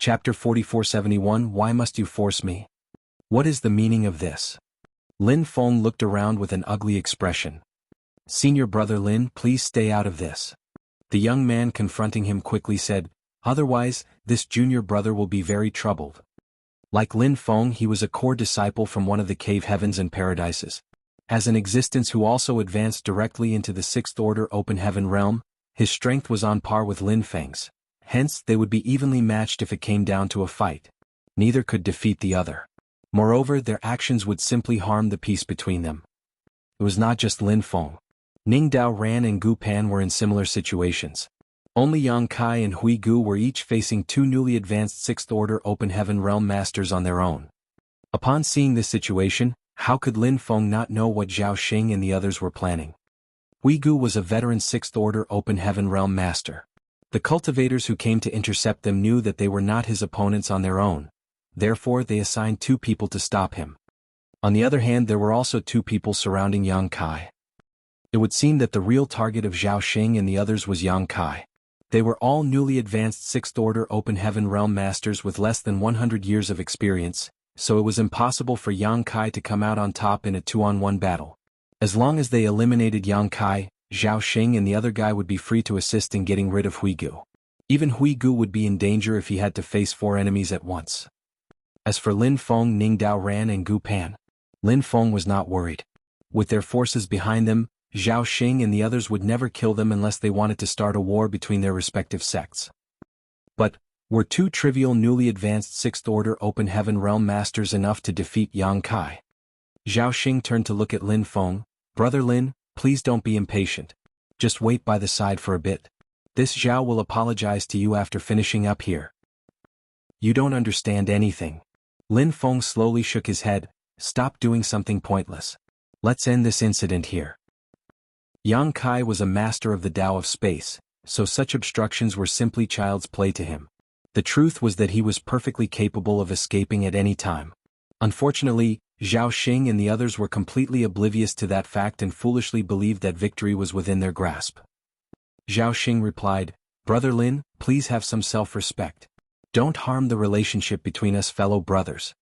Chapter 4471 Why must you force me? What is the meaning of this? Lin Feng looked around with an ugly expression. Senior brother Lin, please stay out of this. The young man confronting him quickly said, otherwise, this junior brother will be very troubled. Like Lin Feng, he was a core disciple from one of the cave heavens and paradises. As an existence who also advanced directly into the sixth order open heaven realm, his strength was on par with Lin Feng's. Hence, they would be evenly matched if it came down to a fight. Neither could defeat the other. Moreover, their actions would simply harm the peace between them. It was not just Lin Feng. Ning Dao Ran and Gu Pan were in similar situations. Only Yang Kai and Hui Gu were each facing two newly advanced sixth order open heaven realm masters on their own. Upon seeing this situation, how could Lin Feng not know what Zhao Xing and the others were planning? Hui Gu was a veteran sixth order open heaven realm master. The cultivators who came to intercept them knew that they were not his opponents on their own. Therefore, they assigned two people to stop him. On the other hand, there were also two people surrounding Yang Kai. It would seem that the real target of Zhao Xing and the others was Yang Kai. They were all newly advanced sixth order open heaven realm masters with less than 100 years of experience, so it was impossible for Yang Kai to come out on top in a 2-on-1 battle. As long as they eliminated Yang Kai, Zhao Xing and the other guy would be free to assist in getting rid of Hui Gu. Even Hui Gu would be in danger if he had to face 4 enemies at once. As for Lin Feng, Ning Dao Ran and Gu Pan, Lin Feng was not worried. With their forces behind them, Zhao Xing and the others would never kill them unless they wanted to start a war between their respective sects. But, were two trivial newly advanced sixth order open heaven realm masters enough to defeat Yang Kai? Zhao Xing turned to look at Lin Feng. Brother Lin, please don't be impatient. Just wait by the side for a bit. This Zhao will apologize to you after finishing up here. You don't understand anything. Lin Feng slowly shook his head. Stop doing something pointless. Let's end this incident here. Yang Kai was a master of the Tao of space, so such obstructions were simply child's play to him. The truth was that he was perfectly capable of escaping at any time. Unfortunately, Zhao Xing and the others were completely oblivious to that fact and foolishly believed that victory was within their grasp. Zhao Xing replied, Brother Lin, please have some self-respect. Don't harm the relationship between us fellow brothers.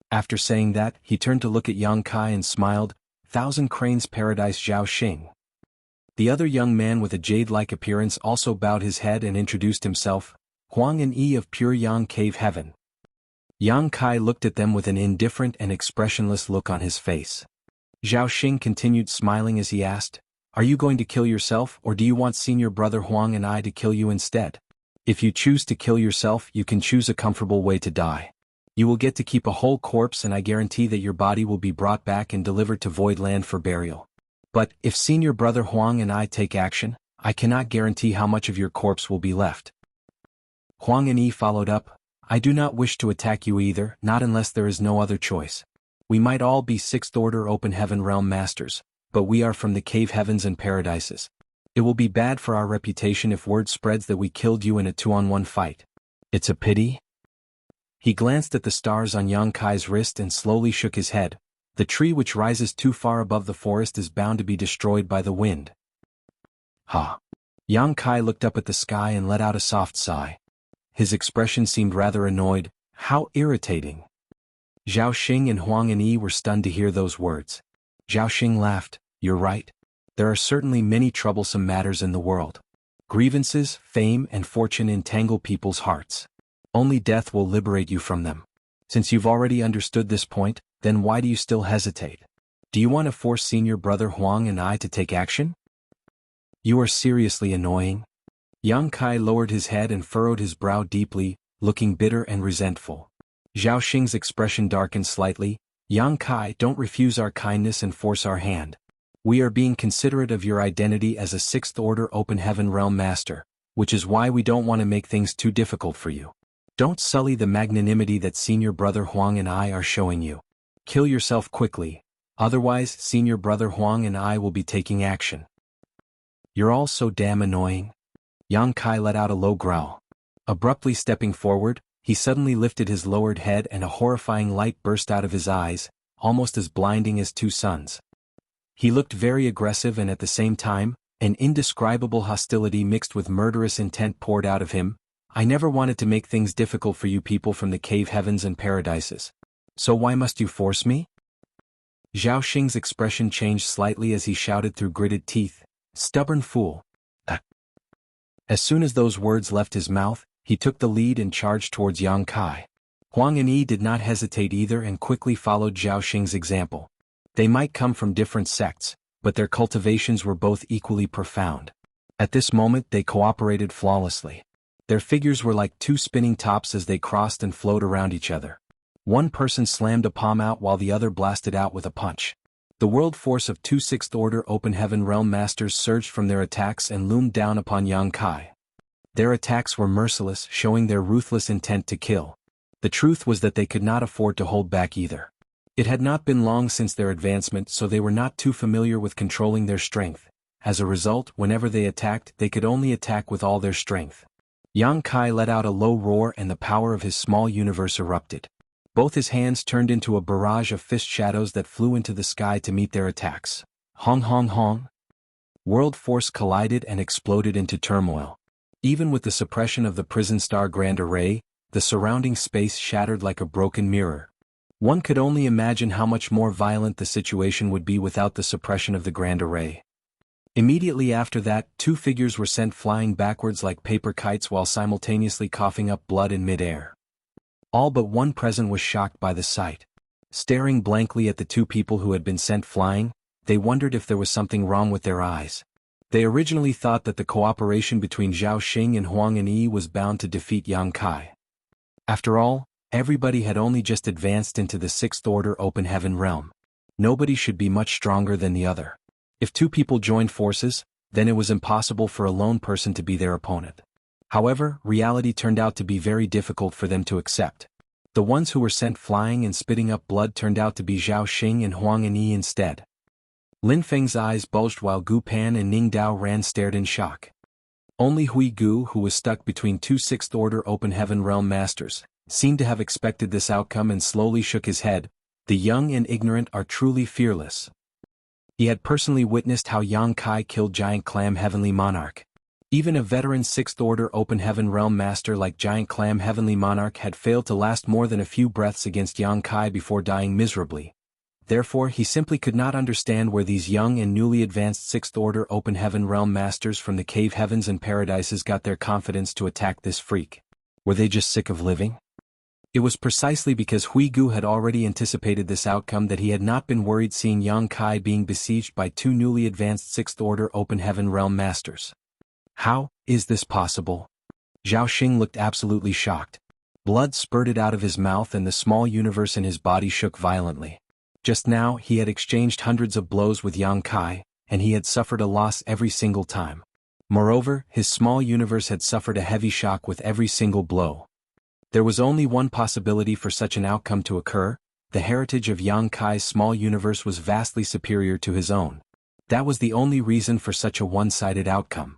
After saying that, he turned to look at Yang Kai and smiled, Thousand Cranes Paradise Zhao Xing. The other young man with a jade-like appearance also bowed his head and introduced himself, Huang and Yi of Pure Yang Cave Heaven. Yang Kai looked at them with an indifferent and expressionless look on his face. Zhao Xing continued smiling as he asked, Are you going to kill yourself or do you want senior brother Huang and I to kill you instead? If you choose to kill yourself, you can choose a comfortable way to die. You will get to keep a whole corpse and I guarantee that your body will be brought back and delivered to Void Land for burial. But, if senior brother Huang and I take action, I cannot guarantee how much of your corpse will be left. Huang and Yi followed up, I do not wish to attack you either, not unless there is no other choice. We might all be sixth order open heaven realm masters, but we are from the cave heavens and paradises. It will be bad for our reputation if word spreads that we killed you in a 2-on-1 fight. It's a pity. He glanced at the stars on Yang Kai's wrist and slowly shook his head. The tree which rises too far above the forest is bound to be destroyed by the wind. Ha! Yang Kai looked up at the sky and let out a soft sigh. His expression seemed rather annoyed. How irritating. Zhao Xing and Huang and Yi were stunned to hear those words. Zhao Xing laughed, You're right. There are certainly many troublesome matters in the world. Grievances, fame, and fortune entangle people's hearts. Only death will liberate you from them. Since you've already understood this point, then why do you still hesitate? Do you want to force senior brother Huang and I to take action? You are seriously annoying. Yang Kai lowered his head and furrowed his brow deeply, looking bitter and resentful. Zhao Xing's expression darkened slightly. Yang Kai, don't refuse our kindness and force our hand. We are being considerate of your identity as a sixth order open heaven realm master, which is why we don't want to make things too difficult for you. Don't sully the magnanimity that senior brother Huang and I are showing you. Kill yourself quickly, otherwise senior brother Huang and I will be taking action. You're all so damn annoying. Yang Kai let out a low growl. Abruptly stepping forward, he suddenly lifted his lowered head and a horrifying light burst out of his eyes, almost as blinding as two suns. He looked very aggressive and at the same time, an indescribable hostility mixed with murderous intent poured out of him. I never wanted to make things difficult for you people from the cave heavens and paradises. So why must you force me? Zhao Xing's expression changed slightly as he shouted through gritted teeth, "Stubborn fool." As soon as those words left his mouth, he took the lead and charged towards Yang Kai. Huang and Yi did not hesitate either and quickly followed Zhao Xing's example. They might come from different sects, but their cultivations were both equally profound. At this moment they cooperated flawlessly. Their figures were like two spinning tops as they crossed and flowed around each other. One person slammed a palm out while the other blasted out with a punch. The world force of two Sixth Order Open Heaven Realm Masters surged from their attacks and loomed down upon Yang Kai. Their attacks were merciless, showing their ruthless intent to kill. The truth was that they could not afford to hold back either. It had not been long since their advancement, so they were not too familiar with controlling their strength. As a result, whenever they attacked, they could only attack with all their strength. Yang Kai let out a low roar and the power of his small universe erupted. Both his hands turned into a barrage of fist shadows that flew into the sky to meet their attacks. Hong hong hong. World force collided and exploded into turmoil. Even with the suppression of the Prison Star Grand Array, the surrounding space shattered like a broken mirror. One could only imagine how much more violent the situation would be without the suppression of the Grand Array. Immediately after that, two figures were sent flying backwards like paper kites while simultaneously coughing up blood in mid-air. All but one present was shocked by the sight. Staring blankly at the two people who had been sent flying, they wondered if there was something wrong with their eyes. They originally thought that the cooperation between Zhao Xing and Huang and Yi was bound to defeat Yang Kai. After all, everybody had only just advanced into the Sixth Order Open Heaven realm. Nobody should be much stronger than the other. If two people joined forces, then it was impossible for a lone person to be their opponent. However, reality turned out to be very difficult for them to accept. The ones who were sent flying and spitting up blood turned out to be Zhao Xing and Huang and Yi instead. Lin Feng's eyes bulged while Gu Pan and Ning Dao Ran stared in shock. Only Hui Gu, who was stuck between two Sixth Order Open Heaven Realm Masters, seemed to have expected this outcome and slowly shook his head. The young and ignorant are truly fearless. He had personally witnessed how Yang Kai killed Giant Clam Heavenly Monarch. Even a veteran Sixth Order Open Heaven Realm Master like Giant Clam Heavenly Monarch had failed to last more than a few breaths against Yang Kai before dying miserably. Therefore he simply could not understand where these young and newly advanced Sixth Order Open Heaven Realm Masters from the cave heavens and paradises got their confidence to attack this freak. Were they just sick of living? It was precisely because Hui Gu had already anticipated this outcome that he had not been worried seeing Yang Kai being besieged by two newly advanced Sixth Order Open Heaven Realm Masters. How is this possible? Zhao Xing looked absolutely shocked. Blood spurted out of his mouth and the small universe in his body shook violently. Just now he had exchanged hundreds of blows with Yang Kai, and he had suffered a loss every single time. Moreover, his small universe had suffered a heavy shock with every single blow. There was only one possibility for such an outcome to occur: the heritage of Yang Kai's small universe was vastly superior to his own. That was the only reason for such a one-sided outcome.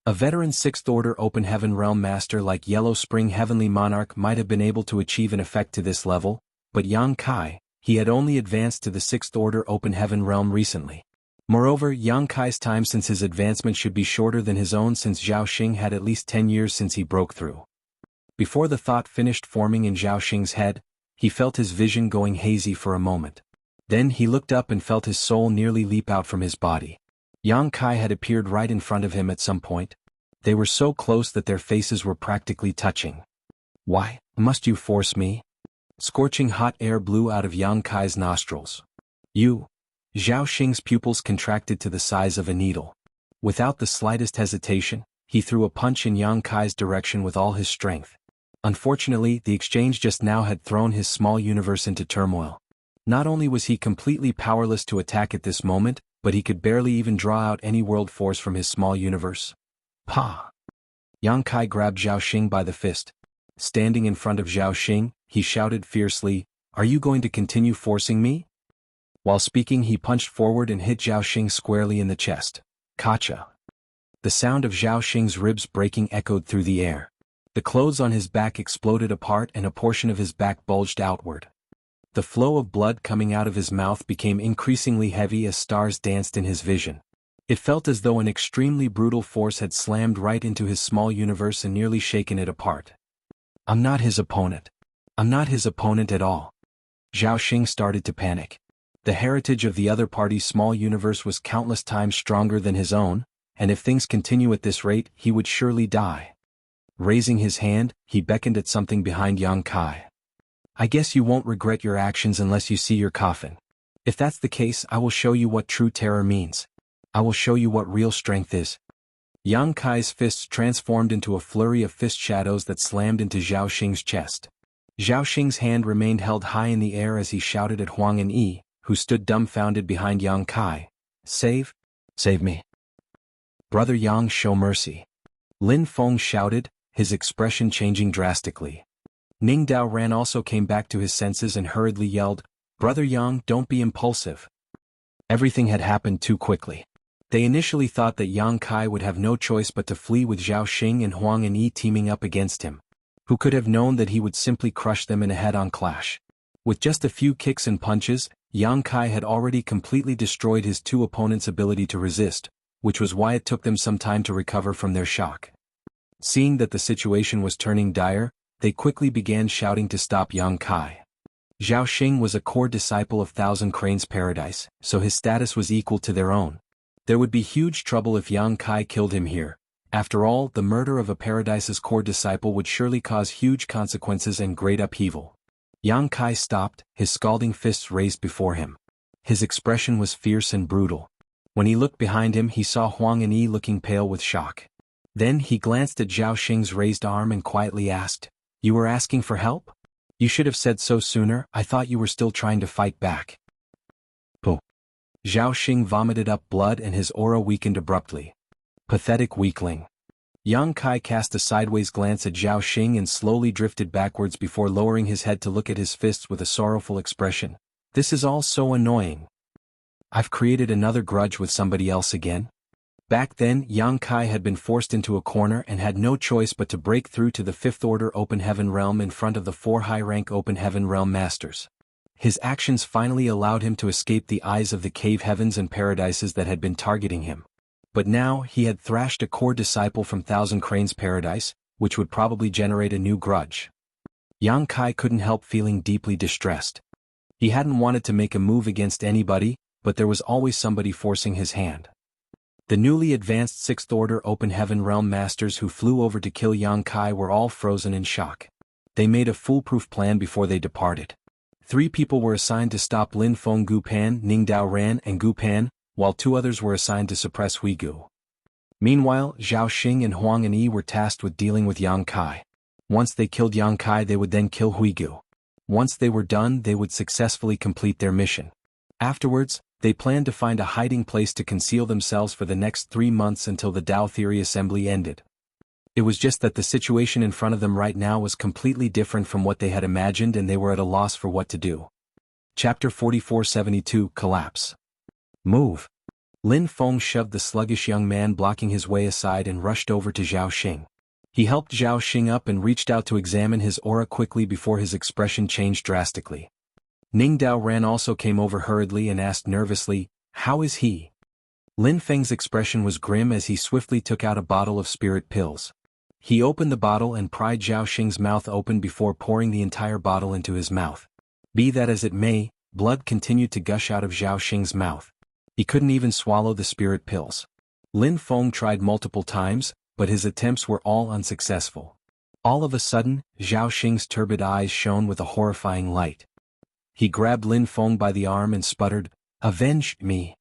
A veteran Sixth Order Open Heaven Realm Master like Yellow Spring Heavenly Monarch might have been able to achieve an effect to this level, but Yang Kai, he had only advanced to the Sixth Order Open Heaven Realm recently. Moreover, Yang Kai's time since his advancement should be shorter than his own, since Zhao Xing had at least 10 years since he broke through. Before the thought finished forming in Zhao Xing's head, he felt his vision going hazy for a moment. Then he looked up and felt his soul nearly leap out from his body. Yang Kai had appeared right in front of him at some point. They were so close that their faces were practically touching. "Why must you force me?" Scorching hot air blew out of Yang Kai's nostrils. "You." Zhao Xing's pupils contracted to the size of a needle. Without the slightest hesitation, he threw a punch in Yang Kai's direction with all his strength. Unfortunately, the exchange just now had thrown his small universe into turmoil. Not only was he completely powerless to attack at this moment, but he could barely even draw out any world force from his small universe. "Pa!" Yang Kai grabbed Zhao Xing by the fist. Standing in front of Zhao Xing, he shouted fiercely, "Are you going to continue forcing me?" While speaking, he punched forward and hit Zhao Xing squarely in the chest. Kacha! The sound of Zhao Xing's ribs breaking echoed through the air. The clothes on his back exploded apart and a portion of his back bulged outward. The flow of blood coming out of his mouth became increasingly heavy as stars danced in his vision. It felt as though an extremely brutal force had slammed right into his small universe and nearly shaken it apart. I'm not his opponent. I'm not his opponent at all. Zhao Xing started to panic. The heritage of the other party's small universe was countless times stronger than his own, and if things continue at this rate, he would surely die. Raising his hand, he beckoned at something behind Yang Kai. I guess you won't regret your actions unless you see your coffin. If that's the case, I will show you what true terror means. I will show you what real strength is. Yang Kai's fists transformed into a flurry of fist shadows that slammed into Zhao Xing's chest. Zhao Xing's hand remained held high in the air as he shouted at Huang and Yi, who stood dumbfounded behind Yang Kai. Save me. Brother Yang, show mercy. Lin Feng shouted, his expression changing drastically. Ning Daoran also came back to his senses and hurriedly yelled, Brother Yang, don't be impulsive. Everything had happened too quickly. They initially thought that Yang Kai would have no choice but to flee with Zhao Xing and Huang and Yi teaming up against him. Who could have known that he would simply crush them in a head-on clash? With just a few kicks and punches, Yang Kai had already completely destroyed his two opponents' ability to resist, which was why it took them some time to recover from their shock. Seeing that the situation was turning dire, they quickly began shouting to stop Yang Kai. Zhao Xing was a core disciple of Thousand Cranes Paradise, so his status was equal to their own. There would be huge trouble if Yang Kai killed him here. After all, the murder of a Paradise's core disciple would surely cause huge consequences and great upheaval. Yang Kai stopped, his scalding fists raised before him. His expression was fierce and brutal. When he looked behind him, he saw Huang and Yi looking pale with shock. Then he glanced at Zhao Xing's raised arm and quietly asked, You were asking for help? You should have said so sooner. I thought you were still trying to fight back. Puh. Zhao Xing vomited up blood and his aura weakened abruptly. Pathetic weakling. Yang Kai cast a sideways glance at Zhao Xing and slowly drifted backwards before lowering his head to look at his fists with a sorrowful expression. This is all so annoying. I've created another grudge with somebody else again. Back then, Yang Kai had been forced into a corner and had no choice but to break through to the Fifth Order Open Heaven Realm in front of the 4 high-rank Open Heaven Realm Masters. His actions finally allowed him to escape the eyes of the cave heavens and paradises that had been targeting him. But now, he had thrashed a core disciple from Thousand Cranes Paradise, which would probably generate a new grudge. Yang Kai couldn't help feeling deeply distressed. He hadn't wanted to make a move against anybody, but there was always somebody forcing his hand. The newly advanced Sixth Order Open Heaven Realm Masters who flew over to kill Yang Kai were all frozen in shock. They made a foolproof plan before they departed. 3 people were assigned to stop Lin Feng Gu Pan, Ning Dao Ran and Gu Pan, while 2 others were assigned to suppress Hui Gu. Meanwhile, Zhao Xing and Huang and Yi were tasked with dealing with Yang Kai. Once they killed Yang Kai, they would then kill Hui Gu. Once they were done, they would successfully complete their mission. Afterwards, they planned to find a hiding place to conceal themselves for the next 3 months until the Tao Theory Assembly ended. It was just that the situation in front of them right now was completely different from what they had imagined and they were at a loss for what to do. Chapter 4472 Collapse. Move. Lin Feng shoved the sluggish young man blocking his way aside and rushed over to Zhao Xing. He helped Zhao Xing up and reached out to examine his aura quickly before his expression changed drastically. Ning Dao Ran also came over hurriedly and asked nervously, How is he? Lin Feng's expression was grim as he swiftly took out a bottle of spirit pills. He opened the bottle and pried Zhao Xing's mouth open before pouring the entire bottle into his mouth. Be that as it may, blood continued to gush out of Zhao Xing's mouth. He couldn't even swallow the spirit pills. Lin Feng tried multiple times, but his attempts were all unsuccessful. All of a sudden, Zhao Xing's turbid eyes shone with a horrifying light. He grabbed Lin Feng by the arm and sputtered, Avenge me.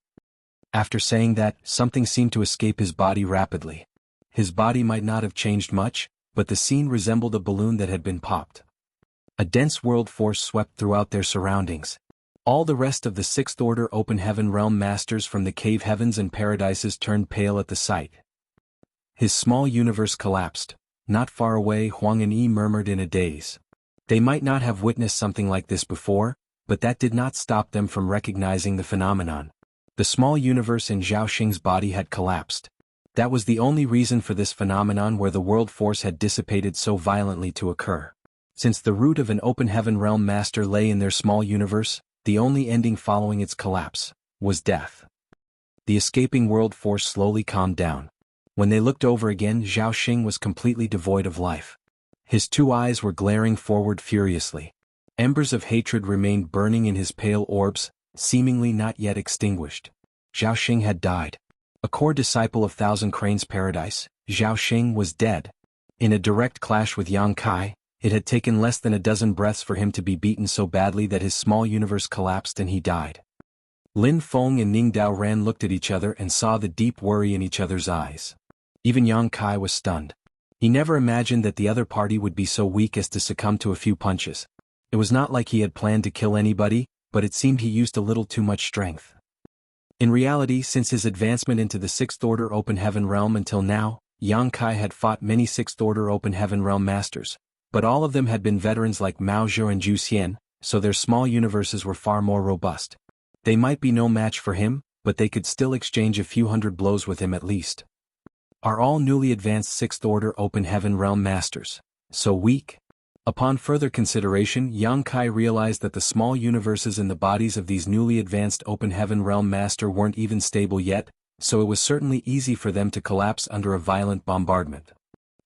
After saying that, something seemed to escape his body rapidly. His body might not have changed much, but the scene resembled a balloon that had been popped. A dense world force swept throughout their surroundings. All the rest of the Sixth Order Open Heaven Realm Masters from the cave heavens and paradises turned pale at the sight. His small universe collapsed. Not far away, Huang and Yi murmured in a daze. They might not have witnessed something like this before, but that did not stop them from recognizing the phenomenon. The small universe in Zhao Xing's body had collapsed. That was the only reason for this phenomenon where the world force had dissipated so violently to occur. Since the root of an Open Heaven Realm Master lay in their small universe, the only ending following its collapse was death. The escaping world force slowly calmed down. When they looked over again, Zhao Xing was completely devoid of life. His two eyes were glaring forward furiously. Embers of hatred remained burning in his pale orbs, seemingly not yet extinguished. Zhao Xing had died. A core disciple of Thousand Cranes Paradise, Zhao Xing was dead. In a direct clash with Yang Kai, it had taken less than a dozen breaths for him to be beaten so badly that his small universe collapsed and he died. Lin Feng and Ning Daoran looked at each other and saw the deep worry in each other's eyes. Even Yang Kai was stunned. He never imagined that the other party would be so weak as to succumb to a few punches. It was not like he had planned to kill anybody, but it seemed he used a little too much strength. In reality, since his advancement into the Sixth Order Open Heaven Realm until now, Yang Kai had fought many Sixth Order Open Heaven Realm masters, but all of them had been veterans like Mao Zhou and Zhu Xian, so their small universes were far more robust. They might be no match for him, but they could still exchange a few hundred blows with him at least. Are all newly advanced Sixth Order Open Heaven Realm masters so weak? Upon further consideration, Yang Kai realized that the small universes in the bodies of these newly advanced Open Heaven Realm Master weren't even stable yet, so it was certainly easy for them to collapse under a violent bombardment.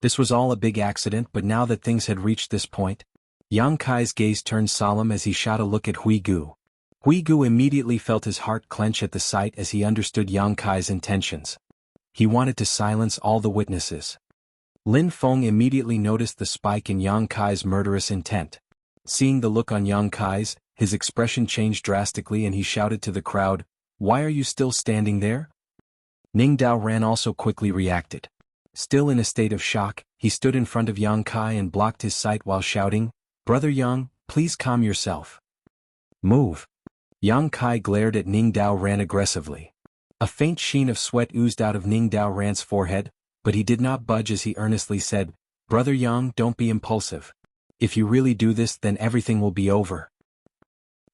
This was all a big accident, but now that things had reached this point, Yang Kai's gaze turned solemn as he shot a look at Hui Gu. Hui Gu immediately felt his heart clench at the sight as he understood Yang Kai's intentions. He wanted to silence all the witnesses. Lin Feng immediately noticed the spike in Yang Kai's murderous intent. Seeing the look on Yang Kai's, his expression changed drastically and he shouted to the crowd, "Why are you still standing there?" Ning Daoran also quickly reacted. Still in a state of shock, he stood in front of Yang Kai and blocked his sight while shouting, "Brother Yang, please calm yourself. Move." Yang Kai glared at Ning Daoran aggressively. A faint sheen of sweat oozed out of Ning Daoran's forehead, but he did not budge as he earnestly said, "Brother Yang, don't be impulsive. If you really do this, then everything will be over."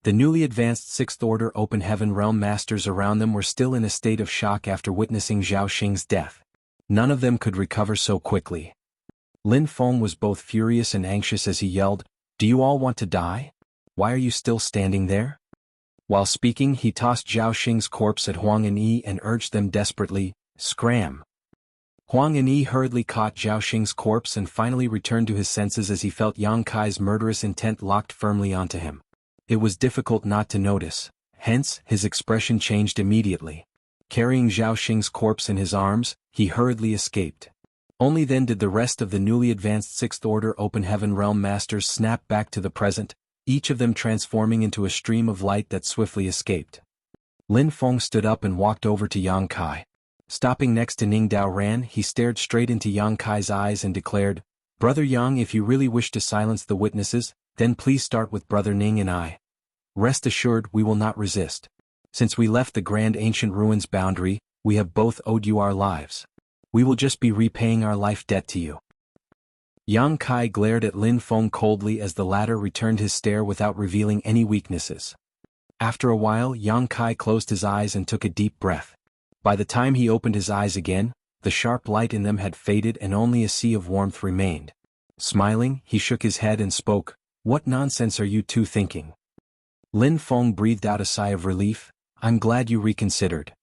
The newly advanced Sixth Order Open Heaven Realm Masters around them were still in a state of shock after witnessing Zhao Xing's death. None of them could recover so quickly. Lin Feng was both furious and anxious as he yelled, "Do you all want to die? Why are you still standing there?" While speaking, he tossed Zhao Xing's corpse at Huang and Yi and urged them desperately, "Scram!" Huang and Yi hurriedly caught Zhao Xing's corpse and finally returned to his senses as he felt Yang Kai's murderous intent locked firmly onto him. It was difficult not to notice, hence, his expression changed immediately. Carrying Zhao Xing's corpse in his arms, he hurriedly escaped. Only then did the rest of the newly advanced Sixth Order Open Heaven Realm Masters snap back to the present, each of them transforming into a stream of light that swiftly escaped. Lin Feng stood up and walked over to Yang Kai. Stopping next to Ning Daoran, he stared straight into Yang Kai's eyes and declared, "Brother Yang, if you really wish to silence the witnesses, then please start with Brother Ning and I. Rest assured we will not resist. Since we left the Grand Ancient Ruins boundary, we have both owed you our lives. We will just be repaying our life debt to you." Yang Kai glared at Lin Feng coldly as the latter returned his stare without revealing any weaknesses. After a while, Yang Kai closed his eyes and took a deep breath. By the time he opened his eyes again, the sharp light in them had faded and only a sea of warmth remained. Smiling, he shook his head and spoke, "What nonsense are you two thinking?" Lin Feng breathed out a sigh of relief, "I'm glad you reconsidered."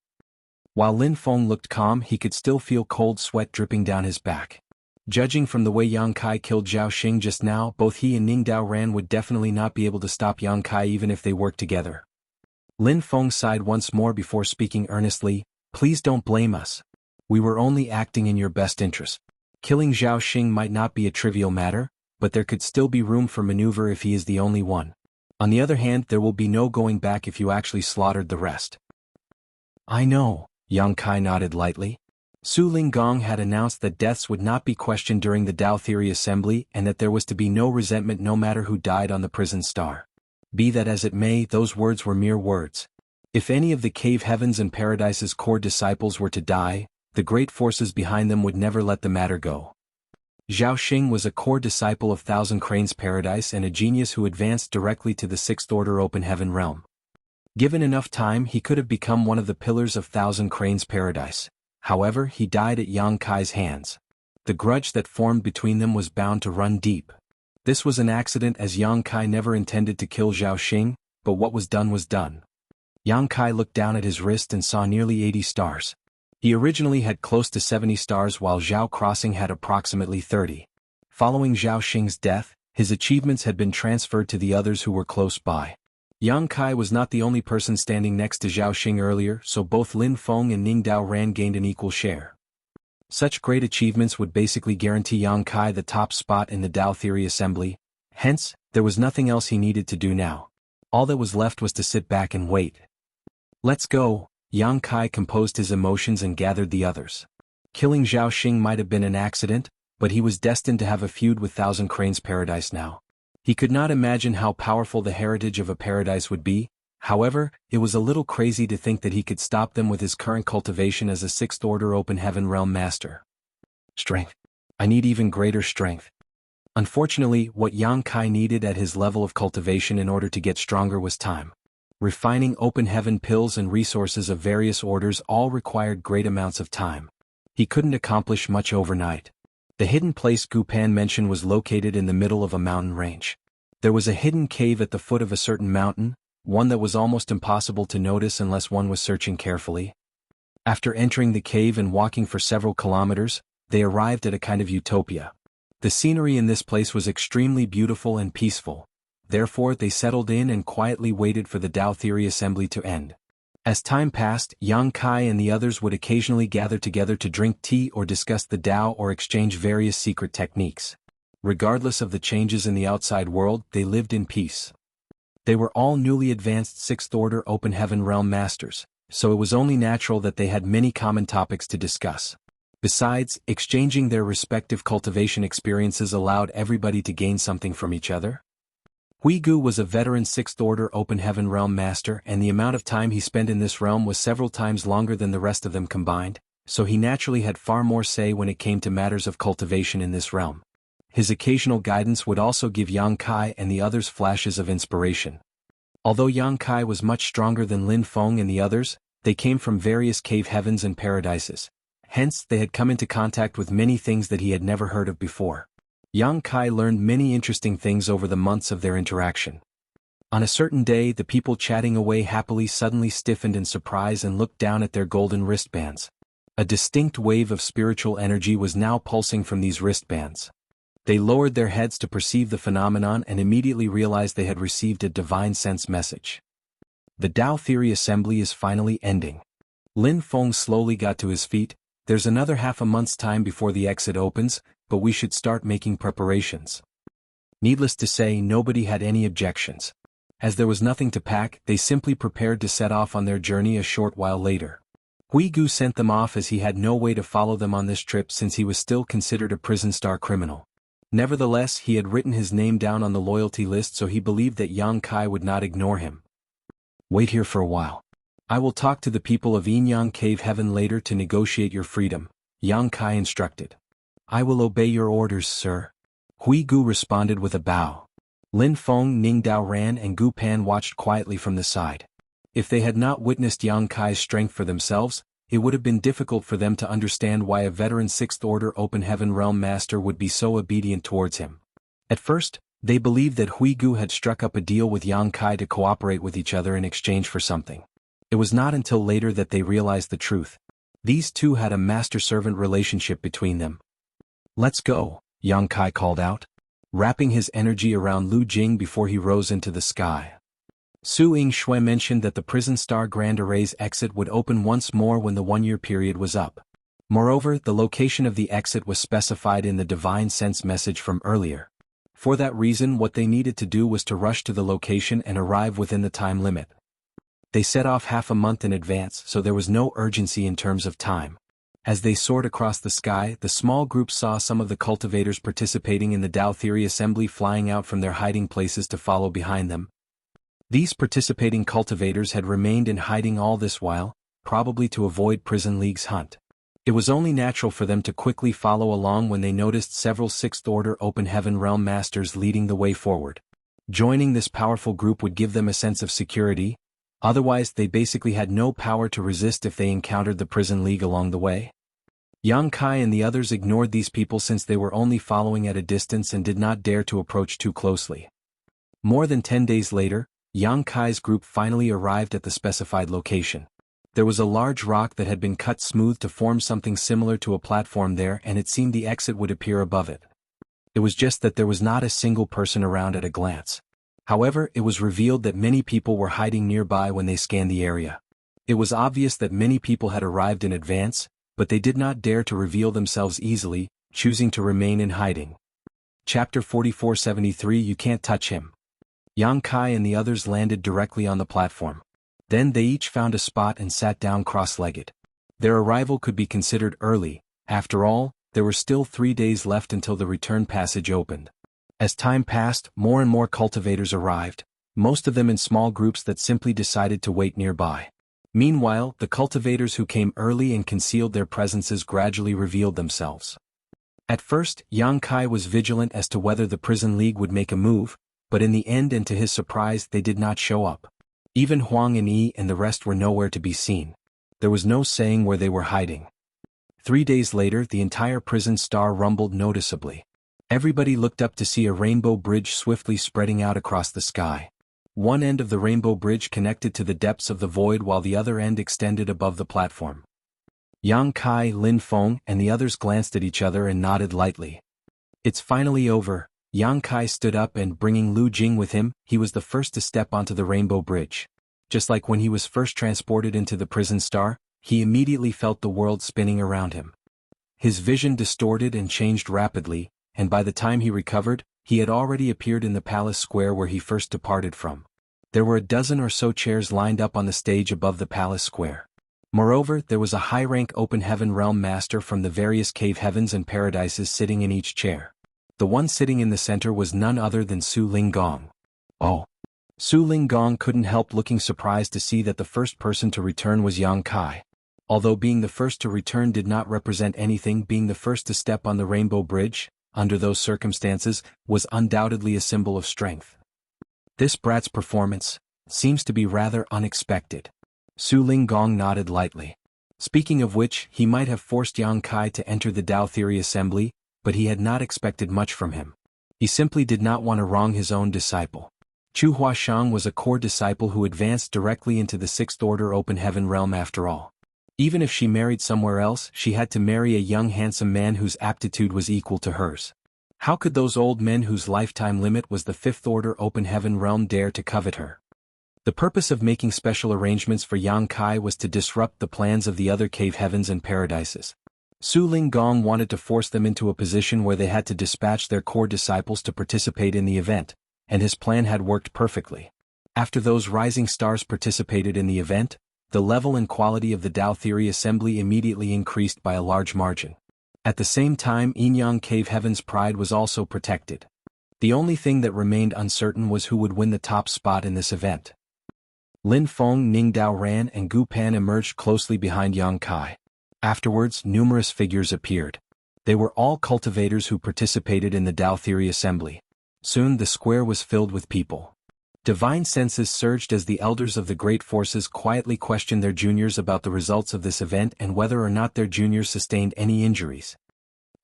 While Lin Feng looked calm, he could still feel cold sweat dripping down his back. Judging from the way Yang Kai killed Zhao Xing just now, both he and Ning Daoran would definitely not be able to stop Yang Kai even if they worked together. Lin Feng sighed once more before speaking earnestly, "Please don't blame us. We were only acting in your best interest. Killing Zhao Xing might not be a trivial matter, but there could still be room for maneuver if he is the only one. On the other hand, there will be no going back if you actually slaughtered the rest." "I know," Yang Kai nodded lightly. Su Linggong had announced that deaths would not be questioned during the Tao Theory Assembly and that there was to be no resentment no matter who died on the prison star. Be that as it may, those words were mere words. If any of the Cave Heavens and Paradise's core disciples were to die, the great forces behind them would never let the matter go. Zhao Xing was a core disciple of Thousand Cranes Paradise and a genius who advanced directly to the Sixth Order Open Heaven realm. Given enough time, he could have become one of the pillars of Thousand Cranes Paradise. However, he died at Yang Kai's hands. The grudge that formed between them was bound to run deep. This was an accident as Yang Kai never intended to kill Zhao Xing, but what was done was done. Yang Kai looked down at his wrist and saw nearly 80 stars. He originally had close to 70 stars while Zhao Crossing had approximately 30. Following Zhao Xing's death, his achievements had been transferred to the others who were close by. Yang Kai was not the only person standing next to Zhao Xing earlier, so both Lin Feng and Ning Dao Ran gained an equal share. Such great achievements would basically guarantee Yang Kai the top spot in the Dao Theory Assembly, hence, there was nothing else he needed to do now. All that was left was to sit back and wait. Let's go, Yang Kai composed his emotions and gathered the others. Killing Zhao Xing might have been an accident, but he was destined to have a feud with Thousand Cranes Paradise now. He could not imagine how powerful the heritage of a paradise would be, however, it was a little crazy to think that he could stop them with his current cultivation as a 6th Order Open Heaven Realm Master. Strength. I need even greater strength. Unfortunately, what Yang Kai needed at his level of cultivation in order to get stronger was time. Refining Open Heaven pills and resources of various orders all required great amounts of time. He couldn't accomplish much overnight. The hidden place Gu Pan mentioned was located in the middle of a mountain range. There was a hidden cave at the foot of a certain mountain, one that was almost impossible to notice unless one was searching carefully. After entering the cave and walking for several kilometers, they arrived at a kind of utopia. The scenery in this place was extremely beautiful and peaceful. Therefore, they settled in and quietly waited for the Dao Theory Assembly to end. As time passed, Yang Kai and the others would occasionally gather together to drink tea or discuss the Dao or exchange various secret techniques. Regardless of the changes in the outside world, they lived in peace. They were all newly advanced 6th Order Open Heaven Realm Masters, so it was only natural that they had many common topics to discuss. Besides, exchanging their respective cultivation experiences allowed everybody to gain something from each other. Huigu was a veteran 6th Order Open Heaven Realm Master, and the amount of time he spent in this realm was several times longer than the rest of them combined, so he naturally had far more say when it came to matters of cultivation in this realm. His occasional guidance would also give Yang Kai and the others flashes of inspiration. Although Yang Kai was much stronger than Lin Feng and the others, they came from various cave heavens and paradises. Hence, they had come into contact with many things that he had never heard of before. Yang Kai learned many interesting things over the months of their interaction. On a certain day, the people chatting away happily suddenly stiffened in surprise and looked down at their golden wristbands. A distinct wave of spiritual energy was now pulsing from these wristbands. They lowered their heads to perceive the phenomenon and immediately realized they had received a divine sense message. The Dao Theory Assembly is finally ending. Lin Feng slowly got to his feet. There's another half a month's time before the exit opens, but we should start making preparations. Needless to say, nobody had any objections. As there was nothing to pack, they simply prepared to set off on their journey a short while later. Huigu sent them off as he had no way to follow them on this trip since he was still considered a prison star criminal. Nevertheless, he had written his name down on the loyalty list, so he believed that Yang Kai would not ignore him. Wait here for a while. I will talk to the people of Yinyang Cave Heaven later to negotiate your freedom, Yang Kai instructed. I will obey your orders, sir. Huigu responded with a bow. Lin Feng, Ning Dao Ran and Gu Pan watched quietly from the side. If they had not witnessed Yang Kai's strength for themselves, it would have been difficult for them to understand why a veteran 6th Order Open Heaven Realm Master would be so obedient towards him. At first, they believed that Huigu had struck up a deal with Yang Kai to cooperate with each other in exchange for something. It was not until later that they realized the truth. These two had a master-servant relationship between them. Let's go, Yang Kai called out, wrapping his energy around Lu Jing before he rose into the sky. Su Ying Shui mentioned that the Prison Star Grand Array's exit would open once more when the one-year period was up. Moreover, the location of the exit was specified in the Divine Sense message from earlier. For that reason, what they needed to do was to rush to the location and arrive within the time limit. They set off half a month in advance, so there was no urgency in terms of time. As they soared across the sky, the small group saw some of the cultivators participating in the Dao Theory Assembly flying out from their hiding places to follow behind them. These participating cultivators had remained in hiding all this while, probably to avoid Prison League's hunt. It was only natural for them to quickly follow along when they noticed several 6th Order Open Heaven Realm Masters leading the way forward. Joining this powerful group would give them a sense of security. Otherwise, they basically had no power to resist if they encountered the Prison League along the way. Yang Kai and the others ignored these people since they were only following at a distance and did not dare to approach too closely. More than 10 days later, Yang Kai's group finally arrived at the specified location. There was a large rock that had been cut smooth to form something similar to a platform there, and it seemed the exit would appear above it. It was just that there was not a single person around at a glance. However, it was revealed that many people were hiding nearby when they scanned the area. It was obvious that many people had arrived in advance, but they did not dare to reveal themselves easily, choosing to remain in hiding. Chapter 4473 You Can't Touch Him. Yang Kai and the others landed directly on the platform. Then they each found a spot and sat down cross-legged. Their arrival could be considered early. After all, there were still 3 days left until the return passage opened. As time passed, more and more cultivators arrived, most of them in small groups that simply decided to wait nearby. Meanwhile, the cultivators who came early and concealed their presences gradually revealed themselves. At first, Yang Kai was vigilant as to whether the prison league would make a move, but in the end and to his surprise they did not show up. Even Huang and Yi and the rest were nowhere to be seen. There was no saying where they were hiding. 3 days later, the entire prison star rumbled noticeably. Everybody looked up to see a rainbow bridge swiftly spreading out across the sky. One end of the rainbow bridge connected to the depths of the void while the other end extended above the platform. Yang Kai, Lin Feng, and the others glanced at each other and nodded lightly. It's finally over. Yang Kai stood up and, bringing Lu Jing with him, he was the first to step onto the rainbow bridge. Just like when he was first transported into the prison star, he immediately felt the world spinning around him. His vision distorted and changed rapidly, and by the time he recovered, he had already appeared in the palace square where he first departed from. There were a dozen or so chairs lined up on the stage above the palace square. Moreover, there was a high-rank open heaven realm master from the various cave heavens and paradises sitting in each chair. The one sitting in the center was none other than Su Linggong. Oh! Su Linggong couldn't help looking surprised to see that the first person to return was Yang Kai. Although being the first to return did not represent anything, being the first to step on the rainbow bridge, under those circumstances, was undoubtedly a symbol of strength. This brat's performance seems to be rather unexpected. Su Linggong nodded lightly. Speaking of which, he might have forced Yang Kai to enter the Tao Theory Assembly, but he had not expected much from him. He simply did not want to wrong his own disciple. Chu Huashang was a core disciple who advanced directly into the Sixth Order Open Heaven realm after all. Even if she married somewhere else, she had to marry a young handsome man whose aptitude was equal to hers. How could those old men whose lifetime limit was the Fifth Order Open Heaven realm dare to covet her? The purpose of making special arrangements for Yang Kai was to disrupt the plans of the other cave heavens and paradises. Su Linggong wanted to force them into a position where they had to dispatch their core disciples to participate in the event, and his plan had worked perfectly. After those rising stars participated in the event, the level and quality of the Tao Theory Assembly immediately increased by a large margin. At the same time, Yinyang Cave Heaven's pride was also protected. The only thing that remained uncertain was who would win the top spot in this event. Lin Feng, Ning Dao Ran, and Gu Pan emerged closely behind Yang Kai. Afterwards, numerous figures appeared. They were all cultivators who participated in the Tao Theory Assembly. Soon the square was filled with people. Divine senses surged as the elders of the great forces quietly questioned their juniors about the results of this event and whether or not their juniors sustained any injuries.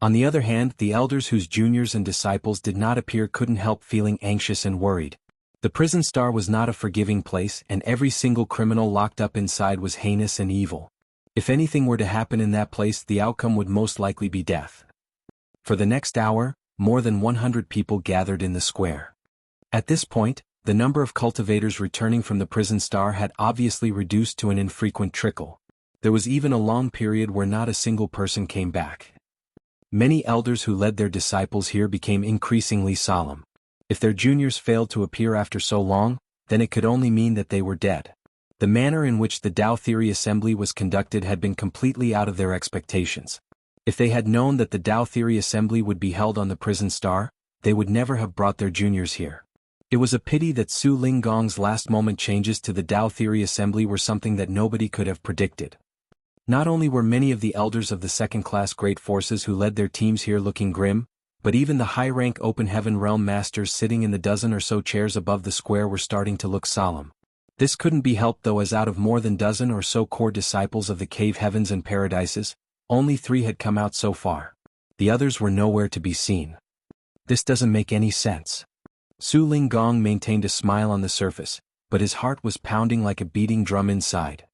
On the other hand, the elders whose juniors and disciples did not appear couldn't help feeling anxious and worried. The prison star was not a forgiving place, and every single criminal locked up inside was heinous and evil. If anything were to happen in that place, the outcome would most likely be death. For the next hour, more than 100 people gathered in the square. At this point, the number of cultivators returning from the prison star had obviously reduced to an infrequent trickle. There was even a long period where not a single person came back. Many elders who led their disciples here became increasingly solemn. If their juniors failed to appear after so long, then it could only mean that they were dead. The manner in which the Tao Theory Assembly was conducted had been completely out of their expectations. If they had known that the Tao Theory Assembly would be held on the prison star, they would never have brought their juniors here. It was a pity that Su Linggong's last-moment changes to the Tao Theory Assembly were something that nobody could have predicted. Not only were many of the elders of the second-class great forces who led their teams here looking grim, but even the high-rank Open Heaven Realm masters sitting in the dozen or so chairs above the square were starting to look solemn. This couldn't be helped though, as out of more than dozen or so core disciples of the cave heavens and paradises, only 3 had come out so far. The others were nowhere to be seen. This doesn't make any sense. Su Linggong maintained a smile on the surface, but his heart was pounding like a beating drum inside.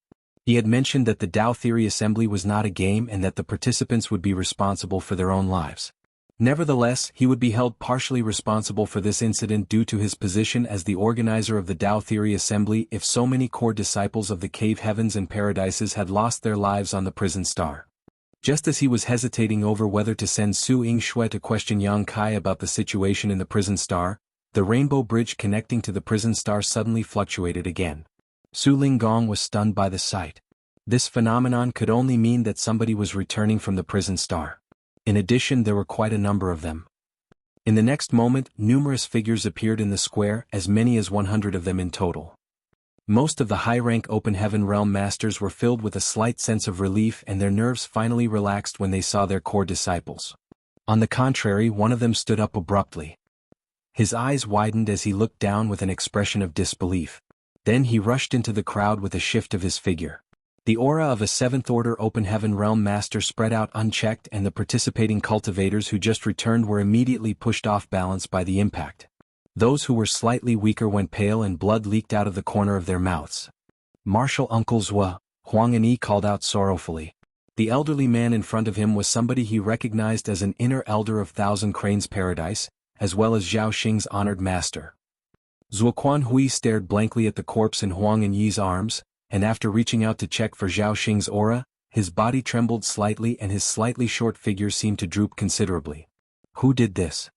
He had mentioned that the Tao Theory Assembly was not a game and that the participants would be responsible for their own lives. Nevertheless, he would be held partially responsible for this incident due to his position as the organizer of the Tao Theory Assembly if so many core disciples of the cave heavens and paradises had lost their lives on the prison star. Just as he was hesitating over whether to send Su Yingshui to question Yang Kai about the situation in the prison star, the rainbow bridge connecting to the prison star suddenly fluctuated again. Su Linggong was stunned by the sight. This phenomenon could only mean that somebody was returning from the prison star. In addition, there were quite a number of them. In the next moment, numerous figures appeared in the square, as many as 100 of them in total. Most of the high-rank Open Heaven Realm Masters were filled with a slight sense of relief and their nerves finally relaxed when they saw their core disciples. On the contrary, one of them stood up abruptly. His eyes widened as he looked down with an expression of disbelief. Then he rushed into the crowd with a shift of his figure. The aura of a 7th Order Open Heaven Realm Master spread out unchecked and the participating cultivators who just returned were immediately pushed off balance by the impact. Those who were slightly weaker went pale and blood leaked out of the corner of their mouths. Martial Uncle Zhua, Huang and Yi called out sorrowfully. The elderly man in front of him was somebody he recognized as an inner elder of Thousand Cranes Paradise, as well as Zhao Xing's honored master. Zuoquan Hui stared blankly at the corpse in Huang and Yi's arms, and after reaching out to check for Zhao Xing's aura, his body trembled slightly and his slightly short figure seemed to droop considerably. Who did this?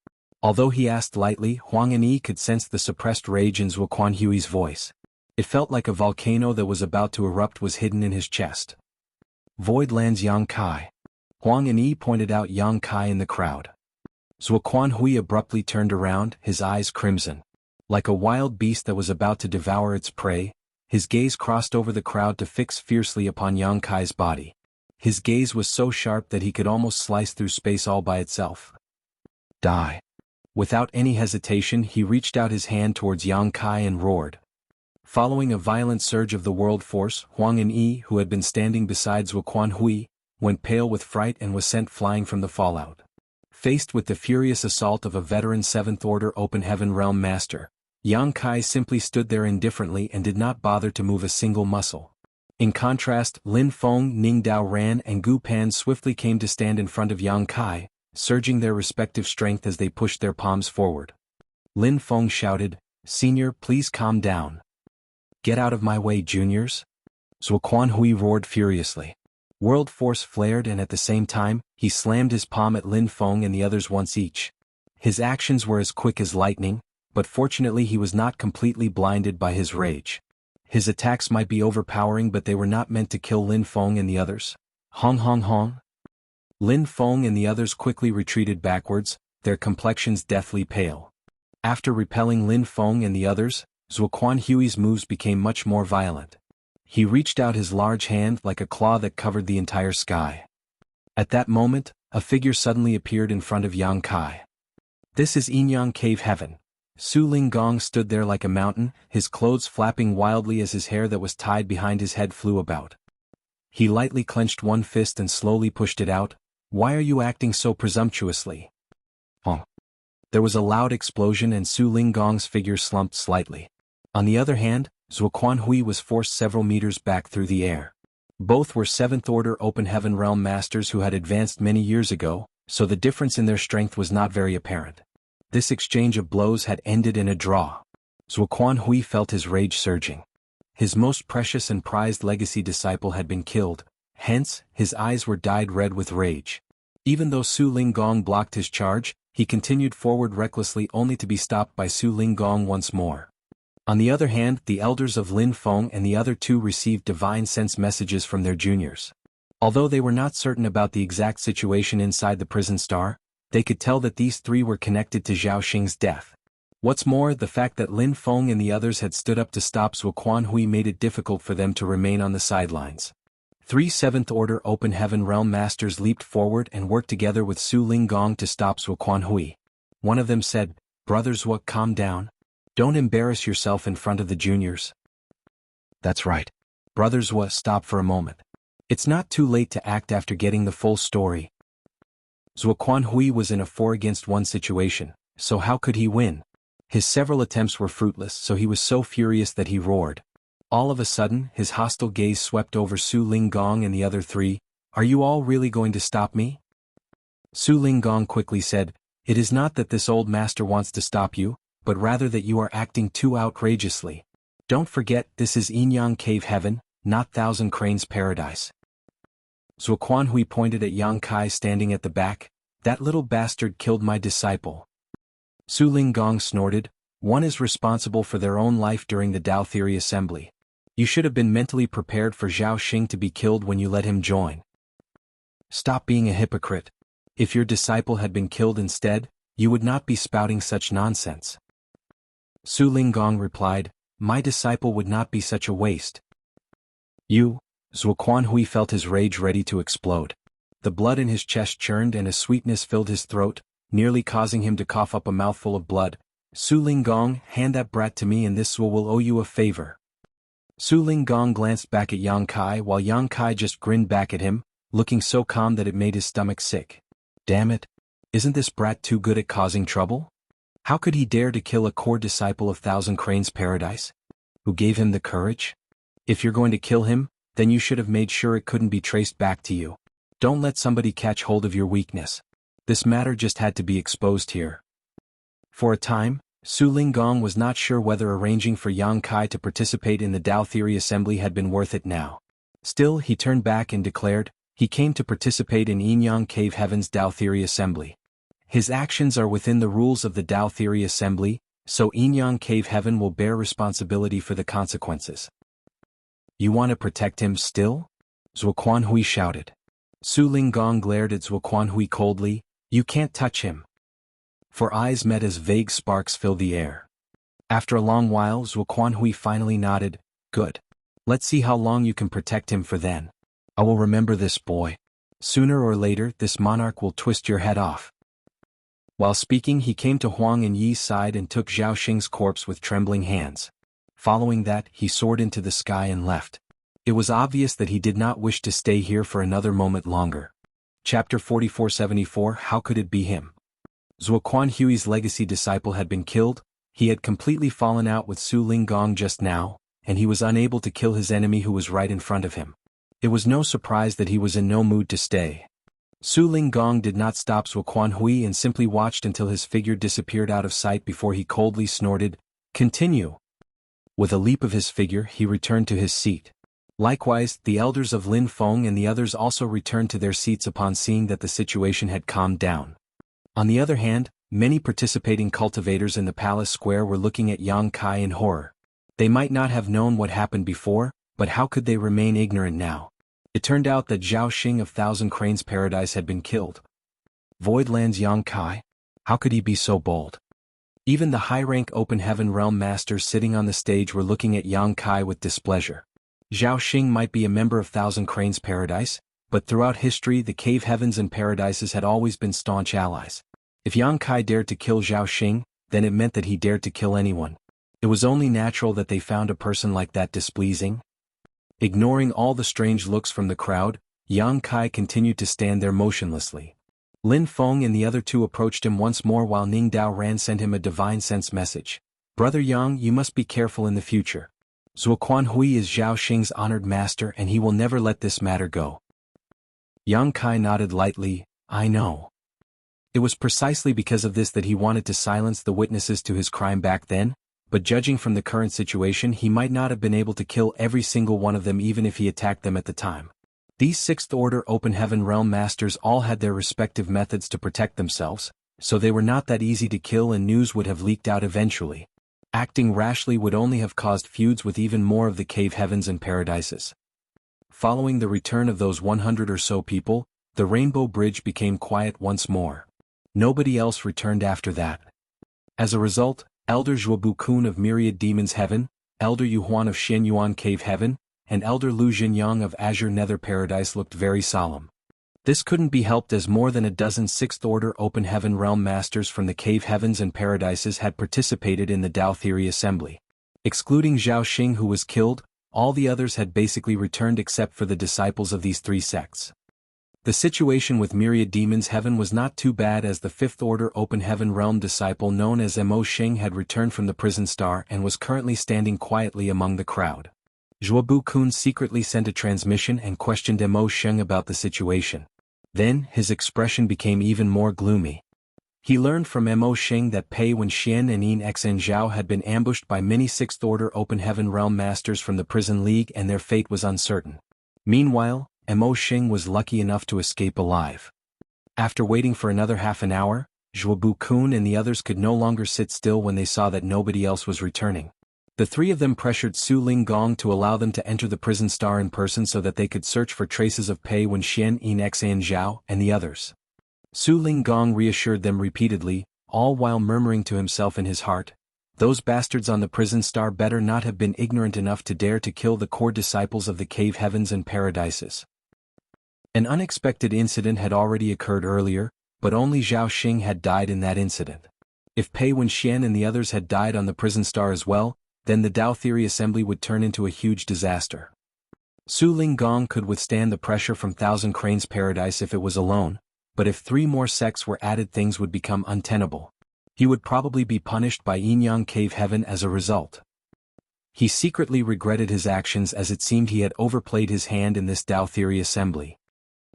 Although he asked lightly, Huang and Yi could sense the suppressed rage in Zuoquan Hui's voice. It felt like a volcano that was about to erupt was hidden in his chest. Void lands Yang Kai. Huang and Yi pointed out Yang Kai in the crowd. Zuoquan Hui abruptly turned around, his eyes crimson. Like a wild beast that was about to devour its prey, his gaze crossed over the crowd to fix fiercely upon Yang Kai's body. His gaze was so sharp that he could almost slice through space all by itself. Die. Without any hesitation, he reached out his hand towards Yang Kai and roared. Following a violent surge of the world force, Huang and Yi, who had been standing beside Zuoquan Hui, went pale with fright and was sent flying from the fallout. Faced with the furious assault of a veteran 7th Order Open Heaven Realm Master, Yang Kai simply stood there indifferently and did not bother to move a single muscle. In contrast, Lin Feng, Ning Dao Ran and Gu Pan swiftly came to stand in front of Yang Kai, surging their respective strength as they pushed their palms forward. Lin Feng shouted, "Senior, please calm down. Get out of my way, juniors." Zuoquan Hui roared furiously. World force flared and at the same time, he slammed his palm at Lin Feng and the others once each. His actions were as quick as lightning, but fortunately he was not completely blinded by his rage. His attacks might be overpowering but they were not meant to kill Lin Feng and the others. Hong hong hong. Lin Feng and the others quickly retreated backwards, their complexions deathly pale. After repelling Lin Feng and the others, Zuoquan Hui's moves became much more violent. He reached out his large hand like a claw that covered the entire sky. At that moment, a figure suddenly appeared in front of Yang Kai. This is Yinyang Cave Heaven. Su Linggong stood there like a mountain, his clothes flapping wildly as his hair that was tied behind his head flew about. He lightly clenched one fist and slowly pushed it out. "Why are you acting so presumptuously?" Oh. There was a loud explosion and Su Linggong's figure slumped slightly. On the other hand, Zuoquan Hui was forced several meters back through the air. Both were 7th Order Open Heaven Realm Masters who had advanced many years ago, so the difference in their strength was not very apparent. This exchange of blows had ended in a draw. Zuoquan Hui felt his rage surging. His most precious and prized legacy disciple had been killed, hence, his eyes were dyed red with rage. Even though Su Linggong blocked his charge, he continued forward recklessly only to be stopped by Su Linggong once more. On the other hand, the elders of Lin Feng and the other two received divine sense messages from their juniors. Although they were not certain about the exact situation inside the prison star, they could tell that these three were connected to Zhao Xing's death. What's more, the fact that Lin Feng and the others had stood up to stop Zuoquan Hui made it difficult for them to remain on the sidelines. 3 7th Order Open Heaven Realm Masters leaped forward and worked together with Su Linggong to stop Zuoquan Hui. One of them said, "Brother Zhuo, calm down. Don't embarrass yourself in front of the juniors." "That's right. Brother Zhuo, stop for a moment. It's not too late to act after getting the full story." Zuoquan Hui was in a 4-against-1 situation, so how could he win? His several attempts were fruitless, so he was so furious that he roared. All of a sudden, his hostile gaze swept over Su Linggong and the other three. "Are you all really going to stop me?" Su Linggong quickly said, "It is not that this old master wants to stop you, but rather that you are acting too outrageously. Don't forget, this is Yinyang Cave Heaven, not Thousand Cranes Paradise." Zhuo Quanhui pointed at Yang Kai standing at the back. "That little bastard killed my disciple." Su Linggong snorted, "One is responsible for their own life during the Tao Theory Assembly. You should have been mentally prepared for Zhao Xing to be killed when you let him join. Stop being a hypocrite. If your disciple had been killed instead, you would not be spouting such nonsense." Su Linggong replied, "My disciple would not be such a waste." "You?" Zhuo Quanhui felt his rage ready to explode. The blood in his chest churned and a sweetness filled his throat, nearly causing him to cough up a mouthful of blood. "Su Linggong, hand that brat to me and this will owe you a favor." Su Linggong glanced back at Yang Kai while Yang Kai just grinned back at him, looking so calm that it made his stomach sick. Damn it! Isn't this brat too good at causing trouble? How could he dare to kill a core disciple of Thousand Cranes Paradise? Who gave him the courage? If you're going to kill him, then you should have made sure it couldn't be traced back to you. Don't let somebody catch hold of your weakness. This matter just had to be exposed here. For a time, Su Linggong was not sure whether arranging for Yang Kai to participate in the Tao Theory Assembly had been worth it now. Still, he turned back and declared, he came to participate in Yinyang Cave Heaven's Tao Theory Assembly. His actions are within the rules of the Tao Theory Assembly, so Yinyang Cave Heaven will bear responsibility for the consequences. You want to protect him still? Zhuo Quanhui shouted. Su Linggong glared at Zhuo Quanhui coldly, "You can't touch him." For eyes met as vague sparks filled the air. After a long while Zhuo Quanhui finally nodded, "Good. Let's see how long you can protect him for then. I will remember this boy. Sooner or later this monarch will twist your head off." While speaking he came to Huang and Yi's side and took Zhao Xing's corpse with trembling hands. Following that he soared into the sky and left. It was obvious that he did not wish to stay here for another moment longer. Chapter 4474 How could it be him? Zhuo Quanhui's legacy disciple had been killed, he had completely fallen out with Su Linggong just now, and he was unable to kill his enemy who was right in front of him. It was no surprise that he was in no mood to stay. Su Linggong did not stop Zhuo Quanhui and simply watched until his figure disappeared out of sight before he coldly snorted, "Continue." With a leap of his figure he returned to his seat. Likewise, the elders of Lin Feng and the others also returned to their seats upon seeing that the situation had calmed down. On the other hand, many participating cultivators in the palace square were looking at Yang Kai in horror. They might not have known what happened before, but how could they remain ignorant now? It turned out that Zhao Xing of Thousand Cranes Paradise had been killed. Voidland's Yang Kai? How could he be so bold? Even the high-rank Open Heaven Realm Masters sitting on the stage were looking at Yang Kai with displeasure. Zhao Xing might be a member of Thousand Cranes Paradise, but throughout history the Cave Heavens and Paradises had always been staunch allies. If Yang Kai dared to kill Zhao Xing, then it meant that he dared to kill anyone. It was only natural that they found a person like that displeasing. Ignoring all the strange looks from the crowd, Yang Kai continued to stand there motionlessly. Lin Feng and the other two approached him once more while Ning Dao Ran sent him a divine sense message. "Brother Yang, you must be careful in the future. Zhuo Quanhui is Zhao Xing's honored master and he will never let this matter go." Yang Kai nodded lightly, "I know." It was precisely because of this that he wanted to silence the witnesses to his crime back then, but judging from the current situation he might not have been able to kill every single one of them even if he attacked them at the time. These Sixth Order Open Heaven Realm Masters all had their respective methods to protect themselves, so they were not that easy to kill and news would have leaked out eventually. Acting rashly would only have caused feuds with even more of the Cave Heavens and Paradises. Following the return of those 100 or so people, the Rainbow Bridge became quiet once more. Nobody else returned after that. As a result, Elder Zhuobu Kun of Myriad Demons Heaven, Elder Yu Huan of Xianyuan Cave Heaven, and Elder Lu Jinyang of Azure Nether Paradise looked very solemn. This couldn't be helped as more than a dozen Sixth Order Open Heaven Realm Masters from the Cave Heavens and Paradises had participated in the Tao Theory Assembly. Excluding Zhao Xing who was killed, all the others had basically returned except for the disciples of these three sects. The situation with Myriad Demons Heaven was not too bad, as the Fifth Order Open Heaven Realm disciple known as Mo Xing had returned from the prison star and was currently standing quietly among the crowd. Zhuobu Kun secretly sent a transmission and questioned Mo Xing about the situation. Then, his expression became even more gloomy. He learned from Mo Xing that Pei Wenxian and Yin Xen Zhao had been ambushed by many Sixth Order Open Heaven Realm Masters from the Prison League, and their fate was uncertain. Meanwhile, Mo Xing was lucky enough to escape alive. After waiting for another half an hour, Zhuobu Kun and the others could no longer sit still when they saw that nobody else was returning. The three of them pressured Su Linggong to allow them to enter the prison star in person so that they could search for traces of Pei Wenxian, Yin Xan Zhao, and the others. Su Linggong reassured them repeatedly, all while murmuring to himself in his heart, "Those bastards on the prison star better not have been ignorant enough to dare to kill the core disciples of the cave heavens and paradises." An unexpected incident had already occurred earlier, but only Zhao Xing had died in that incident. If Pei Wenxian and the others had died on the prison star as well, then the Tao Theory Assembly would turn into a huge disaster. Su Linggong could withstand the pressure from Thousand Cranes Paradise if it was alone, but if 3 more sects were added, things would become untenable. He would probably be punished by Yinyang Cave Heaven as a result. He secretly regretted his actions, as it seemed he had overplayed his hand in this Tao Theory Assembly.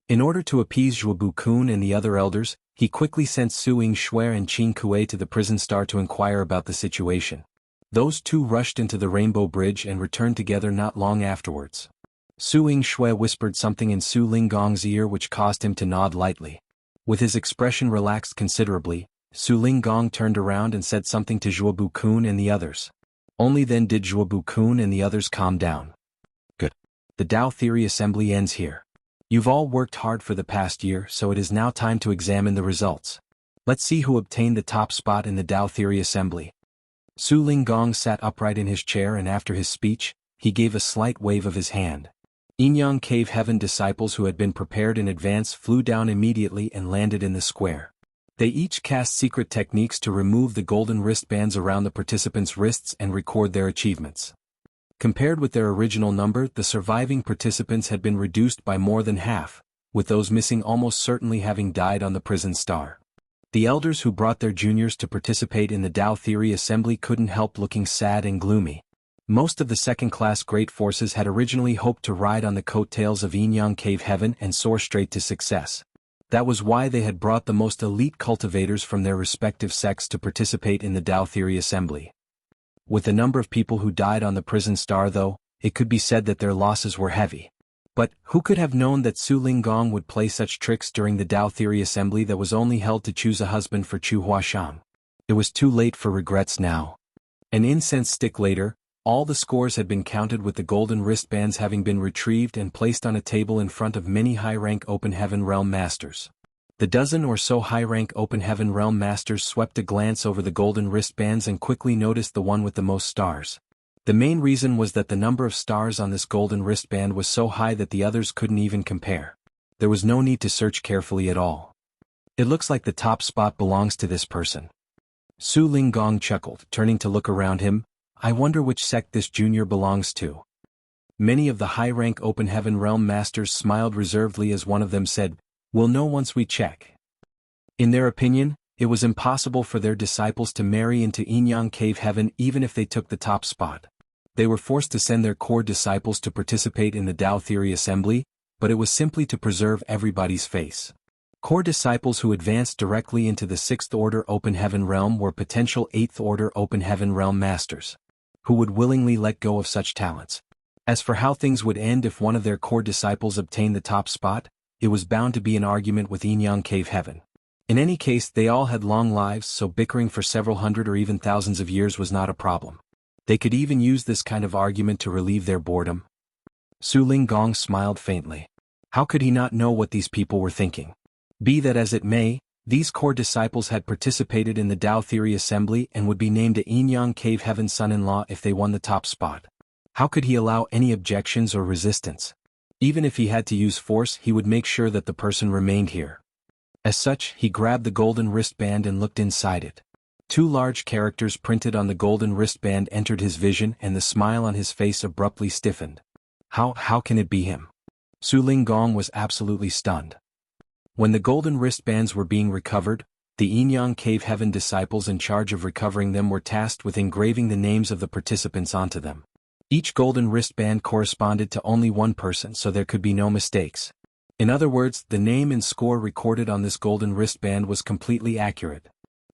In order to appease Zhuobu Kun and the other elders, he quickly sent Su Ying-Shui and Qin Kuei to the prison star to inquire about the situation. Those two rushed into the Rainbow Bridge and returned together not long afterwards. Su Ying-Shui whispered something in Su Linggong's ear which caused him to nod lightly. With his expression relaxed considerably, Su Linggong turned around and said something to Zhuobu Kun and the others. Only then did Zhuobu Kun and the others calm down. Good. The Tao Theory Assembly ends here. You've all worked hard for the past year, so it is now time to examine the results. Let's see who obtained the top spot in the Tao Theory Assembly. Su Linggong sat upright in his chair, and after his speech, he gave a slight wave of his hand. Yinyang Cave Heaven disciples who had been prepared in advance flew down immediately and landed in the square. They each cast secret techniques to remove the golden wristbands around the participants' wrists and record their achievements. Compared with their original number, the surviving participants had been reduced by more than half, with those missing almost certainly having died on the prison star. The elders who brought their juniors to participate in the Tao Theory Assembly couldn't help looking sad and gloomy. Most of the second-class great forces had originally hoped to ride on the coattails of Yinyang Cave Heaven and soar straight to success. That was why they had brought the most elite cultivators from their respective sects to participate in the Tao Theory Assembly. With the number of people who died on the prison star, though, it could be said that their losses were heavy. But who could have known that Su Linggong would play such tricks during the Tao Theory Assembly that was only held to choose a husband for Chu Huashang? It was too late for regrets now. An incense stick later, all the scores had been counted, with the golden wristbands having been retrieved and placed on a table in front of many high-rank Open Heaven Realm Masters. The dozen or so high-rank Open Heaven Realm Masters swept a glance over the golden wristbands and quickly noticed the one with the most stars. The main reason was that the number of stars on this golden wristband was so high that the others couldn't even compare. There was no need to search carefully at all. It looks like the top spot belongs to this person. Su Linggong chuckled, turning to look around him. I wonder which sect this junior belongs to. Many of the high-rank Open Heaven Realm Masters smiled reservedly as one of them said, "We'll know once we check." In their opinion, it was impossible for their disciples to marry into Yinyang Cave Heaven even if they took the top spot. They were forced to send their core disciples to participate in the Tao Theory Assembly, but it was simply to preserve everybody's face. Core disciples who advanced directly into the Sixth Order Open Heaven Realm were potential Eighth Order Open Heaven Realm Masters, who would willingly let go of such talents. As for how things would end if one of their core disciples obtained the top spot, it was bound to be an argument with Yinyang Cave Heaven. In any case, they all had long lives, so bickering for several hundred or even thousands of years was not a problem. They could even use this kind of argument to relieve their boredom. Su Linggong smiled faintly. How could he not know what these people were thinking? Be that as it may, these core disciples had participated in the Tao Theory Assembly and would be named a Yinyang Cave Heaven son-in-law if they won the top spot. How could he allow any objections or resistance? Even if he had to use force, he would make sure that the person remained here. As such, he grabbed the golden wristband and looked inside it. 2 large characters printed on the golden wristband entered his vision, and the smile on his face abruptly stiffened. How can it be him? Su Linggong was absolutely stunned. When the golden wristbands were being recovered, the Yinyang Cave Heaven disciples in charge of recovering them were tasked with engraving the names of the participants onto them. Each golden wristband corresponded to only one person, so there could be no mistakes. In other words, the name and score recorded on this golden wristband was completely accurate.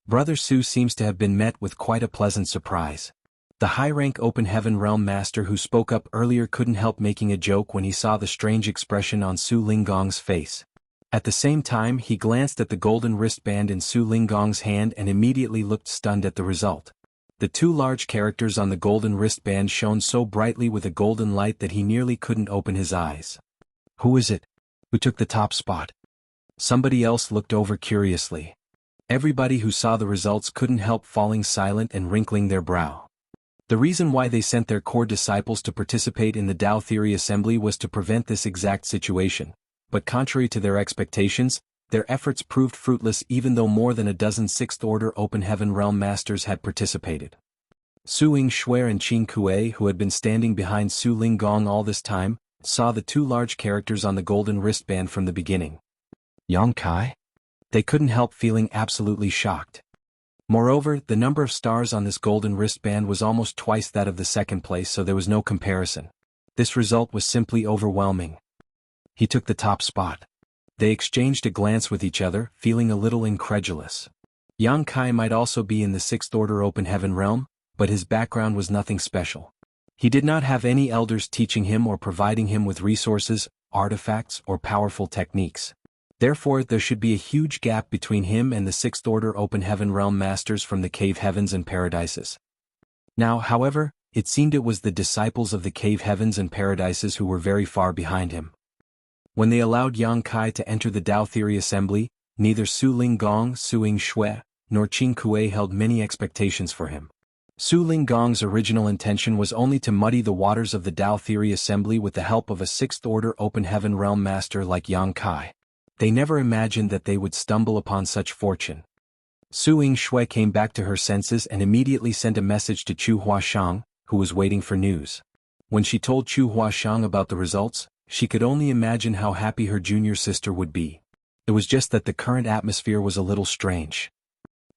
Brother Su seems to have been met with quite a pleasant surprise. The high-rank Open Heaven Realm Master who spoke up earlier couldn't help making a joke when he saw the strange expression on Su Linggong's face. At the same time, he glanced at the golden wristband in Su Linggong's hand and immediately looked stunned at the result. The two large characters on the golden wristband shone so brightly with a golden light that he nearly couldn't open his eyes. Who is it? Who took the top spot? Somebody else looked over curiously. Everybody who saw the results couldn't help falling silent and wrinkling their brow. The reason why they sent their core disciples to participate in the Tao Theory Assembly was to prevent this exact situation, but contrary to their expectations, their efforts proved fruitless even though more than a dozen Sixth-Order Open Heaven Realm Masters had participated. Su Yingshui and Qing Kuei, who had been standing behind Su Linggong all this time, saw the two large characters on the golden wristband from the beginning. Yang Kai? They couldn't help feeling absolutely shocked. Moreover, the number of stars on this golden wristband was almost twice that of the second place, so there was no comparison. This result was simply overwhelming. He took the top spot. They exchanged a glance with each other, feeling a little incredulous. Yang Kai might also be in the Sixth Order Open Heaven realm, but his background was nothing special. He did not have any elders teaching him or providing him with resources, artifacts, or powerful techniques. Therefore, there should be a huge gap between him and the Sixth Order Open Heaven Realm Masters from the Cave Heavens and Paradises. Now, however, it seemed it was the disciples of the Cave Heavens and Paradises who were very far behind him. When they allowed Yang Kai to enter the Tao Theory Assembly, neither Su Linggong, Su Yingshui, nor Qing Kuei held many expectations for him. Su Linggong's original intention was only to muddy the waters of the Tao Theory Assembly with the help of a Sixth Order Open Heaven Realm Master like Yang Kai. They never imagined that they would stumble upon such fortune. Su Yingshui came back to her senses and immediately sent a message to Chu Huashang, who was waiting for news. When she told Chu Huashang about the results, she could only imagine how happy her junior sister would be. It was just that the current atmosphere was a little strange.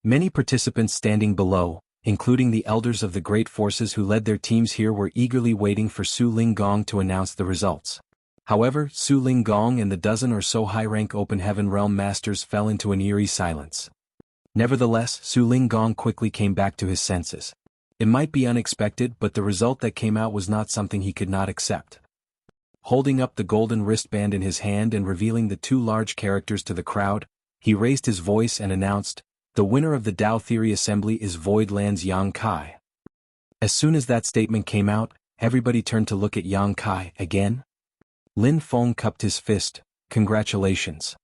Many participants standing below, including the elders of the great forces who led their teams here, were eagerly waiting for Su Linggong to announce the results. However, Su Linggong and the dozen or so high-rank Open Heaven Realm Masters fell into an eerie silence. Nevertheless, Su Linggong quickly came back to his senses. It might be unexpected, but the result that came out was not something he could not accept. Holding up the golden wristband in his hand and revealing the two large characters to the crowd, he raised his voice and announced, "The winner of the Tao Theory Assembly is Voidland's Yang Kai." As soon as that statement came out, everybody turned to look at Yang Kai again. Lin Feng cupped his fist, "Congratulations."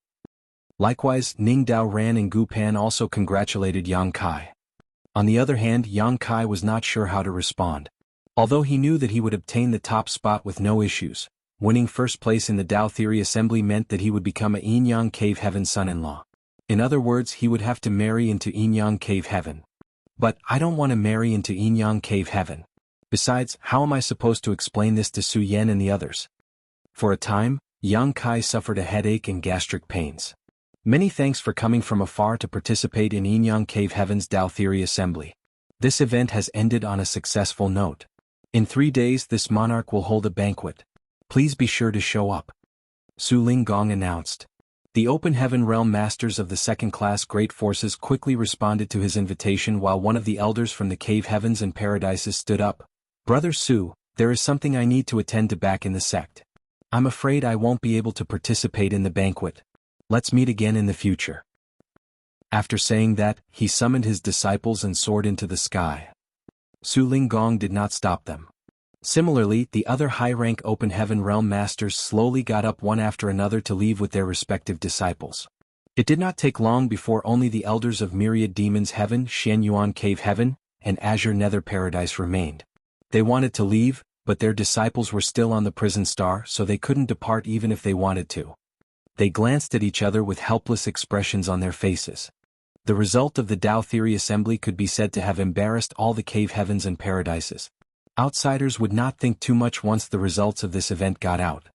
Likewise, Ning Dao Ran and Gu Pan also congratulated Yang Kai. On the other hand, Yang Kai was not sure how to respond. Although he knew that he would obtain the top spot with no issues, winning first place in the Tao Theory Assembly meant that he would become a Yinyang Cave Heaven son-in-law. In other words, he would have to marry into Yinyang Cave Heaven. But I don't want to marry into Yinyang Cave Heaven. Besides, how am I supposed to explain this to Su Yan and the others? For a time, Yang Kai suffered a headache and gastric pains. Many thanks for coming from afar to participate in Yinyang Cave Heaven's Tao Theory Assembly. This event has ended on a successful note. In 3 days this monarch will hold a banquet. Please be sure to show up. Su Linggong announced. The Open Heaven Realm Masters of the second-class Great Forces quickly responded to his invitation while one of the elders from the Cave Heavens and Paradises stood up. "Brother Su, there is something I need to attend to back in the sect. I'm afraid I won't be able to participate in the banquet. Let's meet again in the future." After saying that, he summoned his disciples and soared into the sky. Su Linggong did not stop them. Similarly, the other high-rank Open Heaven Realm Masters slowly got up one after another to leave with their respective disciples. It did not take long before only the elders of Myriad Demons Heaven, Shenyuan Cave Heaven, and Azure Nether Paradise remained. They wanted to leave, but their disciples were still on the prison star, so they couldn't depart even if they wanted to. They glanced at each other with helpless expressions on their faces. The result of the Tao Theory Assembly could be said to have embarrassed all the Cave Heavens and Paradises. Outsiders would not think too much once the results of this event got out.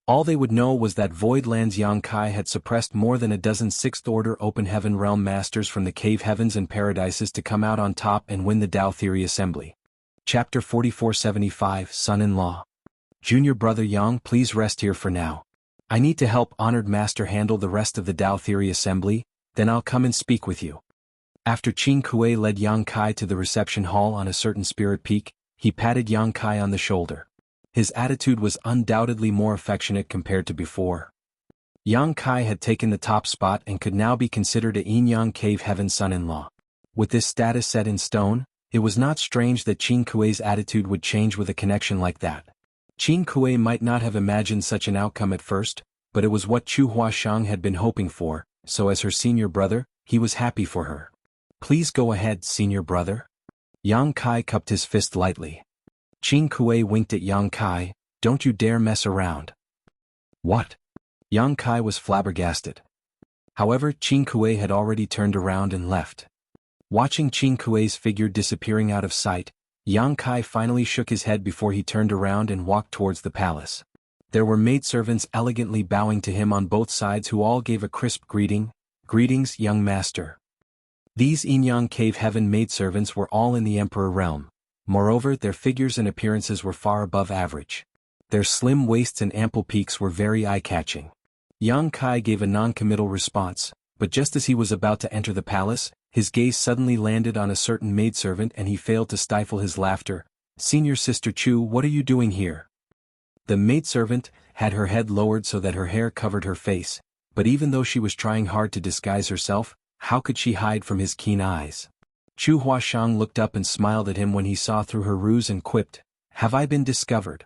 All they would know was that Void Land's Yang Kai had suppressed more than a dozen Sixth-Order Open Heaven Realm Masters from the Cave Heavens and Paradises to come out on top and win the Tao Theory Assembly. Chapter 4475 Son-in-Law. Junior Brother Yang, please rest here for now. I need to help Honored Master handle the rest of the Tao Theory Assembly, then I'll come and speak with you. After Qin Kuei led Yang Kai to the reception hall on a certain spirit peak, he patted Yang Kai on the shoulder. His attitude was undoubtedly more affectionate compared to before. Yang Kai had taken the top spot and could now be considered a Yin-Yang Cave Heaven son-in-law. With this status set in stone, it was not strange that Qin Kuei's attitude would change with a connection like that. Qin Kuei might not have imagined such an outcome at first, but it was what Chu Huashang had been hoping for, so as her senior brother, he was happy for her. Please go ahead, senior brother. Yang Kai cupped his fist lightly. Qin Kuei winked at Yang Kai, don't you dare mess around. What? Yang Kai was flabbergasted. However, Qin Kuei had already turned around and left. Watching Qin Kuei's figure disappearing out of sight, Yang Kai finally shook his head before he turned around and walked towards the palace. There were maidservants elegantly bowing to him on both sides who all gave a crisp greeting, "Greetings, young master." These Yin-Yang Cave Heaven maidservants were all in the Emperor realm. Moreover, their figures and appearances were far above average. Their slim waists and ample peaks were very eye-catching. Yang Kai gave a non-committal response, but just as he was about to enter the palace, his gaze suddenly landed on a certain maidservant and he failed to stifle his laughter. "Senior Sister Chu, what are you doing here?" The maidservant had her head lowered so that her hair covered her face, but even though she was trying hard to disguise herself, how could she hide from his keen eyes? Chu Huashang looked up and smiled at him when he saw through her ruse and quipped, "Have I been discovered?"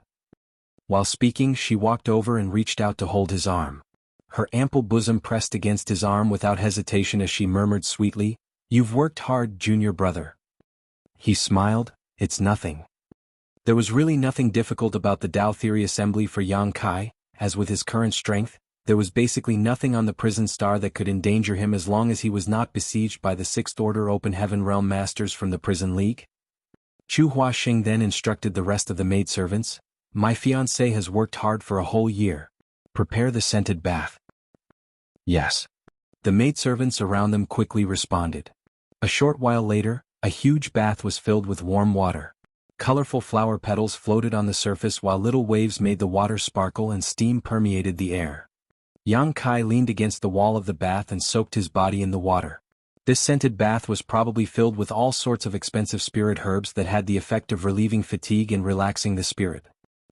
While speaking, she walked over and reached out to hold his arm. Her ample bosom pressed against his arm without hesitation as she murmured sweetly, "You've worked hard, junior brother." He smiled, "It's nothing." There was really nothing difficult about the Tao Theory Assembly for Yang Kai, as with his current strength, there was basically nothing on the prison star that could endanger him as long as he was not besieged by the Sixth Order Open Heaven Realm Masters from the Prison League. Chu Huaxing then instructed the rest of the maidservants, "My fiancé has worked hard for a whole year. Prepare the scented bath." "Yes." The maidservants around them quickly responded. A short while later, a huge bath was filled with warm water. Colorful flower petals floated on the surface while little waves made the water sparkle and steam permeated the air. Yang Kai leaned against the wall of the bath and soaked his body in the water. This scented bath was probably filled with all sorts of expensive spirit herbs that had the effect of relieving fatigue and relaxing the spirit.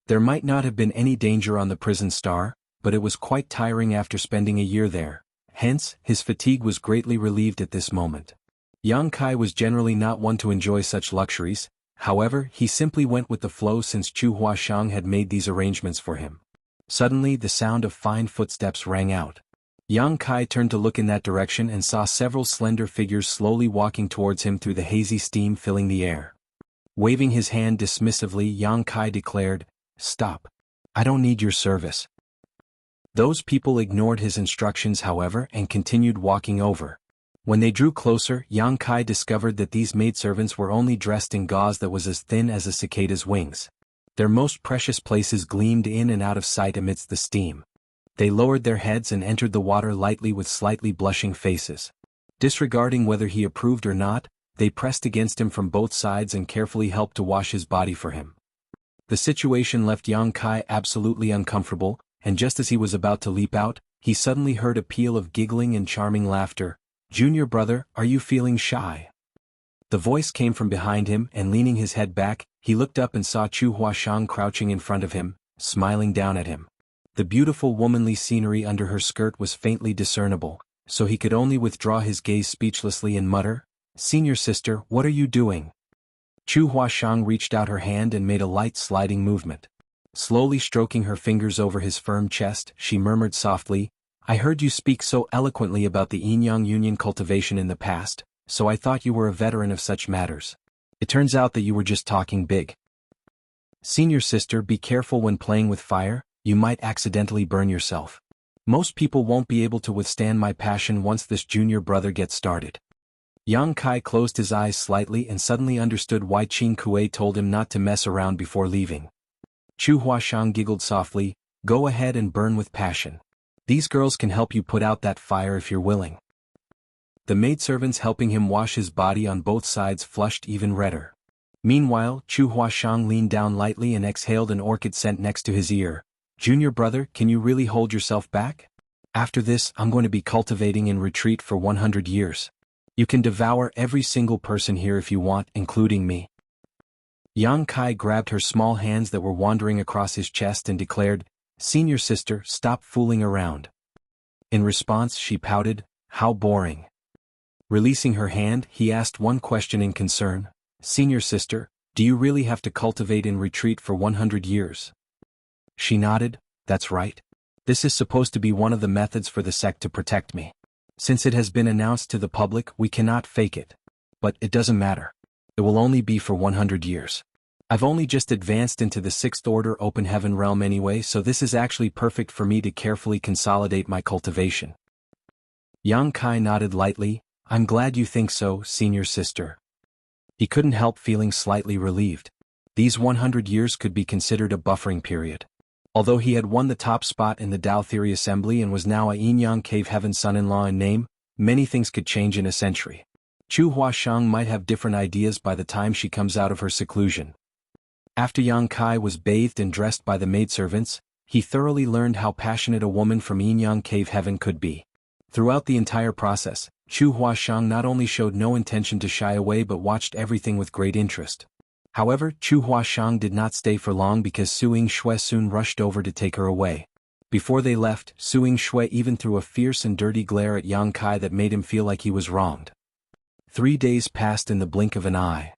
There might not have been any danger on the prison star, but it was quite tiring after spending a year there. Hence, his fatigue was greatly relieved at this moment. Yang Kai was generally not one to enjoy such luxuries, however, he simply went with the flow since Chu Huashang had made these arrangements for him. Suddenly the sound of fine footsteps rang out. Yang Kai turned to look in that direction and saw several slender figures slowly walking towards him through the hazy steam filling the air. Waving his hand dismissively, Yang Kai declared, "Stop. I don't need your service." Those people ignored his instructions however and continued walking over. When they drew closer, Yang Kai discovered that these maidservants were only dressed in gauze that was as thin as a cicada's wings. Their most precious places gleamed in and out of sight amidst the steam. They lowered their heads and entered the water lightly with slightly blushing faces. Disregarding whether he approved or not, they pressed against him from both sides and carefully helped to wash his body for him. The situation left Yang Kai absolutely uncomfortable, and just as he was about to leap out, he suddenly heard a peal of giggling and charming laughter. "Junior brother, are you feeling shy?" The voice came from behind him and leaning his head back, he looked up and saw Chu Huashang crouching in front of him, smiling down at him. The beautiful womanly scenery under her skirt was faintly discernible, so he could only withdraw his gaze speechlessly and mutter, "Senior sister, what are you doing?" Chu Huashang reached out her hand and made a light sliding movement. Slowly stroking her fingers over his firm chest, she murmured softly, "I heard you speak so eloquently about the Yin-Yang Union cultivation in the past, so I thought you were a veteran of such matters. It turns out that you were just talking big. Senior sister, be careful when playing with fire, you might accidentally burn yourself. Most people won't be able to withstand my passion once this junior brother gets started." Yang Kai closed his eyes slightly and suddenly understood why Qin Kuei told him not to mess around before leaving. Chu Huashang giggled softly, Go ahead and burn with passion. These girls can help you put out that fire if you're willing. The maidservants helping him wash his body on both sides flushed even redder. Meanwhile, Chu Huashang leaned down lightly and exhaled an orchid scent next to his ear. Junior brother, can you really hold yourself back? After this, I'm going to be cultivating in retreat for 100 years. You can devour every single person here if you want, including me. Yang Kai grabbed her small hands that were wandering across his chest and declared, Senior sister, stop fooling around. In response, she pouted, how boring. Releasing her hand, he asked one question in concern, Senior sister, do you really have to cultivate in retreat for 100 years? She nodded, that's right. This is supposed to be one of the methods for the sect to protect me. Since it has been announced to the public, we cannot fake it. But it doesn't matter. It will only be for 100 years. I've only just advanced into the 6th order open heaven realm anyway, so this is actually perfect for me to carefully consolidate my cultivation. Yang Kai nodded lightly, I'm glad you think so, senior sister. He couldn't help feeling slightly relieved. These 100 years could be considered a buffering period. Although he had won the top spot in the Dao Theory Assembly and was now a Yin-Yang Cave Heaven son-in-law in name, many things could change in a century. Chu Huashang might have different ideas by the time she comes out of her seclusion. After Yang Kai was bathed and dressed by the maidservants, he thoroughly learned how passionate a woman from Yin-Yang Cave Heaven could be. Throughout the entire process, Chu Huashang not only showed no intention to shy away but watched everything with great interest. However, Chu Huashang did not stay for long because Su Yingshui soon rushed over to take her away. Before they left, Su Yingshui even threw a fierce and dirty glare at Yang Kai that made him feel like he was wronged. 3 days passed in the blink of an eye.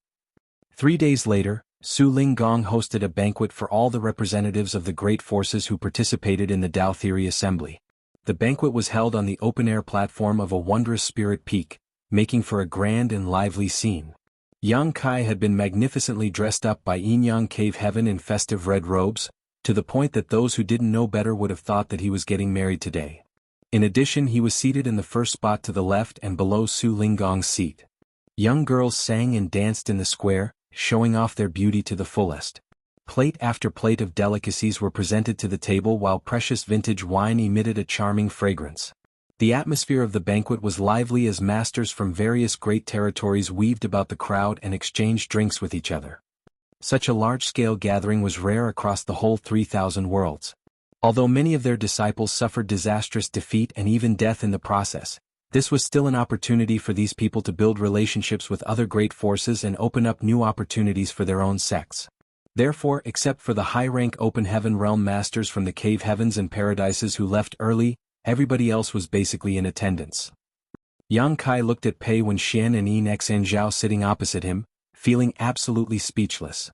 3 days later, Su Linggong hosted a banquet for all the representatives of the great forces who participated in the Dao Theory Assembly. The banquet was held on the open-air platform of a wondrous spirit peak, making for a grand and lively scene. Yang Kai had been magnificently dressed up by Yin-Yang Cave Heaven in festive red robes, to the point that those who didn't know better would have thought that he was getting married today. In addition, he was seated in the first spot to the left and below Su Linggong's seat. Young girls sang and danced in the square, showing off their beauty to the fullest. Plate after plate of delicacies were presented to the table while precious vintage wine emitted a charming fragrance. The atmosphere of the banquet was lively as masters from various great territories weaved about the crowd and exchanged drinks with each other. Such a large-scale gathering was rare across the whole 3,000 worlds. Although many of their disciples suffered disastrous defeat and even death in the process, this was still an opportunity for these people to build relationships with other great forces and open up new opportunities for their own sects. Therefore, except for the high-rank open heaven realm masters from the cave heavens and paradises who left early, everybody else was basically in attendance. Yang Kai looked at Pei Wenxian and Yin Zhao sitting opposite him, feeling absolutely speechless.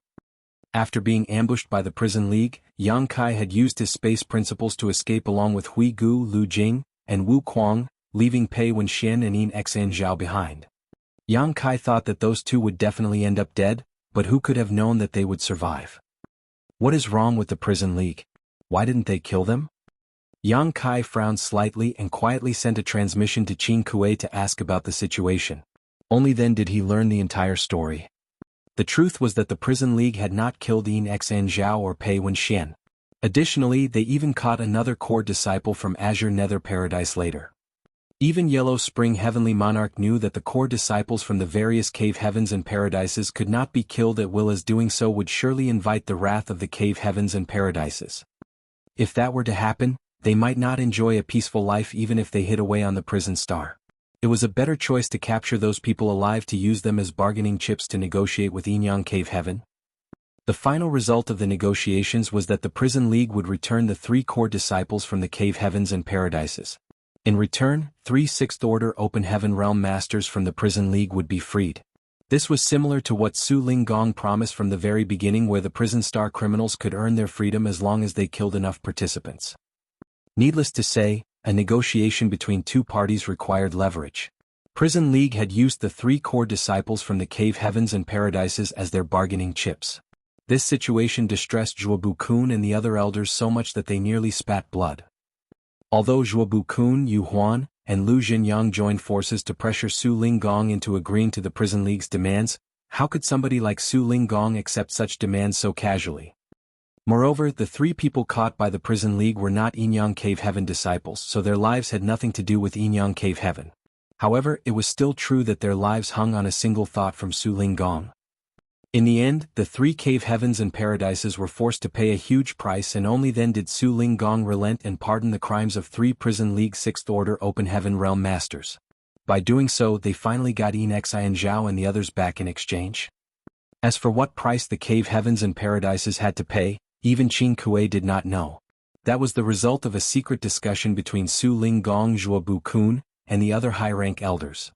After being ambushed by the Prison League, Yang Kai had used his space principles to escape along with Hui Gu, Lu Jing, and Wu Kuang, leaving Pei Wenxian and Yin Zhao behind. Yang Kai thought that those two would definitely end up dead, but who could have known that they would survive? What is wrong with the Prison League? Why didn't they kill them? Yang Kai frowned slightly and quietly sent a transmission to Qin Kuei to ask about the situation. Only then did he learn the entire story. The truth was that the Prison League had not killed Yin Zhao or Pei Wenxian. Additionally, they even caught another core disciple from Azure Nether Paradise later. Even Yellow Spring Heavenly Monarch knew that the core disciples from the various cave heavens and paradises could not be killed at will, as doing so would surely invite the wrath of the cave heavens and paradises. If that were to happen, they might not enjoy a peaceful life even if they hid away on the prison star. It was a better choice to capture those people alive to use them as bargaining chips to negotiate with Yin-Yang Cave Heaven. The final result of the negotiations was that the Prison League would return the 3 core disciples from the cave heavens and paradises. In return, 3 6th Order Open Heaven Realm Masters from the Prison League would be freed. This was similar to what Su Linggong promised from the very beginning, where the prison star criminals could earn their freedom as long as they killed enough participants. Needless to say, a negotiation between two parties required leverage. Prison League had used the 3 core disciples from the cave heavens and paradises as their bargaining chips. This situation distressed Zhuobu Kun and the other elders so much that they nearly spat blood. Although Zhuobu Kun, Yu Huan, and Lu Jinyang joined forces to pressure Su Linggong into agreeing to the Prison League's demands, how could somebody like Su Linggong accept such demands so casually? Moreover, the three people caught by the prison league were not Yinyang Cave Heaven disciples, so their lives had nothing to do with Yinyang Cave Heaven. However, it was still true that their lives hung on a single thought from Su Ling Gong. In the end, the three cave heavens and paradises were forced to pay a huge price, and only then did Su Ling Gong relent and pardon the crimes of three prison league 6th Order Open Heaven Realm Masters. By doing so, they finally got Yin Xian Zhao and the others back in exchange. As for what price the cave heavens and paradises had to pay, even Qin Kuei did not know. That was the result of a secret discussion between Su Ling Gong, Zhuobu Kun, and the other high-rank elders.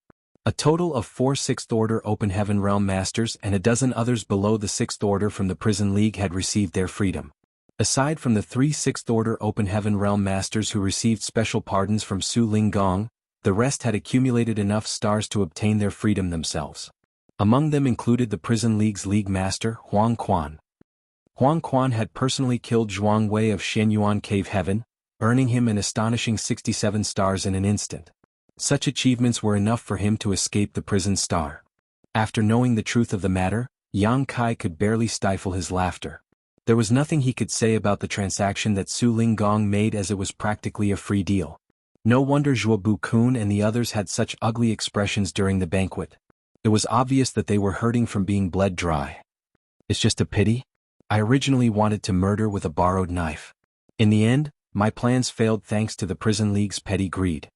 A total of 4 6th Order Open Heaven Realm Masters and a dozen others below the 6th Order from the Prison League had received their freedom. Aside from the 3 6th Order Open Heaven Realm Masters who received special pardons from Su Ling Gong, the rest had accumulated enough stars to obtain their freedom themselves. Among them included the Prison League's League Master, Huang Quan. Huang Quan had personally killed Zhuang Wei of Shenyuan Cave Heaven, earning him an astonishing 67 stars in an instant. Such achievements were enough for him to escape the prison star. After knowing the truth of the matter, Yang Kai could barely stifle his laughter. There was nothing he could say about the transaction that Su Ling Gong made, as it was practically a free deal. No wonder Zhuobu Kun and the others had such ugly expressions during the banquet. It was obvious that they were hurting from being bled dry. It's just a pity. I originally wanted to murder with a borrowed knife. In the end, my plans failed thanks to the Prison League's petty greed.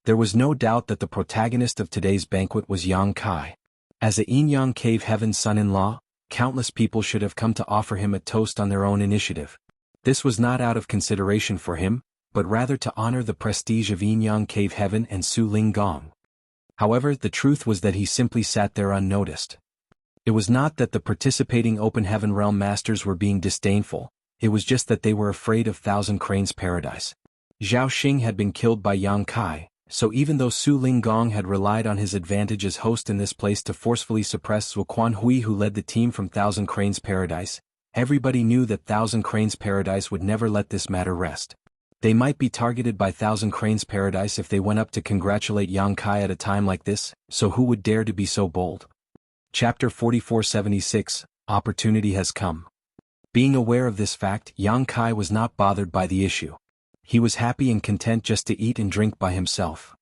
There was no doubt that the protagonist of today's banquet was Yang Kai. As a Yinyang Cave Heaven's son-in-law, countless people should have come to offer him a toast on their own initiative. This was not out of consideration for him, but rather to honor the prestige of Yinyang Cave Heaven and Su Ling Gong. However, the truth was that he simply sat there unnoticed. It was not that the participating Open Heaven Realm Masters were being disdainful, it was just that they were afraid of Thousand Cranes Paradise. Zhao Xing had been killed by Yang Kai, so even though Su Ling Gong had relied on his advantage as host in this place to forcefully suppress Zhuo Quan Hui, who led the team from Thousand Cranes Paradise, everybody knew that Thousand Cranes Paradise would never let this matter rest. They might be targeted by Thousand Cranes Paradise if they went up to congratulate Yang Kai at a time like this, so who would dare to be so bold? Chapter 4476, Opportunity Has Come. Being aware of this fact, Yang Kai was not bothered by the issue. He was happy and content just to eat and drink by himself.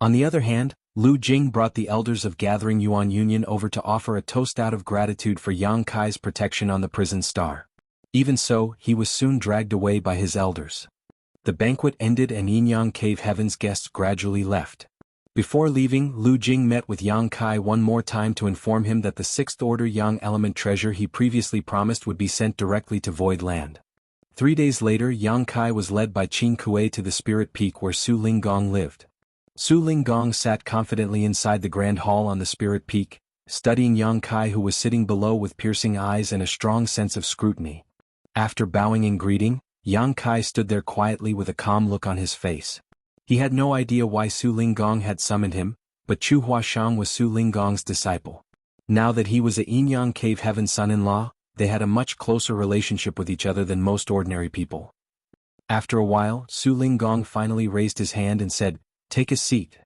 On the other hand, Lu Jing brought the elders of Gathering Yuan Union over to offer a toast out of gratitude for Yang Kai's protection on the prison star. Even so, he was soon dragged away by his elders. The banquet ended and Yinyang Cave Heaven's guests gradually left. Before leaving, Lu Jing met with Yang Kai one more time to inform him that the 6th Order Yang Element treasure he previously promised would be sent directly to Void Land. 3 days later, Yang Kai was led by Qin Kuei to the Spirit Peak where Su Ling Gong lived. Su Ling Gong sat confidently inside the Grand Hall on the Spirit Peak, studying Yang Kai, who was sitting below with piercing eyes and a strong sense of scrutiny. After bowing in greeting, Yang Kai stood there quietly with a calm look on his face. He had no idea why Su Ling Gong had summoned him, but Chu Huashang was Su Ling Gong's disciple. Now that he was a Yinyang Cave Heaven son-in-law, they had a much closer relationship with each other than most ordinary people. After a while, Su Ling Gong finally raised his hand and said, "Take a seat."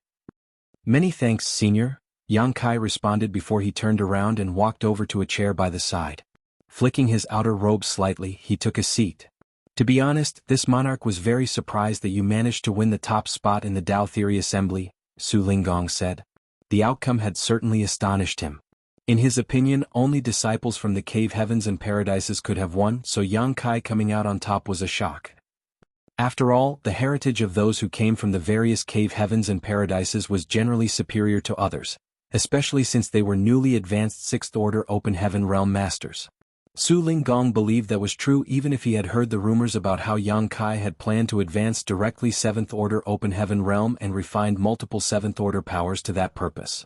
"Many thanks, senior," Yang Kai responded before he turned around and walked over to a chair by the side. Flicking his outer robe slightly, he took a seat. "To be honest, this monarch was very surprised that you managed to win the top spot in the Tao Theory Assembly," Su Ling Gong said. The outcome had certainly astonished him. In his opinion, only disciples from the Cave Heavens and Paradises could have won, so Yang Kai coming out on top was a shock. After all, the heritage of those who came from the various Cave Heavens and Paradises was generally superior to others, especially since they were newly advanced 6th Order Open Heaven Realm Masters. Su Ling Gong believed that was true even if he had heard the rumors about how Yang Kai had planned to advance directly 7th Order Open Heaven Realm and refined multiple 7th Order powers to that purpose.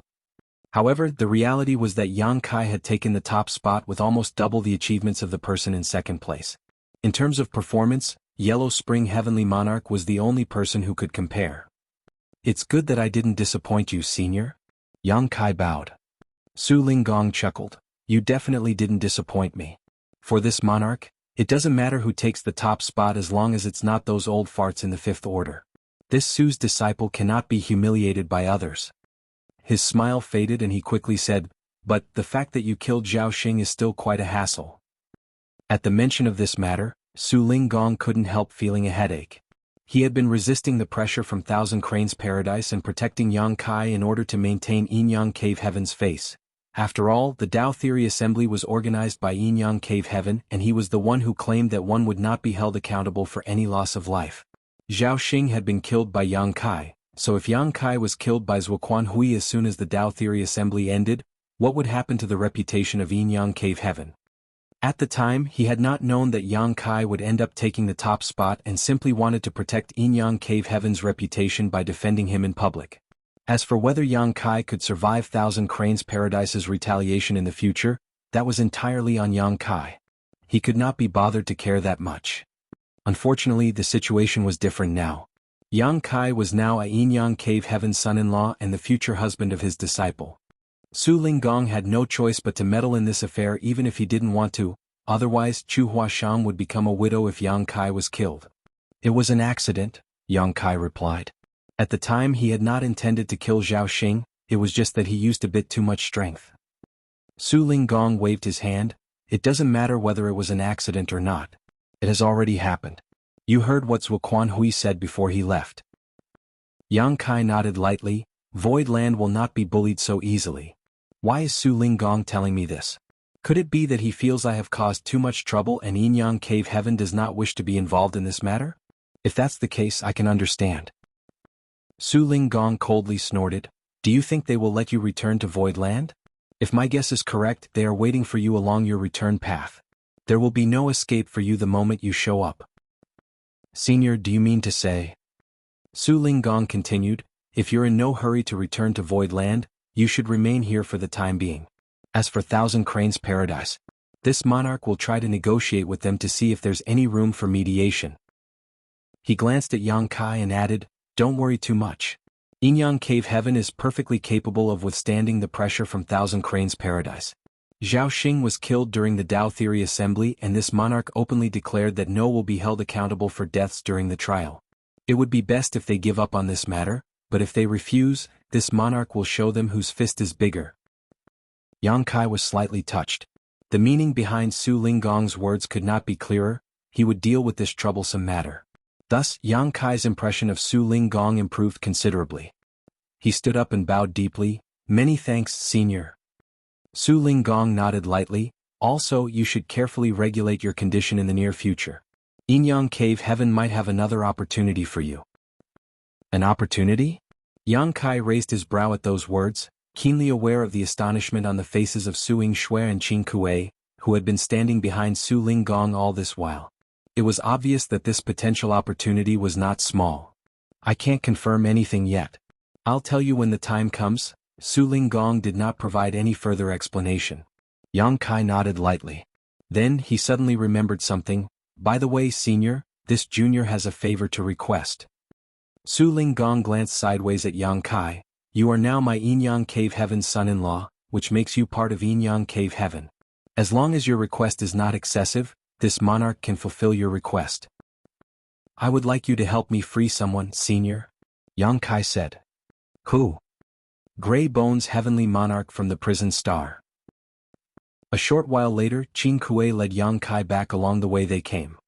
However, the reality was that Yang Kai had taken the top spot with almost double the achievements of the person in second place. In terms of performance, Yellow Spring Heavenly Monarch was the only person who could compare. "It's good that I didn't disappoint you, senior." Yang Kai bowed. Su Ling Gong chuckled. "You definitely didn't disappoint me. For this monarch, it doesn't matter who takes the top spot as long as it's not those old farts in the 5th Order. This Su's disciple cannot be humiliated by others." His smile faded and he quickly said, "But the fact that you killed Zhao Xing is still quite a hassle." At the mention of this matter, Su Linggong couldn't help feeling a headache. He had been resisting the pressure from Thousand Cranes Paradise and protecting Yang Kai in order to maintain Yin Yang Cave Heaven's face. After all, the Tao Theory Assembly was organized by Yin Yang Cave Heaven, and he was the one who claimed that one would not be held accountable for any loss of life. Zhao Xing had been killed by Yang Kai, so if Yang Kai was killed by Zuoquan Hui as soon as the Tao Theory Assembly ended, what would happen to the reputation of Yin Yang Cave Heaven? At the time, he had not known that Yang Kai would end up taking the top spot and simply wanted to protect Yin Yang Cave Heaven's reputation by defending him in public. As for whether Yang Kai could survive Thousand Cranes Paradise's retaliation in the future, that was entirely on Yang Kai. He could not be bothered to care that much. Unfortunately, the situation was different now. Yang Kai was now a Yin Yang Cave Heaven's son-in-law and the future husband of his disciple. Su Linggong had no choice but to meddle in this affair even if he didn't want to, otherwise Chu Huashang would become a widow if Yang Kai was killed. It was an accident, Yang Kai replied. At the time he had not intended to kill Zhao Xing, it was just that he used a bit too much strength. Su Linggong waved his hand. It doesn't matter whether it was an accident or not. It has already happened. You heard what Zuoquan Hui said before he left. Yang Kai nodded lightly. Void Land will not be bullied so easily. Why is Su Linggong telling me this? Could it be that he feels I have caused too much trouble and Yin Yang Cave Heaven does not wish to be involved in this matter? If that's the case, I can understand. Su Linggong coldly snorted. Do you think they will let you return to Void Land? If my guess is correct, they are waiting for you along your return path. There will be no escape for you the moment you show up. Senior, do you mean to say? Su Linggong continued, if you're in no hurry to return to Void Land, you should remain here for the time being. As for Thousand Cranes Paradise, this monarch will try to negotiate with them to see if there's any room for mediation. He glanced at Yang Kai and added, don't worry too much. Yin Yang Cave Heaven is perfectly capable of withstanding the pressure from Thousand Cranes Paradise. Zhao Xing was killed during the Tao Theory Assembly and this monarch openly declared that no will be held accountable for deaths during the trial. It would be best if they give up on this matter, but if they refuse, this monarch will show them whose fist is bigger. Yang Kai was slightly touched. The meaning behind Su Linggong's words could not be clearer. He would deal with this troublesome matter. Thus, Yang Kai's impression of Su Linggong improved considerably. He stood up and bowed deeply. Many thanks, Senior. Su Linggong nodded lightly. Also, you should carefully regulate your condition in the near future. Yin Yang Cave Heaven might have another opportunity for you. An opportunity? Yang Kai raised his brow at those words, keenly aware of the astonishment on the faces of Su Yingshui and Qin Kuei, who had been standing behind Su Linggong all this while. It was obvious that this potential opportunity was not small. I can't confirm anything yet. I'll tell you when the time comes. Su Linggong did not provide any further explanation. Yang Kai nodded lightly. Then he suddenly remembered something. By the way, Senior, this junior has a favor to request. Su Linggong glanced sideways at Yang Kai. You are now my Yin Yang Cave Heaven's son-in-law, which makes you part of Yin Yang Cave Heaven. As long as your request is not excessive, this monarch can fulfill your request. I would like you to help me free someone, Senior. Yang Kai said. Who? Grey Bones Heavenly Monarch from the Prison Star. A short while later, Qin Kuei led Yang Kai back along the way they came.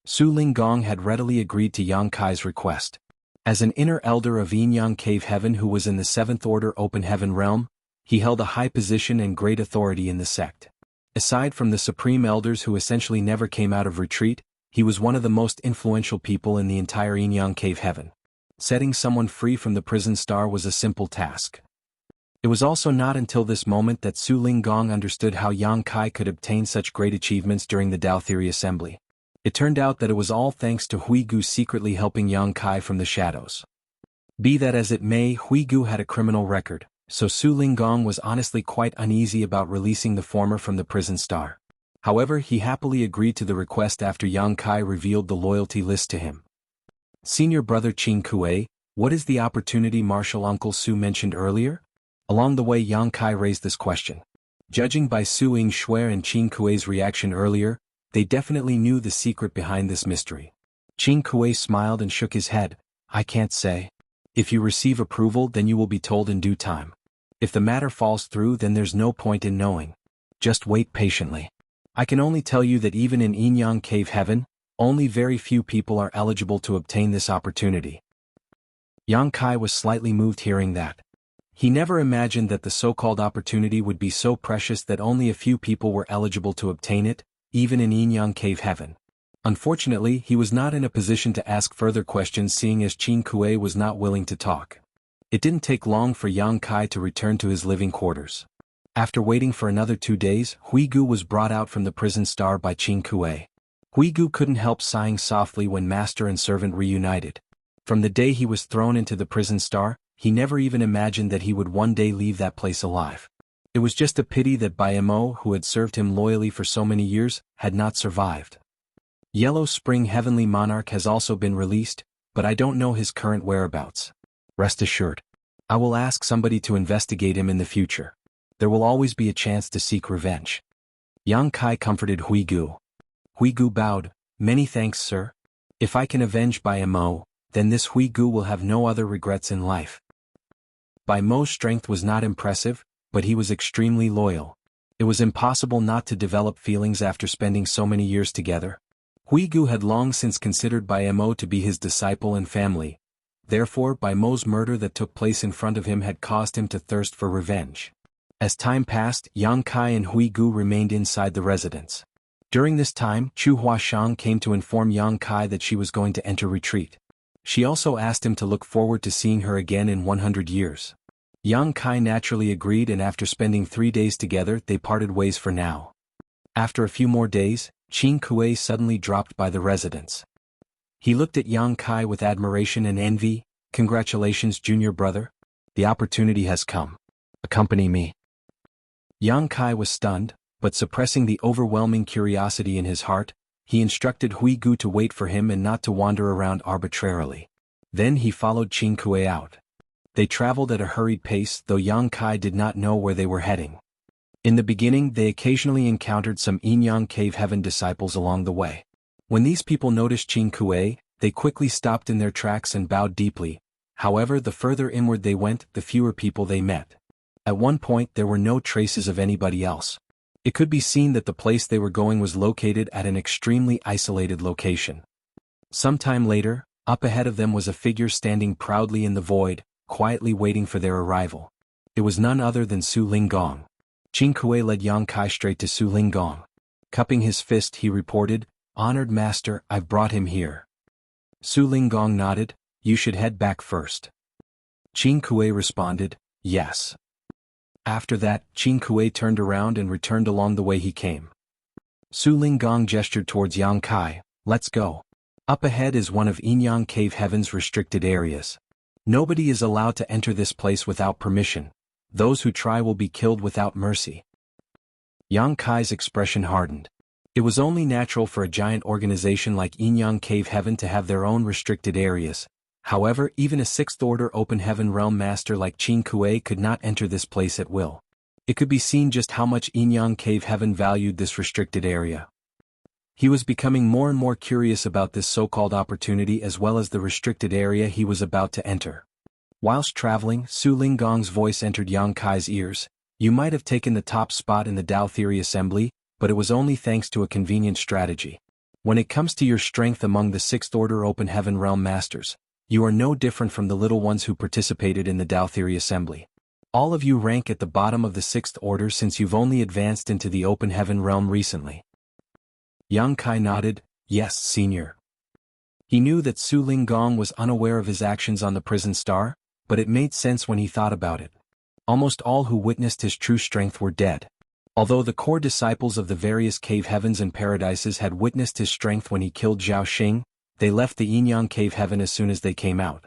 Su Linggong had readily agreed to Yang Kai's request. As an inner elder of Yin Yang Cave Heaven who was in the 7th Order Open Heaven realm, he held a high position and great authority in the sect. Aside from the Supreme Elders who essentially never came out of retreat, he was one of the most influential people in the entire Yin Yang Cave Heaven. Setting someone free from the prison star was a simple task. It was also not until this moment that Su Linggong understood how Yang Kai could obtain such great achievements during the Tao Theory Assembly. It turned out that it was all thanks to Huigu secretly helping Yang Kai from the shadows. Be that as it may, Huigu had a criminal record, so Su Linggong was honestly quite uneasy about releasing the former from the prison star. However, he happily agreed to the request after Yang Kai revealed the loyalty list to him. Senior brother Qin Kuei, what is the opportunity Martial Uncle Su mentioned earlier? Along the way Yang Kai raised this question. Judging by Su Yingshui and Qin Kuei's reaction earlier, they definitely knew the secret behind this mystery. Qin Kuei smiled and shook his head. I can't say. If you receive approval, then you will be told in due time. If the matter falls through, then there's no point in knowing. Just wait patiently. I can only tell you that even in Yin Cave Heaven, only very few people are eligible to obtain this opportunity. Yang Kai was slightly moved hearing that. He never imagined that the so-called opportunity would be so precious that only a few people were eligible to obtain it, even in Yin Cave Heaven. Unfortunately, he was not in a position to ask further questions seeing as Qin Kuei was not willing to talk. It didn't take long for Yang Kai to return to his living quarters. After waiting for another 2 days, Huigu was brought out from the prison star by Qin Kuei. Huigu couldn't help sighing softly when master and servant reunited. From the day he was thrown into the prison star, he never even imagined that he would one day leave that place alive. It was just a pity that Bai Mo, who had served him loyally for so many years, had not survived. Yellow Spring Heavenly Monarch has also been released, but I don't know his current whereabouts. Rest assured. I will ask somebody to investigate him in the future. There will always be a chance to seek revenge. Yang Kai comforted Huigu. Huigu bowed, "Many thanks, sir. If I can avenge Bai Mo, then this Huigu will have no other regrets in life." Bai Mo's strength was not impressive, but he was extremely loyal. It was impossible not to develop feelings after spending so many years together. Huigu had long since considered Bai Mo to be his disciple and family. Therefore, Bai Mo's murder that took place in front of him had caused him to thirst for revenge. As time passed, Yang Kai and Huigu remained inside the residence. During this time, Chu Huashang came to inform Yang Kai that she was going to enter retreat. She also asked him to look forward to seeing her again in 100 years. Yang Kai naturally agreed, and after spending 3 days together they parted ways for now. After a few more days, Qin Kuei suddenly dropped by the residence. He looked at Yang Kai with admiration and envy. "Congratulations, junior brother. The opportunity has come. Accompany me." Yang Kai was stunned, but suppressing the overwhelming curiosity in his heart, he instructed Huigu to wait for him and not to wander around arbitrarily. Then he followed Qin Kuei out. They traveled at a hurried pace, though Yang Kai did not know where they were heading. In the beginning they occasionally encountered some Yin Cave Heaven disciples along the way. When these people noticed Qin Kuei, they quickly stopped in their tracks and bowed deeply. However, the further inward they went, the fewer people they met. At one point there were no traces of anybody else. It could be seen that the place they were going was located at an extremely isolated location. Sometime later, up ahead of them was a figure standing proudly in the void, quietly waiting for their arrival. It was none other than Su Linggong. Qin Kuei led Yang Kai straight to Su Linggong. Cupping his fist, he reported, "Honored master, I've brought him here." Su Linggong nodded, "You should head back first." Qin Kuei responded, "Yes." After that, Qin Kuei turned around and returned along the way he came. Su Linggong gestured towards Yang Kai, "Let's go. Up ahead is one of Yin Cave Heaven's restricted areas. Nobody is allowed to enter this place without permission. Those who try will be killed without mercy." Yang Kai's expression hardened. It was only natural for a giant organization like Yin Cave Heaven to have their own restricted areas. However, even a sixth-order open heaven realm master like Qin Kuei could not enter this place at will. It could be seen just how much Yin Cave Heaven valued this restricted area. He was becoming more and more curious about this so-called opportunity as well as the restricted area he was about to enter. Whilst traveling, Su Linggong's voice entered Yang Kai's ears. "You might have taken the top spot in the Tao Theory Assembly, but it was only thanks to a convenient strategy. When it comes to your strength among the sixth-order open heaven realm masters, you are no different from the little ones who participated in the Tao Theory Assembly. All of you rank at the bottom of the sixth order since you've only advanced into the open heaven realm recently." Yang Kai nodded, "Yes, senior." He knew that Su Linggong was unaware of his actions on the prison star, but it made sense when he thought about it. Almost all who witnessed his true strength were dead. Although the core disciples of the various cave heavens and paradises had witnessed his strength when he killed Zhao Xing, they left the Yin Cave Heaven as soon as they came out.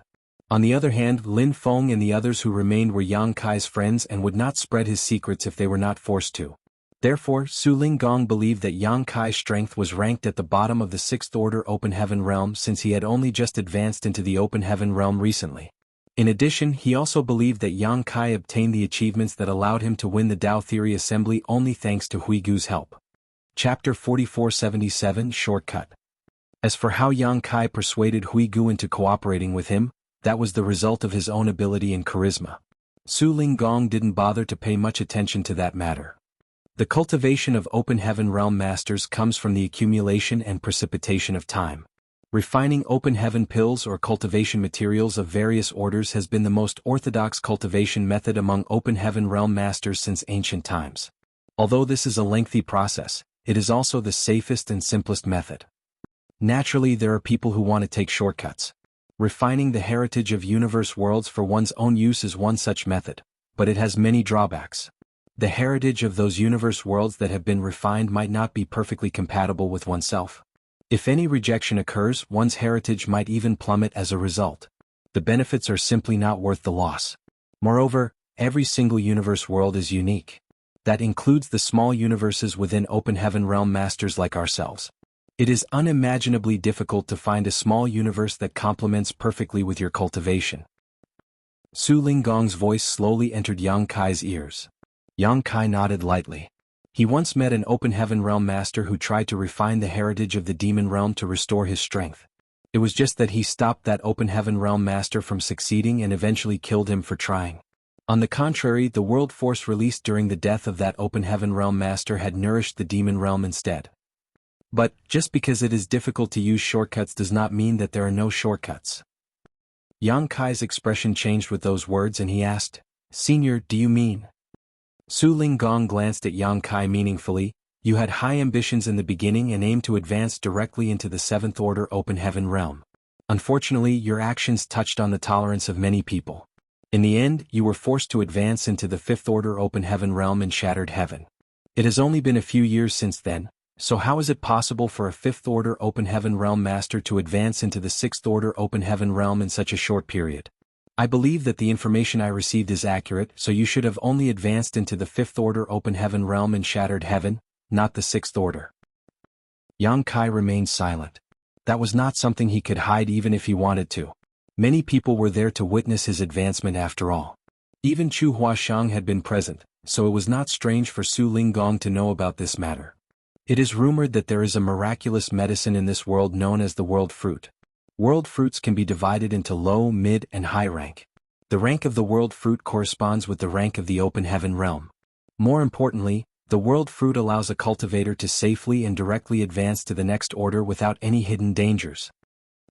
On the other hand, Lin Feng and the others who remained were Yang Kai's friends and would not spread his secrets if they were not forced to. Therefore, Su Linggong believed that Yang Kai's strength was ranked at the bottom of the sixth order open heaven realm since he had only just advanced into the open heaven realm recently. In addition, he also believed that Yang Kai obtained the achievements that allowed him to win the Tao Theory Assembly only thanks to Huigu's help. Chapter 4477 Shortcut. As for how Yang Kai persuaded Huigu into cooperating with him, that was the result of his own ability and charisma. Su Linggong didn't bother to pay much attention to that matter. The cultivation of open heaven realm masters comes from the accumulation and precipitation of time. Refining open heaven pills or cultivation materials of various orders has been the most orthodox cultivation method among open heaven realm masters since ancient times. Although this is a lengthy process, it is also the safest and simplest method. Naturally, there are people who want to take shortcuts. Refining the heritage of universe worlds for one's own use is one such method, but it has many drawbacks. The heritage of those universe worlds that have been refined might not be perfectly compatible with oneself. If any rejection occurs, one's heritage might even plummet as a result. The benefits are simply not worth the loss. Moreover, every single universe world is unique. That includes the small universes within open heaven realm masters like ourselves. It is unimaginably difficult to find a small universe that complements perfectly with your cultivation. Su Linggong's voice slowly entered Yang Kai's ears. Yang Kai nodded lightly. He once met an open heaven realm master who tried to refine the heritage of the demon realm to restore his strength. It was just that he stopped that open heaven realm master from succeeding and eventually killed him for trying. On the contrary, the world force released during the death of that open heaven realm master had nourished the demon realm instead. But, just because it is difficult to use shortcuts does not mean that there are no shortcuts. Yang Kai's expression changed with those words and he asked, "Senior, do you mean?" Su Linggong glanced at Yang Kai meaningfully. "You had high ambitions in the beginning and aimed to advance directly into the seventh order open heaven realm. Unfortunately, your actions touched on the tolerance of many people. In the end, you were forced to advance into the fifth order open heaven realm and shattered heaven. It has only been a few years since then, so how is it possible for a fifth order open heaven realm master to advance into the sixth order open heaven realm in such a short period? I believe that the information I received is accurate, so you should have only advanced into the fifth order open heaven realm and shattered heaven, not the sixth order." Yang Kai remained silent. That was not something he could hide even if he wanted to. Many people were there to witness his advancement after all. Even Chu Huashang had been present, so it was not strange for Su Linggong to know about this matter. It is rumored that there is a miraculous medicine in this world known as the world fruit. World fruits can be divided into low, mid, and high rank. The rank of the world fruit corresponds with the rank of the open heaven realm. More importantly, the world fruit allows a cultivator to safely and directly advance to the next order without any hidden dangers.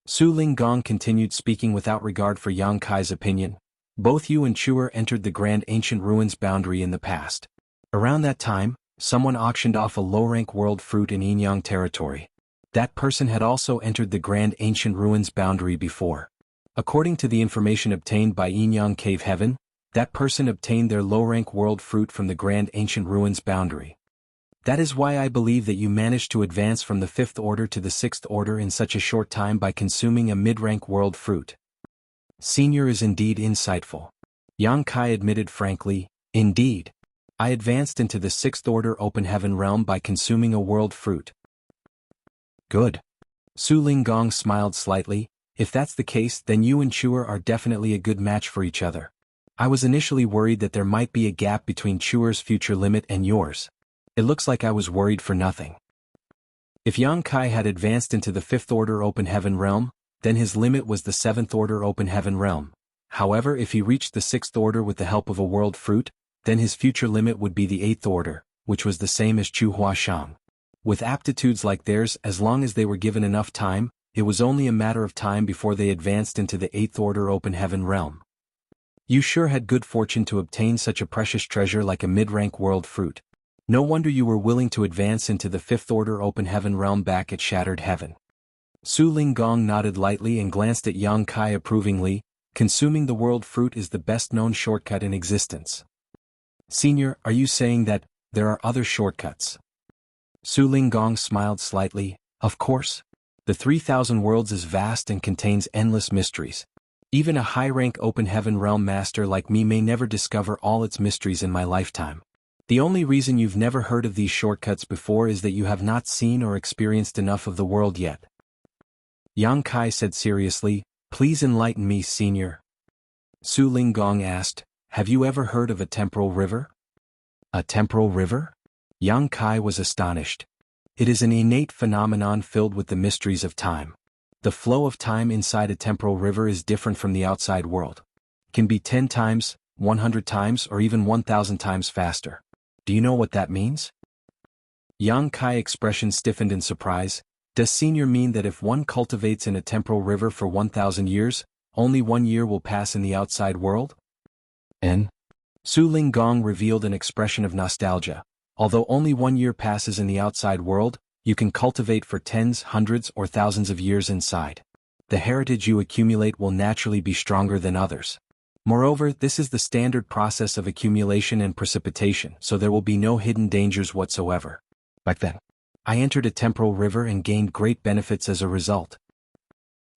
Su Linggong continued speaking without regard for Yang Kai's opinion. "Both you and Chuer entered the Grand Ancient Ruins boundary in the past. Around that time, someone auctioned off a low-rank world fruit in Yinyang territory. That person had also entered the Grand Ancient Ruins boundary before. According to the information obtained by Yinyang Cave Heaven, that person obtained their low-rank world fruit from the Grand Ancient Ruins boundary. That is why I believe that you managed to advance from the fifth order to the sixth order in such a short time by consuming a mid-rank world fruit." Senior is indeed insightful. Yang Kai admitted frankly, "Indeed. I advanced into the sixth order open heaven realm by consuming a world fruit." "Good." Su Linggong smiled slightly. "If that's the case, then you and Chuer are definitely a good match for each other. I was initially worried that there might be a gap between Chuer's future limit and yours. It looks like I was worried for nothing." If Yang Kai had advanced into the fifth order open heaven realm, then his limit was the seventh order open heaven realm. However, if he reached the sixth order with the help of a world fruit, then his future limit would be the eighth order, which was the same as Chu Huashang. With aptitudes like theirs, as long as they were given enough time, it was only a matter of time before they advanced into the eighth order open heaven realm. You sure had good fortune to obtain such a precious treasure like a mid-rank world fruit. No wonder you were willing to advance into the fifth order open heaven realm back at Shattered Heaven. Su Linggong nodded lightly and glanced at Yang Kai approvingly. "Consuming the world fruit is the best-known shortcut in existence." "Senior, are you saying that there are other shortcuts?" Su Linggong smiled slightly. "Of course. The 3,000 worlds is vast and contains endless mysteries. Even a high-rank open heaven realm master like me may never discover all its mysteries in my lifetime. The only reason you've never heard of these shortcuts before is that you have not seen or experienced enough of the world yet." Yang Kai said seriously, "Please enlighten me, senior." Su Linggong asked, "Have you ever heard of a temporal river?" "A temporal river?" Yang Kai was astonished. "It is an innate phenomenon filled with the mysteries of time. The flow of time inside a temporal river is different from the outside world. It can be 10 times, 100 times, or even 1,000 times faster. Do you know what that means?" Yang Kai expression stiffened in surprise. Does senior mean that if one cultivates in a temporal river for 1,000 years, only 1 year will pass in the outside world? N. Su Ling Gong revealed an expression of nostalgia. Although only 1 year passes in the outside world, you can cultivate for tens, hundreds, or thousands of years inside. The heritage you accumulate will naturally be stronger than others. Moreover, this is the standard process of accumulation and precipitation, so there will be no hidden dangers whatsoever. Back then, I entered a temporal river and gained great benefits as a result.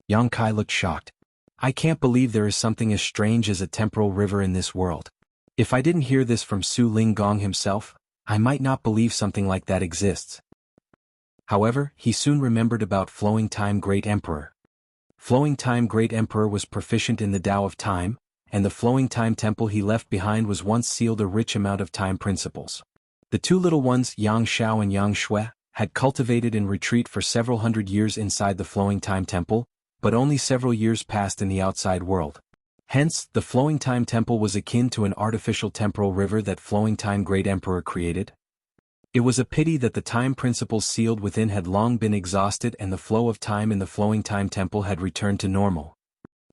Yang Kai looked shocked. I can't believe there is something as strange as a temporal river in this world. If I didn't hear this from Su Ling Gong himself, I might not believe something like that exists. However, he soon remembered about Flowing Time Great Emperor. Flowing Time Great Emperor was proficient in the Tao of Time, and the Flowing Time Temple he left behind was once sealed a rich amount of time principles. The two little ones, Yang Xiao and Yang Shui, had cultivated in retreat for several hundred years inside the Flowing Time Temple, but only several years passed in the outside world. Hence, the Flowing Time Temple was akin to an artificial temporal river that Flowing Time Great Emperor created. It was a pity that the time principles sealed within had long been exhausted and the flow of time in the Flowing Time Temple had returned to normal.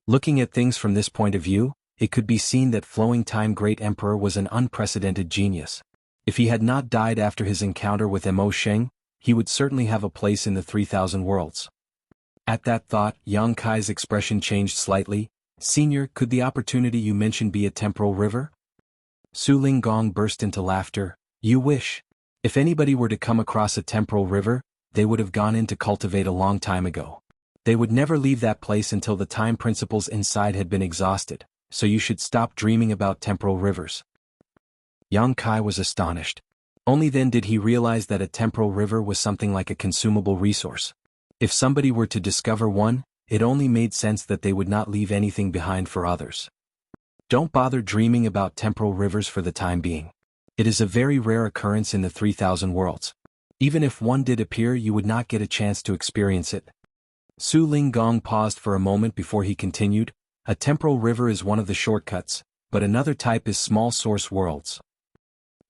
Looking at things from this point of view, it could be seen that Flowing Time Great Emperor was an unprecedented genius. If he had not died after his encounter with Mo Sheng, he would certainly have a place in the 3,000 worlds. At that thought, Yang Kai's expression changed slightly. Senior, could the opportunity you mentioned be a temporal river? Su Ling Gong burst into laughter. You wish. If anybody were to come across a temporal river, they would have gone in to cultivate a long time ago. They would never leave that place until the time principles inside had been exhausted, so you should stop dreaming about temporal rivers. Yang Kai was astonished. Only then did he realize that a temporal river was something like a consumable resource. If somebody were to discover one, it only made sense that they would not leave anything behind for others. Don't bother dreaming about temporal rivers for the time being. It is a very rare occurrence in the 3,000 worlds. Even if one did appear, you would not get a chance to experience it. Su Ling Gong paused for a moment before he continued. A temporal river is one of the shortcuts, but another type is small source worlds.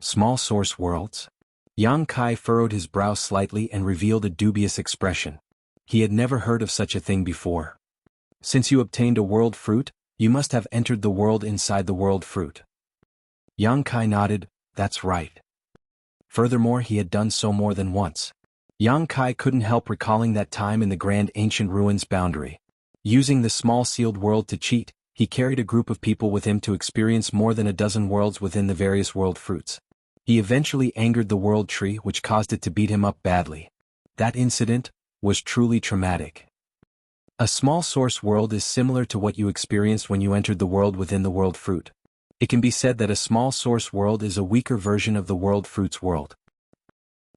Small source worlds? Yang Kai furrowed his brow slightly and revealed a dubious expression. He had never heard of such a thing before. Since you obtained a world fruit, you must have entered the world inside the world fruit. Yang Kai nodded. That's right. Furthermore, he had done so more than once. Yang Kai couldn't help recalling that time in the grand ancient ruins boundary. Using the small sealed world to cheat, he carried a group of people with him to experience more than a dozen worlds within the various world fruits. He eventually angered the world tree, which caused it to beat him up badly. That incident was truly traumatic. A small source world is similar to what you experienced when you entered the world within the world fruit. It can be said that a small source world is a weaker version of the world fruits world.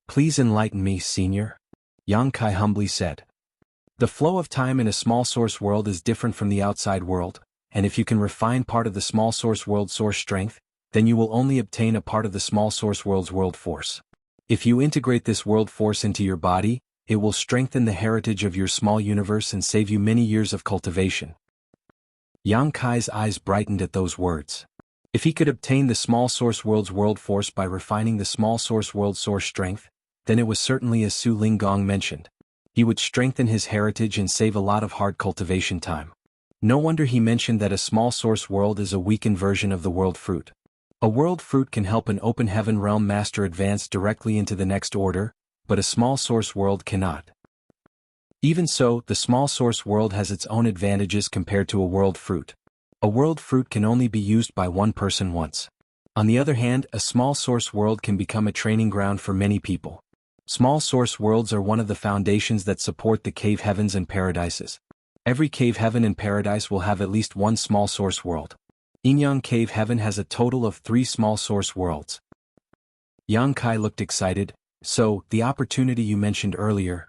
Please enlighten me, Senior, Yang Kai humbly said. The flow of time in a small source world is different from the outside world, and if you can refine part of the small source world's source strength, then you will only obtain a part of the small source world's world force. If you integrate this world force into your body, it will strengthen the heritage of your small universe and save you many years of cultivation. Yang Kai's eyes brightened at those words. If he could obtain the small source world's world force by refining the small source world's source strength, then it was certainly as Su Ling Gong mentioned. He would strengthen his heritage and save a lot of hard cultivation time. No wonder he mentioned that a small source world is a weakened version of the world fruit. A world fruit can help an open heaven realm master advance directly into the next order, but a small source world cannot. Even so, the small source world has its own advantages compared to a world fruit. A world fruit can only be used by one person once. On the other hand, a small source world can become a training ground for many people. Small source worlds are one of the foundations that support the cave heavens and paradises. Every cave heaven and paradise will have at least one small source world. Inyang Cave Heaven has a total of 3 small source worlds. Yang Kai looked excited. So, the opportunity you mentioned earlier?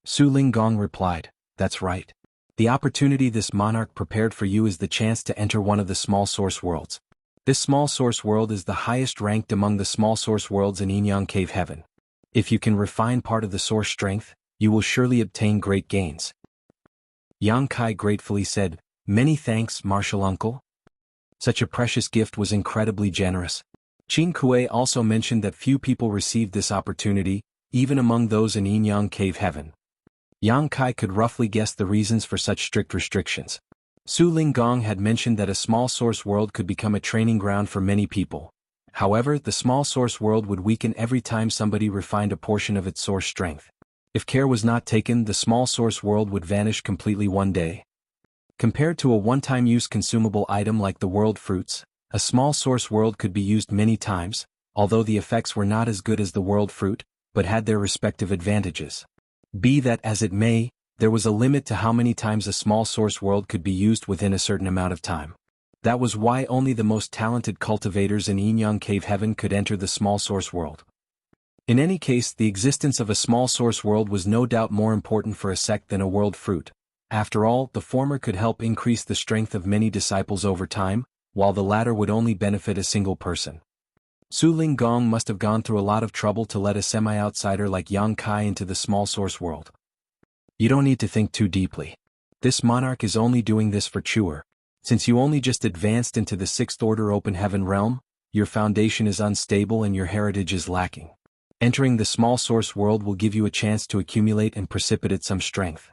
Su Ling Gong replied, that's right. The opportunity this monarch prepared for you is the chance to enter one of the small source worlds. This small source world is the highest ranked among the small source worlds in Inyang Cave Heaven. If you can refine part of the source strength, you will surely obtain great gains. Yang Kai gratefully said, many thanks, martial uncle. Such a precious gift was incredibly generous. Qin Kuei also mentioned that few people received this opportunity, even among those in Yin-Yang Cave Heaven. Yang Kai could roughly guess the reasons for such strict restrictions. Su Ling Gong had mentioned that a small source world could become a training ground for many people. However, the small source world would weaken every time somebody refined a portion of its source strength. If care was not taken, the small source world would vanish completely one day. Compared to a one-time use consumable item like the world fruits, a small source world could be used many times, although the effects were not as good as the world fruit, but had their respective advantages. Be that as it may, there was a limit to how many times a small source world could be used within a certain amount of time. That was why only the most talented cultivators in Yin-Yang Cave Heaven could enter the small source world. In any case, the existence of a small source world was no doubt more important for a sect than a world fruit. After all, the former could help increase the strength of many disciples over time, while the latter would only benefit a single person. Su Ling Gong must have gone through a lot of trouble to let a semi-outsider like Yang Kai into the small source world. You don't need to think too deeply. This monarch is only doing this for Chuer. Since you only just advanced into the 6th order open heaven realm, your foundation is unstable and your heritage is lacking. Entering the small source world will give you a chance to accumulate and precipitate some strength.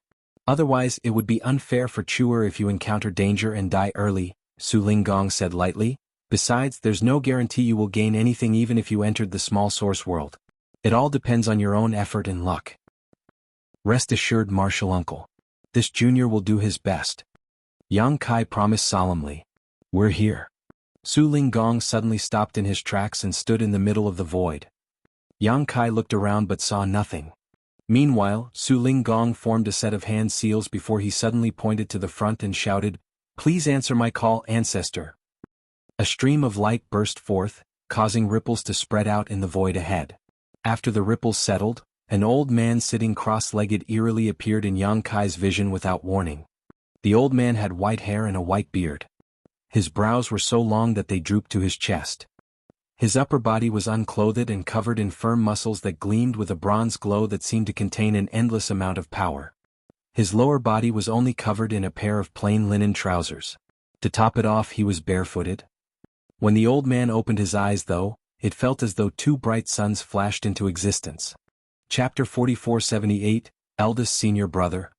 Otherwise, it would be unfair for Chuer if you encounter danger and die early, Su Ling Gong said lightly. Besides, there's no guarantee you will gain anything even if you entered the small source world. It all depends on your own effort and luck. Rest assured, Martial Uncle. This junior will do his best. Yang Kai promised solemnly. We're here. Su Ling Gong suddenly stopped in his tracks and stood in the middle of the void. Yang Kai looked around but saw nothing. Meanwhile, Su Ling Gong formed a set of hand seals before he suddenly pointed to the front and shouted, Please answer my call, ancestor. A stream of light burst forth, causing ripples to spread out in the void ahead. After the ripples settled, an old man sitting cross-legged eerily appeared in Yang Kai's vision without warning. The old man had white hair and a white beard. His brows were so long that they drooped to his chest. His upper body was unclothed and covered in firm muscles that gleamed with a bronze glow that seemed to contain an endless amount of power. His lower body was only covered in a pair of plain linen trousers. To top it off, he was barefooted. When the old man opened his eyes, though, it felt as though two bright suns flashed into existence. Chapter 4478, Eldest Senior Brother.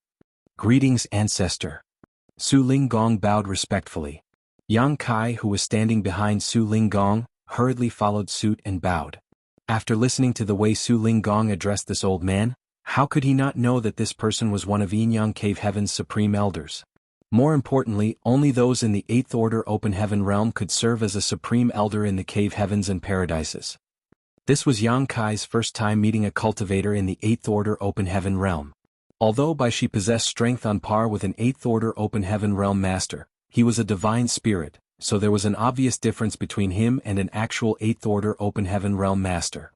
Greetings, ancestor. Su Ling Gong bowed respectfully. Yang Kai, who was standing behind Su Ling Gong, hurriedly followed suit and bowed. After listening to the way Su Ling Gong addressed this old man, how could he not know that this person was one of Yin-Yang Cave Heaven's supreme elders? More importantly, only those in the 8th order open heaven realm could serve as a supreme elder in the cave heavens and paradises. This was Yang Kai's first time meeting a cultivator in the 8th order open heaven realm. Although she possessed strength on par with an 8th order open heaven realm master, he was a divine spirit, so there was an obvious difference between him and an actual 8th order open heaven realm master.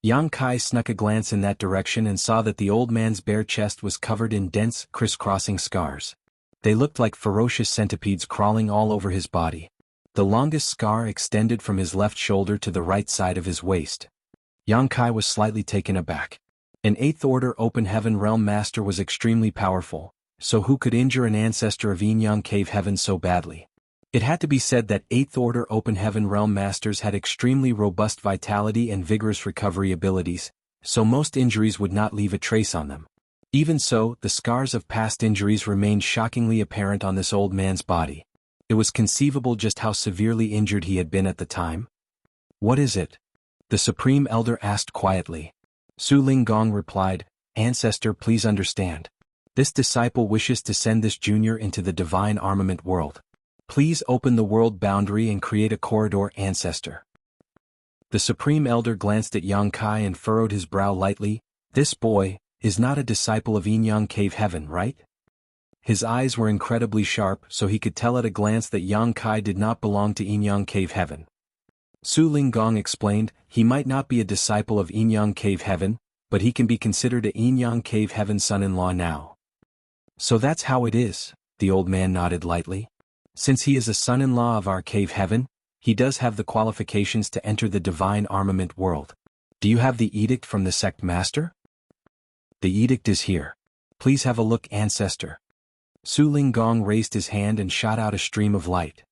Yang Kai snuck a glance in that direction and saw that the old man's bare chest was covered in dense, crisscrossing scars. They looked like ferocious centipedes crawling all over his body. The longest scar extended from his left shoulder to the right side of his waist. Yang Kai was slightly taken aback. An 8th order open heaven realm master was extremely powerful, so who could injure an ancestor of Yin-Yang Cave Heaven so badly? It had to be said that 8th order open heaven realm masters had extremely robust vitality and vigorous recovery abilities, so most injuries would not leave a trace on them. Even so, the scars of past injuries remained shockingly apparent on this old man's body. It was conceivable just how severely injured he had been at the time. What is it? The Supreme Elder asked quietly. Su Ling Gong replied, Ancestor, please understand. This disciple wishes to send this junior into the divine armament world. Please open the world boundary and create a corridor, Ancestor. The Supreme Elder glanced at Yang Kai and furrowed his brow lightly. This boy is not a disciple of Yin-Yang Cave Heaven, right? His eyes were incredibly sharp, so he could tell at a glance that Yang Kai did not belong to Yin-Yang Cave Heaven. Su Ling Gong explained, he might not be a disciple of Yin-Yang Cave Heaven, but he can be considered a Yin-Yang Cave Heaven son-in-law now. So that's how it is, the old man nodded lightly. Since he is a son-in-law of our Cave Heaven, he does have the qualifications to enter the divine armament world. Do you have the edict from the sect master? The edict is here. Please have a look, Ancestor. Su Ling Gong raised his hand and shot out a stream of light.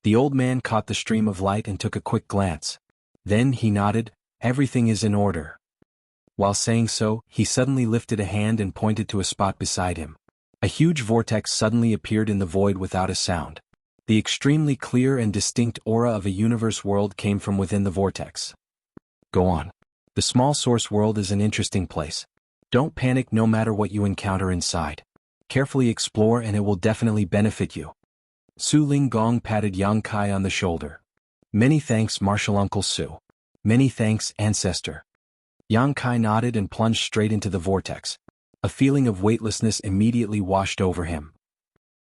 The old man caught the stream of light and took a quick glance. Then he nodded, "Everything is in order." While saying so, he suddenly lifted a hand and pointed to a spot beside him. A huge vortex suddenly appeared in the void without a sound. The extremely clear and distinct aura of a universe world came from within the vortex. Go on. The small source world is an interesting place. Don't panic no matter what you encounter inside. Carefully explore and it will definitely benefit you. Su Ling Gong patted Yang Kai on the shoulder. Many thanks, Martial Uncle Su. Many thanks, Ancestor. Yang Kai nodded and plunged straight into the vortex. A feeling of weightlessness immediately washed over him.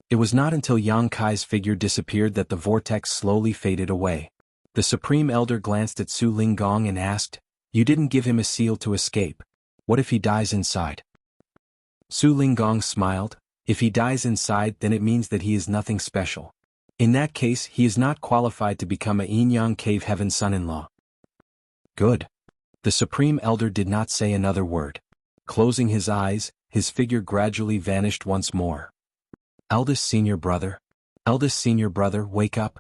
It was not until Yang Kai's figure disappeared that the vortex slowly faded away. The Supreme Elder glanced at Su Ling Gong and asked, "You didn't give him a seal to escape. What if he dies inside?" Su Ling Gong smiled. "If he dies inside, then it means that he is nothing special. In that case, he is not qualified to become a Yin-Yang Cave Heaven son-in-law." Good. The Supreme Elder did not say another word. Closing his eyes, his figure gradually vanished once more. Eldest senior brother, wake up.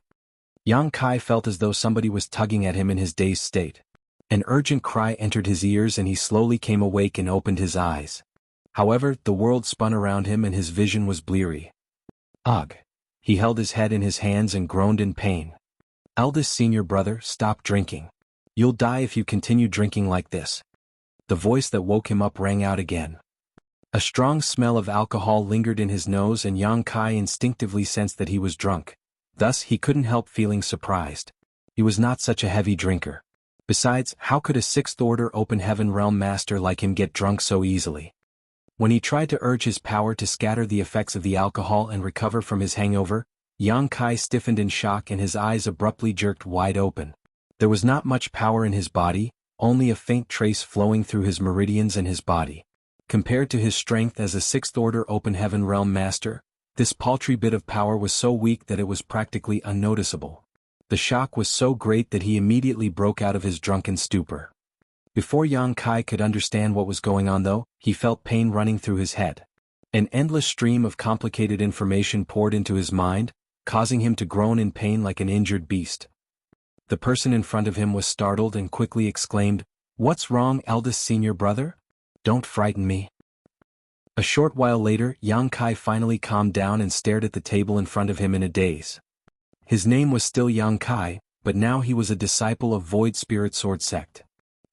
Yang Kai felt as though somebody was tugging at him in his dazed state. An urgent cry entered his ears and he slowly came awake and opened his eyes. However, the world spun around him and his vision was bleary. Ugh. He held his head in his hands and groaned in pain. Eldest senior brother, stop drinking. You'll die if you continue drinking like this. The voice that woke him up rang out again. A strong smell of alcohol lingered in his nose and Yang Kai instinctively sensed that he was drunk. Thus, he couldn't help feeling surprised. He was not such a heavy drinker. Besides, how could a sixth-order open heaven realm master like him get drunk so easily? When he tried to urge his power to scatter the effects of the alcohol and recover from his hangover, Yang Kai stiffened in shock and his eyes abruptly jerked wide open. There was not much power in his body, only a faint trace flowing through his meridians and his body. Compared to his strength as a sixth-order open heaven realm master, this paltry bit of power was so weak that it was practically unnoticeable. The shock was so great that he immediately broke out of his drunken stupor. Before Yang Kai could understand what was going on though, he felt pain running through his head. An endless stream of complicated information poured into his mind, causing him to groan in pain like an injured beast. The person in front of him was startled and quickly exclaimed, "What's wrong, eldest senior brother? Don't frighten me." A short while later, Yang Kai finally calmed down and stared at the table in front of him in a daze. His name was still Yang Kai, but now he was a disciple of Void Spirit Sword Sect.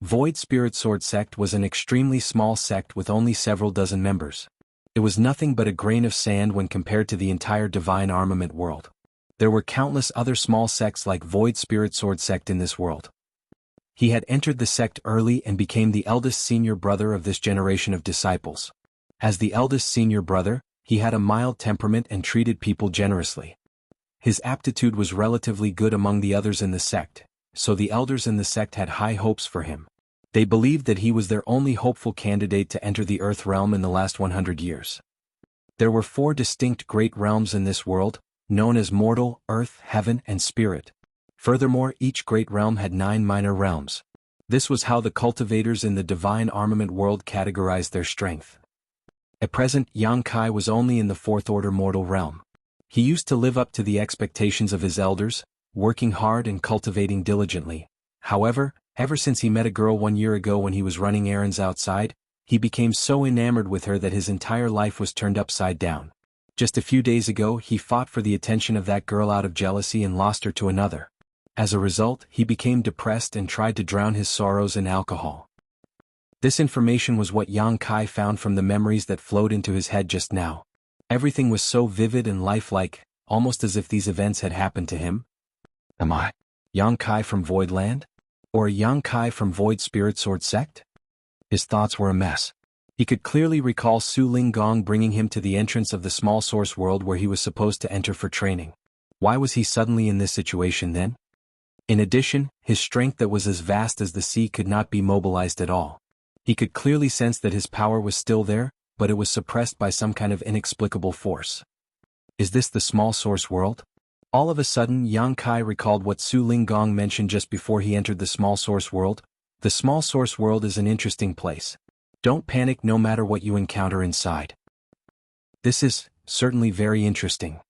Void Spirit Sword Sect was an extremely small sect with only several dozen members. It was nothing but a grain of sand when compared to the entire divine armament world. There were countless other small sects like Void Spirit Sword Sect in this world. He had entered the sect early and became the eldest senior brother of this generation of disciples. As the eldest senior brother, he had a mild temperament and treated people generously. His aptitude was relatively good among the others in the sect, so the elders in the sect had high hopes for him. They believed that he was their only hopeful candidate to enter the Earth realm in the last 100 years. There were 4 distinct great realms in this world, known as Mortal, Earth, Heaven, and Spirit. Furthermore, each great realm had 9 minor realms. This was how the cultivators in the divine armament world categorized their strength. At present, Yang Kai was only in the 4th order mortal realm. He used to live up to the expectations of his elders, working hard and cultivating diligently. However, ever since he met a girl 1 year ago when he was running errands outside, he became so enamored with her that his entire life was turned upside down. Just a few days ago, he fought for the attention of that girl out of jealousy and lost her to another. As a result, he became depressed and tried to drown his sorrows in alcohol. This information was what Yang Kai found from the memories that flowed into his head just now. Everything was so vivid and lifelike, almost as if these events had happened to him. Am I Yang Kai from Voidland? Or Yang Kai from Void Spirit Sword Sect? His thoughts were a mess. He could clearly recall Su Ling Gong bringing him to the entrance of the small source world where he was supposed to enter for training. Why was he suddenly in this situation then? In addition, his strength that was as vast as the sea could not be mobilized at all. He could clearly sense that his power was still there, but it was suppressed by some kind of inexplicable force. Is this the small source world? All of a sudden, Yang Kai recalled what Su Ling Gong mentioned just before he entered the small source world. The small source world is an interesting place. Don't panic no matter what you encounter inside. This is certainly very interesting.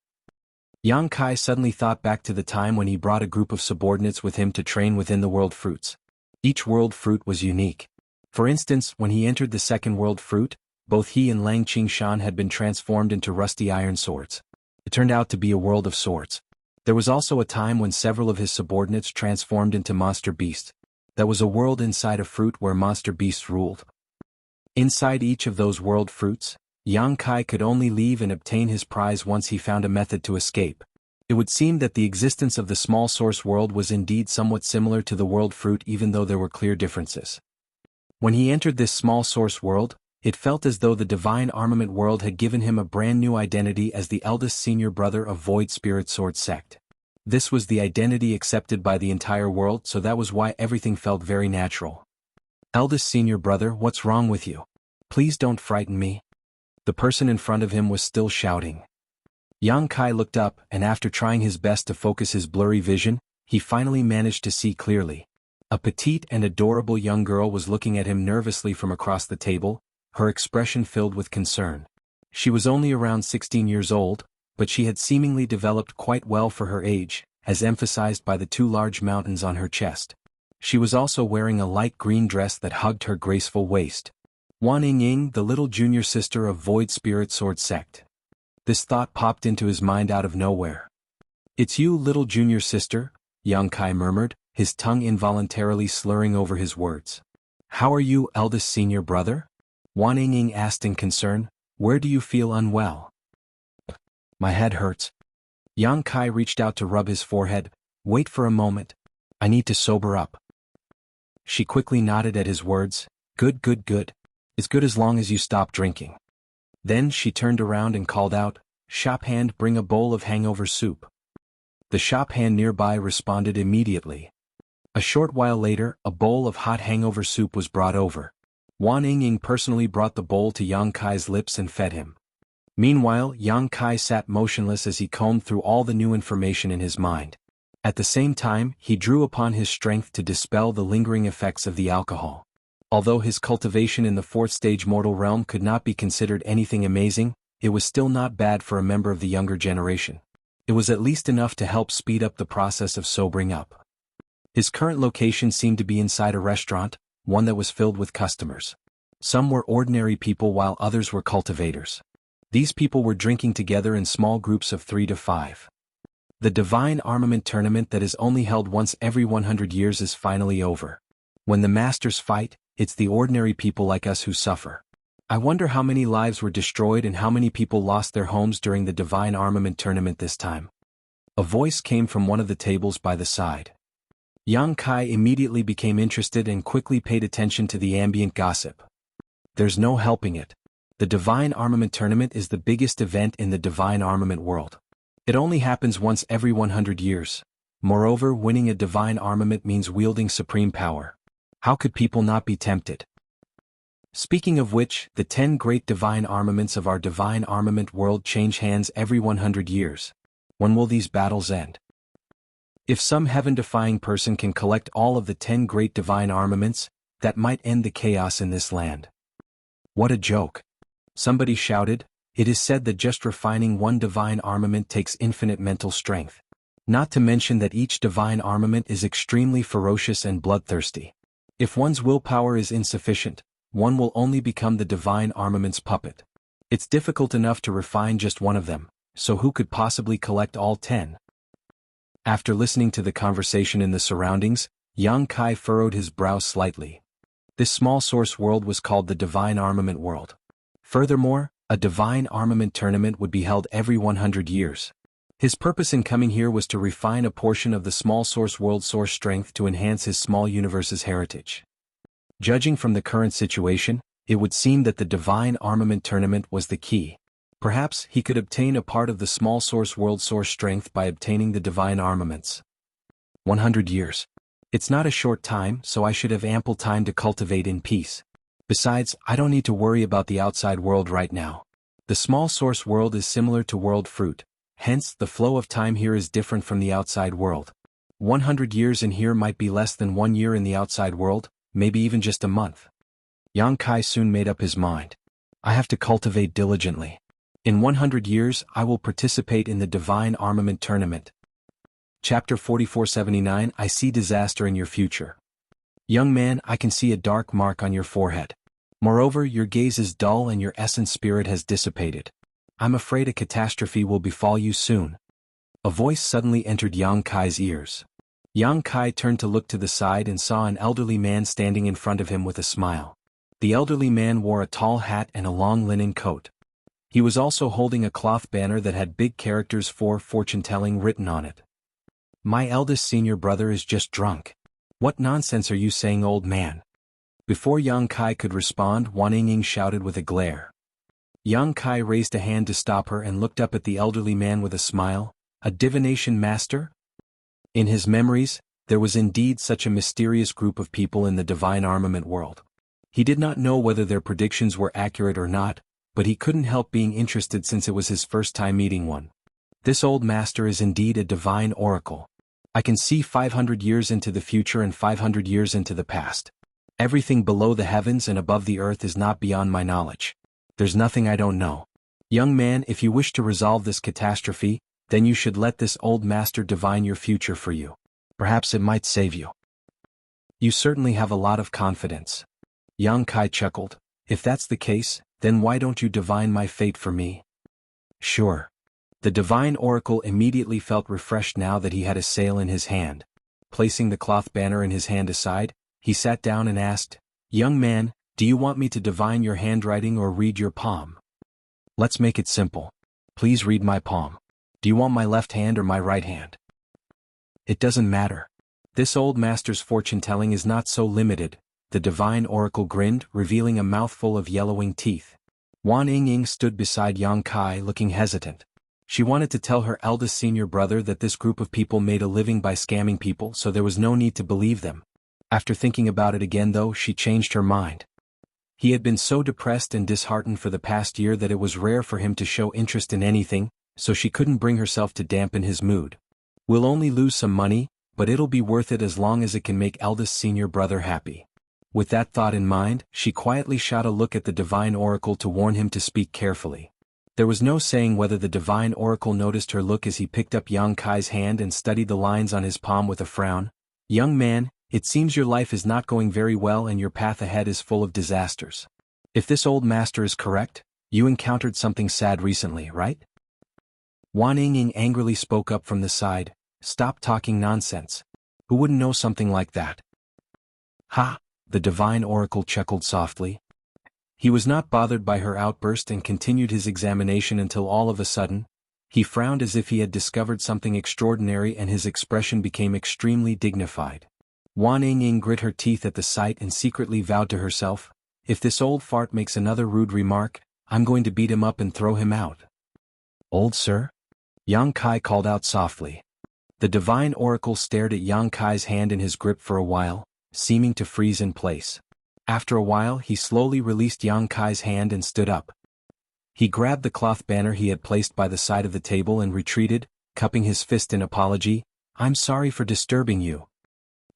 Yang Kai suddenly thought back to the time when he brought a group of subordinates with him to train within the world fruits. Each world fruit was unique. For instance, when he entered the second world fruit, both he and Lang Qingshan had been transformed into rusty iron swords. It turned out to be a world of swords. There was also a time when several of his subordinates transformed into monster beasts. That was a world inside a fruit where monster beasts ruled. Inside each of those world fruits, Yang Kai could only leave and obtain his prize once he found a method to escape. It would seem that the existence of the small source world was indeed somewhat similar to the world fruit, even though there were clear differences. When he entered this small source world, it felt as though the divine armament world had given him a brand new identity as the eldest senior brother of Void Spirit Sword sect. This was the identity accepted by the entire world, so that was why everything felt very natural. Eldest senior brother, what's wrong with you? Please don't frighten me. The person in front of him was still shouting. Yang Kai looked up, and after trying his best to focus his blurry vision, he finally managed to see clearly. A petite and adorable young girl was looking at him nervously from across the table, her expression filled with concern. She was only around 16 years old, but she had seemingly developed quite well for her age, as emphasized by the two large mountains on her chest. She was also wearing a light green dress that hugged her graceful waist. Wan Ying, the little junior sister of Void Spirit Sword sect. This thought popped into his mind out of nowhere. It's you, little junior sister, Yang Kai murmured, his tongue involuntarily slurring over his words. How are you, eldest senior brother? Wan Ying asked in concern. Where do you feel unwell? My head hurts. Yang Kai reached out to rub his forehead. Wait for a moment. I need to sober up. She quickly nodded at his words. Good, good, good. It's good as long as you stop drinking. Then she turned around and called out, Shop hand, bring a bowl of hangover soup. The shop hand nearby responded immediately. A short while later, a bowl of hot hangover soup was brought over. Wan Ying personally brought the bowl to Yang Kai's lips and fed him. Meanwhile, Yang Kai sat motionless as he combed through all the new information in his mind. At the same time, he drew upon his strength to dispel the lingering effects of the alcohol. Although his cultivation in the fourth stage mortal realm could not be considered anything amazing, it was still not bad for a member of the younger generation. It was at least enough to help speed up the process of sobering up. His current location seemed to be inside a restaurant, one that was filled with customers. Some were ordinary people while others were cultivators. These people were drinking together in small groups of 3 to 5. The Divine Armament Tournament that is only held once every 100 years is finally over. When the masters fight, it's the ordinary people like us who suffer. I wonder how many lives were destroyed and how many people lost their homes during the Divine Armament Tournament this time. A voice came from one of the tables by the side. Yang Kai immediately became interested and quickly paid attention to the ambient gossip. There's no helping it. The Divine Armament Tournament is the biggest event in the Divine Armament world. It only happens once every 100 years. Moreover, winning a Divine Armament means wielding supreme power. How could people not be tempted? Speaking of which, the 10 great divine armaments of our divine armament world change hands every 100 years. When will these battles end? If some heaven-defying person can collect all of the 10 great divine armaments, that might end the chaos in this land. What a joke. Somebody shouted. It is said that just refining one divine armament takes infinite mental strength. Not to mention that each divine armament is extremely ferocious and bloodthirsty. If one's willpower is insufficient, one will only become the divine armament's puppet. It's difficult enough to refine just one of them, so who could possibly collect all 10? After listening to the conversation in the surroundings, Yang Kai furrowed his brow slightly. This small source world was called the Divine Armament World. Furthermore, a Divine Armament Tournament would be held every 100 years. His purpose in coming here was to refine a portion of the small source world source strength to enhance his small universe's heritage. Judging from the current situation, it would seem that the Divine Armament Tournament was the key. Perhaps he could obtain a part of the small source world source strength by obtaining the divine armaments. 100 years. It's not a short time, so I should have ample time to cultivate in peace. Besides, I don't need to worry about the outside world right now. The small source world is similar to world fruit. Hence, the flow of time here is different from the outside world. 100 years in here might be less than 1 year in the outside world, maybe even just a month. Yang Kai soon made up his mind. I have to cultivate diligently. In 100 years I will participate in the Divine Armament Tournament. Chapter 4479 I see disaster in your future. Young man, I can see a dark mark on your forehead. Moreover, your gaze is dull and your essence spirit has dissipated. I'm afraid a catastrophe will befall you soon. A voice suddenly entered Yang Kai's ears. Yang Kai turned to look to the side and saw an elderly man standing in front of him with a smile. The elderly man wore a tall hat and a long linen coat. He was also holding a cloth banner that had big characters for fortune-telling written on it. My eldest senior brother is just drunk. What nonsense are you saying, old man? Before Yang Kai could respond, Wan Ying shouted with a glare. Yang Kai raised a hand to stop her and looked up at the elderly man with a smile. A divination master? In his memories, there was indeed such a mysterious group of people in the divine armament world. He did not know whether their predictions were accurate or not, but he couldn't help being interested since it was his first time meeting one. This old master is indeed a divine oracle. I can see 500 years into the future and 500 years into the past. Everything below the heavens and above the earth is not beyond my knowledge. There's nothing I don't know. Young man, if you wish to resolve this catastrophe, then you should let this old master divine your future for you. Perhaps it might save you. You certainly have a lot of confidence. Yang Kai chuckled. If that's the case, then why don't you divine my fate for me? Sure. The divine oracle immediately felt refreshed now that he had a sail in his hand. Placing the cloth banner in his hand aside, he sat down and asked, Young man, do you want me to divine your handwriting or read your palm? Let's make it simple. Please read my palm. Do you want my left hand or my right hand? It doesn't matter. This old master's fortune-telling is not so limited. The divine oracle grinned, revealing a mouthful of yellowing teeth. Wan Ying stood beside Yang Kai looking hesitant. She wanted to tell her eldest senior brother that this group of people made a living by scamming people, so there was no need to believe them. After thinking about it again though, she changed her mind. He had been so depressed and disheartened for the past year that it was rare for him to show interest in anything, so she couldn't bring herself to dampen his mood. We'll only lose some money, but it'll be worth it as long as it can make eldest senior brother happy. With that thought in mind, she quietly shot a look at the divine oracle to warn him to speak carefully. There was no saying whether the divine oracle noticed her look as he picked up Yang Kai's hand and studied the lines on his palm with a frown. Young man, it seems your life is not going very well and your path ahead is full of disasters. If this old master is correct, you encountered something sad recently, right? Wan Ying angrily spoke up from the side. Stop talking nonsense. Who wouldn't know something like that? Ha! The divine oracle chuckled softly. He was not bothered by her outburst and continued his examination until all of a sudden, he frowned as if he had discovered something extraordinary and his expression became extremely dignified. Wan Ying grit her teeth at the sight and secretly vowed to herself, if this old fart makes another rude remark, I'm going to beat him up and throw him out. Old sir? Yang Kai called out softly. The divine oracle stared at Yang Kai's hand in his grip for a while, seeming to freeze in place. After a while he slowly released Yang Kai's hand and stood up. He grabbed the cloth banner he had placed by the side of the table and retreated, cupping his fist in apology. I'm sorry for disturbing you.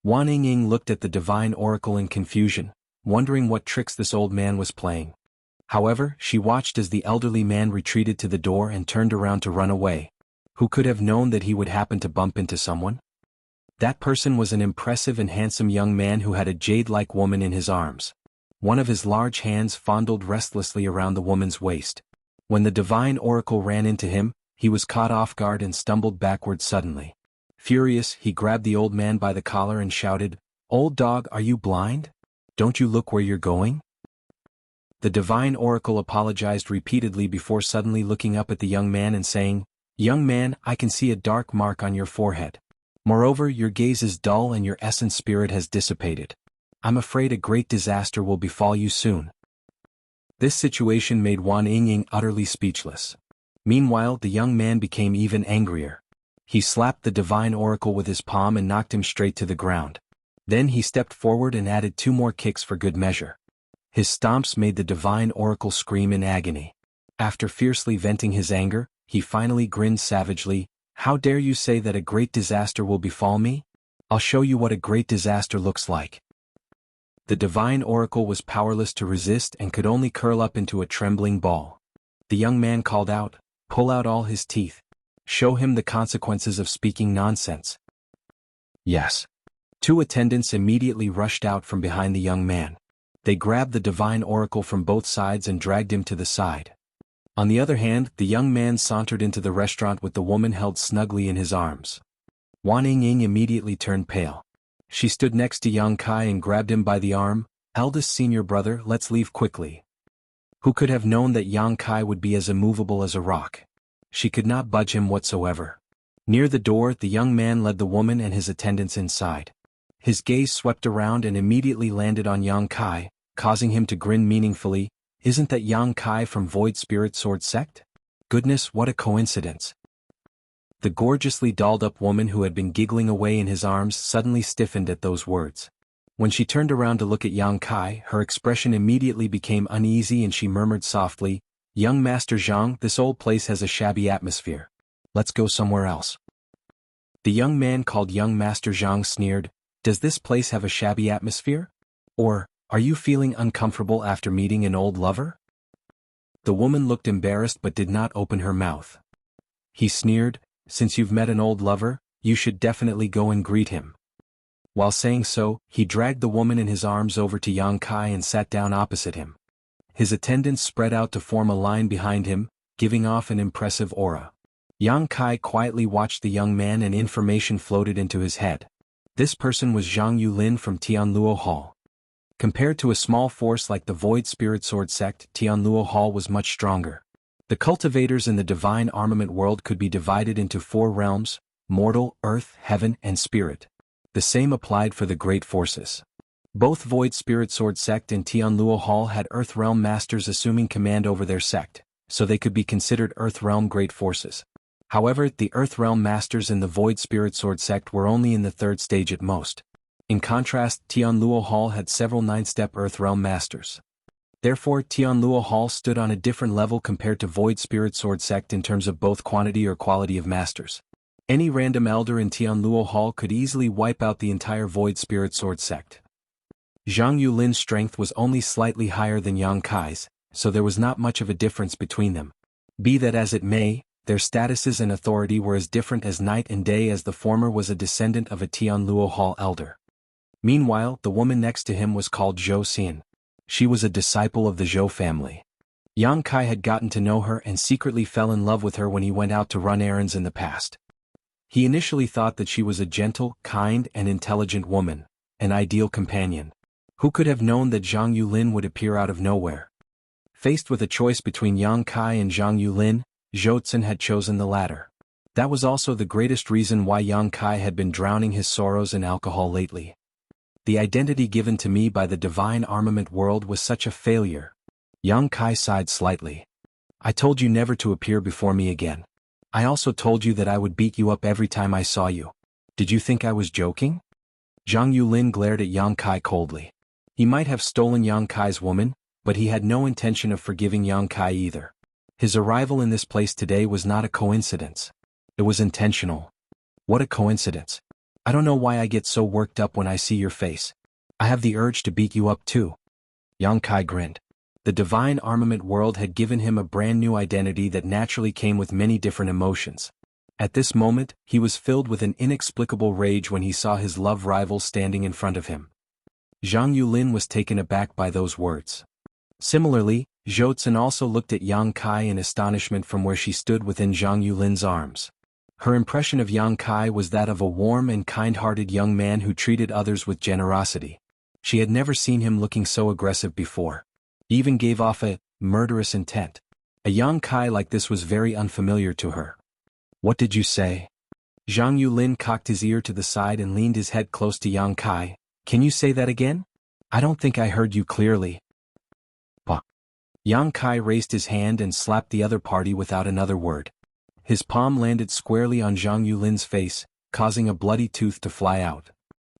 Wan Ying looked at the divine oracle in confusion, wondering what tricks this old man was playing. However, she watched as the elderly man retreated to the door and turned around to run away. Who could have known that he would happen to bump into someone? That person was an impressive and handsome young man who had a jade-like woman in his arms. One of his large hands fondled restlessly around the woman's waist. When the divine oracle ran into him, he was caught off guard and stumbled backward suddenly. Furious, he grabbed the old man by the collar and shouted, Old dog, are you blind? Don't you look where you're going? The divine oracle apologized repeatedly before suddenly looking up at the young man and saying, Young man, I can see a dark mark on your forehead. Moreover, your gaze is dull and your essence spirit has dissipated. I'm afraid a great disaster will befall you soon. This situation made Wan Ying utterly speechless. Meanwhile, the young man became even angrier. He slapped the divine oracle with his palm and knocked him straight to the ground. Then he stepped forward and added 2 more kicks for good measure. His stomps made the divine oracle scream in agony. After fiercely venting his anger, he finally grinned savagely. How dare you say that a great disaster will befall me? I'll show you what a great disaster looks like. The divine oracle was powerless to resist and could only curl up into a trembling ball. The young man called out, "Pull out all his teeth. Show him the consequences of speaking nonsense." Yes. Two attendants immediately rushed out from behind the young man. They grabbed the divine oracle from both sides and dragged him to the side. On the other hand, the young man sauntered into the restaurant with the woman held snugly in his arms. Wan Ying immediately turned pale. She stood next to Yang Kai and grabbed him by the arm. "Eldest senior brother, let's leave quickly." Who could have known that Yang Kai would be as immovable as a rock? She could not budge him whatsoever. Near the door, the young man led the woman and his attendants inside. His gaze swept around and immediately landed on Yang Kai, causing him to grin meaningfully. "Isn't that Yang Kai from Void Spirit Sword Sect? Goodness, what a coincidence." The gorgeously dolled-up woman who had been giggling away in his arms suddenly stiffened at those words. When she turned around to look at Yang Kai, her expression immediately became uneasy and she murmured softly, "Young Master Zhang, this old place has a shabby atmosphere. Let's go somewhere else." The young man called young Master Zhang sneered, "Does this place have a shabby atmosphere? Or, are you feeling uncomfortable after meeting an old lover?" The woman looked embarrassed but did not open her mouth. He sneered, "Since you've met an old lover, you should definitely go and greet him." While saying so, he dragged the woman in his arms over to Yang Kai and sat down opposite him. His attendants spread out to form a line behind him, giving off an impressive aura. Yang Kai quietly watched the young man and information floated into his head. This person was Zhang Yulin from Tianluo Hall. Compared to a small force like the Void Spirit Sword Sect, Tianluo Hall was much stronger. The cultivators in the divine armament world could be divided into 4 realms: mortal, earth, heaven, and spirit. The same applied for the great forces. Both Void Spirit Sword Sect and Tianluo Hall had Earth Realm Masters assuming command over their sect, so they could be considered Earth Realm Great Forces. However, the Earth Realm Masters in the Void Spirit Sword Sect were only in the 3rd stage at most. In contrast, Tianluo Hall had several 9-step Earth Realm Masters. Therefore, Tianluo Hall stood on a different level compared to Void Spirit Sword Sect in terms of both quantity or quality of masters. Any random elder in Tianluo Hall could easily wipe out the entire Void Spirit Sword Sect. Zhang Yulin's strength was only slightly higher than Yang Kai's, so there was not much of a difference between them. Be that as it may, their statuses and authority were as different as night and day, as the former was a descendant of a Tianluo Hall elder. Meanwhile, the woman next to him was called Zhou Xin. She was a disciple of the Zhou family. Yang Kai had gotten to know her and secretly fell in love with her when he went out to run errands in the past. He initially thought that she was a gentle, kind, and intelligent woman, an ideal companion. Who could have known that Zhang Yulin would appear out of nowhere? Faced with a choice between Yang Kai and Zhang Yulin, Zhou Xin had chosen the latter. That was also the greatest reason why Yang Kai had been drowning his sorrows in alcohol lately. The identity given to me by the divine armament world was such a failure. Yang Kai sighed slightly. "I told you never to appear before me again. I also told you that I would beat you up every time I saw you. Did you think I was joking?" Zhang Yulin glared at Yang Kai coldly. He might have stolen Yang Kai's woman, but he had no intention of forgiving Yang Kai either. His arrival in this place today was not a coincidence. It was intentional. What a coincidence. I don't know why I get so worked up when I see your face. I have the urge to beat you up too. Yang Kai grinned. The divine armament world had given him a brand new identity that naturally came with many different emotions. At this moment, he was filled with an inexplicable rage when he saw his love rival standing in front of him. Zhang Yulin was taken aback by those words. Similarly, Zhou Xin also looked at Yang Kai in astonishment from where she stood within Zhang Yulin's arms. Her impression of Yang Kai was that of a warm and kind-hearted young man who treated others with generosity. She had never seen him looking so aggressive before. He even gave off a murderous intent. A Yang Kai like this was very unfamiliar to her. "What did you say?" Zhang Yulin cocked his ear to the side and leaned his head close to Yang Kai. "Can you say that again? I don't think I heard you clearly." Bah. Yang Kai raised his hand and slapped the other party without another word. His palm landed squarely on Zhang Yulin's face, causing a bloody tooth to fly out.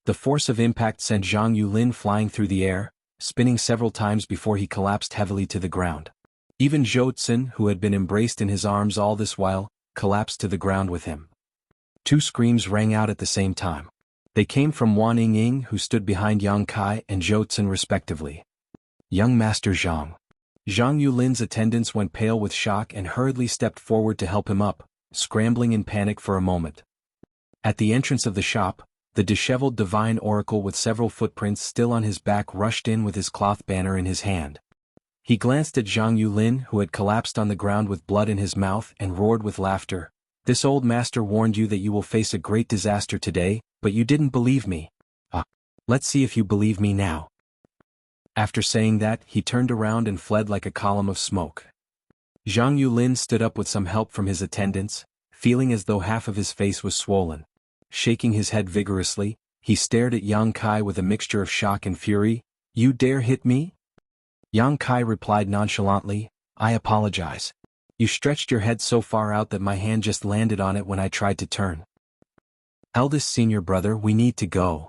The force of impact sent Zhang Yulin flying through the air, spinning several times before he collapsed heavily to the ground. Even Zhou Xin, who had been embraced in his arms all this while, collapsed to the ground with him. 2 screams rang out at the same time. They came from Wan Ying, who stood behind Yang Kai and Zhou Xin respectively. "Young Master Zhang." Zhang Yulin's attendants went pale with shock and hurriedly stepped forward to help him up, scrambling in panic for a moment. At the entrance of the shop, the disheveled divine oracle with several footprints still on his back rushed in with his cloth banner in his hand. He glanced at Zhang Yulin, who had collapsed on the ground with blood in his mouth, and roared with laughter. "This old master warned you that you will face a great disaster today, but you didn't believe me. Let's see if you believe me now." After saying that, he turned around and fled like a column of smoke. Zhang Yulin stood up with some help from his attendants, feeling as though half of his face was swollen. Shaking his head vigorously, he stared at Yang Kai with a mixture of shock and fury. "You dare hit me?" Yang Kai replied nonchalantly, "I apologize. You stretched your head so far out that my hand just landed on it when I tried to turn." "Eldest senior brother, we need to go."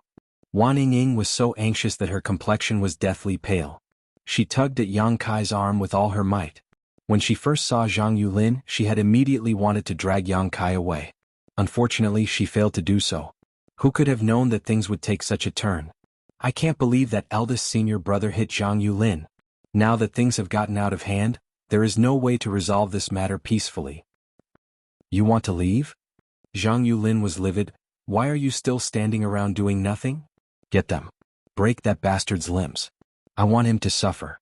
Wan Ying was so anxious that her complexion was deathly pale. She tugged at Yang Kai's arm with all her might. When she first saw Zhang Yulin, she had immediately wanted to drag Yang Kai away. Unfortunately, she failed to do so. Who could have known that things would take such a turn? "I can't believe that eldest senior brother hit Zhang Yulin. Now that things have gotten out of hand, there is no way to resolve this matter peacefully." "You want to leave?" Zhang Yulin was livid. "Why are you still standing around doing nothing? Get them. Break that bastard's limbs. I want him to suffer."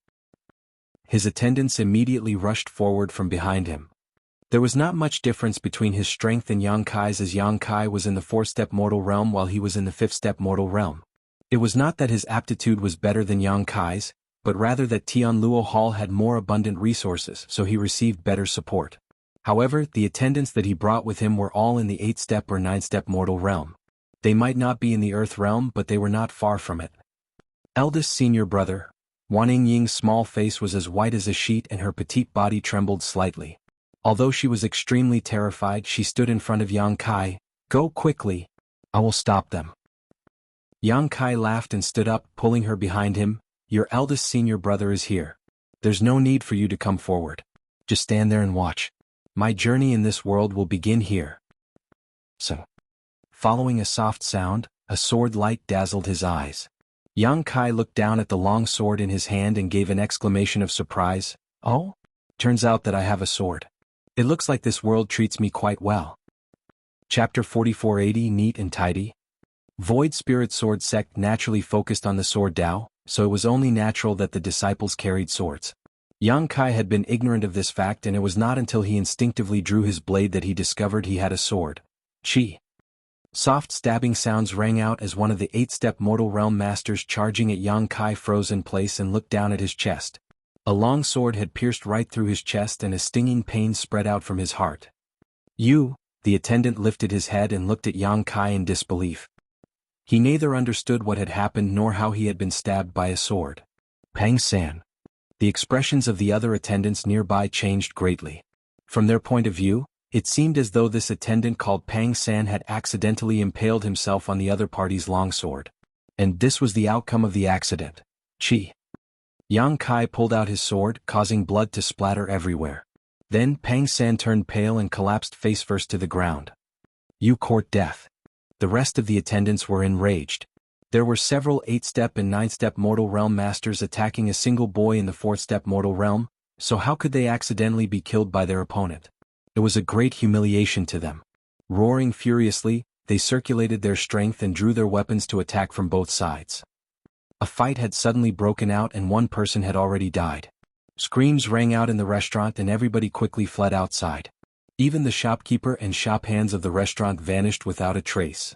His attendants immediately rushed forward from behind him. There was not much difference between his strength and Yang Kai's, as Yang Kai was in the 4th-step mortal realm while he was in the 5th-step mortal realm. It was not that his aptitude was better than Yang Kai's, but rather that Tianluo Hall had more abundant resources, so he received better support. However, the attendants that he brought with him were all in the 8th-step or 9th-step mortal realm. They might not be in the Earth realm, but they were not far from it. "Eldest senior brother." Wan Ying's small face was as white as a sheet and her petite body trembled slightly. Although she was extremely terrified, she stood in front of Yang Kai. "Go quickly. I will stop them." Yang Kai laughed and stood up, pulling her behind him. "Your eldest senior brother is here. There's no need for you to come forward. Just stand there and watch. My journey in this world will begin here." So, following a soft sound, a sword light dazzled his eyes. Yang Kai looked down at the long sword in his hand and gave an exclamation of surprise. "Oh? Turns out that I have a sword. It looks like this world treats me quite well." Chapter 4480 Neat and Tidy. Void Spirit Sword Sect naturally focused on the sword Dao, so it was only natural that the disciples carried swords. Yang Kai had been ignorant of this fact, and it was not until he instinctively drew his blade that he discovered he had a sword. Chi. Soft stabbing sounds rang out as one of the 8th-step mortal realm masters charging at Yang Kai froze in place and looked down at his chest. A long sword had pierced right through his chest and a stinging pain spread out from his heart. "You," the attendant lifted his head and looked at Yang Kai in disbelief. He neither understood what had happened nor how he had been stabbed by a sword. "Pang San." The expressions of the other attendants nearby changed greatly. From their point of view, it seemed as though this attendant called Pang San had accidentally impaled himself on the other party's longsword. And this was the outcome of the accident. Chi. Yang Kai pulled out his sword, causing blood to splatter everywhere. Then Pang San turned pale and collapsed face first to the ground. "You court death." The rest of the attendants were enraged. There were several 8th-step and 9th-step mortal realm masters attacking a single boy in the 4th-step mortal realm, so how could they accidentally be killed by their opponent? It was a great humiliation to them. Roaring furiously, they circulated their strength and drew their weapons to attack from both sides. A fight had suddenly broken out and one person had already died. Screams rang out in the restaurant and everybody quickly fled outside. Even the shopkeeper and shop hands of the restaurant vanished without a trace.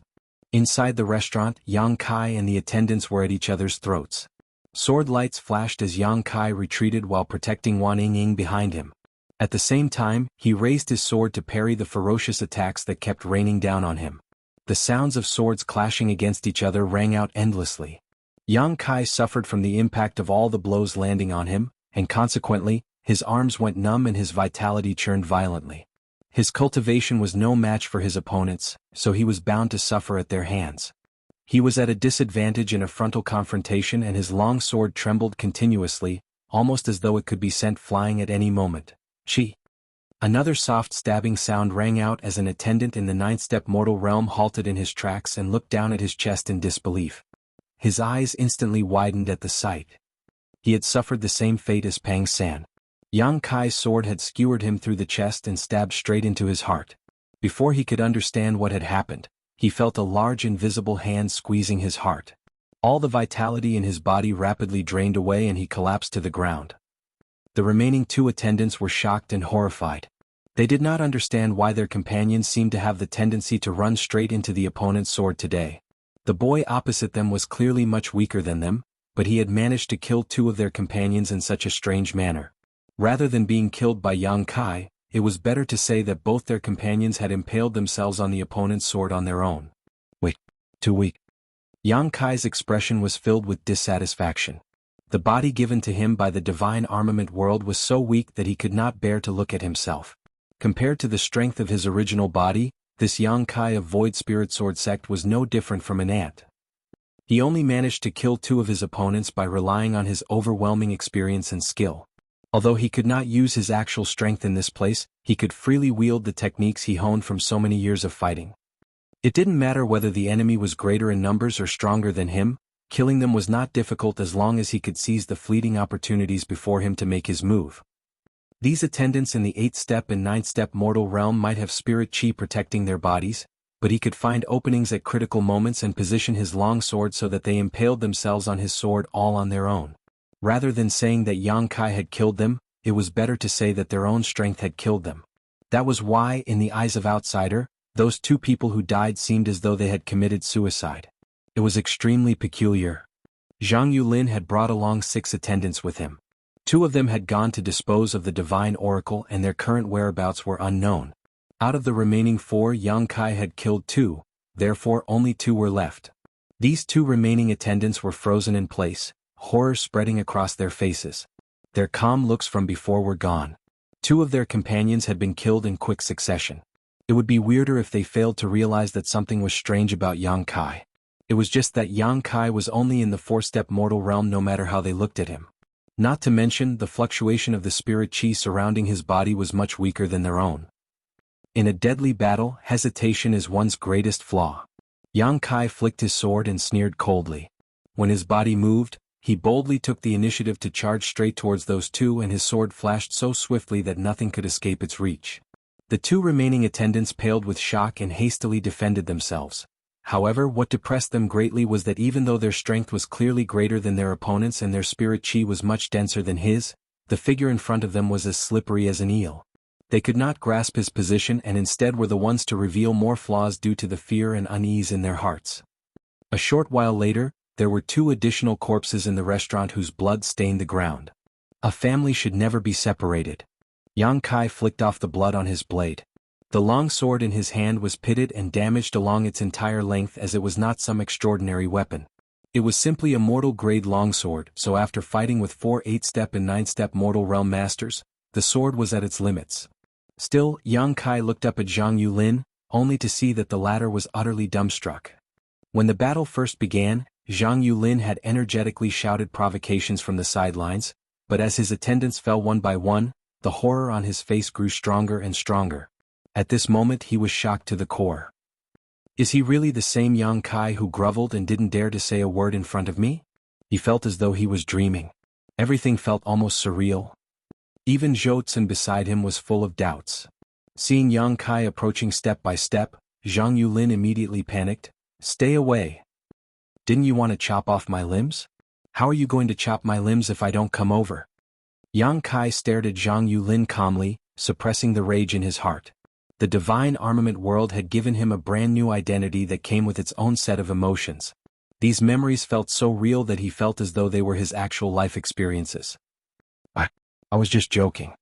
Inside the restaurant, Yang Kai and the attendants were at each other's throats. Sword lights flashed as Yang Kai retreated while protecting Wan Ying behind him. At the same time, he raised his sword to parry the ferocious attacks that kept raining down on him. The sounds of swords clashing against each other rang out endlessly. Yang Kai suffered from the impact of all the blows landing on him, and consequently, his arms went numb and his vitality churned violently. His cultivation was no match for his opponents, so he was bound to suffer at their hands. He was at a disadvantage in a frontal confrontation and his long sword trembled continuously, almost as though it could be sent flying at any moment. Chi. Another soft stabbing sound rang out as an attendant in the 9th-step mortal realm halted in his tracks and looked down at his chest in disbelief. His eyes instantly widened at the sight. He had suffered the same fate as Pang San. Yang Kai's sword had skewered him through the chest and stabbed straight into his heart. Before he could understand what had happened, he felt a large invisible hand squeezing his heart. All the vitality in his body rapidly drained away and he collapsed to the ground. The remaining two attendants were shocked and horrified. They did not understand why their companions seemed to have the tendency to run straight into the opponent's sword today. The boy opposite them was clearly much weaker than them, but he had managed to kill two of their companions in such a strange manner. Rather than being killed by Yang Kai, it was better to say that both their companions had impaled themselves on the opponent's sword on their own. Wait, too weak. Yang Kai's expression was filled with dissatisfaction. The body given to him by the divine armament world was so weak that he could not bear to look at himself. Compared to the strength of his original body, this Yang Kai of Void Spirit Sword sect was no different from an ant. He only managed to kill two of his opponents by relying on his overwhelming experience and skill. Although he could not use his actual strength in this place, he could freely wield the techniques he honed from so many years of fighting. It didn't matter whether the enemy was greater in numbers or stronger than him, killing them was not difficult as long as he could seize the fleeting opportunities before him to make his move. These attendants in the 8th step and 9th step mortal realm might have spirit chi protecting their bodies, but he could find openings at critical moments and position his long sword so that they impaled themselves on his sword all on their own. Rather than saying that Yang Kai had killed them, it was better to say that their own strength had killed them. That was why, in the eyes of outsider, those two people who died seemed as though they had committed suicide. It was extremely peculiar. Zhang Yulin had brought along 6 attendants with him. 2 of them had gone to dispose of the divine oracle and their current whereabouts were unknown. Out of the remaining 4, Yang Kai had killed 2, therefore only 2 were left. These 2 remaining attendants were frozen in place, horror spreading across their faces. Their calm looks from before were gone. 2 of their companions had been killed in quick succession. It would be weirder if they failed to realize that something was strange about Yang Kai. It was just that Yang Kai was only in the 4-step mortal realm no matter how they looked at him. Not to mention, the fluctuation of the spirit chi surrounding his body was much weaker than their own. In a deadly battle, hesitation is one's greatest flaw. Yang Kai flicked his sword and sneered coldly. When his body moved, he boldly took the initiative to charge straight towards those 2 and his sword flashed so swiftly that nothing could escape its reach. The 2 remaining attendants paled with shock and hastily defended themselves. However, what depressed them greatly was that even though their strength was clearly greater than their opponents and their spirit chi was much denser than his, the figure in front of them was as slippery as an eel. They could not grasp his position and instead were the ones to reveal more flaws due to the fear and unease in their hearts. A short while later, there were 2 additional corpses in the restaurant whose blood stained the ground. A family should never be separated. Yang Kai flicked off the blood on his blade. The long sword in his hand was pitted and damaged along its entire length as it was not some extraordinary weapon. It was simply a mortal-grade longsword, so after fighting with 4 8-step and 9-step mortal realm masters, the sword was at its limits. Still, Yang Kai looked up at Zhang Yulin, only to see that the latter was utterly dumbstruck. When the battle first began, Zhang Yulin had energetically shouted provocations from the sidelines, but as his attendants fell one by one, the horror on his face grew stronger and stronger. At this moment he was shocked to the core. Is he really the same Yang Kai who groveled and didn't dare to say a word in front of me? He felt as though he was dreaming. Everything felt almost surreal. Even Zhou Tsun beside him was full of doubts. Seeing Yang Kai approaching step by step, Zhang Yulin immediately panicked. Stay away. Didn't you want to chop off my limbs? How are you going to chop my limbs if I don't come over? Yang Kai stared at Zhang Yulin calmly, suppressing the rage in his heart. The divine armament world had given him a brand new identity that came with its own set of emotions. These memories felt so real that he felt as though they were his actual life experiences. I was just joking.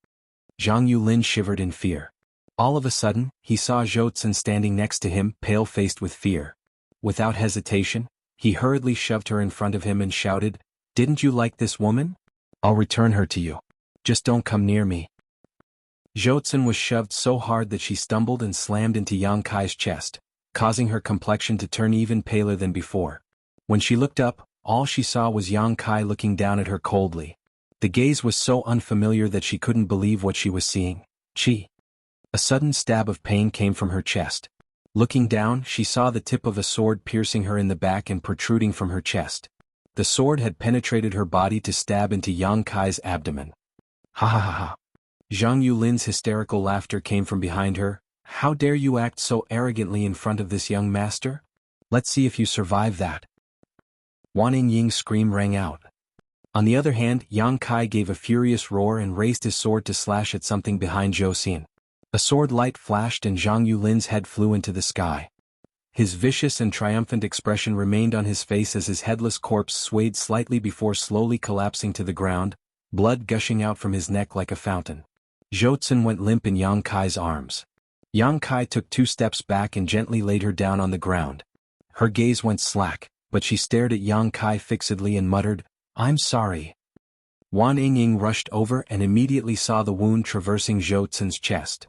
Zhang Yulin shivered in fear. All of a sudden, he saw Zhou Tsun standing next to him, pale-faced with fear. Without hesitation, he hurriedly shoved her in front of him and shouted, "Didn't you like this woman? I'll return her to you. Just don't come near me." Zhou Tsun was shoved so hard that she stumbled and slammed into Yang Kai's chest, causing her complexion to turn even paler than before. When she looked up, all she saw was Yang Kai looking down at her coldly. The gaze was so unfamiliar that she couldn't believe what she was seeing. Chi. A sudden stab of pain came from her chest. Looking down, she saw the tip of a sword piercing her in the back and protruding from her chest. The sword had penetrated her body to stab into Yang Kai's abdomen. Ha ha ha ha. Zhang Yulin's hysterical laughter came from behind her. How dare you act so arrogantly in front of this young master? Let's see if you survive that. Wan Yingying's scream rang out. On the other hand, Yang Kai gave a furious roar and raised his sword to slash at something behind Zhou Xian. A sword light flashed and Zhang Yulin's head flew into the sky. His vicious and triumphant expression remained on his face as his headless corpse swayed slightly before slowly collapsing to the ground, blood gushing out from his neck like a fountain. Zhou Xian went limp in Yang Kai's arms. Yang Kai took 2 steps back and gently laid her down on the ground. Her gaze went slack, but she stared at Yang Kai fixedly and muttered, "I'm sorry." Wan Yingying rushed over and immediately saw the wound traversing Zhou Xian's chest.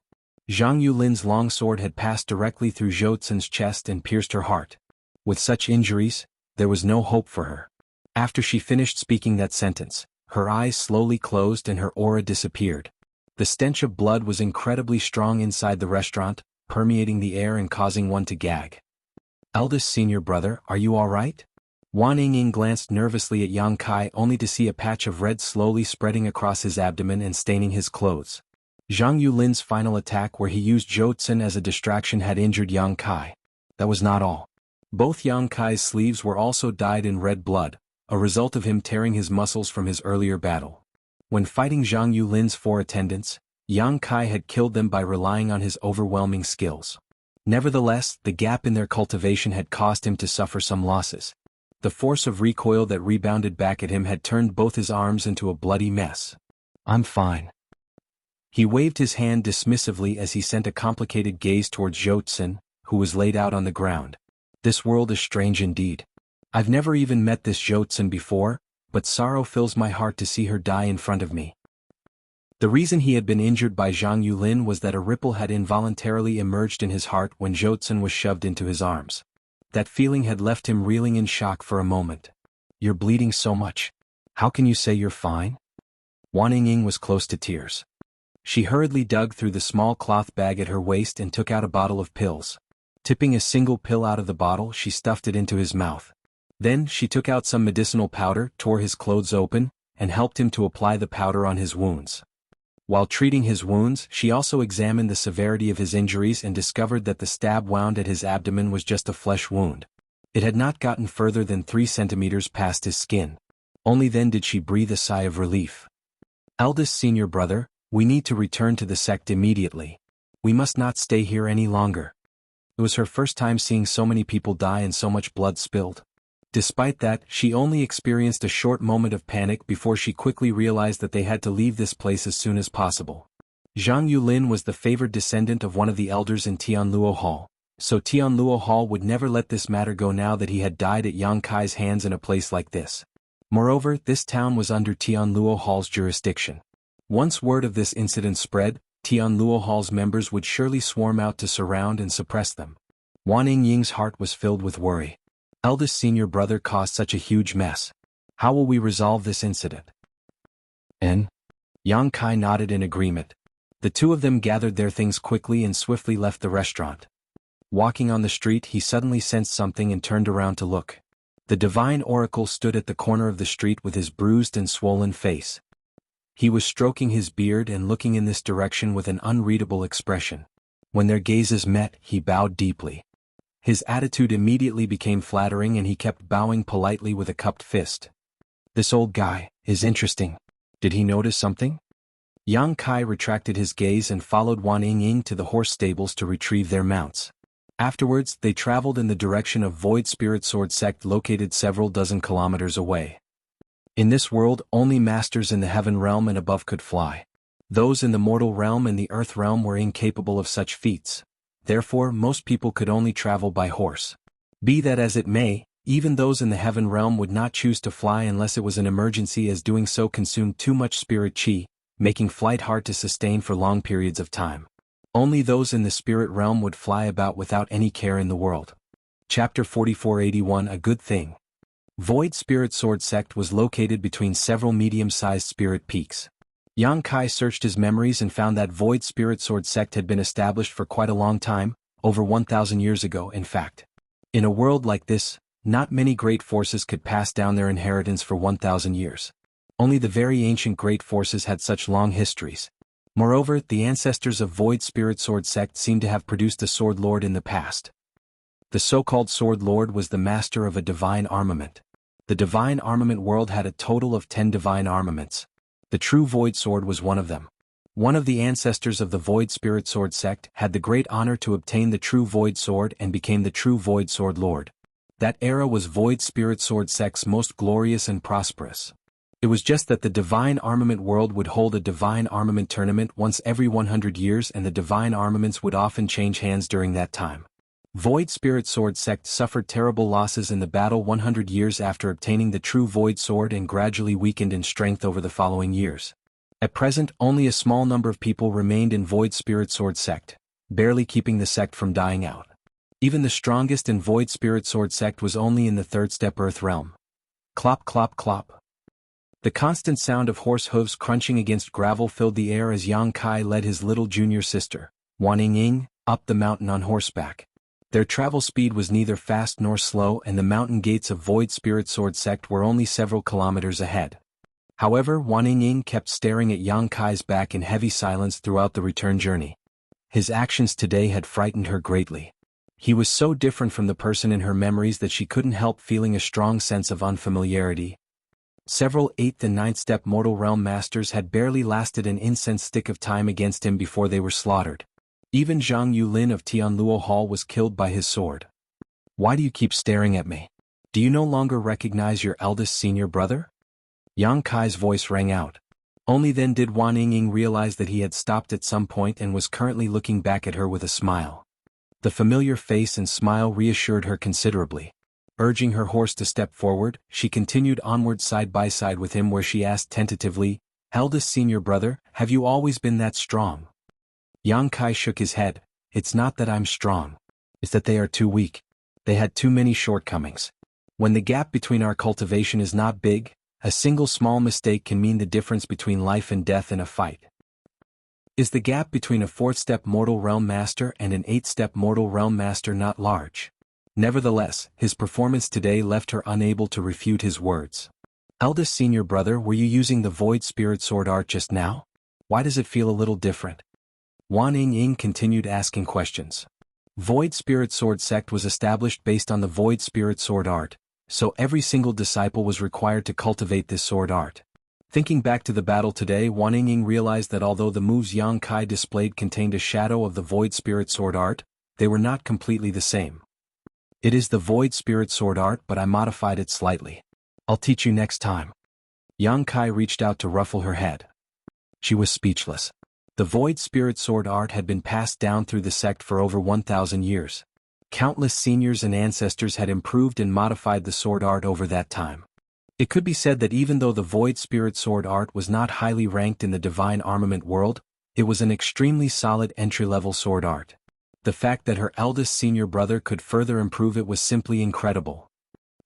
Zhang Yulin's long sword had passed directly through Zhou Xian's chest and pierced her heart. With such injuries, there was no hope for her. After she finished speaking that sentence, her eyes slowly closed and her aura disappeared. The stench of blood was incredibly strong inside the restaurant, permeating the air and causing one to gag. "Eldest senior brother, are you all right?" Wan Yingying glanced nervously at Yang Kai only to see a patch of red slowly spreading across his abdomen and staining his clothes. Zhang Yulin's final attack where he used Zhou Xian as a distraction had injured Yang Kai. That was not all. Both Yang Kai's sleeves were also dyed in red blood, a result of him tearing his muscles from his earlier battle. When fighting Zhang Yulin's 4 attendants, Yang Kai had killed them by relying on his overwhelming skills. Nevertheless, the gap in their cultivation had caused him to suffer some losses. The force of recoil that rebounded back at him had turned both his arms into a bloody mess. "I'm fine." He waved his hand dismissively as he sent a complicated gaze towards Zhou Xian, who was laid out on the ground. "This world is strange indeed. I've never even met this Zhou Xian before, but sorrow fills my heart to see her die in front of me." The reason he had been injured by Zhang Yulin was that a ripple had involuntarily emerged in his heart when Zhou Xian was shoved into his arms. That feeling had left him reeling in shock for a moment. "You're bleeding so much. How can you say you're fine?" Wan Yingying was close to tears. She hurriedly dug through the small cloth bag at her waist and took out a bottle of pills. Tipping a single pill out of the bottle, she stuffed it into his mouth. Then she took out some medicinal powder, tore his clothes open, and helped him to apply the powder on his wounds. While treating his wounds, she also examined the severity of his injuries and discovered that the stab wound at his abdomen was just a flesh wound. It had not gotten further than 3 centimeters past his skin. Only then did she breathe a sigh of relief. "Eldest senior brother, we need to return to the sect immediately. We must not stay here any longer." It was her first time seeing so many people die and so much blood spilled. Despite that, she only experienced a short moment of panic before she quickly realized that they had to leave this place as soon as possible. Zhang Yulin was the favored descendant of one of the elders in Tianluo Hall, so Tianluo Hall would never let this matter go now that he had died at Yang Kai's hands in a place like this. Moreover, this town was under Tianluo Hall's jurisdiction. Once word of this incident spread, Tianluo Hall's members would surely swarm out to surround and suppress them. Wan Yingying's heart was filled with worry. "Eldest senior brother caused such a huge mess. How will we resolve this incident?" Yang Kai nodded in agreement. The two of them gathered their things quickly and swiftly left the restaurant. Walking on the street, he suddenly sensed something and turned around to look. The divine oracle stood at the corner of the street with his bruised and swollen face. He was stroking his beard and looking in this direction with an unreadable expression. When their gazes met, he bowed deeply. His attitude immediately became flattering and he kept bowing politely with a cupped fist. "This old guy is interesting. Did he notice something?" Yang Kai retracted his gaze and followed Wan Yingying to the horse stables to retrieve their mounts. Afterwards, they traveled in the direction of Void Spirit Sword Sect located several dozen kilometers away. In this world, only masters in the heaven realm and above could fly. Those in the mortal realm and the earth realm were incapable of such feats. Therefore, most people could only travel by horse. Be that as it may, even those in the heaven realm would not choose to fly unless it was an emergency, as doing so consumed too much spirit chi, making flight hard to sustain for long periods of time. Only those in the spirit realm would fly about without any care in the world. Chapter 4481 A Good Thing. Void Spirit Sword Sect was located between several medium-sized spirit peaks. Yang Kai searched his memories and found that Void Spirit Sword Sect had been established for quite a long time, over 1,000 years ago in fact. In a world like this, Not many great forces could pass down their inheritance for 1,000 years. Only the very ancient great forces had such long histories. Moreover, the ancestors of Void Spirit Sword sect seem to have produced a Sword Lord in the past. The so-called Sword Lord was the master of a divine armament. The divine armament world had a total of 10 divine armaments. The true Void Sword was one of them. One of the ancestors of the Void Spirit Sword sect had the great honor to obtain the true Void Sword and became the true Void Sword Lord. That era was Void Spirit Sword sect's most glorious and prosperous. It was just that the divine armament world would hold a divine armament tournament once every 100 years, and the divine armaments would often change hands during that time. Void Spirit Sword sect suffered terrible losses in the battle 100 years after obtaining the true Void Sword and gradually weakened in strength over the following years. At present, only a small number of people remained in Void Spirit Sword sect, barely keeping the sect from dying out. Even the strongest in Void Spirit Sword sect was only in the third step Earth realm. Clop clop clop. The constant sound of horse hooves crunching against gravel filled the air as Yang Kai led his little junior sister, Wan Ying, up the mountain on horseback. Their travel speed was neither fast nor slow, and the mountain gates of Void Spirit Sword sect were only several kilometers ahead. However, Wan Ying kept staring at Yang Kai's back in heavy silence throughout the return journey. His actions today had frightened her greatly. He was so different from the person in her memories that she couldn't help feeling a strong sense of unfamiliarity. Several 8th and 9th step mortal realm masters had barely lasted an incense stick of time against him before they were slaughtered. Even Jianghu Lin of Tianluo Hall was killed by his sword. Why do you keep staring at me? Do you no longer recognize your eldest senior brother? Yang Kai's voice rang out. Only then did Wan Ying realize that he had stopped at some point and was currently looking back at her with a smile. The familiar face and smile reassured her considerably. Urging her horse to step forward, she continued onward side by side with him, where she asked tentatively, "Eldest senior brother, have you always been that strong?" Yang Kai shook his head. "It's not that I'm strong. It's that they are too weak. They had too many shortcomings. When the gap between our cultivation is not big, a single small mistake can mean the difference between life and death in a fight." Is the gap between a 4th-step mortal realm master and an 8th-step mortal realm master not large? Nevertheless, his performance today left her unable to refute his words. "Eldest senior brother, were you using the Void Spirit Sword art just now? Why does it feel a little different?" Wan Ying continued asking questions. Void Spirit Sword sect was established based on the Void Spirit Sword art, so every single disciple was required to cultivate this sword art. Thinking back to the battle today, Wan Ying realized that although the moves Yang Kai displayed contained a shadow of the Void Spirit Sword art, they were not completely the same. "It is the Void Spirit Sword art, but I modified it slightly. I'll teach you next time." Yang Kai reached out to ruffle her head. She was speechless. The Void Spirit Sword art had been passed down through the sect for over 1,000 years. Countless seniors and ancestors had improved and modified the sword art over that time. It could be said that even though the Void Spirit Sword art was not highly ranked in the divine armament world, it was an extremely solid entry-level sword art. The fact that her eldest senior brother could further improve it was simply incredible.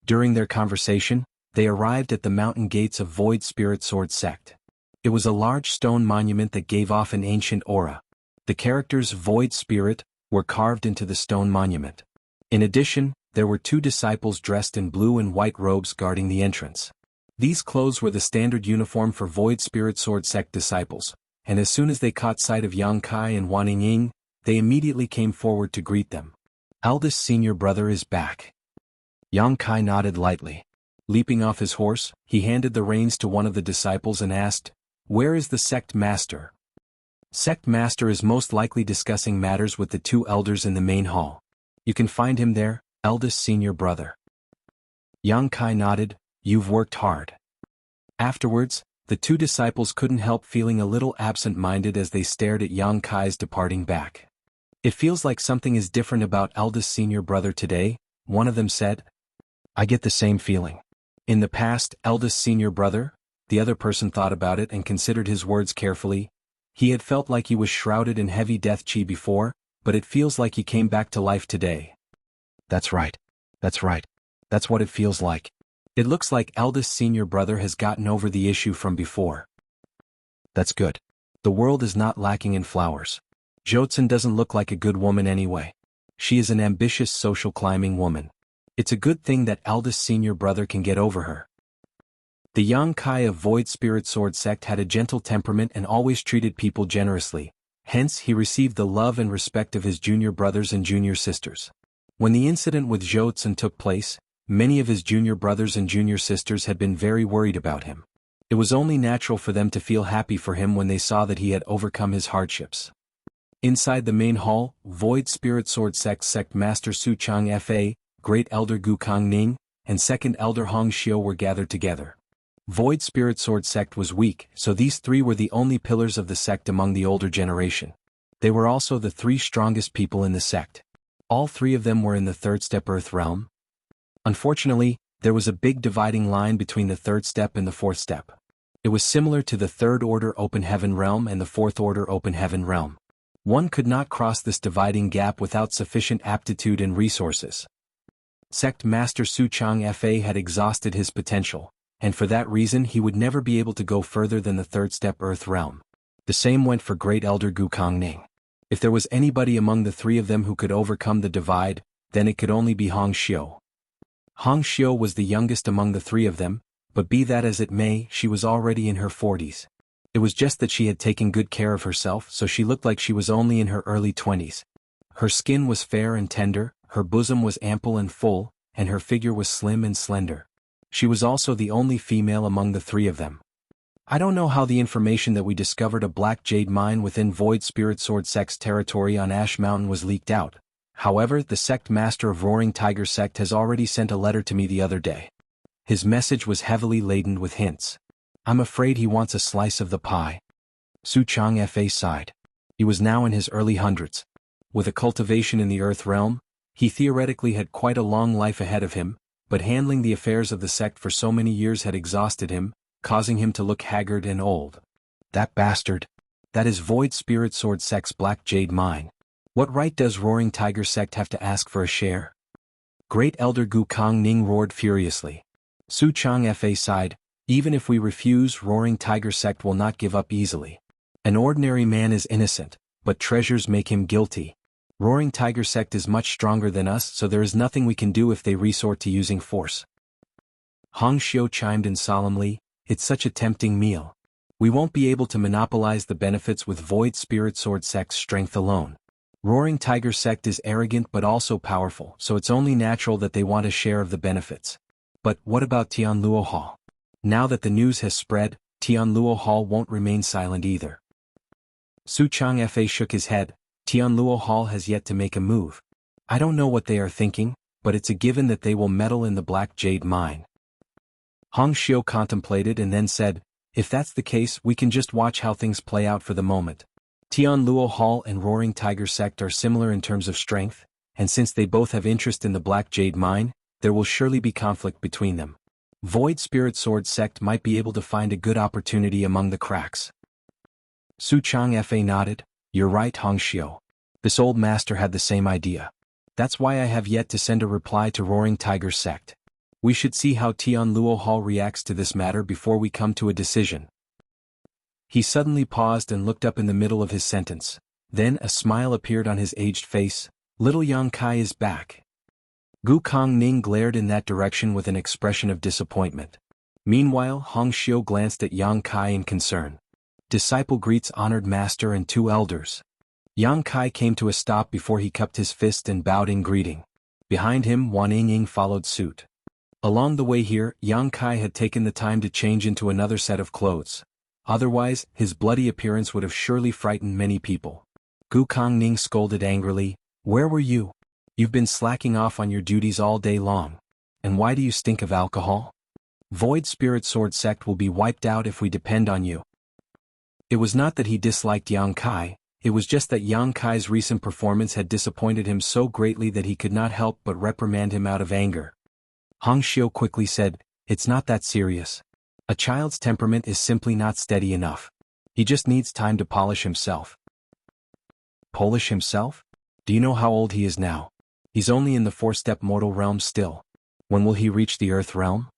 During their conversation, they arrived at the mountain gates of Void Spirit Sword sect. It was a large stone monument that gave off an ancient aura. The characters Void Spirit were carved into the stone monument. In addition, there were 2 disciples dressed in blue and white robes guarding the entrance. These clothes were the standard uniform for Void Spirit Sword sect disciples, and as soon as they caught sight of Yang Kai and Wan Ying, they immediately came forward to greet them. "Eldest senior brother is back." Yang Kai nodded lightly. Leaping off his horse, he handed the reins to one of the disciples and asked, "Where is the sect master?" "Sect master is most likely discussing matters with the 2 elders in the main hall. You can find him there, eldest senior brother." Yang Kai nodded. "You've worked hard." Afterwards, the 2 disciples couldn't help feeling a little absent-minded as they stared at Yang Kai's departing back. "It feels like something is different about eldest senior brother today," one of them said. "I get the same feeling. In the past, eldest senior brother," the other person thought about it and considered his words carefully. He had felt like he was shrouded in heavy death chi before, but it feels like he came back to life today. That's right. That's right. That's what it feels like. It looks like eldest senior brother has gotten over the issue from before. That's good. The world is not lacking in flowers. Jotsun doesn't look like a good woman anyway. She is an ambitious social climbing woman. It's a good thing that eldest senior brother can get over her. The young Kai of Void Spirit Sword sect had a gentle temperament and always treated people generously, hence he received the love and respect of his junior brothers and junior sisters. When the incident with Zhou Tsun took place, many of his junior brothers and junior sisters had been very worried about him. It was only natural for them to feel happy for him when they saw that he had overcome his hardships. Inside the main hall, Void Spirit Sword sect Master Su Chang Fa, Great Elder Gu Kang Ning, and Second Elder Hong Xiu were gathered together. Void Spirit Sword sect was weak, so these three were the only pillars of the sect among the older generation. They were also the three strongest people in the sect. All three of them were in the third step Earth realm. Unfortunately, there was a big dividing line between the third step and the fourth step. It was similar to the third order Open Heaven realm and the fourth order Open Heaven realm. One could not cross this dividing gap without sufficient aptitude and resources. Sect Master Su Chang Fa had exhausted his potential, and for that reason he would never be able to go further than the third step Earth realm. The same went for Great Elder Gu Kang Ning. If there was anybody among the three of them who could overcome the divide, then it could only be Hong Xiu. Hong Xiu was the youngest among the three of them, but be that as it may, she was already in her 40s. It was just that she had taken good care of herself, so she looked like she was only in her early 20s. Her skin was fair and tender, her bosom was ample and full, and her figure was slim and slender. She was also the only female among the three of them. I don't know how the information that we discovered a black jade mine within Void Spirit Sword sect's territory on Ash Mountain was leaked out. However, the sect master of Roaring Tiger sect has already sent a letter to me the other day. His message was heavily laden with hints. I'm afraid he wants a slice of the pie. Su Chang Fa sighed. He was now in his early hundreds. With a cultivation in the Earth realm, he theoretically had quite a long life ahead of him, but handling the affairs of the sect for so many years had exhausted him, causing him to look haggard and old. That bastard. That is Void Spirit Sword sect's Black Jade mine. What right does Roaring Tiger sect have to ask for a share? Great Elder Gu Kang Ning roared furiously. Su Chang Fa sighed. Even if we refuse, Roaring Tiger sect will not give up easily. An ordinary man is innocent, but treasures make him guilty. Roaring Tiger sect is much stronger than us, so there is nothing we can do if they resort to using force. Hong Xiu chimed in solemnly, it's such a tempting meal. We won't be able to monopolize the benefits with Void Spirit Sword sect's strength alone. Roaring Tiger sect is arrogant but also powerful, so it's only natural that they want a share of the benefits. But what about Tianluo Hall? Now that the news has spread, Tianluo Hall won't remain silent either. Su Chang Fa shook his head. Tianluo Hall has yet to make a move. I don't know what they are thinking, but it's a given that they will meddle in the Black Jade mine. Hong Xiu contemplated and then said, if that's the case, we can just watch how things play out for the moment. Tianluo Hall and Roaring Tiger sect are similar in terms of strength, and since they both have interest in the Black Jade mine, there will surely be conflict between them. Void Spirit Sword sect might be able to find a good opportunity among the cracks. Su Chang Fa nodded. You're right, Hong Xiu. This old master had the same idea. That's why I have yet to send a reply to Roaring Tiger sect. We should see how Tianluo Hall reacts to this matter before we come to a decision. He suddenly paused and looked up in the middle of his sentence. Then a smile appeared on his aged face. Little Yang Kai is back. Gu Kang Ning glared in that direction with an expression of disappointment. Meanwhile, Hong Xiu glanced at Yang Kai in concern. Disciple greets honored master and two elders. Yang Kai came to a stop before he cupped his fist and bowed in greeting. Behind him, Wan Ying followed suit. Along the way here, Yang Kai had taken the time to change into another set of clothes. Otherwise, his bloody appearance would have surely frightened many people. Gu Kang Ning scolded angrily. Where were you? You've been slacking off on your duties all day long. And why do you stink of alcohol? Void Spirit Sword sect will be wiped out if we depend on you. It was not that he disliked Yang Kai, it was just that Yang Kai's recent performance had disappointed him so greatly that he could not help but reprimand him out of anger. Hong Xiu quickly said, it's not that serious. A child's temperament is simply not steady enough. He just needs time to polish himself. Polish himself? Do you know how old he is now? He's only in the four-step mortal realm still. When will he reach the Earth realm?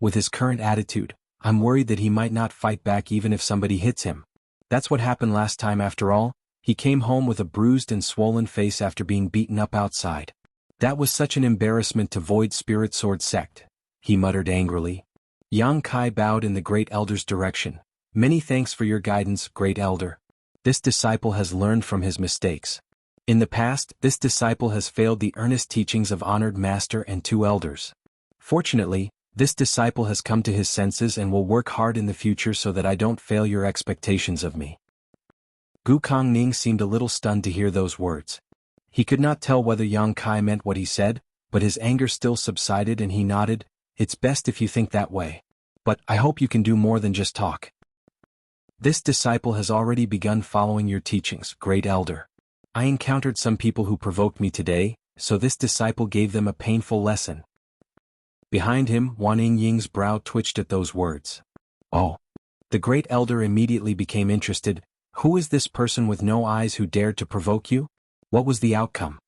With his current attitude, I'm worried that he might not fight back even if somebody hits him. That's what happened last time after all. He came home with a bruised and swollen face after being beaten up outside. That was such an embarrassment to Void Spirit Sword Sect, he muttered angrily. Yang Kai bowed in the Great Elder's direction. Many thanks for your guidance, Great Elder. This disciple has learned from his mistakes. In the past, this disciple has failed the earnest teachings of honored master and 2 elders. Fortunately, this disciple has come to his senses and will work hard in the future so that I don't fail your expectations of me. Gu Kongning seemed a little stunned to hear those words. He could not tell whether Yang Kai meant what he said, but his anger still subsided and he nodded. It's best if you think that way. But I hope you can do more than just talk. This disciple has already begun following your teachings, Great Elder. I encountered some people who provoked me today, so this disciple gave them a painful lesson. Behind him, Wan Ying's brow twitched at those words. Oh. The Great Elder immediately became interested. Who is this person with no eyes who dared to provoke you? What was the outcome?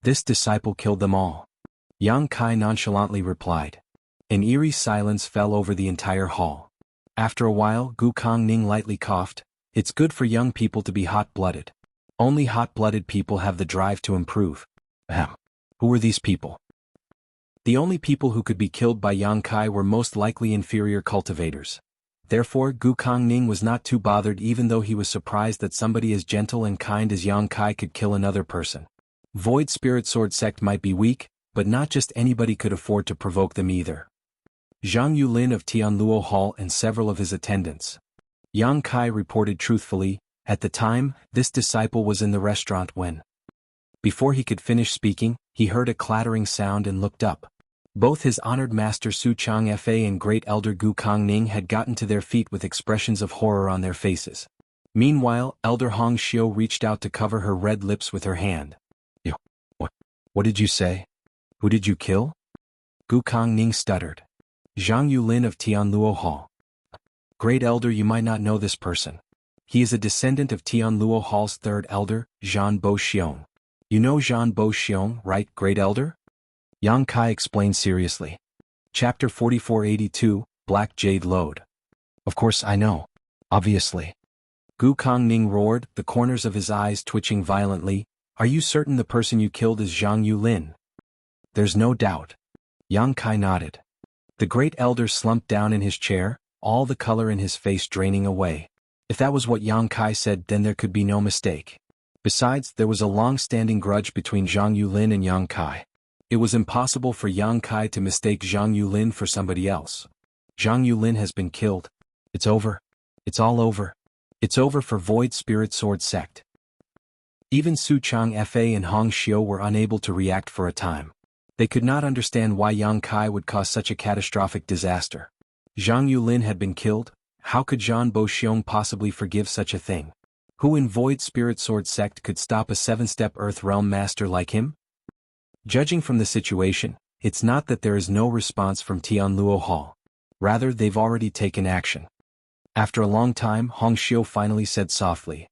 This disciple killed them all. Yang Kai nonchalantly replied. An eerie silence fell over the entire hall. After a while, Gu Kongning lightly coughed. It's good for young people to be hot-blooded. Only hot-blooded people have the drive to improve. Ahem. Who were these people? The only people who could be killed by Yang Kai were most likely inferior cultivators. Therefore, Gu Kongning was not too bothered even though he was surprised that somebody as gentle and kind as Yang Kai could kill another person. Void Spirit Sword Sect might be weak, but not just anybody could afford to provoke them either. Zhang Yulin of Tianluo Hall and several of his attendants. Yang Kai reported truthfully, at the time, this disciple was in the restaurant when. Before he could finish speaking, he heard a clattering sound and looked up. Both his honored master Su Changfa and Great Elder Gu Kongning had gotten to their feet with expressions of horror on their faces. Meanwhile, Elder Hong Xiu reached out to cover her red lips with her hand. What did you say? Who did you kill? Gu Kongning stuttered. Zhang Yulin of Tianluo Hall. Great Elder, you might not know this person. He is a descendant of Tianluo Hall's 3rd elder, Zhan Bo Xiong. You know Zhan Bo Xiong, right, Great Elder? Yang Kai explained seriously. Chapter 4482, Black Jade Lode. Of course I know. Obviously. Gu Kongning roared, the corners of his eyes twitching violently. Are you certain the person you killed is Zhang Yulin? There's no doubt. Yang Kai nodded. The Great Elder slumped down in his chair, all the color in his face draining away. If that was what Yang Kai said, then there could be no mistake. Besides, there was a long-standing grudge between Zhang Yulin and Yang Kai. It was impossible for Yang Kai to mistake Zhang Yulin for somebody else. Zhang Yulin has been killed. It's over. It's all over. It's over for Void Spirit Sword Sect. Even Su Changfa and Hong Xiu were unable to react for a time. They could not understand why Yang Kai would cause such a catastrophic disaster. Zhang Yulin had been killed. How could Zhan Bo Xiong possibly forgive such a thing? Who in Void Spirit Sword Sect could stop a 7-step Earth Realm master like him? Judging from the situation, it's not that there is no response from Tianluo Hall. Rather, they've already taken action. After a long time, Hong Xiu finally said softly.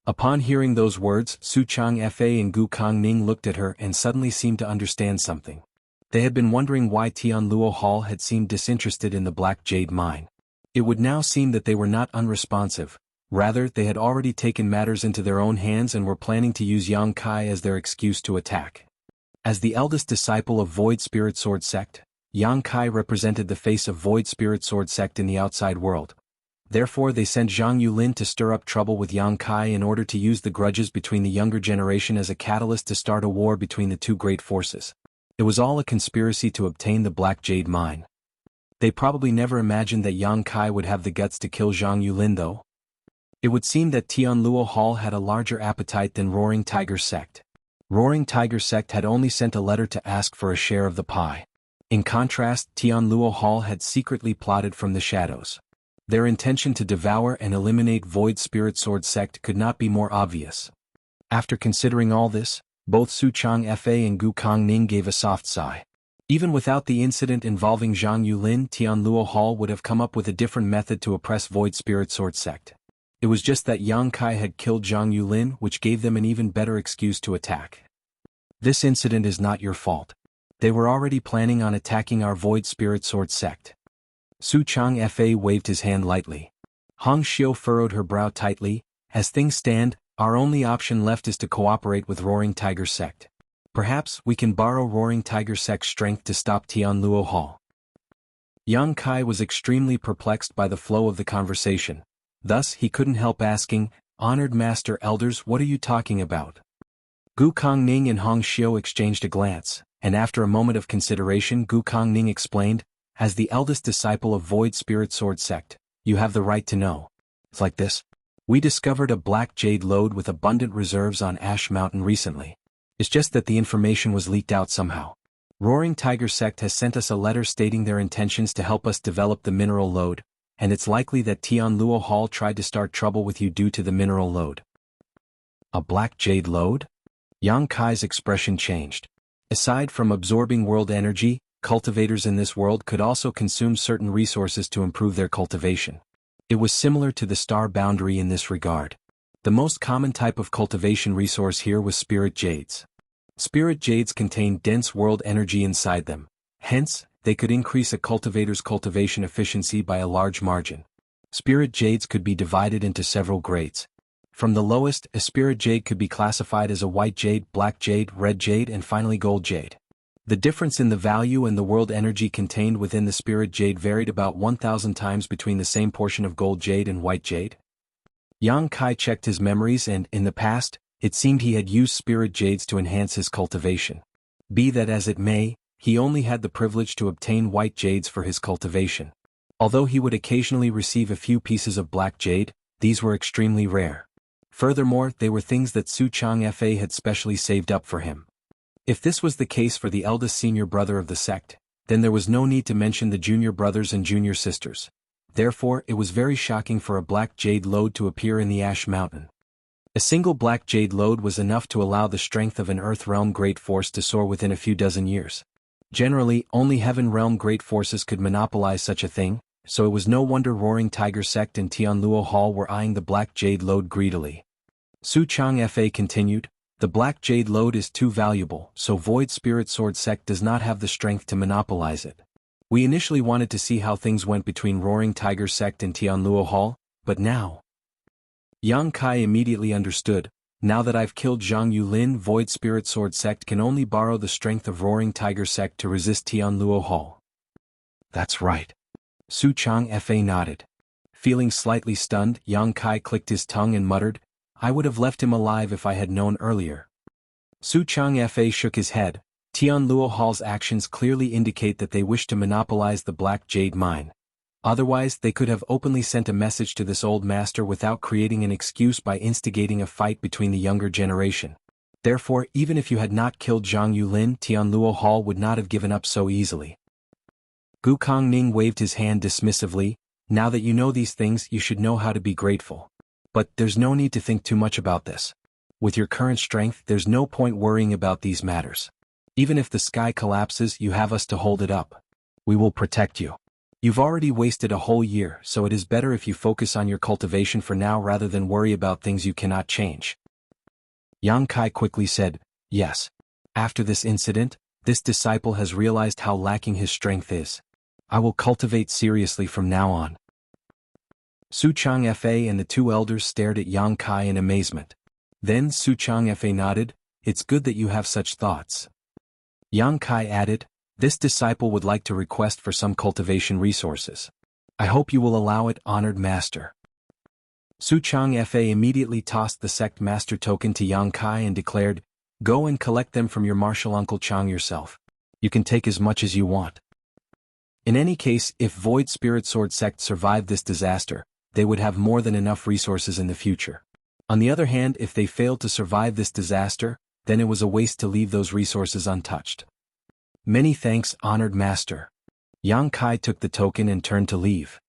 Upon hearing those words, Su Changfa and Gu Kongning looked at her and suddenly seemed to understand something. They had been wondering why Tianluo Hall had seemed disinterested in the Black Jade Mine. It would now seem that they were not unresponsive. Rather, they had already taken matters into their own hands and were planning to use Yang Kai as their excuse to attack. As the eldest disciple of Void Spirit Sword Sect, Yang Kai represented the face of Void Spirit Sword Sect in the outside world. Therefore they sent Zhang Yulin to stir up trouble with Yang Kai in order to use the grudges between the younger generation as a catalyst to start a war between the two great forces. It was all a conspiracy to obtain the Black Jade Mine. They probably never imagined that Yang Kai would have the guts to kill Zhang Yulin though. It would seem that Tianluo Hall had a larger appetite than Roaring Tiger Sect. Roaring Tiger Sect had only sent a letter to ask for a share of the pie. In contrast, Tianluo Hall had secretly plotted from the shadows. Their intention to devour and eliminate Void Spirit Sword Sect could not be more obvious. After considering all this, both Su Changfa and Gu Kongning gave a soft sigh. Even without the incident involving Zhang Yulin, Tianluo Hall would have come up with a different method to oppress Void Spirit Sword Sect. It was just that Yang Kai had killed Zhang Yulin, which gave them an even better excuse to attack. This incident is not your fault. They were already planning on attacking our Void Spirit Sword Sect. Su Changfa waved his hand lightly. Hong Xiu furrowed her brow tightly. As things stand, our only option left is to cooperate with Roaring Tiger Sect. Perhaps we can borrow Roaring Tiger Sect's strength to stop Tianluo Hall. Yang Kai was extremely perplexed by the flow of the conversation. Thus he couldn't help asking, "Honored Master Elders, what are you talking about?" Gu Kongning and Hong Xiu exchanged a glance, and after a moment of consideration Gu Kongning explained, "As the eldest disciple of Void Spirit Sword Sect, you have the right to know. It's like this. We discovered a black jade lode with abundant reserves on Ash Mountain recently. It's just that the information was leaked out somehow. Roaring Tiger Sect has sent us a letter stating their intentions to help us develop the mineral lode, and it's likely that Tianluo Hall tried to start trouble with you due to the mineral lode." A black jade lode? Yang Kai's expression changed. Aside from absorbing world energy, cultivators in this world could also consume certain resources to improve their cultivation. It was similar to the star boundary in this regard. The most common type of cultivation resource here was spirit jades. Spirit jades contain dense world energy inside them. Hence, they could increase a cultivator's cultivation efficiency by a large margin. Spirit jades could be divided into several grades. From the lowest, a spirit jade could be classified as a white jade, black jade, red jade, and finally gold jade. The difference in the value and the world energy contained within the spirit jade varied about 1,000 times between the same portion of gold jade and white jade. Yang Kai checked his memories and, in the past, it seemed he had used spirit jades to enhance his cultivation. Be that as it may, he only had the privilege to obtain white jades for his cultivation. Although he would occasionally receive a few pieces of black jade, these were extremely rare. Furthermore, they were things that Su Chang Fa had specially saved up for him. If this was the case for the eldest senior brother of the sect, then there was no need to mention the junior brothers and junior sisters. Therefore, it was very shocking for a black jade lode to appear in the Ash Mountain. A single black jade lode was enough to allow the strength of an Earth Realm Great Force to soar within a few dozen years. Generally, only Heaven Realm Great Forces could monopolize such a thing, so it was no wonder Roaring Tiger Sect and Tianluo Hall were eyeing the black jade lode greedily. Su Chang Fa continued, "The black jade lode is too valuable, so Void Spirit Sword Sect does not have the strength to monopolize it. We initially wanted to see how things went between Roaring Tiger Sect and Tianluo Hall, but now..." Yang Kai immediately understood, "Now that I've killed Zhang Yulin, Void Spirit Sword Sect can only borrow the strength of Roaring Tiger Sect to resist Tianluo Hall." "That's right." Su Chang Fa nodded. Feeling slightly stunned, Yang Kai clicked his tongue and muttered, "I would have left him alive if I had known earlier." Su Chang Fa shook his head. Tianluo Hall's actions clearly indicate that they wish to monopolize the Black Jade Mine. Otherwise, they could have openly sent a message to this old master without creating an excuse by instigating a fight between the younger generation. Therefore, even if you had not killed Zhang Yulin, Tianluo Hall would not have given up so easily. Gu Kongning waved his hand dismissively. "Now that you know these things, you should know how to be grateful. But there's no need to think too much about this. With your current strength, there's no point worrying about these matters. Even if the sky collapses, you have us to hold it up. We will protect you. You've already wasted a whole year, so it is better if you focus on your cultivation for now rather than worry about things you cannot change." Yang Kai quickly said, "Yes. After this incident, this disciple has realized how lacking his strength is. I will cultivate seriously from now on." Su Chang Fa and the two elders stared at Yang Kai in amazement. Then Su Chang Fa nodded, "It's good that you have such thoughts." Yang Kai added, "This disciple would like to request for some cultivation resources. I hope you will allow it, honored master." Su Chang Fa immediately tossed the sect master token to Yang Kai and declared, "Go and collect them from your martial uncle Chang yourself. You can take as much as you want." In any case, if Void Spirit Sword Sect survived this disaster, they would have more than enough resources in the future. On the other hand, if they failed to survive this disaster, then it was a waste to leave those resources untouched. "Many thanks, honored master." Yang Kai took the token and turned to leave.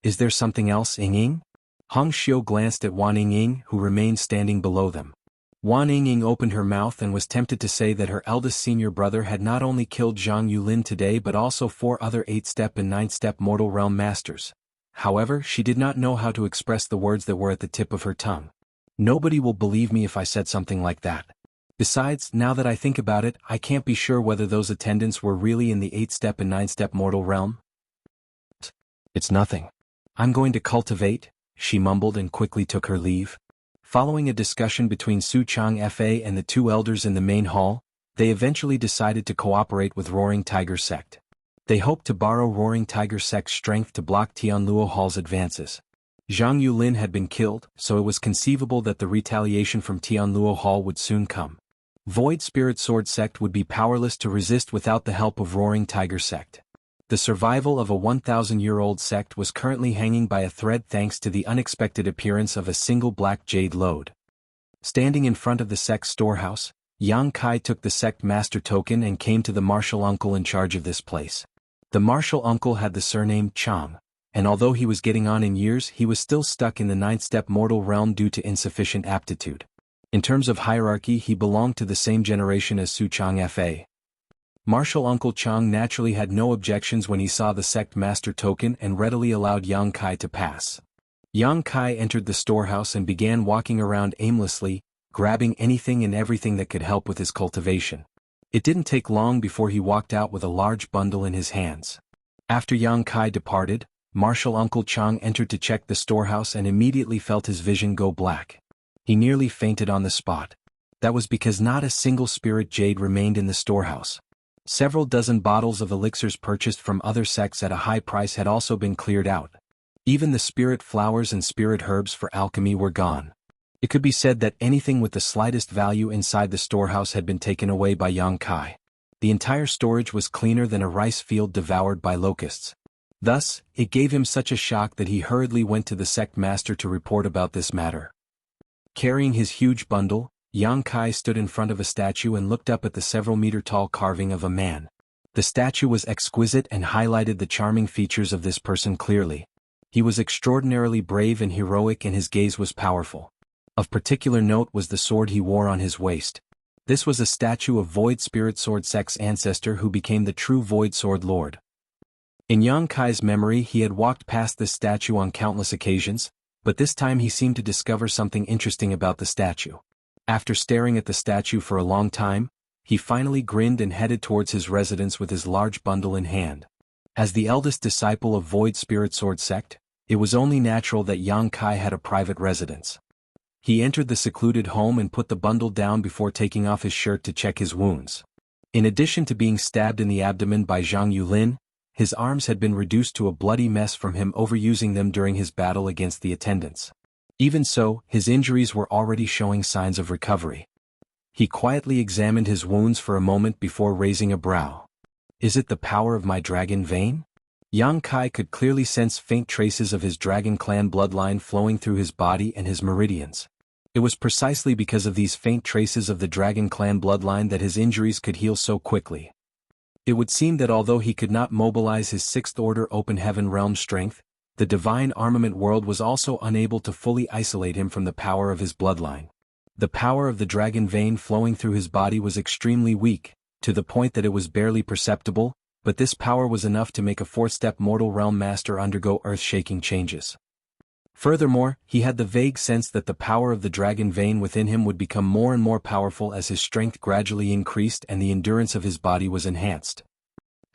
"Is there something else, Ying? Hong Xiu glanced at Wan Ying, who remained standing below them. Wan Ying opened her mouth and was tempted to say that her eldest senior brother had not only killed Zhang Yulin today but also 4 other 8-step and 9-step mortal realm masters. However, she did not know how to express the words that were at the tip of her tongue. "Nobody will believe me if I said something like that. Besides, now that I think about it, I can't be sure whether those attendants were really in the 8-step and 9-step mortal realm." "It's nothing. I'm going to cultivate," she mumbled and quickly took her leave. Following a discussion between Su Chang Fa and the two elders in the main hall, They eventually decided to cooperate with Roaring Tiger sect. They hoped to borrow Roaring Tiger sect's strength to block Tianluo Hall's advances. Jianghu Lin had been killed, so it was conceivable that the retaliation from Tianluo Hall would soon come. Void Spirit Sword sect would be powerless to resist without the help of Roaring Tiger sect. The survival of a 1,000-year-old sect was currently hanging by a thread thanks to the unexpected appearance of a single black jade lode. Standing in front of the sect's storehouse, Yang Kai took the sect master token and came to the martial uncle in charge of this place. The martial uncle had the surname Chang, and although he was getting on in years, he was still stuck in the ninth-step mortal realm due to insufficient aptitude. In terms of hierarchy, he belonged to the same generation as Su Chang Fa. Martial Uncle Chang naturally had no objections when he saw the sect master token and readily allowed Yang Kai to pass. Yang Kai entered the storehouse and began walking around aimlessly, grabbing anything and everything that could help with his cultivation. It didn't take long before he walked out with a large bundle in his hands. After Yang Kai departed, Martial Uncle Chang entered to check the storehouse and immediately felt his vision go black. He nearly fainted on the spot. That was because not a single spirit jade remained in the storehouse. Several dozen bottles of elixirs purchased from other sects at a high price had also been cleared out. Even the spirit flowers and spirit herbs for alchemy were gone. It could be said that anything with the slightest value inside the storehouse had been taken away by Yang Kai. The entire storage was cleaner than a rice field devoured by locusts. Thus, it gave him such a shock that he hurriedly went to the sect master to report about this matter. Carrying his huge bundle, Yang Kai stood in front of a statue and looked up at the several-meter-tall carving of a man. The statue was exquisite and highlighted the charming features of this person clearly. He was extraordinarily brave and heroic, and his gaze was powerful. Of particular note was the sword he wore on his waist. This was a statue of Void Spirit Sword sect's ancestor who became the true Void Sword Lord. In Yang Kai's memory, he had walked past this statue on countless occasions, but this time he seemed to discover something interesting about the statue. After staring at the statue for a long time, he finally grinned and headed towards his residence with his large bundle in hand. As the eldest disciple of Void Spirit Sword sect, it was only natural that Yang Kai had a private residence. He entered the secluded home and put the bundle down before taking off his shirt to check his wounds. In addition to being stabbed in the abdomen by Jianghu Lin, his arms had been reduced to a bloody mess from him overusing them during his battle against the attendants. Even so, his injuries were already showing signs of recovery. He quietly examined his wounds for a moment before raising a brow. Is it the power of my dragon vein? Yang Kai could clearly sense faint traces of his dragon clan bloodline flowing through his body and his meridians. It was precisely because of these faint traces of the dragon clan bloodline that his injuries could heal so quickly. It would seem that although he could not mobilize his sixth order open heaven realm strength, the divine armament world was also unable to fully isolate him from the power of his bloodline. The power of the dragon vein flowing through his body was extremely weak, to the point that it was barely perceptible, but this power was enough to make a fourth-step mortal realm master undergo earth-shaking changes. Furthermore, he had the vague sense that the power of the dragon vein within him would become more and more powerful as his strength gradually increased and the endurance of his body was enhanced.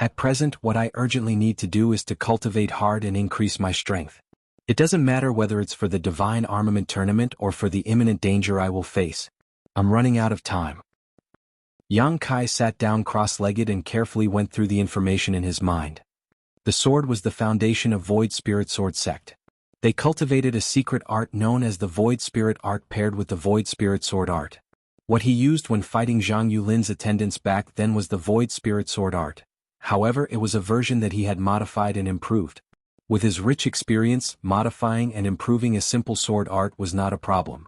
At present, what I urgently need to do is to cultivate hard and increase my strength. It doesn't matter whether it's for the divine armament tournament or for the imminent danger I will face. I'm running out of time. Yang Kai sat down cross-legged and carefully went through the information in his mind. The sword was the foundation of Void Spirit Sword sect. They cultivated a secret art known as the Void Spirit art paired with the Void Spirit Sword art. What he used when fighting Jianghu Lin's attendants back then was the Void Spirit Sword art. However, it was a version that he had modified and improved. With his rich experience, modifying and improving a simple sword art was not a problem.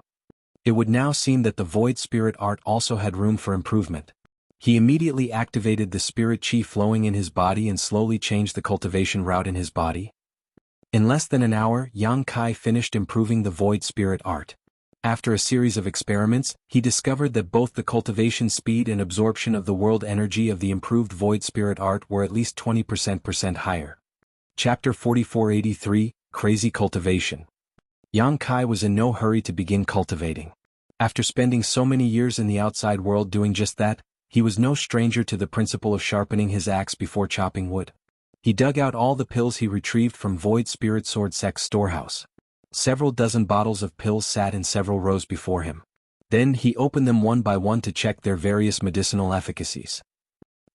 It would now seem that the Void Spirit art also had room for improvement. He immediately activated the spirit chi flowing in his body and slowly changed the cultivation route in his body. In less than an hour, Yang Kai finished improving the Void Spirit art. After a series of experiments, he discovered that both the cultivation speed and absorption of the world energy of the improved Void Spirit art were at least 20% higher. Chapter 4483, Crazy Cultivation. Yang Kai was in no hurry to begin cultivating. After spending so many years in the outside world doing just that, he was no stranger to the principle of sharpening his axe before chopping wood. He dug out all the pills he retrieved from Void Spirit Sword sect's storehouse. Several dozen bottles of pills sat in several rows before him. Then he opened them one by one to check their various medicinal efficacies.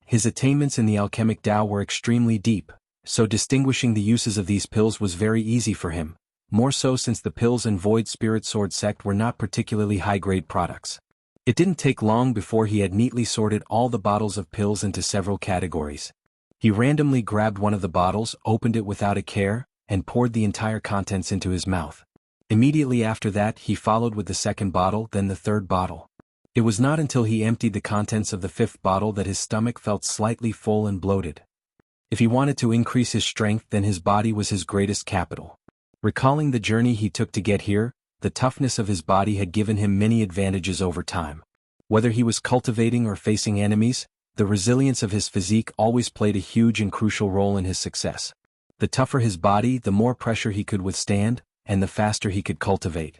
His attainments in the alchemic Tao were extremely deep, so distinguishing the uses of these pills was very easy for him, more so since the pills in Void Spirit Sword sect were not particularly high-grade products. It didn't take long before he had neatly sorted all the bottles of pills into several categories. He randomly grabbed one of the bottles, opened it without a care, and poured the entire contents into his mouth. Immediately after that he followed with the second bottle, then the third bottle. It was not until he emptied the contents of the fifth bottle that his stomach felt slightly full and bloated. If he wanted to increase his strength, then his body was his greatest capital. Recalling the journey he took to get here, the toughness of his body had given him many advantages over time. Whether he was cultivating or facing enemies, the resilience of his physique always played a huge and crucial role in his success. The tougher his body, the more pressure he could withstand, and the faster he could cultivate.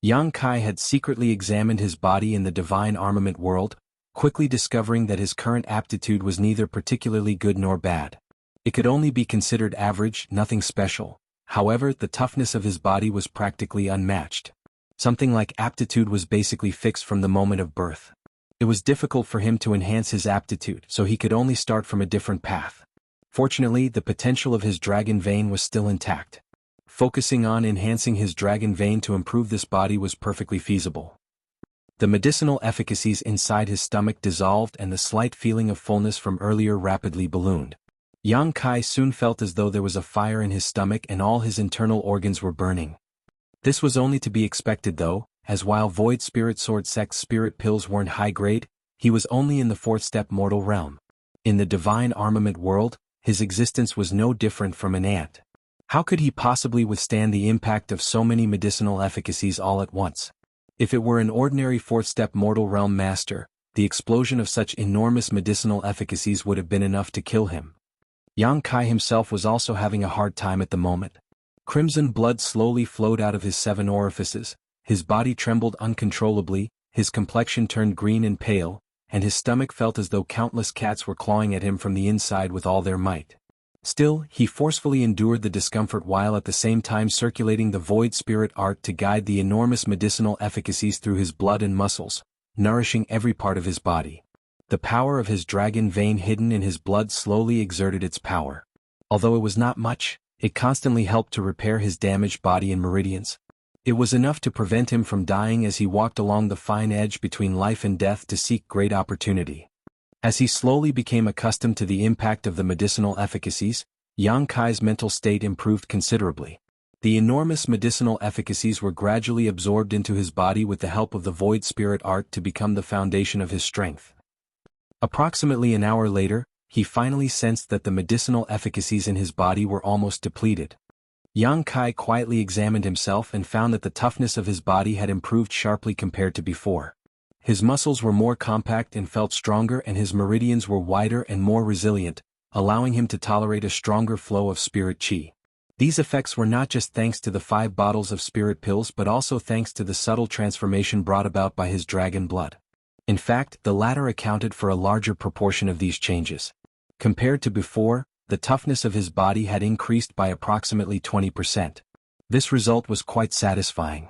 Yang Kai had secretly examined his body in the divine armament world, quickly discovering that his current aptitude was neither particularly good nor bad. It could only be considered average, nothing special. However, the toughness of his body was practically unmatched. Something like aptitude was basically fixed from the moment of birth. It was difficult for him to enhance his aptitude, so he could only start from a different path. Fortunately, the potential of his dragon vein was still intact. Focusing on enhancing his dragon vein to improve this body was perfectly feasible. The medicinal efficacies inside his stomach dissolved and the slight feeling of fullness from earlier rapidly ballooned. Yang Kai soon felt as though there was a fire in his stomach and all his internal organs were burning. This was only to be expected though, as while Void Spirit Sword Sect's spirit pills weren't high grade, he was only in the fourth step mortal realm. In the divine armament world, his existence was no different from an ant. How could he possibly withstand the impact of so many medicinal efficacies all at once? If it were an ordinary fourth-step mortal realm master, the explosion of such enormous medicinal efficacies would have been enough to kill him. Yang Kai himself was also having a hard time at the moment. Crimson blood slowly flowed out of his 7 orifices, his body trembled uncontrollably, his complexion turned green and pale, and his stomach felt as though countless cats were clawing at him from the inside with all their might. Still, he forcefully endured the discomfort while at the same time circulating the void spirit art to guide the enormous medicinal efficacies through his blood and muscles, nourishing every part of his body. The power of his dragon vein hidden in his blood slowly exerted its power. Although it was not much, it constantly helped to repair his damaged body and meridians. It was enough to prevent him from dying as he walked along the fine edge between life and death to seek great opportunity. As he slowly became accustomed to the impact of the medicinal efficacies, Yang Kai's mental state improved considerably. The enormous medicinal efficacies were gradually absorbed into his body with the help of the void spirit art to become the foundation of his strength. Approximately an hour later, he finally sensed that the medicinal efficacies in his body were almost depleted. Yang Kai quietly examined himself and found that the toughness of his body had improved sharply compared to before. His muscles were more compact and felt stronger, and his meridians were wider and more resilient, allowing him to tolerate a stronger flow of spirit chi. These effects were not just thanks to the 5 bottles of spirit pills but also thanks to the subtle transformation brought about by his dragon blood. In fact, the latter accounted for a larger proportion of these changes. Compared to before, the toughness of his body had increased by approximately 20%. This result was quite satisfying.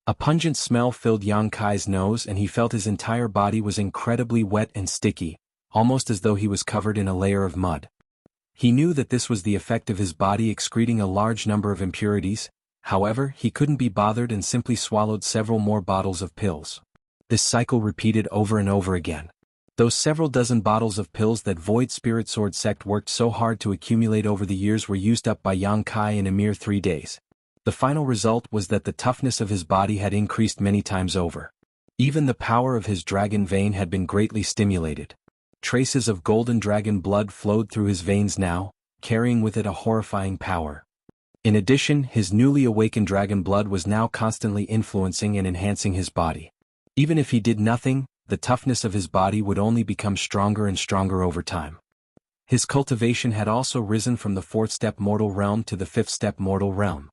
A pungent smell filled Yang Kai's nose and he felt his entire body was incredibly wet and sticky, almost as though he was covered in a layer of mud. He knew that this was the effect of his body excreting a large number of impurities. However, he couldn't be bothered and simply swallowed several more bottles of pills. This cycle repeated over and over again. Those several dozen bottles of pills that Void Spirit Sword Sect worked so hard to accumulate over the years were used up by Yang Kai in a mere 3 days. The final result was that the toughness of his body had increased many times over. Even the power of his dragon vein had been greatly stimulated. Traces of golden dragon blood flowed through his veins now, carrying with it a horrifying power. In addition, his newly awakened dragon blood was now constantly influencing and enhancing his body. Even if he did nothing, the toughness of his body would only become stronger and stronger over time. His cultivation had also risen from the 4th step mortal realm to the 5th step mortal realm.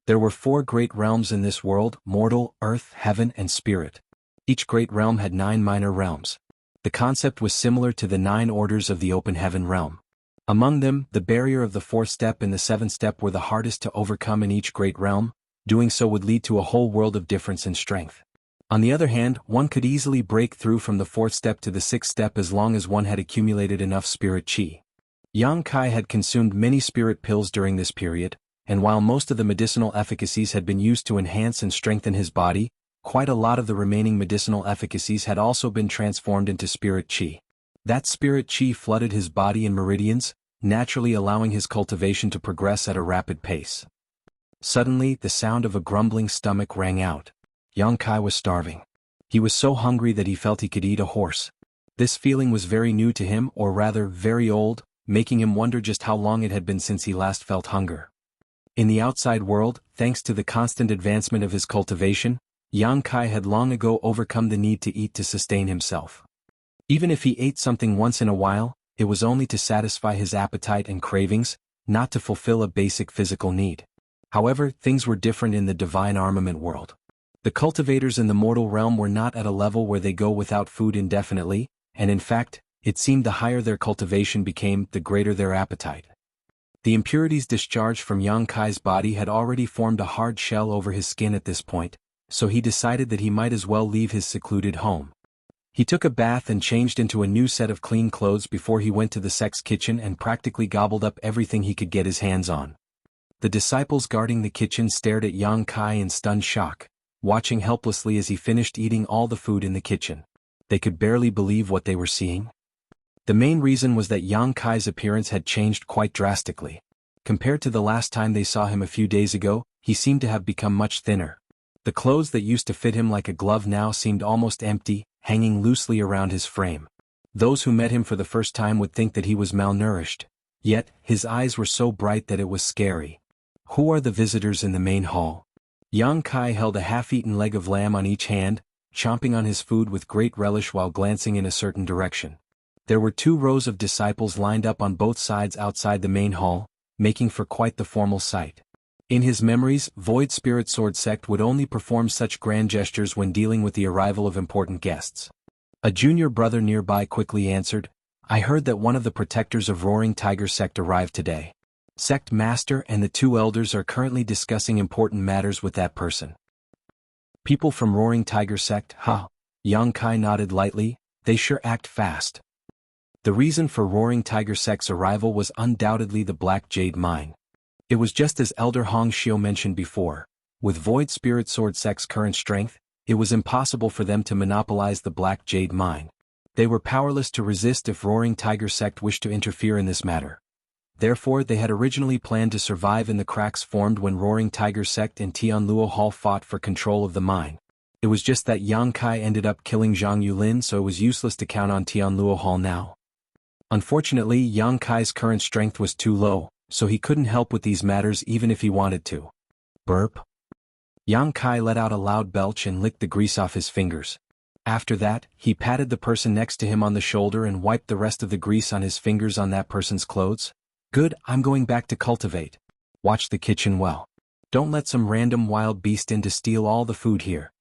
There were 4 great realms in this world: mortal, earth, heaven, and spirit. Each great realm had 9 minor realms. The concept was similar to the 9 orders of the open heaven realm. Among them, the barrier of the 4th step and the 7th step were the hardest to overcome in each great realm. Doing so would lead to a whole world of difference in strength. On the other hand, one could easily break through from the 4th step to the 6th step as long as one had accumulated enough spirit qi. Yang Kai had consumed many spirit pills during this period, and while most of the medicinal efficacies had been used to enhance and strengthen his body, quite a lot of the remaining medicinal efficacies had also been transformed into spirit qi. That spirit qi flooded his body in meridians, naturally allowing his cultivation to progress at a rapid pace. Suddenly, the sound of a grumbling stomach rang out. Yang Kai was starving. He was so hungry that he felt he could eat a horse. This feeling was very new to him, or rather, very old, making him wonder just how long it had been since he last felt hunger. In the outside world, thanks to the constant advancement of his cultivation, Yang Kai had long ago overcome the need to eat to sustain himself. Even if he ate something once in a while, it was only to satisfy his appetite and cravings, not to fulfill a basic physical need. However, things were different in the divine armament world. The cultivators in the mortal realm were not at a level where they go without food indefinitely, and in fact, it seemed the higher their cultivation became, the greater their appetite. The impurities discharged from Yang Kai's body had already formed a hard shell over his skin at this point, so he decided that he might as well leave his secluded home. He took a bath and changed into a new set of clean clothes before he went to the sect's kitchen and practically gobbled up everything he could get his hands on. The disciples guarding the kitchen stared at Yang Kai in stunned shock, watching helplessly as he finished eating all the food in the kitchen. They could barely believe what they were seeing. The main reason was that Yang Kai's appearance had changed quite drastically. Compared to the last time they saw him a few days ago, he seemed to have become much thinner. The clothes that used to fit him like a glove now seemed almost empty, hanging loosely around his frame. Those who met him for the first time would think that he was malnourished. Yet, his eyes were so bright that it was scary. Who are the visitors in the main hall? Yang Kai held a half-eaten leg of lamb on each hand, chomping on his food with great relish while glancing in a certain direction. There were 2 rows of disciples lined up on both sides outside the main hall, making for quite the formal sight. In his memories, Void Spirit Sword Sect would only perform such grand gestures when dealing with the arrival of important guests. A junior brother nearby quickly answered, "I heard that one of the protectors of Roaring Tiger Sect arrived today. Sect Master and the 2 elders are currently discussing important matters with that person." "People from Roaring Tiger Sect, huh?" Yang Kai nodded lightly. "They sure act fast." The reason for Roaring Tiger Sect's arrival was undoubtedly the Black Jade Mine. It was just as Elder Hong Xiu mentioned before. With Void Spirit Sword Sect's current strength, it was impossible for them to monopolize the Black Jade Mine. They were powerless to resist if Roaring Tiger Sect wished to interfere in this matter. Therefore, they had originally planned to survive in the cracks formed when Roaring Tiger Sect and Tianluo Hall fought for control of the mine. It was just that Yang Kai ended up killing Zhang Yulin, so it was useless to count on Tianluo Hall now. Unfortunately, Yang Kai's current strength was too low, so he couldn't help with these matters even if he wanted to. Burp. Yang Kai let out a loud belch and licked the grease off his fingers. After that, he patted the person next to him on the shoulder and wiped the rest of the grease on his fingers on that person's clothes. "Good, I'm going back to cultivate. Watch the kitchen well. Don't let some random wild beast in to steal all the food here."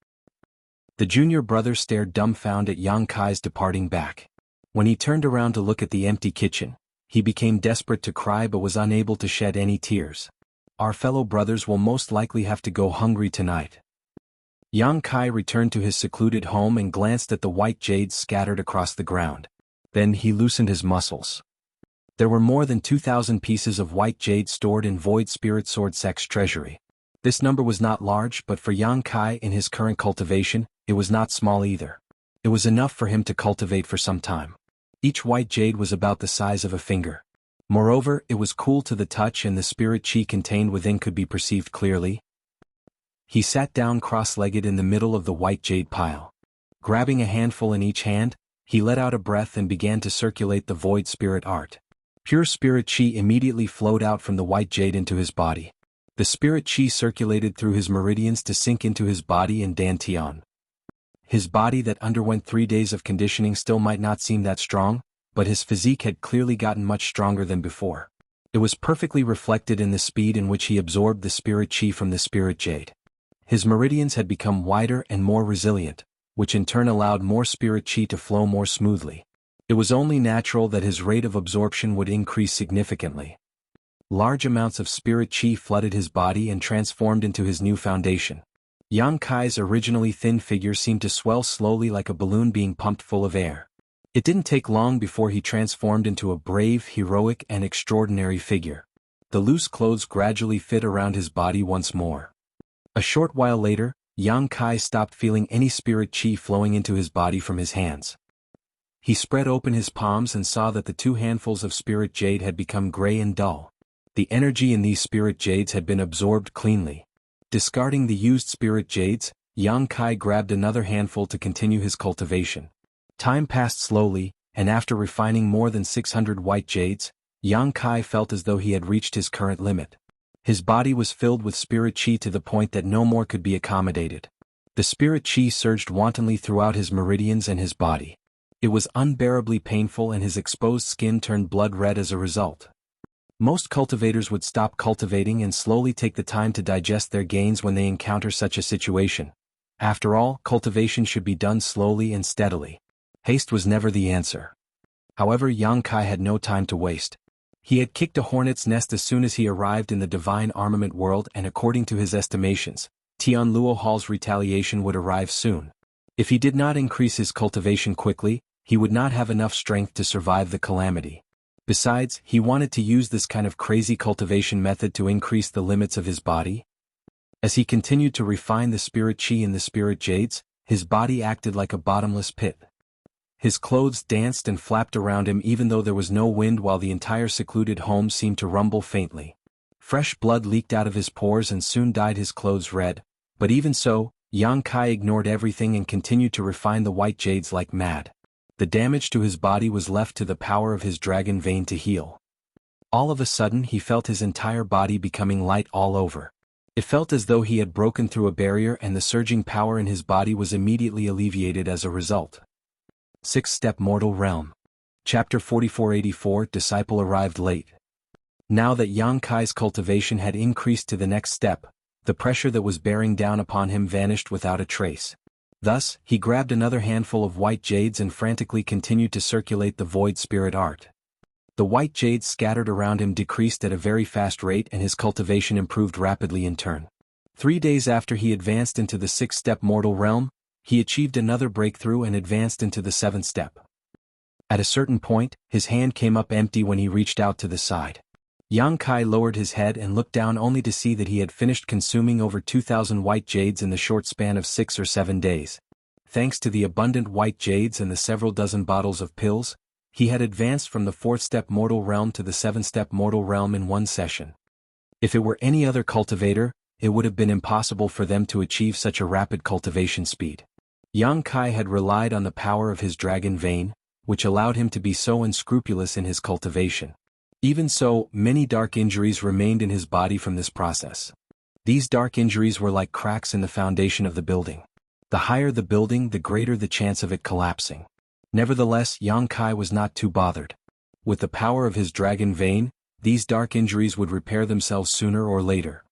The junior brother stared dumbfounded at Yang Kai's departing back. When he turned around to look at the empty kitchen, he became desperate to cry but was unable to shed any tears. "Our fellow brothers will most likely have to go hungry tonight." Yang Kai returned to his secluded home and glanced at the white jades scattered across the ground. Then he loosened his muscles. There were more than 2,000 pieces of white jade stored in Void Spirit Sword Sect's treasury. This number was not large, but for Yang Kai in his current cultivation, it was not small either. It was enough for him to cultivate for some time. Each white jade was about the size of a finger. Moreover, it was cool to the touch and the spirit qi contained within could be perceived clearly. He sat down cross-legged in the middle of the white jade pile. Grabbing a handful in each hand, he let out a breath and began to circulate the void spirit art. Pure spirit qi immediately flowed out from the white jade into his body. The spirit qi circulated through his meridians to sink into his body and dantian. His body that underwent 3 days of conditioning still might not seem that strong, but his physique had clearly gotten much stronger than before. It was perfectly reflected in the speed in which he absorbed the spirit qi from the spirit jade. His meridians had become wider and more resilient, which in turn allowed more spirit qi to flow more smoothly. It was only natural that his rate of absorption would increase significantly. Large amounts of spirit qi flooded his body and transformed into his new foundation. Yang Kai's originally thin figure seemed to swell slowly like a balloon being pumped full of air. It didn't take long before he transformed into a brave, heroic, and extraordinary figure. The loose clothes gradually fit around his body once more. A short while later, Yang Kai stopped feeling any spirit chi flowing into his body from his hands. He spread open his palms and saw that the 2 handfuls of spirit jade had become gray and dull. The energy in these spirit jades had been absorbed cleanly. Discarding the used spirit jades, Yang Kai grabbed another handful to continue his cultivation. Time passed slowly, and after refining more than 600 white jades, Yang Kai felt as though he had reached his current limit. His body was filled with spirit chi to the point that no more could be accommodated. The spirit chi surged wantonly throughout his meridians and his body. It was unbearably painful and his exposed skin turned blood red as a result. Most cultivators would stop cultivating and slowly take the time to digest their gains when they encounter such a situation. After all, cultivation should be done slowly and steadily. Haste was never the answer. However, Yang Kai had no time to waste. He had kicked a hornet's nest as soon as he arrived in the divine armament world, and according to his estimations, Tian Luo Hall's retaliation would arrive soon. If he did not increase his cultivation quickly, he would not have enough strength to survive the calamity. Besides, he wanted to use this kind of crazy cultivation method to increase the limits of his body. As he continued to refine the spirit chi in the spirit jades, his body acted like a bottomless pit. His clothes danced and flapped around him even though there was no wind, while the entire secluded home seemed to rumble faintly. Fresh blood leaked out of his pores and soon dyed his clothes red, but even so, Yang Kai ignored everything and continued to refine the white jades like mad. The damage to his body was left to the power of his dragon vein to heal. All of a sudden he felt his entire body becoming light all over. It felt as though he had broken through a barrier, and the surging power in his body was immediately alleviated as a result. 6th-step Mortal Realm. Chapter 4484. Disciple arrived late. Now that Yang Kai's cultivation had increased to the next step, the pressure that was bearing down upon him vanished without a trace. Thus, he grabbed another handful of white jades and frantically continued to circulate the void spirit art. The white jades scattered around him decreased at a very fast rate, and his cultivation improved rapidly in turn. 3 days after he advanced into the 6th-step Mortal Realm, he achieved another breakthrough and advanced into the 7th step. At a certain point, his hand came up empty when he reached out to the side. Yang Kai lowered his head and looked down only to see that he had finished consuming over 2,000 white jades in the short span of 6 or 7 days. Thanks to the abundant white jades and the several dozen bottles of pills, he had advanced from the 4th-step Mortal Realm to the 7th-step Mortal Realm in one session. If it were any other cultivator, it would have been impossible for them to achieve such a rapid cultivation speed. Yang Kai had relied on the power of his dragon vein, which allowed him to be so unscrupulous in his cultivation. Even so, many dark injuries remained in his body from this process. These dark injuries were like cracks in the foundation of the building. The higher the building, the greater the chance of it collapsing. Nevertheless, Yang Kai was not too bothered. With the power of his dragon vein, these dark injuries would repair themselves sooner or later.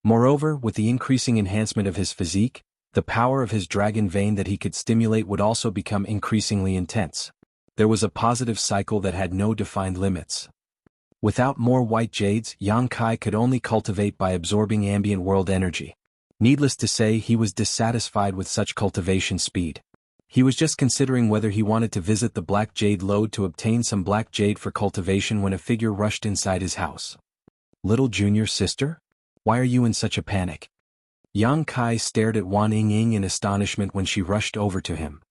Moreover, with the increasing enhancement of his physique, the power of his dragon vein that he could stimulate would also become increasingly intense. There was a positive cycle that had no defined limits. Without more white jades, Yang Kai could only cultivate by absorbing ambient world energy. Needless to say, he was dissatisfied with such cultivation speed. He was just considering whether he wanted to visit the Black Jade Lode to obtain some black jade for cultivation when a figure rushed inside his house. "Little junior sister? Why are you in such a panic?" Yang Kai stared at Wan Yingying in astonishment when she rushed over to him.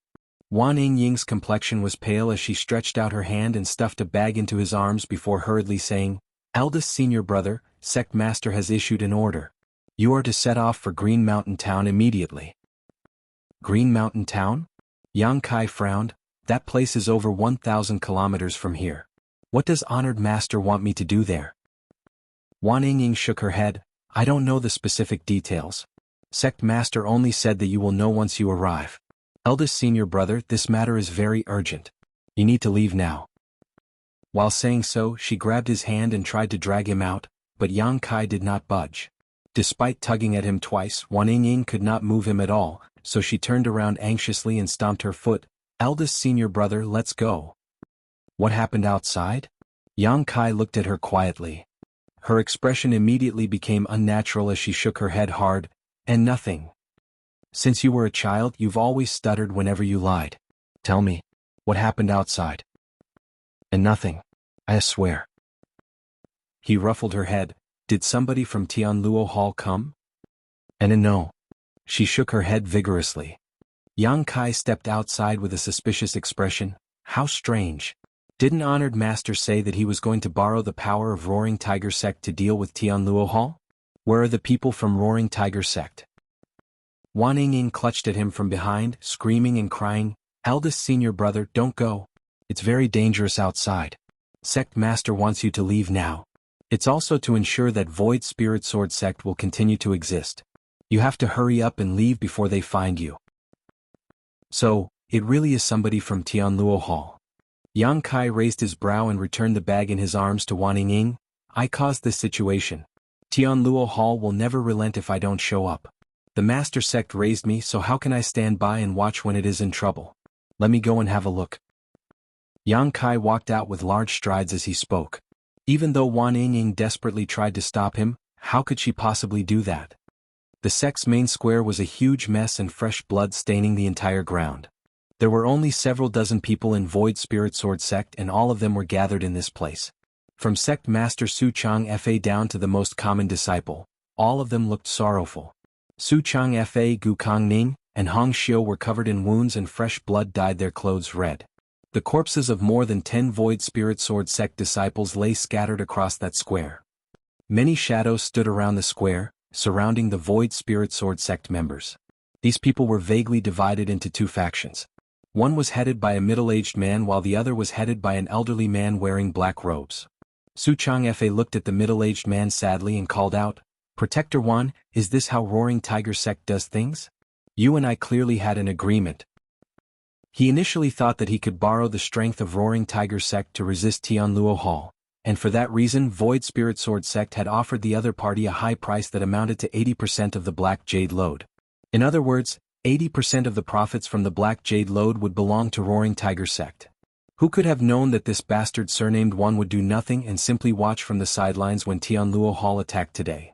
Wan Yingying's complexion was pale as she stretched out her hand and stuffed a bag into his arms before hurriedly saying, "Eldest senior brother, Sect Master has issued an order. You are to set off for Green Mountain Town immediately." "Green Mountain Town?" Yang Kai frowned. "That place is over 1,000 kilometers from here. What does Honored Master want me to do there?" Wan Yingying shook her head. "I don't know the specific details. Sect Master only said that you will know once you arrive. Eldest senior brother, this matter is very urgent. You need to leave now." While saying so, she grabbed his hand and tried to drag him out, but Yang Kai did not budge. Despite tugging at him twice, Wan Yingying could not move him at all, so she turned around anxiously and stomped her foot. "Eldest senior brother, let's go." "What happened outside?" Yang Kai looked at her quietly. Her expression immediately became unnatural as she shook her head hard. "And nothing. Since you were a child, you've always stuttered whenever you lied. Tell me, what happened outside? And nothing. I swear. He ruffled her head. Did somebody from Tianluo Hall come? And no. She shook her head vigorously. Yang Kai stepped outside with a suspicious expression. How strange. Didn't Honored Master say that he was going to borrow the power of Roaring Tiger Sect to deal with Tianluo Hall? Where are the people from Roaring Tiger Sect? Wan Ying clutched at him from behind, screaming and crying, Eldest senior brother, don't go. It's very dangerous outside. Sect Master wants you to leave now. It's also to ensure that Void Spirit Sword Sect will continue to exist. You have to hurry up and leave before they find you. So, it really is somebody from Tianluo Hall. Yang Kai raised his brow and returned the bag in his arms to Wan Ying. I caused this situation. Tianluo Hall will never relent if I don't show up. The Master Sect raised me, so how can I stand by and watch when it is in trouble? Let me go and have a look. Yang Kai walked out with large strides as he spoke. Even though Wan Ying desperately tried to stop him, how could she possibly do that? The sect's main square was a huge mess and fresh blood staining the entire ground. There were only several dozen people in Void Spirit Sword Sect and all of them were gathered in this place. From Sect Master Su Chang Fa down to the most common disciple, all of them looked sorrowful. Su Chang Fa, Gu Kang Ning, and Hong Xiu were covered in wounds and fresh blood dyed their clothes red. The corpses of more than 10 Void Spirit Sword Sect disciples lay scattered across that square. Many shadows stood around the square, surrounding the Void Spirit Sword Sect members. These people were vaguely divided into two factions. One was headed by a middle-aged man while the other was headed by an elderly man wearing black robes. Su Chang Fa looked at the middle-aged man sadly and called out, Protector Wan, is this how Roaring Tiger Sect does things? You and I clearly had an agreement. He initially thought that he could borrow the strength of Roaring Tiger Sect to resist Tianluo Hall, and for that reason Void Spirit Sword Sect had offered the other party a high price that amounted to 80% of the Black Jade Lode. In other words, 80% of the profits from the Black Jade Lode would belong to Roaring Tiger Sect. Who could have known that this bastard surnamed Wan would do nothing and simply watch from the sidelines when Tianluo Hall attacked today?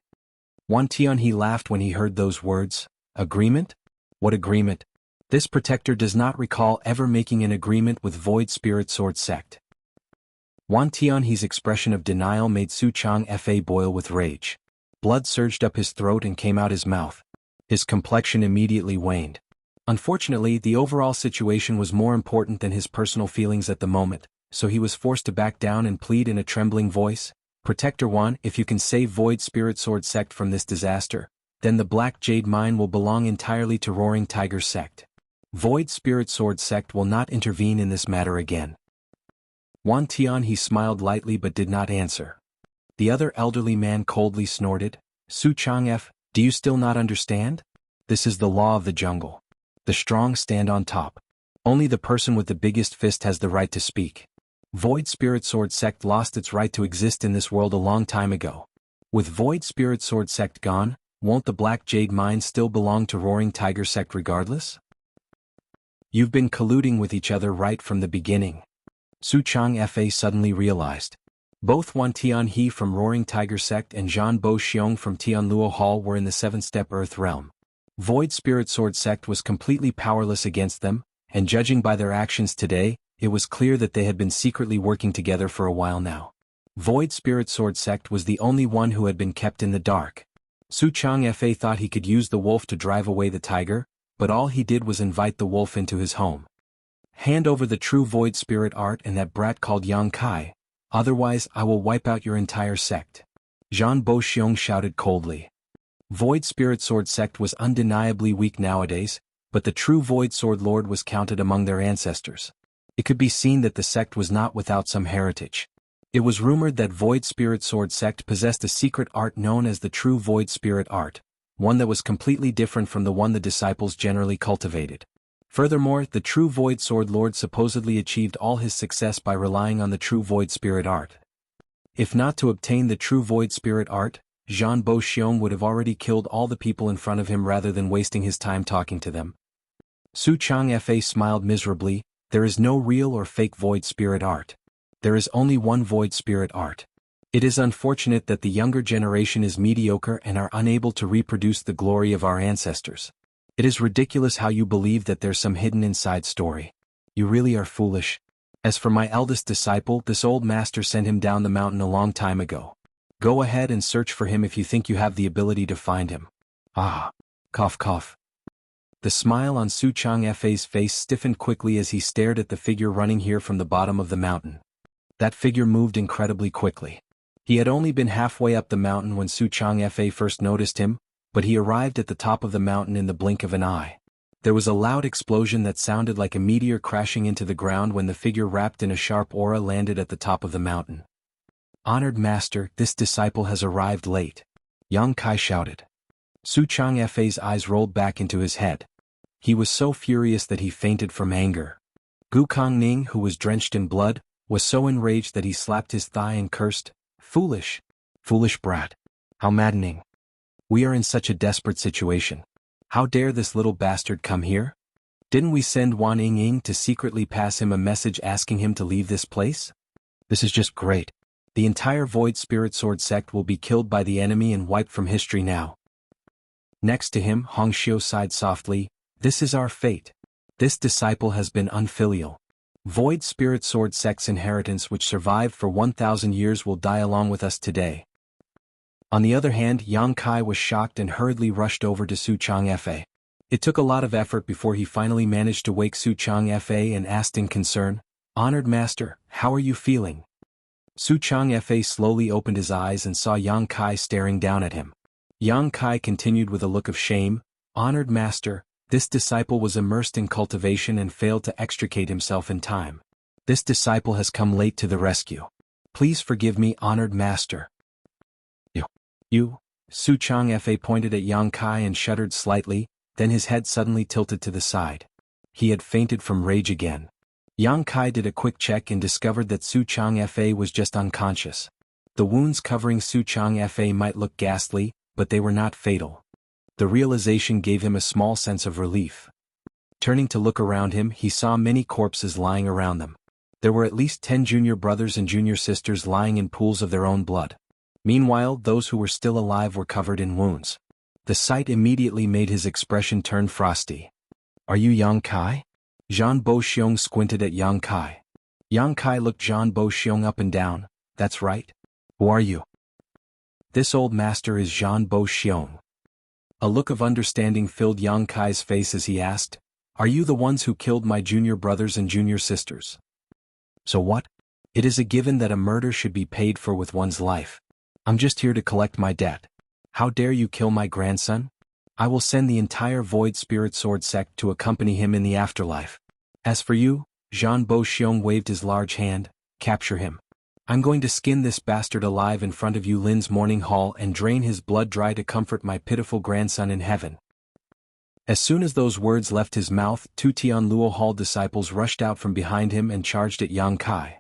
Wan Tianhe laughed when he heard those words. Agreement? What agreement? This protector does not recall ever making an agreement with Void Spirit Sword Sect. Wan Tianhe's expression of denial made Su Chang Fa boil with rage. Blood surged up his throat and came out his mouth. His complexion immediately waned. Unfortunately, the overall situation was more important than his personal feelings at the moment, so he was forced to back down and plead in a trembling voice, Protector Wan, if you can save Void Spirit Sword Sect from this disaster, then the Black Jade Mine will belong entirely to Roaring Tiger Sect. Void Spirit Sword Sect will not intervene in this matter again. Wan Tianhe smiled lightly but did not answer. The other elderly man coldly snorted, Su Chang F, do you still not understand? This is the law of the jungle. The strong stand on top. Only the person with the biggest fist has the right to speak. Void Spirit Sword Sect lost its right to exist in this world a long time ago. With Void Spirit Sword Sect gone, won't the Black Jade Mine still belong to Roaring Tiger Sect regardless? You've been colluding with each other right from the beginning. Su Chang Fa suddenly realized. Both Wan Tianhe from Roaring Tiger Sect and Zhan Bo Xiong from Tianluo Hall were in the 7-step Earth Realm. Void Spirit Sword Sect was completely powerless against them, and judging by their actions today, it was clear that they had been secretly working together for a while now. Void Spirit Sword Sect was the only one who had been kept in the dark. Su Chang Fa thought he could use the wolf to drive away the tiger, but all he did was invite the wolf into his home. Hand over the true Void Spirit art and that brat called Yang Kai, otherwise I will wipe out your entire sect. Zhan Bo Xiong shouted coldly. Void Spirit Sword Sect was undeniably weak nowadays, but the true Void Sword Lord was counted among their ancestors. It could be seen that the sect was not without some heritage. It was rumored that Void Spirit Sword Sect possessed a secret art known as the true Void Spirit art, one that was completely different from the one the disciples generally cultivated. Furthermore, the true Void Sword Lord supposedly achieved all his success by relying on the true Void Spirit art. If not to obtain the true Void Spirit art, Zhan Bo Xiong would have already killed all the people in front of him rather than wasting his time talking to them. Su Chang Fa smiled miserably. There is no real or fake Void Spirit art. There is only one Void Spirit art. It is unfortunate that the younger generation is mediocre and are unable to reproduce the glory of our ancestors. It is ridiculous how you believe that there's some hidden inside story. You really are foolish. As for my eldest disciple, this old master sent him down the mountain a long time ago. Go ahead and search for him if you think you have the ability to find him. Ah. Cough cough. The smile on Su Changfei's face stiffened quickly as he stared at the figure running here from the bottom of the mountain. That figure moved incredibly quickly. He had only been halfway up the mountain when Su Changfei first noticed him, but he arrived at the top of the mountain in the blink of an eye. There was a loud explosion that sounded like a meteor crashing into the ground when the figure wrapped in a sharp aura landed at the top of the mountain. Honored Master, this disciple has arrived late. Yang Kai shouted. Su Changfei's eyes rolled back into his head. He was so furious that he fainted from anger. Gu Kongning, who was drenched in blood, was so enraged that he slapped his thigh and cursed, "Foolish! Foolish brat! How maddening! We are in such a desperate situation. How dare this little bastard come here? Didn't we send Wan Ying to secretly pass him a message asking him to leave this place? This is just great. The entire Void Spirit Sword sect will be killed by the enemy and wiped from history now." Next to him, Hongxiu sighed softly, "This is our fate. This disciple has been unfilial. Void Spirit Sword sect's inheritance which survived for 1,000 years will die along with us today." On the other hand, Yang Kai was shocked and hurriedly rushed over to Su Changfei. It took a lot of effort before he finally managed to wake Su Changfei and asked in concern, "Honored Master, how are you feeling?" Su Changfei slowly opened his eyes and saw Yang Kai staring down at him. Yang Kai continued with a look of shame, "Honored Master, this disciple was immersed in cultivation and failed to extricate himself in time. This disciple has come late to the rescue. Please forgive me, Honored Master." You? Su Changfei pointed at Yang Kai and shuddered slightly, then his head suddenly tilted to the side. He had fainted from rage again. Yang Kai did a quick check and discovered that Su Changfei was just unconscious. The wounds covering Su Changfei might look ghastly, but they were not fatal. The realization gave him a small sense of relief. Turning to look around him, he saw many corpses lying around them. There were at least 10 junior brothers and junior sisters lying in pools of their own blood. Meanwhile, those who were still alive were covered in wounds. The sight immediately made his expression turn frosty. "Are you Yang Kai?" Zhan Boxiong squinted at Yang Kai. Yang Kai looked Zhan Boxiong up and down. "That's right. Who are you?" "This old master is Zhan Boxiong." A look of understanding filled Yang Kai's face as he asked, "Are you the ones who killed my junior brothers and junior sisters?" "So what? It is a given that a murder should be paid for with one's life. I'm just here to collect my debt. How dare you kill my grandson? I will send the entire Void Spirit Sword sect to accompany him in the afterlife. As for you," Zhan Boxiong waved his large hand, "capture him. I'm going to skin this bastard alive in front of Yu Lin's mourning hall and drain his blood dry to comfort my pitiful grandson in heaven." As soon as those words left his mouth, 2 Tianluo Hall disciples rushed out from behind him and charged at Yang Kai.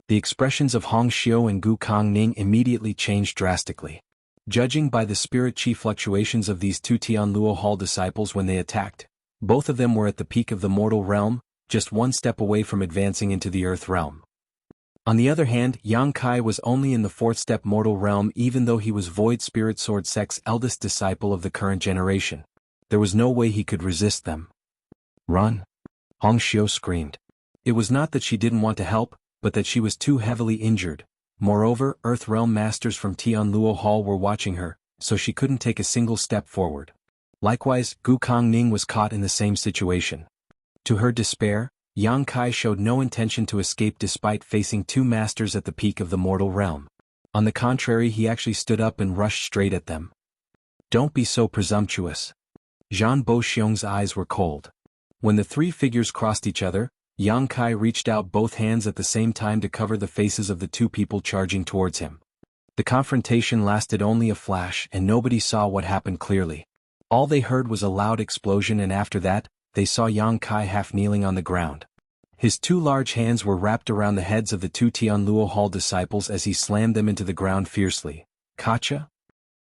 The expressions of Hongxiu and Gu Kongning immediately changed drastically. Judging by the spirit chi fluctuations of these 2 Tianluo Hall disciples when they attacked, both of them were at the peak of the mortal realm, just one step away from advancing into the earth realm. On the other hand, Yang Kai was only in the 4th step mortal realm even though he was Void Spirit Sword sect's eldest disciple of the current generation. There was no way he could resist them. "Run!" Hongxiu screamed. It was not that she didn't want to help, but that she was too heavily injured. Moreover, Earth Realm masters from Tianluo Hall were watching her, so she couldn't take a single step forward. Likewise, Gu Kongning was caught in the same situation. To her despair, Yang Kai showed no intention to escape despite facing 2 masters at the peak of the mortal realm. On the contrary, he actually stood up and rushed straight at them. "Don't be so presumptuous." Zhan Boxiong's eyes were cold. When the 3 figures crossed each other, Yang Kai reached out both hands at the same time to cover the faces of the 2 people charging towards him. The confrontation lasted only a flash and nobody saw what happened clearly. All they heard was a loud explosion and after that, they saw Yang Kai half kneeling on the ground. His 2 large hands were wrapped around the heads of the 2 Tianluo Hall disciples as he slammed them into the ground fiercely. "Kacha?"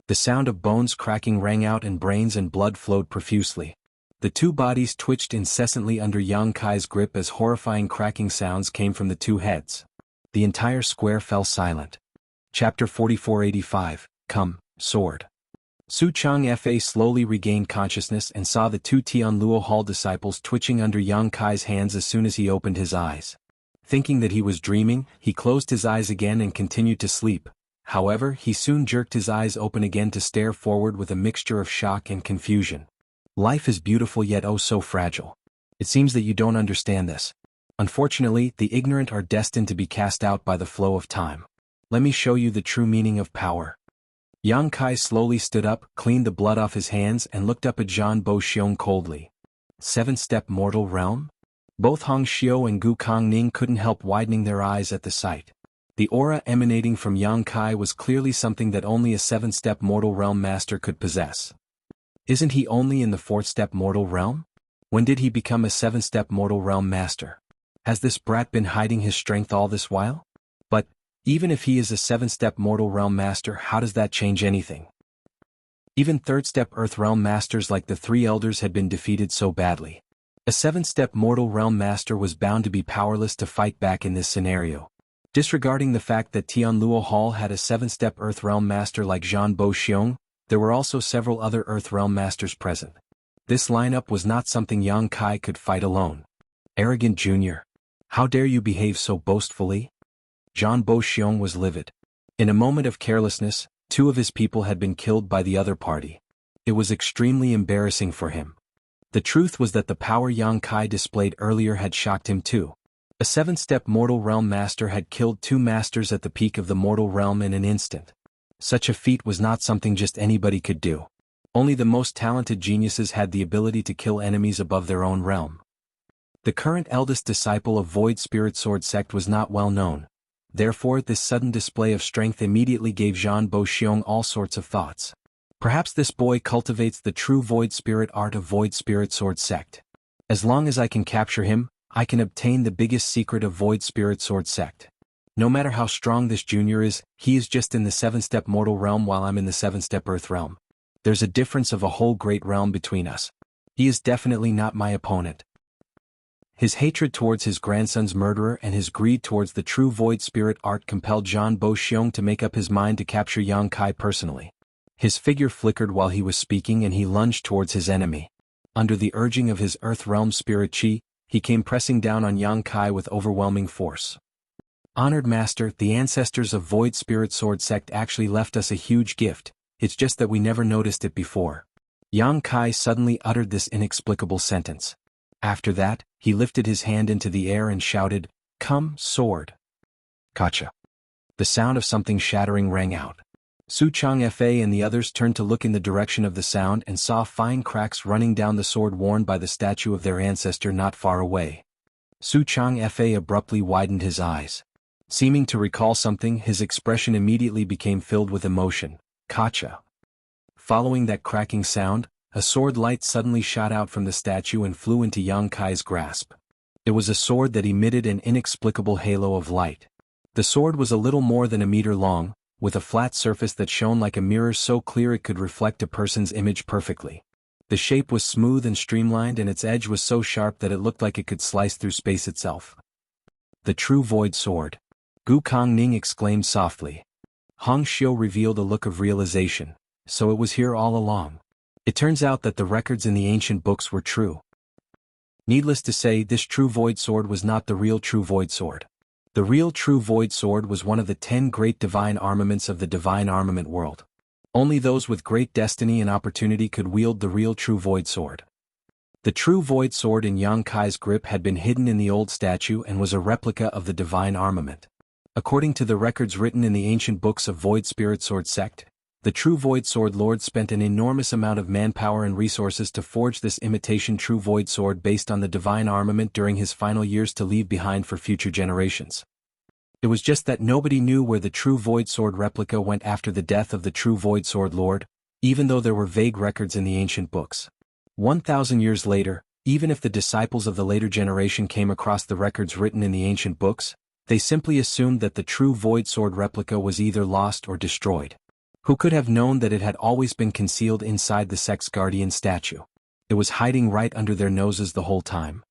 The sound of bones cracking rang out and brains and blood flowed profusely. The 2 bodies twitched incessantly under Yang Kai's grip as horrifying cracking sounds came from the 2 heads. The entire square fell silent. Chapter 4485, Come, Sword. Su Changfa slowly regained consciousness and saw the two Tianluo Hall disciples twitching under Yang Kai's hands as soon as he opened his eyes. Thinking that he was dreaming, he closed his eyes again and continued to sleep. However, he soon jerked his eyes open again to stare forward with a mixture of shock and confusion. Life is beautiful yet oh so fragile. It seems that you don't understand this. Unfortunately, the ignorant are destined to be cast out by the flow of time. Let me show you the true meaning of power. Yang Kai slowly stood up, cleaned the blood off his hands and looked up at Zhan Boxiong coldly. Seven-step mortal realm? Both Hong Xiu and Gu Kongning couldn't help widening their eyes at the sight. The aura emanating from Yang Kai was clearly something that only a seven-step mortal realm master could possess. Isn't he only in the fourth-step mortal realm? When did he become a seven-step mortal realm master? Has this brat been hiding his strength all this while? But, even if he is a seven-step mortal realm master, how does that change anything? Even third-step earth realm masters like the three elders had been defeated so badly. A seven-step mortal realm master was bound to be powerless to fight back in this scenario. Disregarding the fact that Tianluo Hall had a seven-step earth realm master like Zhan Boxiong, there were also several other earth realm masters present. This lineup was not something Yang Kai could fight alone. Arrogant junior. How dare you behave so boastfully? Zhan Boxiong was livid. In a moment of carelessness, two of his people had been killed by the other party. It was extremely embarrassing for him. The truth was that the power Yang Kai displayed earlier had shocked him too. A seven-step mortal realm master had killed two masters at the peak of the mortal realm in an instant. Such a feat was not something just anybody could do. Only the most talented geniuses had the ability to kill enemies above their own realm. The current eldest disciple of Void Spirit Sword sect was not well known. Therefore, this sudden display of strength immediately gave Zhan Boxiong all sorts of thoughts. Perhaps this boy cultivates the true Void Spirit art of Void Spirit Sword sect. As long as I can capture him, I can obtain the biggest secret of Void Spirit Sword sect. No matter how strong this junior is, he is just in the seven-step mortal realm while I'm in the seven-step earth realm. There's a difference of a whole great realm between us. He is definitely not my opponent. His hatred towards his grandson's murderer and his greed towards the true Void Spirit art compelled Zhan Boxiong to make up his mind to capture Yang Kai personally. His figure flickered while he was speaking and he lunged towards his enemy. Under the urging of his earth realm spirit chi, he came pressing down on Yang Kai with overwhelming force. Honored Master, the ancestors of Void Spirit Sword sect actually left us a huge gift, it's just that we never noticed it before. Yang Kai suddenly uttered this inexplicable sentence. After that, he lifted his hand into the air and shouted, "Come, sword." Gotcha. The sound of something shattering rang out. Su Changfa and the others turned to look in the direction of the sound and saw fine cracks running down the sword worn by the statue of their ancestor not far away. Su Changfa abruptly widened his eyes. Seeming to recall something, his expression immediately became filled with emotion. Gotcha. Following that cracking sound, a sword light suddenly shot out from the statue and flew into Yang Kai's grasp. It was a sword that emitted an inexplicable halo of light. The sword was a little more than a meter long, with a flat surface that shone like a mirror so clear it could reflect a person's image perfectly. The shape was smooth and streamlined and its edge was so sharp that it looked like it could slice through space itself. The true Void Sword. Gu Kongning exclaimed softly. Hong Xiu revealed a look of realization. So it was here all along. It turns out that the records in the ancient books were true. Needless to say, this true Void Sword was not the real true Void Sword. The real true Void Sword was one of the 10 great divine armaments of the divine armament world. Only those with great destiny and opportunity could wield the real true Void Sword. The true Void Sword in Yang Kai's grip had been hidden in the old statue and was a replica of the divine armament. According to the records written in the ancient books of Void Spirit Sword sect, the true Void Sword Lord spent an enormous amount of manpower and resources to forge this imitation true Void Sword based on the divine armament during his final years to leave behind for future generations. It was just that nobody knew where the true Void Sword replica went after the death of the true Void Sword Lord, even though there were vague records in the ancient books. 1,000 years later, even if the disciples of the later generation came across the records written in the ancient books, they simply assumed that the true Void Sword replica was either lost or destroyed. Who could have known that it had always been concealed inside the sect's guardian statue? It was hiding right under their noses the whole time.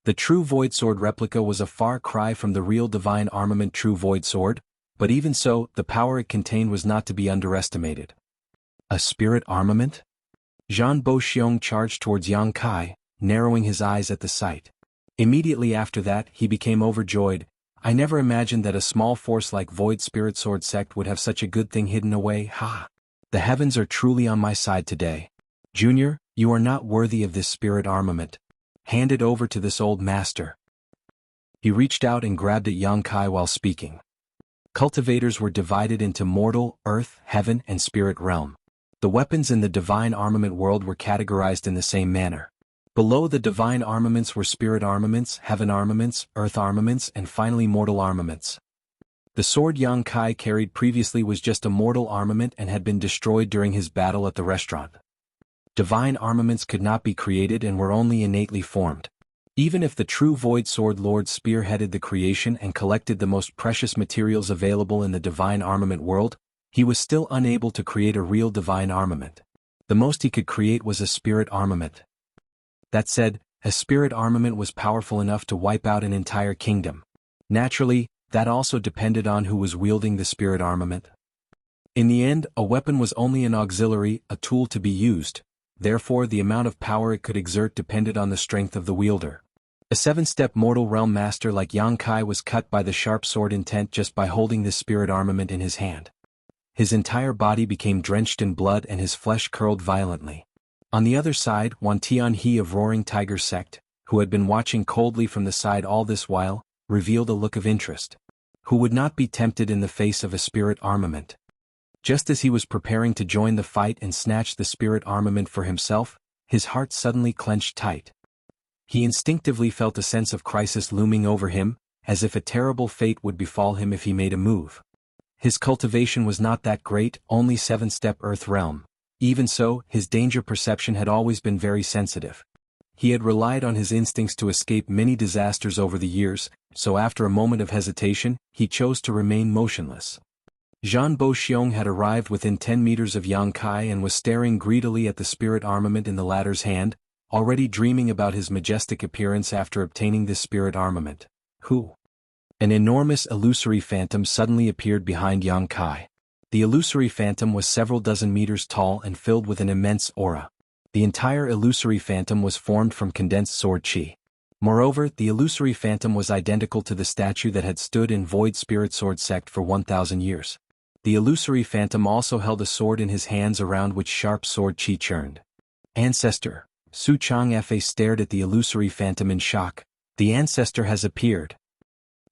The true Void Sword replica was a far cry from the real divine armament true Void Sword, but even so, the power it contained was not to be underestimated. A spirit armament? Zhan Boxiong charged towards Yang Kai, narrowing his eyes at the sight. Immediately after that, he became overjoyed. I never imagined that a small force like Void Spirit Sword Sect would have such a good thing hidden away. Ha! The heavens are truly on my side today. Junior, you are not worthy of this spirit armament. Hand it over to this old master. He reached out and grabbed at Yang Kai while speaking. Cultivators were divided into mortal, earth, heaven, and spirit realm. The weapons in the divine armament world were categorized in the same manner. Below the divine armaments were spirit armaments, heaven armaments, earth armaments, and finally mortal armaments. The sword Yang Kai carried previously was just a mortal armament and had been destroyed during his battle at the restaurant. Divine armaments could not be created and were only innately formed. Even if the true Void Sword Lord spearheaded the creation and collected the most precious materials available in the divine armament world, he was still unable to create a real divine armament. The most he could create was a spirit armament. That said, a spirit armament was powerful enough to wipe out an entire kingdom. Naturally, that also depended on who was wielding the spirit armament. In the end, a weapon was only an auxiliary, a tool to be used. Therefore, the amount of power it could exert depended on the strength of the wielder. A 7-step mortal realm master like Yang Kai was cut by the sharp sword intent just by holding this spirit armament in his hand. His entire body became drenched in blood and his flesh curled violently. On the other side, Wan Tianhe of Roaring Tiger Sect, who had been watching coldly from the side all this while, revealed a look of interest. Who would not be tempted in the face of a spirit armament? Just as he was preparing to join the fight and snatch the spirit armament for himself, his heart suddenly clenched tight. He instinctively felt a sense of crisis looming over him, as if a terrible fate would befall him if he made a move. His cultivation was not that great, only 7-step earth realm. Even so, his danger perception had always been very sensitive. He had relied on his instincts to escape many disasters over the years, so after a moment of hesitation, he chose to remain motionless. Zhan Boxiong had arrived within 10 meters of Yang Kai and was staring greedily at the spirit armament in the latter's hand, already dreaming about his majestic appearance after obtaining this spirit armament. Who? An enormous illusory phantom suddenly appeared behind Yang Kai. The illusory phantom was several dozen meters tall and filled with an immense aura. The entire illusory phantom was formed from condensed sword chi. Moreover, the illusory phantom was identical to the statue that had stood in Void Spirit Sword Sect for 1,000 years. The illusory phantom also held a sword in his hands around which sharp sword chi churned. Ancestor. Su Changfe stared at the illusory phantom in shock. The ancestor has appeared.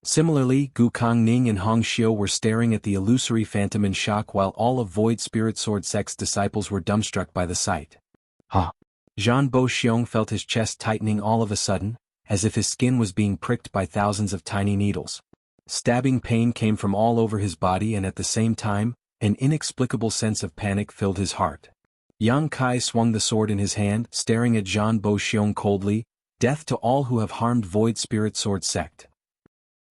Similarly, Gu Kangning and Hong Xiu were staring at the illusory phantom in shock while all of Void Spirit Sword Sect's disciples were dumbstruck by the sight. Ha! Zhan Boxiong felt his chest tightening all of a sudden, as if his skin was being pricked by thousands of tiny needles. Stabbing pain came from all over his body and at the same time, an inexplicable sense of panic filled his heart. Yang Kai swung the sword in his hand, staring at Zhan Boxiong coldly. Death to all who have harmed Void Spirit Sword Sect.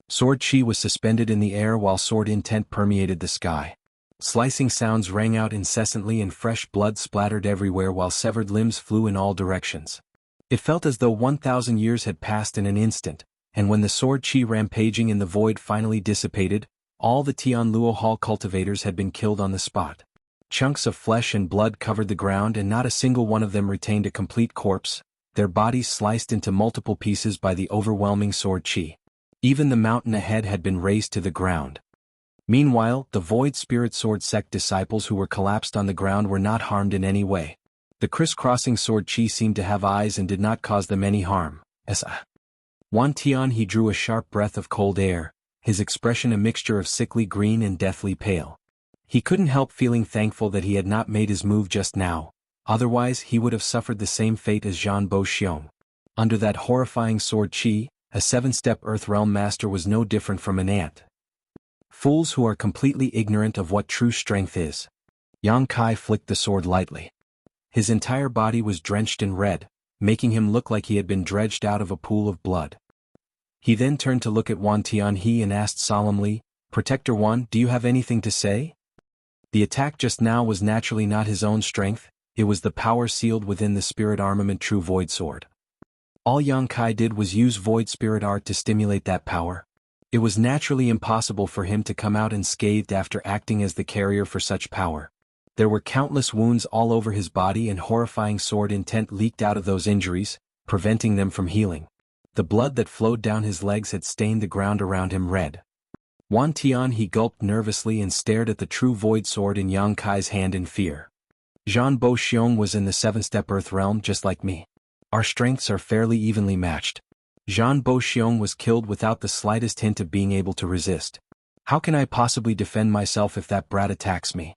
Sword chi was suspended in the air while sword intent permeated the sky. Slicing sounds rang out incessantly and fresh blood splattered everywhere while severed limbs flew in all directions. It felt as though 1,000 years had passed in an instant, and when the sword chi rampaging in the void finally dissipated, all the Tianluo Hall cultivators had been killed on the spot. Chunks of flesh and blood covered the ground and not a single one of them retained a complete corpse, their bodies sliced into multiple pieces by the overwhelming sword chi. Even the mountain ahead had been razed to the ground. Meanwhile, the Void Spirit Sword Sect disciples who were collapsed on the ground were not harmed in any way. The crisscrossing sword chi seemed to have eyes and did not cause them any harm. Wan Tianhe drew a sharp breath of cold air, his expression a mixture of sickly green and deathly pale. He couldn't help feeling thankful that he had not made his move just now, otherwise he would have suffered the same fate as Zhan Boxiong. Under that horrifying sword chi, a 7-step Earth Realm Master was no different from an ant. Fools who are completely ignorant of what true strength is. Yang Kai flicked the sword lightly. His entire body was drenched in red, making him look like he had been dredged out of a pool of blood. He then turned to look at Wan Tianhe and asked solemnly, "Protector Wan, do you have anything to say?" The attack just now was naturally not his own strength, it was the power sealed within the spirit armament True Void Sword. All Yang Kai did was use Void Spirit Art to stimulate that power. It was naturally impossible for him to come out unscathed after acting as the carrier for such power. There were countless wounds all over his body and horrifying sword intent leaked out of those injuries, preventing them from healing. The blood that flowed down his legs had stained the ground around him red. Wan Tian, he gulped nervously and stared at the true void sword in Yang Kai's hand in fear. Zhan Bo Xiong was in the 7-step earth realm just like me. Our strengths are fairly evenly matched. Zhan Bo Xiong was killed without the slightest hint of being able to resist. How can I possibly defend myself if that brat attacks me?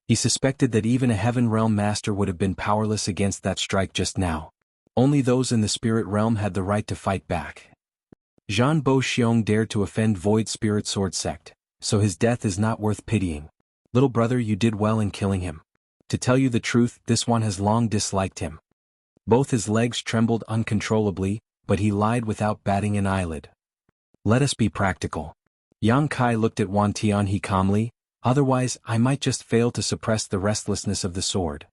He suspected that even a heaven realm master would have been powerless against that strike just now. Only those in the spirit realm had the right to fight back. Zhan Bo Xiong dared to offend Void Spirit Sword Sect, so his death is not worth pitying. Little brother, you did well in killing him. To tell you the truth, this one has long disliked him. Both his legs trembled uncontrollably, but he lied without batting an eyelid. Let us be practical. Yang Kai looked at Wan Tianhe calmly, otherwise I might just fail to suppress the restlessness of the sword.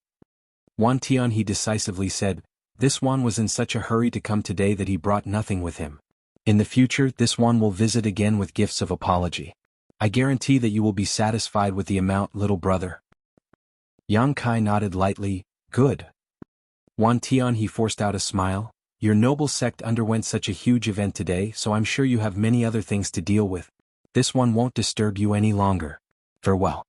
Wan Tianhe decisively said, this one was in such a hurry to come today that he brought nothing with him. In the future this one will visit again with gifts of apology. I guarantee that you will be satisfied with the amount, little brother. Yang Kai nodded lightly, good. Wan Tianhe forced out a smile. Your noble sect underwent such a huge event today, so I'm sure you have many other things to deal with. This one won't disturb you any longer. Farewell.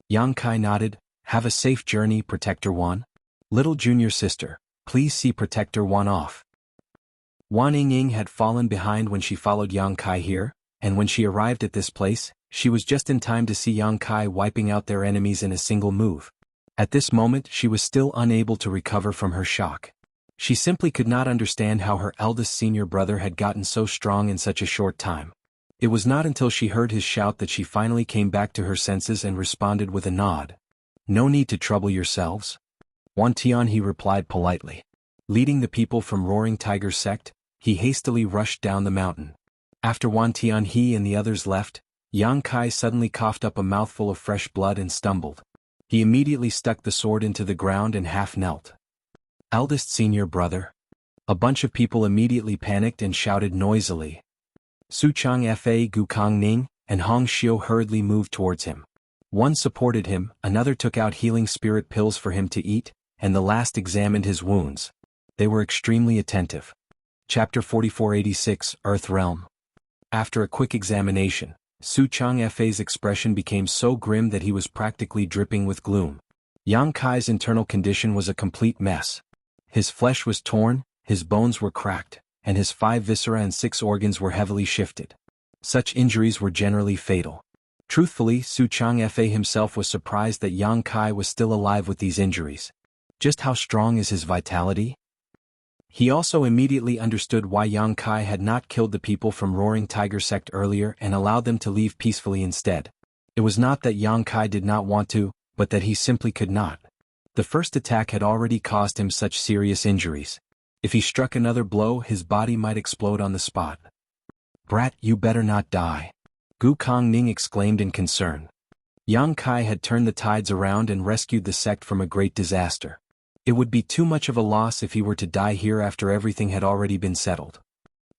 Yang Kai nodded. Have a safe journey, Protector Wan. Little junior sister, please see Protector Wan off. Wan Ying had fallen behind when she followed Yang Kai here, and when she arrived at this place, she was just in time to see Yang Kai wiping out their enemies in a single move. At this moment she was still unable to recover from her shock. She simply could not understand how her eldest senior brother had gotten so strong in such a short time. It was not until she heard his shout that she finally came back to her senses and responded with a nod. No need to trouble yourselves. Wan Tianhe replied politely. Leading the people from Roaring Tiger Sect, he hastily rushed down the mountain. After Wan Tianhe and the others left, Yang Kai suddenly coughed up a mouthful of fresh blood and stumbled. He immediately stuck the sword into the ground and half knelt. Eldest senior brother. A bunch of people immediately panicked and shouted noisily. Su Chang Fa Gu Kang Ning and Hong Xiu hurriedly moved towards him. One supported him, another took out healing spirit pills for him to eat, and the last examined his wounds. They were extremely attentive. Chapter 4486, Earth Realm. After a quick examination, Su Chang Fa's expression became so grim that he was practically dripping with gloom. Yang Kai's internal condition was a complete mess. His flesh was torn, his bones were cracked, and his 5 viscera and 6 organs were heavily shifted. Such injuries were generally fatal. Truthfully, Su Chang Fa himself was surprised that Yang Kai was still alive with these injuries. Just how strong is his vitality? He also immediately understood why Yang Kai had not killed the people from Roaring Tiger Sect earlier and allowed them to leave peacefully instead. It was not that Yang Kai did not want to, but that he simply could not. The first attack had already caused him such serious injuries. If he struck another blow, his body might explode on the spot. Brat, you better not die. Gu Kang Ning exclaimed in concern. Yang Kai had turned the tides around and rescued the sect from a great disaster. It would be too much of a loss if he were to die here after everything had already been settled.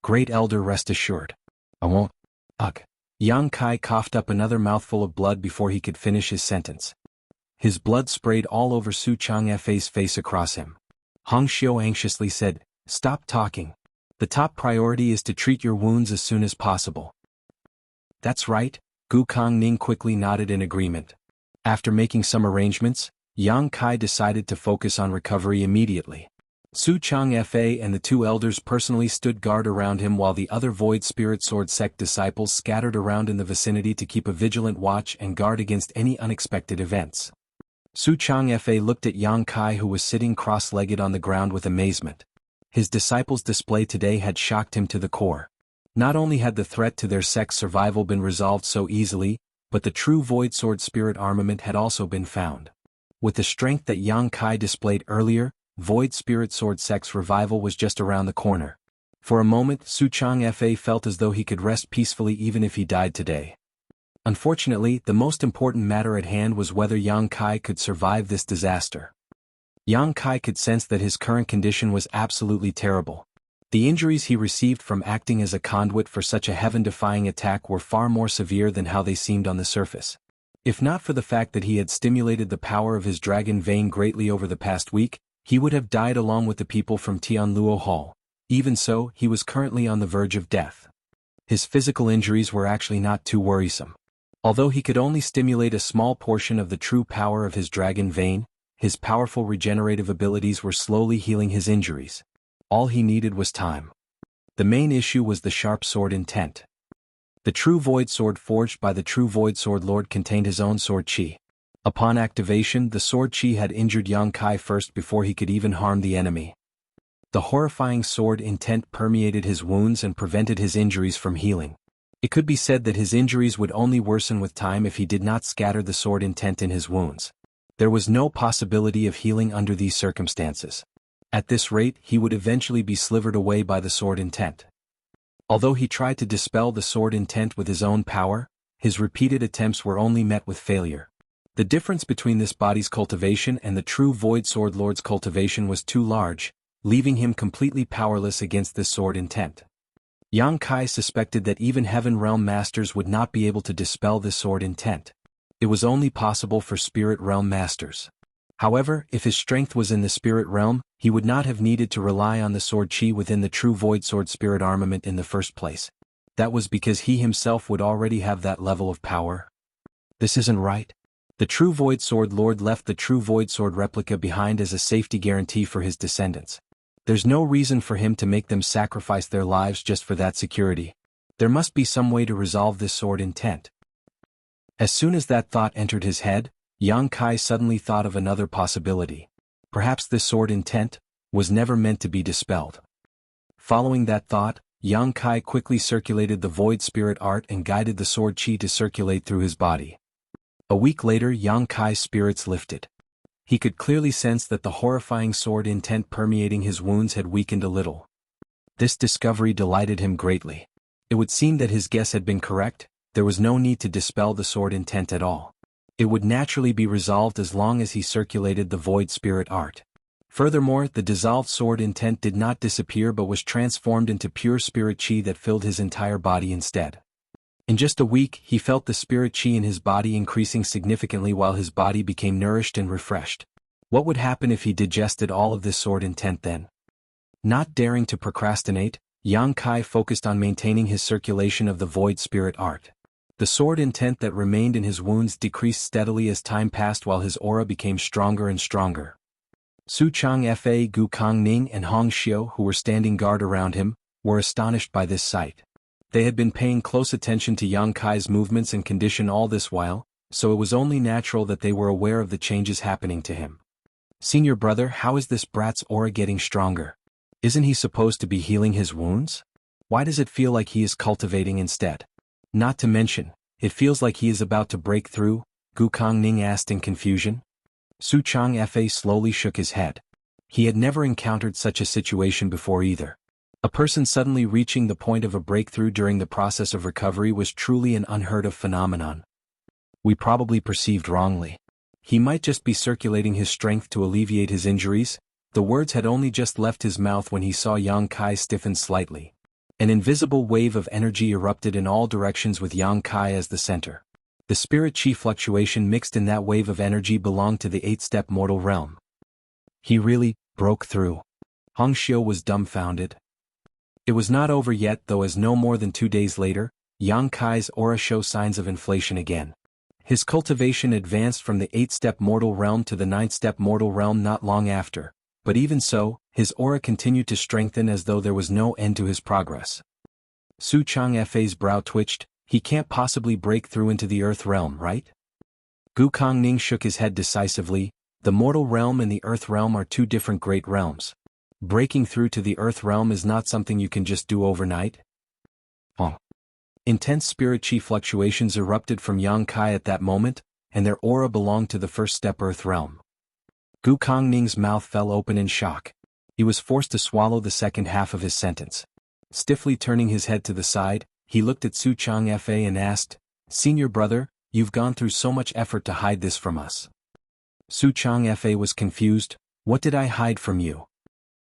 Great Elder, rest assured. I won't. Ugh. Yang Kai coughed up another mouthful of blood before he could finish his sentence. His blood sprayed all over Su Chang Fa's face across him. Hong Xiu anxiously said, stop talking. The top priority is to treat your wounds as soon as possible. That's right, Gu Kang Ning quickly nodded in agreement. After making some arrangements, Yang Kai decided to focus on recovery immediately. Su Chang Fa and the 2 elders personally stood guard around him while the other Void Spirit Sword Sect disciples scattered around in the vicinity to keep a vigilant watch and guard against any unexpected events. Su Chang Fa looked at Yang Kai, who was sitting cross-legged on the ground, with amazement. His disciples' display today had shocked him to the core. Not only had the threat to their sect's survival been resolved so easily, but the true Void Sword Spirit armament had also been found. With the strength that Yang Kai displayed earlier, Void Spirit Sword Sect's revival was just around the corner. For a moment, Su Chang Fa felt as though he could rest peacefully even if he died today. Unfortunately, the most important matter at hand was whether Yang Kai could survive this disaster. Yang Kai could sense that his current condition was absolutely terrible. The injuries he received from acting as a conduit for such a heaven-defying attack were far more severe than how they seemed on the surface. If not for the fact that he had stimulated the power of his dragon vein greatly over the past week, he would have died along with the people from Tianluo Hall. Even so, he was currently on the verge of death. His physical injuries were actually not too worrisome. Although he could only stimulate a small portion of the true power of his dragon vein, his powerful regenerative abilities were slowly healing his injuries. All he needed was time. The main issue was the sharp sword intent. The true void sword forged by the true void sword lord contained his own sword chi. Upon activation, the sword chi had injured Yang Kai first before he could even harm the enemy. The horrifying sword intent permeated his wounds and prevented his injuries from healing. It could be said that his injuries would only worsen with time if he did not scatter the sword intent in his wounds. There was no possibility of healing under these circumstances. At this rate, he would eventually be slivered away by the sword intent. Although he tried to dispel the sword intent with his own power, his repeated attempts were only met with failure. The difference between this body's cultivation and the true void sword lord's cultivation was too large, leaving him completely powerless against this sword intent. Yang Kai suspected that even Heaven Realm Masters would not be able to dispel this sword intent. It was only possible for Spirit Realm Masters. However, if his strength was in the Spirit Realm, he would not have needed to rely on the sword chi within the true void sword spirit armament in the first place. That was because he himself would already have that level of power. This isn't right. The true void sword lord left the true void sword replica behind as a safety guarantee for his descendants. There's no reason for him to make them sacrifice their lives just for that security. There must be some way to resolve this sword intent. As soon as that thought entered his head, Yang Kai suddenly thought of another possibility. Perhaps this sword intent was never meant to be dispelled. Following that thought, Yang Kai quickly circulated the void spirit art and guided the sword chi to circulate through his body. A week later, Yang Kai's spirits lifted. He could clearly sense that the horrifying sword intent permeating his wounds had weakened a little. This discovery delighted him greatly. It would seem that his guess had been correct. There was no need to dispel the sword intent at all. It would naturally be resolved as long as he circulated the void spirit art. Furthermore, the dissolved sword intent did not disappear but was transformed into pure spirit chi that filled his entire body instead. In just a week, he felt the spirit chi in his body increasing significantly while his body became nourished and refreshed. What would happen if he digested all of this sword intent then? Not daring to procrastinate, Yang Kai focused on maintaining his circulation of the void spirit art. The sword intent that remained in his wounds decreased steadily as time passed while his aura became stronger and stronger. Su Changfa, Gu Kongning and Hong Xiu, who were standing guard around him, were astonished by this sight. They had been paying close attention to Yang Kai's movements and condition all this while, so it was only natural that they were aware of the changes happening to him. "Senior brother, how is this brat's aura getting stronger? Isn't he supposed to be healing his wounds? Why does it feel like he is cultivating instead? Not to mention, it feels like he is about to break through," Gu Kongning asked in confusion. Su Changfa slowly shook his head. He had never encountered such a situation before either. A person suddenly reaching the point of a breakthrough during the process of recovery was truly an unheard of phenomenon. "We probably perceived wrongly. He might just be circulating his strength to alleviate his injuries." The words had only just left his mouth when he saw Yang Kai stiffen slightly. An invisible wave of energy erupted in all directions with Yang Kai as the center. The spirit chi fluctuation mixed in that wave of energy belonged to the 8-step mortal realm. He really broke through. Hong Xiu was dumbfounded. It was not over yet though, as no more than 2 days later, Yang Kai's aura showed signs of inflation again. His cultivation advanced from the 8-step mortal realm to the 9th-step mortal realm not long after, but even so, his aura continued to strengthen as though there was no end to his progress. Su Changfa's brow twitched. He can't possibly break through into the earth realm, right? Gu Kongning shook his head decisively. The mortal realm and the earth realm are two different great realms. Breaking through to the earth realm is not something you can just do overnight. Intense spirit chi fluctuations erupted from Yang Kai at that moment, and their aura belonged to the first-step earth realm. Gu Kongning's mouth fell open in shock. He was forced to swallow the second half of his sentence. Stiffly turning his head to the side, he looked at Su Changfa and asked, "Senior brother, you've gone through so much effort to hide this from us." Su Changfa was confused. "What did I hide from you?"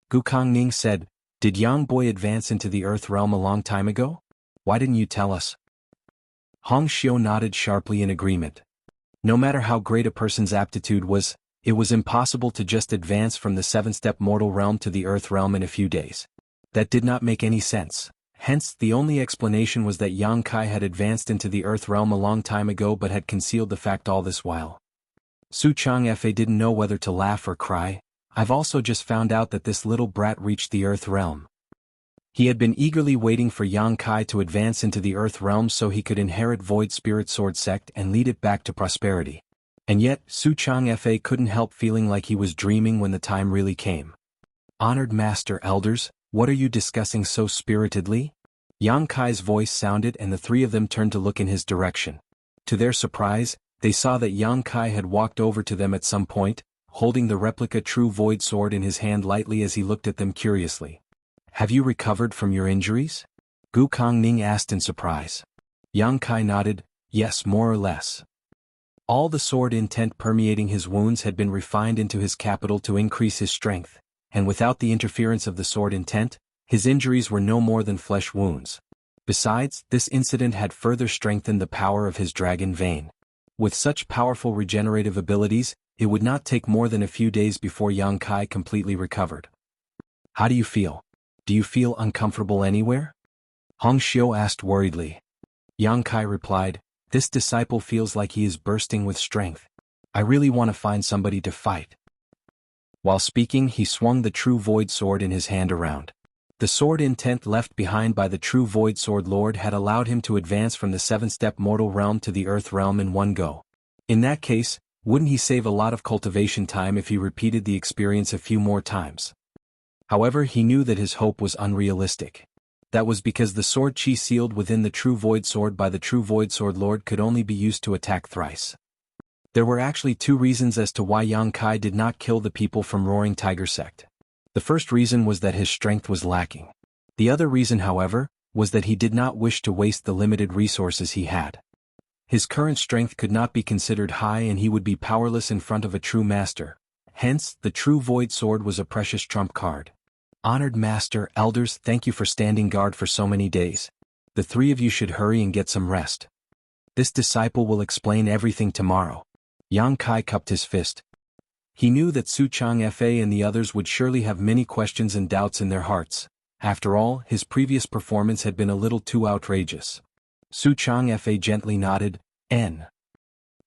Gu Kongning said, "Did Yang Boy advance into the earth realm a long time ago? Why didn't you tell us?" Hong Xiu nodded sharply in agreement. No matter how great a person's aptitude was, it was impossible to just advance from the 7-step mortal realm to the earth realm in a few days. That did not make any sense. Hence, the only explanation was that Yang Kai had advanced into the earth realm a long time ago but had concealed the fact all this while. Su Changfa didn't know whether to laugh or cry. I've also just found out that this little brat reached the earth realm. He had been eagerly waiting for Yang Kai to advance into the earth realm so he could inherit Void Spirit Sword Sect and lead it back to prosperity. And yet, Su Changfa couldn't help feeling like he was dreaming when the time really came. Honored Master Elders, what are you discussing so spiritedly? Yang Kai's voice sounded and the three of them turned to look in his direction. To their surprise, they saw that Yang Kai had walked over to them at some point, holding the replica True Void Sword in his hand lightly as he looked at them curiously. Have you recovered from your injuries? Gu Kongning asked in surprise. Yang Kai nodded, yes, more or less. All the sword intent permeating his wounds had been refined into his capital to increase his strength, and without the interference of the sword intent, his injuries were no more than flesh wounds. Besides, this incident had further strengthened the power of his dragon vein. With such powerful regenerative abilities, it would not take more than a few days before Yang Kai completely recovered. How do you feel? Do you feel uncomfortable anywhere? Hong Xiu asked worriedly. Yang Kai replied, this disciple feels like he is bursting with strength. I really want to find somebody to fight. While speaking, he swung the True Void Sword in his hand around. The sword intent left behind by the True Void Sword Lord had allowed him to advance from the 7-step mortal realm to the earth realm in one go. In that case, wouldn't he save a lot of cultivation time if he repeated the experience a few more times? However, he knew that his hope was unrealistic. That was because the sword chi sealed within the True Void Sword by the True Void Sword Lord could only be used to attack thrice. There were actually two reasons as to why Yang Kai did not kill the people from Roaring Tiger Sect. The first reason was that his strength was lacking. The other reason, however, was that he did not wish to waste the limited resources he had. His current strength could not be considered high and he would be powerless in front of a true master. Hence, the True Void Sword was a precious trump card. Honored Master, Elders, thank you for standing guard for so many days. The three of you should hurry and get some rest. This disciple will explain everything tomorrow. Yang Kai cupped his fist. He knew that Su Changfa and the others would surely have many questions and doubts in their hearts. After all, his previous performance had been a little too outrageous. Su Changfa gently nodded, N.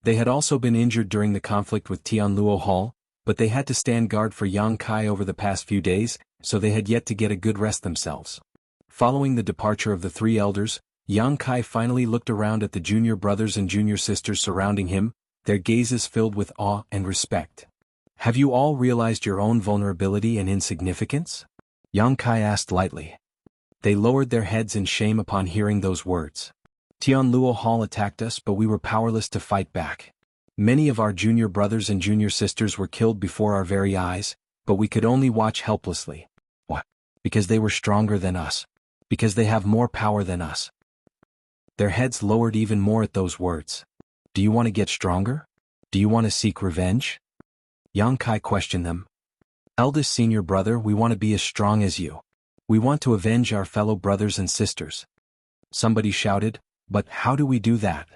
They had also been injured during the conflict with Tianluo Hall, but they had to stand guard for Yang Kai over the past few days, so they had yet to get a good rest themselves. Following the departure of the three elders, Yang Kai finally looked around at the junior brothers and junior sisters surrounding him, their gazes filled with awe and respect. Have you all realized your own vulnerability and insignificance? Yang Kai asked lightly. They lowered their heads in shame upon hearing those words. Tianluo Hall attacked us, but we were powerless to fight back. Many of our junior brothers and junior sisters were killed before our very eyes, but we could only watch helplessly. What? Because they were stronger than us. Because they have more power than us. Their heads lowered even more at those words. Do you want to get stronger? Do you want to seek revenge? Yang Kai questioned them. Eldest senior brother, we want to be as strong as you. We want to avenge our fellow brothers and sisters. Somebody shouted, but how do we do that?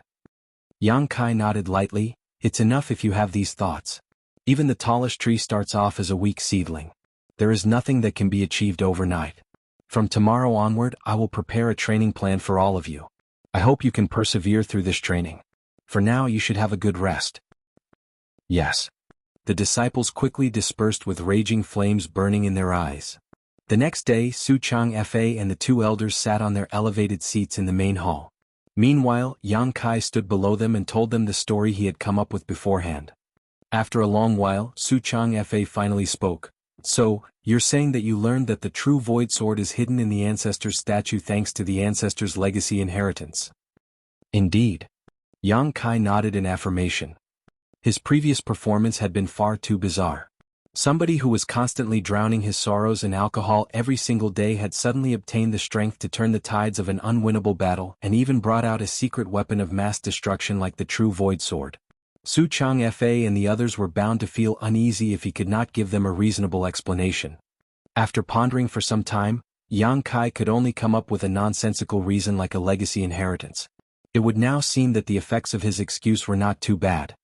Yang Kai nodded lightly, it's enough if you have these thoughts. Even the tallest tree starts off as a weak seedling. There is nothing that can be achieved overnight. From tomorrow onward, I will prepare a training plan for all of you. I hope you can persevere through this training. For now, you should have a good rest. Yes. The disciples quickly dispersed with raging flames burning in their eyes. The next day, Su Changfa and the two elders sat on their elevated seats in the main hall. Meanwhile, Yang Kai stood below them and told them the story he had come up with beforehand. After a long while, Su Changfa finally spoke. So, you're saying that you learned that the True Void Sword is hidden in the Ancestor's statue thanks to the Ancestor's legacy inheritance? Indeed. Yang Kai nodded in affirmation. His previous performance had been far too bizarre. Somebody who was constantly drowning his sorrows in alcohol every single day had suddenly obtained the strength to turn the tides of an unwinnable battle and even brought out a secret weapon of mass destruction like the True Void Sword. Su Changfa and the others were bound to feel uneasy if he could not give them a reasonable explanation. After pondering for some time, Yang Kai could only come up with a nonsensical reason like a legacy inheritance. It would now seem that the effects of his excuse were not too bad.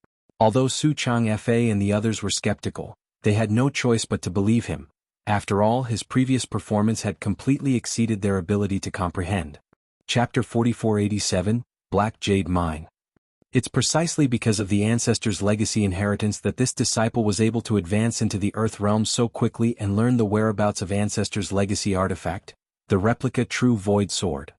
Although Su Changfa and the others were skeptical, they had no choice but to believe him. After all, his previous performance had completely exceeded their ability to comprehend. Chapter 4487, Black Jade Mine. It's precisely because of the ancestor's legacy inheritance that this disciple was able to advance into the Earth realm so quickly and learn the whereabouts of ancestor's legacy artifact, the replica True Void Sword.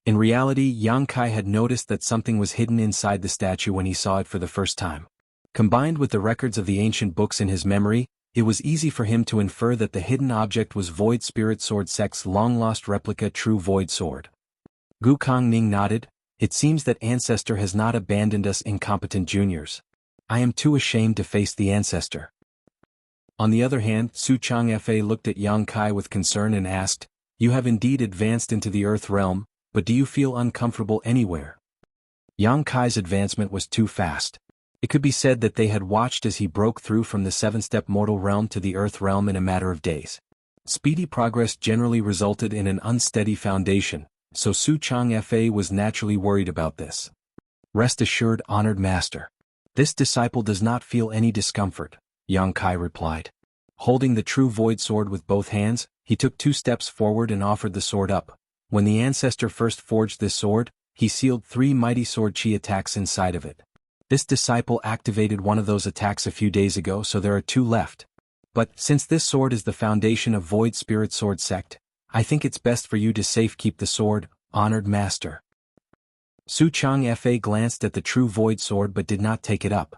In reality, Yang Kai had noticed that something was hidden inside the statue when he saw it for the first time. Combined with the records of the ancient books in his memory, it was easy for him to infer that the hidden object was Void Spirit Sword Sect's long-lost replica True Void Sword. Gu Kongning nodded. It seems that Ancestor has not abandoned us incompetent juniors. I am too ashamed to face the Ancestor. On the other hand, Su Changfa looked at Yang Kai with concern and asked, You have indeed advanced into the Earth realm, but do you feel uncomfortable anywhere? Yang Kai's advancement was too fast. It could be said that they had watched as he broke through from the 7-step mortal realm to the Earth realm in a matter of days. Speedy progress generally resulted in an unsteady foundation, so Su Changfa was naturally worried about this. Rest assured, honored master. This disciple does not feel any discomfort, Yang Kai replied. Holding the True Void Sword with both hands, he took 2 steps forward and offered the sword up. When the ancestor first forged this sword, he sealed 3 mighty sword chi attacks inside of it. This disciple activated one of those attacks a few days ago, so there are 2 left. But, since this sword is the foundation of Void Spirit Sword Sect, I think it's best for you to safekeep the sword, honored master. Su Changfa glanced at the True Void Sword but did not take it up.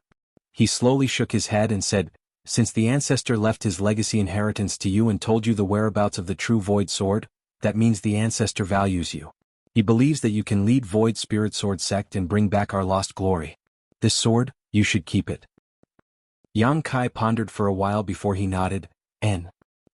He slowly shook his head and said, Since the ancestor left his legacy inheritance to you and told you the whereabouts of the True Void Sword, that means the ancestor values you. He believes that you can lead Void Spirit Sword Sect and bring back our lost glory. This sword, you should keep it. Yang Kai pondered for a while before he nodded,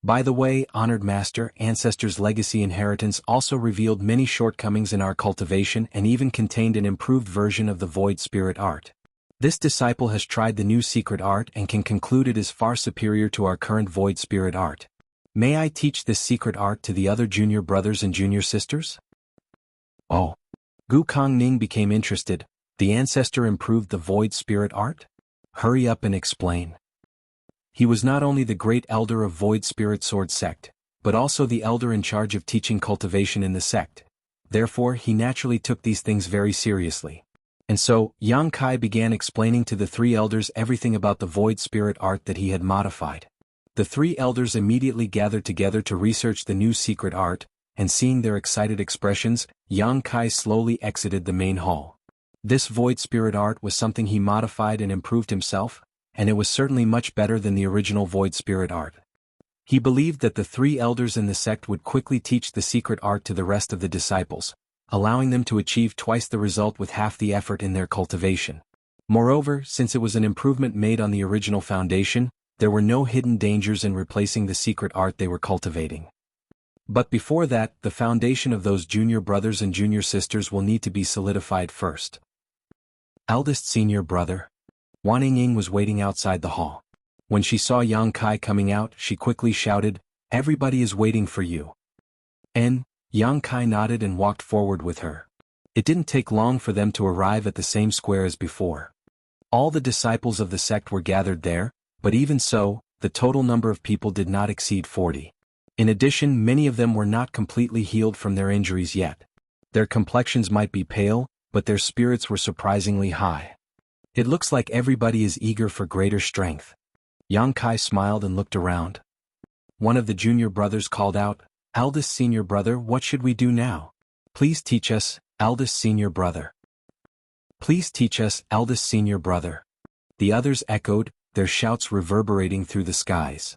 By the way, honored master, Ancestor's legacy inheritance also revealed many shortcomings in our cultivation and even contained an improved version of the Void Spirit art. This disciple has tried the new secret art and can conclude it is far superior to our current Void Spirit art. May I teach this secret art to the other junior brothers and junior sisters? Oh. Gu Kongning became interested. The ancestor improved the Void Spirit art? Hurry up and explain. He was not only the great elder of Void Spirit Sword Sect, but also the elder in charge of teaching cultivation in the sect. Therefore, he naturally took these things very seriously. And so, Yang Kai began explaining to the 3 elders everything about the Void Spirit art that he had modified. The 3 elders immediately gathered together to research the new secret art, and seeing their excited expressions, Yang Kai slowly exited the main hall. This Void Spirit art was something he modified and improved himself, and it was certainly much better than the original Void Spirit art. He believed that the 3 elders in the sect would quickly teach the secret art to the rest of the disciples, allowing them to achieve twice the result with half the effort in their cultivation. Moreover, since it was an improvement made on the original foundation, there were no hidden dangers in replacing the secret art they were cultivating. But before that, the foundation of those junior brothers and junior sisters will need to be solidified first. Eldest senior brother. Wan Ying was waiting outside the hall. When she saw Yang Kai coming out, she quickly shouted, Everybody is waiting for you. Yang Kai nodded and walked forward with her. It didn't take long for them to arrive at the same square as before. All the disciples of the sect were gathered there, but even so, the total number of people did not exceed 40. In addition, many of them were not completely healed from their injuries yet. Their complexions might be pale, but their spirits were surprisingly high. It looks like everybody is eager for greater strength. Yang Kai smiled and looked around. One of the junior brothers called out, Eldest senior brother, what should we do now? Please teach us, eldest senior brother. Please teach us, eldest senior brother. The others echoed, their shouts reverberating through the skies.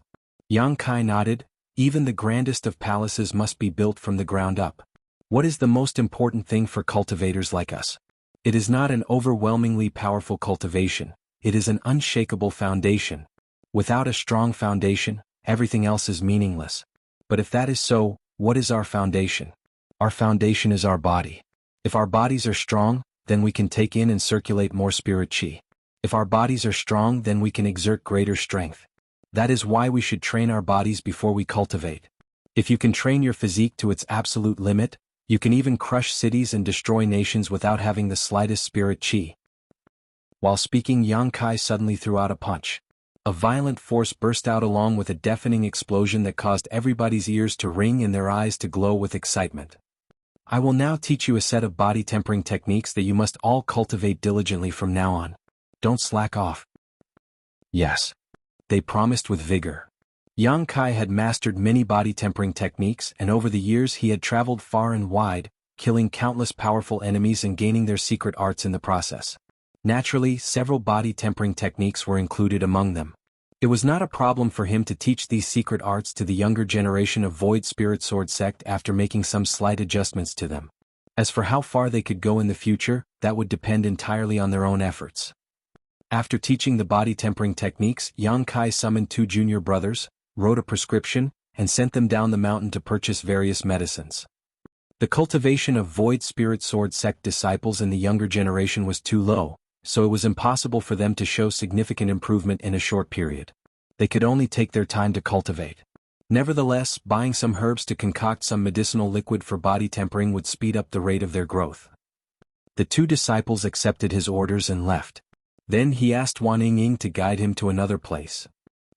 Yang Kai nodded, even the grandest of palaces must be built from the ground up. What is the most important thing for cultivators like us? It is not an overwhelmingly powerful cultivation, it is an unshakable foundation. Without a strong foundation, everything else is meaningless. But if that is so, what is our foundation? Our foundation is our body. If our bodies are strong, then we can take in and circulate more spirit chi. If our bodies are strong, then we can exert greater strength. That is why we should train our bodies before we cultivate. If you can train your physique to its absolute limit, you can even crush cities and destroy nations without having the slightest spirit chi. While speaking, Yang Kai suddenly threw out a punch. A violent force burst out along with a deafening explosion that caused everybody's ears to ring and their eyes to glow with excitement. I will now teach you a set of body tempering techniques that you must all cultivate diligently from now on. Don't slack off. Yes. They promised with vigor. Yang Kai had mastered many body tempering techniques, and over the years he had traveled far and wide, killing countless powerful enemies and gaining their secret arts in the process. Naturally, several body tempering techniques were included among them. It was not a problem for him to teach these secret arts to the younger generation of Void Spirit Sword sect after making some slight adjustments to them. As for how far they could go in the future, that would depend entirely on their own efforts. After teaching the body tempering techniques, Yang Kai summoned 2 junior brothers, wrote a prescription, and sent them down the mountain to purchase various medicines. The cultivation of Void Spirit Sword sect disciples in the younger generation was too low, so it was impossible for them to show significant improvement in a short period. They could only take their time to cultivate. Nevertheless, buying some herbs to concoct some medicinal liquid for body tempering would speed up the rate of their growth. The 2 disciples accepted his orders and left. Then he asked Wan Ying to guide him to another place.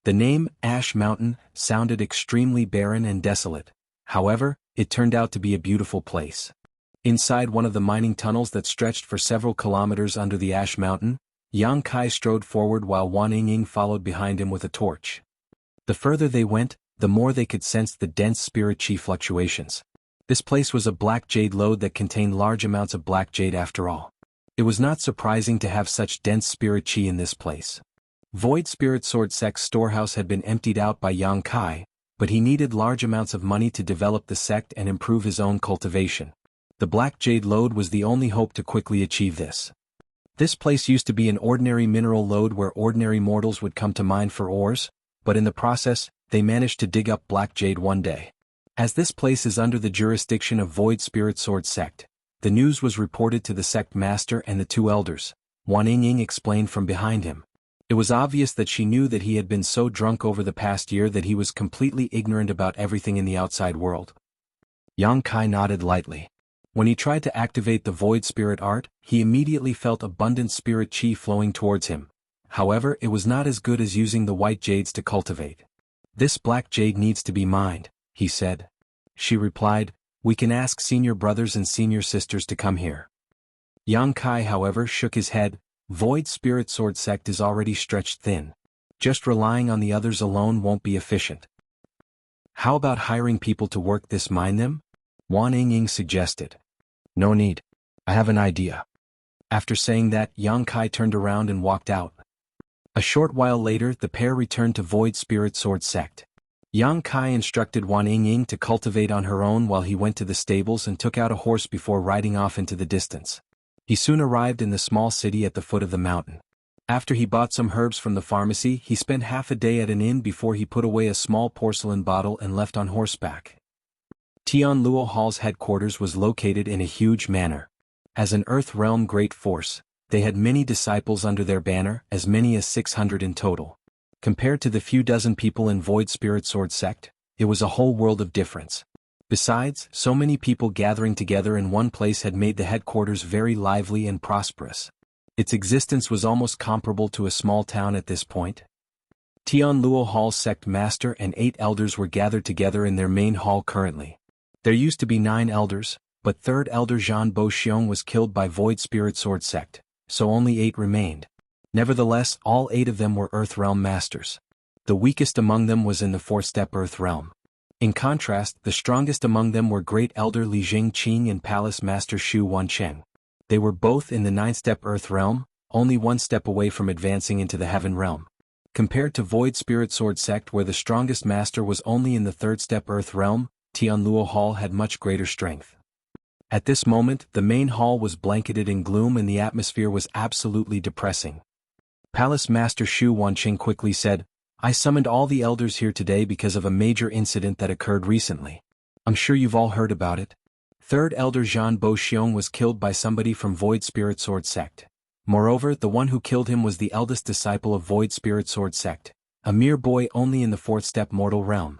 The name, Ash Mountain, sounded extremely barren and desolate. However, it turned out to be a beautiful place. Inside one of the mining tunnels that stretched for several kilometers under the Ash Mountain, Yang Kai strode forward while Wan Ying followed behind him with a torch. The further they went, the more they could sense the dense spirit chi fluctuations. This place was a black jade lode that contained large amounts of black jade after all. It was not surprising to have such dense spirit chi in this place. Void Spirit Sword sect's storehouse had been emptied out by Yang Kai, but he needed large amounts of money to develop the sect and improve his own cultivation. The Black Jade Lode was the only hope to quickly achieve this. This place used to be an ordinary mineral lode where ordinary mortals would come to mine for ores, but in the process, they managed to dig up black jade one day. As this place is under the jurisdiction of Void Spirit Sword sect, the news was reported to the sect master and the 2 elders. Wan Ying explained from behind him. It was obvious that she knew that he had been so drunk over the past year that he was completely ignorant about everything in the outside world. Yang Kai nodded lightly. When he tried to activate the Void Spirit art, he immediately felt abundant spirit chi flowing towards him. However, it was not as good as using the white jades to cultivate. This black jade needs to be mined, he said. She replied, we can ask senior brothers and senior sisters to come here. Yang Kai, however, shook his head. Void Spirit Sword sect is already stretched thin. Just relying on the others alone won't be efficient. How about hiring people to work this mine them? Wan Ying suggested. No need. I have an idea. After saying that, Yang Kai turned around and walked out. A short while later, the pair returned to Void Spirit Sword sect. Yang Kai instructed Wan Ying to cultivate on her own while he went to the stables and took out a horse before riding off into the distance. He soon arrived in the small city at the foot of the mountain. After he bought some herbs from the pharmacy, he spent half a day at an inn before he put away a small porcelain bottle and left on horseback. Tian Luo Hall's headquarters was located in a huge manor. As an Earth Realm great force, they had many disciples under their banner, as many as 600 in total. Compared to the few dozen people in Void Spirit Sword sect, it was a whole world of difference. Besides, so many people gathering together in one place had made the headquarters very lively and prosperous. Its existence was almost comparable to a small town at this point. Tian Luo Hall's sect master and 8 elders were gathered together in their main hall currently. There used to be 9 elders, but 3rd elder Zhan Bo Xiong was killed by Void Spirit Sword sect, so only 8 remained. Nevertheless, all 8 of them were Earth Realm masters. The weakest among them was in the 4th-step Earth Realm. In contrast, the strongest among them were Great Elder Li Jingqing and Palace Master Xu Wancheng. They were both in the 9th-step Earth Realm, only 1 step away from advancing into the Heaven Realm. Compared to Void Spirit Sword sect where the strongest master was only in the 3rd-step Earth Realm, Tian Luo Hall had much greater strength. At this moment, the main hall was blanketed in gloom and the atmosphere was absolutely depressing. Palace Master Xu Wanqing quickly said, I summoned all the elders here today because of a major incident that occurred recently. I'm sure you've all heard about it. 3rd Elder Zhan Bo Xiong was killed by somebody from Void Spirit Sword sect. Moreover, the one who killed him was the eldest disciple of Void Spirit Sword sect, a mere boy only in the 4th-step mortal realm.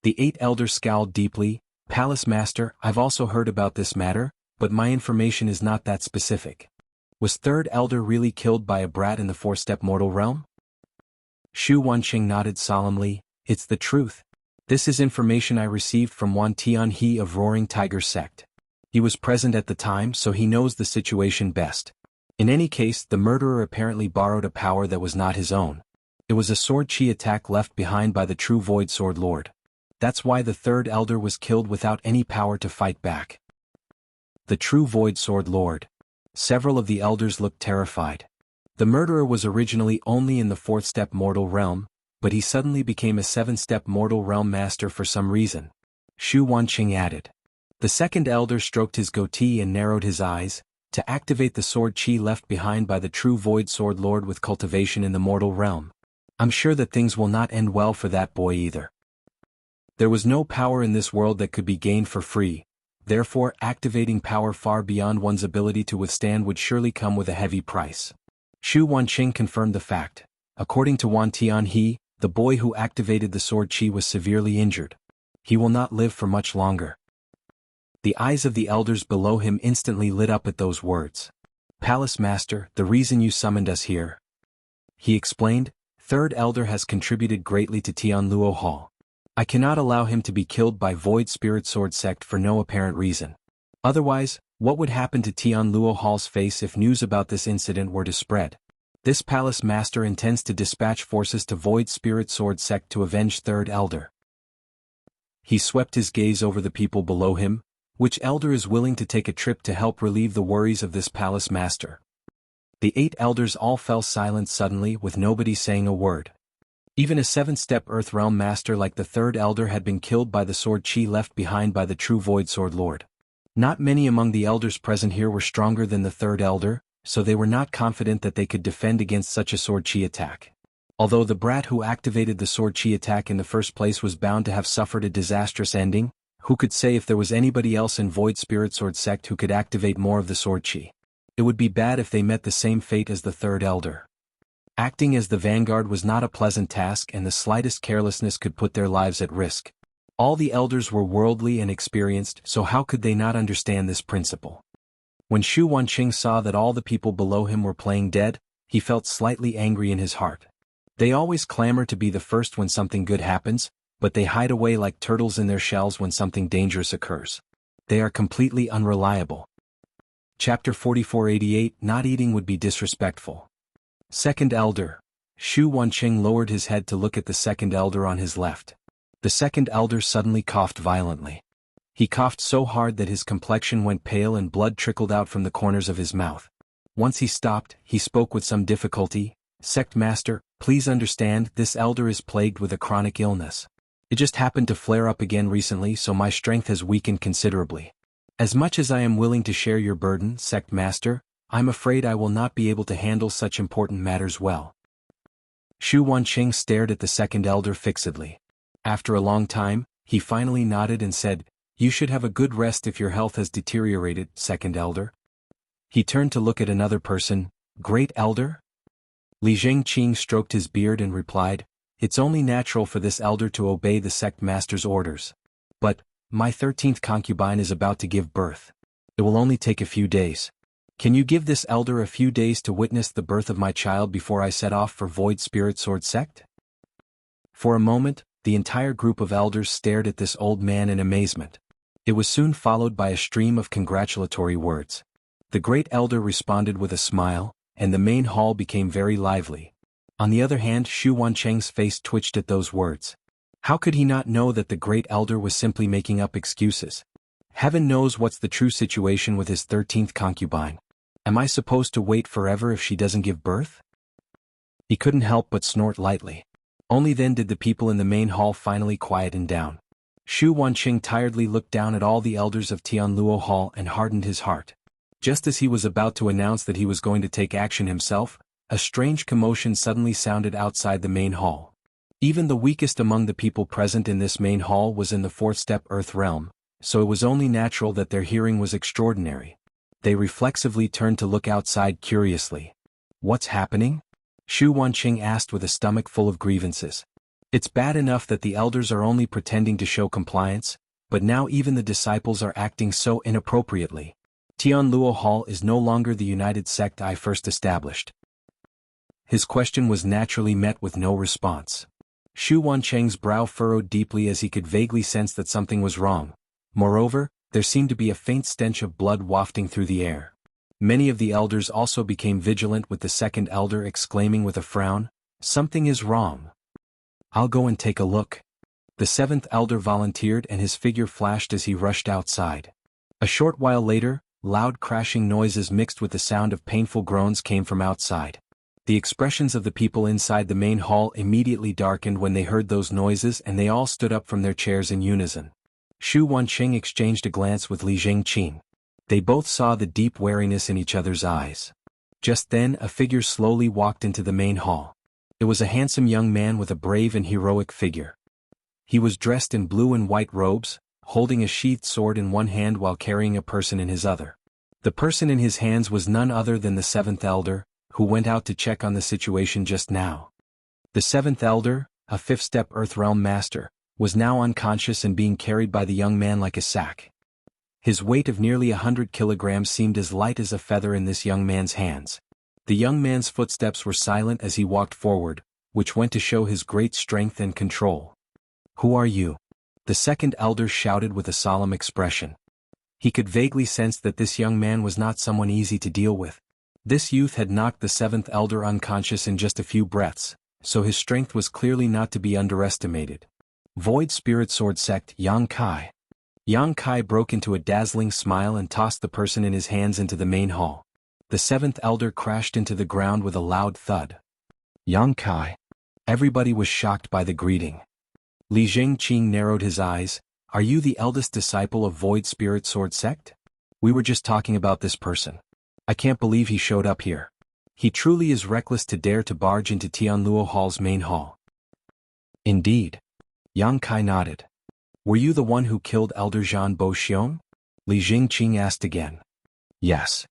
The 8 elders scowled deeply. Palace Master, I've also heard about this matter, but my information is not that specific. Was third elder really killed by a brat in the four-step mortal realm? Shu Wanqing nodded solemnly. It's the truth. This is information I received from Wan Tianhe of Roaring Tiger Sect. He was present at the time, so he knows the situation best. In any case, the murderer apparently borrowed a power that was not his own. It was a sword chi attack left behind by the true Void Sword Lord. That's why the third elder was killed without any power to fight back. The true Void Sword Lord. Several of the elders looked terrified. The murderer was originally only in the fourth-step mortal realm, but he suddenly became a seven-step mortal realm master for some reason. Shu Wanqing added. The second elder stroked his goatee and narrowed his eyes, to activate the sword chi left behind by the true Void Sword Lord with cultivation in the mortal realm. I'm sure that things will not end well for that boy either. There was no power in this world that could be gained for free, therefore activating power far beyond one's ability to withstand would surely come with a heavy price. Shu Wanqing confirmed the fact. According to Wan Tianhe, the boy who activated the sword chi was severely injured. He will not live for much longer. The eyes of the elders below him instantly lit up at those words. Palace Master, the reason you summoned us here. He explained, third elder has contributed greatly to Tianluo Hall. I cannot allow him to be killed by Void Spirit Sword Sect for no apparent reason. Otherwise, what would happen to Tianluo Hall's face if news about this incident were to spread? This Palace Master intends to dispatch forces to Void Spirit Sword Sect to avenge third elder. He swept his gaze over the people below him. Which elder is willing to take a trip to help relieve the worries of this Palace Master? The 8 elders all fell silent suddenly with nobody saying a word. Even a 7-step Earth Realm Master like the third elder had been killed by the sword chi left behind by the true Void Sword Lord. Not many among the elders present here were stronger than the third elder, so they were not confident that they could defend against such a sword chi attack. Although the brat who activated the sword chi attack in the first place was bound to have suffered a disastrous ending, who could say if there was anybody else in Void Spirit Sword Sect who could activate more of the sword chi? It would be bad if they met the same fate as the third elder. Acting as the vanguard was not a pleasant task and the slightest carelessness could put their lives at risk. All the elders were worldly and experienced, so how could they not understand this principle? When Shu Wanqing saw that all the people below him were playing dead, he felt slightly angry in his heart. They always clamor to be the first when something good happens, but they hide away like turtles in their shells when something dangerous occurs. They are completely unreliable. Chapter 4488 Not eating would be disrespectful. Second Elder. Shu Wanqing lowered his head to look at the second elder on his left. The second elder suddenly coughed violently. He coughed so hard that his complexion went pale and blood trickled out from the corners of his mouth. Once he stopped, he spoke with some difficulty. Sect Master, please understand, this elder is plagued with a chronic illness. It just happened to flare up again recently, so my strength has weakened considerably. As much as I am willing to share your burden, Sect Master, I'm afraid I will not be able to handle such important matters well. Shu Wanqing stared at the second elder fixedly. After a long time, he finally nodded and said, You should have a good rest if your health has deteriorated, second elder. He turned to look at another person. Great elder? Li Zhengqing stroked his beard and replied, It's only natural for this elder to obey the sect master's orders. But, my 13th concubine is about to give birth. It will only take a few days. Can you give this elder a few days to witness the birth of my child before I set off for Void Spirit Sword Sect? For a moment, the entire group of elders stared at this old man in amazement. It was soon followed by a stream of congratulatory words. The great elder responded with a smile, and the main hall became very lively. On the other hand, Shu Wanqing's face twitched at those words. How could he not know that the great elder was simply making up excuses? Heaven knows what's the true situation with his 13th concubine. Am I supposed to wait forever if she doesn't give birth? He couldn't help but snort lightly. Only then did the people in the main hall finally quieten down. Shu Wanqing tiredly looked down at all the elders of Tianluo Hall and hardened his heart. Just as he was about to announce that he was going to take action himself, a strange commotion suddenly sounded outside the main hall. Even the weakest among the people present in this main hall was in the fourth-step Earth realm, so it was only natural that their hearing was extraordinary. They reflexively turned to look outside curiously. What's happening? Shu Wanqing asked with a stomach full of grievances. It's bad enough that the elders are only pretending to show compliance, but now even the disciples are acting so inappropriately. Tianluo Hall is no longer the united sect I first established. His question was naturally met with no response. Xu Wancheng's brow furrowed deeply as he could vaguely sense that something was wrong. Moreover, there seemed to be a faint stench of blood wafting through the air. Many of the elders also became vigilant, with the second elder exclaiming with a frown, "Something is wrong. I'll go and take a look." The seventh elder volunteered, and his figure flashed as he rushed outside. A short while later, loud crashing noises mixed with the sound of painful groans came from outside. The expressions of the people inside the main hall immediately darkened when they heard those noises, and they all stood up from their chairs in unison. Xu Wanqing exchanged a glance with Li Jingqing. They both saw the deep wariness in each other's eyes. Just then a figure slowly walked into the main hall. It was a handsome young man with a brave and heroic figure. He was dressed in blue and white robes, holding a sheathed sword in one hand while carrying a person in his other. The person in his hands was none other than the seventh elder, who went out to check on the situation just now. The seventh elder, a fifth-step Earthrealm master, was now unconscious and being carried by the young man like a sack. His weight of nearly 100 kilograms seemed as light as a feather in this young man's hands. The young man's footsteps were silent as he walked forward, which went to show his great strength and control. "Who are you?" the second elder shouted with a solemn expression. He could vaguely sense that this young man was not someone easy to deal with. This youth had knocked the seventh elder unconscious in just a few breaths, so his strength was clearly not to be underestimated. "Void Spirit Sword Sect, Yang Kai." Yang Kai broke into a dazzling smile and tossed the person in his hands into the main hall. The seventh elder crashed into the ground with a loud thud. "Yang Kai." Everybody was shocked by the greeting. Li Jingqing narrowed his eyes. "Are you the eldest disciple of Void Spirit Sword Sect? We were just talking about this person. I can't believe he showed up here. He truly is reckless to dare to barge into Tianluo Hall's main hall." "Indeed." Yang Kai nodded. "Were you the one who killed Elder Zhan Boxiong?" Li Jingqing asked again. "Yes."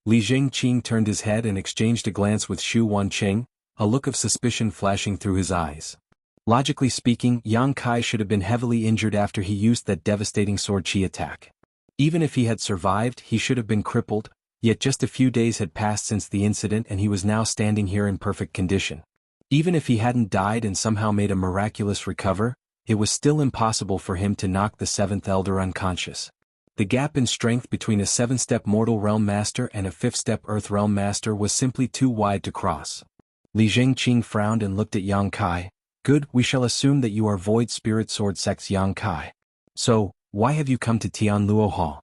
Li Jingqing turned his head and exchanged a glance with Xu Wanqing, a look of suspicion flashing through his eyes. Logically speaking, Yang Kai should have been heavily injured after he used that devastating sword chi attack. Even if he had survived, he should have been crippled, yet just a few days had passed since the incident and he was now standing here in perfect condition. Even if he hadn't died and somehow made a miraculous recover, it was still impossible for him to knock the seventh elder unconscious. The gap in strength between a seven-step Mortal Realm Master and a fifth-step Earth Realm Master was simply too wide to cross. Li Jingqing frowned and looked at Yang Kai. "Good, we shall assume that you are Void Spirit Sword Sect's Yang Kai. So, why have you come to Tianluo Hall?"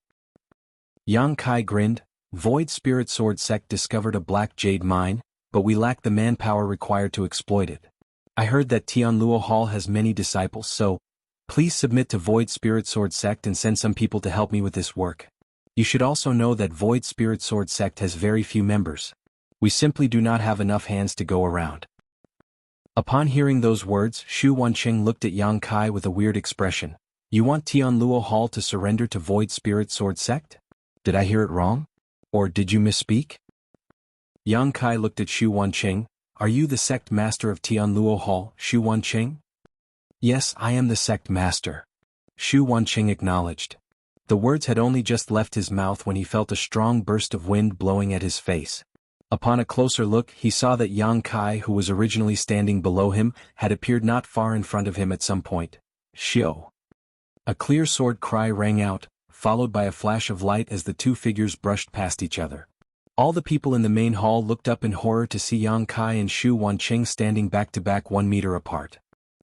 Yang Kai grinned. "Void Spirit Sword Sect discovered a black jade mine, but we lack the manpower required to exploit it. I heard that Tianluo Hall has many disciples, so please submit to Void Spirit Sword Sect and send some people to help me with this work. You should also know that Void Spirit Sword Sect has very few members. We simply do not have enough hands to go around." Upon hearing those words, Xu Wanqing looked at Yang Kai with a weird expression. "You want Tianluo Hall to surrender to Void Spirit Sword Sect? Did I hear it wrong? Or did you misspeak?" Yang Kai looked at Xu Wanqing. "Are you the sect master of Tianluo Hall, Xu Wanqing?" "Yes, I am the sect master," Xu Wanqing acknowledged. The words had only just left his mouth when he felt a strong burst of wind blowing at his face. Upon a closer look, he saw that Yang Kai, who was originally standing below him, had appeared not far in front of him at some point. "Xiu!" A clear sword cry rang out, followed by a flash of light as the two figures brushed past each other. All the people in the main hall looked up in horror to see Yang Kai and Xu Wanqing standing back-to-back 1 meter apart.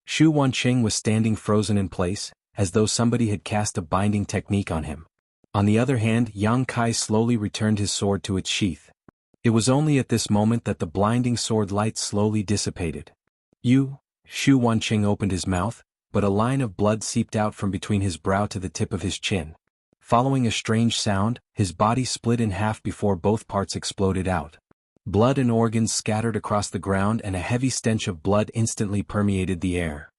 Xu Wanqing was standing frozen in place, as though somebody had cast a binding technique on him. On the other hand, Yang Kai slowly returned his sword to its sheath. It was only at this moment that the blinding sword light slowly dissipated. "You?" Xu Wanqing opened his mouth, but a line of blood seeped out from between his brow to the tip of his chin. Following a strange sound, his body split in half before both parts exploded out. Blood and organs scattered across the ground and a heavy stench of blood instantly permeated the air.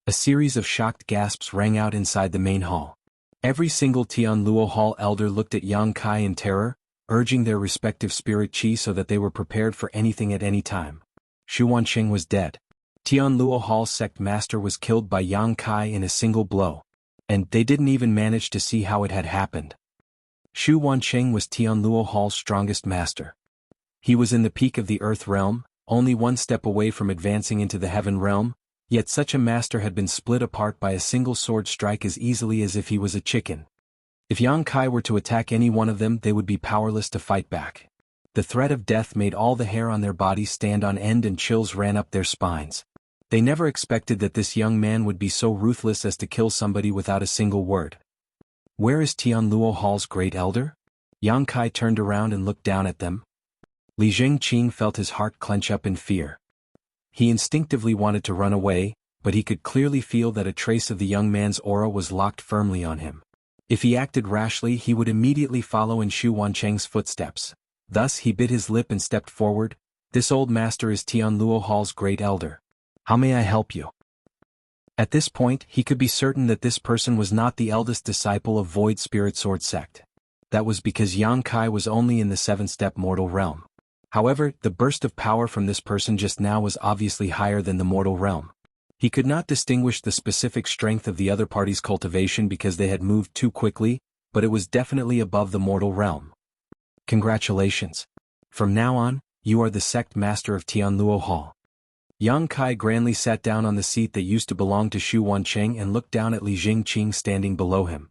A series of shocked gasps rang out inside the main hall. Every single Tianluo Hall elder looked at Yang Kai in terror, urging their respective spirit chi so that they were prepared for anything at any time. Xu Wanqing was dead. Tianluo Hall sect master was killed by Yang Kai in a single blow. And they didn't even manage to see how it had happened. Shu Wancheng was Tianluo Hall's strongest master. He was in the peak of the Earth realm, only one step away from advancing into the Heaven realm, yet such a master had been split apart by a single sword strike as easily as if he was a chicken. If Yang Kai were to attack any one of them, they would be powerless to fight back. The threat of death made all the hair on their bodies stand on end and chills ran up their spines. They never expected that this young man would be so ruthless as to kill somebody without a single word. Where is Tianluo Hall's great elder? Yang Kai turned around and looked down at them. Li Jingqing felt his heart clench up in fear. He instinctively wanted to run away, but he could clearly feel that a trace of the young man's aura was locked firmly on him. If he acted rashly, he would immediately follow in Shu Wancheng's footsteps. Thus he bit his lip and stepped forward. This old master is Tianluo Hall's great elder. How may I help you? At this point, he could be certain that this person was not the eldest disciple of Void Spirit Sword sect. That was because Yang Kai was only in the 7-step mortal realm. However, the burst of power from this person just now was obviously higher than the mortal realm. He could not distinguish the specific strength of the other party's cultivation because they had moved too quickly, but it was definitely above the mortal realm. Congratulations. From now on, you are the sect master of Tianluo Hall. Yang Kai grandly sat down on the seat that used to belong to Shu Wancheng and looked down at Li Jingqing standing below him.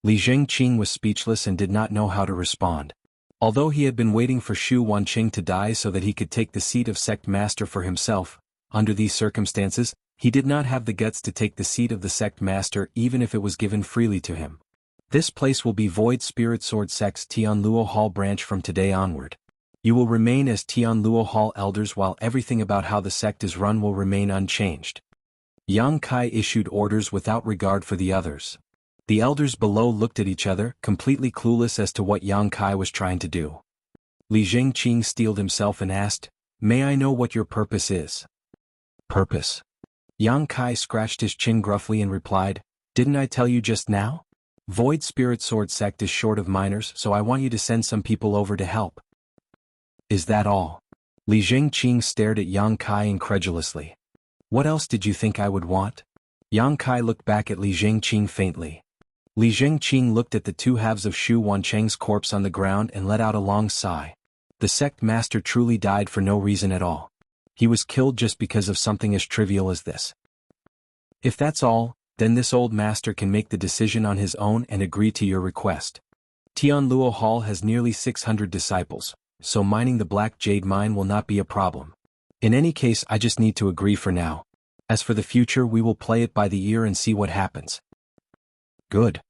Li Jingqing was speechless and did not know how to respond. Although he had been waiting for Shu Wancheng to die so that he could take the seat of sect master for himself, under these circumstances, he did not have the guts to take the seat of the sect master even if it was given freely to him. This place will be Void Spirit Sword Sect's Tianluo Hall branch from today onward. You will remain as Tianluo Hall elders while everything about how the sect is run will remain unchanged. Yang Kai issued orders without regard for the others. The elders below looked at each other, completely clueless as to what Yang Kai was trying to do. Li Jingqing steeled himself and asked, "May I know what your purpose is?" Purpose? Yang Kai scratched his chin gruffly and replied, "Didn't I tell you just now? Void Spirit Sword sect is short of miners, so I want you to send some people over to help." Is that all? Li Jingqing stared at Yang Kai incredulously. What else did you think I would want? Yang Kai looked back at Li Jingqing faintly. Li Jingqing looked at the two halves of Shu Wancheng's corpse on the ground and let out a long sigh. The sect master truly died for no reason at all. He was killed just because of something as trivial as this. If that's all, then this old master can make the decision on his own and agree to your request. Tianluo Hall has nearly 600 disciples, so mining the Black Jade mine will not be a problem. In any case, I just need to agree for now. As for the future, we will play it by the ear and see what happens. Good.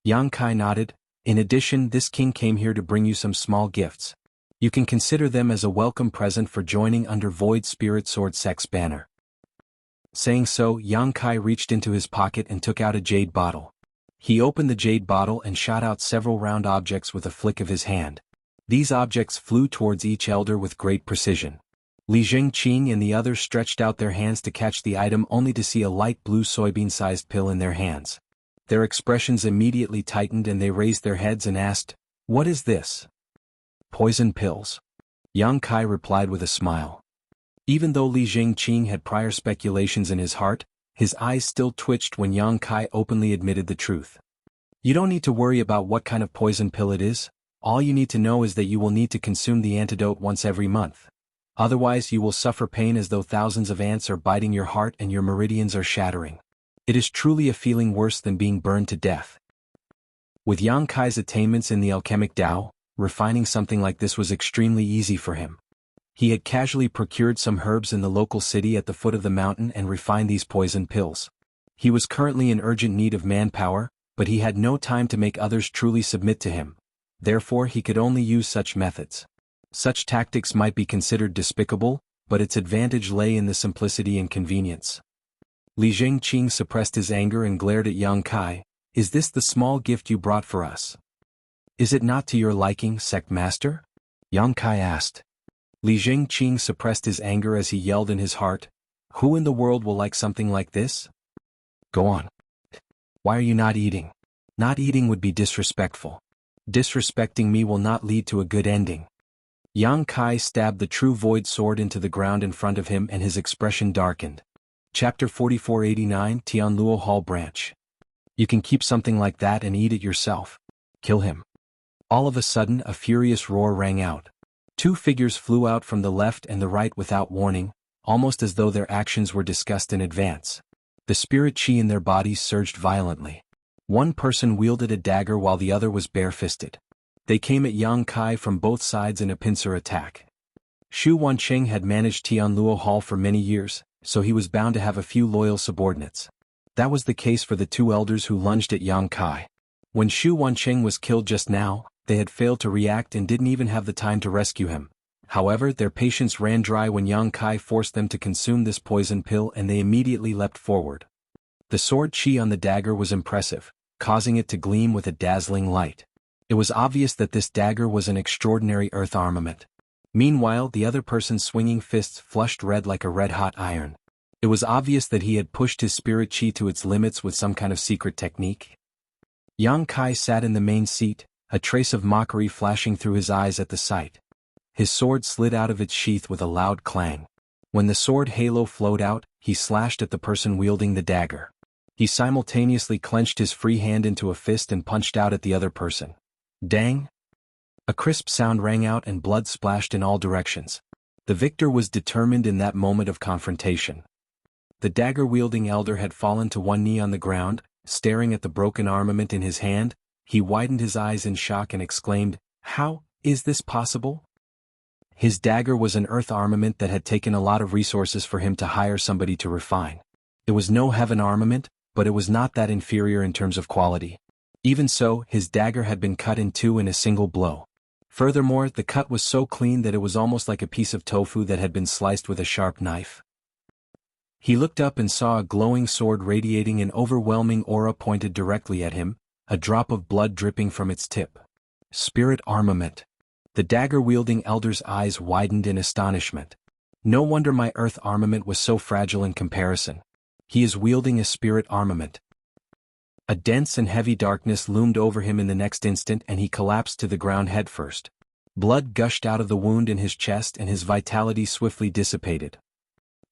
Yang Kai nodded. In addition, this king came here to bring you some small gifts. You can consider them as a welcome present for joining under Void Spirit Sword Sect's banner. Saying so, Yang Kai reached into his pocket and took out a jade bottle. He opened the jade bottle and shot out several round objects with a flick of his hand. These objects flew towards each elder with great precision. Li Jingqing and the others stretched out their hands to catch the item only to see a light blue soybean-sized pill in their hands. Their expressions immediately tightened and they raised their heads and asked, "What is this?" "Poison pills." Yang Kai replied with a smile. Even though Li Jingqing had prior speculations in his heart, his eyes still twitched when Yang Kai openly admitted the truth. "You don't need to worry about what kind of poison pill it is. All you need to know is that you will need to consume the antidote once every month. Otherwise you will suffer pain as though thousands of ants are biting your heart and your meridians are shattering. It is truly a feeling worse than being burned to death." With Yang Kai's attainments in the alchemic Tao, refining something like this was extremely easy for him. He had casually procured some herbs in the local city at the foot of the mountain and refined these poison pills. He was currently in urgent need of manpower, but he had no time to make others truly submit to him. Therefore he could only use such methods. Such tactics might be considered despicable, but its advantage lay in the simplicity and convenience. Li Jingqing suppressed his anger and glared at Yang Kai. "Is this the small gift you brought for us? Is it not to your liking, sect master?" Yang Kai asked. Li Jingqing suppressed his anger as he yelled in his heart, "Who in the world will like something like this? Go on. Why are you not eating? Not eating would be disrespectful. Disrespecting me will not lead to a good ending." Yang Kai stabbed the true void sword into the ground in front of him and his expression darkened. Chapter 4489 Tianluo Hall Branch. You can keep something like that and eat it yourself. Kill him. All of a sudden a furious roar rang out. Two figures flew out from the left and the right without warning, almost as though their actions were discussed in advance. The spirit chi in their bodies surged violently. One person wielded a dagger while the other was bare-fisted. They came at Yang Kai from both sides in a pincer attack. Xu Wancheng had managed Tianluo Hall for many years, so he was bound to have a few loyal subordinates. That was the case for the two elders who lunged at Yang Kai. When Xu Wancheng was killed just now, they had failed to react and didn't even have the time to rescue him. However, their patience ran dry when Yang Kai forced them to consume this poison pill and they immediately leapt forward. The sword chi on the dagger was impressive, causing it to gleam with a dazzling light. It was obvious that this dagger was an extraordinary earth armament. Meanwhile, the other person's swinging fists flushed red like a red-hot iron. It was obvious that he had pushed his spirit chi to its limits with some kind of secret technique. Yang Kai sat in the main seat, a trace of mockery flashing through his eyes at the sight. His sword slid out of its sheath with a loud clang. When the sword halo flowed out, he slashed at the person wielding the dagger. He simultaneously clenched his free hand into a fist and punched out at the other person. Dang! A crisp sound rang out and blood splashed in all directions. The victor was determined in that moment of confrontation. The dagger-wielding elder had fallen to one knee on the ground, staring at the broken armament in his hand. He widened his eyes in shock and exclaimed, "How is this possible?" His dagger was an earth armament that had taken a lot of resources for him to hire somebody to refine. It was no heaven armament, but it was not that inferior in terms of quality. Even so, his dagger had been cut in two in a single blow. Furthermore, the cut was so clean that it was almost like a piece of tofu that had been sliced with a sharp knife. He looked up and saw a glowing sword radiating an overwhelming aura pointed directly at him, a drop of blood dripping from its tip. Spirit armament. The dagger-wielding elder's eyes widened in astonishment. No wonder my earth armament was so fragile in comparison. He is wielding a spirit armament. A dense and heavy darkness loomed over him in the next instant and he collapsed to the ground headfirst. Blood gushed out of the wound in his chest and his vitality swiftly dissipated.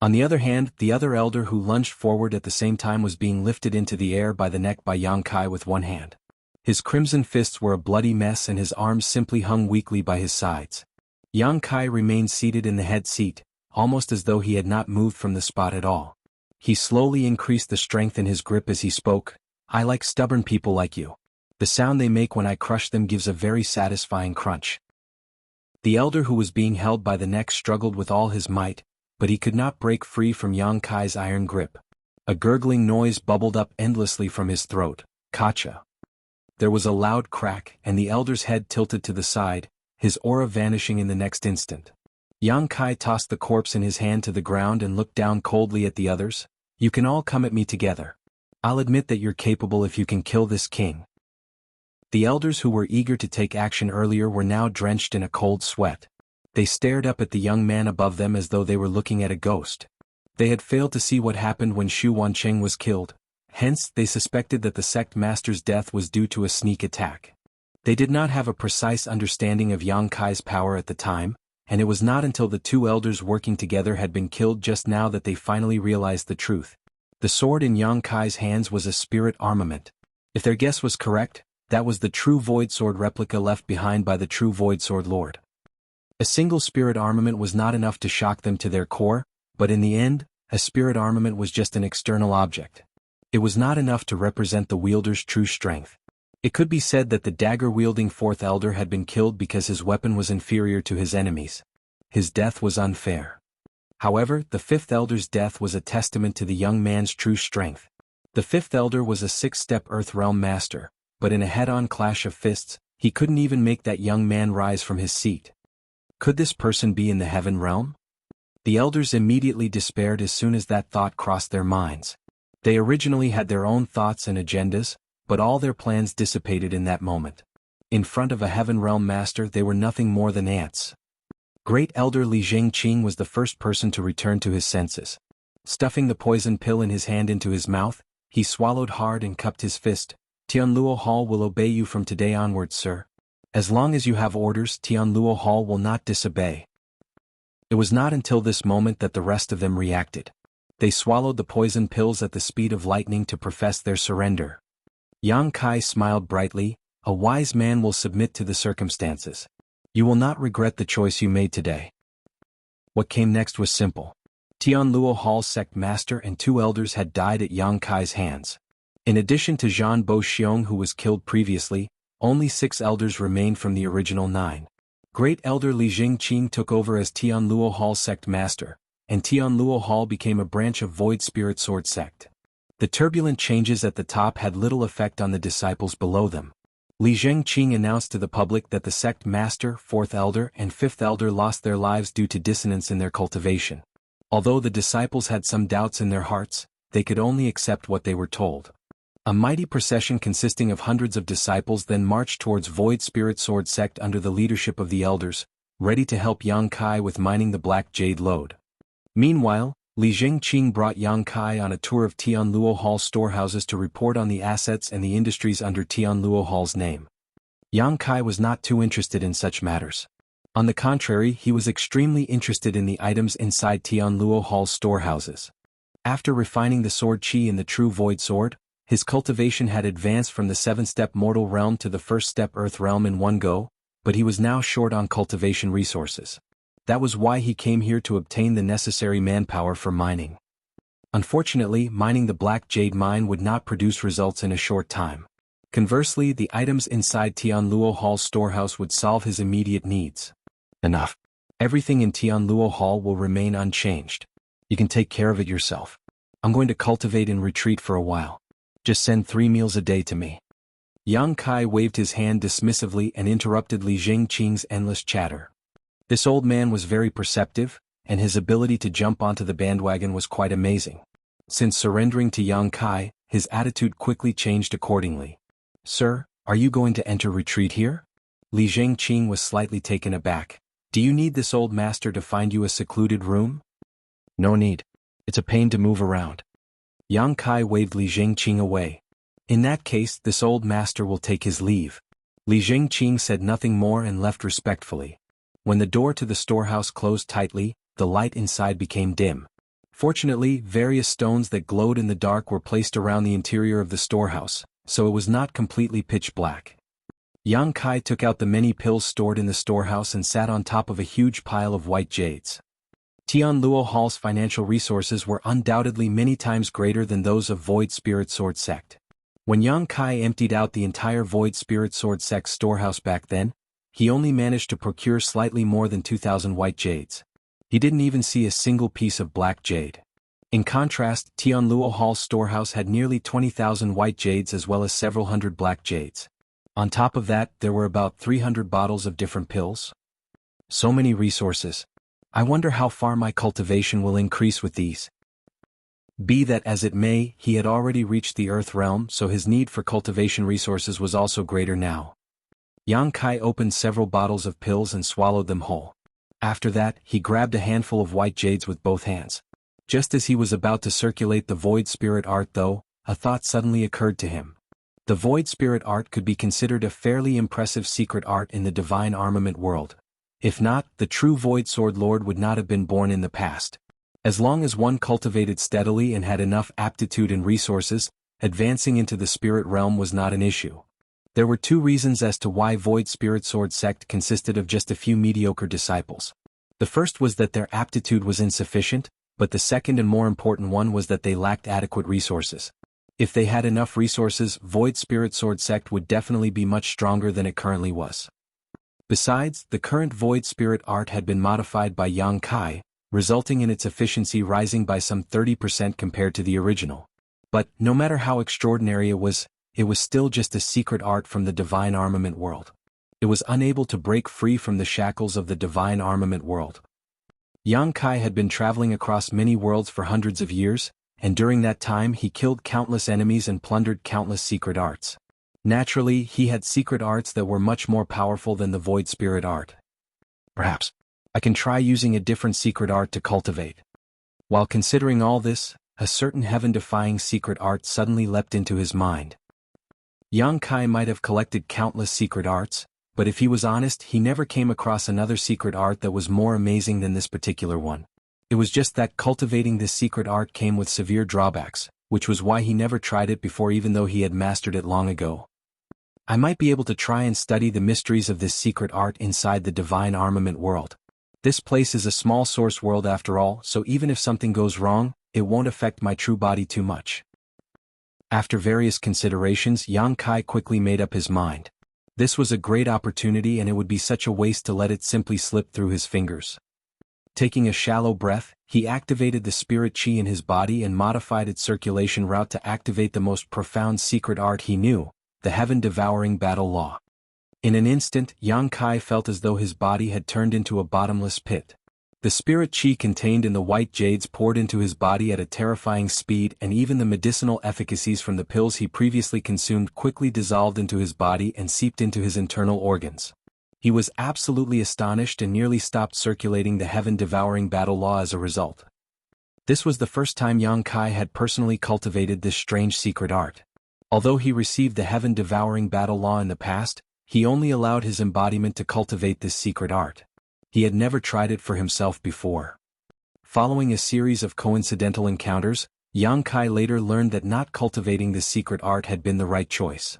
On the other hand, the other elder who lunged forward at the same time was being lifted into the air by the neck by Yang Kai with one hand. His crimson fists were a bloody mess and his arms simply hung weakly by his sides. Yang Kai remained seated in the head seat, almost as though he had not moved from the spot at all. He slowly increased the strength in his grip as he spoke. "I like stubborn people like you. The sound they make when I crush them gives a very satisfying crunch." The elder who was being held by the neck struggled with all his might, but he could not break free from Yang Kai's iron grip. A gurgling noise bubbled up endlessly from his throat. Kacha. There was a loud crack, and the elder's head tilted to the side, his aura vanishing in the next instant. Yang Kai tossed the corpse in his hand to the ground and looked down coldly at the others. "You can all come at me together. I'll admit that you're capable if you can kill this king." The elders who were eager to take action earlier were now drenched in a cold sweat. They stared up at the young man above them as though they were looking at a ghost. They had failed to see what happened when Xu Wancheng was killed. Hence, they suspected that the sect master's death was due to a sneak attack. They did not have a precise understanding of Yang Kai's power at the time, and it was not until the two elders working together had been killed just now that they finally realized the truth. The sword in Yang Kai's hands was a spirit armament. If their guess was correct, that was the true Void Sword replica left behind by the true Void Sword Lord. A single spirit armament was not enough to shock them to their core, but in the end, a spirit armament was just an external object. It was not enough to represent the wielder's true strength. It could be said that the dagger-wielding fourth elder had been killed because his weapon was inferior to his enemies. His death was unfair. However, the fifth elder's death was a testament to the young man's true strength. The fifth elder was a six-step Earth Realm master, but in a head-on clash of fists, he couldn't even make that young man rise from his seat. Could this person be in the heaven realm? The elders immediately despaired as soon as that thought crossed their minds. They originally had their own thoughts and agendas, but all their plans dissipated in that moment. In front of a heaven realm master they were nothing more than ants. Great Elder Li Zhengqing was the first person to return to his senses. Stuffing the poison pill in his hand into his mouth, he swallowed hard and cupped his fist. "Tianluo Hall will obey you from today onwards, sir. As long as you have orders, Tianluo Hall will not disobey." It was not until this moment that the rest of them reacted. They swallowed the poison pills at the speed of lightning to profess their surrender. Yang Kai smiled brightly, A wise man will submit to the circumstances. You will not regret the choice you made today. What came next was simple. Tianluo Hall's sect master and 2 elders had died at Yang Kai's hands. In addition to Zhan Bo Xiong, who was killed previously, only 6 elders remained from the original 9. Great Elder Li Jingqing took over as Tianluo Hall's sect master, and Tianluo Hall became a branch of Void Spirit Sword sect. The turbulent changes at the top had little effect on the disciples below them. Li Jingqing announced to the public that the sect master, 4th elder, and 5th elder lost their lives due to dissonance in their cultivation. Although the disciples had some doubts in their hearts, they could only accept what they were told. A mighty procession consisting of hundreds of disciples then marched towards Void Spirit Sword sect under the leadership of the elders, ready to help Yang Kai with mining the Black Jade lode. Meanwhile, Li Jingqing brought Yang Kai on a tour of Tianluo Hall storehouses to report on the assets and the industries under Tianluo Hall's name. Yang Kai was not too interested in such matters. On the contrary, he was extremely interested in the items inside Tianluo Hall's storehouses. After refining the sword chi in the true void sword, his cultivation had advanced from the 7th-step mortal realm to the 1st-step earth realm in one go, but he was now short on cultivation resources. That was why he came here to obtain the necessary manpower for mining. Unfortunately, mining the Black Jade mine would not produce results in a short time. Conversely, the items inside Tianluo Hall's storehouse would solve his immediate needs. Enough. Everything in Tianluo Hall will remain unchanged. You can take care of it yourself. I'm going to cultivate and retreat for a while. Just send 3 meals a day to me. Yang Kai waved his hand dismissively and interrupted Li Jingqing's endless chatter. This old man was very perceptive, and his ability to jump onto the bandwagon was quite amazing. Since surrendering to Yang Kai, his attitude quickly changed accordingly. Sir, are you going to enter retreat here? Li Jingqing was slightly taken aback. Do you need this old master to find you a secluded room? No need. It's a pain to move around. Yang Kai waved Li Jingqing away. In that case, this old master will take his leave. Li Jingqing said nothing more and left respectfully. When the door to the storehouse closed tightly, the light inside became dim. Fortunately, various stones that glowed in the dark were placed around the interior of the storehouse, so it was not completely pitch black. Yang Kai took out the many pills stored in the storehouse and sat on top of a huge pile of white jades. Tianluo Hall's financial resources were undoubtedly many times greater than those of Void Spirit Sword sect. When Yang Kai emptied out the entire Void Spirit Sword sect's storehouse back then, he only managed to procure slightly more than 2,000 white jades. He didn't even see a single piece of black jade. In contrast, Tianluo Hall's storehouse had nearly 20,000 white jades as well as several hundred black jades. On top of that, there were about 300 bottles of different pills. So many resources. I wonder how far my cultivation will increase with these. Be that as it may, he had already reached the Earth realm, so his need for cultivation resources was also greater now. Yang Kai opened several bottles of pills and swallowed them whole. After that, he grabbed a handful of white jades with both hands. Just as he was about to circulate the Void Spirit Art though, a thought suddenly occurred to him. The Void Spirit Art could be considered a fairly impressive secret art in the divine armament world. If not, the true Void Sword Lord would not have been born in the past. As long as one cultivated steadily and had enough aptitude and resources, advancing into the spirit realm was not an issue. There were 2 reasons as to why Void Spirit Sword sect consisted of just a few mediocre disciples. The first was that their aptitude was insufficient, but the second and more important one was that they lacked adequate resources. If they had enough resources, Void Spirit Sword sect would definitely be much stronger than it currently was. Besides, the current Void Spirit Art had been modified by Yang Kai, resulting in its efficiency rising by some 30% compared to the original. But, no matter how extraordinary it was still just a secret art from the divine armament world. It was unable to break free from the shackles of the divine armament world. Yang Kai had been traveling across many worlds for hundreds of years, and during that time he killed countless enemies and plundered countless secret arts. Naturally, he had secret arts that were much more powerful than the Void Spirit Art. Perhaps I can try using a different secret art to cultivate. While considering all this, a certain heaven-defying secret art suddenly leapt into his mind. Yang Kai might have collected countless secret arts, but if he was honest, he never came across another secret art that was more amazing than this particular one. It was just that cultivating this secret art came with severe drawbacks, which was why he never tried it before even though he had mastered it long ago. I might be able to try and study the mysteries of this secret art inside the divine armament world. This place is a small source world after all, so even if something goes wrong, it won't affect my true body too much. After various considerations, Yang Kai quickly made up his mind. This was a great opportunity and it would be such a waste to let it simply slip through his fingers. Taking a shallow breath, he activated the spirit qi in his body and modified its circulation route to activate the most profound secret art he knew, the heaven-devouring battle law. In an instant, Yang Kai felt as though his body had turned into a bottomless pit. The spirit qi contained in the white jades poured into his body at a terrifying speed, and even the medicinal efficacies from the pills he previously consumed quickly dissolved into his body and seeped into his internal organs. He was absolutely astonished and nearly stopped circulating the heaven-devouring battle law as a result. This was the first time Yang Kai had personally cultivated this strange secret art. Although he received the heaven-devouring battle law in the past, he only allowed his embodiment to cultivate this secret art. He had never tried it for himself before. Following a series of coincidental encounters, Yang Kai later learned that not cultivating this secret art had been the right choice.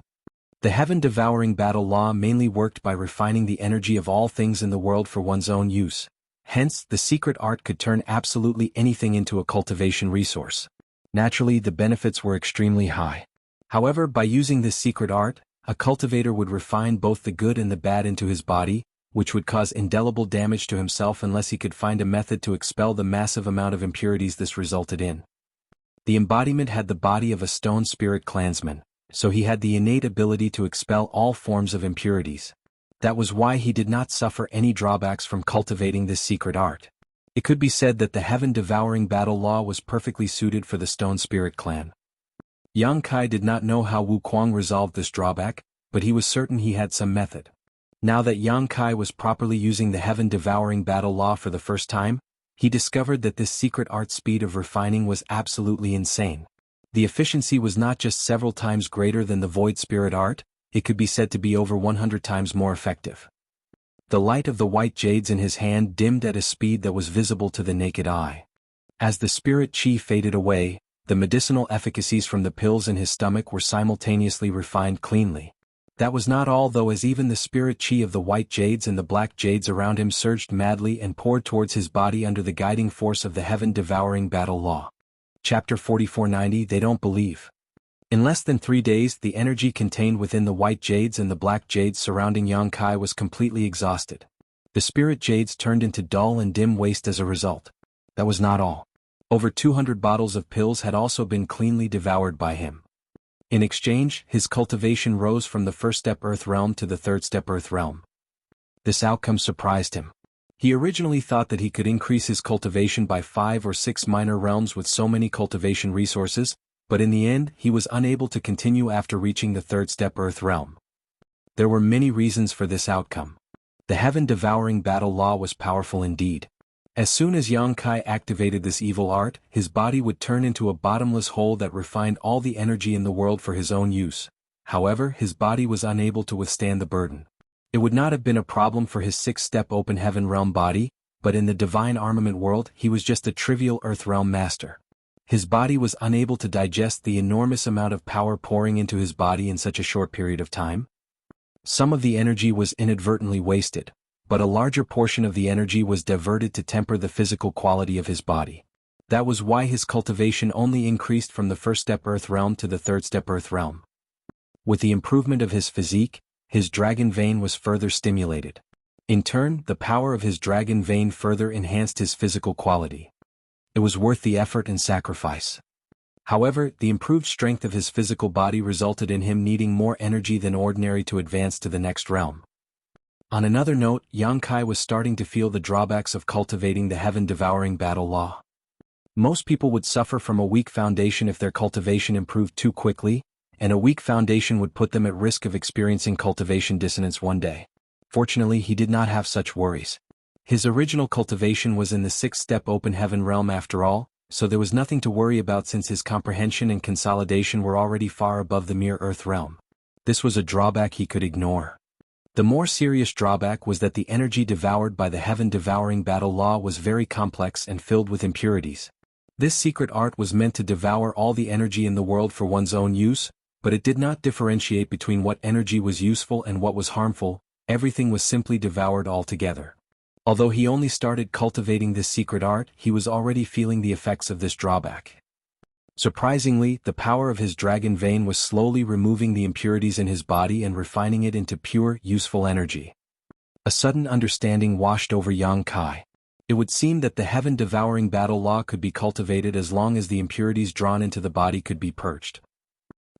The heaven-devouring battle law mainly worked by refining the energy of all things in the world for one's own use. Hence, the secret art could turn absolutely anything into a cultivation resource. Naturally, the benefits were extremely high. However, by using this secret art, a cultivator would refine both the good and the bad into his body, which would cause indelible damage to himself unless he could find a method to expel the massive amount of impurities this resulted in. The embodiment had the body of a stone spirit clansman, so he had the innate ability to expel all forms of impurities. That was why he did not suffer any drawbacks from cultivating this secret art. It could be said that the heaven-devouring battle law was perfectly suited for the stone spirit clan. Yang Kai did not know how Wu Kuang resolved this drawback, but he was certain he had some method. Now that Yang Kai was properly using the heaven-devouring battle law for the first time, he discovered that this secret art speed of refining was absolutely insane. The efficiency was not just several times greater than the void spirit art, it could be said to be over 100 times more effective. The light of the white jades in his hand dimmed at a speed that was visible to the naked eye. As the spirit qi faded away, the medicinal efficacies from the pills in his stomach were simultaneously refined cleanly. That was not all though, as even the spirit qi of the white jades and the black jades around him surged madly and poured towards his body under the guiding force of the heaven-devouring battle law. Chapter 4490 They Don't Believe. In less than 3 days, the energy contained within the white jades and the black jades surrounding Yang Kai was completely exhausted. The spirit jades turned into dull and dim waste as a result. That was not all. Over 200 bottles of pills had also been cleanly devoured by him. In exchange, his cultivation rose from the first step Earth Realm to the third step Earth Realm. This outcome surprised him. He originally thought that he could increase his cultivation by 5 or 6 minor realms with so many cultivation resources, but in the end he was unable to continue after reaching the third step Earth Realm. There were many reasons for this outcome. The heaven-devouring battle law was powerful indeed. As soon as Yang Kai activated this evil art, his body would turn into a bottomless hole that refined all the energy in the world for his own use. However, his body was unable to withstand the burden. It would not have been a problem for his 6-step open heaven realm body, but in the divine armament world he was just a trivial earth realm master. His body was unable to digest the enormous amount of power pouring into his body in such a short period of time. Some of the energy was inadvertently wasted, but a larger portion of the energy was diverted to temper the physical quality of his body. That was why his cultivation only increased from the first step Earth Realm to the third step Earth Realm. With the improvement of his physique, his dragon vein was further stimulated. In turn, the power of his dragon vein further enhanced his physical quality. It was worth the effort and sacrifice. However, the improved strength of his physical body resulted in him needing more energy than ordinary to advance to the next realm. On another note, Yang Kai was starting to feel the drawbacks of cultivating the heaven-devouring battle law. Most people would suffer from a weak foundation if their cultivation improved too quickly, and a weak foundation would put them at risk of experiencing cultivation dissonance one day. Fortunately, he did not have such worries. His original cultivation was in the 6-step open heaven realm after all, so there was nothing to worry about since his comprehension and consolidation were already far above the mere earth realm. This was a drawback he could ignore. The more serious drawback was that the energy devoured by the heaven-devouring battle law was very complex and filled with impurities. This secret art was meant to devour all the energy in the world for one's own use, but it did not differentiate between what energy was useful and what was harmful. Everything was simply devoured altogether. Although he only started cultivating this secret art, he was already feeling the effects of this drawback. Surprisingly, the power of his dragon vein was slowly removing the impurities in his body and refining it into pure, useful energy. A sudden understanding washed over Yang Kai. It would seem that the heaven-devouring battle law could be cultivated as long as the impurities drawn into the body could be purged.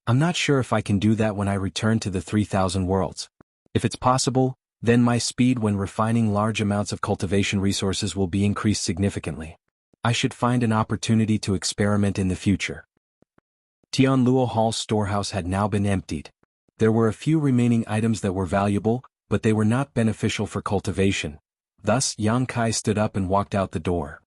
I'm not sure if I can do that when I return to the 3,000 worlds. If it's possible, then my speed when refining large amounts of cultivation resources will be increased significantly. I should find an opportunity to experiment in the future. Tianluo Hall's storehouse had now been emptied. There were a few remaining items that were valuable, but they were not beneficial for cultivation. Thus, Yang Kai stood up and walked out the door.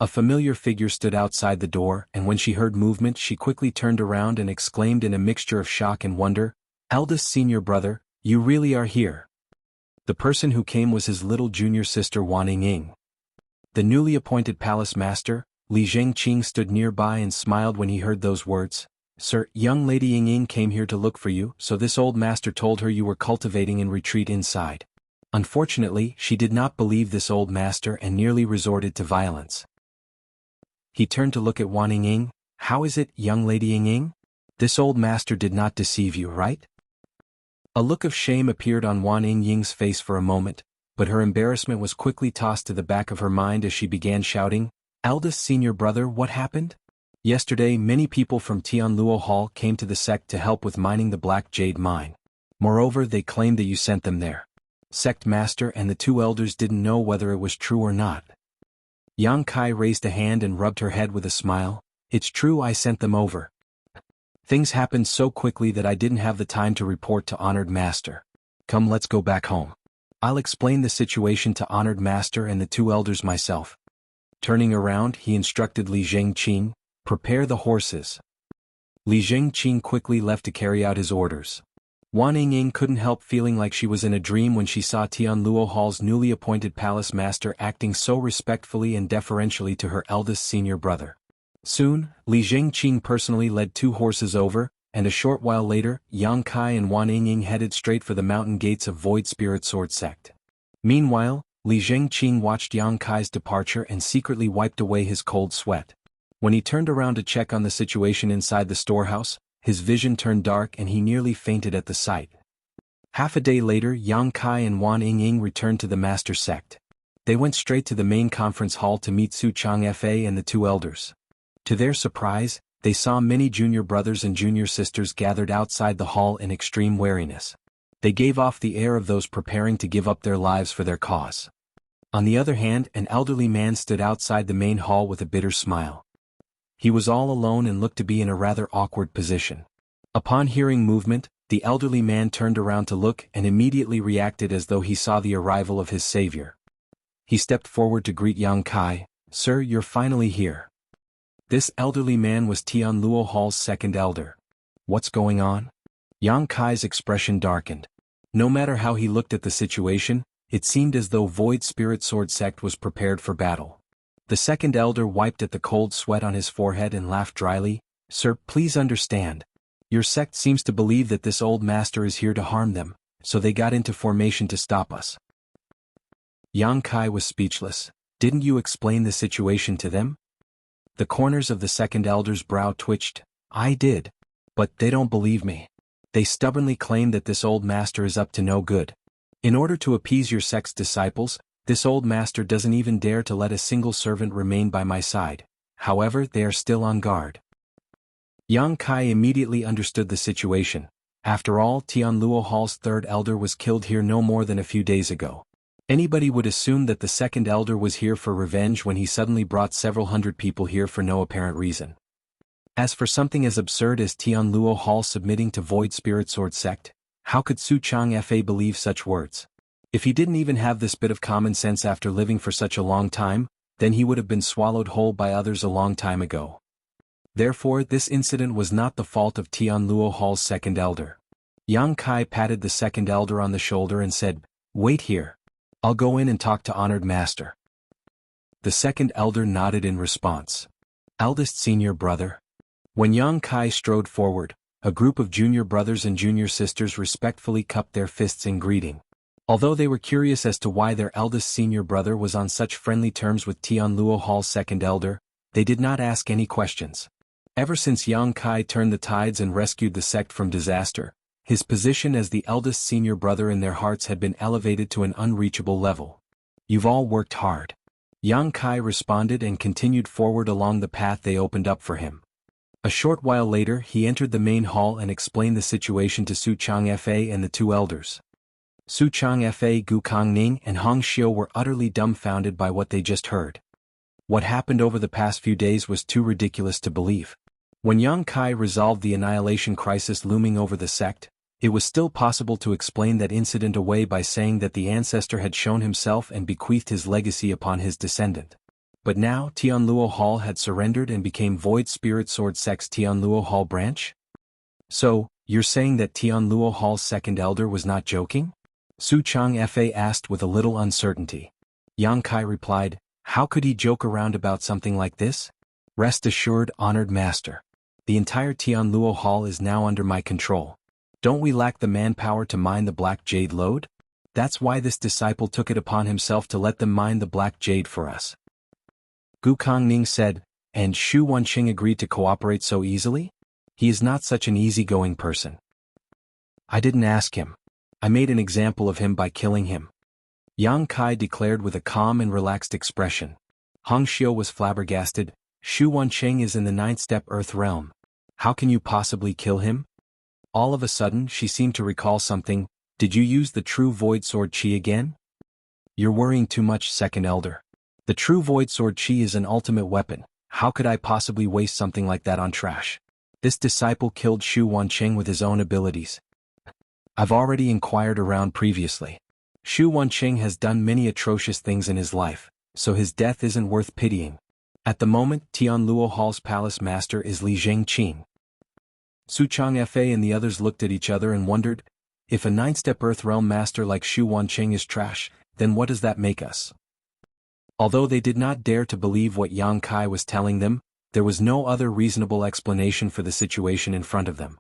A familiar figure stood outside the door, and when she heard movement she quickly turned around and exclaimed in a mixture of shock and wonder, "Eldest senior brother, you really are here." The person who came was his little junior sister Wan Ying. The newly appointed palace master, Li Zhengqing, stood nearby and smiled when he heard those words. "Sir, young lady Ying came here to look for you, so this old master told her you were cultivating in retreat inside." Unfortunately, she did not believe this old master and nearly resorted to violence. He turned to look at Wan Ying. "How is it, young lady Ying? This old master did not deceive you, right?" A look of shame appeared on Wan Ying's face for a moment, but her embarrassment was quickly tossed to the back of her mind as she began shouting, "Eldest senior brother, what happened? Yesterday many people from Tianluo Hall came to the sect to help with mining the Black Jade mine. Moreover, they claimed that you sent them there. Sect master and the two elders didn't know whether it was true or not." Yang Kai raised a hand and rubbed her head with a smile. "It's true, I sent them over. Things happened so quickly that I didn't have the time to report to Honored Master. Come, let's go back home. I'll explain the situation to Honored Master and the two elders myself." Turning around, he instructed Li Zhengqing, "Prepare the horses." Li Zhengqing quickly left to carry out his orders. Wan Ying couldn't help feeling like she was in a dream when she saw Tianluo Hall's newly appointed palace master acting so respectfully and deferentially to her eldest senior brother. Soon, Li Zhengqing personally led two horses over, and a short while later, Yang Kai and Wan Ying headed straight for the mountain gates of Void Spirit Sword Sect. Meanwhile, Li Zhengqing watched Yang Kai's departure and secretly wiped away his cold sweat. When he turned around to check on the situation inside the storehouse, his vision turned dark and he nearly fainted at the sight. Half a day later, Yang Kai and Wan Ying returned to the master sect. They went straight to the main conference hall to meet Su Chang Fa and the two elders. To their surprise, they saw many junior brothers and junior sisters gathered outside the hall in extreme wariness. They gave off the air of those preparing to give up their lives for their cause. On the other hand, an elderly man stood outside the main hall with a bitter smile. He was all alone and looked to be in a rather awkward position. Upon hearing movement, the elderly man turned around to look and immediately reacted as though he saw the arrival of his savior. He stepped forward to greet Yang Kai. "Sir, you're finally here." This elderly man was Tianluo Hall's second elder. "What's going on?" Yang Kai's expression darkened. No matter how he looked at the situation, it seemed as though Void Spirit Sword Sect was prepared for battle. The second elder wiped at the cold sweat on his forehead and laughed dryly. "Sir, please understand. Your sect seems to believe that this old master is here to harm them, so they got into formation to stop us." Yang Kai was speechless. "Didn't you explain the situation to them?" The corners of the second elder's brow twitched. "I did. But they don't believe me. They stubbornly claim that this old master is up to no good. In order to appease your sect's disciples, this old master doesn't even dare to let a single servant remain by my side. However, they are still on guard." Yang Kai immediately understood the situation. After all, Tianluo Hall's third elder was killed here no more than a few days ago. Anybody would assume that the second elder was here for revenge when he suddenly brought several hundred people here for no apparent reason. As for something as absurd as Tianluo Hall submitting to Void Spirit Sword Sect, how could Su Chang Fa believe such words? If he didn't even have this bit of common sense after living for such a long time, then he would have been swallowed whole by others a long time ago. Therefore, this incident was not the fault of Tianluo Hall's second elder. Yang Kai patted the second elder on the shoulder and said, "Wait here. I'll go in and talk to Honored Master." The second elder nodded in response. "Eldest senior brother." When Yang Kai strode forward, A group of junior brothers and junior sisters respectfully cupped their fists in greeting. Although they were curious as to why their eldest senior brother was on such friendly terms with Tianluo Hall's second elder, they did not ask any questions. Ever since Yang Kai turned the tides and rescued the sect from disaster, his position as the eldest senior brother in their hearts had been elevated to an unreachable level. "You've all worked hard," Yang Kai responded and continued forward along the path they opened up for him. A short while later he entered the main hall and explained the situation to Su Changfa and the two elders. Su Changfa, Gu Kangning and Hong Xiu were utterly dumbfounded by what they just heard. What happened over the past few days was too ridiculous to believe. When Yang Kai resolved the annihilation crisis looming over the sect, it was still possible to explain that incident away by saying that the ancestor had shown himself and bequeathed his legacy upon his descendant. But now Tianluo Hall had surrendered and became Void Spirit Sword Sect's Tianluo Hall branch? "So, you're saying that Tianluo Hall's second elder was not joking?" Su Changfa asked with a little uncertainty. Yang Kai replied, "How could he joke around about something like this? Rest assured, honored master. The entire Tianluo Hall is now under my control. Don't we lack the manpower to mine the Black Jade lode? That's why this disciple took it upon himself to let them mine the Black Jade for us." Gu Kangning said, "And Shu Wanqing agreed to cooperate so easily? He is not such an easygoing person." "I didn't ask him. I made an example of him by killing him," Yang Kai declared with a calm and relaxed expression. Hong Xiu was flabbergasted. "Shu Wanqing is in the ninth step Earth realm. How can you possibly kill him?" All of a sudden she seemed to recall something. "Did you use the true Void Sword Chi again?" "You're worrying too much, second elder. The true Void Sword Chi is an ultimate weapon. How could I possibly waste something like that on trash? This disciple killed Shu Wanqing with his own abilities. I've already inquired around previously. Shu Wanqing has done many atrocious things in his life, so his death isn't worth pitying. At the moment, Tianluo Hall's palace master is Li Zhengqin." Su Changfa and the others looked at each other and wondered, if a nine-step Earth Realm master like Shu Wanqing is trash, then what does that make us? Although they did not dare to believe what Yang Kai was telling them, there was no other reasonable explanation for the situation in front of them.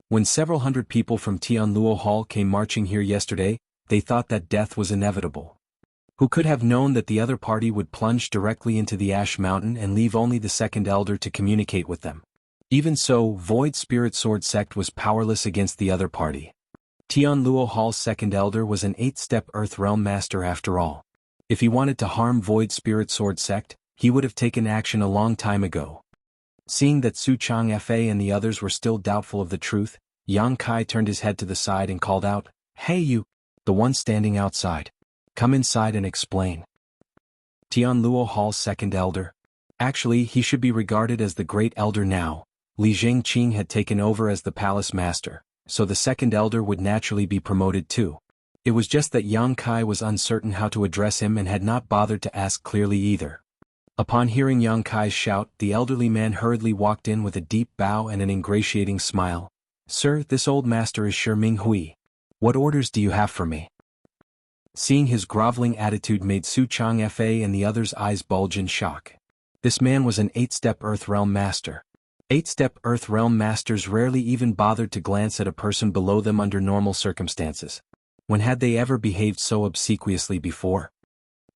When several hundred people from Tianluo Hall came marching here yesterday, they thought that death was inevitable. Who could have known that the other party would plunge directly into the Ash Mountain and leave only the second elder to communicate with them? Even so, Void Spirit Sword Sect was powerless against the other party. Tianluo Hall's second elder was an 8-step Earth Realm master after all. If he wanted to harm Void Spirit Sword Sect, he would have taken action a long time ago. Seeing that Su Changfa and the others were still doubtful of the truth, Yang Kai turned his head to the side and called out, "Hey you, the one standing outside. Come inside and explain." Tianluo Hall's second elder? Actually, he should be regarded as the great elder now. Li Zhengqin had taken over as the palace master, so the second elder would naturally be promoted too. It was just that Yang Kai was uncertain how to address him and had not bothered to ask clearly either. Upon hearing Yang Kai's shout, the elderly man hurriedly walked in with a deep bow and an ingratiating smile. "Sir, this old master is Shi Minghui. What orders do you have for me?" Seeing his groveling attitude made Su Changfa and the others' eyes bulge in shock. This man was an 8-step Earth Realm master. 8-step Earth Realm masters rarely even bothered to glance at a person below them under normal circumstances. When had they ever behaved so obsequiously before?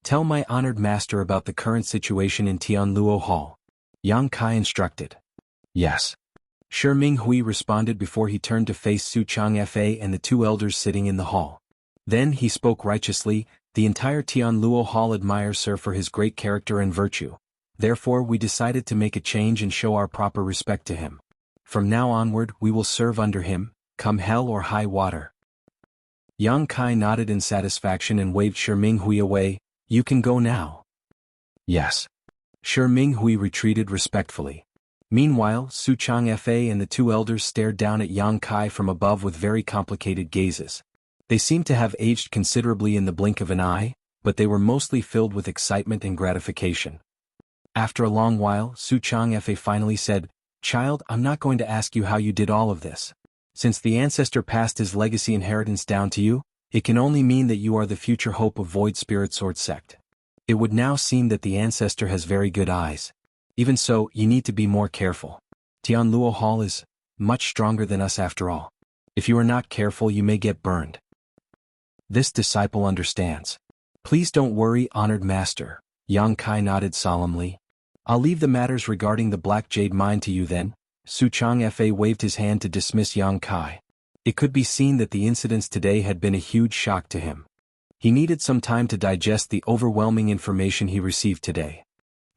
"Tell my honored master about the current situation in Tianluo Hall," Yang Kai instructed. "Yes." Shi Minghui responded before he turned to face Su Changfa and the two elders sitting in the hall. Then he spoke righteously, "The entire Tianluo Hall admires Sir for his great character and virtue. Therefore we decided to make a change and show our proper respect to him. From now onward we will serve under him, come hell or high water." Yang Kai nodded in satisfaction and waved Shi Minghui away. "You can go now." "Yes." Shi Minghui retreated respectfully. Meanwhile, Su Changfa and the two elders stared down at Yang Kai from above with very complicated gazes. They seemed to have aged considerably in the blink of an eye, but they were mostly filled with excitement and gratification. After a long while, Su Changfa finally said, "Child, I'm not going to ask you how you did all of this. Since the ancestor passed his legacy inheritance down to you, it can only mean that you are the future hope of Void Spirit Sword Sect. It would now seem that the ancestor has very good eyes. Even so, you need to be more careful. Tianluo Hall is much stronger than us after all. If you are not careful, you may get burned. This disciple understands. Please don't worry, honored master. Yang Kai nodded solemnly. I'll leave the matters regarding the Black Jade Mine to you then. Su Changfa waved his hand to dismiss Yang Kai. It could be seen that the incidents today had been a huge shock to him. He needed some time to digest the overwhelming information he received today.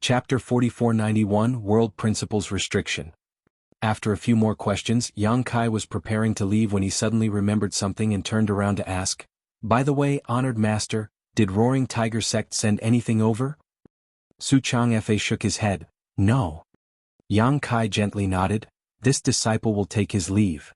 Chapter 4491 World Principles Restriction. After a few more questions, Yang Kai was preparing to leave when he suddenly remembered something and turned around to ask, "By the way, honored master, did Roaring Tiger Sect send anything over?" Su Changfa shook his head. "No." Yang Kai gently nodded. "This disciple will take his leave."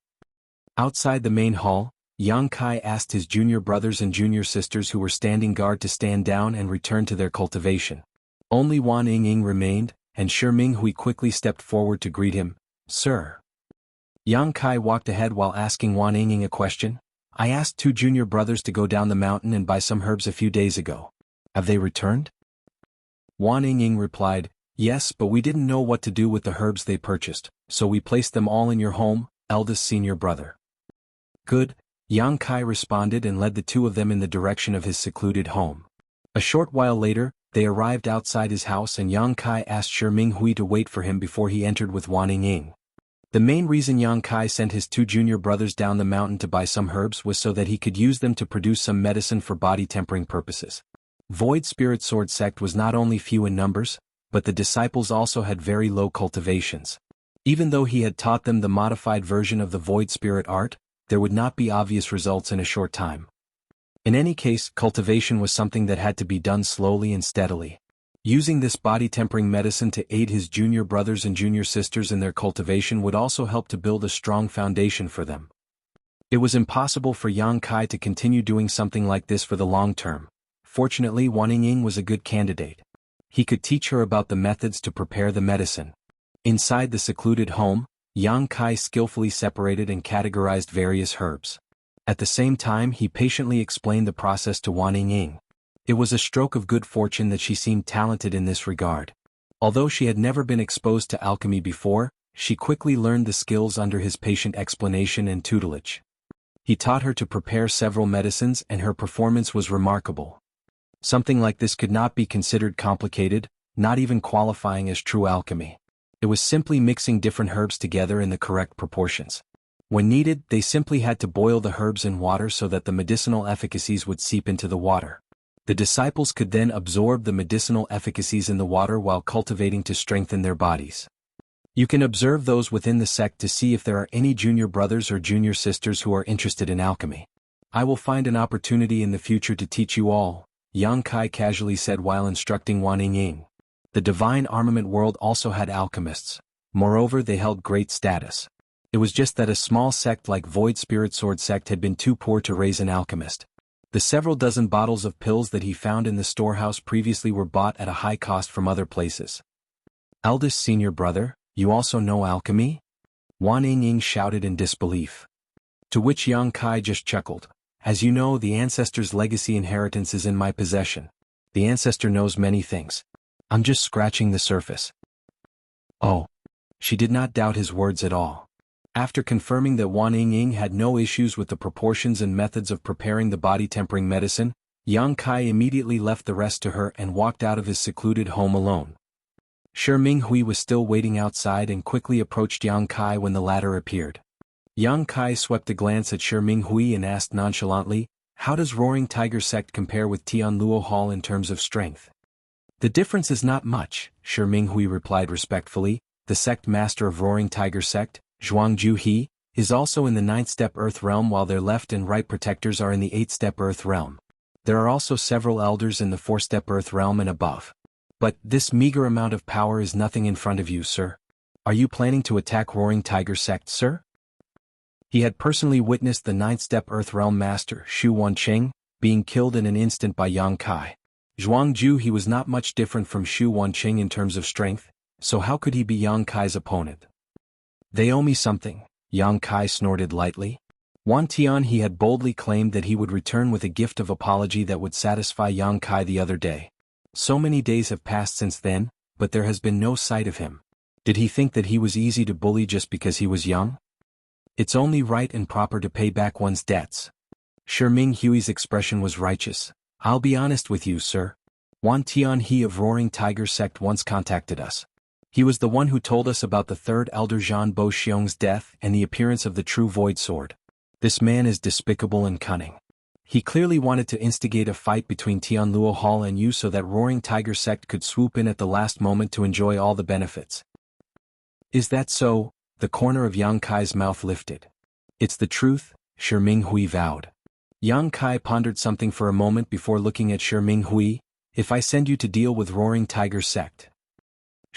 Outside the main hall, Yang Kai asked his junior brothers and junior sisters who were standing guard to stand down and return to their cultivation. Only Wan Ying remained, and Shi Minghui quickly stepped forward to greet him. "Sir." Yang Kai walked ahead while asking Wan Ying a question. "I asked 2 junior brothers to go down the mountain and buy some herbs a few days ago. Have they returned?" Wan Ying replied, "Yes, but we didn't know what to do with the herbs they purchased, so we placed them all in your home, eldest senior brother." "Good," Yang Kai responded and led the 2 of them in the direction of his secluded home. A short while later, they arrived outside his house and Yang Kai asked Shi Minghui to wait for him before he entered with Wan Ying. The main reason Yang Kai sent his 2 junior brothers down the mountain to buy some herbs was so that he could use them to produce some medicine for body tempering purposes. Void Spirit Sword Sect was not only few in numbers, but the disciples also had very low cultivations. Even though he had taught them the modified version of the Void Spirit art, there would not be obvious results in a short time. In any case, cultivation was something that had to be done slowly and steadily. Using this body-tempering medicine to aid his junior brothers and junior sisters in their cultivation would also help to build a strong foundation for them. It was impossible for Yang Kai to continue doing something like this for the long term. Fortunately, Wan Ying was a good candidate. He could teach her about the methods to prepare the medicine. Inside the secluded home, Yang Kai skillfully separated and categorized various herbs. At the same time, he patiently explained the process to Wan Ying. It was a stroke of good fortune that she seemed talented in this regard. Although she had never been exposed to alchemy before, she quickly learned the skills under his patient explanation and tutelage. He taught her to prepare several medicines and her performance was remarkable. Something like this could not be considered complicated, not even qualifying as true alchemy. It was simply mixing different herbs together in the correct proportions. When needed, they simply had to boil the herbs in water so that the medicinal efficacies would seep into the water. The disciples could then absorb the medicinal efficacies in the water while cultivating to strengthen their bodies. You can observe those within the sect to see if there are any junior brothers or junior sisters who are interested in alchemy. I will find an opportunity in the future to teach you all, Yang Kai casually said while instructing Wan Ying. The divine armament world also had alchemists. Moreover, they held great status. It was just that a small sect like Void Spirit Sword Sect had been too poor to raise an alchemist. The several dozen bottles of pills that he found in the storehouse previously were bought at a high cost from other places. "Eldest senior brother, you also know alchemy?" Wan Ying shouted in disbelief. To which Yang Kai just chuckled. "As you know, the ancestor's legacy inheritance is in my possession. The ancestor knows many things. I'm just scratching the surface." Oh. She did not doubt his words at all. After confirming that Wan Ying had no issues with the proportions and methods of preparing the body-tempering medicine, Yang Kai immediately left the rest to her and walked out of his secluded home alone. Shi Minghui was still waiting outside and quickly approached Yang Kai when the latter appeared. Yang Kai swept a glance at Shi Minghui and asked nonchalantly, "How does Roaring Tiger Sect compare with Tianluo Hall in terms of strength?" "The difference is not much," Shi Minghui replied respectfully. "The sect master of Roaring Tiger Sect, Jianghu He, is also in the 9th-step Earth Realm while their left and right protectors are in the 8th-step Earth Realm. There are also several elders in the 4th-step Earth Realm and above. But this meager amount of power is nothing in front of you, sir. Are you planning to attack Roaring Tiger Sect, sir?" He had personally witnessed the 9th-step Earth Realm master, Shu Wancheng, being killed in an instant by Yang Kai. Jianghu He was not much different from Shu Wancheng in terms of strength, so how could he be Yang Kai's opponent? "They owe me something," Yang Kai snorted lightly. Wan Tian he had boldly claimed that he would return with a gift of apology that would satisfy Yang Kai the other day. So many days have passed since then, but there has been no sight of him. Did he think that he was easy to bully just because he was young? It's only right and proper to pay back one's debts. Ming Hui's expression was righteous. I'll be honest with you, sir. Wan Tianhe of Roaring Tiger Sect once contacted us. He was the one who told us about the third elder Zhan Bo Xiong's death and the appearance of the true Void Sword. This man is despicable and cunning. He clearly wanted to instigate a fight between Tianluo Hall and you so that Roaring Tiger Sect could swoop in at the last moment to enjoy all the benefits. Is that so? The corner of Yang Kai's mouth lifted. It's the truth, Ming Hui vowed. Yang Kai pondered something for a moment before looking at Ming Hui. If I send you to deal with Roaring Tiger Sect.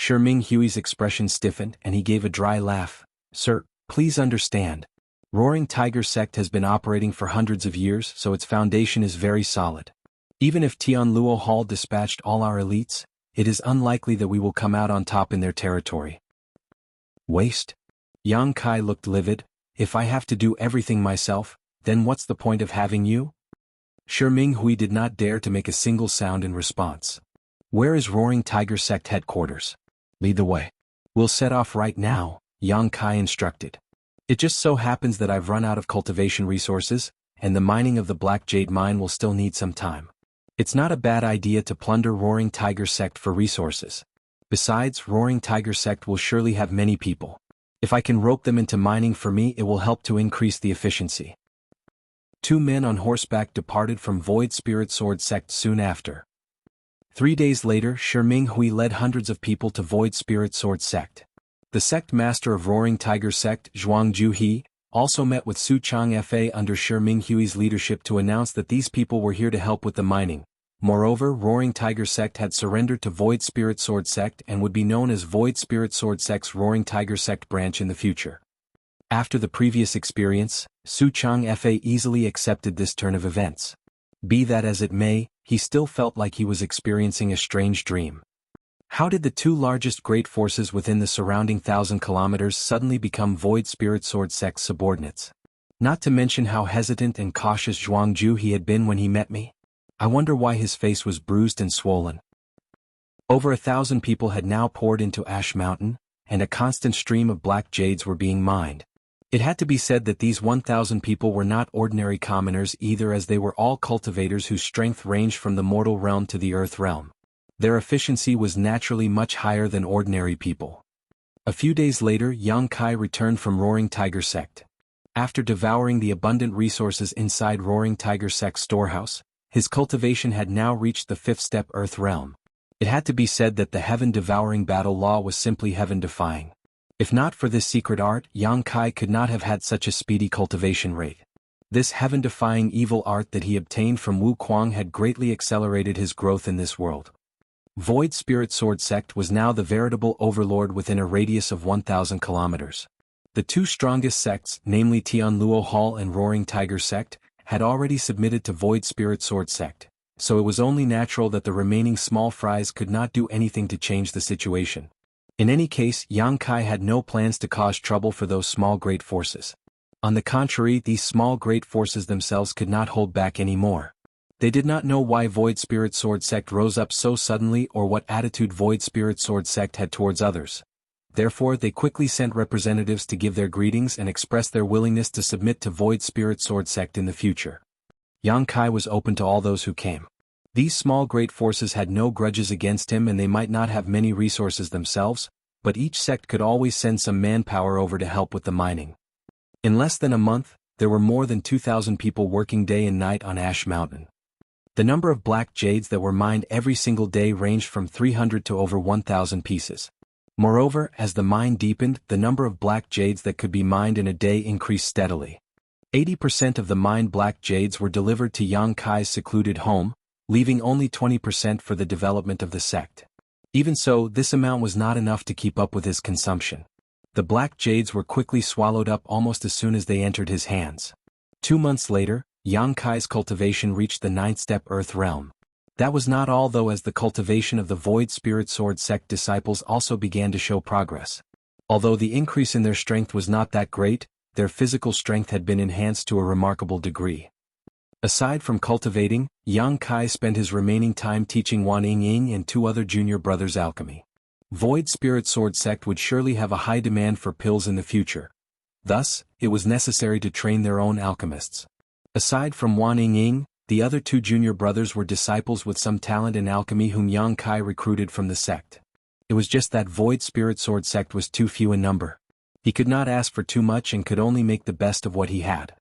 Ming Hui's expression stiffened and he gave a dry laugh. Sir, please understand. Roaring Tiger Sect has been operating for hundreds of years, so its foundation is very solid. Even if Tianluo Hall dispatched all our elites, it is unlikely that we will come out on top in their territory. Waste? Yang Kai looked livid. If I have to do everything myself, then what's the point of having you? Ming Hui did not dare to make a single sound in response. Where is Roaring Tiger Sect headquarters? Lead the way. We'll set off right now, Yang Kai instructed. It just so happens that I've run out of cultivation resources, and the mining of the Black Jade mine will still need some time. It's not a bad idea to plunder Roaring Tiger Sect for resources. Besides, Roaring Tiger Sect will surely have many people. If I can rope them into mining for me, it will help to increase the efficiency. 2 men on horseback departed from Void Spirit Sword Sect soon after. 3 days later, Ming Hui led hundreds of people to Void Spirit Sword Sect. The sect master of Roaring Tiger Sect, Jianghu He, also met with Su Chang Fa under Ming Hui's leadership to announce that these people were here to help with the mining. Moreover, Roaring Tiger Sect had surrendered to Void Spirit Sword Sect and would be known as Void Spirit Sword Sect's Roaring Tiger Sect branch in the future. After the previous experience, Su Chang Fa easily accepted this turn of events. Be that as it may, he still felt like he was experiencing a strange dream. How did the 2 largest great forces within the surrounding 1,000 kilometers suddenly become Void Spirit Sword Sect's subordinates? Not to mention how hesitant and cautious Jianghu he had been when he met me. I wonder why his face was bruised and swollen. Over 1,000 people had now poured into Ash Mountain, and a constant stream of black jades were being mined. It had to be said that these 1,000 people were not ordinary commoners either, as they were all cultivators whose strength ranged from the mortal realm to the earth realm. Their efficiency was naturally much higher than ordinary people. A few days later, Yang Kai returned from Roaring Tiger Sect. After devouring the abundant resources inside Roaring Tiger Sect's storehouse, his cultivation had now reached the 5th step earth realm. It had to be said that the heaven-devouring battle law was simply heaven-defying. If not for this secret art, Yang Kai could not have had such a speedy cultivation rate. This heaven-defying evil art that he obtained from Wu Kuang had greatly accelerated his growth in this world. Void Spirit Sword Sect was now the veritable overlord within a radius of 1,000 kilometers. The 2 strongest sects, namely Tianluo Hall and Roaring Tiger Sect, had already submitted to Void Spirit Sword Sect, so it was only natural that the remaining small fries could not do anything to change the situation. In any case, Yang Kai had no plans to cause trouble for those small great forces. On the contrary, these small great forces themselves could not hold back anymore. They did not know why Void Spirit Sword Sect rose up so suddenly or what attitude Void Spirit Sword Sect had towards others. Therefore, they quickly sent representatives to give their greetings and express their willingness to submit to Void Spirit Sword Sect in the future. Yang Kai was open to all those who came. These small great forces had no grudges against him, and they might not have many resources themselves, but each sect could always send some manpower over to help with the mining. In less than a month, there were more than 2,000 people working day and night on Ash Mountain. The number of black jades that were mined every single day ranged from 300 to over 1,000 pieces. Moreover, as the mine deepened, the number of black jades that could be mined in a day increased steadily. 80% of the mined black jades were delivered to Yang Kai's secluded home, leaving only 20% for the development of the sect. Even so, this amount was not enough to keep up with his consumption. The black jades were quickly swallowed up almost as soon as they entered his hands. 2 months later, Yang Kai's cultivation reached the 9th step earth realm. That was not all though, as the cultivation of the Void Spirit Sword Sect disciples also began to show progress. Although the increase in their strength was not that great, their physical strength had been enhanced to a remarkable degree. Aside from cultivating, Yang Kai spent his remaining time teaching Wan Yingying and 2 other junior brothers alchemy. Void Spirit Sword Sect would surely have a high demand for pills in the future. Thus, it was necessary to train their own alchemists. Aside from Wan Ying, the other two junior brothers were disciples with some talent in alchemy whom Yang Kai recruited from the sect. It was just that Void Spirit Sword sect was too few in number. He could not ask for too much and could only make the best of what he had.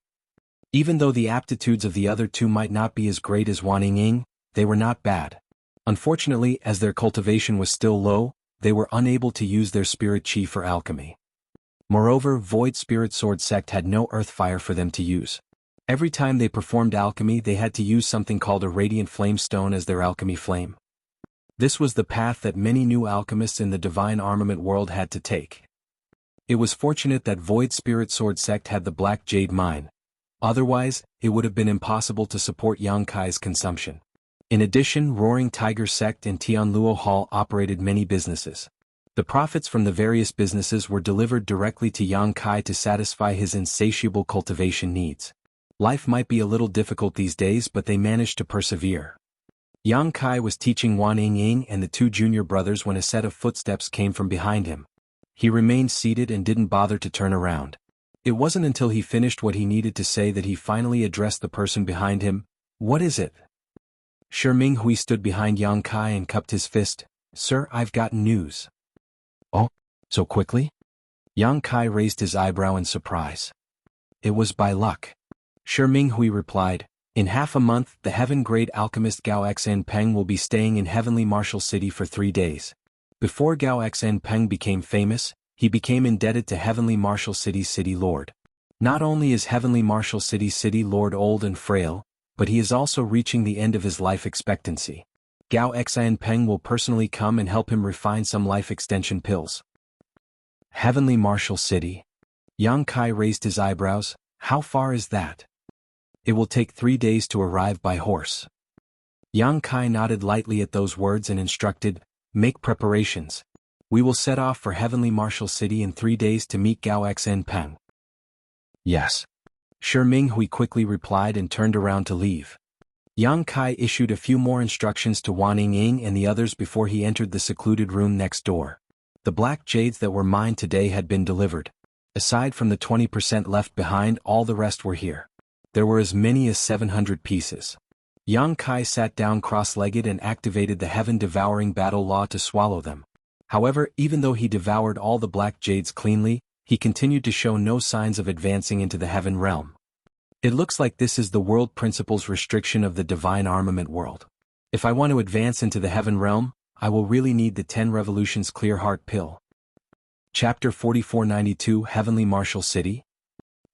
Even though the aptitudes of the other two might not be as great as Wan Ying, they were not bad. Unfortunately, as their cultivation was still low, they were unable to use their spirit chi for alchemy. Moreover, Void Spirit Sword sect had no earth fire for them to use. Every time they performed alchemy they had to use something called a radiant flame stone as their alchemy flame. This was the path that many new alchemists in the divine armament world had to take. It was fortunate that Void Spirit Sword sect had the Black Jade mine. Otherwise, it would have been impossible to support Yang Kai's consumption. In addition, Roaring Tiger sect and Tianluo Hall operated many businesses. The profits from the various businesses were delivered directly to Yang Kai to satisfy his insatiable cultivation needs. Life might be a little difficult these days, but they managed to persevere. Yang Kai was teaching Wan Ying and the two junior brothers when a set of footsteps came from behind him. He remained seated and didn't bother to turn around. It wasn't until he finished what he needed to say that he finally addressed the person behind him. "What is it?" Shi Minghui stood behind Yang Kai and cupped his fist. "Sir, I've got news." "Oh, so quickly?" Yang Kai raised his eyebrow in surprise. "It was by luck." Shi Minghui replied, "In half a month, the heaven-grade alchemist Gao Xen Peng will be staying in Heavenly Martial City for 3 days. Before Gao Xen Peng became famous, he became indebted to Heavenly Martial City's City Lord. Not only is Heavenly Martial City's City Lord old and frail, but he is also reaching the end of his life expectancy. Gao Xen Peng will personally come and help him refine some life extension pills." Heavenly Martial City. Yang Kai raised his eyebrows. "How far is that?" "It will take 3 days to arrive by horse." Yang Kai nodded lightly at those words and instructed, "Make preparations. We will set off for Heavenly Martial City in 3 days to meet Gao Xen Peng." "Yes." Shi Minghui quickly replied and turned around to leave. Yang Kai issued a few more instructions to Wan Ying and the others before he entered the secluded room next door. The black jades that were mined today had been delivered. Aside from the 20% left behind, all the rest were here. There were as many as 700 pieces. Yang Kai sat down cross-legged and activated the heaven-devouring battle law to swallow them. However, even though he devoured all the black jades cleanly, he continued to show no signs of advancing into the heaven realm. It looks like this is the world principle's restriction of the divine armament world. If I want to advance into the heaven realm, I will really need the 10 revolutions clear heart pill. Chapter 4492 Heavenly Martial City.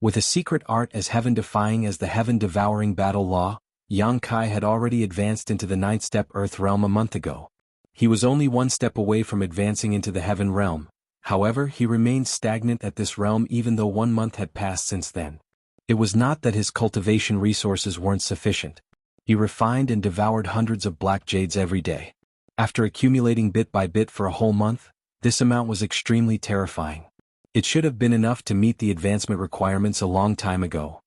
With a secret art as heaven-defying as the heaven-devouring battle law, Yang Kai had already advanced into the 9th step Earth realm a month ago. He was only 1 step away from advancing into the heaven realm. However, he remained stagnant at this realm even though 1 month had passed since then. It was not that his cultivation resources weren't sufficient. He refined and devoured hundreds of black jades every day. After accumulating bit by bit for a whole month, this amount was extremely terrifying. It should have been enough to meet the advancement requirements a long time ago.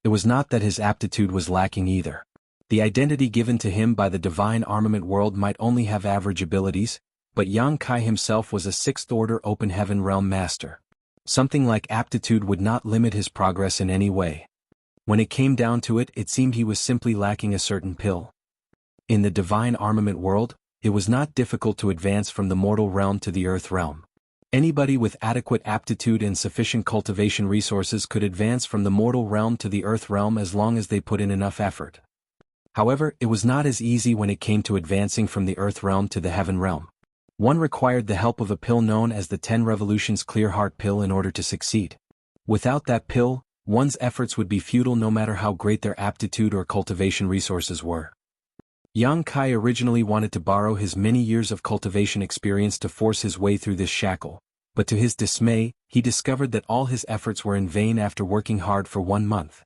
It was not that his aptitude was lacking either. The identity given to him by the divine armament world might only have average abilities, but Yang Kai himself was a 6th-order open heaven realm master. Something like aptitude would not limit his progress in any way. When it came down to it, it seemed he was simply lacking a certain pill. In the divine armament world, it was not difficult to advance from the mortal realm to the earth realm. Anybody with adequate aptitude and sufficient cultivation resources could advance from the mortal realm to the earth realm as long as they put in enough effort. However, it was not as easy when it came to advancing from the earth realm to the heaven realm. One required the help of a pill known as the 10 revolutions clear heart pill in order to succeed. Without that pill, one's efforts would be futile no matter how great their aptitude or cultivation resources were. Yang Kai originally wanted to borrow his many years of cultivation experience to force his way through this shackle, but to his dismay, he discovered that all his efforts were in vain after working hard for 1 month.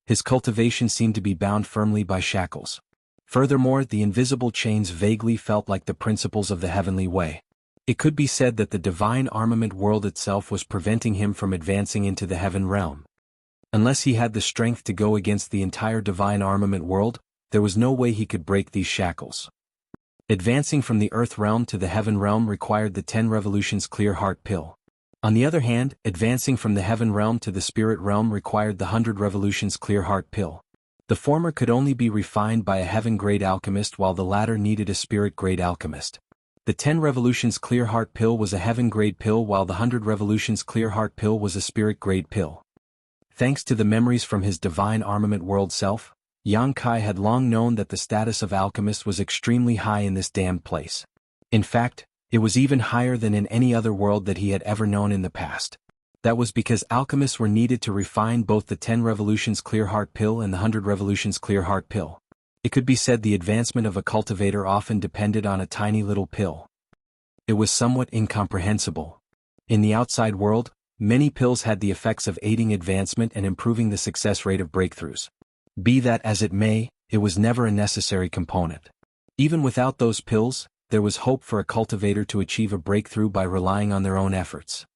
His cultivation seemed to be bound firmly by shackles. Furthermore, the invisible chains vaguely felt like the principles of the heavenly way. It could be said that the divine armament world itself was preventing him from advancing into the heaven realm. Unless he had the strength to go against the entire divine armament world, there was no way he could break these shackles. Advancing from the earth realm to the heaven realm required the 10 revolutions clear heart pill. On the other hand, advancing from the heaven realm to the spirit realm required the 100 revolutions clear heart pill. The former could only be refined by a heaven-grade alchemist while the latter needed a spirit-grade alchemist. The 10 revolutions clear heart pill was a heaven-grade pill while the 100 revolutions clear heart pill was a spirit-grade pill. Thanks to the memories from his divine armament world self, Yang Kai had long known that the status of alchemist was extremely high in this damned place. In fact, it was even higher than in any other world that he had ever known in the past. That was because alchemists were needed to refine both the 10 revolutions clear heart pill and the 100 revolutions clear heart pill. It could be said the advancement of a cultivator often depended on a tiny little pill. It was somewhat incomprehensible. In the outside world, many pills had the effects of aiding advancement and improving the success rate of breakthroughs. Be that as it may, it was never a necessary component. Even without those pills, there was hope for a cultivator to achieve a breakthrough by relying on their own efforts.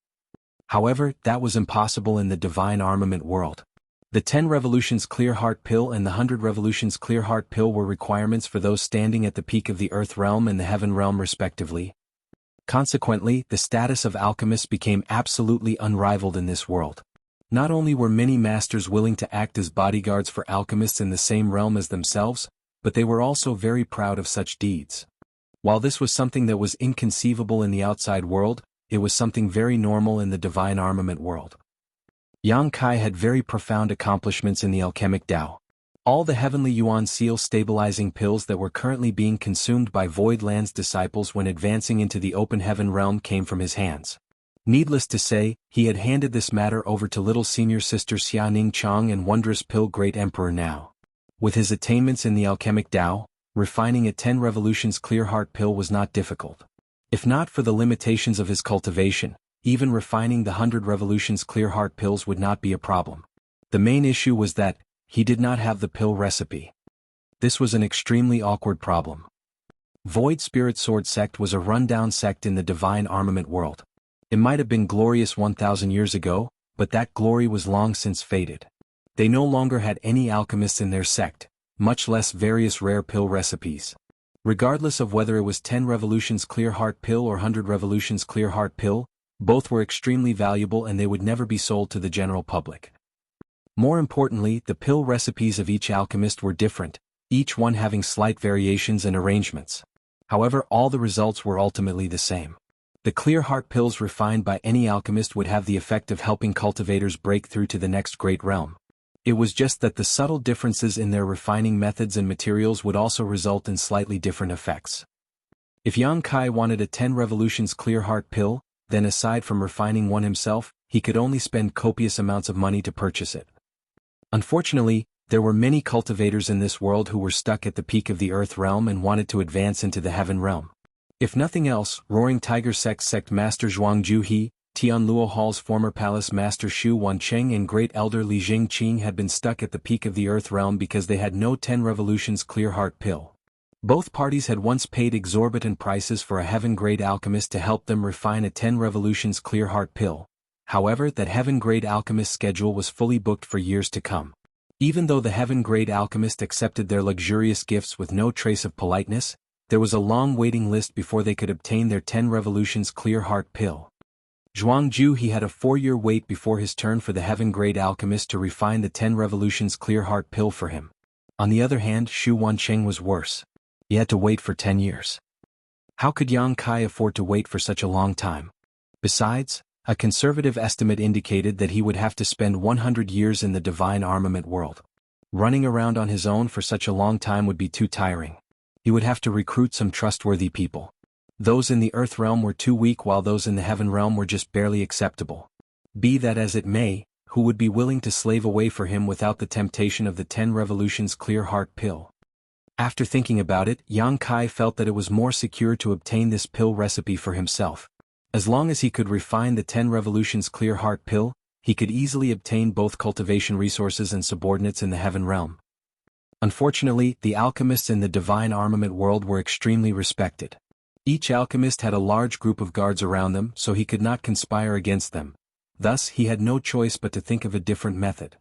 However, that was impossible in the divine armament world. The 10 revolutions clear heart pill and the 100 revolutions clear heart pill were requirements for those standing at the peak of the earth realm and the heaven realm respectively. Consequently, the status of alchemists became absolutely unrivaled in this world. Not only were many masters willing to act as bodyguards for alchemists in the same realm as themselves, but they were also very proud of such deeds. While this was something that was inconceivable in the outside world, it was something very normal in the divine armament world. Yang Kai had very profound accomplishments in the alchemic Tao. All the heavenly Yuan seal stabilizing pills that were currently being consumed by Void Land's disciples when advancing into the open heaven realm came from his hands. Needless to say, he had handed this matter over to little senior sister Xiaoning Chong and wondrous pill great emperor now. With his attainments in the alchemic Tao, refining a 10 revolutions clear heart pill was not difficult. If not for the limitations of his cultivation, even refining the 100 revolutions clear heart pills would not be a problem. The main issue was that he did not have the pill recipe. This was an extremely awkward problem. Void Spirit Sword Sect was a rundown sect in the divine armament world. It might have been glorious 1,000 years ago, but that glory was long since faded. They no longer had any alchemists in their sect, much less various rare pill recipes. Regardless of whether it was 10 revolutions clear heart pill or 100 revolutions clear heart pill, both were extremely valuable and they would never be sold to the general public. More importantly, the pill recipes of each alchemist were different, each one having slight variations and arrangements. However, all the results were ultimately the same. The clear heart pills refined by any alchemist would have the effect of helping cultivators break through to the next great realm. It was just that the subtle differences in their refining methods and materials would also result in slightly different effects. If Yang Kai wanted a 10 revolutions clear heart pill, then aside from refining one himself, he could only spend copious amounts of money to purchase it. Unfortunately, there were many cultivators in this world who were stuck at the peak of the earth realm and wanted to advance into the heaven realm. If nothing else, Roaring Tiger Sect Master Zhuangju He, Tianluo Hall's former palace master Xu Wancheng and great elder Li Jingqing had been stuck at the peak of the earth realm because they had no 10 revolutions clear heart pill. Both parties had once paid exorbitant prices for a heaven-grade alchemist to help them refine a 10 revolutions clear heart pill. However, that heaven-grade alchemist's schedule was fully booked for years to come. Even though the heaven-grade alchemist accepted their luxurious gifts with no trace of politeness, there was a long waiting list before they could obtain their 10 revolutions clear heart pill. Zhuangju He had a 4-year wait before his turn for the heaven-grade alchemist to refine the 10 revolutions clear heart pill for him. On the other hand, Xu Wancheng was worse. He had to wait for 10 years. How could Yang Kai afford to wait for such a long time? Besides, a conservative estimate indicated that he would have to spend 100 years in the divine armament world. Running around on his own for such a long time would be too tiring. He would have to recruit some trustworthy people. Those in the earth realm were too weak while those in the heaven realm were just barely acceptable. Be that as it may, who would be willing to slave away for him without the temptation of the 10 revolutions clear heart pill? After thinking about it, Yang Kai felt that it was more secure to obtain this pill recipe for himself. As long as he could refine the 10 revolutions clear heart pill, he could easily obtain both cultivation resources and subordinates in the heaven realm. Unfortunately, the alchemists in the divine armament world were extremely respected. Each alchemist had a large group of guards around them, so he could not conspire against them. Thus, he had no choice but to think of a different method.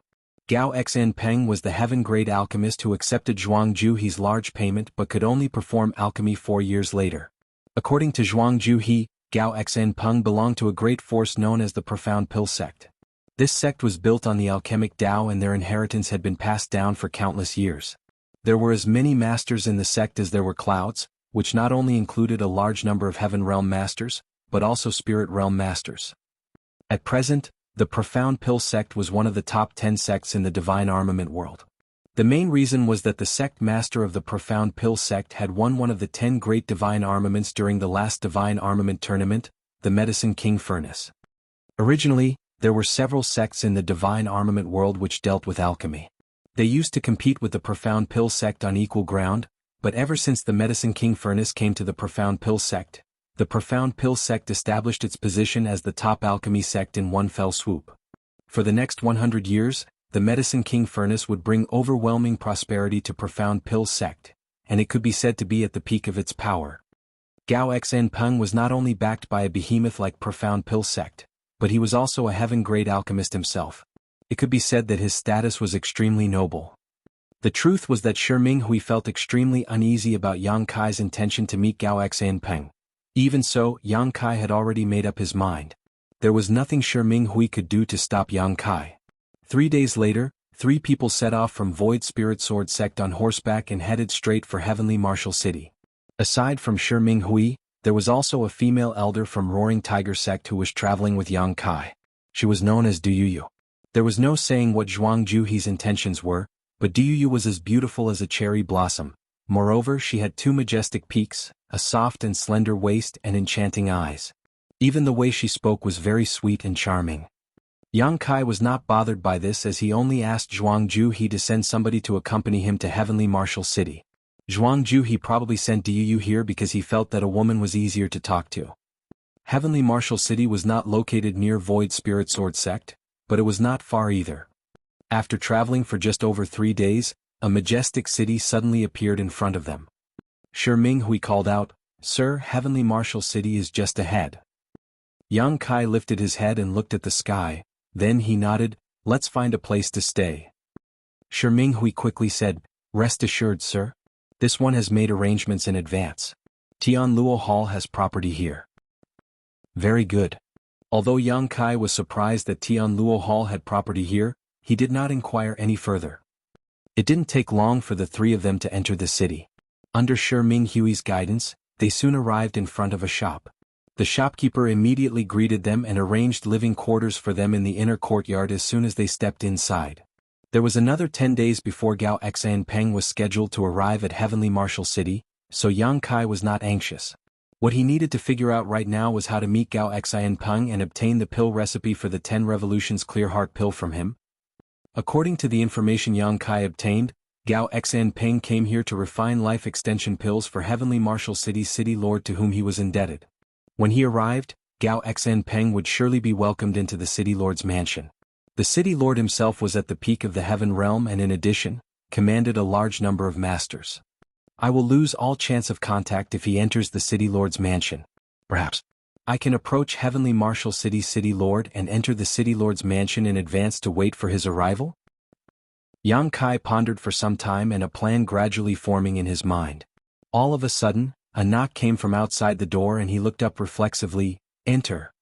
Gao Xn Peng was the heaven-grade alchemist who accepted Zhuangju He's large payment but could only perform alchemy 4 years later. According to Zhuangju He, Gao Xen Peng belonged to a great force known as the Profound Pill sect. This sect was built on the alchemic Tao, and their inheritance had been passed down for countless years. There were as many masters in the sect as there were clouds, which not only included a large number of Heaven Realm masters, but also Spirit Realm masters. At present, the Profound Pill sect was one of the top 10 sects in the divine armament world. The main reason was that the sect master of the Profound Pill sect had won one of the 10 great divine armaments during the last divine armament tournament, the Medicine King Furnace. Originally, there were several sects in the divine armament world which dealt with alchemy. They used to compete with the Profound Pill sect on equal ground, but ever since the Medicine King Furnace came to the Profound Pill sect, the Profound Pill sect established its position as the top alchemy sect in one fell swoop. For the next 100 years, the Medicine King Furnace would bring overwhelming prosperity to Profound Pill sect, and it could be said to be at the peak of its power. Gao Xen Peng was not only backed by a behemoth like Profound Pill sect, but he was also a heaven-grade alchemist himself. It could be said that his status was extremely noble. The truth was that Shi Minghui felt extremely uneasy about Yang Kai's intention to meet Gao Xen Peng. Even so, Yang Kai had already made up his mind. There was nothing Shi Minghui could do to stop Yang Kai. 3 days later, 3 people set off from Void Spirit Sword sect on horseback and headed straight for Heavenly Martial City. Aside from Shi Minghui, there was also a female elder from Roaring Tiger sect who was traveling with Yang Kai. She was known as Du Yuyu. There was no saying what Zhuang Juhi's intentions were, but Du Yuyu was as beautiful as a cherry blossom. Moreover, she had 2 majestic peaks, a soft and slender waist and enchanting eyes. Even the way she spoke was very sweet and charming. Yang Kai was not bothered by this, as he only asked Zhuang Juhi to send somebody to accompany him to Heavenly Martial City. Zhuang Juhi probably sent Du Yuyu here because he felt that a woman was easier to talk to. Heavenly Martial City was not located near Void Spirit Sword sect, but it was not far either. After traveling for just over 3 days, a majestic city suddenly appeared in front of them. Shi Minghui called out, "Sir, Heavenly Martial City is just ahead." Yang Kai lifted his head and looked at the sky, then he nodded, "Let's find a place to stay." Shi Minghui quickly said, "Rest assured, sir. This one has made arrangements in advance. Tianluo Hall has property here." Very good. Although Yang Kai was surprised that Tianluo Hall had property here, he did not inquire any further. It didn't take long for the 3 of them to enter the city. Under Shi Minghui's guidance, they soon arrived in front of a shop. The shopkeeper immediately greeted them and arranged living quarters for them in the inner courtyard as soon as they stepped inside. There was another 10 days before Gao Xen Peng was scheduled to arrive at Heavenly Martial City, so Yang Kai was not anxious. What he needed to figure out right now was how to meet Gao Xen Peng and obtain the pill recipe for the 10 Revolutions Clear Heart pill from him. According to the information Yang Kai obtained, Gao Xen Peng came here to refine life extension pills for Heavenly Martial City's city lord to whom he was indebted. When he arrived, Gao Xen Peng would surely be welcomed into the city lord's mansion. The city lord himself was at the peak of the heaven realm and in addition, commanded a large number of masters. I will lose all chance of contact if he enters the city lord's mansion. Perhaps I can approach Heavenly Martial City's city lord and enter the city lord's mansion in advance to wait for his arrival? Yang Kai pondered for some time, and a plan gradually forming in his mind. All of a sudden, a knock came from outside the door and he looked up reflexively. "Enter."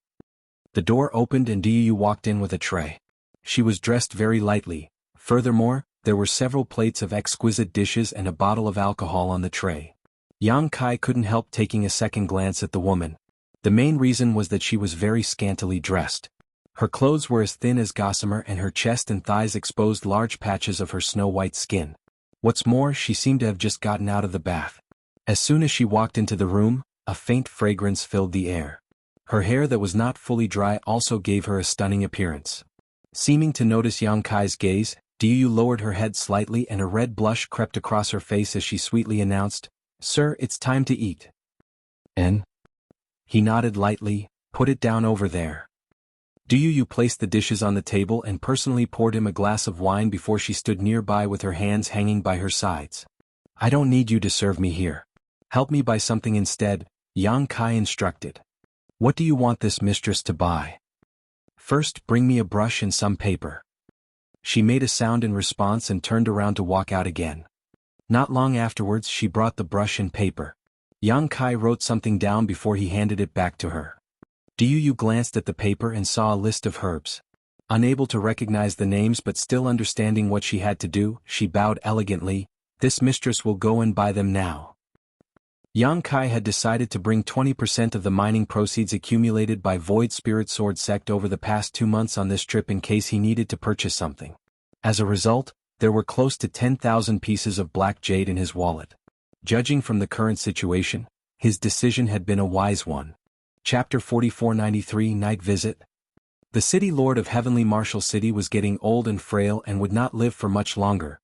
The door opened and Du Yuyu walked in with a tray. She was dressed very lightly. Furthermore, there were several plates of exquisite dishes and a bottle of alcohol on the tray. Yang Kai couldn't help taking a second glance at the woman. The main reason was that she was very scantily dressed. Her clothes were as thin as gossamer and her chest and thighs exposed large patches of her snow-white skin. What's more, she seemed to have just gotten out of the bath. As soon as she walked into the room, a faint fragrance filled the air. Her hair that was not fully dry also gave her a stunning appearance. Seeming to notice Yang Kai's gaze, Du Yuyu lowered her head slightly and a red blush crept across her face as she sweetly announced, "Sir, it's time to eat." "And?" He nodded lightly. "Put it down over there." Du Yuyu placed the dishes on the table and personally poured him a glass of wine before she stood nearby with her hands hanging by her sides. "I don't need you to serve me here. Help me buy something instead," Yang Kai instructed. "What do you want this mistress to buy?" "First, bring me a brush and some paper." She made a sound in response and turned around to walk out again. Not long afterwards she brought the brush and paper. Yang Kai wrote something down before he handed it back to her. Du glanced at the paper and saw a list of herbs. Unable to recognize the names but still understanding what she had to do, she bowed elegantly. This mistress will go and buy them now. Yang Kai had decided to bring 20% of the mining proceeds accumulated by Void Spirit Sword Sect over the past 2 months on this trip in case he needed to purchase something. As a result, there were close to 10,000 pieces of black jade in his wallet. Judging from the current situation, his decision had been a wise one. Chapter 4493 Night Visit. The City Lord of Heavenly Martial City was getting old and frail and would not live for much longer.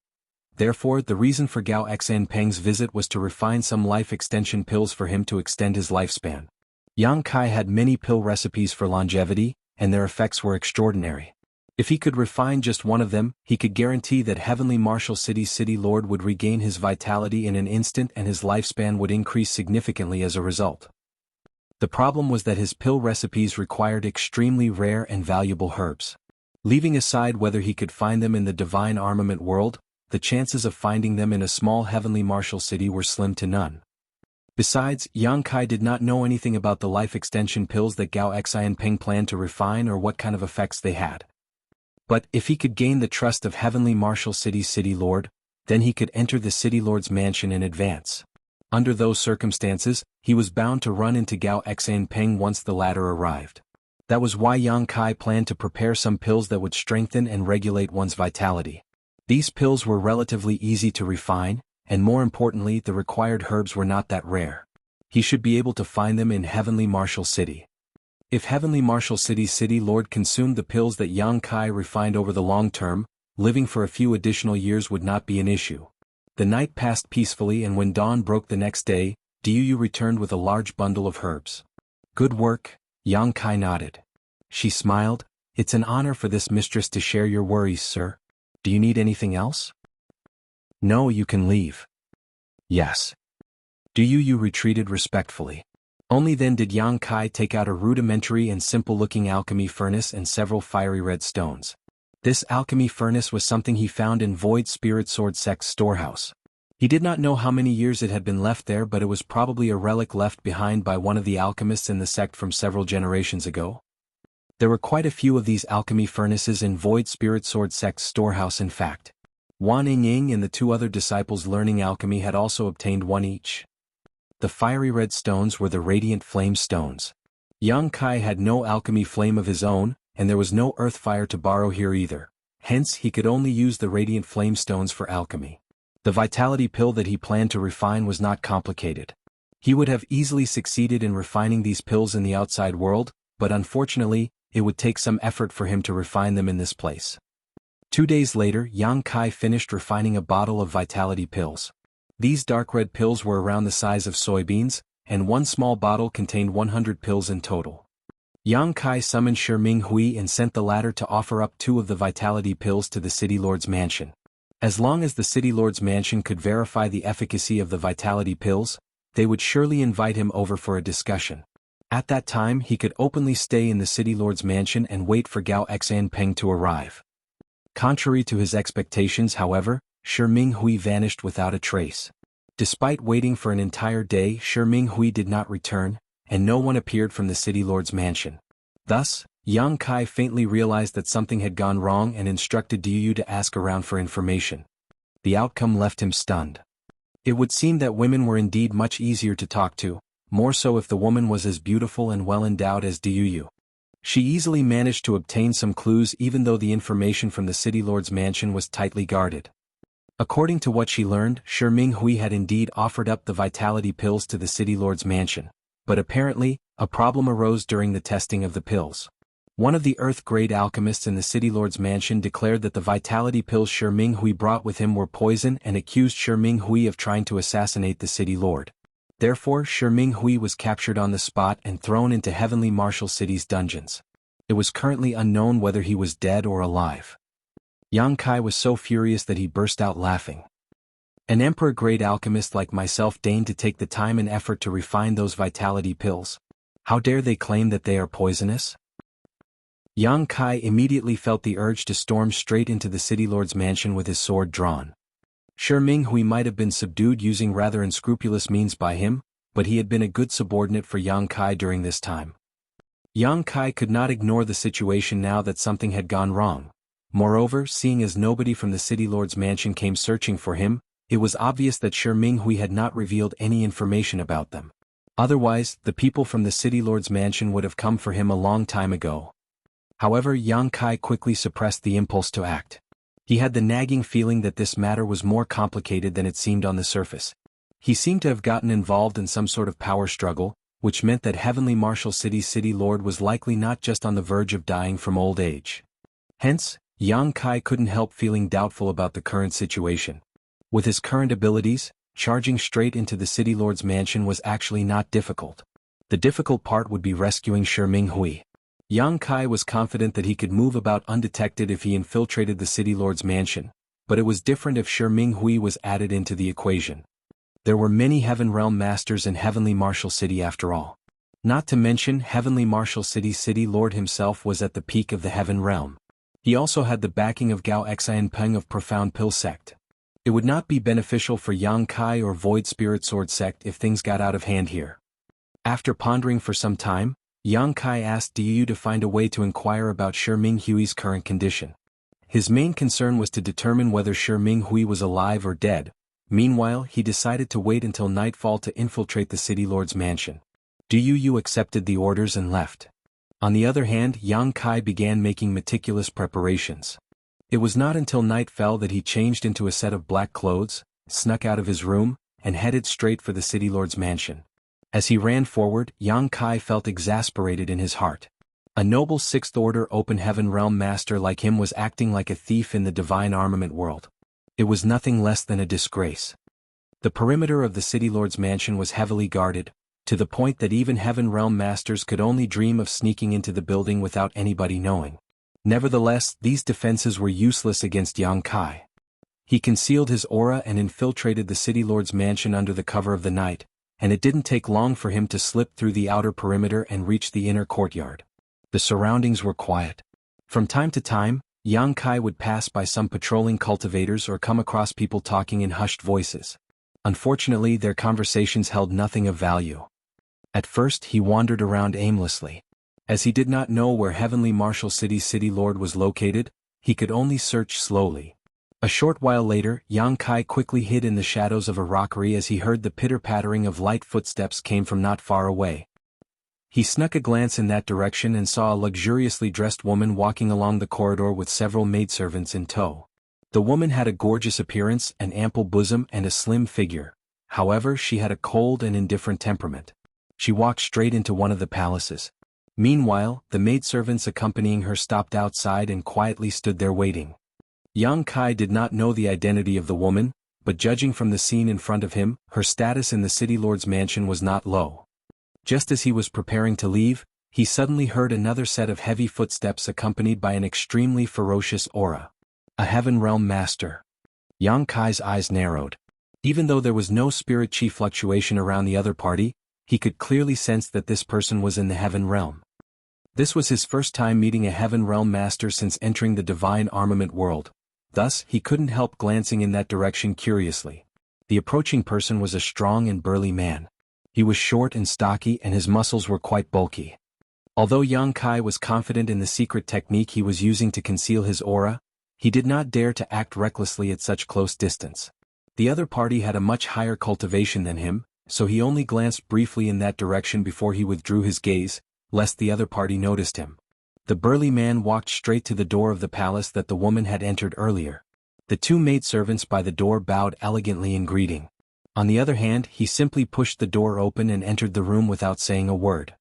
Therefore, the reason for Gao Xanpeng's visit was to refine some life extension pills for him to extend his lifespan. Yang Kai had many pill recipes for longevity, and their effects were extraordinary. If he could refine just one of them, he could guarantee that Heavenly Martial City's City Lord would regain his vitality in an instant and his lifespan would increase significantly as a result. The problem was that his pill recipes required extremely rare and valuable herbs. Leaving aside whether he could find them in the divine armament world, the chances of finding them in a small Heavenly Martial City were slim to none. Besides, Yang Kai did not know anything about the life extension pills that Gao Xianpeng planned to refine or what kind of effects they had. But if he could gain the trust of Heavenly Martial City's City Lord, then he could enter the City Lord's mansion in advance. Under those circumstances, he was bound to run into Gao Xianpeng once the latter arrived. That was why Yang Kai planned to prepare some pills that would strengthen and regulate one's vitality. These pills were relatively easy to refine, and more importantly, the required herbs were not that rare. He should be able to find them in Heavenly Martial City. If Heavenly Martial City's City Lord consumed the pills that Yang Kai refined over the long term, living for a few additional years would not be an issue. The night passed peacefully, and when dawn broke the next day, Du returned with a large bundle of herbs. Good work, Yang Kai nodded. She smiled. It's an honor for this mistress to share your worries, sir. Do you need anything else? No, you can leave. Yes. Du retreated respectfully. Only then did Yang Kai take out a rudimentary and simple-looking alchemy furnace and several fiery red stones. This alchemy furnace was something he found in Void Spirit Sword Sect's storehouse. He did not know how many years it had been left there, but it was probably a relic left behind by one of the alchemists in the sect from several generations ago. There were quite a few of these alchemy furnaces in Void Spirit Sword Sect's storehouse in fact. Wan Ying and the 2 other disciples learning alchemy had also obtained one each. The fiery red stones were the radiant flame stones. Yang Kai had no alchemy flame of his own, and there was no earth fire to borrow here either. Hence, he could only use the radiant flame stones for alchemy. The vitality pill that he planned to refine was not complicated. He would have easily succeeded in refining these pills in the outside world, but unfortunately, it would take some effort for him to refine them in this place. 2 days later, Yang Kai finished refining a bottle of vitality pills. These dark red pills were around the size of soybeans, and one small bottle contained 100 pills in total. Yang Kai summoned Shi Minghui and sent the latter to offer up 2 of the vitality pills to the City Lord's mansion. As long as the City Lord's mansion could verify the efficacy of the vitality pills, they would surely invite him over for a discussion. At that time, he could openly stay in the City Lord's mansion and wait for Gao Xianpeng to arrive. Contrary to his expectations, however, Shi Minghui vanished without a trace. Despite waiting for an entire day, Shi Minghui did not return, and no one appeared from the City Lord's mansion. Thus, Yang Kai faintly realized that something had gone wrong and instructed Du to ask around for information. The outcome left him stunned. It would seem that women were indeed much easier to talk to, more so if the woman was as beautiful and well-endowed as Du. She easily managed to obtain some clues even though the information from the City Lord's mansion was tightly guarded. According to what she learned, Shi Minghui had indeed offered up the vitality pills to the City Lord's mansion. But apparently, a problem arose during the testing of the pills. One of the Earth-grade alchemists in the City Lord's mansion declared that the vitality pills Shi Minghui brought with him were poison and accused Shi Minghui of trying to assassinate the City Lord. Therefore, Shi Minghui was captured on the spot and thrown into Heavenly Martial City's dungeons. It was currently unknown whether he was dead or alive. Yang Kai was so furious that he burst out laughing. An emperor-grade alchemist like myself deigned to take the time and effort to refine those vitality pills. How dare they claim that they are poisonous? Yang Kai immediately felt the urge to storm straight into the City Lord's mansion with his sword drawn. Shi Minghui might have been subdued using rather unscrupulous means by him, but he had been a good subordinate for Yang Kai during this time. Yang Kai could not ignore the situation now that something had gone wrong. Moreover, seeing as nobody from the city lord's mansion came searching for him, it was obvious that Shi Minghui had not revealed any information about them. Otherwise, the people from the city lord's mansion would have come for him a long time ago. However, Yang Kai quickly suppressed the impulse to act. He had the nagging feeling that this matter was more complicated than it seemed on the surface. He seemed to have gotten involved in some sort of power struggle, which meant that Heavenly Martial City's city lord was likely not just on the verge of dying from old age. Hence, Yang Kai couldn't help feeling doubtful about the current situation. With his current abilities, charging straight into the city lord's mansion was actually not difficult. The difficult part would be rescuing Shi Minghui. Yang Kai was confident that he could move about undetected if he infiltrated the city lord's mansion, but it was different if Shi Minghui was added into the equation. There were many Heaven Realm Masters in Heavenly Martial City after all. Not to mention Heavenly Martial City's city lord himself was at the peak of the Heaven Realm. He also had the backing of Gao Xian Peng of Profound Pill Sect. It would not be beneficial for Yang Kai or Void Spirit Sword Sect if things got out of hand here. After pondering for some time, Yang Kai asked Diyu to find a way to inquire about Shi Minghui's current condition. His main concern was to determine whether Shi Minghui was alive or dead. Meanwhile, he decided to wait until nightfall to infiltrate the city lord's mansion. Diyu accepted the orders and left. On the other hand, Yang Kai began making meticulous preparations. It was not until night fell that he changed into a set of black clothes, snuck out of his room, and headed straight for the city lord's mansion. As he ran forward, Yang Kai felt exasperated in his heart. A noble Sixth Order Open Heaven Realm Master like him was acting like a thief in the divine armament world. It was nothing less than a disgrace. The perimeter of the city lord's mansion was heavily guarded, to the point that even Heaven Realm Masters could only dream of sneaking into the building without anybody knowing. Nevertheless, these defenses were useless against Yang Kai. He concealed his aura and infiltrated the city lord's mansion under the cover of the night, and it didn't take long for him to slip through the outer perimeter and reach the inner courtyard. The surroundings were quiet. From time to time, Yang Kai would pass by some patrolling cultivators or come across people talking in hushed voices. Unfortunately, their conversations held nothing of value. At first, he wandered around aimlessly. As he did not know where Heavenly Martial City's city lord was located, he could only search slowly. A short while later, Yang Kai quickly hid in the shadows of a rockery as he heard the pitter-pattering of light footsteps came from not far away. He snuck a glance in that direction and saw a luxuriously dressed woman walking along the corridor with several maidservants in tow. The woman had a gorgeous appearance, an ample bosom and a slim figure. However, she had a cold and indifferent temperament. She walked straight into one of the palaces. Meanwhile, the maidservants accompanying her stopped outside and quietly stood there waiting. Yang Kai did not know the identity of the woman, but judging from the scene in front of him, her status in the city lord's mansion was not low. Just as he was preparing to leave, he suddenly heard another set of heavy footsteps accompanied by an extremely ferocious aura. A Heaven Realm Master. Yang Kai's eyes narrowed. Even though there was no spirit chi fluctuation around the other party, he could clearly sense that this person was in the Heaven Realm. This was his first time meeting a Heaven Realm Master since entering the divine armament world. Thus, he couldn't help glancing in that direction curiously. The approaching person was a strong and burly man. He was short and stocky and his muscles were quite bulky. Although Yang Kai was confident in the secret technique he was using to conceal his aura, he did not dare to act recklessly at such close distance. The other party had a much higher cultivation than him, so he only glanced briefly in that direction before he withdrew his gaze, lest the other party noticed him. The burly man walked straight to the door of the palace that the woman had entered earlier. The two maidservants by the door bowed elegantly in greeting. On the other hand, he simply pushed the door open and entered the room without saying a word.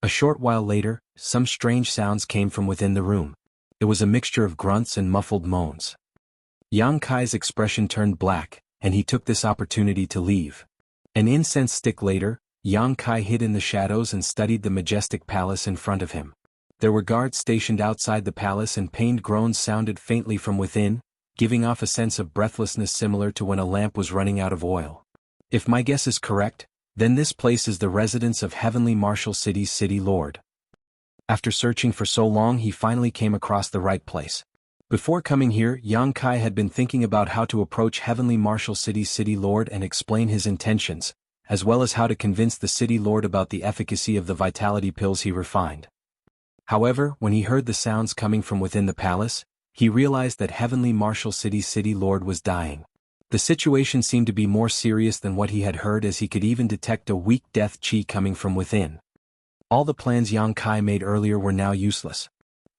A short while later, some strange sounds came from within the room. It was a mixture of grunts and muffled moans. Yang Kai's expression turned black, and he took this opportunity to leave. An incense stick later, Yang Kai hid in the shadows and studied the majestic palace in front of him. There were guards stationed outside the palace and pained groans sounded faintly from within, giving off a sense of breathlessness similar to when a lamp was running out of oil. If my guess is correct, then this place is the residence of Heavenly Martial City's city lord. After searching for so long, he finally came across the right place. Before coming here, Yang Kai had been thinking about how to approach Heavenly Martial City's city lord and explain his intentions, as well as how to convince the city lord about the efficacy of the vitality pills he refined. However, when he heard the sounds coming from within the palace, he realized that Heavenly Martial City's city lord was dying. The situation seemed to be more serious than what he had heard, as he could even detect a weak death chi coming from within. All the plans Yang Kai made earlier were now useless.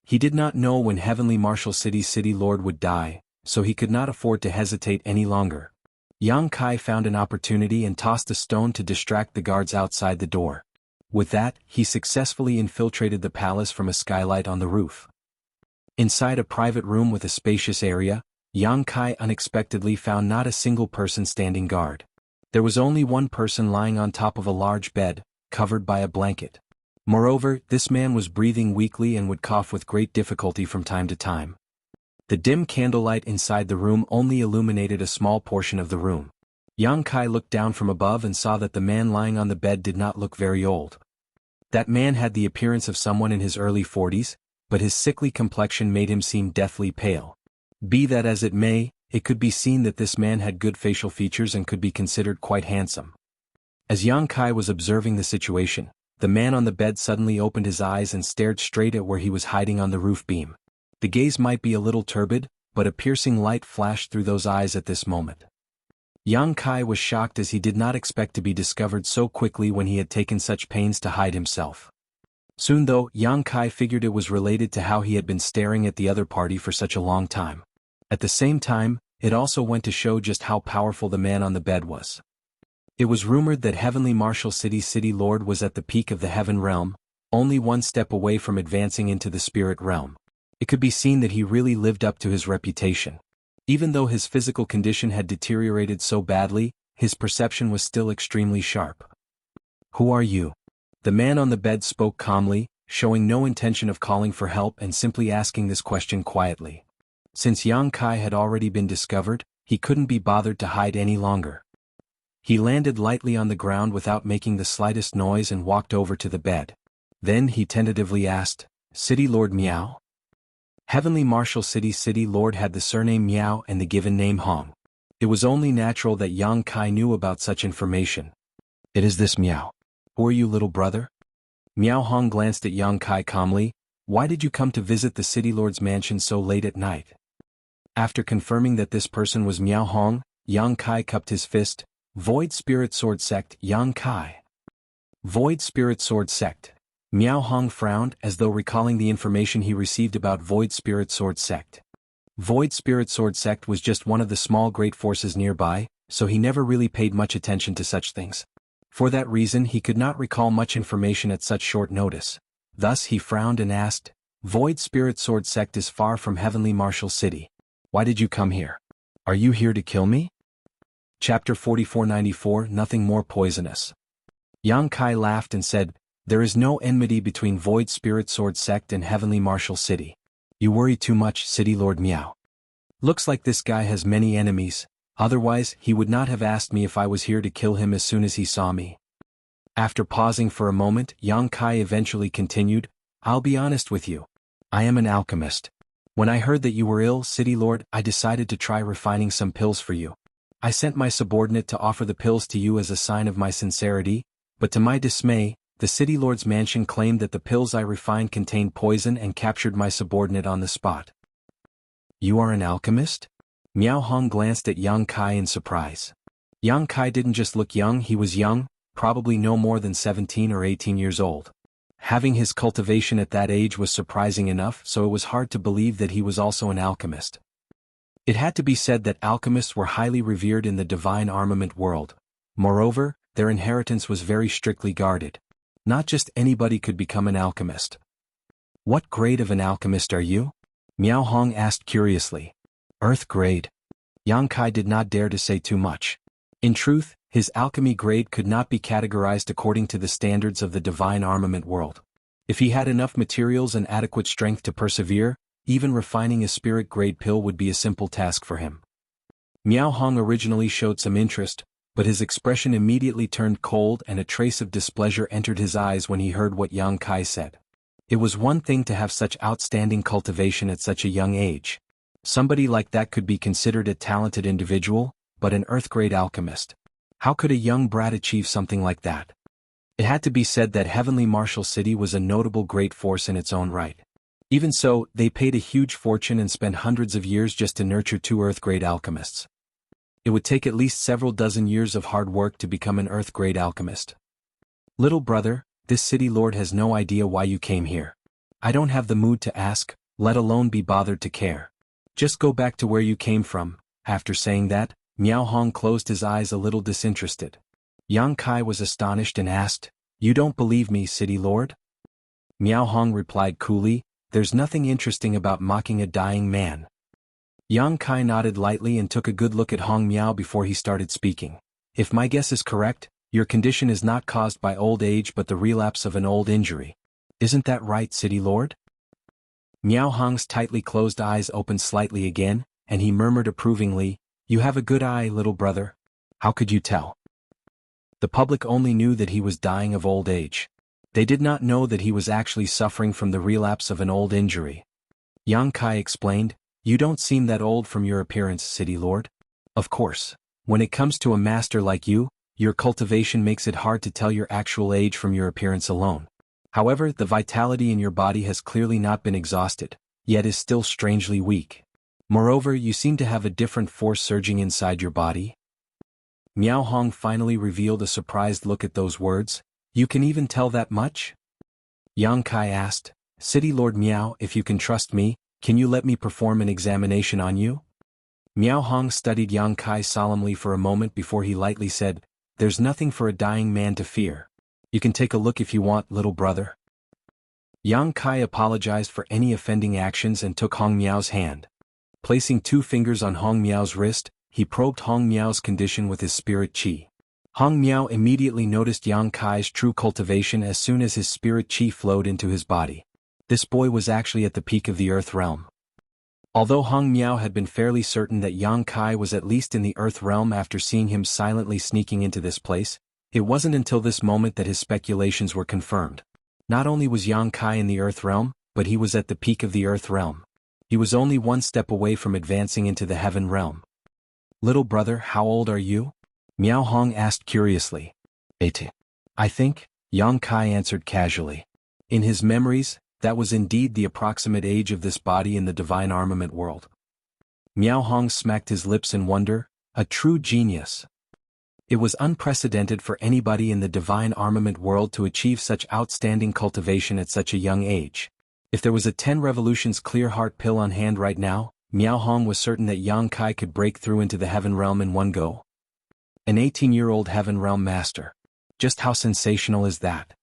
He did not know when Heavenly Martial City's city lord would die, so he could not afford to hesitate any longer. Yang Kai found an opportunity and tossed a stone to distract the guards outside the door. With that, he successfully infiltrated the palace from a skylight on the roof. Inside a private room with a spacious area, Yang Kai unexpectedly found not a single person standing guard. There was only one person lying on top of a large bed, covered by a blanket. Moreover, this man was breathing weakly and would cough with great difficulty from time to time. The dim candlelight inside the room only illuminated a small portion of the room. Yang Kai looked down from above and saw that the man lying on the bed did not look very old. That man had the appearance of someone in his early 40s, but his sickly complexion made him seem deathly pale. Be that as it may, it could be seen that this man had good facial features and could be considered quite handsome. As Yang Kai was observing the situation, the man on the bed suddenly opened his eyes and stared straight at where he was hiding on the roof beam. The gaze might be a little turbid, but a piercing light flashed through those eyes at this moment. Yang Kai was shocked, as he did not expect to be discovered so quickly when he had taken such pains to hide himself. Soon though, Yang Kai figured it was related to how he had been staring at the other party for such a long time. At the same time, it also went to show just how powerful the man on the bed was. It was rumored that Heavenly Martial City's city lord was at the peak of the heaven realm, only one step away from advancing into the spirit realm. It could be seen that he really lived up to his reputation. Even though his physical condition had deteriorated so badly, his perception was still extremely sharp. "Who are you?" The man on the bed spoke calmly, showing no intention of calling for help and simply asking this question quietly. Since Yang Kai had already been discovered, he couldn't be bothered to hide any longer. He landed lightly on the ground without making the slightest noise and walked over to the bed. Then he tentatively asked, "City Lord Miao?" Heavenly Martial City's city lord had the surname Miao and the given name Hong. It was only natural that Yang Kai knew about such information. "It is this Miao. Who are you, little brother?" Miao Hong glanced at Yang Kai calmly. "Why did you come to visit the city lord's mansion so late at night?" After confirming that this person was Miao Hong, Yang Kai cupped his fist. "Void Spirit Sword Sect, Yang Kai." Void Spirit Sword Sect. Miao Hong frowned, as though recalling the information he received about Void Spirit Sword Sect. Void Spirit Sword Sect was just one of the small great forces nearby, so he never really paid much attention to such things. For that reason he could not recall much information at such short notice. Thus he frowned and asked, "Void Spirit Sword Sect is far from Heavenly Martial City. Why did you come here? Are you here to kill me?" Chapter 4494, Nothing More Poisonous. Yang Kai laughed and said, "There is no enmity between Void Spirit Sword Sect and Heavenly Martial City. You worry too much, City Lord Miao. Looks like this guy has many enemies, otherwise he would not have asked me if I was here to kill him as soon as he saw me." After pausing for a moment, Yang Kai eventually continued, "I'll be honest with you. I am an alchemist. When I heard that you were ill, City Lord, I decided to try refining some pills for you. I sent my subordinate to offer the pills to you as a sign of my sincerity, but to my dismay, the City Lord's mansion claimed that the pills I refined contained poison and captured my subordinate on the spot." "You are an alchemist?" Miao Hong glanced at Yang Kai in surprise. Yang Kai didn't just look young, he was young, probably no more than 17 or 18 years old. Having his cultivation at that age was surprising enough, so it was hard to believe that he was also an alchemist. It had to be said that alchemists were highly revered in the divine armament world. Moreover, their inheritance was very strictly guarded. Not just anybody could become an alchemist. "What grade of an alchemist are you?" Miao Hong asked curiously. "Earth grade." Yang Kai did not dare to say too much. In truth, his alchemy grade could not be categorized according to the standards of the divine armament world. If he had enough materials and adequate strength to persevere, even refining a spirit-grade pill would be a simple task for him. Miao Hong originally showed some interest, but his expression immediately turned cold and a trace of displeasure entered his eyes when he heard what Yang Kai said. It was one thing to have such outstanding cultivation at such a young age. Somebody like that could be considered a talented individual, but an earth-grade alchemist. How could a young brat achieve something like that? It had to be said that Heavenly Martial City was a notable great force in its own right. Even so, they paid a huge fortune and spent hundreds of years just to nurture 2 Earth-grade alchemists. It would take at least several dozen years of hard work to become an Earth-grade alchemist. Little brother, this city lord has no idea why you came here. I don't have the mood to ask, let alone be bothered to care. Just go back to where you came from. After saying that, Miao Hong closed his eyes a little disinterested. Yang Kai was astonished and asked, "You don't believe me, city lord?" Miao Hong replied coolly, "There's nothing interesting about mocking a dying man." Yang Kai nodded lightly and took a good look at Hong Miao before he started speaking. "If my guess is correct, your condition is not caused by old age but the relapse of an old injury. Isn't that right, city lord?" Miao Hong's tightly closed eyes opened slightly again, and he murmured approvingly, "You have a good eye, little brother. How could you tell?" The public only knew that he was dying of old age. They did not know that he was actually suffering from the relapse of an old injury. Yang Kai explained, "You don't seem that old from your appearance, city lord. Of course, when it comes to a master like you, your cultivation makes it hard to tell your actual age from your appearance alone. However, the vitality in your body has clearly not been exhausted, yet is still strangely weak. Moreover, you seem to have a different force surging inside your body." Miao Hong finally revealed a surprised look at those words. "You can even tell that much?" Yang Kai asked, "City Lord Miao, if you can trust me, can you let me perform an examination on you?" Miao Hong studied Yang Kai solemnly for a moment before he lightly said, "There's nothing for a dying man to fear. You can take a look if you want, little brother." Yang Kai apologized for any offending actions and took Hong Miao's hand. Placing 2 fingers on Hong Miao's wrist, he probed Hong Miao's condition with his spirit qi. Hong Miao immediately noticed Yang Kai's true cultivation as soon as his spirit qi flowed into his body. This boy was actually at the peak of the Earth realm. Although Hong Miao had been fairly certain that Yang Kai was at least in the Earth realm after seeing him silently sneaking into this place, it wasn't until this moment that his speculations were confirmed. Not only was Yang Kai in the Earth realm, but he was at the peak of the Earth realm. He was only 1 step away from advancing into the Heaven realm. "Little brother, how old are you?" Miao Hong asked curiously. 80. "I think," Yang Kai answered casually. In his memories, that was indeed the approximate age of this body in the divine armament world. Miao Hong smacked his lips in wonder, a true genius. It was unprecedented for anybody in the divine armament world to achieve such outstanding cultivation at such a young age. If there was a 10 revolutions clear heart pill on hand right now, Miao Hong was certain that Yang Kai could break through into the Heaven realm in one go. An 18-year-old Heaven realm master. Just how sensational is that?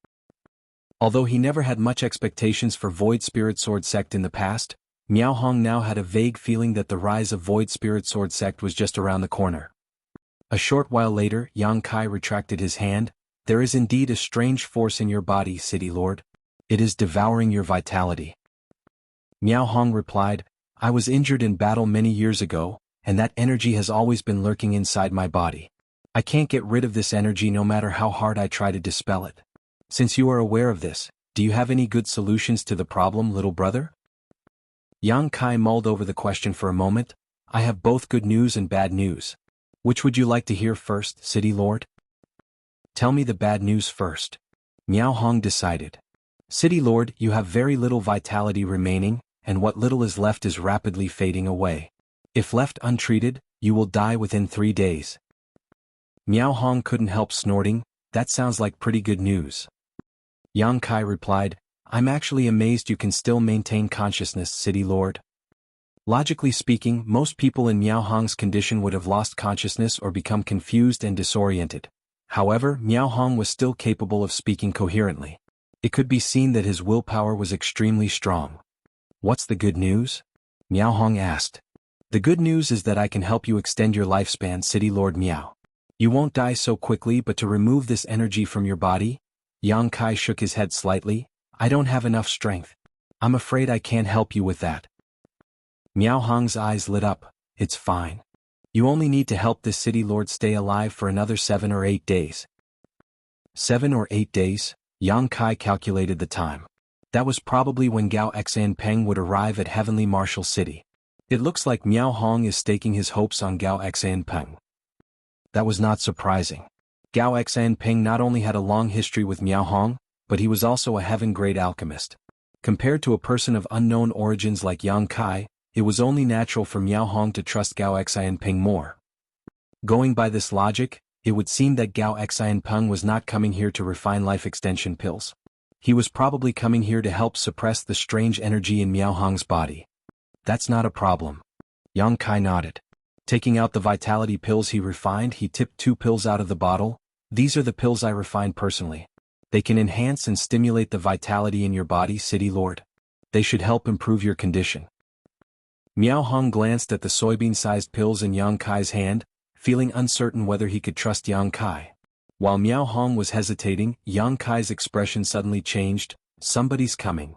Although he never had much expectations for Void Spirit Sword Sect in the past, Miao Hong now had a vague feeling that the rise of Void Spirit Sword Sect was just around the corner. A short while later, Yang Kai retracted his hand. "There is indeed a strange force in your body, City Lord. It is devouring your vitality." Miao Hong replied, "I was injured in battle many years ago, and that energy has always been lurking inside my body. I can't get rid of this energy no matter how hard I try to dispel it. Since you are aware of this, do you have any good solutions to the problem, little brother?" Yang Kai mulled over the question for a moment. "I have both good news and bad news. Which would you like to hear first, City Lord?" "Tell me the bad news first." Miao Hong decided. "City Lord, you have very little vitality remaining, and what little is left is rapidly fading away. If left untreated, you will die within 3 days." Miao Hong couldn't help snorting. "That sounds like pretty good news." Yang Kai replied, "I'm actually amazed you can still maintain consciousness, City Lord. Logically speaking, most people in Miao Hong's condition would have lost consciousness or become confused and disoriented. However, Miao Hong was still capable of speaking coherently. It could be seen that his willpower was extremely strong. "What's the good news?" Miao Hong asked. "The good news is that I can help you extend your lifespan, City Lord Miao. You won't die so quickly, but to remove this energy from your body," Yang Kai shook his head slightly, "I don't have enough strength. I'm afraid I can't help you with that." Miao Hong's eyes lit up. "It's fine. You only need to help this City Lord stay alive for another 7 or 8 days. 7 or 8 days? Yang Kai calculated the time. That was probably when Gao Xian Peng would arrive at Heavenly Martial City. It looks like Miao Hong is staking his hopes on Gao Xian Peng. That was not surprising. Gao Xianping not only had a long history with Miao Hong, but he was also a heaven-grade alchemist. Compared to a person of unknown origins like Yang Kai, it was only natural for Miao Hong to trust Gao Xianping more. Going by this logic, it would seem that Gao Xianping was not coming here to refine life extension pills. He was probably coming here to help suppress the strange energy in Miao Hong's body. That's not a problem. Yang Kai nodded. Taking out the vitality pills he refined, he tipped 2 pills out of the bottle. These are the pills I refined personally. They can enhance and stimulate the vitality in your body, City Lord. They should help improve your condition. Miao Hong glanced at the soybean-sized pills in Yang Kai's hand, feeling uncertain whether he could trust Yang Kai. While Miao Hong was hesitating, Yang Kai's expression suddenly changed. Somebody's coming.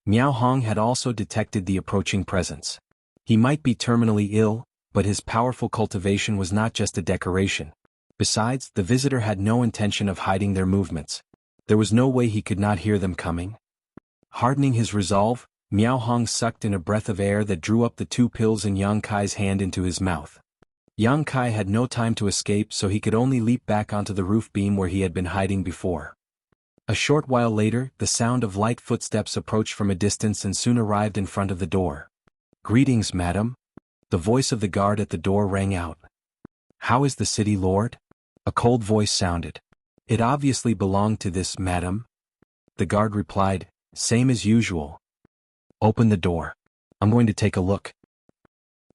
Miao Hong had also detected the approaching presence. He might be terminally ill, but his powerful cultivation was not just a decoration. Besides, the visitor had no intention of hiding their movements. There was no way he could not hear them coming. Hardening his resolve, Miao Hong sucked in a breath of air that drew up the 2 pills in Yang Kai's hand into his mouth. Yang Kai had no time to escape, so he could only leap back onto the roof beam where he had been hiding before. A short while later, the sound of light footsteps approached from a distance and soon arrived in front of the door. "Greetings, madam." The voice of the guard at the door rang out. "How is the city lord?" A cold voice sounded. It obviously belonged to this madam. The guard replied, "Same as usual." "Open the door. I'm going to take a look."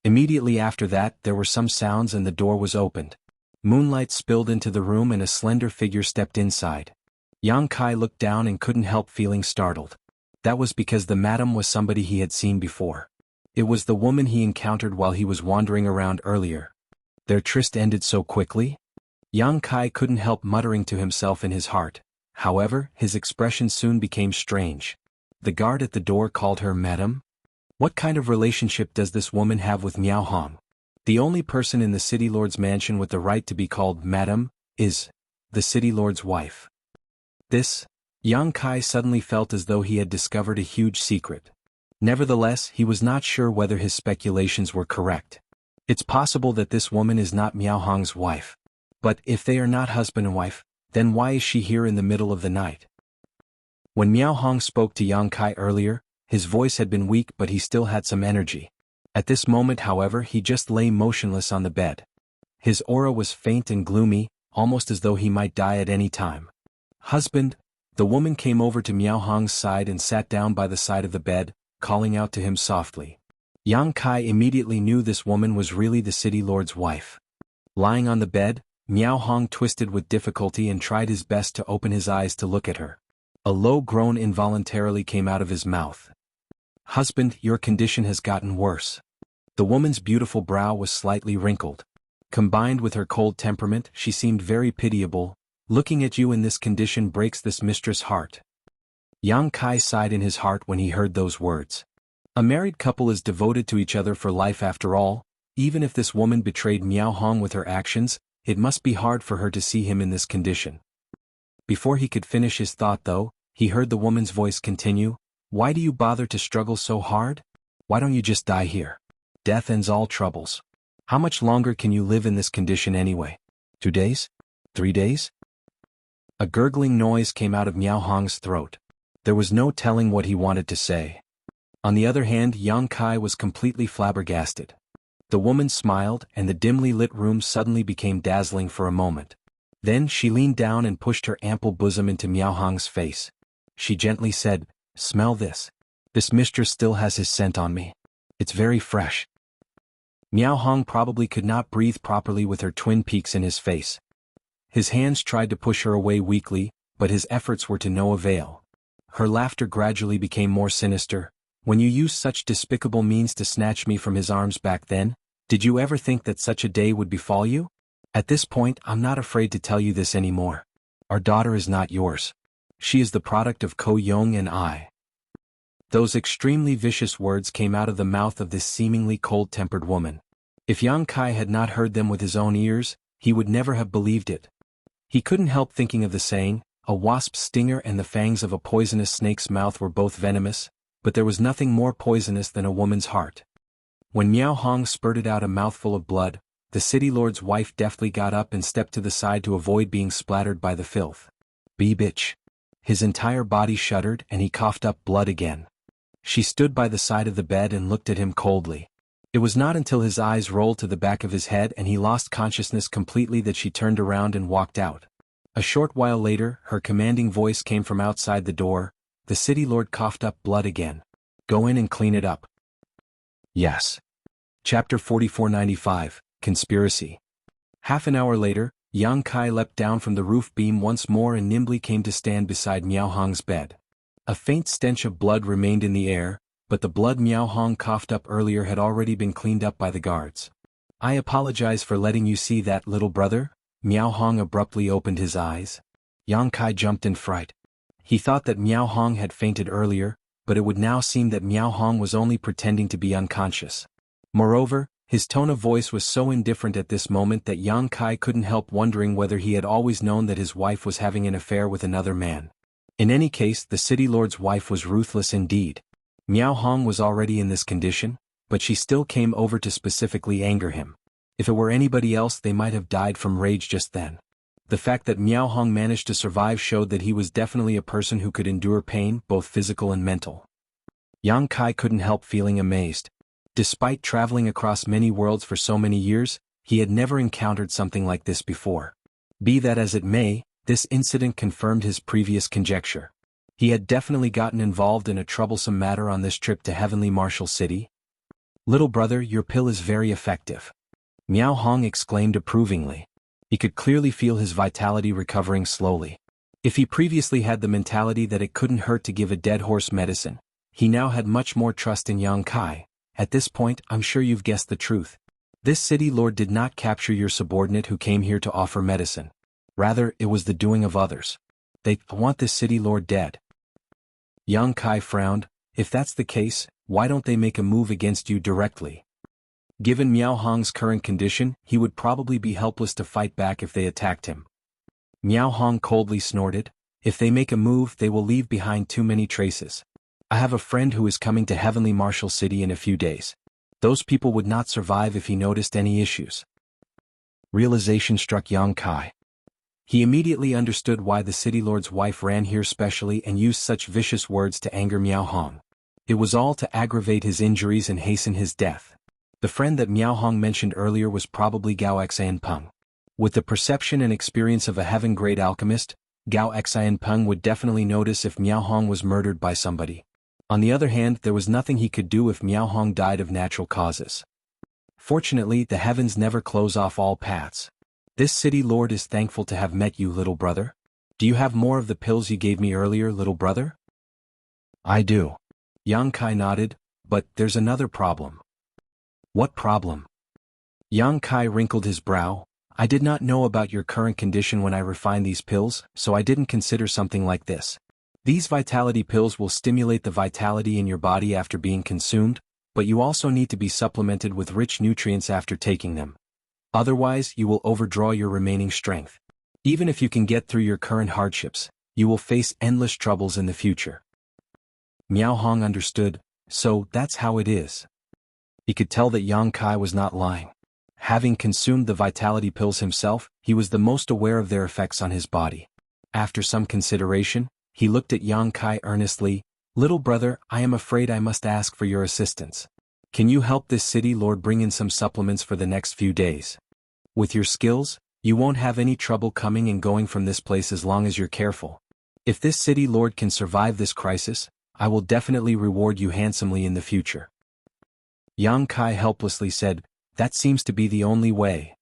Immediately after that, there were some sounds and the door was opened. Moonlight spilled into the room and a slender figure stepped inside. Yang Kai looked down and couldn't help feeling startled. That was because the madam was somebody he had seen before. It was the woman he encountered while he was wandering around earlier. Their tryst ended so quickly? Yang Kai couldn't help muttering to himself in his heart. However, his expression soon became strange. The guard at the door called her madam? What kind of relationship does this woman have with Miao Hong? The only person in the city lord's mansion with the right to be called madam is the city lord's wife. Yang Kai suddenly felt as though he had discovered a huge secret. Nevertheless, he was not sure whether his speculations were correct. It's possible that this woman is not Miao Hong's wife. But if they are not husband and wife, then why is she here in the middle of the night? When Miao Hong spoke to Yang Kai earlier, his voice had been weak but he still had some energy. At this moment, however, he just lay motionless on the bed. His aura was faint and gloomy, almost as though he might die at any time. "Husband," the woman came over to Miao Hong's side and sat down by the side of the bed, calling out to him softly. Yang Kai immediately knew this woman was really the city lord's wife. Lying on the bed, Miao Hong twisted with difficulty and tried his best to open his eyes to look at her. A low groan involuntarily came out of his mouth. "Husband, your condition has gotten worse." The woman's beautiful brow was slightly wrinkled. Combined with her cold temperament, she seemed very pitiable. "Looking at you in this condition breaks this mistress' heart." Yang Kai sighed in his heart when he heard those words. A married couple is devoted to each other for life after all. Even if this woman betrayed Miao Hong with her actions, it must be hard for her to see him in this condition. Before he could finish his thought though, he heard the woman's voice continue, "Why do you bother to struggle so hard? Why don't you just die here? Death ends all troubles. How much longer can you live in this condition anyway? 2 days? 3 days?" A gurgling noise came out of Miao Hong's throat. There was no telling what he wanted to say. On the other hand, Yang Kai was completely flabbergasted. The woman smiled and the dimly lit room suddenly became dazzling for a moment. Then she leaned down and pushed her ample bosom into Miao Hong's face. She gently said, "Smell this. This mistress still has his scent on me. It's very fresh." Miao Hong probably could not breathe properly with her twin peaks in his face. His hands tried to push her away weakly, but his efforts were to no avail. Her laughter gradually became more sinister. "When you used such despicable means to snatch me from his arms back then, did you ever think that such a day would befall you? At this point, I'm not afraid to tell you this anymore. Our daughter is not yours. She is the product of Ko Yong and I." Those extremely vicious words came out of the mouth of this seemingly cold-tempered woman. If Yang Kai had not heard them with his own ears, he would never have believed it. He couldn't help thinking of the saying, "A wasp's stinger and the fangs of a poisonous snake's mouth were both venomous," but there was nothing more poisonous than a woman's heart. When Miao Hong spurted out a mouthful of blood, the city lord's wife deftly got up and stepped to the side to avoid being splattered by the filth. Bitch. His entire body shuddered and he coughed up blood again. She stood by the side of the bed and looked at him coldly. It was not until his eyes rolled to the back of his head and he lost consciousness completely that she turned around and walked out. A short while later, her commanding voice came from outside the door. The city lord coughed up blood again. Go in and clean it up. Yes. Chapter 4495, Conspiracy. Half an hour later, Yang Kai leapt down from the roof beam once more and nimbly came to stand beside Miao Hong's bed. A faint stench of blood remained in the air, but the blood Miao Hong coughed up earlier had already been cleaned up by the guards. I apologize for letting you see that, little brother. Miao Hong abruptly opened his eyes. Yang Kai jumped in fright. He thought that Miao Hong had fainted earlier, but it would now seem that Miao Hong was only pretending to be unconscious. Moreover, his tone of voice was so indifferent at this moment that Yang Kai couldn't help wondering whether he had always known that his wife was having an affair with another man. In any case, the city lord's wife was ruthless indeed. Miao Hong was already in this condition, but she still came over to specifically anger him. If it were anybody else, they might have died from rage just then. The fact that Miao Hong managed to survive showed that he was definitely a person who could endure pain, both physical and mental. Yang Kai couldn't help feeling amazed. Despite traveling across many worlds for so many years, he had never encountered something like this before. Be that as it may, this incident confirmed his previous conjecture. He had definitely gotten involved in a troublesome matter on this trip to Heavenly Martial City. Little brother, your pill is very effective. Miao Hong exclaimed approvingly. He could clearly feel his vitality recovering slowly. If he previously had the mentality that it couldn't hurt to give a dead horse medicine, he now had much more trust in Yang Kai. At this point, I'm sure you've guessed the truth. This city lord did not capture your subordinate who came here to offer medicine. Rather, it was the doing of others. They want this city lord dead. Yang Kai frowned. If that's the case, why don't they make a move against you directly? Given Miao Hong's current condition, he would probably be helpless to fight back if they attacked him. Miao Hong coldly snorted. If they make a move, they will leave behind too many traces. I have a friend who is coming to Heavenly Martial City in a few days. Those people would not survive if he noticed any issues. Realization struck Yang Kai. He immediately understood why the city lord's wife ran here specially and used such vicious words to anger Miao Hong. It was all to aggravate his injuries and hasten his death. The friend that Miao Hong mentioned earlier was probably Gao Xianpeng. With the perception and experience of a heaven-grade alchemist, Gao Xianpeng would definitely notice if Miao Hong was murdered by somebody. On the other hand, there was nothing he could do if Miao Hong died of natural causes. Fortunately, the heavens never close off all paths. This city lord is thankful to have met you, little brother. Do you have more of the pills you gave me earlier, little brother? I do. Yang Kai nodded, but there's another problem. What problem? Yang Kai wrinkled his brow. I did not know about your current condition when I refined these pills, so I didn't consider something like this. These vitality pills will stimulate the vitality in your body after being consumed, but you also need to be supplemented with rich nutrients after taking them. Otherwise, you will overdraw your remaining strength. Even if you can get through your current hardships, you will face endless troubles in the future. Miao Hong understood, so that's how it is. He could tell that Yang Kai was not lying. Having consumed the vitality pills himself, he was the most aware of their effects on his body. After some consideration, he looked at Yang Kai earnestly. Little brother, I am afraid I must ask for your assistance. Can you help this city lord bring in some supplements for the next few days? With your skills, you won't have any trouble coming and going from this place as long as you're careful. If this city lord can survive this crisis, I will definitely reward you handsomely in the future. Yang Kai helplessly said, that seems to be the only way.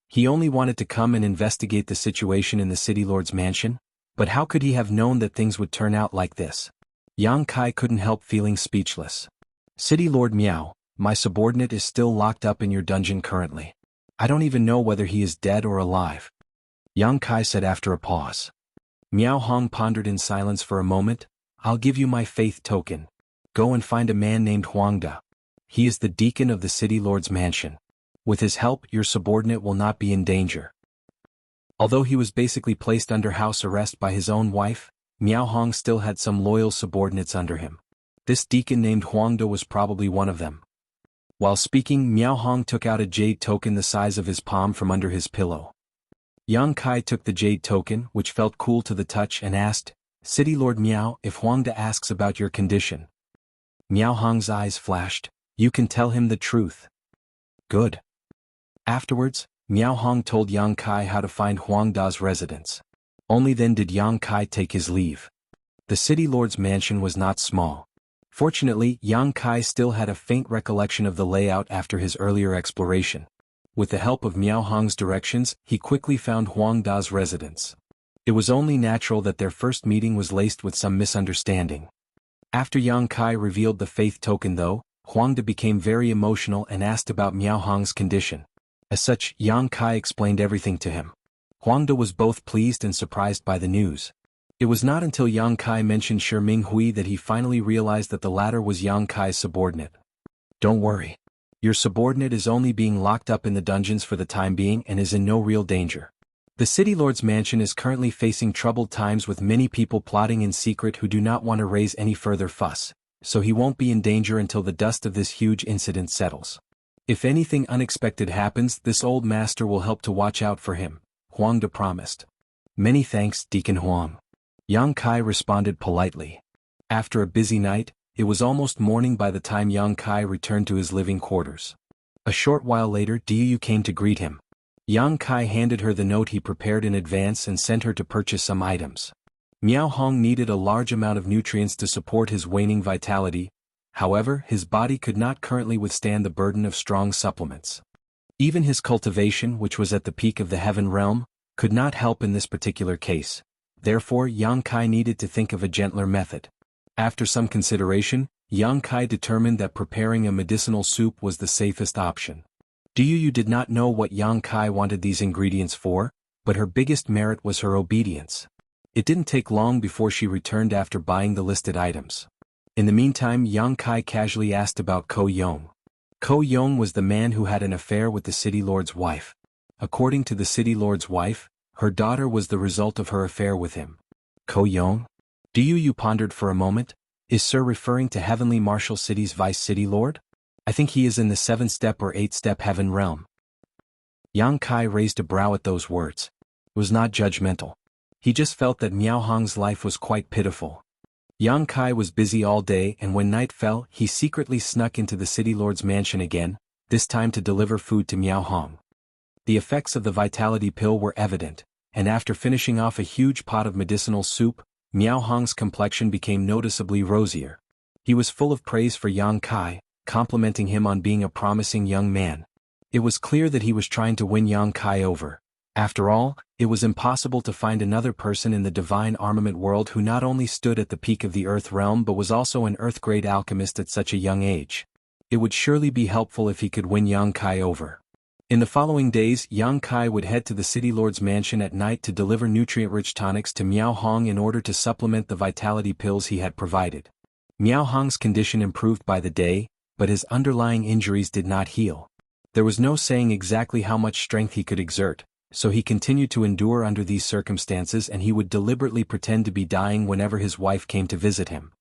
He only wanted to come and investigate the situation in the city lord's mansion, but how could he have known that things would turn out like this? Yang Kai couldn't help feeling speechless. City Lord Miao, my subordinate is still locked up in your dungeon currently. I don't even know whether he is dead or alive. Yang Kai said after a pause. Miao Hong pondered in silence for a moment. I'll give you my faith token. Go and find a man named Huangda. He is the deacon of the city lord's mansion. With his help, your subordinate will not be in danger. Although he was basically placed under house arrest by his own wife, Miao Hong still had some loyal subordinates under him. This deacon named Huangda was probably one of them. While speaking, Miao Hong took out a jade token the size of his palm from under his pillow. Yang Kai took the jade token, which felt cool to the touch, and asked, "City Lord Miao, if Huangda asks about your condition." Miao Hong's eyes flashed. "You can tell him the truth." "Good." Afterwards, Miao Hong told Yang Kai how to find Huangda's residence. Only then did Yang Kai take his leave. The city lord's mansion was not small. Fortunately, Yang Kai still had a faint recollection of the layout after his earlier exploration. With the help of Miao Hong's directions, he quickly found Huang Da's residence. It was only natural that their first meeting was laced with some misunderstanding. After Yang Kai revealed the faith token though, Huang Da became very emotional and asked about Miao Hong's condition. As such, Yang Kai explained everything to him. Huang Da was both pleased and surprised by the news. It was not until Yang Kai mentioned Ming Hui that he finally realized that the latter was Yang Kai's subordinate. "Don't worry. Your subordinate is only being locked up in the dungeons for the time being and is in no real danger. The city lord's mansion is currently facing troubled times with many people plotting in secret who do not want to raise any further fuss, so he won't be in danger until the dust of this huge incident settles. If anything unexpected happens, this old master will help to watch out for him," Huang Da promised. "Many thanks, Deacon Huang." Yang Kai responded politely. After a busy night, it was almost morning by the time Yang Kai returned to his living quarters. A short while later, Diyu came to greet him. Yang Kai handed her the note he prepared in advance and sent her to purchase some items. Miao Hong needed a large amount of nutrients to support his waning vitality. However, his body could not currently withstand the burden of strong supplements. Even his cultivation, which was at the peak of the heaven realm, could not help in this particular case. Therefore, Yang Kai needed to think of a gentler method. After some consideration, Yang Kai determined that preparing a medicinal soup was the safest option. Diyu did not know what Yang Kai wanted these ingredients for, but her biggest merit was her obedience. It didn't take long before she returned after buying the listed items. In the meantime, Yang Kai casually asked about Ko Yong. Ko Yong was the man who had an affair with the city lord's wife. According to the city lord's wife, her daughter was the result of her affair with him. Ko Yong? Diyu pondered for a moment. Is Sir referring to Heavenly Martial City's Vice City Lord? I think he is in the 7-step or 8-step heaven realm. Yang Kai raised a brow at those words. It was not judgmental. He just felt that Miao Hong's life was quite pitiful. Yang Kai was busy all day, and when night fell, he secretly snuck into the city lord's mansion again, this time to deliver food to Miao Hong. The effects of the vitality pill were evident, and after finishing off a huge pot of medicinal soup, Miao Hong's complexion became noticeably rosier. He was full of praise for Yang Kai, complimenting him on being a promising young man. It was clear that he was trying to win Yang Kai over. After all, it was impossible to find another person in the divine armament world who not only stood at the peak of the Earth realm but was also an Earth-grade alchemist at such a young age. It would surely be helpful if he could win Yang Kai over. In the following days, Yang Kai would head to the city lord's mansion at night to deliver nutrient-rich tonics to Miao Hong in order to supplement the vitality pills he had provided. Miao Hong's condition improved by the day, but his underlying injuries did not heal. There was no saying exactly how much strength he could exert, so he continued to endure under these circumstances, and he would deliberately pretend to be dying whenever his wife came to visit him.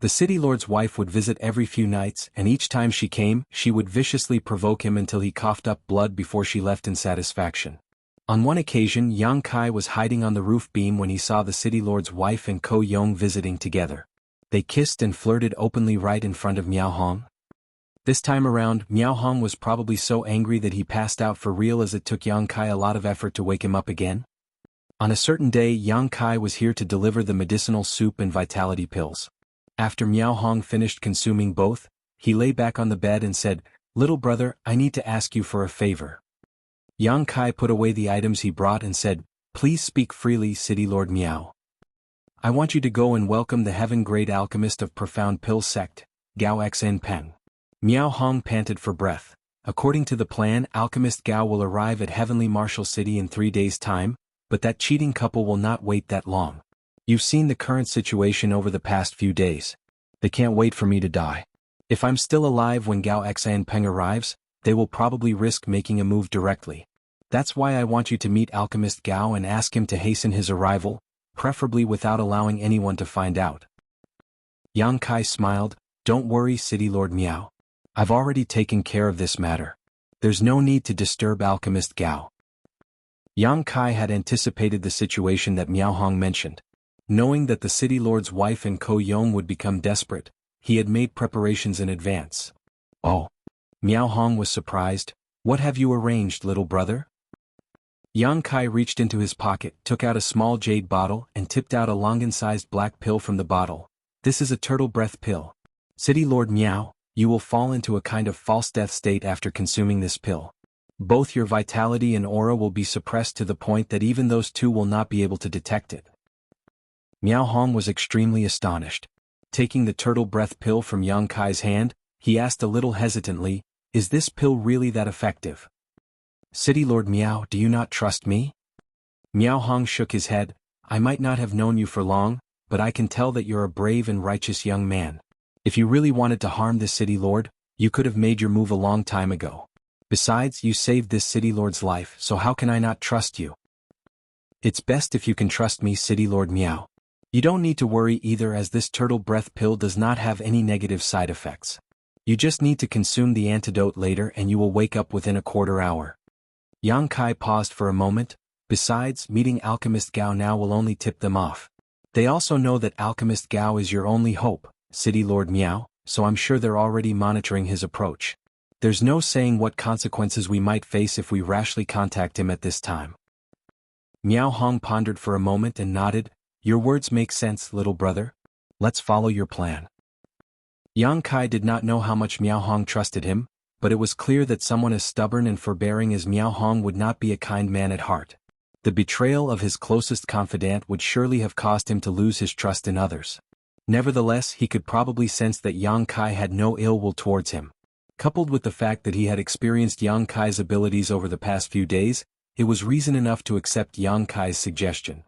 The city lord's wife would visit every few nights, and each time she came, she would viciously provoke him until he coughed up blood before she left in satisfaction. On one occasion, Yang Kai was hiding on the roof beam when he saw the city lord's wife and Ko Yong visiting together. They kissed and flirted openly right in front of Miao Hong. This time around, Miao Hong was probably so angry that he passed out for real, as it took Yang Kai a lot of effort to wake him up again. On a certain day, Yang Kai was here to deliver the medicinal soup and vitality pills. After Miao Hong finished consuming both, he lay back on the bed and said, "Little brother, I need to ask you for a favor." Yang Kai put away the items he brought and said, "Please speak freely, City Lord Miao. I want you to go and welcome the heaven-grade alchemist of Profound Pill Sect, Gao Xen Peng." Miao Hong panted for breath. According to the plan, alchemist Gao will arrive at Heavenly Martial City in 3 days' time, but that cheating couple will not wait that long. You've seen the current situation over the past few days. They can't wait for me to die. If I'm still alive when Gao Xan Peng arrives, they will probably risk making a move directly. That's why I want you to meet Alchemist Gao and ask him to hasten his arrival, preferably without allowing anyone to find out. Yang Kai smiled. "Don't worry, City Lord Miao. I've already taken care of this matter. There's no need to disturb Alchemist Gao. Yang Kai had anticipated the situation that Miao Hong mentioned. Knowing that the city lord's wife and Ko Yong would become desperate, he had made preparations in advance. Oh. Miao Hong was surprised. What have you arranged, little brother? Yang Kai reached into his pocket, took out a small jade bottle and tipped out a longan-sized black pill from the bottle. This is a turtle breath pill. City Lord Miao, you will fall into a kind of false death state after consuming this pill. Both your vitality and aura will be suppressed to the point that even those two will not be able to detect it. Miao Hong was extremely astonished. Taking the turtle breath pill from Yang Kai's hand, he asked a little hesitantly, is this pill really that effective? City Lord Miao, do you not trust me? Miao Hong shook his head. I might not have known you for long, but I can tell that you're a brave and righteous young man. If you really wanted to harm this city lord, you could have made your move a long time ago. Besides, you saved this city lord's life, so how can I not trust you? It's best if you can trust me, City Lord Miao. You don't need to worry either, as this turtle breath pill does not have any negative side effects. You just need to consume the antidote later and you will wake up within a quarter hour. Yang Kai paused for a moment. Besides, meeting Alchemist Gao now will only tip them off. They also know that Alchemist Gao is your only hope, City Lord Miao, so I'm sure they're already monitoring his approach. There's no saying what consequences we might face if we rashly contact him at this time. Miao Hong pondered for a moment and nodded. Your words make sense, little brother. Let's follow your plan. Yang Kai did not know how much Miao Hong trusted him, but it was clear that someone as stubborn and forbearing as Miao Hong would not be a kind man at heart. The betrayal of his closest confidant would surely have caused him to lose his trust in others. Nevertheless, he could probably sense that Yang Kai had no ill will towards him. Coupled with the fact that he had experienced Yang Kai's abilities over the past few days, it was reason enough to accept Yang Kai's suggestion.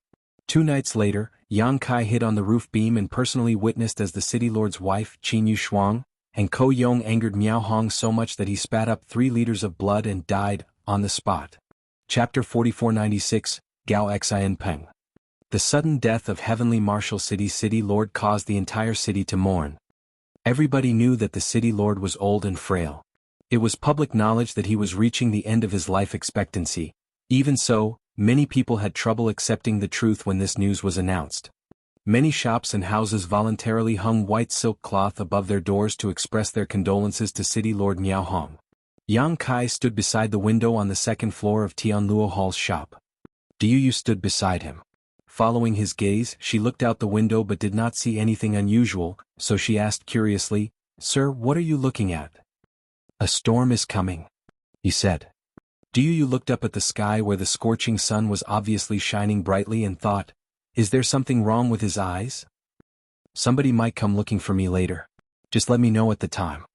2 nights later, Yang Kai hid on the roof beam and personally witnessed as the city lord's wife, Qin Yushuang, and Ko Yong angered Miao Hong so much that he spat up 3 liters of blood and died on the spot. Chapter 4496, Gao Xian Peng. The sudden death of Heavenly Martial City Lord caused the entire city to mourn. Everybody knew that the city lord was old and frail. It was public knowledge that he was reaching the end of his life expectancy. Even so, many people had trouble accepting the truth when this news was announced. Many shops and houses voluntarily hung white silk cloth above their doors to express their condolences to City Lord Miao Hong. Yang Kai stood beside the window on the 2nd floor of Tian Luo Hall's shop. Yu stood beside him. Following his gaze, she looked out the window but did not see anything unusual, so she asked curiously, Sir, what are you looking at? A storm is coming, he said. Yu looked up at the sky where the scorching sun was obviously shining brightly and thought, is there something wrong with his eyes? Somebody might come looking for me later. Just let me know at the time.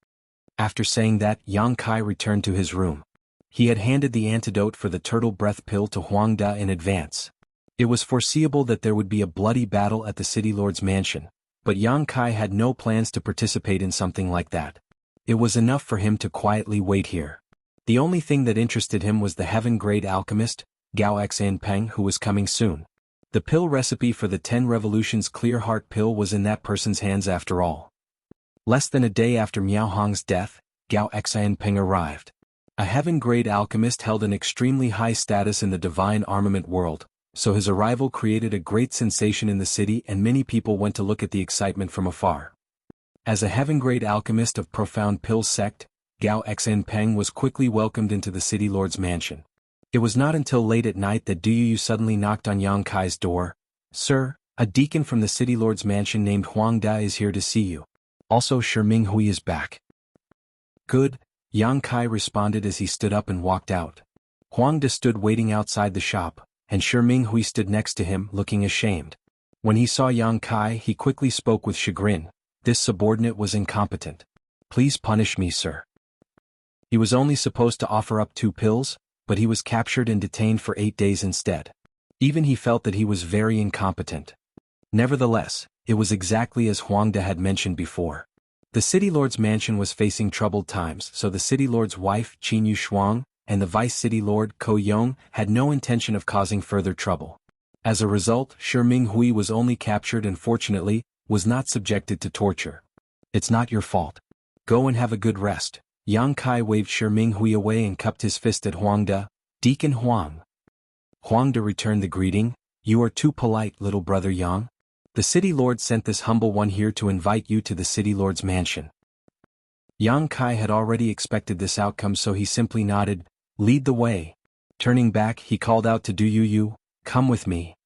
After saying that, Yang Kai returned to his room. He had handed the antidote for the turtle breath pill to Huang Da in advance. It was foreseeable that there would be a bloody battle at the city lord's mansion, but Yang Kai had no plans to participate in something like that. It was enough for him to quietly wait here. The only thing that interested him was the heaven-grade alchemist, Gao Xian Peng, who was coming soon. The pill recipe for the 10 Revolutions Clear Heart pill was in that person's hands after all. Less than a day after Miao Hong's death, Gao Xian Peng arrived. A heaven-grade alchemist held an extremely high status in the divine armament world, so his arrival created a great sensation in the city and many people went to look at the excitement from afar. As a heaven-grade alchemist of profound pill sect, Gao Xian Peng was quickly welcomed into the city lord's mansion. It was not until late at night that Yu suddenly knocked on Yang Kai's door. Sir, a deacon from the city lord's mansion named Huang Da is here to see you. Also Ming Hui is back. Good, Yang Kai responded as he stood up and walked out. Huang Da stood waiting outside the shop, and Ming Hui stood next to him, looking ashamed. When he saw Yang Kai, he quickly spoke with chagrin. This subordinate was incompetent. Please punish me, sir. He was only supposed to offer up 2 pills, but he was captured and detained for 8 days instead. Even he felt that he was very incompetent. Nevertheless, it was exactly as Huang Da had mentioned before. The city lord's mansion was facing troubled times, so the city lord's wife, Qin Yushuang, and the vice city lord, Ko Yong, had no intention of causing further trouble. As a result, Ming Hui was only captured and fortunately, was not subjected to torture. It's not your fault. Go and have a good rest. Yang Kai waved Shi Minghui away and cupped his fist at Huangde. Deacon Huang. Huangde returned the greeting. You are too polite, little brother Yang. The city lord sent this humble one here to invite you to the city lord's mansion. Yang Kai had already expected this outcome, so he simply nodded. Lead the way. Turning back, he called out to Du Yu, come with me.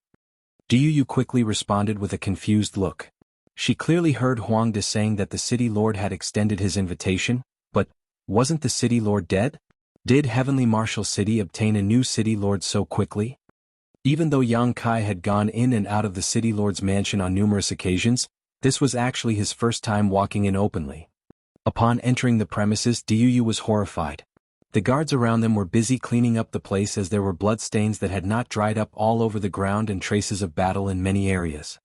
Du Yu quickly responded with a confused look. She clearly heard Huangde saying that the city lord had extended his invitation, but wasn't the city lord dead? Did Heavenly Martial City obtain a new city lord so quickly? Even though Yang Kai had gone in and out of the city lord's mansion on numerous occasions, this was actually his first time walking in openly. Upon entering the premises, Du Yu was horrified. The guards around them were busy cleaning up the place as there were bloodstains that had not dried up all over the ground and traces of battle in many areas.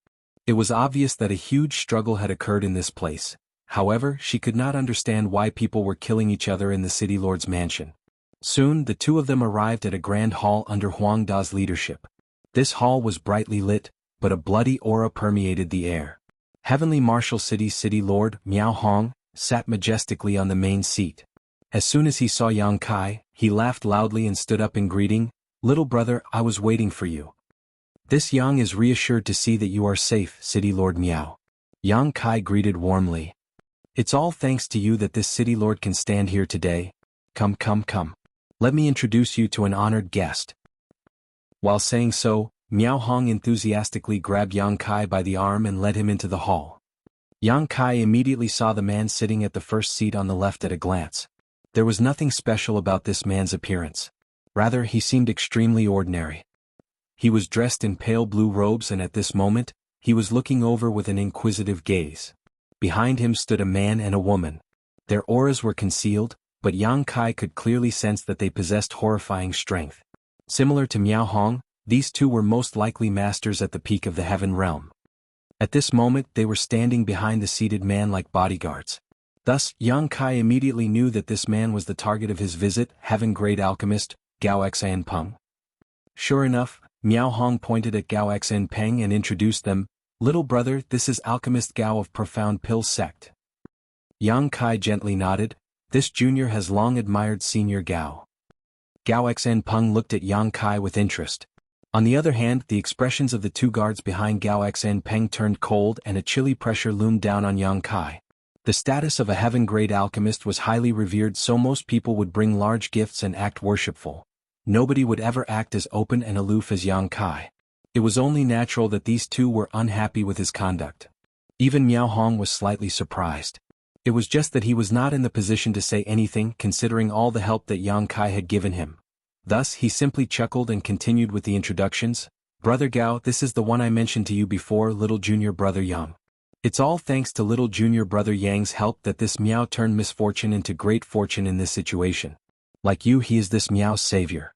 It was obvious that a huge struggle had occurred in this place. However, she could not understand why people were killing each other in the city lord's mansion. Soon, the two of them arrived at a grand hall under Huangda's leadership. This hall was brightly lit, but a bloody aura permeated the air. Heavenly Martial City's city lord, Miao Hong, sat majestically on the main seat. As soon as he saw Yang Kai, he laughed loudly and stood up in greeting. Little brother, I was waiting for you. This Yang is reassured to see that you are safe, City Lord Miao. Yang Kai greeted warmly. It's all thanks to you that this city lord can stand here today. Come. Let me introduce you to an honored guest. While saying so, Miao Hong enthusiastically grabbed Yang Kai by the arm and led him into the hall. Yang Kai immediately saw the man sitting at the first seat on the left at a glance. There was nothing special about this man's appearance. Rather, he seemed extremely ordinary. He was dressed in pale blue robes, and at this moment, he was looking over with an inquisitive gaze. Behind him stood a man and a woman. Their auras were concealed, but Yang Kai could clearly sense that they possessed horrifying strength. Similar to Miao Hong, these two were most likely masters at the peak of the heaven realm. At this moment, they were standing behind the seated man like bodyguards. Thus, Yang Kai immediately knew that this man was the target of his visit, heaven-grade alchemist, Gao Xianpeng. Sure enough, Miao Hong pointed at Gao Xianpeng and introduced them. Little brother, this is alchemist Gao of Profound Pill Sect. Yang Kai gently nodded. This junior has long admired senior Gao. Gao Xianpeng looked at Yang Kai with interest. On the other hand, the expressions of the two guards behind Gao Xianpeng turned cold and a chilly pressure loomed down on Yang Kai. The status of a heaven-grade alchemist was highly revered, so most people would bring large gifts and act worshipful. Nobody would ever act as open and aloof as Yang Kai. It was only natural that these two were unhappy with his conduct. Even Miao Hong was slightly surprised. It was just that he was not in the position to say anything, considering all the help that Yang Kai had given him. Thus, he simply chuckled and continued with the introductions. Brother Gao, this is the one I mentioned to you before, little junior brother Yang. It's all thanks to little junior brother Yang's help that this Miao turned misfortune into great fortune in this situation. Like you, he is this Miao's savior.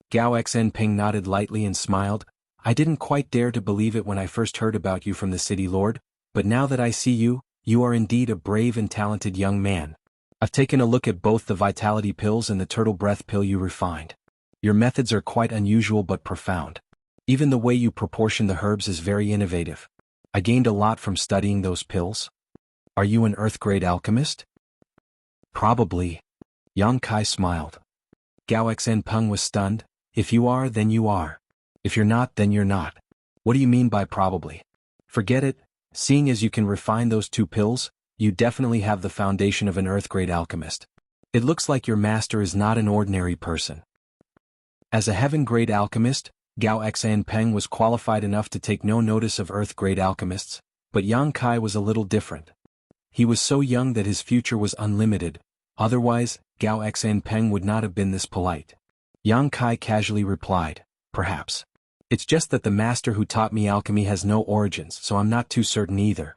Gao Xianpeng nodded lightly and smiled. I didn't quite dare to believe it when I first heard about you from the city lord, but now that I see you, you are indeed a brave and talented young man. I've taken a look at both the vitality pills and the turtle breath pill you refined. Your methods are quite unusual but profound. Even the way you proportion the herbs is very innovative. I gained a lot from studying those pills. Are you an earth-grade alchemist? Probably. Yang Kai smiled. Gao Xianpeng was stunned. If you are, then you are. If you're not, then you're not. What do you mean by probably? Forget it. Seeing as you can refine those two pills, you definitely have the foundation of an earth-grade alchemist. It looks like your master is not an ordinary person. As a heaven-grade alchemist, Gao Xianpeng was qualified enough to take no notice of earth-grade alchemists, but Yang Kai was a little different. He was so young that his future was unlimited. Otherwise, Gao Xianpeng would not have been this polite. Yang Kai casually replied, perhaps. It's just that the master who taught me alchemy has no origins, so I'm not too certain either.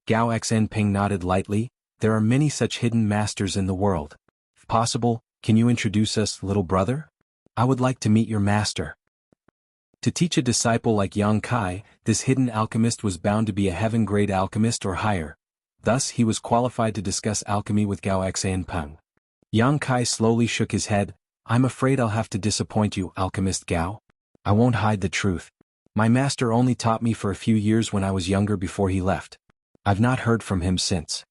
Gao Xianpeng nodded lightly. There are many such hidden masters in the world. If possible, can you introduce us, little brother? I would like to meet your master. To teach a disciple like Yang Kai, this hidden alchemist was bound to be a heaven-grade alchemist or higher. Thus, he was qualified to discuss alchemy with Gao Xianpeng. Yang Kai slowly shook his head. I'm afraid I'll have to disappoint you, alchemist Gao. I won't hide the truth. My master only taught me for a few years when I was younger before he left. I've not heard from him since.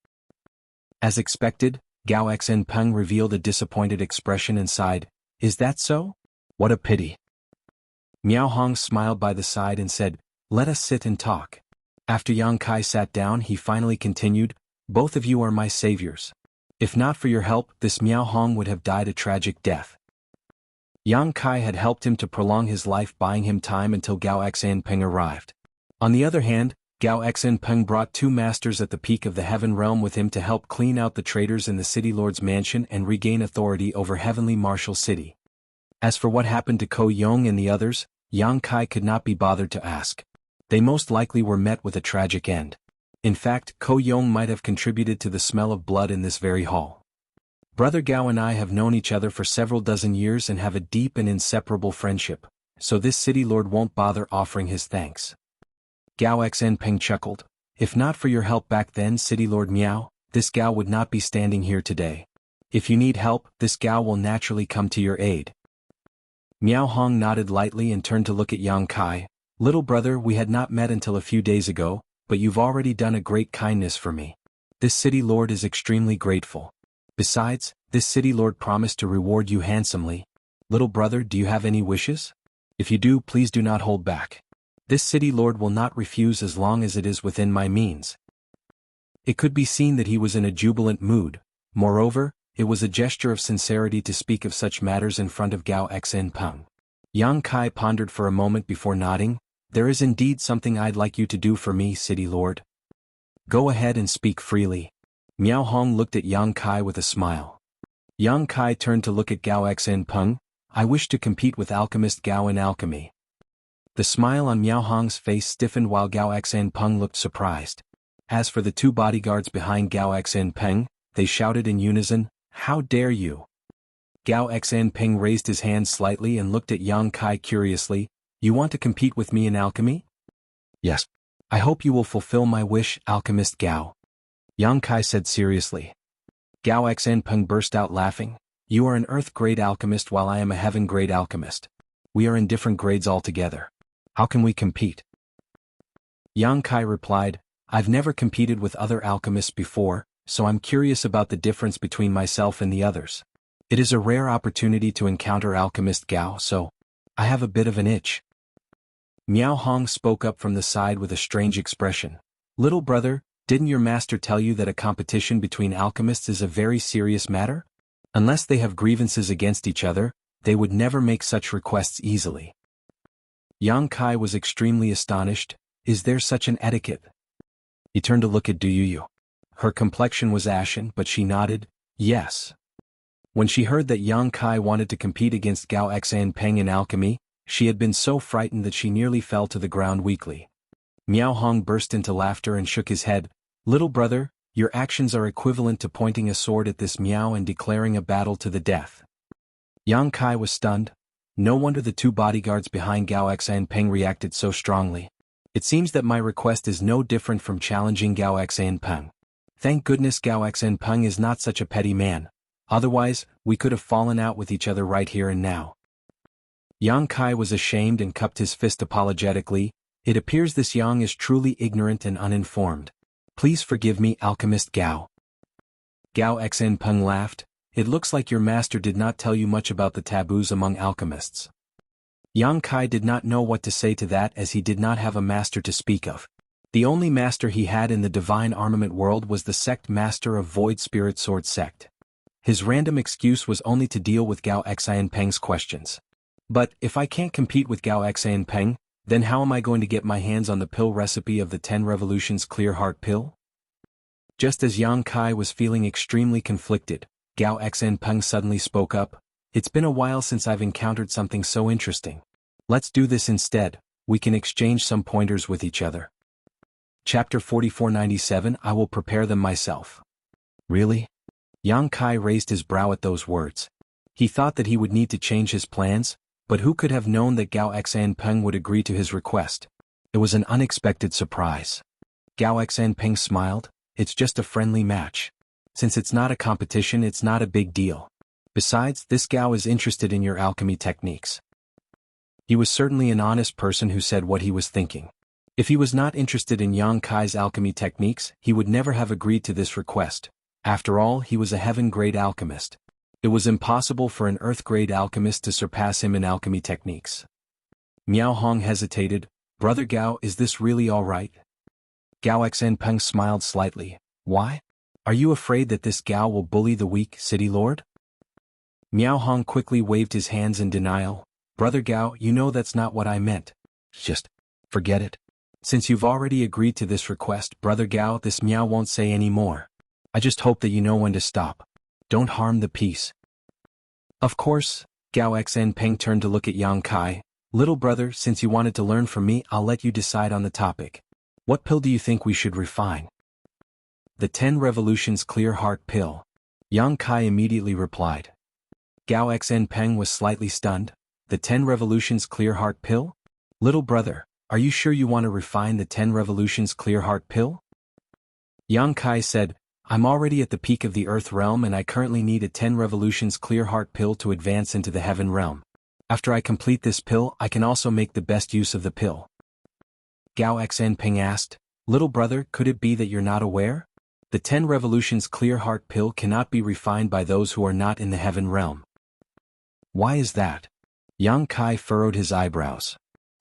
As expected, Gao Xinpeng revealed a disappointed expression and sighed, "Is that so? What a pity." Miao Hong smiled by the side and said, "Let us sit and talk." After Yang Kai sat down, he finally continued, "Both of you are my saviors. If not for your help, this Miao Hong would have died a tragic death." Yang Kai had helped him to prolong his life, buying him time until Gao Xinpeng arrived. On the other hand, Gao Xinpeng brought two masters at the peak of the heaven realm with him to help clean out the traitors in the city lord's mansion and regain authority over heavenly martial city. As for what happened to Ko Yong and the others, Yang Kai could not be bothered to ask. They most likely were met with a tragic end. In fact, Ko Yong might have contributed to the smell of blood in this very hall. Brother Gao and I have known each other for several dozen years and have a deep and inseparable friendship, so this city lord won't bother offering his thanks. Gao Xinpeng chuckled. "If not for your help back then, City Lord Miao, this Gao would not be standing here today. If you need help, this Gao will naturally come to your aid." Miao Hong nodded lightly and turned to look at Yang Kai. "Little brother, we had not met until a few days ago, but you've already done a great kindness for me. This city lord is extremely grateful. Besides, this city lord promised to reward you handsomely. Little brother, do you have any wishes? If you do, please do not hold back. This city lord will not refuse as long as it is within my means." It could be seen that he was in a jubilant mood. Moreover, it was a gesture of sincerity to speak of such matters in front of Gao Xinpeng. Yang Kai pondered for a moment before nodding. "There is indeed something I'd like you to do for me, City Lord." "Go ahead and speak freely." Miao Hong looked at Yang Kai with a smile. Yang Kai turned to look at Gao Xinpeng. "I wish to compete with alchemist Gao in alchemy." The smile on Miao Hong's face stiffened while Gao Xinpeng looked surprised. As for the two bodyguards behind Gao Xinpeng, they shouted in unison, "How dare you!" Gao Xinpeng raised his hand slightly and looked at Yang Kai curiously. "You want to compete with me in alchemy?" "Yes. I hope you will fulfill my wish, alchemist Gao," Yang Kai said seriously. Gao Xinpeng burst out laughing. "You are an earth-grade alchemist while I am a heaven-grade alchemist. We are in different grades altogether. How can we compete?" Yang Kai replied, "I've never competed with other alchemists before, so I'm curious about the difference between myself and the others. It is a rare opportunity to encounter alchemist Gao, so I have a bit of an itch." Miao Hong spoke up from the side with a strange expression. "Little brother, didn't your master tell you that a competition between alchemists is a very serious matter? Unless they have grievances against each other, they would never make such requests easily." Yang Kai was extremely astonished. "Is there such an etiquette?" He turned to look at Du Yuyu. Her complexion was ashen, but she nodded, "Yes." When she heard that Yang Kai wanted to compete against Gao Xinpeng in alchemy, she had been so frightened that she nearly fell to the ground weakly. Miao Hong burst into laughter and shook his head. "Little brother, your actions are equivalent to pointing a sword at this Miao and declaring a battle to the death." Yang Kai was stunned. No wonder the two bodyguards behind Gao Xinpeng reacted so strongly. It seems that my request is no different from challenging Gao Xinpeng. Thank goodness Gao Xinpeng is not such a petty man. Otherwise, we could have fallen out with each other right here and now. Yang Kai was ashamed and cupped his fist apologetically. "It appears this Yang is truly ignorant and uninformed. Please forgive me, alchemist Gao." Gao Xinpeng laughed. "It looks like your master did not tell you much about the taboos among alchemists." Yang Kai did not know what to say to that, as he did not have a master to speak of. The only master he had in the divine armament world was the sect master of Void Spirit Sword sect. His random excuse was only to deal with Gao Xinpeng's questions. "But, if I can't compete with Gao Xinpeng, then how am I going to get my hands on the pill recipe of the 10 Revolutions Clear Heart pill?" Just as Yang Kai was feeling extremely conflicted, Gao Xinpeng suddenly spoke up. "It's been a while since I've encountered something so interesting. Let's do this instead. We can exchange some pointers with each other." Chapter 4497. I will prepare them myself. Really? Yang Kai raised his brow at those words. He thought that he would need to change his plans, but who could have known that Gao Xinpeng would agree to his request? It was an unexpected surprise. Gao Xinpeng smiled. "It's just a friendly match. Since it's not a competition, it's not a big deal. Besides, this Gao is interested in your alchemy techniques." He was certainly an honest person who said what he was thinking. If he was not interested in Yang Kai's alchemy techniques, he would never have agreed to this request. After all, he was a heaven-grade alchemist. It was impossible for an earth-grade alchemist to surpass him in alchemy techniques. Miao Hong hesitated. Brother Gao, is this really all right? Gao Xinpeng smiled slightly. Why? Are you afraid that this Gao will bully the weak city lord? Miao Hong quickly waved his hands in denial. Brother Gao, you know that's not what I meant. Just forget it. Since you've already agreed to this request, Brother Gao, this Miao won't say any more. I just hope that you know when to stop. Don't harm the peace. Of course. Gao Xinpeng turned to look at Yang Kai. Little brother, since you wanted to learn from me, I'll let you decide on the topic. What pill do you think we should refine? The 10 Revolutions Clear Heart Pill. Yang Kai immediately replied. Gao Xinpeng was slightly stunned. The 10 Revolutions Clear Heart Pill? Little brother, are you sure you want to refine the 10 Revolutions Clear Heart Pill? Yang Kai said, I'm already at the peak of the Earth realm and I currently need a 10 Revolutions Clear Heart Pill to advance into the Heaven realm. After I complete this pill, I can also make the best use of the pill. Gao Xinpeng asked, Little brother, could it be that you're not aware? The 10 Revolutions Clear Heart Pill cannot be refined by those who are not in the Heaven realm. Why is that? Yang Kai furrowed his eyebrows.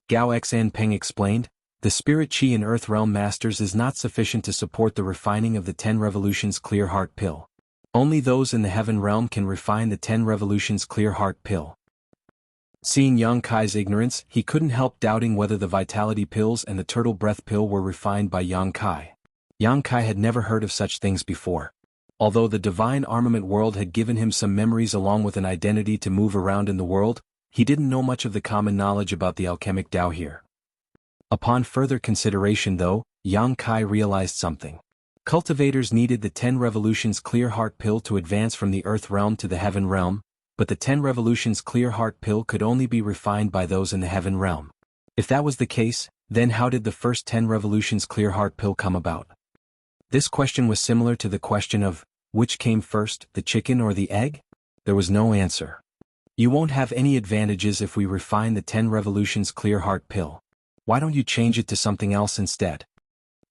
Gao Xinpeng explained, the Spirit Qi in Earth Realm Masters is not sufficient to support the refining of the 10 Revolutions Clear Heart Pill. Only those in the Heaven realm can refine the 10 Revolutions Clear Heart Pill. Seeing Yang Kai's ignorance, he couldn't help doubting whether the Vitality Pills and the Turtle Breath Pill were refined by Yang Kai. Yang Kai had never heard of such things before. Although the Divine Armament world had given him some memories along with an identity to move around in the world, he didn't know much of the common knowledge about the alchemic Tao here. Upon further consideration though, Yang Kai realized something. Cultivators needed the 10 Revolutions Clear Heart Pill to advance from the Earth realm to the Heaven realm, but the 10 Revolutions Clear Heart Pill could only be refined by those in the Heaven realm. If that was the case, then how did the first 10 Revolutions Clear Heart Pill come about? This question was similar to the question of, which came first, the chicken or the egg? There was no answer. You won't have any advantages if we refine the 10 Revolutions Clear Heart Pill. Why don't you change it to something else instead?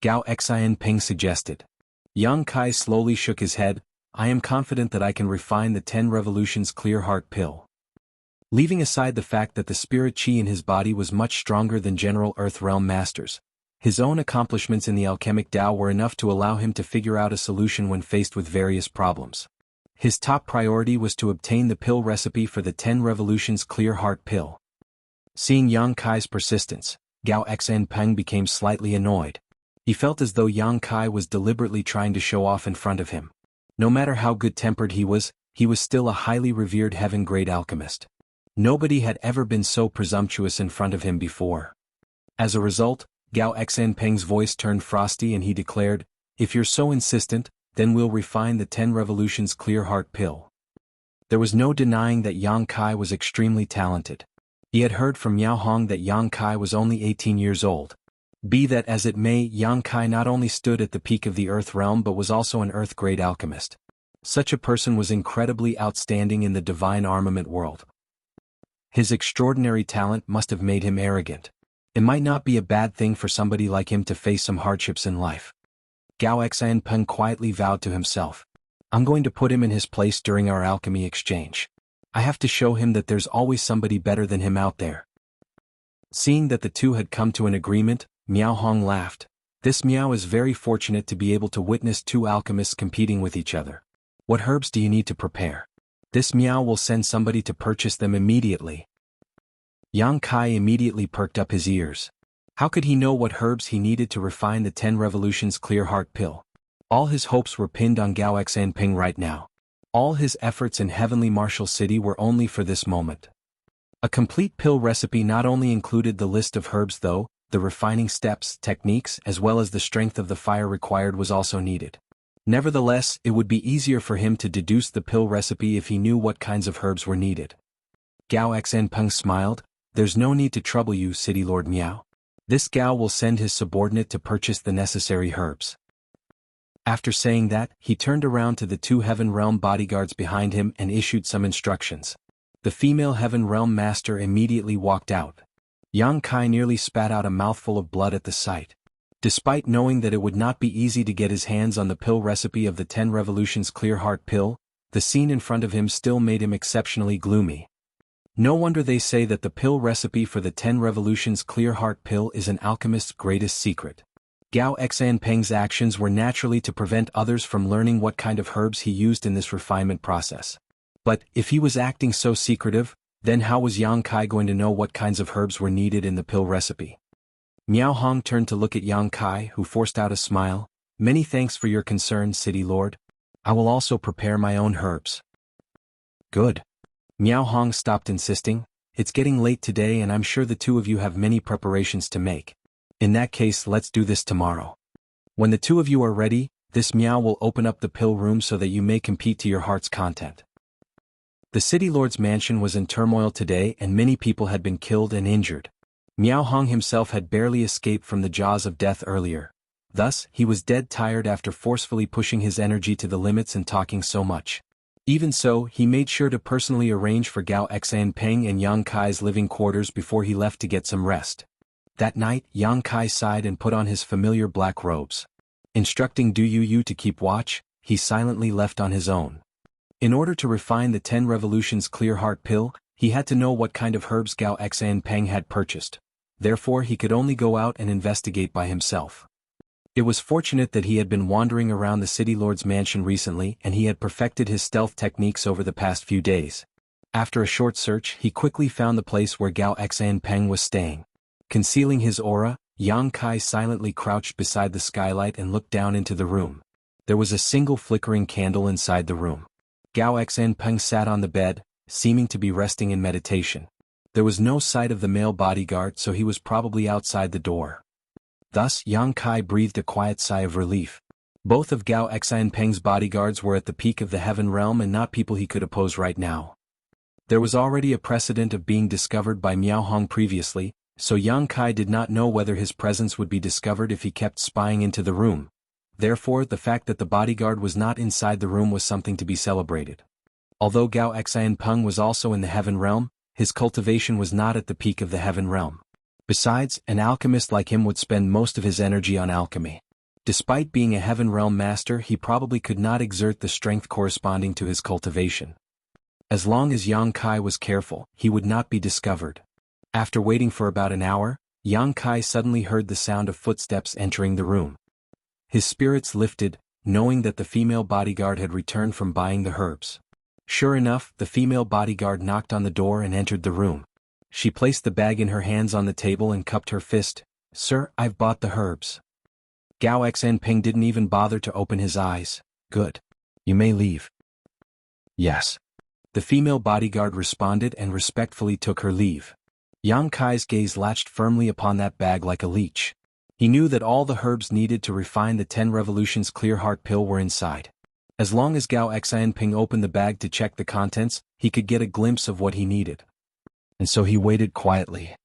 Gao Xinpeng suggested. Yang Kai slowly shook his head. I am confident that I can refine the 10 Revolutions Clear Heart Pill. Leaving aside the fact that the Spirit Qi in his body was much stronger than general Earth Realm Masters, his own accomplishments in the alchemic Tao were enough to allow him to figure out a solution when faced with various problems. His top priority was to obtain the pill recipe for the 10 Revolutions Clear Heart Pill. Seeing Yang Kai's persistence, Gao Xinpeng became slightly annoyed. He felt as though Yang Kai was deliberately trying to show off in front of him. No matter how good-tempered he was still a highly revered heaven-grade alchemist. Nobody had ever been so presumptuous in front of him before. As a result, Gao Xinpeng's voice turned frosty and he declared, if you're so insistent, then we'll refine the 10 Revolutions Clear Heart Pill. There was no denying that Yang Kai was extremely talented. He had heard from Miao Hong that Yang Kai was only 18 years old. Be that as it may, Yang Kai not only stood at the peak of the Earth realm but was also an Earth-grade alchemist. Such a person was incredibly outstanding in the Divine Armament world. His extraordinary talent must have made him arrogant. It might not be a bad thing for somebody like him to face some hardships in life. Gao Xinpeng quietly vowed to himself. I'm going to put him in his place during our alchemy exchange. I have to show him that there's always somebody better than him out there. Seeing that the two had come to an agreement, Miao Hong laughed. This Miao is very fortunate to be able to witness two alchemists competing with each other. What herbs do you need to prepare? This Miao will send somebody to purchase them immediately. Yang Kai immediately perked up his ears. How could he know what herbs he needed to refine the 10 Revolutions Clear Heart Pill? All his hopes were pinned on Gao Xinpeng right now. All his efforts in Heavenly Martial City were only for this moment. A complete pill recipe not only included the list of herbs though, the refining steps, techniques, as well as the strength of the fire required was also needed. Nevertheless, it would be easier for him to deduce the pill recipe if he knew what kinds of herbs were needed. Gao Xinpeng smiled. There's no need to trouble you, City Lord Miao. This Gao will send his subordinate to purchase the necessary herbs. After saying that, he turned around to the two Heaven Realm bodyguards behind him and issued some instructions. The female Heaven Realm master immediately walked out. Yang Kai nearly spat out a mouthful of blood at the sight. Despite knowing that it would not be easy to get his hands on the pill recipe of the 10 Revolutions Clear Heart pill, the scene in front of him still made him exceptionally gloomy. No wonder they say that the pill recipe for the 10 Revolutions Clear Heart pill is an alchemist's greatest secret. Gao Xanpeng's actions were naturally to prevent others from learning what kind of herbs he used in this refinement process. But, if he was acting so secretive, then how was Yang Kai going to know what kinds of herbs were needed in the pill recipe? Miao Hong turned to look at Yang Kai, who forced out a smile. "Many thanks for your concern, City Lord. I will also prepare my own herbs." "Good." Miao Hong stopped insisting. "It's getting late today and I'm sure the two of you have many preparations to make. In that case, let's do this tomorrow. When the two of you are ready, this Miao will open up the pill room so that you may compete to your heart's content." The City Lord's mansion was in turmoil today and many people had been killed and injured. Miao Hong himself had barely escaped from the jaws of death earlier. Thus, he was dead tired after forcefully pushing his energy to the limits and talking so much. Even so, he made sure to personally arrange for Gao Xanpeng and Yang Kai's living quarters before he left to get some rest. That night, Yang Kai sighed and put on his familiar black robes. Instructing Du Yu to keep watch, he silently left on his own. In order to refine the 10 Revolutions Clear Heart pill, he had to know what kind of herbs Gao Xanpeng had purchased. Therefore he could only go out and investigate by himself. It was fortunate that he had been wandering around the City Lord's mansion recently and he had perfected his stealth techniques over the past few days. After a short search, he quickly found the place where Gao Xanpeng was staying. Concealing his aura, Yang Kai silently crouched beside the skylight and looked down into the room. There was a single flickering candle inside the room. Gao Xanpeng sat on the bed, seeming to be resting in meditation. There was no sight of the male bodyguard, so he was probably outside the door. Thus, Yang Kai breathed a quiet sigh of relief. Both of Gao Xanpeng's bodyguards were at the peak of the heaven realm and not people he could oppose right now. There was already a precedent of being discovered by Miao Hong previously, so Yang Kai did not know whether his presence would be discovered if he kept spying into the room. Therefore, the fact that the bodyguard was not inside the room was something to be celebrated. Although Gao Xanpeng was also in the heaven realm, his cultivation was not at the peak of the heaven realm. Besides, an alchemist like him would spend most of his energy on alchemy. Despite being a heaven realm master, he probably could not exert the strength corresponding to his cultivation. As long as Yang Kai was careful, he would not be discovered. After waiting for about an hour, Yang Kai suddenly heard the sound of footsteps entering the room. His spirits lifted, knowing that the female bodyguard had returned from buying the herbs. Sure enough, the female bodyguard knocked on the door and entered the room. She placed the bag in her hands on the table and cupped her fist. "Sir, I've bought the herbs." Gao Xanpeng didn't even bother to open his eyes. "Good. You may leave." "Yes." The female bodyguard responded and respectfully took her leave. Yang Kai's gaze latched firmly upon that bag like a leech. He knew that all the herbs needed to refine the 10 Revolutions Clear Heart pill were inside. As long as Gao Xanpeng opened the bag to check the contents, he could get a glimpse of what he needed. And so he waited quietly.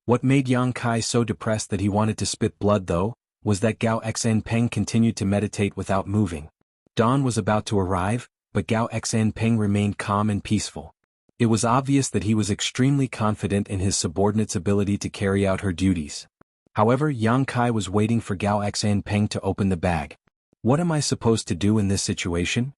What made Yang Kai so depressed that he wanted to spit blood though, was that Gao Xanpeng continued to meditate without moving. Dawn was about to arrive, but Gao Xanpeng remained calm and peaceful. It was obvious that he was extremely confident in his subordinate's ability to carry out her duties. However, Yang Kai was waiting for Gao Xanpeng to open the bag. What am I supposed to do in this situation?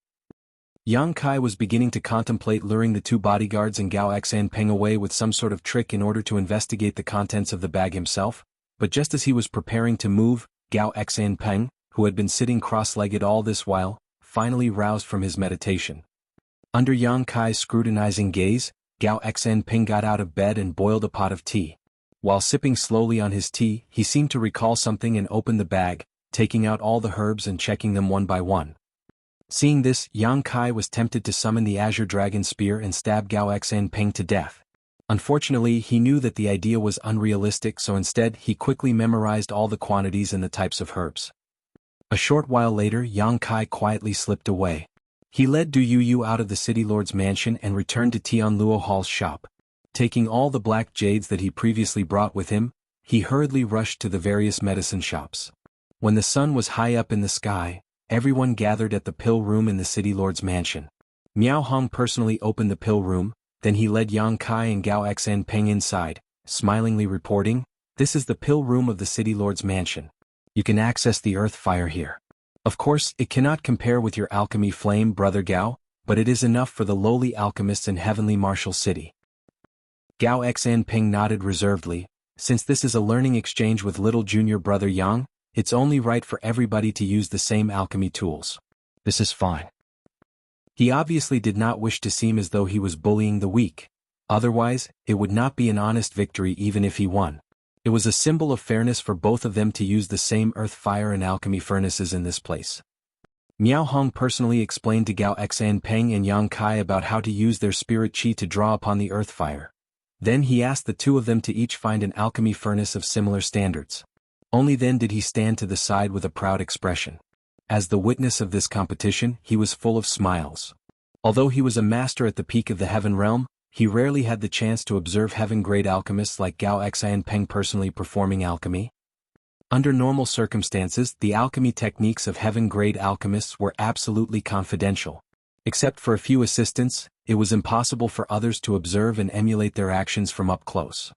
Yang Kai was beginning to contemplate luring the two bodyguards and Gao Xanpeng away with some sort of trick in order to investigate the contents of the bag himself, but just as he was preparing to move, Gao Xanpeng, who had been sitting cross-legged all this while, finally roused from his meditation. Under Yang Kai's scrutinizing gaze, Gao Xanpeng got out of bed and boiled a pot of tea. While sipping slowly on his tea, he seemed to recall something and opened the bag, taking out all the herbs and checking them one by one. Seeing this, Yang Kai was tempted to summon the Azure Dragon Spear and stab Gao Xanpeng to death. Unfortunately, he knew that the idea was unrealistic, so instead he quickly memorized all the quantities and the types of herbs. A short while later, Yang Kai quietly slipped away. He led Du Yu out of the City Lord's mansion and returned to Tian Luo Hall's shop. Taking all the black jades that he previously brought with him, he hurriedly rushed to the various medicine shops. When the sun was high up in the sky, everyone gathered at the pill room in the City Lord's mansion. Miao Hong personally opened the pill room, then he led Yang Kai and Gao Xanpeng inside, smilingly reporting, "This is the pill room of the City Lord's mansion. You can access the earth fire here. Of course, it cannot compare with your alchemy flame, Brother Gao, but it is enough for the lowly alchemists in Heavenly Martial City. Gao Xanping nodded reservedly. Since this is a learning exchange with little junior brother Yang, it's only right for everybody to use the same alchemy tools. This is fine. He obviously did not wish to seem as though he was bullying the weak. Otherwise, it would not be an honest victory even if he won. It was a symbol of fairness for both of them to use the same earth fire and alchemy furnaces in this place. Miao Hong personally explained to Gao Xanpeng and Yang Kai about how to use their spirit qi to draw upon the earth fire. Then he asked the two of them to each find an alchemy furnace of similar standards. Only then did he stand to the side with a proud expression. As the witness of this competition, he was full of smiles. Although he was a master at the peak of the heaven realm, he rarely had the chance to observe heaven-grade alchemists like Gao Xanpeng personally performing alchemy. Under normal circumstances, the alchemy techniques of heaven-grade alchemists were absolutely confidential. Except for a few assistants, it was impossible for others to observe and emulate their actions from up close.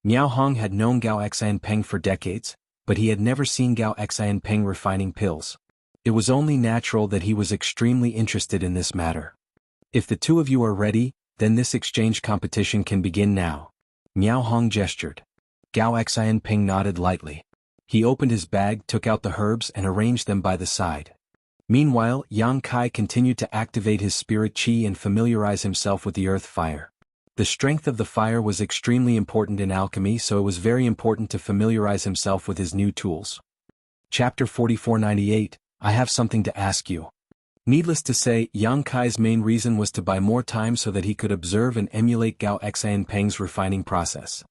Miao Hong had known Gao Xanpeng for decades, but he had never seen Gao Xanpeng refining pills. It was only natural that he was extremely interested in this matter. If the two of you are ready, then this exchange competition can begin now. Miao Hong gestured. Gao Xanpeng nodded lightly. He opened his bag, took out the herbs and arranged them by the side. Meanwhile, Yang Kai continued to activate his spirit qi and familiarize himself with the earth fire. The strength of the fire was extremely important in alchemy, so it was very important to familiarize himself with his new tools. Chapter 4498, I have something to ask you. Needless to say, Yang Kai's main reason was to buy more time so that he could observe and emulate Gao Xanpeng's refining process.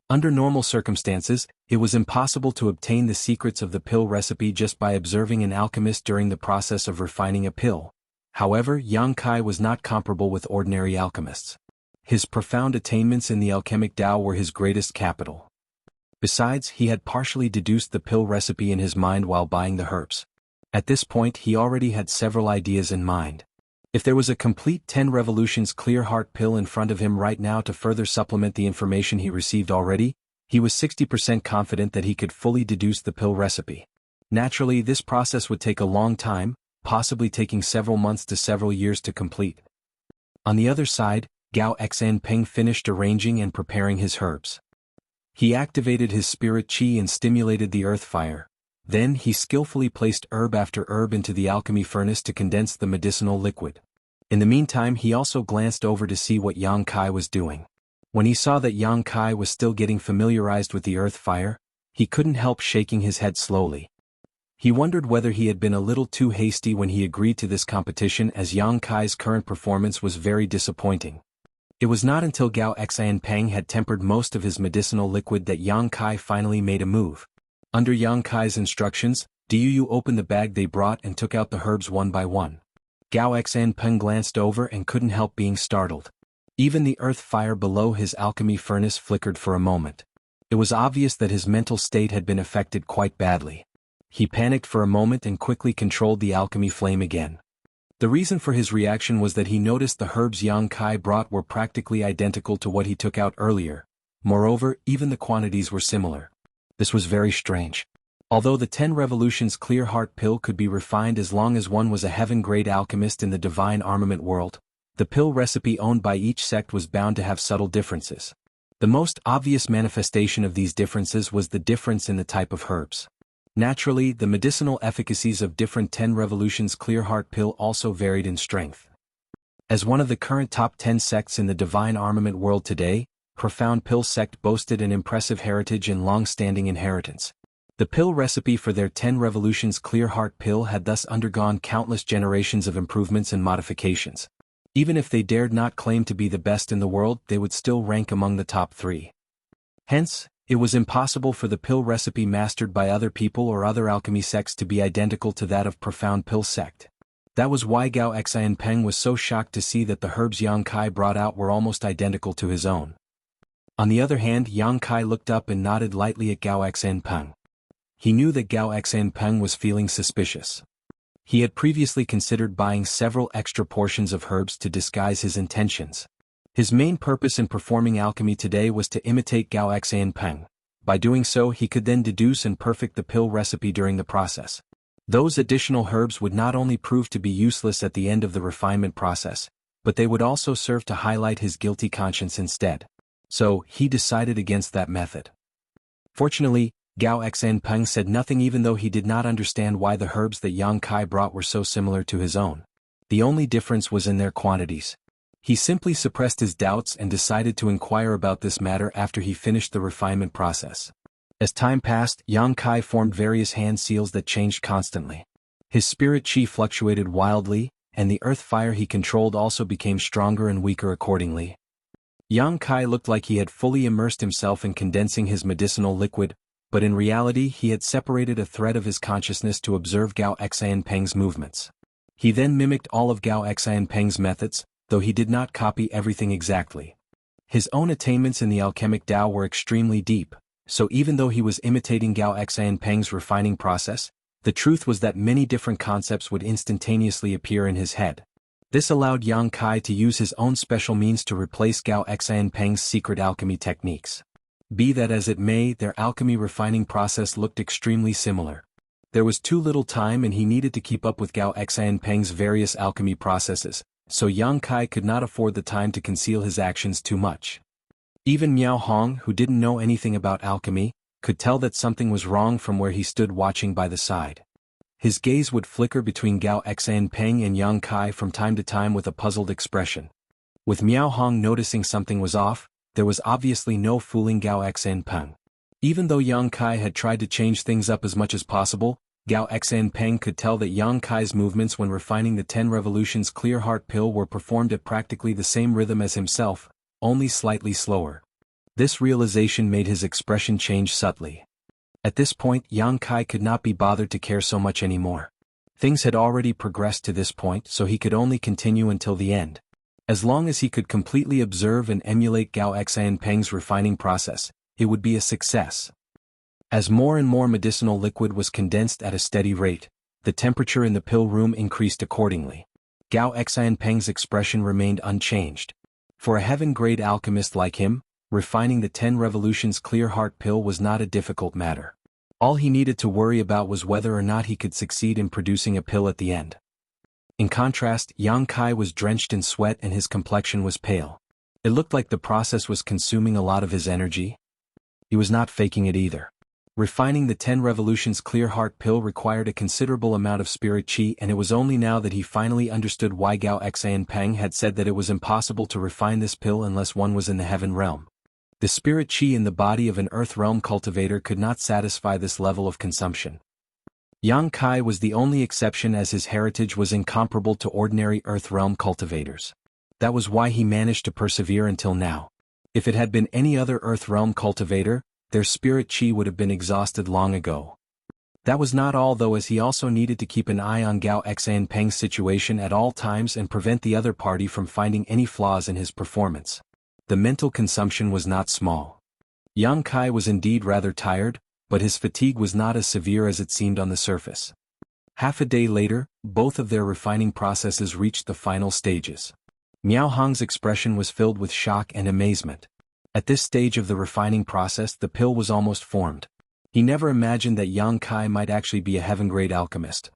Under normal circumstances, it was impossible to obtain the secrets of the pill recipe just by observing an alchemist during the process of refining a pill. However, Yang Kai was not comparable with ordinary alchemists. His profound attainments in the alchemic Tao were his greatest capital. Besides, he had partially deduced the pill recipe in his mind while buying the herbs. At this point, he already had several ideas in mind. If there was a complete 10 revolutions clear heart pill in front of him right now to further supplement the information he received already, he was 60% confident that he could fully deduce the pill recipe. Naturally, this process would take a long time, possibly taking several months to several years to complete. On the other side, Gao Xanpeng finished arranging and preparing his herbs. He activated his spirit qi and stimulated the earth fire. Then he skillfully placed herb after herb into the alchemy furnace to condense the medicinal liquid. In the meantime, he also glanced over to see what Yang Kai was doing. When he saw that Yang Kai was still getting familiarized with the earth fire, he couldn't help shaking his head slowly. He wondered whether he had been a little too hasty when he agreed to this competition, as Yang Kai's current performance was very disappointing. It was not until Gao Xanpeng had tempered most of his medicinal liquid that Yang Kai finally made a move. Under Yang Kai's instructions, Diyu opened the bag they brought and took out the herbs one by one. Gao Xanpeng glanced over and couldn't help being startled. Even the earth fire below his alchemy furnace flickered for a moment. It was obvious that his mental state had been affected quite badly. He panicked for a moment and quickly controlled the alchemy flame again. The reason for his reaction was that he noticed the herbs Yang Kai brought were practically identical to what he took out earlier. Moreover, even the quantities were similar. This was very strange. Although the 10 revolutions clear heart pill could be refined as long as one was a heaven-grade alchemist in the divine armament world, the pill recipe owned by each sect was bound to have subtle differences. The most obvious manifestation of these differences was the difference in the type of herbs. Naturally, the medicinal efficacies of different 10 revolutions clear heart pill also varied in strength. As one of the current top 10 sects in the divine armament world today, Profound Pill sect boasted an impressive heritage and long-standing inheritance. The pill recipe for their 10 revolutions clear heart pill had thus undergone countless generations of improvements and modifications. Even if they dared not claim to be the best in the world, they would still rank among the top 3. Hence, it was impossible for the pill recipe mastered by other people or other alchemy sects to be identical to that of Profound Pill sect. That was why Gao Xanpeng was so shocked to see that the herbs Yang Kai brought out were almost identical to his own. On the other hand, Yang Kai looked up and nodded lightly at Gao Xanpeng. He knew that Gao Xanpeng was feeling suspicious. He had previously considered buying several extra portions of herbs to disguise his intentions. His main purpose in performing alchemy today was to imitate Gao Xanpeng. By doing so he could then deduce and perfect the pill recipe during the process. Those additional herbs would not only prove to be useless at the end of the refinement process, but they would also serve to highlight his guilty conscience instead. So, he decided against that method. Fortunately, Gao Xanpeng said nothing even though he did not understand why the herbs that Yang Kai brought were so similar to his own. The only difference was in their quantities. He simply suppressed his doubts and decided to inquire about this matter after he finished the refinement process. As time passed, Yang Kai formed various hand seals that changed constantly. His spirit chi fluctuated wildly, and the earth fire he controlled also became stronger and weaker accordingly. Yang Kai looked like he had fully immersed himself in condensing his medicinal liquid, but in reality he had separated a thread of his consciousness to observe Gao Xianpeng's movements. He then mimicked all of Gao Xianpeng's methods, though he did not copy everything exactly. His own attainments in the alchemic Tao were extremely deep, so even though he was imitating Gao Xianpeng's refining process, the truth was that many different concepts would instantaneously appear in his head. This allowed Yang Kai to use his own special means to replace Gao Xianpeng's secret alchemy techniques. Be that as it may, their alchemy refining process looked extremely similar. There was too little time and he needed to keep up with Gao Xianpeng's various alchemy processes, so Yang Kai could not afford the time to conceal his actions too much. Even Miao Hong, who didn't know anything about alchemy, could tell that something was wrong from where he stood watching by the side. His gaze would flicker between Gao Xianpeng and Yang Kai from time to time with a puzzled expression. With Miao Hong noticing something was off, there was obviously no fooling Gao Xianpeng. Even though Yang Kai had tried to change things up as much as possible, Gao Xianpeng could tell that Yang Kai's movements when refining the 10 Revolutions Clear Heart Pill were performed at practically the same rhythm as himself, only slightly slower. This realization made his expression change subtly. At this point, Yang Kai could not be bothered to care so much anymore. Things had already progressed to this point, so he could only continue until the end. As long as he could completely observe and emulate Gao Xianpeng's refining process, it would be a success. As more and more medicinal liquid was condensed at a steady rate, the temperature in the pill room increased accordingly. Gao Xianpeng's expression remained unchanged. For a heaven-grade alchemist like him, refining the 10 Revolutions Clear Heart Pill was not a difficult matter. All he needed to worry about was whether or not he could succeed in producing a pill at the end. In contrast, Yang Kai was drenched in sweat and his complexion was pale. It looked like the process was consuming a lot of his energy. He was not faking it either. Refining the 10 Revolutions Clear Heart Pill required a considerable amount of spirit chi, and it was only now that he finally understood why Gao Xianpeng had said that it was impossible to refine this pill unless one was in the heaven realm. The spirit chi in the body of an earth realm cultivator could not satisfy this level of consumption. Yang Kai was the only exception as his heritage was incomparable to ordinary earth realm cultivators. That was why he managed to persevere until now. If it had been any other earth realm cultivator, their spirit chi would have been exhausted long ago. That was not all though, as he also needed to keep an eye on Gao Xianpeng's situation at all times and prevent the other party from finding any flaws in his performance. The mental consumption was not small. Yang Kai was indeed rather tired, but his fatigue was not as severe as it seemed on the surface. Half a day later, both of their refining processes reached the final stages. Miao Hong's expression was filled with shock and amazement. At this stage of the refining process, the pill was almost formed. He never imagined that Yang Kai might actually be a heaven-grade alchemist.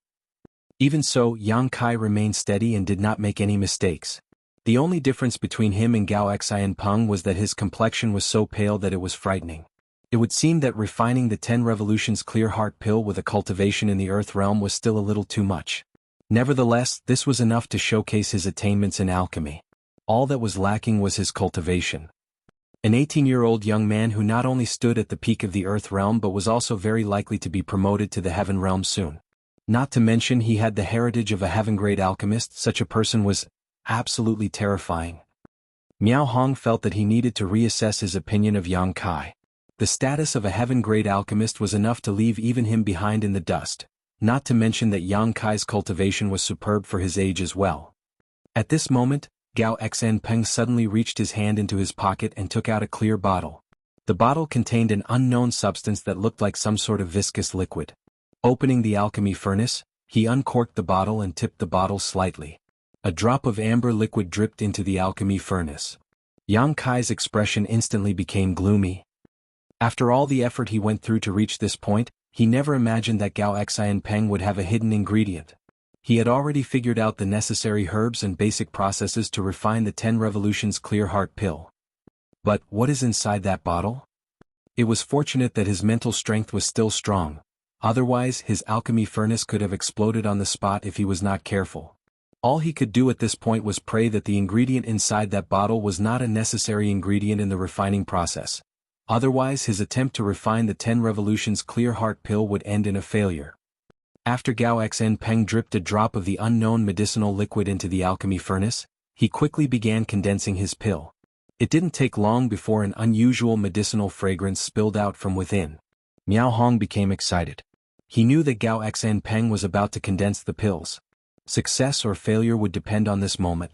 Even so, Yang Kai remained steady and did not make any mistakes. The only difference between him and Gao Xianpeng was that his complexion was so pale that it was frightening. It would seem that refining the 10 Revolutions Clear Heart Pill with a cultivation in the earth realm was still a little too much. Nevertheless, this was enough to showcase his attainments in alchemy. All that was lacking was his cultivation. An 18-year-old young man who not only stood at the peak of the earth realm but was also very likely to be promoted to the heaven realm soon. Not to mention he had the heritage of a heaven-grade alchemist. Such a person was absolutely terrifying. Miao Hong felt that he needed to reassess his opinion of Yang Kai. The status of a heaven-grade alchemist was enough to leave even him behind in the dust, not to mention that Yang Kai's cultivation was superb for his age as well. At this moment, Gao Xianpeng suddenly reached his hand into his pocket and took out a clear bottle. The bottle contained an unknown substance that looked like some sort of viscous liquid. Opening the alchemy furnace, he uncorked the bottle and tipped the bottle slightly. A drop of amber liquid dripped into the alchemy furnace. Yang Kai's expression instantly became gloomy. After all the effort he went through to reach this point, he never imagined that Gao Xianpeng would have a hidden ingredient. He had already figured out the necessary herbs and basic processes to refine the 10 Revolutions Clear Heart Pill. But what is inside that bottle? It was fortunate that his mental strength was still strong. Otherwise, his alchemy furnace could have exploded on the spot if he was not careful. All he could do at this point was pray that the ingredient inside that bottle was not a necessary ingredient in the refining process. Otherwise, his attempt to refine the 10 Revolutions Clear Heart Pill would end in a failure. After Gao Xianpeng dripped a drop of the unknown medicinal liquid into the alchemy furnace, he quickly began condensing his pill. It didn't take long before an unusual medicinal fragrance spilled out from within. Miao Hong became excited. He knew that Gao Xianpeng was about to condense the pills. Success or failure would depend on this moment.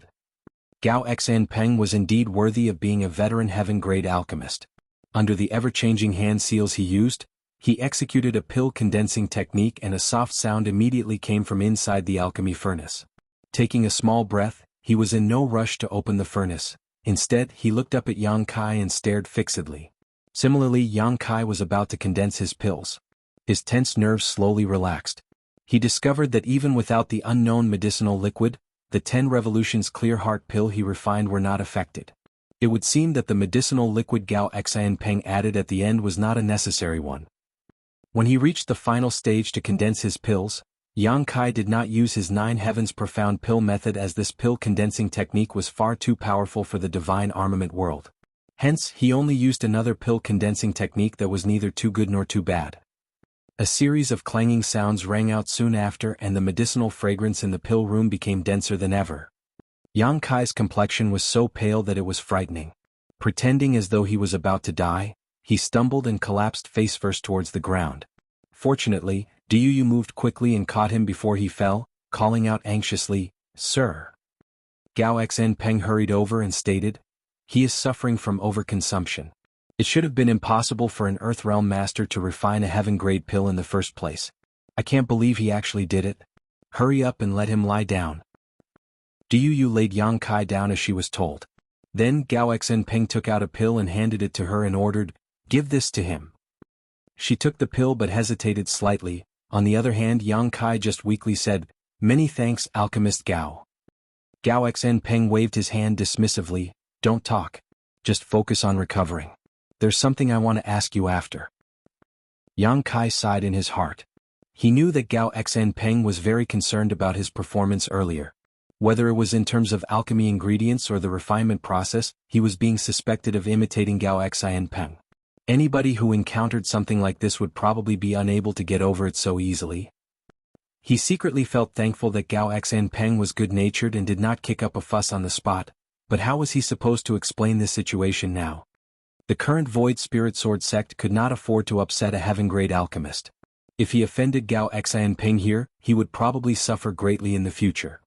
Gao Xianpeng was indeed worthy of being a veteran heaven-grade alchemist. Under the ever-changing hand seals he used, he executed a pill-condensing technique and a soft sound immediately came from inside the alchemy furnace. Taking a small breath, he was in no rush to open the furnace. Instead, he looked up at Yang Kai and stared fixedly. Similarly, Yang Kai was about to condense his pills. His tense nerves slowly relaxed. He discovered that even without the unknown medicinal liquid, the 10 Revolutions Clear Heart Pill he refined were not affected. It would seem that the medicinal liquid Gao Xianpeng added at the end was not a necessary one. When he reached the final stage to condense his pills, Yang Kai did not use his 9 Heavens Profound Pill method as this pill condensing technique was far too powerful for the divine armament world. Hence, he only used another pill condensing technique that was neither too good nor too bad. A series of clanging sounds rang out soon after and the medicinal fragrance in the pill room became denser than ever. Yang Kai's complexion was so pale that it was frightening. Pretending as though he was about to die, he stumbled and collapsed face first towards the ground. Fortunately, Diyu moved quickly and caught him before he fell, calling out anxiously, "Sir." Gao Xianpeng hurried over and stated, "He is suffering from overconsumption. It should have been impossible for an Earthrealm master to refine a heaven-grade pill in the first place. I can't believe he actually did it. Hurry up and let him lie down." Diyu laid Yang Kai down as she was told. Then Gao Xianpeng took out a pill and handed it to her and ordered, "Give this to him." She took the pill but hesitated slightly. On the other hand, Yang Kai just weakly said, "Many thanks, Alchemist Gao." Gao Xianpeng waved his hand dismissively, "Don't talk. Just focus on recovering. There's something I want to ask you after." Yang Kai sighed in his heart. He knew that Gao Xianpeng was very concerned about his performance earlier. Whether it was in terms of alchemy ingredients or the refinement process, he was being suspected of imitating Gao Xianpeng. Anybody who encountered something like this would probably be unable to get over it so easily. He secretly felt thankful that Gao Xianpeng was good-natured and did not kick up a fuss on the spot, but how was he supposed to explain this situation now? The current Void Spirit Sword sect could not afford to upset a heaven-grade alchemist. If he offended Gao Xianpeng here, he would probably suffer greatly in the future.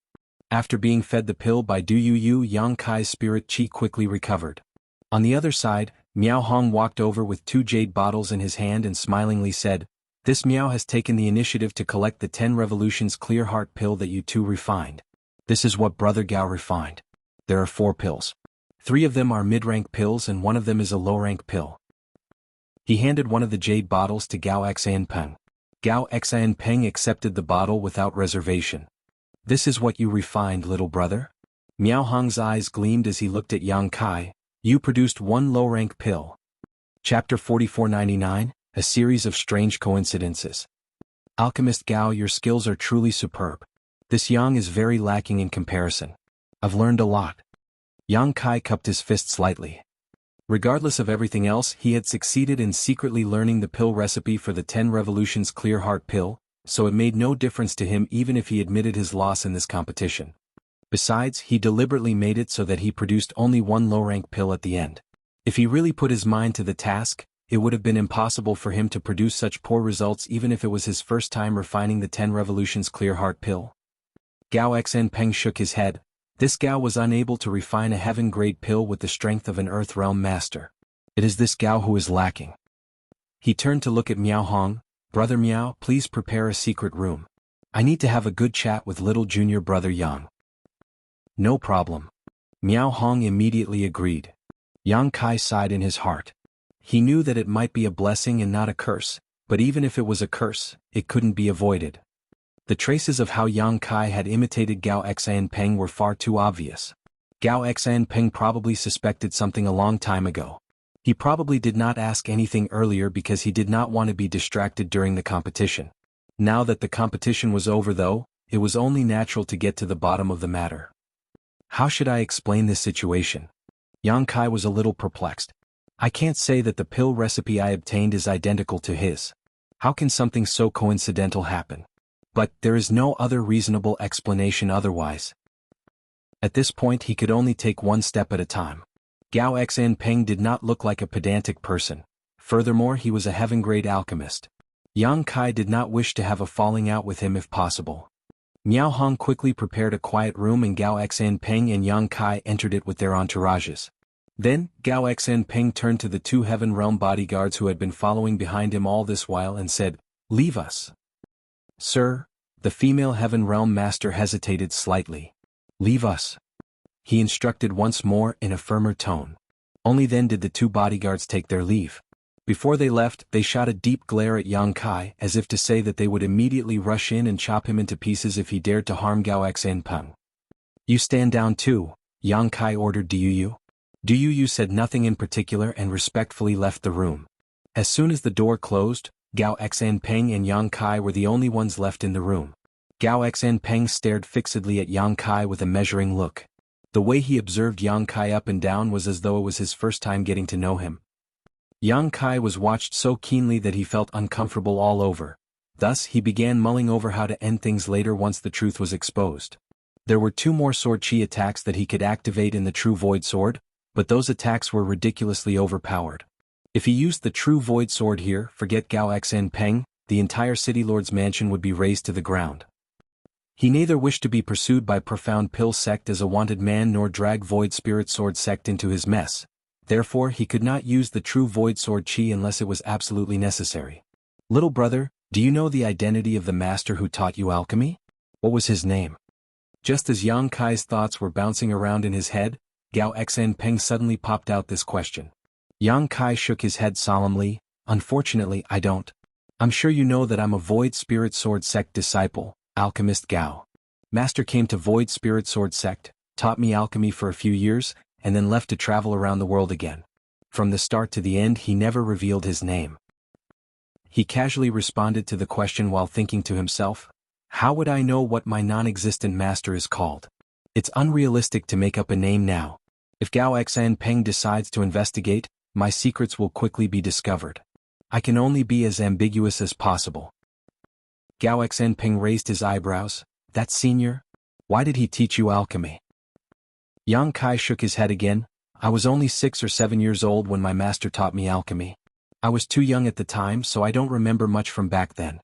After being fed the pill by Du Yu, Yang Kai's spirit chi quickly recovered. On the other side, Miao Hong walked over with 2 jade bottles in his hand and smilingly said, "This Miao has taken the initiative to collect the 10 Revolutions Clear Heart Pill that you two refined. This is what Brother Gao refined. There are 4 pills. 3 of them are mid-rank pills and 1 of them is a low-rank pill." He handed one of the jade bottles to Gao Xianpeng. Gao Xianpeng accepted the bottle without reservation. "This is what you refined, little brother?" Miao Hong's eyes gleamed as he looked at Yang Kai. "You produced 1 low-rank pill." Chapter 4499, A Series of Strange Coincidences. "Alchemist Gao, your skills are truly superb. This Yang is very lacking in comparison. I've learned a lot." Yang Kai cupped his fist slightly. Regardless of everything else, he had succeeded in secretly learning the pill recipe for the 10 Revolutions Clear Heart Pill, so it made no difference to him even if he admitted his loss in this competition. Besides, he deliberately made it so that he produced only 1 low-rank pill at the end. If he really put his mind to the task, it would have been impossible for him to produce such poor results even if it was his first time refining the 10 Revolutions Clear Heart Pill. Gao Xianpeng shook his head. This Gao was unable to refine a heaven-grade pill with the strength of an Earth Realm master. It is this Gao who is lacking. He turned to look at Miao Hong. "Brother Miao, please prepare a secret room. I need to have a good chat with little junior brother Yang." "No problem." Miao Hong immediately agreed. Yang Kai sighed in his heart. He knew that it might be a blessing and not a curse, but even if it was a curse, it couldn't be avoided. The traces of how Yang Kai had imitated Gao Xianpeng were far too obvious. Gao Xianpeng probably suspected something a long time ago. He probably did not ask anything earlier because he did not want to be distracted during the competition. Now that the competition was over though, it was only natural to get to the bottom of the matter. How should I explain this situation? Yang Kai was a little perplexed. I can't say that the pill recipe I obtained is identical to his. How can something so coincidental happen? But there is no other reasonable explanation otherwise. At this point he could only take one step at a time. Gao Xianpeng did not look like a pedantic person. Furthermore, he was a heaven-grade alchemist. Yang Kai did not wish to have a falling out with him if possible. Miao Hong quickly prepared a quiet room and Gao Xianpeng and Yang Kai entered it with their entourages. Then, Gao Xianpeng turned to the two Heaven Realm bodyguards who had been following behind him all this while and said, "Leave us." "Sir," the female Heaven Realm master hesitated slightly. "Leave us," he instructed once more in a firmer tone. Only then did the two bodyguards take their leave. Before they left, they shot a deep glare at Yang Kai as if to say that they would immediately rush in and chop him into pieces if he dared to harm Gao Xianpeng. "You stand down too," Yang Kai ordered Du Yu said nothing in particular and respectfully left the room. As soon as the door closed, Gao Xianpeng and Yang Kai were the only ones left in the room. Gao Xianpeng stared fixedly at Yang Kai with a measuring look. The way he observed Yang Kai up and down was as though it was his first time getting to know him. Yang Kai was watched so keenly that he felt uncomfortable all over. Thus he began mulling over how to end things later once the truth was exposed. There were two more sword chi attacks that he could activate in the True Void Sword, but those attacks were ridiculously overpowered. If he used the True Void Sword here, forget Gao Xianpeng, the entire City Lord's mansion would be razed to the ground. He neither wished to be pursued by Profound Pill Sect as a wanted man nor drag Void Spirit Sword Sect into his mess. Therefore he could not use the True Void Sword Chi unless it was absolutely necessary. "Little brother, do you know the identity of the master who taught you alchemy? What was his name?" Just as Yang Kai's thoughts were bouncing around in his head, Gao Xianpeng suddenly popped out this question. Yang Kai shook his head solemnly. "Unfortunately, I don't. I'm sure you know that I'm a Void Spirit Sword Sect disciple, Alchemist Gao. Master came to Void Spirit Sword Sect, taught me alchemy for a few years, and then left to travel around the world again. From the start to the end he never revealed his name." He casually responded to the question while thinking to himself, "How would I know what my non-existent master is called? It's unrealistic to make up a name now. If Gao Xianpeng decides to investigate, my secrets will quickly be discovered. I can only be as ambiguous as possible." Gao Xianpeng raised his eyebrows. "That senior? Why did he teach you alchemy?" Yang Kai shook his head again. "I was only 6 or 7 years old when my master taught me alchemy. I was too young at the time so I don't remember much from back then."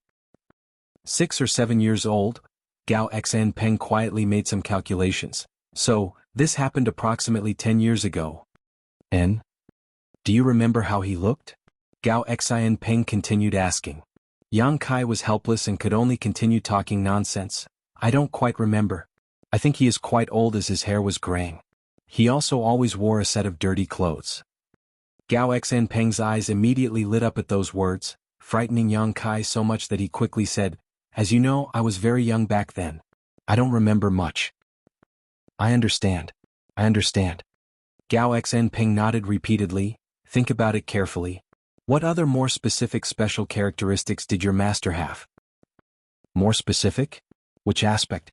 6 or 7 years old? Gao Xianpeng quietly made some calculations. "So, this happened approximately 10 years ago. And? Do you remember how he looked?" Gao Xianpeng continued asking. Yang Kai was helpless and could only continue talking nonsense. "I don't quite remember. I think he is quite old as his hair was graying. He also always wore a set of dirty clothes." Gao Xianpeng's eyes immediately lit up at those words, frightening Yang Kai so much that he quickly said, "As you know, I was very young back then. I don't remember much." I understand. Gao Xianpeng nodded repeatedly. "Think about it carefully. What other more specific special characteristics did your master have?" "More specific? Which aspect?"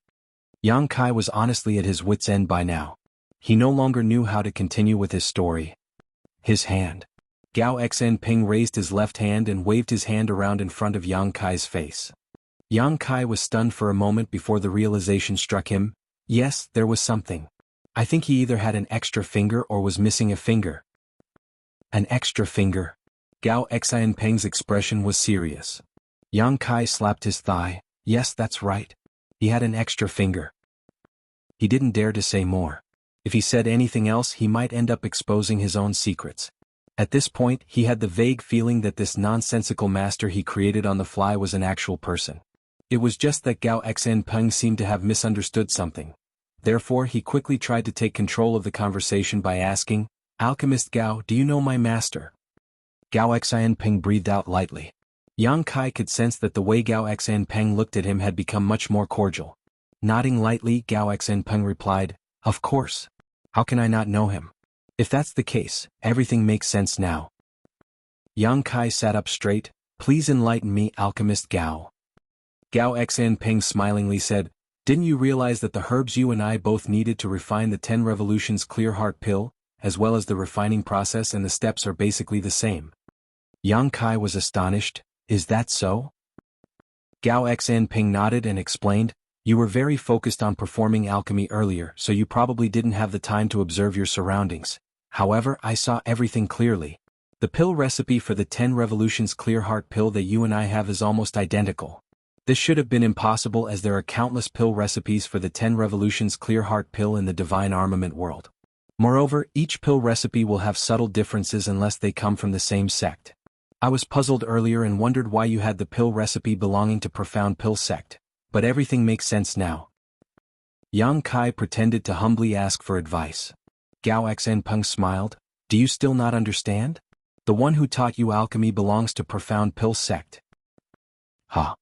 Yang Kai was honestly at his wit's end by now. He no longer knew how to continue with his story. "His hand." Gao Xianpeng raised his left hand and waved his hand around in front of Yang Kai's face. Yang Kai was stunned for a moment before the realization struck him. Yes, there was something. I think he either had an extra finger or was missing a finger. An extra finger? Gao Xianpeng's expression was serious. Yang Kai slapped his thigh. Yes, that's right. He had an extra finger. He didn't dare to say more. If he said anything else he might end up exposing his own secrets. At this point he had the vague feeling that this nonsensical master he created on the fly was an actual person. It was just that Gao Xianpeng seemed to have misunderstood something. Therefore he quickly tried to take control of the conversation by asking, "Alchemist Gao, do you know my master?" Gao Xianpeng breathed out lightly. Yang Kai could sense that the way Gao Xianpeng looked at him had become much more cordial. Nodding lightly, Gao Xianpeng replied, "Of course. How can I not know him? If that's the case, everything makes sense now." Yang Kai sat up straight. "Please enlighten me, Alchemist Gao." Gao Xianpeng smilingly said, "Didn't you realize that the herbs you and I both needed to refine the 10 Revolutions Clear Heart Pill, as well as the refining process and the steps are basically the same?" Yang Kai was astonished. "Is that so?" Gao Xianpeng nodded and explained, "You were very focused on performing alchemy earlier, so you probably didn't have the time to observe your surroundings. However, I saw everything clearly. The pill recipe for the 10 Revolutions Clear Heart Pill that you and I have is almost identical. This should have been impossible as there are countless pill recipes for the 10 Revolutions Clear Heart Pill in the divine armament world. Moreover, each pill recipe will have subtle differences unless they come from the same sect. I was puzzled earlier and wondered why you had the pill recipe belonging to Profound Pill sect, but everything makes sense now." Yang Kai pretended to humbly ask for advice. Gao Xianpeng smiled, "Do you still not understand? The one who taught you alchemy belongs to Profound Pill sect." Huh.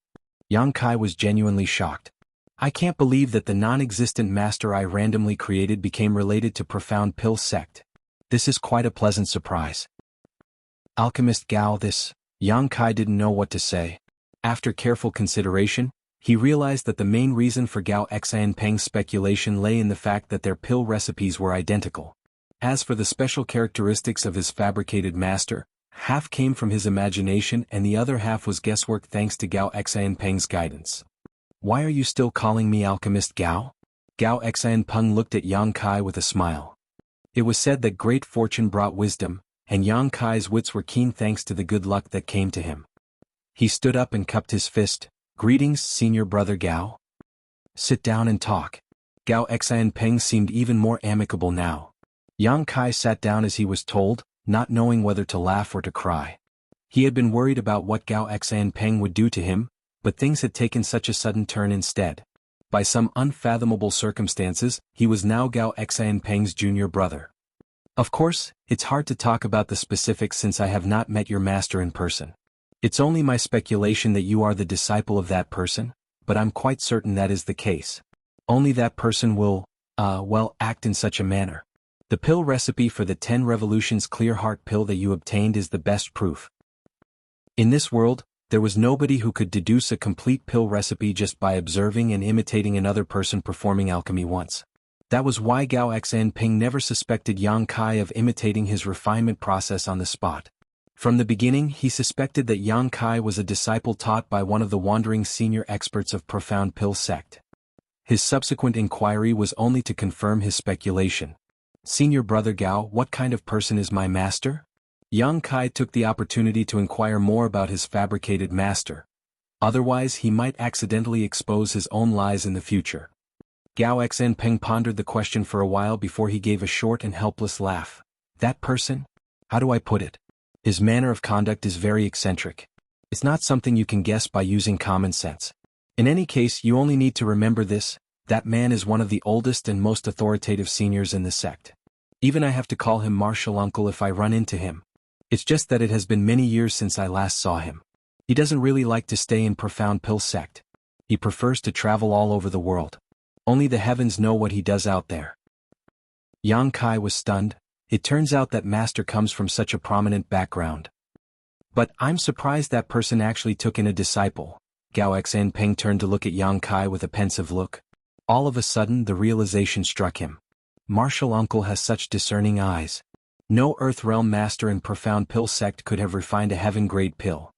Yang Kai was genuinely shocked. "I can't believe that the non-existent master I randomly created became related to Profound Pill sect. This is quite a pleasant surprise." Alchemist Gao, Yang Kai didn't know what to say. After careful consideration, he realized that the main reason for Gao Xianpeng's speculation lay in the fact that their pill recipes were identical. As for the special characteristics of his fabricated master, half came from his imagination and the other half was guesswork thanks to Gao Xianpeng's guidance. "Why are you still calling me Alchemist Gao?" Gao Xianpeng looked at Yang Kai with a smile. It was said that great fortune brought wisdom, and Yang Kai's wits were keen thanks to the good luck that came to him. He stood up and cupped his fist. "Greetings, senior brother Gao. Sit down and talk." Gao Xianpeng seemed even more amicable now. Yang Kai sat down as he was told, not knowing whether to laugh or to cry. He had been worried about what Gao Xianpeng would do to him, but things had taken such a sudden turn instead. By some unfathomable circumstances, he was now Gao Xianpeng's junior brother. "Of course, it's hard to talk about the specifics since I have not met your master in person. It's only my speculation that you are the disciple of that person, but I'm quite certain that is the case. Only that person will, act in such a manner. The pill recipe for the 10 Revolutions Clear Heart Pill that you obtained is the best proof. In this world, there was nobody who could deduce a complete pill recipe just by observing and imitating another person performing alchemy once. That was why Gao Xianpeng never suspected Yang Kai of imitating his refinement process on the spot. From the beginning he suspected that Yang Kai was a disciple taught by one of the wandering senior experts of Profound Pill sect. His subsequent inquiry was only to confirm his speculation. "Senior brother Gao, what kind of person is my master?" Yang Kai took the opportunity to inquire more about his fabricated master. Otherwise he might accidentally expose his own lies in the future. Gao Xianpeng pondered the question for a while before he gave a short and helpless laugh. "That person? How do I put it? His manner of conduct is very eccentric. It's not something you can guess by using common sense. In any case, you only need to remember this: that man is one of the oldest and most authoritative seniors in the sect. Even I have to call him martial uncle if I run into him. It's just that it has been many years since I last saw him. He doesn't really like to stay in Profound Pill sect. He prefers to travel all over the world. Only the heavens know what he does out there." Yang Kai was stunned. It turns out that master comes from such a prominent background. "But I'm surprised that person actually took in a disciple." Gao Xianpeng turned to look at Yang Kai with a pensive look. All of a sudden the realization struck him. Martial uncle has such discerning eyes. No Earth Realm master in Profound Pill sect could have refined a heaven-grade pill.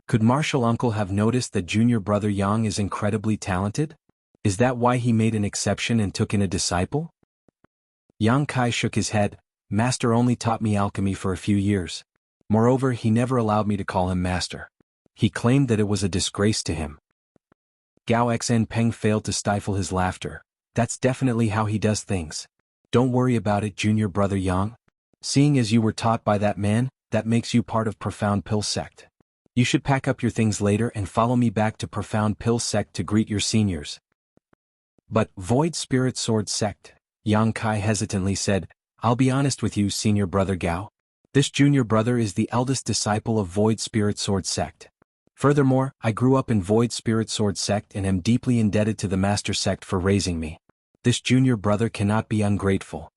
Could martial uncle have noticed that junior brother Yang is incredibly talented? Is that why he made an exception and took in a disciple? Yang Kai shook his head. "Master only taught me alchemy for a few years. Moreover, he never allowed me to call him master. He claimed that it was a disgrace to him." Gao Xianpeng failed to stifle his laughter. "That's definitely how he does things. Don't worry about it, junior brother Yang. Seeing as you were taught by that man, that makes you part of Profound Pill sect. You should pack up your things later and follow me back to Profound Pill sect to greet your seniors." "But Void Spirit Sword sect," Yang Kai hesitantly said. "I'll be honest with you, senior brother Gao. This junior brother is the eldest disciple of Void Spirit Sword Sect. Furthermore, I grew up in Void Spirit Sword Sect and am deeply indebted to the Master Sect for raising me. This junior brother cannot be ungrateful.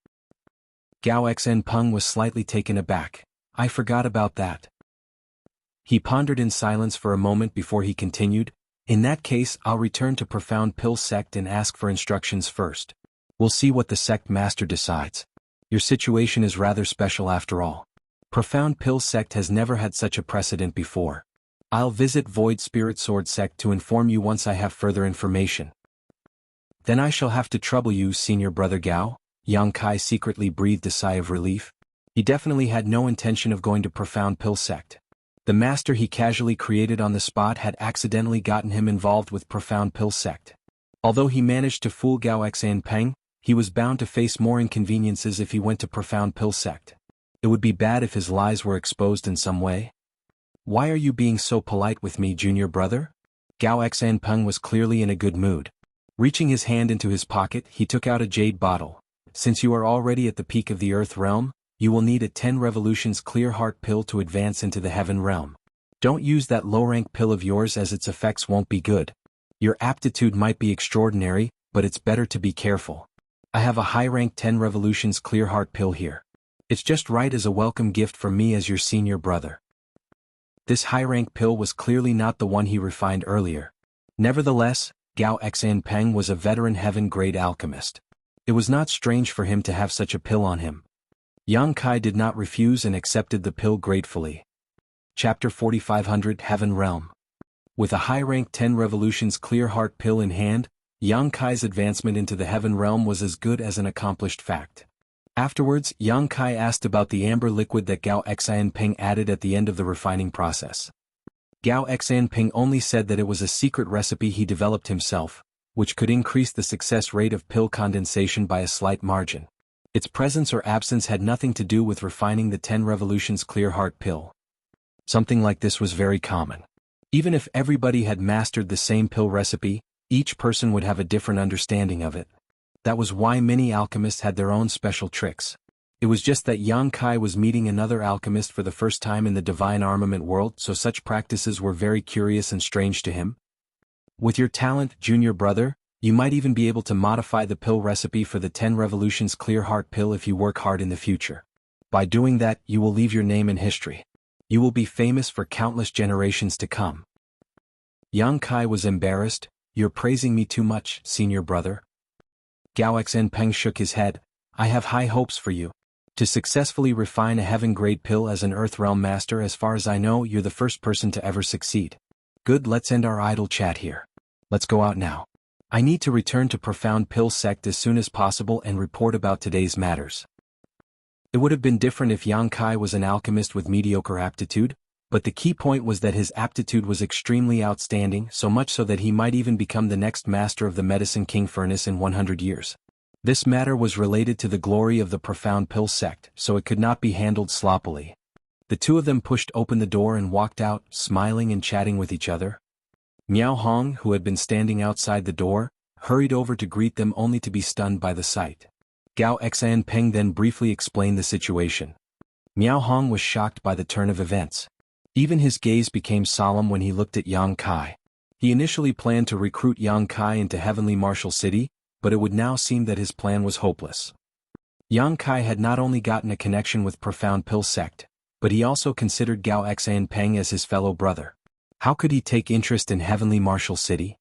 Gao Xen Peng was slightly taken aback. I forgot about that. He pondered in silence for a moment before he continued, in that case I'll return to Profound Pill Sect and ask for instructions first. We'll see what the sect master decides. Your situation is rather special after all. Profound Pill Sect has never had such a precedent before. I'll visit Void Spirit Sword Sect to inform you once I have further information. Then I shall have to trouble you, senior brother Gao. Yang Kai secretly breathed a sigh of relief. He definitely had no intention of going to Profound Pill Sect. The master he casually created on the spot had accidentally gotten him involved with Profound Pill Sect. Although he managed to fool Gao Xan Peng, he was bound to face more inconveniences if he went to Profound Pill Sect. It would be bad if his lies were exposed in some way. Why are you being so polite with me, junior brother? Gao Xan Peng was clearly in a good mood. Reaching his hand into his pocket, he took out a jade bottle. Since you are already at the peak of the Earth realm, you will need a 10 revolutions clear heart pill to advance into the Heaven realm. Don't use that low-rank pill of yours as its effects won't be good. Your aptitude might be extraordinary, but it's better to be careful. I have a high-rank 10 revolutions clear heart pill here. It's just right as a welcome gift from me as your senior brother. This high-rank pill was clearly not the one he refined earlier. Nevertheless, Gao Xan Peng was a veteran heaven-grade alchemist. It was not strange for him to have such a pill on him. Yang Kai did not refuse and accepted the pill gratefully. Chapter 4500 Heaven Realm. With a high-rank 10 revolutions clear heart pill in hand, Yang Kai's advancement into the Heaven Realm was as good as an accomplished fact. Afterwards, Yang Kai asked about the amber liquid that Gao Xan Peng added at the end of the refining process. Gao Xan Peng only said that it was a secret recipe he developed himself, which could increase the success rate of pill condensation by a slight margin. Its presence or absence had nothing to do with refining the 10 revolutions clear heart pill. Something like this was very common. Even if everybody had mastered the same pill recipe, each person would have a different understanding of it. That was why many alchemists had their own special tricks. It was just that Yang Kai was meeting another alchemist for the first time in the divine armament world, so such practices were very curious and strange to him. With your talent, junior brother, you might even be able to modify the pill recipe for the 10 revolutions clear heart pill if you work hard in the future. By doing that, you will leave your name in history. You will be famous for countless generations to come. Yang Kai was embarrassed. You're praising me too much, senior brother. Gao Xen Peng shook his head. I have high hopes for you. To successfully refine a heaven-grade pill as an Earth Realm master, as far as I know, you're the first person to ever succeed. Good, let's end our idle chat here. Let's go out now. I need to return to Profound Pill Sect as soon as possible and report about today's matters. It would have been different if Yang Kai was an alchemist with mediocre aptitude, but the key point was that his aptitude was extremely outstanding, so much so that he might even become the next master of the Medicine King Furnace in 100 years. This matter was related to the glory of the Profound Pill Sect, so it could not be handled sloppily. The two of them pushed open the door and walked out, smiling and chatting with each other. Miao Hong, who had been standing outside the door, hurried over to greet them only to be stunned by the sight. Gao Xan Peng then briefly explained the situation. Miao Hong was shocked by the turn of events. Even his gaze became solemn when he looked at Yang Kai. He initially planned to recruit Yang Kai into Heavenly Martial City, but it would now seem that his plan was hopeless. Yang Kai had not only gotten a connection with Profound Pill Sect, but he also considered Gao Xan Peng as his fellow brother. How could he take interest in Heavenly Martial City?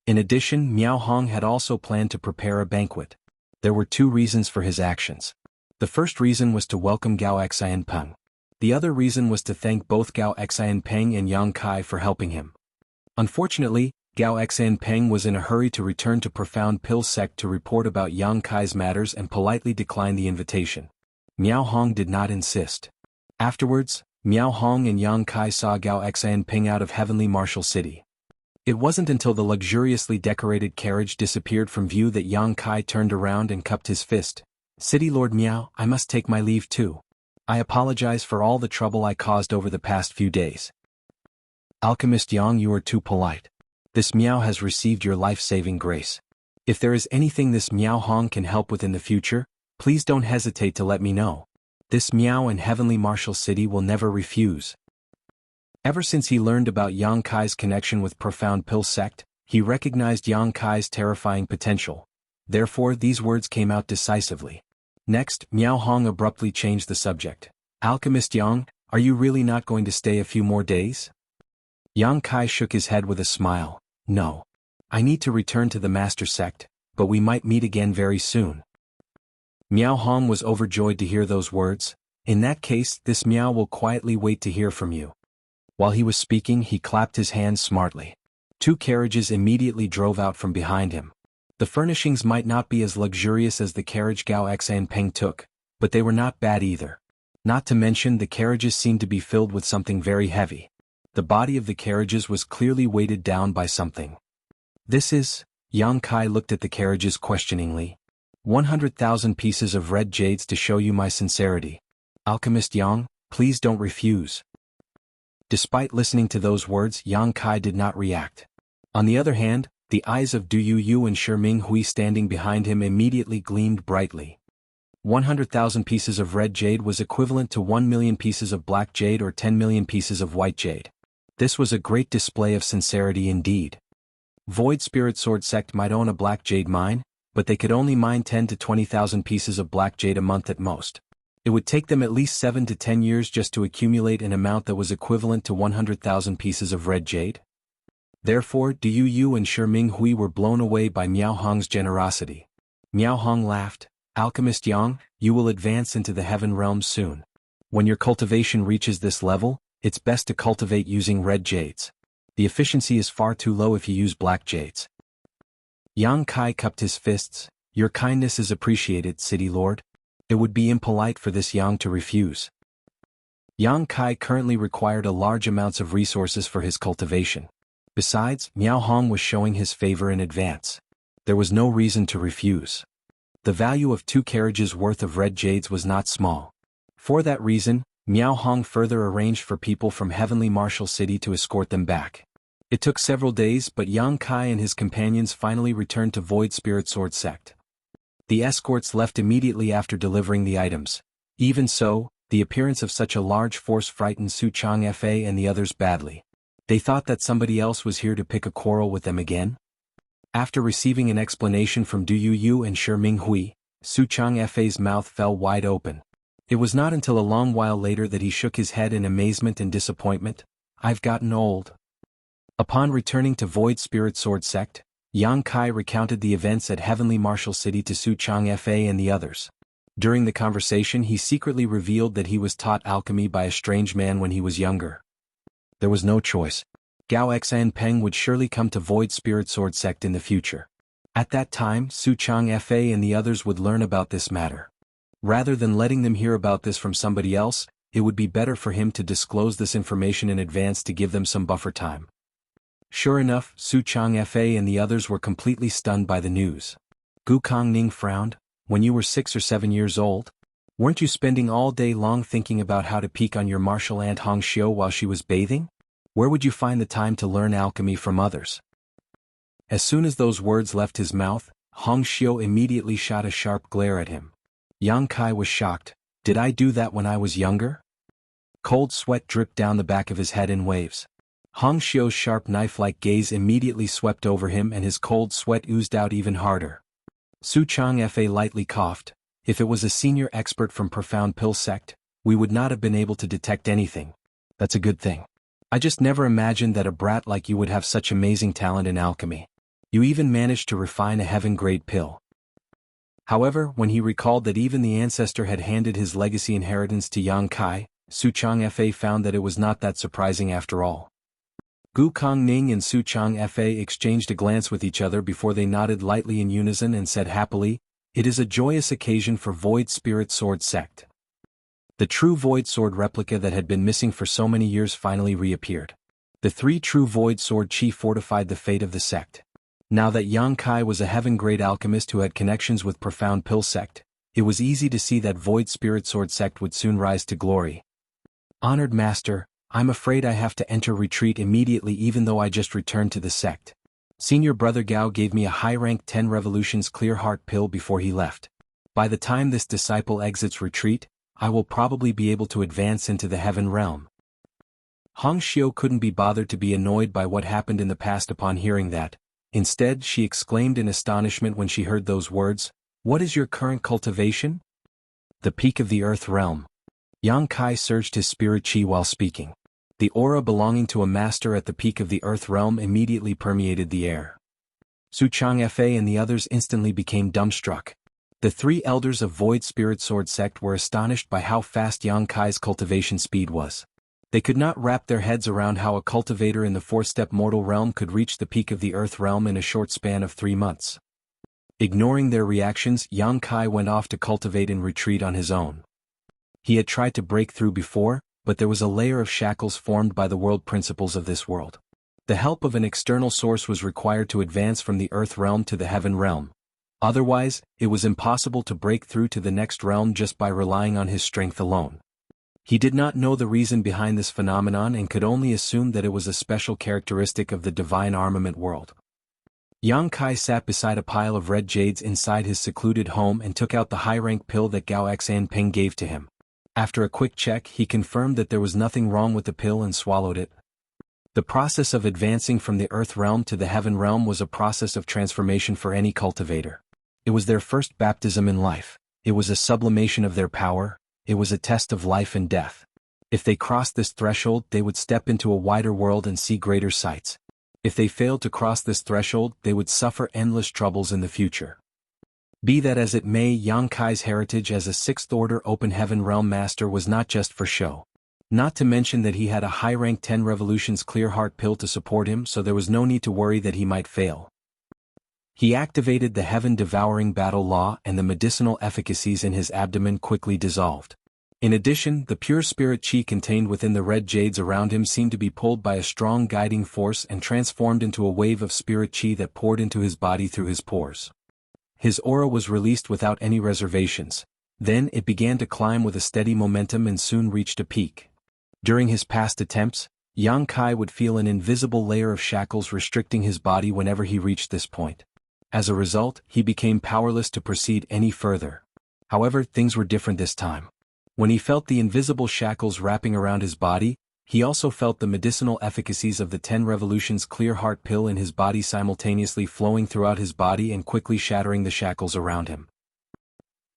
In addition, Miao Hong had also planned to prepare a banquet. There were two reasons for his actions. The first reason was to welcome Gao Xan Peng. The other reason was to thank both Gao Xan Peng and Yang Kai for helping him. Unfortunately, Gao Xan Peng was in a hurry to return to Profound Pill Sect to report about Yang Kai's matters and politely declined the invitation. Miao Hong did not insist. Afterwards, Miao Hong and Yang Kai saw Gao Xan Peng out of Heavenly Martial City. It wasn't until the luxuriously decorated carriage disappeared from view that Yang Kai turned around and cupped his fist. City Lord Miao, I must take my leave too. I apologize for all the trouble I caused over the past few days. Alchemist Yang, you are too polite. This Miao has received your life-saving grace. If there is anything this Miao Hong can help with in the future, please don't hesitate to let me know. This Miao and Heavenly Martial City will never refuse. Ever since he learned about Yang Kai's connection with Profound Pill Sect, he recognized Yang Kai's terrifying potential. Therefore these words came out decisively. Next, Miao Hong abruptly changed the subject. Alchemist Yang, are you really not going to stay a few more days? Yang Kai shook his head with a smile. No. I need to return to the Master Sect, but we might meet again very soon. Miao Hong was overjoyed to hear those words. In that case, this Miao will quietly wait to hear from you. While he was speaking, he clapped his hands smartly. 2 carriages immediately drove out from behind him. The furnishings might not be as luxurious as the carriage Gao Xan Peng took, but they were not bad either. Not to mention the carriages seemed to be filled with something very heavy. The body of the carriages was clearly weighted down by something. This is... Yang Kai looked at the carriages questioningly. 100,000 pieces of red jades to show you my sincerity. Alchemist Yang, please don't refuse. Despite listening to those words, Yang Kai did not react. On the other hand, the eyes of Du Yu and Shi Ming Hui standing behind him immediately gleamed brightly. 100,000 pieces of red jade was equivalent to 1 million pieces of black jade or 10 million pieces of white jade. This was a great display of sincerity indeed. Void Spirit Sword Sect might own a black jade mine, but they could only mine 10 to 20,000 pieces of black jade a month at most. It would take them at least 7 to 10 years just to accumulate an amount that was equivalent to 100,000 pieces of red jade. Therefore, Du Yu and Shi Ming Hui were blown away by Miao Hong's generosity. Miao Hong laughed. Alchemist Yang, you will advance into the heaven realms soon. When your cultivation reaches this level, it's best to cultivate using red jades. The efficiency is far too low if you use black jades. Yang Kai cupped his fists. Your kindness is appreciated, City Lord. It would be impolite for this Yang to refuse. Yang Kai currently required a large amounts of resources for his cultivation. Besides, Miao Hong was showing his favor in advance. There was no reason to refuse. The value of 2 carriages worth of red jades was not small. For that reason, Miao Hong further arranged for people from Heavenly Martial City to escort them back. It took several days, but Yang Kai and his companions finally returned to Void Spirit Sword Sect. The escorts left immediately after delivering the items. Even so, the appearance of such a large force frightened Su Chang Fa and the others badly. They thought that somebody else was here to pick a quarrel with them again. After receiving an explanation from Du Yu and Shi Ming Hui, Su Chang Fa's mouth fell wide open. It was not until a long while later that he shook his head in amazement and disappointment. I've gotten old. Upon returning to Void Spirit Sword Sect, Yang Kai recounted the events at Heavenly Martial City to Su Chang Fa and the others. During the conversation he secretly revealed that he was taught alchemy by a strange man when he was younger. There was no choice. Gao Xan Peng would surely come to Void Spirit Sword Sect in the future. At that time, Su Chang Fa and the others would learn about this matter. Rather than letting them hear about this from somebody else, it would be better for him to disclose this information in advance to give them some buffer time. Sure enough, Su Chang Fa and the others were completely stunned by the news. Gu Kongning frowned. When you were 6 or 7 years old? Weren't you spending all day long thinking about how to peek on your martial aunt Hong Xiu while she was bathing? Where would you find the time to learn alchemy from others? As soon as those words left his mouth, Hong Xiu immediately shot a sharp glare at him. Yang Kai was shocked. Did I do that when I was younger? Cold sweat dripped down the back of his head in waves. Hong Xiu's sharp knife-like gaze immediately swept over him and his cold sweat oozed out even harder. Su Chang Fa lightly coughed. If it was a senior expert from Profound Pill Sect, we would not have been able to detect anything. That's a good thing. I just never imagined that a brat like you would have such amazing talent in alchemy. You even managed to refine a heaven-grade pill. However, when he recalled that even the ancestor had handed his legacy inheritance to Yang Kai, Su Chang Fa found that it was not that surprising after all. Gu Kongning and Su Chang Fa exchanged a glance with each other before they nodded lightly in unison and said happily, "It is a joyous occasion for Void Spirit Sword Sect." The true Void Sword replica that had been missing for so many years finally reappeared. The 3 true Void Sword Chi fortified the fate of the sect. Now that Yang Kai was a heaven-grade alchemist who had connections with Profound Pill Sect, it was easy to see that Void Spirit Sword Sect would soon rise to glory. Honored Master, I'm afraid I have to enter retreat immediately even though I just returned to the sect. Senior Brother Gao gave me a high-rank 10 revolutions clear heart pill before he left. By the time this disciple exits retreat, I will probably be able to advance into the heaven realm. Hong Xiu couldn't be bothered to be annoyed by what happened in the past upon hearing that. Instead, she exclaimed in astonishment when she heard those words, "What is your current cultivation?" The peak of the earth realm. Yang Kai surged his spirit chi while speaking. The aura belonging to a master at the peak of the earth realm immediately permeated the air. Su Changfa and the others instantly became dumbstruck. The three elders of Void Spirit Sword sect were astonished by how fast Yang Kai's cultivation speed was. They could not wrap their heads around how a cultivator in the fourth-step mortal realm could reach the peak of the earth realm in a short span of 3 months. Ignoring their reactions, Yang Kai went off to cultivate in retreat on his own. He had tried to break through before, but there was a layer of shackles formed by the world principles of this world. The help of an external source was required to advance from the earth realm to the heaven realm. Otherwise, it was impossible to break through to the next realm just by relying on his strength alone. He did not know the reason behind this phenomenon and could only assume that it was a special characteristic of the divine armament world. Yang Kai sat beside a pile of red jades inside his secluded home and took out the high-rank pill that Gao Xan Peng gave to him. After a quick check, he confirmed that there was nothing wrong with the pill and swallowed it. The process of advancing from the earth realm to the heaven realm was a process of transformation for any cultivator. It was their first baptism in life. It was a sublimation of their power. It was a test of life and death. If they crossed this threshold, they would step into a wider world and see greater sights. If they failed to cross this threshold, they would suffer endless troubles in the future. Be that as it may, Yang Kai's heritage as a sixth-order open heaven realm master was not just for show. Not to mention that he had a high-rank 10 revolutions clear heart pill to support him, so there was no need to worry that he might fail. He activated the heaven-devouring battle law and the medicinal efficacies in his abdomen quickly dissolved. In addition, the pure spirit chi contained within the red jades around him seemed to be pulled by a strong guiding force and transformed into a wave of spirit chi that poured into his body through his pores. His aura was released without any reservations. Then it began to climb with a steady momentum and soon reached a peak. During his past attempts, Yang Kai would feel an invisible layer of shackles restricting his body whenever he reached this point. As a result, he became powerless to proceed any further. However, things were different this time. When he felt the invisible shackles wrapping around his body, he also felt the medicinal efficacies of the 10 revolutions clear heart pill in his body simultaneously flowing throughout his body and quickly shattering the shackles around him.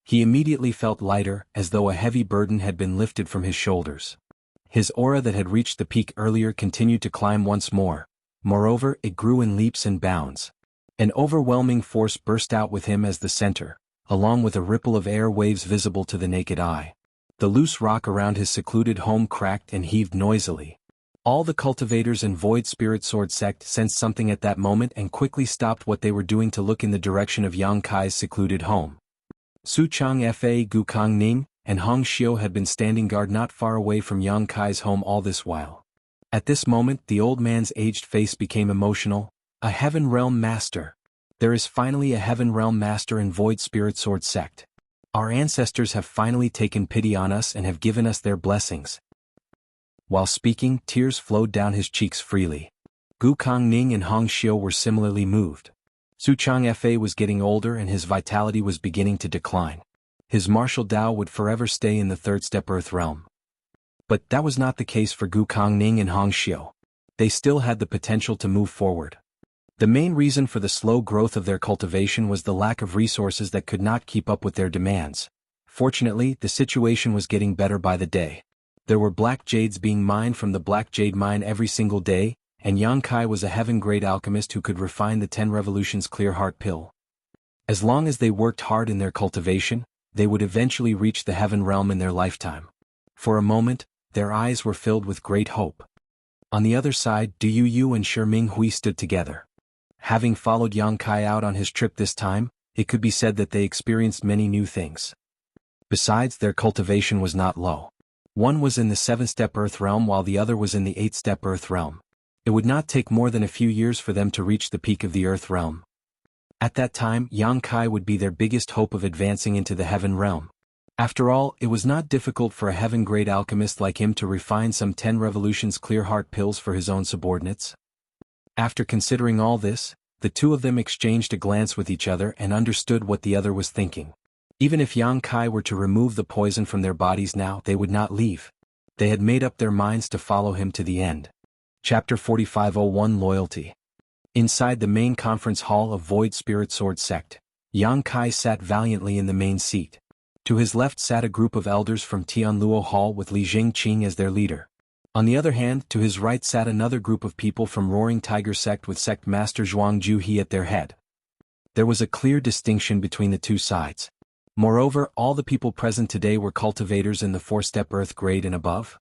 He immediately felt lighter, as though a heavy burden had been lifted from his shoulders. His aura that had reached the peak earlier continued to climb once more. Moreover, it grew in leaps and bounds. An overwhelming force burst out with him as the center, along with a ripple of air waves visible to the naked eye. The loose rock around his secluded home cracked and heaved noisily. All the cultivators in Void Spirit Sword sect sensed something at that moment and quickly stopped what they were doing to look in the direction of Yang Kai's secluded home. Su Changfa, Gu Kangning, and Hong Xiu had been standing guard not far away from Yang Kai's home all this while. At this moment, the old man's aged face became emotional. A Heaven Realm Master. There is finally a Heaven Realm Master in Void Spirit Sword sect. Our ancestors have finally taken pity on us and have given us their blessings. While speaking, tears flowed down his cheeks freely. Gu Kangning and Hong Xiu were similarly moved. Su Changfa was getting older and his vitality was beginning to decline. His martial Tao would forever stay in the third-step earth realm. But that was not the case for Gu Kangning and Hong Xiu. They still had the potential to move forward. The main reason for the slow growth of their cultivation was the lack of resources that could not keep up with their demands. Fortunately, the situation was getting better by the day. There were black jades being mined from the black jade mine every single day, and Yang Kai was a heaven-grade alchemist who could refine the 10 revolutions clear heart pill. As long as they worked hard in their cultivation, they would eventually reach the heaven realm in their lifetime. For a moment, their eyes were filled with great hope. On the other side, Du Yu and Shi Minghui stood together. Having followed Yang Kai out on his trip this time, it could be said that they experienced many new things. Besides, their cultivation was not low. One was in the 7th-step earth realm while the other was in the 8th-step earth realm. It would not take more than a few years for them to reach the peak of the earth realm. At that time, Yang Kai would be their biggest hope of advancing into the heaven realm. After all, it was not difficult for a heaven-grade alchemist like him to refine some 10 revolutions clear heart pills for his own subordinates. After considering all this, the two of them exchanged a glance with each other and understood what the other was thinking. Even if Yang Kai were to remove the poison from their bodies now, they would not leave. They had made up their minds to follow him to the end. Chapter 4501 Loyalty. Inside the main conference hall of Void Spirit Sword Sect, Yang Kai sat valiantly in the main seat. To his left sat a group of elders from Tianluo Hall with Li Jingqing as their leader. On the other hand, to his right sat another group of people from Roaring Tiger Sect with Sect Master Zhuangju He at their head. There was a clear distinction between the two sides. Moreover, all the people present today were cultivators in the 4-step earth grade and above.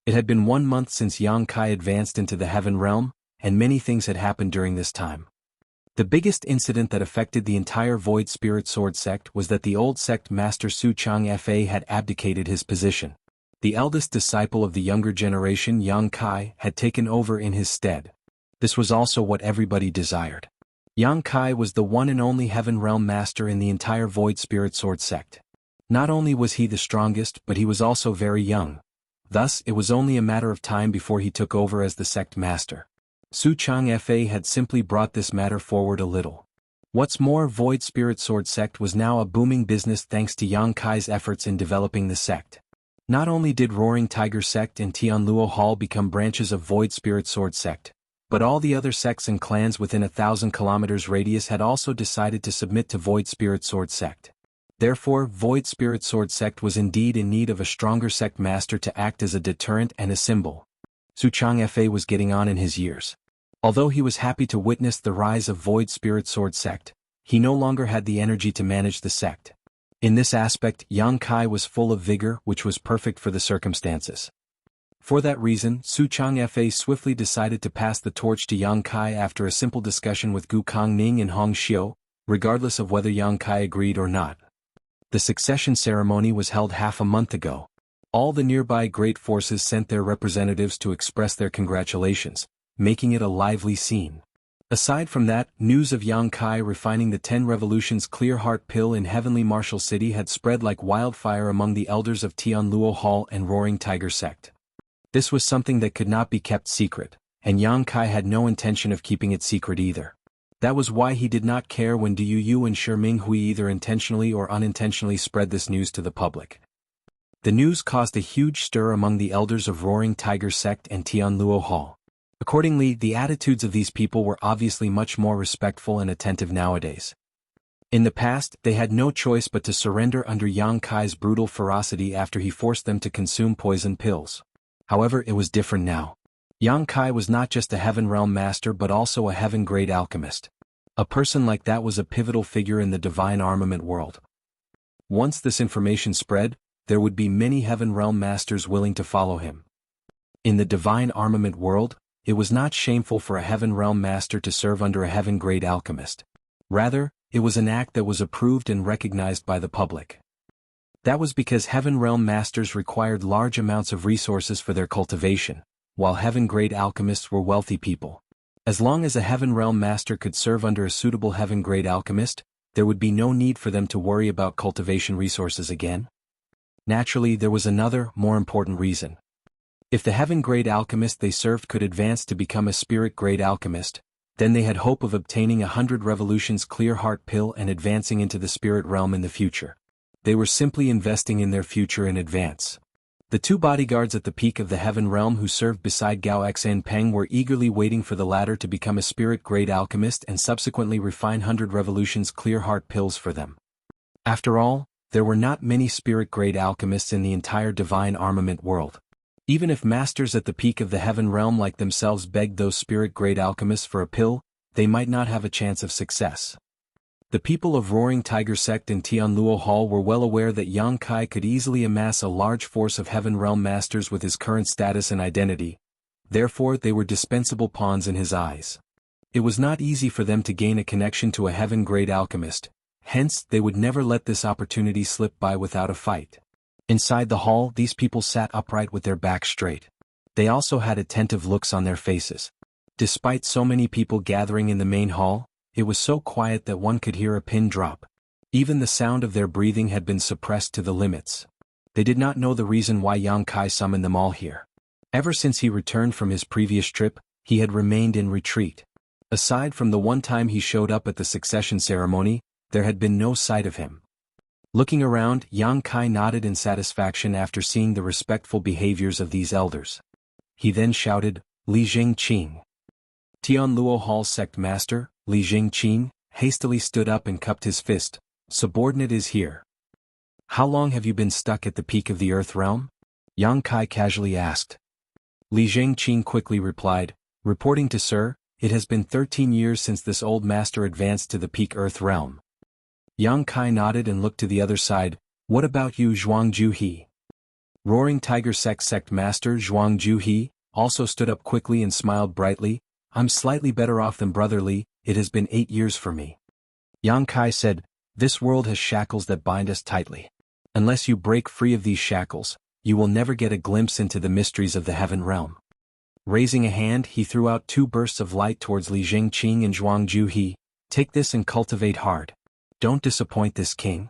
It had been 1 month since Yang Kai advanced into the heaven realm, and many things had happened during this time. The biggest incident that affected the entire Void Spirit Sword Sect was that the old sect master Su Chang Fa had abdicated his position. The eldest disciple of the younger generation, Yang Kai, had taken over in his stead. This was also what everybody desired. Yang Kai was the one and only Heaven Realm Master in the entire Void Spirit Sword Sect. Not only was he the strongest, but he was also very young. Thus, it was only a matter of time before he took over as the sect master. Su Chang Fa had simply brought this matter forward a little. What's more, Void Spirit Sword Sect was now a booming business thanks to Yang Kai's efforts in developing the sect. Not only did Roaring Tiger Sect and Tianluo Hall become branches of Void Spirit Sword Sect, but all the other sects and clans within 1,000 kilometers radius had also decided to submit to Void Spirit Sword Sect. Therefore, Void Spirit Sword Sect was indeed in need of a stronger sect master to act as a deterrent and a symbol. Su Chang Fa was getting on in his years. Although he was happy to witness the rise of Void Spirit Sword Sect, he no longer had the energy to manage the sect. In this aspect, Yang Kai was full of vigor, which was perfect for the circumstances. For that reason, Su Chang Fa swiftly decided to pass the torch to Yang Kai after a simple discussion with Gu Kangning and Hong Xiu, regardless of whether Yang Kai agreed or not. The succession ceremony was held half a month ago. All the nearby great forces sent their representatives to express their congratulations, making it a lively scene. Aside from that, news of Yang Kai refining the 10 Revolutions Clear Heart Pill in Heavenly Martial City had spread like wildfire among the elders of Tianluo Hall and Roaring Tiger Sect. This was something that could not be kept secret, and Yang Kai had no intention of keeping it secret either. That was why he did not care when Du Yu and Shi Minghui either intentionally or unintentionally spread this news to the public. The news caused a huge stir among the elders of Roaring Tiger Sect and Tianluo Hall. Accordingly, the attitudes of these people were obviously much more respectful and attentive nowadays. In the past, they had no choice but to surrender under Yang Kai's brutal ferocity after he forced them to consume poison pills. However, it was different now. Yang Kai was not just a Heaven Realm Master but also a Heaven-grade alchemist. A person like that was a pivotal figure in the divine armament world. Once this information spread, there would be many Heaven Realm Masters willing to follow him. In the divine armament world, it was not shameful for a Heaven Realm Master to serve under a Heaven-grade alchemist. Rather, it was an act that was approved and recognized by the public. That was because Heaven Realm Masters required large amounts of resources for their cultivation, while Heaven-grade alchemists were wealthy people. As long as a Heaven Realm Master could serve under a suitable Heaven-grade alchemist, there would be no need for them to worry about cultivation resources again. Naturally, there was another, more important reason. If the Heaven-grade alchemist they served could advance to become a Spirit-grade alchemist, then they had hope of obtaining 100 Revolutions Clear Heart Pill and advancing into the Spirit Realm in the future. They were simply investing in their future in advance. The 2 bodyguards at the peak of the Heaven Realm who served beside Gao Xan Peng were eagerly waiting for the latter to become a Spirit-grade alchemist and subsequently refine 100 Revolutions Clear Heart Pills for them. After all, there were not many Spirit-grade alchemists in the entire divine armament world. Even if masters at the peak of the Heaven Realm like themselves begged those Spirit-grade alchemists for a pill, they might not have a chance of success. The people of Roaring Tiger Sect and Tianluo Hall were well aware that Yang Kai could easily amass a large force of Heaven Realm Masters with his current status and identity. Therefore, they were dispensable pawns in his eyes. It was not easy for them to gain a connection to a Heaven-grade alchemist, hence they would never let this opportunity slip by without a fight. Inside the hall, these people sat upright with their backs straight. They also had attentive looks on their faces. Despite so many people gathering in the main hall, it was so quiet that one could hear a pin drop. Even the sound of their breathing had been suppressed to the limits. They did not know the reason why Yang Kai summoned them all here. Ever since he returned from his previous trip, he had remained in retreat. Aside from the one time he showed up at the succession ceremony, there had been no sight of him. Looking around, Yang Kai nodded in satisfaction after seeing the respectful behaviors of these elders. He then shouted, Li Jingqing. Tianluo Hall's sect master, Li Jingqing, hastily stood up and cupped his fist. Subordinate is here. How long have you been stuck at the peak of the Earth realm? Yang Kai casually asked. Li Jingqing quickly replied, reporting to Sir, it has been 13 years since this old master advanced to the peak Earth realm. Yang Kai nodded and looked to the other side. What about you, Zhuangju He? Roaring Tiger sect master Zhuangju He also stood up quickly and smiled brightly. I'm slightly better off than Brother Li, it has been 8 years for me. Yang Kai said, this world has shackles that bind us tightly. Unless you break free of these shackles, you will never get a glimpse into the mysteries of the heaven realm. Raising a hand, he threw out 2 bursts of light towards Li Jingqing and Zhuangju He. Take this and cultivate hard. Don't disappoint this king.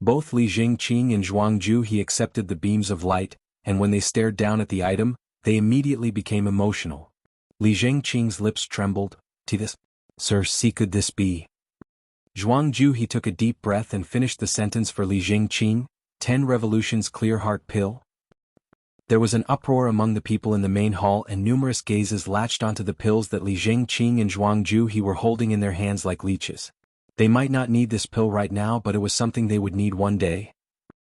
Both Li Jingqing and Zhuangju He accepted the beams of light, and when they stared down at the item, they immediately became emotional. Li Jingqing's lips trembled. This, Sir, see, could this be? Zhuangju He took a deep breath and finished the sentence for Li Jingqing, 10 revolutions clear heart pill. There was an uproar among the people in the main hall and numerous gazes latched onto the pills that Li Jingqing and Zhuangju He were holding in their hands like leeches. They might not need this pill right now, but it was something they would need one day.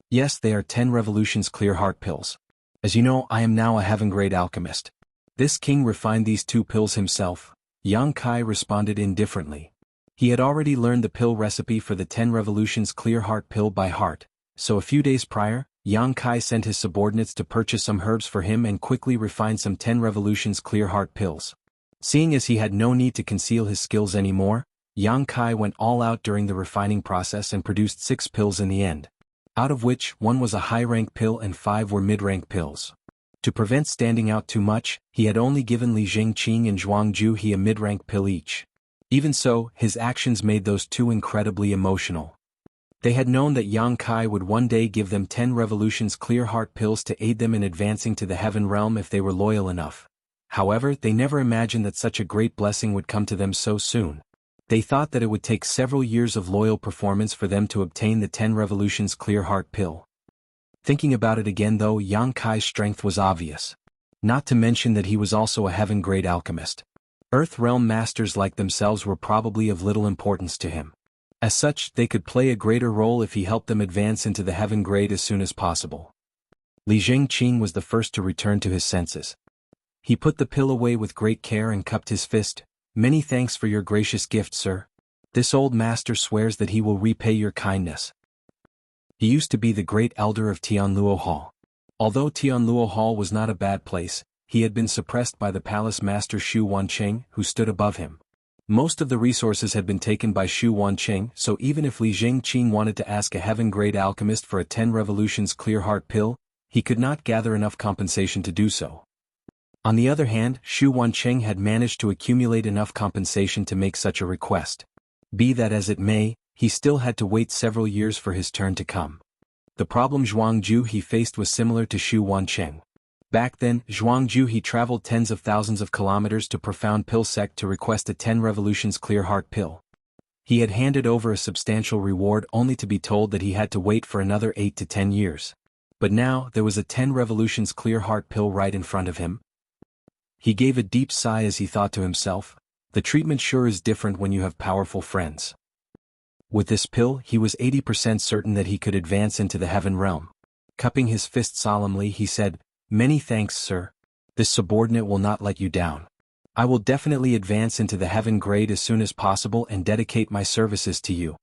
Yes, they are 10 revolutions clear heart pills. As you know, I am now a heaven-grade alchemist. This king refined these 2 pills himself. Yang Kai responded indifferently. He had already learned the pill recipe for the 10 revolutions clear heart pill by heart, so a few days prior, Yang Kai sent his subordinates to purchase some herbs for him and quickly refine some 10 revolutions clear heart pills. Seeing as he had no need to conceal his skills anymore, Yang Kai went all out during the refining process and produced 6 pills in the end, out of which 1 was a high-rank pill and 5 were mid-rank pills. To prevent standing out too much, he had only given Li Jingqing and Zhuangju He a mid-rank pill each. Even so, his actions made those 2 incredibly emotional. They had known that Yang Kai would one day give them 10 revolutions clear heart pills to aid them in advancing to the heaven realm if they were loyal enough. However, they never imagined that such a great blessing would come to them so soon. They thought that it would take several years of loyal performance for them to obtain the 10 revolutions clear heart pill. Thinking about it again though, Yang Kai's strength was obvious. Not to mention that he was also a heaven-grade alchemist. Earth realm masters like themselves were probably of little importance to him. As such, they could play a greater role if he helped them advance into the heaven grade as soon as possible. Li Jingqing was the first to return to his senses. He put the pill away with great care and cupped his fist. Many thanks for your gracious gift, sir. This old master swears that he will repay your kindness. He used to be the great elder of Tianluo Hall. Although Tianluo Hall was not a bad place, he had been suppressed by the palace master Xu Wancheng, who stood above him. Most of the resources had been taken by Xu Wancheng, so even if Li Jingqing wanted to ask a heaven-grade alchemist for a 10 revolutions clear heart pill, he could not gather enough compensation to do so. On the other hand, Xu Wancheng had managed to accumulate enough compensation to make such a request. Be that as it may, he still had to wait several years for his turn to come. The problem Zhuangju He faced was similar to Xu Wancheng. Back then, Zhuangju He traveled tens of thousands of kilometers to Profound Pill Sect to request a 10 revolutions clear heart pill. He had handed over a substantial reward only to be told that he had to wait for another 8 to 10 years. But now, there was a 10 revolutions clear heart pill right in front of him. He gave a deep sigh as he thought to himself, the treatment sure is different when you have powerful friends. With this pill, he was 80% certain that he could advance into the heaven realm. Cupping his fist solemnly, he said, "Many thanks, sir. This subordinate will not let you down. I will definitely advance into the heaven grade as soon as possible and dedicate my services to you."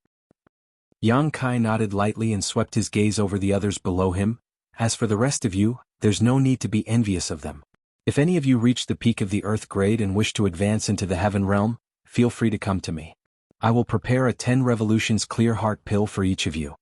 Yang Kai nodded lightly and swept his gaze over the others below him. As for the rest of you, there's no need to be envious of them. If any of you reach the peak of the earth grade and wish to advance into the heaven realm, feel free to come to me. I will prepare a 10 revolutions clear heart pill for each of you.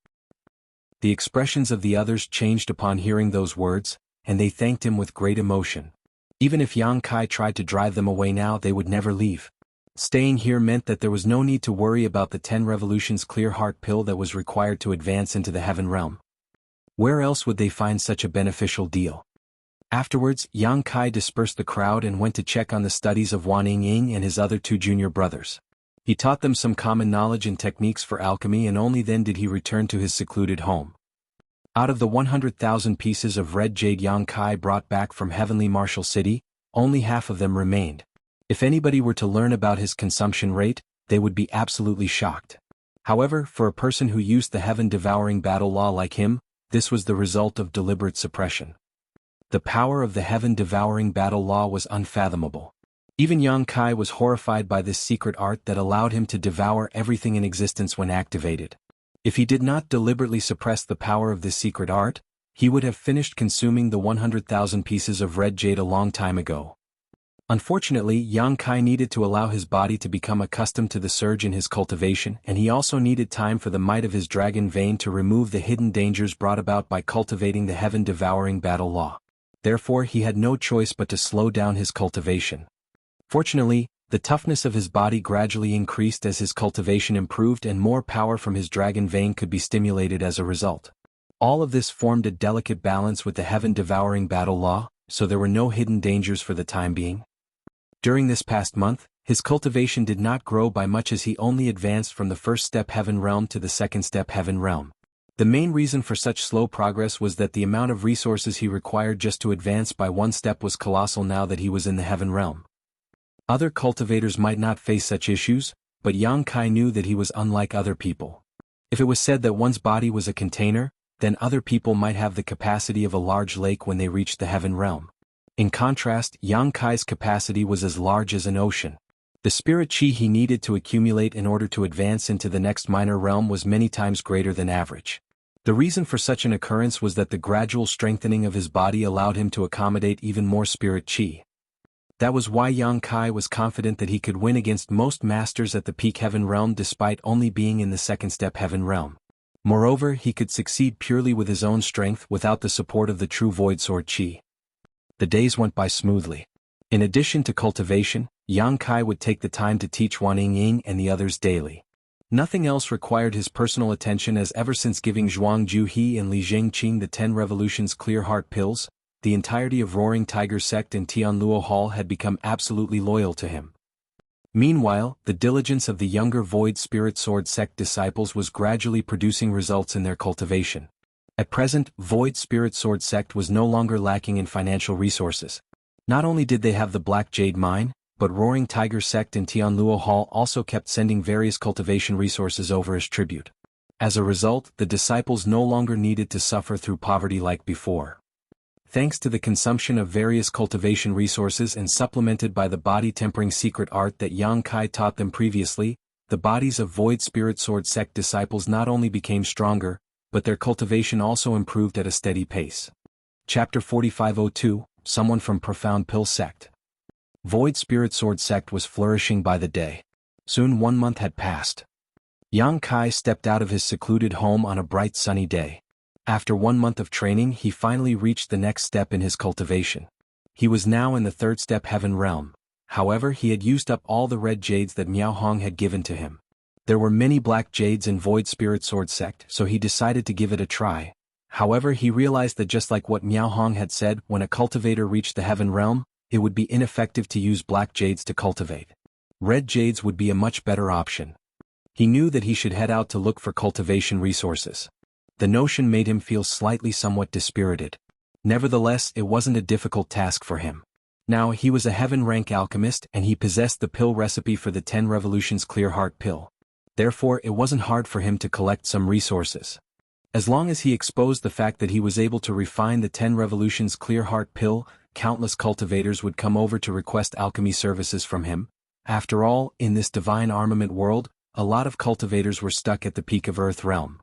The expressions of the others changed upon hearing those words, and they thanked him with great emotion. Even if Yang Kai tried to drive them away now, they would never leave. Staying here meant that there was no need to worry about the 10 revolutions clear heart pill that was required to advance into the heaven realm. Where else would they find such a beneficial deal? Afterwards, Yang Kai dispersed the crowd and went to check on the studies of Wan Ying and his other 2 junior brothers. He taught them some common knowledge and techniques for alchemy, and only then did he return to his secluded home. Out of the 100,000 pieces of red jade Yang Kai brought back from Heavenly Martial City, only half of them remained. If anybody were to learn about his consumption rate, they would be absolutely shocked. However, for a person who used the heaven-devouring battle law like him, this was the result of deliberate suppression. The power of the heaven-devouring battle law was unfathomable. Even Yang Kai was horrified by this secret art that allowed him to devour everything in existence when activated. If he did not deliberately suppress the power of this secret art, he would have finished consuming the 100,000 pieces of red jade a long time ago. Unfortunately, Yang Kai needed to allow his body to become accustomed to the surge in his cultivation, and he also needed time for the might of his dragon vein to remove the hidden dangers brought about by cultivating the heaven-devouring battle law. Therefore, he had no choice but to slow down his cultivation. Fortunately, the toughness of his body gradually increased as his cultivation improved, and more power from his dragon vein could be stimulated as a result. All of this formed a delicate balance with the heaven-devouring battle law, so there were no hidden dangers for the time being. During this past month, his cultivation did not grow by much as he only advanced from the first step heaven realm to the second step heaven realm. The main reason for such slow progress was that the amount of resources he required just to advance by one step was colossal now that he was in the heaven realm. Other cultivators might not face such issues, but Yang Kai knew that he was unlike other people. If it was said that one's body was a container, then other people might have the capacity of a large lake when they reached the heaven realm. In contrast, Yang Kai's capacity was as large as an ocean. The spirit chi he needed to accumulate in order to advance into the next minor realm was many times greater than average. The reason for such an occurrence was that the gradual strengthening of his body allowed him to accommodate even more spirit chi. That was why Yang Kai was confident that he could win against most masters at the peak heaven realm despite only being in the second step heaven realm. Moreover, he could succeed purely with his own strength without the support of the true void sword chi. The days went by smoothly. In addition to cultivation, Yang Kai would take the time to teach Wan Ying and the others daily. Nothing else required his personal attention, as ever since giving Zhuang Juhe and Li Zhengqing the 10 Revolutions Clear Heart pills, the entirety of Roaring Tiger sect in Tianluo Hall had become absolutely loyal to him. Meanwhile, the diligence of the younger Void Spirit Sword sect disciples was gradually producing results in their cultivation. At present, Void Spirit Sword sect was no longer lacking in financial resources. Not only did they have the Black Jade Mine, but Roaring Tiger sect in Tianluo Hall also kept sending various cultivation resources over as tribute. As a result, the disciples no longer needed to suffer through poverty like before. Thanks to the consumption of various cultivation resources and supplemented by the body-tempering secret art that Yang Kai taught them previously, the bodies of Void Spirit Sword sect disciples not only became stronger, but their cultivation also improved at a steady pace. Chapter 4502, Someone from Profound Pill Sect. Void Spirit Sword sect was flourishing by the day. Soon 1 month had passed. Yang Kai stepped out of his secluded home on a bright sunny day. After 1 month of training, he finally reached the next step in his cultivation. He was now in the third step heaven realm. However, he had used up all the red jades that Miao Hong had given to him. There were many black jades in Void Spirit Sword sect, so he decided to give it a try. However, he realized that just like what Miao Hong had said, when a cultivator reached the heaven realm, it would be ineffective to use black jades to cultivate. Red jades would be a much better option. He knew that he should head out to look for cultivation resources. The notion made him feel somewhat dispirited. Nevertheless, it wasn't a difficult task for him. Now, he was a heaven-rank alchemist and he possessed the pill recipe for the 10 Revolutions Clear Heart pill. Therefore, it wasn't hard for him to collect some resources. As long as he exposed the fact that he was able to refine the 10 Revolutions Clear Heart pill, countless cultivators would come over to request alchemy services from him. After all, in this divine armament world, a lot of cultivators were stuck at the peak of Earth realm.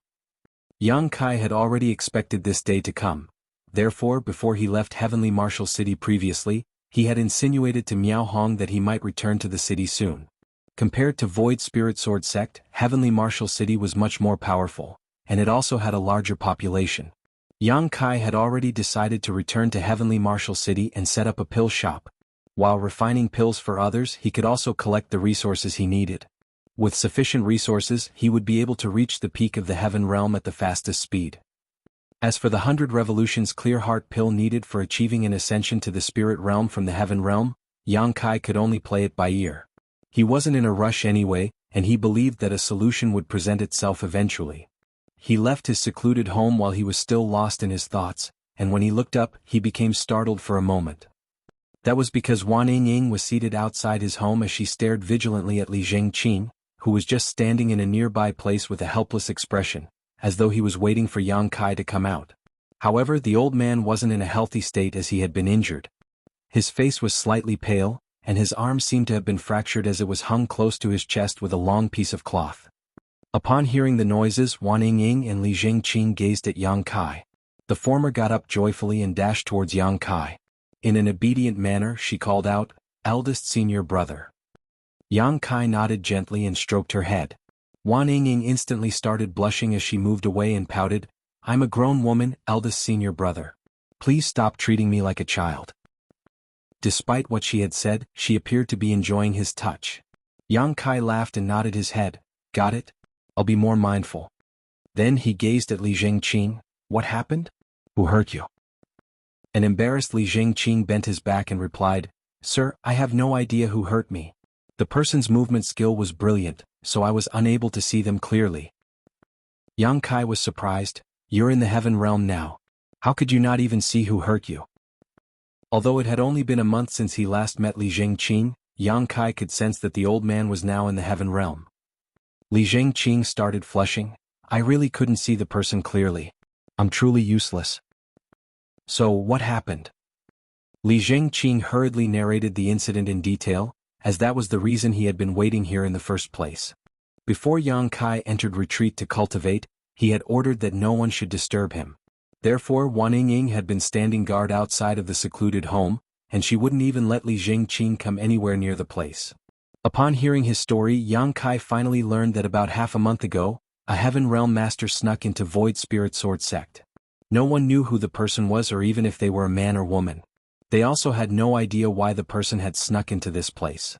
Yang Kai had already expected this day to come. Therefore, before he left Heavenly Martial City previously, he had insinuated to Miao Hong that he might return to the city soon. Compared to Void Spirit Sword sect, Heavenly Martial City was much more powerful, and it also had a larger population. Yang Kai had already decided to return to Heavenly Martial City and set up a pill shop. While refining pills for others, he could also collect the resources he needed. With sufficient resources, he would be able to reach the peak of the heaven realm at the fastest speed. As for the 100 Revolutions Clear Heart pill needed for achieving an ascension to the spirit realm from the heaven realm, Yang Kai could only play it by ear. He wasn't in a rush anyway, and he believed that a solution would present itself eventually. He left his secluded home while he was still lost in his thoughts, and when he looked up, he became startled for a moment. That was because Wan Ying was seated outside his home as she stared vigilantly at Li Zhengqing, who was just standing in a nearby place with a helpless expression, as though he was waiting for Yang Kai to come out. However, the old man wasn't in a healthy state as he had been injured. His face was slightly pale, and his arm seemed to have been fractured as it was hung close to his chest with a long piece of cloth. Upon hearing the noises, Wan Ying and Li Zhengqing gazed at Yang Kai. The former got up joyfully and dashed towards Yang Kai. In an obedient manner, she called out, "Eldest senior brother." Yang Kai nodded gently and stroked her head. Wan Ying instantly started blushing as she moved away and pouted, "I'm a grown woman, eldest senior brother. Please stop treating me like a child." Despite what she had said, she appeared to be enjoying his touch. Yang Kai laughed and nodded his head, "Got it? I'll be more mindful." Then he gazed at Li Zhengqing. "What happened? Who hurt you?" An embarrassed Li Zhengqing bent his back and replied, "Sir, I have no idea who hurt me. The person's movement skill was brilliant, so I was unable to see them clearly." Yang Kai was surprised. "You're in the heaven realm now. How could you not even see who hurt you?" Although it had only been a month since he last met Li Zhengqing, Yang Kai could sense that the old man was now in the heaven realm. Li Zhengqing started flushing. "I really couldn't see the person clearly. I'm truly useless." "So, what happened?" Li Zhengqing hurriedly narrated the incident in detail, as that was the reason he had been waiting here in the first place. Before Yang Kai entered retreat to cultivate, he had ordered that no one should disturb him. Therefore Wan Ying had been standing guard outside of the secluded home, and she wouldn't even let Li Zhengqing come anywhere near the place. Upon hearing his story, Yang Kai finally learned that about half a month ago, a Heaven Realm Master snuck into Void Spirit Sword sect. No one knew who the person was or even if they were a man or woman. They also had no idea why the person had snuck into this place.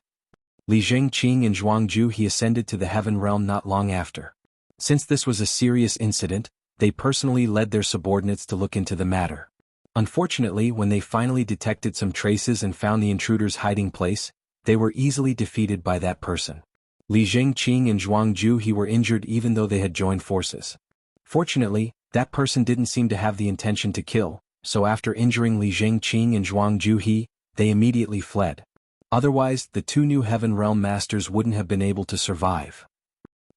Li Zhengqing and Jianghu he ascended to the Heaven Realm not long after. Since this was a serious incident, they personally led their subordinates to look into the matter. Unfortunately, when they finally detected some traces and found the intruder's hiding place, they were easily defeated by that person. Li Zhengqing and Jianghu he were injured even though they had joined forces. Fortunately, that person didn't seem to have the intention to kill, so after injuring Li Zhengqing and Jianghu he, they immediately fled. Otherwise, the two new Heaven Realm Masters wouldn't have been able to survive.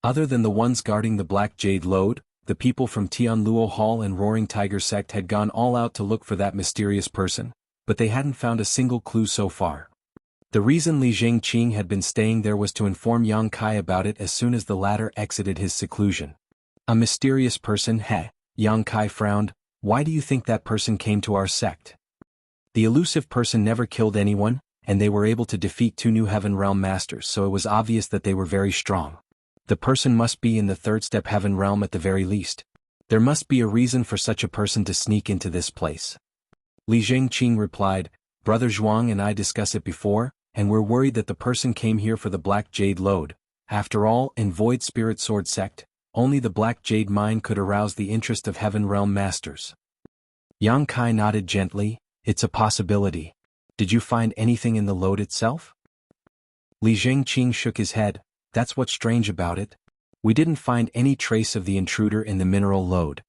Other than the ones guarding the Black Jade Lode, the people from Tianluo Hall and Roaring Tiger sect had gone all out to look for that mysterious person, but they hadn't found a single clue so far. The reason Li Zhengqing had been staying there was to inform Yang Kai about it as soon as the latter exited his seclusion. "A mysterious person, heh?" Yang Kai frowned. "Why do you think that person came to our sect?" The elusive person never killed anyone, and they were able to defeat two new Heaven Realm Masters, so it was obvious that they were very strong. The person must be in the third step Heaven Realm at the very least. There must be a reason for such a person to sneak into this place. Li Zhengqing replied, "Brother Zhuang and I discussed it before, and we're worried that the person came here for the Black Jade Lode. After all, in Void Spirit Sword sect, only the Black Jade Mine could arouse the interest of Heaven Realm Masters." Yang Kai nodded gently. "It's a possibility. Did you find anything in the lode itself?" Li Zhengqing shook his head. "That's what's strange about it. We didn't find any trace of the intruder in the mineral lode."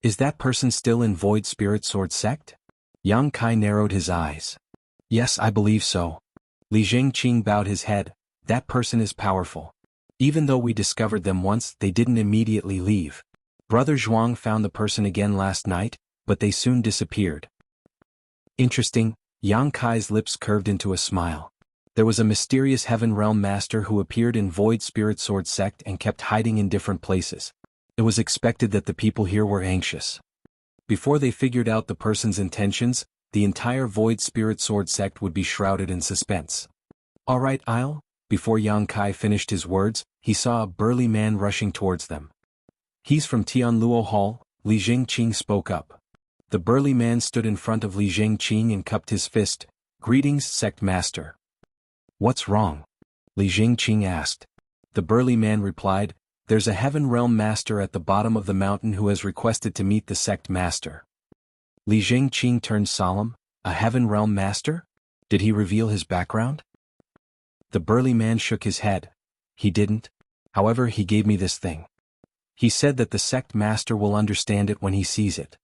"Is that person still in Void Spirit Sword sect?" Yang Kai narrowed his eyes. "Yes, I believe so." Li Zhengqing bowed his head. "That person is powerful. Even though we discovered them once, they didn't immediately leave. Brother Zhuang found the person again last night, but they soon disappeared." "Interesting." Yang Kai's lips curved into a smile. There was a mysterious Heaven Realm Master who appeared in Void Spirit Sword sect and kept hiding in different places. It was expected that the people here were anxious. Before they figured out the person's intentions, the entire Void Spirit Sword sect would be shrouded in suspense. "All right, I'll..." Before Yang Kai finished his words, he saw a burly man rushing towards them. "He's from Tianluo Hall," Li Zhengqing spoke up. The burly man stood in front of Li Zhengqing and cupped his fist. "Greetings, Sect Master." "What's wrong?" Li Zhengqing asked. The burly man replied, "There's a Heaven Realm Master at the bottom of the mountain who has requested to meet the Sect Master." Li Zhengqing turned solemn. "A Heaven Realm Master? Did he reveal his background?" The burly man shook his head. He didn't. However, he gave me this thing. He said that the sect master will understand it when he sees it.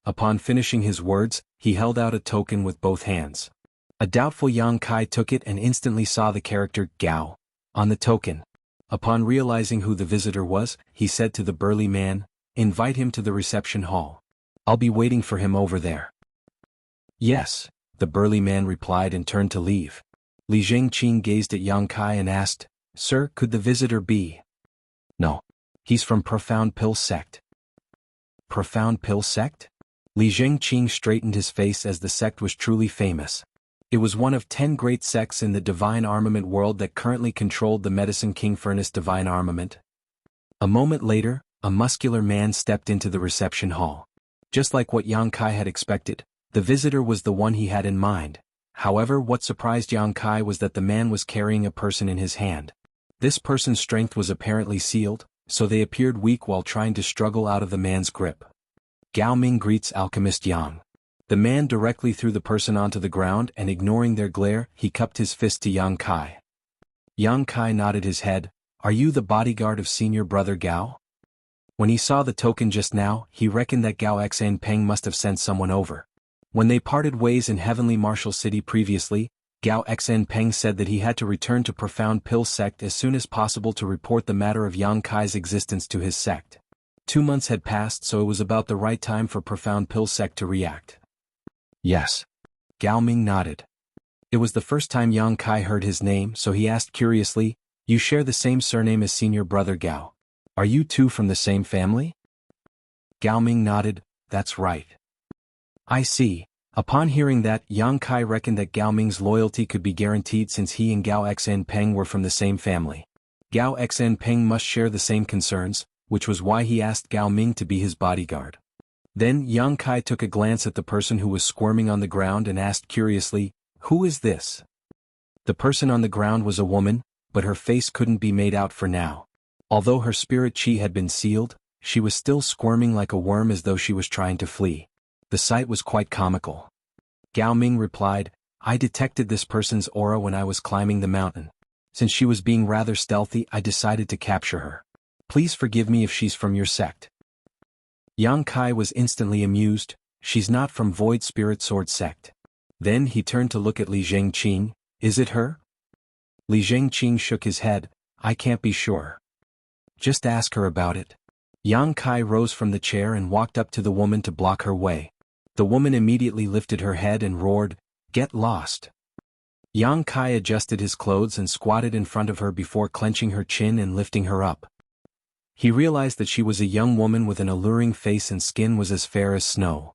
Upon finishing his words, he held out a token with both hands. A doubtful Yang Kai took it and instantly saw the character Gao on the token. Upon realizing who the visitor was, he said to the burly man, "Invite him to the reception hall. I'll be waiting for him over there." "Yes," the burly man replied and turned to leave. Li Zhengqing gazed at Yang Kai and asked, "Sir, could the visitor be?" "No. He's from Profound Pill Sect." "Profound Pill Sect?" Li Zhengqing straightened his face as the sect was truly famous. It was one of 10 great sects in the divine armament world that currently controlled the Medicine King Furnace divine armament. A moment later, a muscular man stepped into the reception hall. Just like what Yang Kai had expected, the visitor was the one he had in mind. However, what surprised Yang Kai was that the man was carrying a person in his hand. This person's strength was apparently sealed, so they appeared weak while trying to struggle out of the man's grip. Gao Ming greets Alchemist Yang. The man directly threw the person onto the ground and ignoring their glare, he cupped his fist to Yang Kai. Yang Kai nodded his head. "Are you the bodyguard of senior brother Gao?" When he saw the token just now, he reckoned that Gao Xen Peng must have sent someone over. When they parted ways in Heavenly Martial City previously, Gao Xen Peng said that he had to return to Profound Pill Sect as soon as possible to report the matter of Yang Kai's existence to his sect. 2 months had passed, so it was about the right time for Profound Pill Sect to react. "Yes." Gao Ming nodded. It was the first time Yang Kai heard his name, so he asked curiously, "You share the same surname as senior brother Gao. Are you two from the same family?" Gao Ming nodded. "That's right." "I see." Upon hearing that, Yang Kai reckoned that Gao Ming's loyalty could be guaranteed since he and Gao Xen Peng were from the same family. Gao Xen Peng must share the same concerns, which was why he asked Gao Ming to be his bodyguard. Then Yang Kai took a glance at the person who was squirming on the ground and asked curiously, "Who is this?" The person on the ground was a woman, but her face couldn't be made out for now. Although her spirit chi had been sealed, she was still squirming like a worm as though she was trying to flee. The sight was quite comical. Gao Ming replied, "I detected this person's aura when I was climbing the mountain. Since she was being rather stealthy, I decided to capture her. Please forgive me if she's from your sect." Yang Kai was instantly amused. "She's not from Void Spirit Sword Sect." Then he turned to look at Li Zhengqing. "Is it her?" Li Zhengqing shook his head. "I can't be sure." "Just ask her about it." Yang Kai rose from the chair and walked up to the woman to block her way. The woman immediately lifted her head and roared, "Get lost." Yang Kai adjusted his clothes and squatted in front of her before clenching her chin and lifting her up. He realized that she was a young woman with an alluring face and skin was as fair as snow.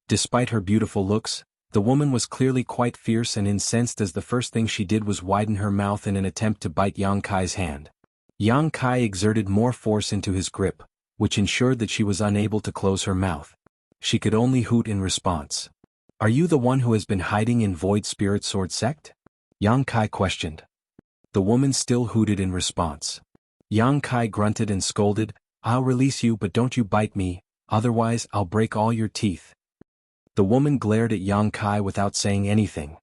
Despite her beautiful looks, the woman was clearly quite fierce and incensed as the first thing she did was widen her mouth in an attempt to bite Yang Kai's hand. Yang Kai exerted more force into his grip, which ensured that she was unable to close her mouth. She could only hoot in response. "Are you the one who has been hiding in Void Spirit Sword Sect?" Yang Kai questioned. The woman still hooted in response. Yang Kai grunted and scolded, "I'll release you but don't you bite me, otherwise I'll break all your teeth." The woman glared at Yang Kai without saying anything.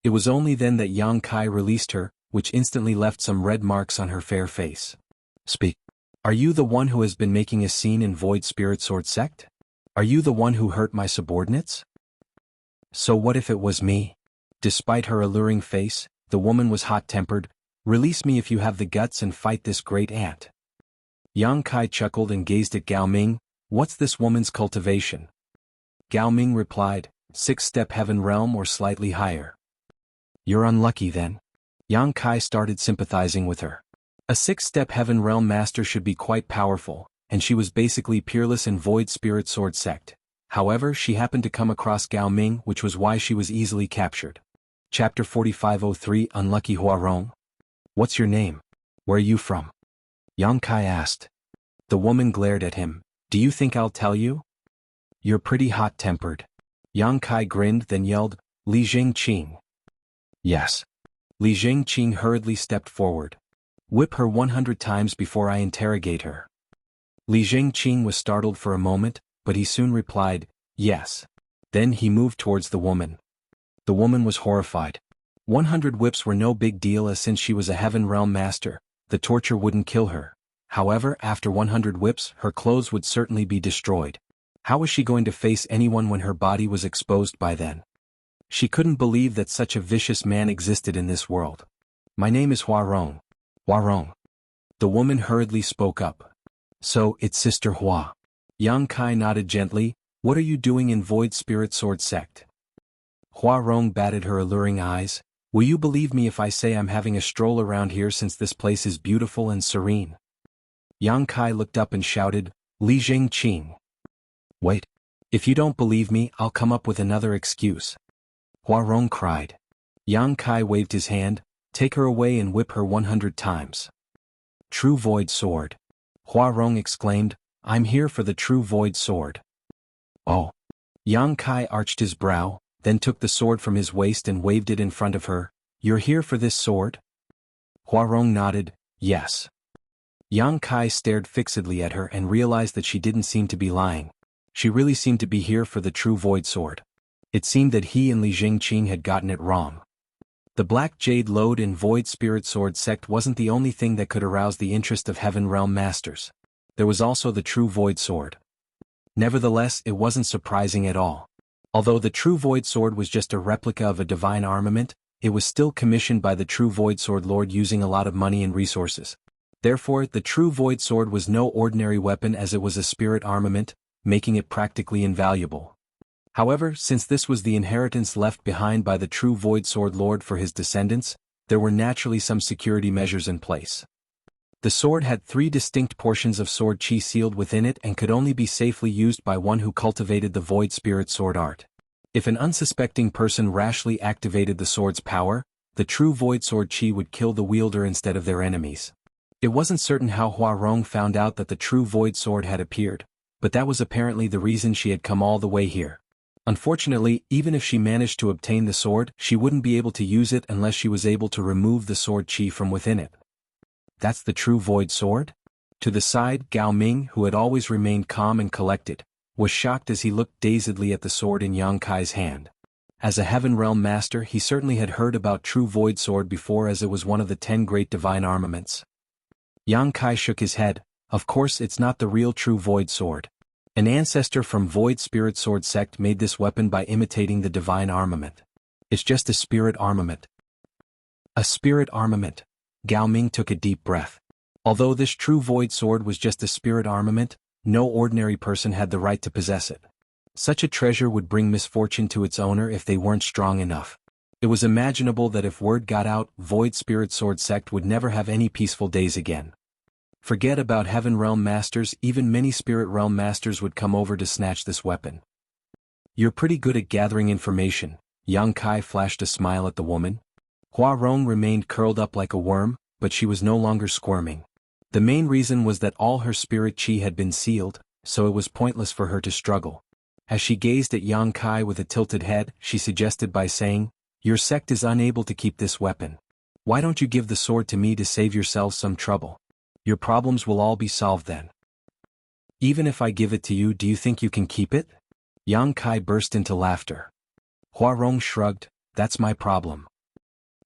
It was only then that Yang Kai released her, which instantly left some red marks on her fair face. "Speak. Are you the one who has been making a scene in Void Spirit Sword Sect? Are you the one who hurt my subordinates?" So what if it was me? Despite her alluring face, the woman was hot-tempered. "Release me if you have the guts and fight this great ant." Yang Kai chuckled and gazed at Gao Ming. "What's this woman's cultivation?" Gao Ming replied, 6-step heaven realm or slightly higher." "You're unlucky then." Yang Kai started sympathizing with her. A 6-step heaven realm master should be quite powerful, and she was basically peerless in Void Spirit Sword Sect. However, she happened to come across Gao Ming, which was why she was easily captured. Chapter 4503 Unlucky Huarong. "What's your name? Where are you from?" Yang Kai asked. The woman glared at him. "Do you think I'll tell you? You're pretty hot-tempered." Yang Kai grinned then yelled, "Li Zhengqing." "Yes." Li Zhengqing hurriedly stepped forward. "Whip her 100 times before I interrogate her." Li Zhengqing was startled for a moment, but he soon replied, "Yes." Then he moved towards the woman. The woman was horrified. 100 whips were no big deal, as since she was a Heaven Realm master, the torture wouldn't kill her. However, after 100 whips, her clothes would certainly be destroyed. How was she going to face anyone when her body was exposed by then? She couldn't believe that such a vicious man existed in this world. My name is Huarong. Huarong. The woman hurriedly spoke up. So, it's Sister Hua. Yang Kai nodded gently. What are you doing in Void Spirit Sword Sect? Huarong batted her alluring eyes. Will you believe me if I say I'm having a stroll around here, since this place is beautiful and serene? Yang Kai looked up and shouted, Li Jingqing. Wait. If you don't believe me, I'll come up with another excuse. Huarong cried. Yang Kai waved his hand. Take her away and whip her 100 times. True Void Sword. Huarong exclaimed, I'm here for the True Void Sword. Oh. Yang Kai arched his brow, then took the sword from his waist and waved it in front of her. You're here for this sword? Huarong nodded, yes. Yang Kai stared fixedly at her and realized that she didn't seem to be lying. She really seemed to be here for the True Void Sword. It seemed that he and Li Jingqing had gotten it wrong. The Black Jade Lode in Void Spirit Sword Sect wasn't the only thing that could arouse the interest of Heaven Realm Masters. There was also the True Void Sword. Nevertheless, it wasn't surprising at all. Although the True Void Sword was just a replica of a divine armament, it was still commissioned by the True Void Sword Lord using a lot of money and resources. Therefore, the True Void Sword was no ordinary weapon, as it was a spirit armament, making it practically invaluable. However, since this was the inheritance left behind by the True Void Sword Lord for his descendants, there were naturally some security measures in place. The sword had 3 distinct portions of sword chi sealed within it and could only be safely used by one who cultivated the Void Spirit Sword art. If an unsuspecting person rashly activated the sword's power, the True Void Sword chi would kill the wielder instead of their enemies. It wasn't certain how Huarong found out that the True Void Sword had appeared, but that was apparently the reason she had come all the way here. Unfortunately, even if she managed to obtain the sword, she wouldn't be able to use it unless she was able to remove the sword chi from within it. That's the True Void Sword? To the side, Gao Ming, who had always remained calm and collected, was shocked as he looked dazedly at the sword in Yang Kai's hand. As a Heaven Realm Master, he certainly had heard about True Void Sword before, as it was one of the 10 great divine armaments. Yang Kai shook his head. Of course, it's not the real True Void Sword. An ancestor from Void Spirit Sword Sect made this weapon by imitating the divine armament. It's just a spirit armament. A spirit armament. Gao Ming took a deep breath. Although this True Void Sword was just a spirit armament, no ordinary person had the right to possess it. Such a treasure would bring misfortune to its owner if they weren't strong enough. It was imaginable that if word got out, Void Spirit Sword Sect would never have any peaceful days again. Forget about Heaven Realm Masters, even many Spirit Realm Masters would come over to snatch this weapon. You're pretty good at gathering information. Yang Kai flashed a smile at the woman. Huarong remained curled up like a worm, but she was no longer squirming. The main reason was that all her spirit chi had been sealed, so it was pointless for her to struggle. As she gazed at Yang Kai with a tilted head, she suggested by saying, Your sect is unable to keep this weapon. Why don't you give the sword to me to save yourselves some trouble? Your problems will all be solved then. Even if I give it to you, do you think you can keep it? Yang Kai burst into laughter. Huarong shrugged, That's my problem.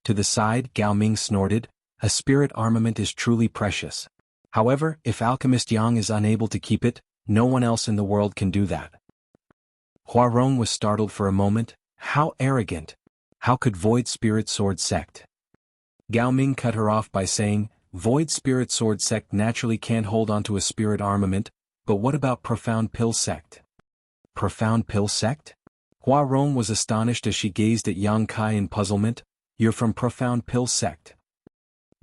To the side, Gao Ming snorted, A spirit armament is truly precious. However, if Alchemist Yang is unable to keep it, no one else in the world can do that. Huarong was startled for a moment. How arrogant! How could Void Spirit Sword Sect? Gao Ming cut her off by saying, Void Spirit Sword Sect naturally can't hold onto a spirit armament, but what about Profound Pill Sect? Profound Pill Sect? Huarong was astonished as she gazed at Yang Kai in puzzlement. You're from Profound Pill Sect.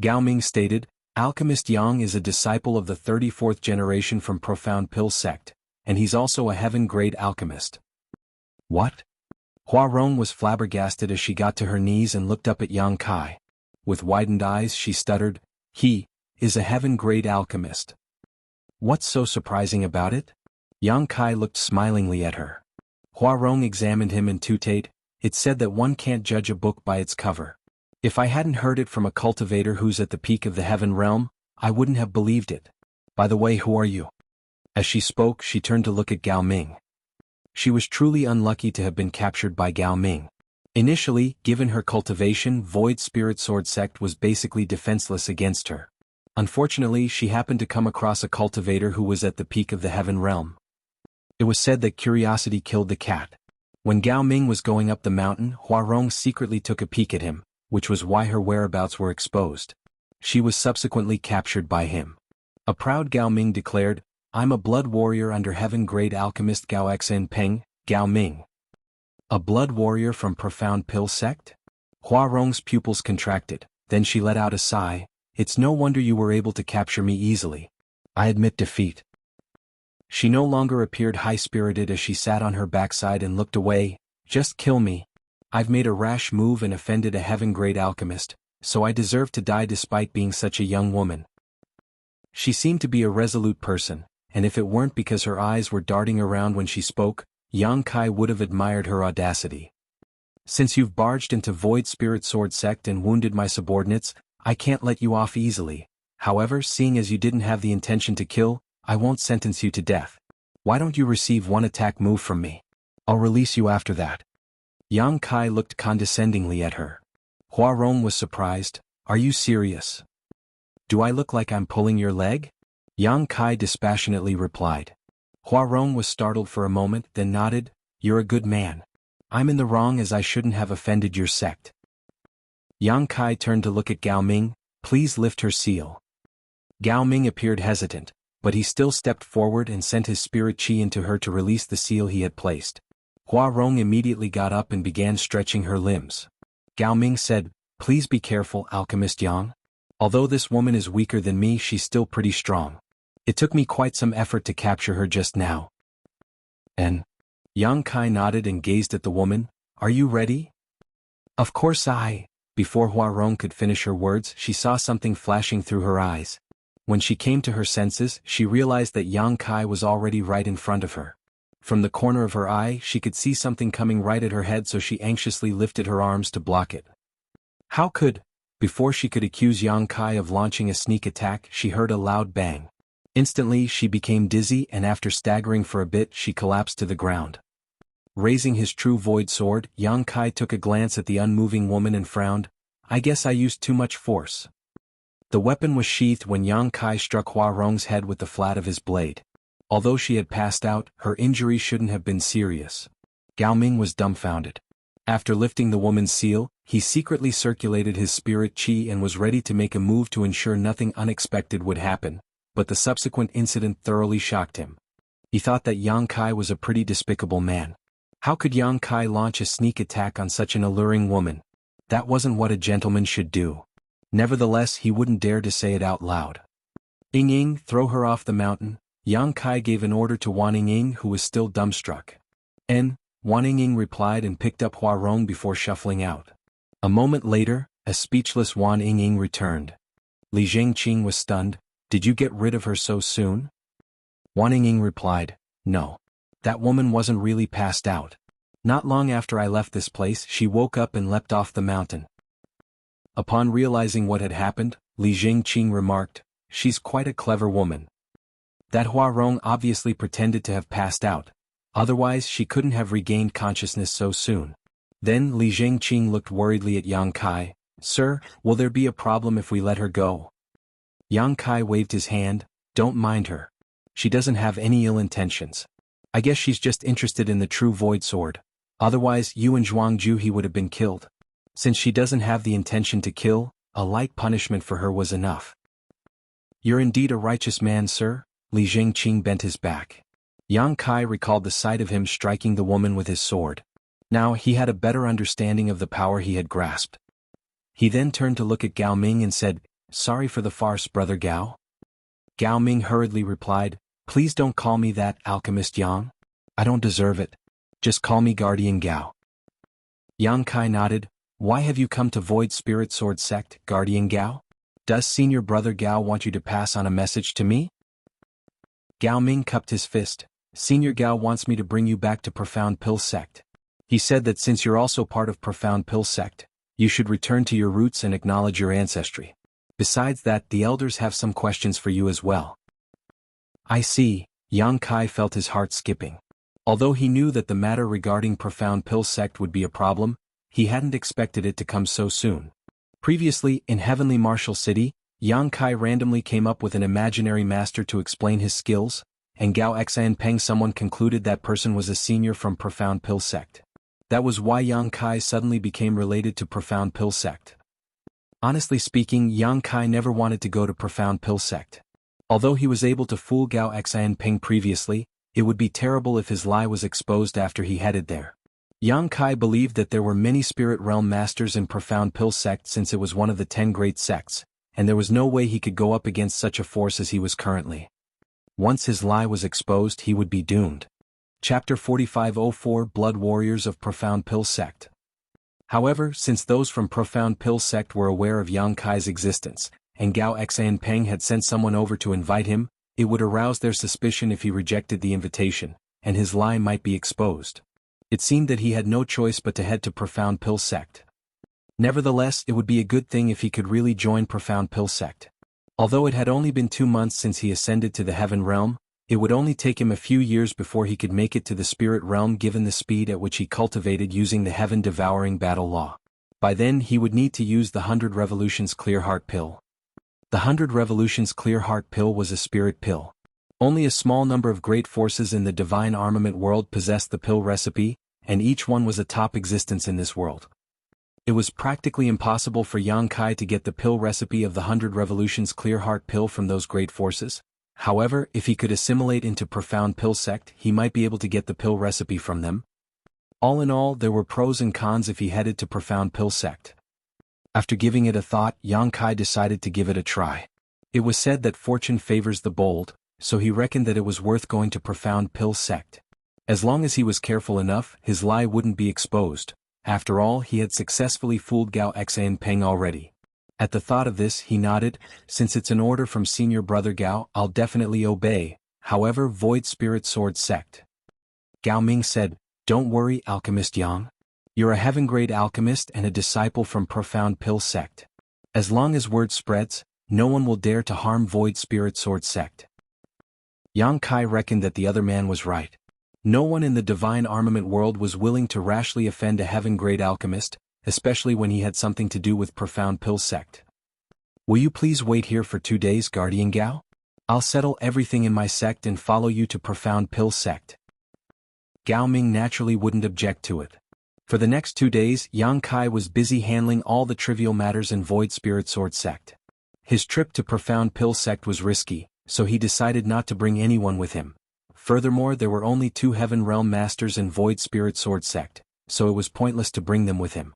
Gao Ming stated, Alchemist Yang is a disciple of the 34th generation from Profound Pill Sect, and he's also a heaven-grade alchemist. What? Huarong was flabbergasted as she got to her knees and looked up at Yang Kai. With widened eyes she stuttered, He is a heaven-grade alchemist. What's so surprising about it? Yang Kai looked smilingly at her. Huarong examined him and tooted, It said that one can't judge a book by its cover. If I hadn't heard it from a cultivator who's at the peak of the Heaven Realm, I wouldn't have believed it. By the way, who are you? As she spoke, she turned to look at Gao Ming. She was truly unlucky to have been captured by Gao Ming. Initially, given her cultivation, Void Spirit Sword sect was basically defenseless against her. Unfortunately, she happened to come across a cultivator who was at the peak of the heaven realm. It was said that curiosity killed the cat. When Gao Ming was going up the mountain, Huarong secretly took a peek at him, which was why her whereabouts were exposed. She was subsequently captured by him. A proud Gao Ming declared, "I'm a blood warrior under heaven-grade alchemist Gao Xen Peng, Gao Ming." A blood warrior from Profound Pill sect? Huarong's pupils contracted, then she let out a sigh. "It's no wonder you were able to capture me easily. I admit defeat." She no longer appeared high-spirited as she sat on her backside and looked away. "Just kill me. I've made a rash move and offended a heaven-grade alchemist, so I deserve to die despite being such a young woman." She seemed to be a resolute person, and if it weren't because her eyes were darting around when she spoke, Yang Kai would have admired her audacity. "Since you've barged into Void Spirit Sword sect and wounded my subordinates, I can't let you off easily. However, seeing as you didn't have the intention to kill, I won't sentence you to death. Why don't you receive one attack move from me? I'll release you after that." Yang Kai looked condescendingly at her. Huarong was surprised. "Are you serious? Do I look like I'm pulling your leg?" Yang Kai dispassionately replied. Huarong was startled for a moment, then nodded. "You're a good man. I'm in the wrong as I shouldn't have offended your sect." Yang Kai turned to look at Gao Ming. "Please lift her seal." Gao Ming appeared hesitant, but he still stepped forward and sent his spirit chi into her to release the seal he had placed. Huarong immediately got up and began stretching her limbs. Gao Ming said, "Please be careful, Alchemist Yang. Although this woman is weaker than me, she's still pretty strong. It took me quite some effort to capture her just now." "And?" Yang Kai nodded and gazed at the woman. "Are you ready?" "Of course I..." Before Huarong could finish her words, she saw something flashing through her eyes. When she came to her senses, she realized that Yang Kai was already right in front of her. From the corner of her eye, she could see something coming right at her head, so she anxiously lifted her arms to block it. How could? Before she could accuse Yang Kai of launching a sneak attack, she heard a loud bang. Instantly, she became dizzy, and after staggering for a bit, she collapsed to the ground. Raising his true void sword, Yang Kai took a glance at the unmoving woman and frowned. "I guess I used too much force." The weapon was sheathed when Yang Kai struck Huarong's head with the flat of his blade. Although she had passed out, her injury shouldn't have been serious. Gao Ming was dumbfounded. After lifting the woman's seal, he secretly circulated his spirit chi and was ready to make a move to ensure nothing unexpected would happen, but the subsequent incident thoroughly shocked him. He thought that Yang Kai was a pretty despicable man. How could Yang Kai launch a sneak attack on such an alluring woman? That wasn't what a gentleman should do. Nevertheless, he wouldn't dare to say it out loud. "Ying, throw her off the mountain." Yang Kai gave an order to Wan Ying, who was still dumbstruck. Wan Ying replied and picked up Huarong before shuffling out. A moment later, a speechless Wan Ying returned. Li Zhengqing was stunned. "Did you get rid of her so soon?" Wan Ying replied, "No. That woman wasn't really passed out. Not long after I left this place, she woke up and leapt off the mountain." Upon realizing what had happened, Li Zhengqing remarked, "She's quite a clever woman. That Huarong obviously pretended to have passed out. Otherwise she couldn't have regained consciousness so soon." Then Li Zhengqing looked worriedly at Yang Kai. "Sir, will there be a problem if we let her go?" Yang Kai waved his hand. "Don't mind her. She doesn't have any ill intentions. I guess she's just interested in the true void sword. Otherwise, you and Zhuangju he would have been killed. Since she doesn't have the intention to kill, a light punishment for her was enough." "You're indeed a righteous man, sir." Li Zhengqing bent his back. Yang Kai recalled the sight of him striking the woman with his sword. Now he had a better understanding of the power he had grasped. He then turned to look at Gao Ming and said, "Sorry for the farce, brother Gao." Gao Ming hurriedly replied, "Please don't call me that, Alchemist Yang. I don't deserve it. Just call me Guardian Gao." Yang Kai nodded. "Why have you come to Void Spirit Sword sect, Guardian Gao? Does senior brother Gao want you to pass on a message to me?" Gao Ming cupped his fist. "Senior Gao wants me to bring you back to Profound Pill sect. He said that since you're also part of Profound Pill sect, you should return to your roots and acknowledge your ancestry. Besides that, the elders have some questions for you as well." "I see." Yang Kai felt his heart skipping. Although he knew that the matter regarding Profound Pill sect would be a problem, he hadn't expected it to come so soon. Previously, in Heavenly Martial City, Yang Kai randomly came up with an imaginary master to explain his skills, and Gao Xianpeng someone concluded that person was a senior from Profound Pill Sect. That was why Yang Kai suddenly became related to Profound Pill Sect. Honestly speaking, Yang Kai never wanted to go to Profound Pill Sect. Although he was able to fool Gao Xianpeng previously, it would be terrible if his lie was exposed after he headed there. Yang Kai believed that there were many spirit realm masters in Profound Pill Sect since it was one of the 10 great sects, and there was no way he could go up against such a force as he was currently. Once his lie was exposed, he would be doomed. Chapter 4504 Blood Warriors of Profound Pill Sect. However, since those from Profound Pill Sect were aware of Yang Kai's existence, and Gao Xianpeng had sent someone over to invite him, it would arouse their suspicion if he rejected the invitation, and his lie might be exposed. It seemed that he had no choice but to head to Profound Pill Sect. Nevertheless, it would be a good thing if he could really join Profound Pill Sect. Although it had only been 2 months since he ascended to the Heaven Realm, it would only take him a few years before he could make it to the Spirit Realm given the speed at which he cultivated using the Heaven-devouring battle law. By then he would need to use the 100 Revolutions Clear Heart Pill. The 100 Revolutions Clear Heart Pill was a spirit pill. Only a small number of great forces in the divine armament world possessed the pill recipe, and each one was a top existence in this world. It was practically impossible for Yang Kai to get the pill recipe of the 100 Revolutions Clear Heart Pill from those great forces. However, if he could assimilate into Profound Pill Sect, he might be able to get the pill recipe from them. All in all, there were pros and cons if he headed to Profound Pill Sect. After giving it a thought, Yang Kai decided to give it a try. It was said that fortune favors the bold, so he reckoned that it was worth going to Profound Pill Sect. As long as he was careful enough, his lie wouldn't be exposed. After all, he had successfully fooled Gao Xianpeng already. At the thought of this, he nodded. Since it's an order from senior brother Gao, I'll definitely obey. However, Void Spirit Sword Sect. Gao Ming said, "Don't worry, Alchemist Yang. You're a heaven-grade alchemist and a disciple from Profound Pill Sect. As long as word spreads, no one will dare to harm Void Spirit Sword Sect." Yang Kai reckoned that the other man was right. No one in the divine armament world was willing to rashly offend a heaven-grade alchemist, especially when he had something to do with Profound Pill Sect. "Will you please wait here for 2 days, Guardian Gao? I'll settle everything in my sect and follow you to Profound Pill Sect." Gao Ming naturally wouldn't object to it. For the next 2 days, Yang Kai was busy handling all the trivial matters in Void Spirit Sword Sect. His trip to Profound Pill Sect was risky, so he decided not to bring anyone with him. Furthermore, there were only 2 Heaven Realm Masters in Void Spirit Sword Sect, so it was pointless to bring them with him.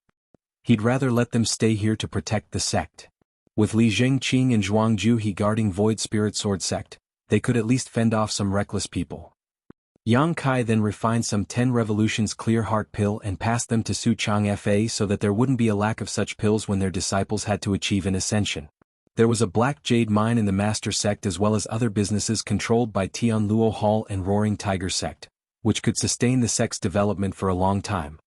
He'd rather let them stay here to protect the sect. With Li Zhengqing and Zhuangju he guarding Void Spirit Sword Sect, they could at least fend off some reckless people. Yang Kai then refined some 10 Revolutions Clear Heart Pill and passed them to Su Chang Fa so that there wouldn't be a lack of such pills when their disciples had to achieve an ascension. There was a Black Jade Mine in the Master Sect as well as other businesses controlled by Tian Luo Hall and Roaring Tiger Sect, which could sustain the sect's development for a long time.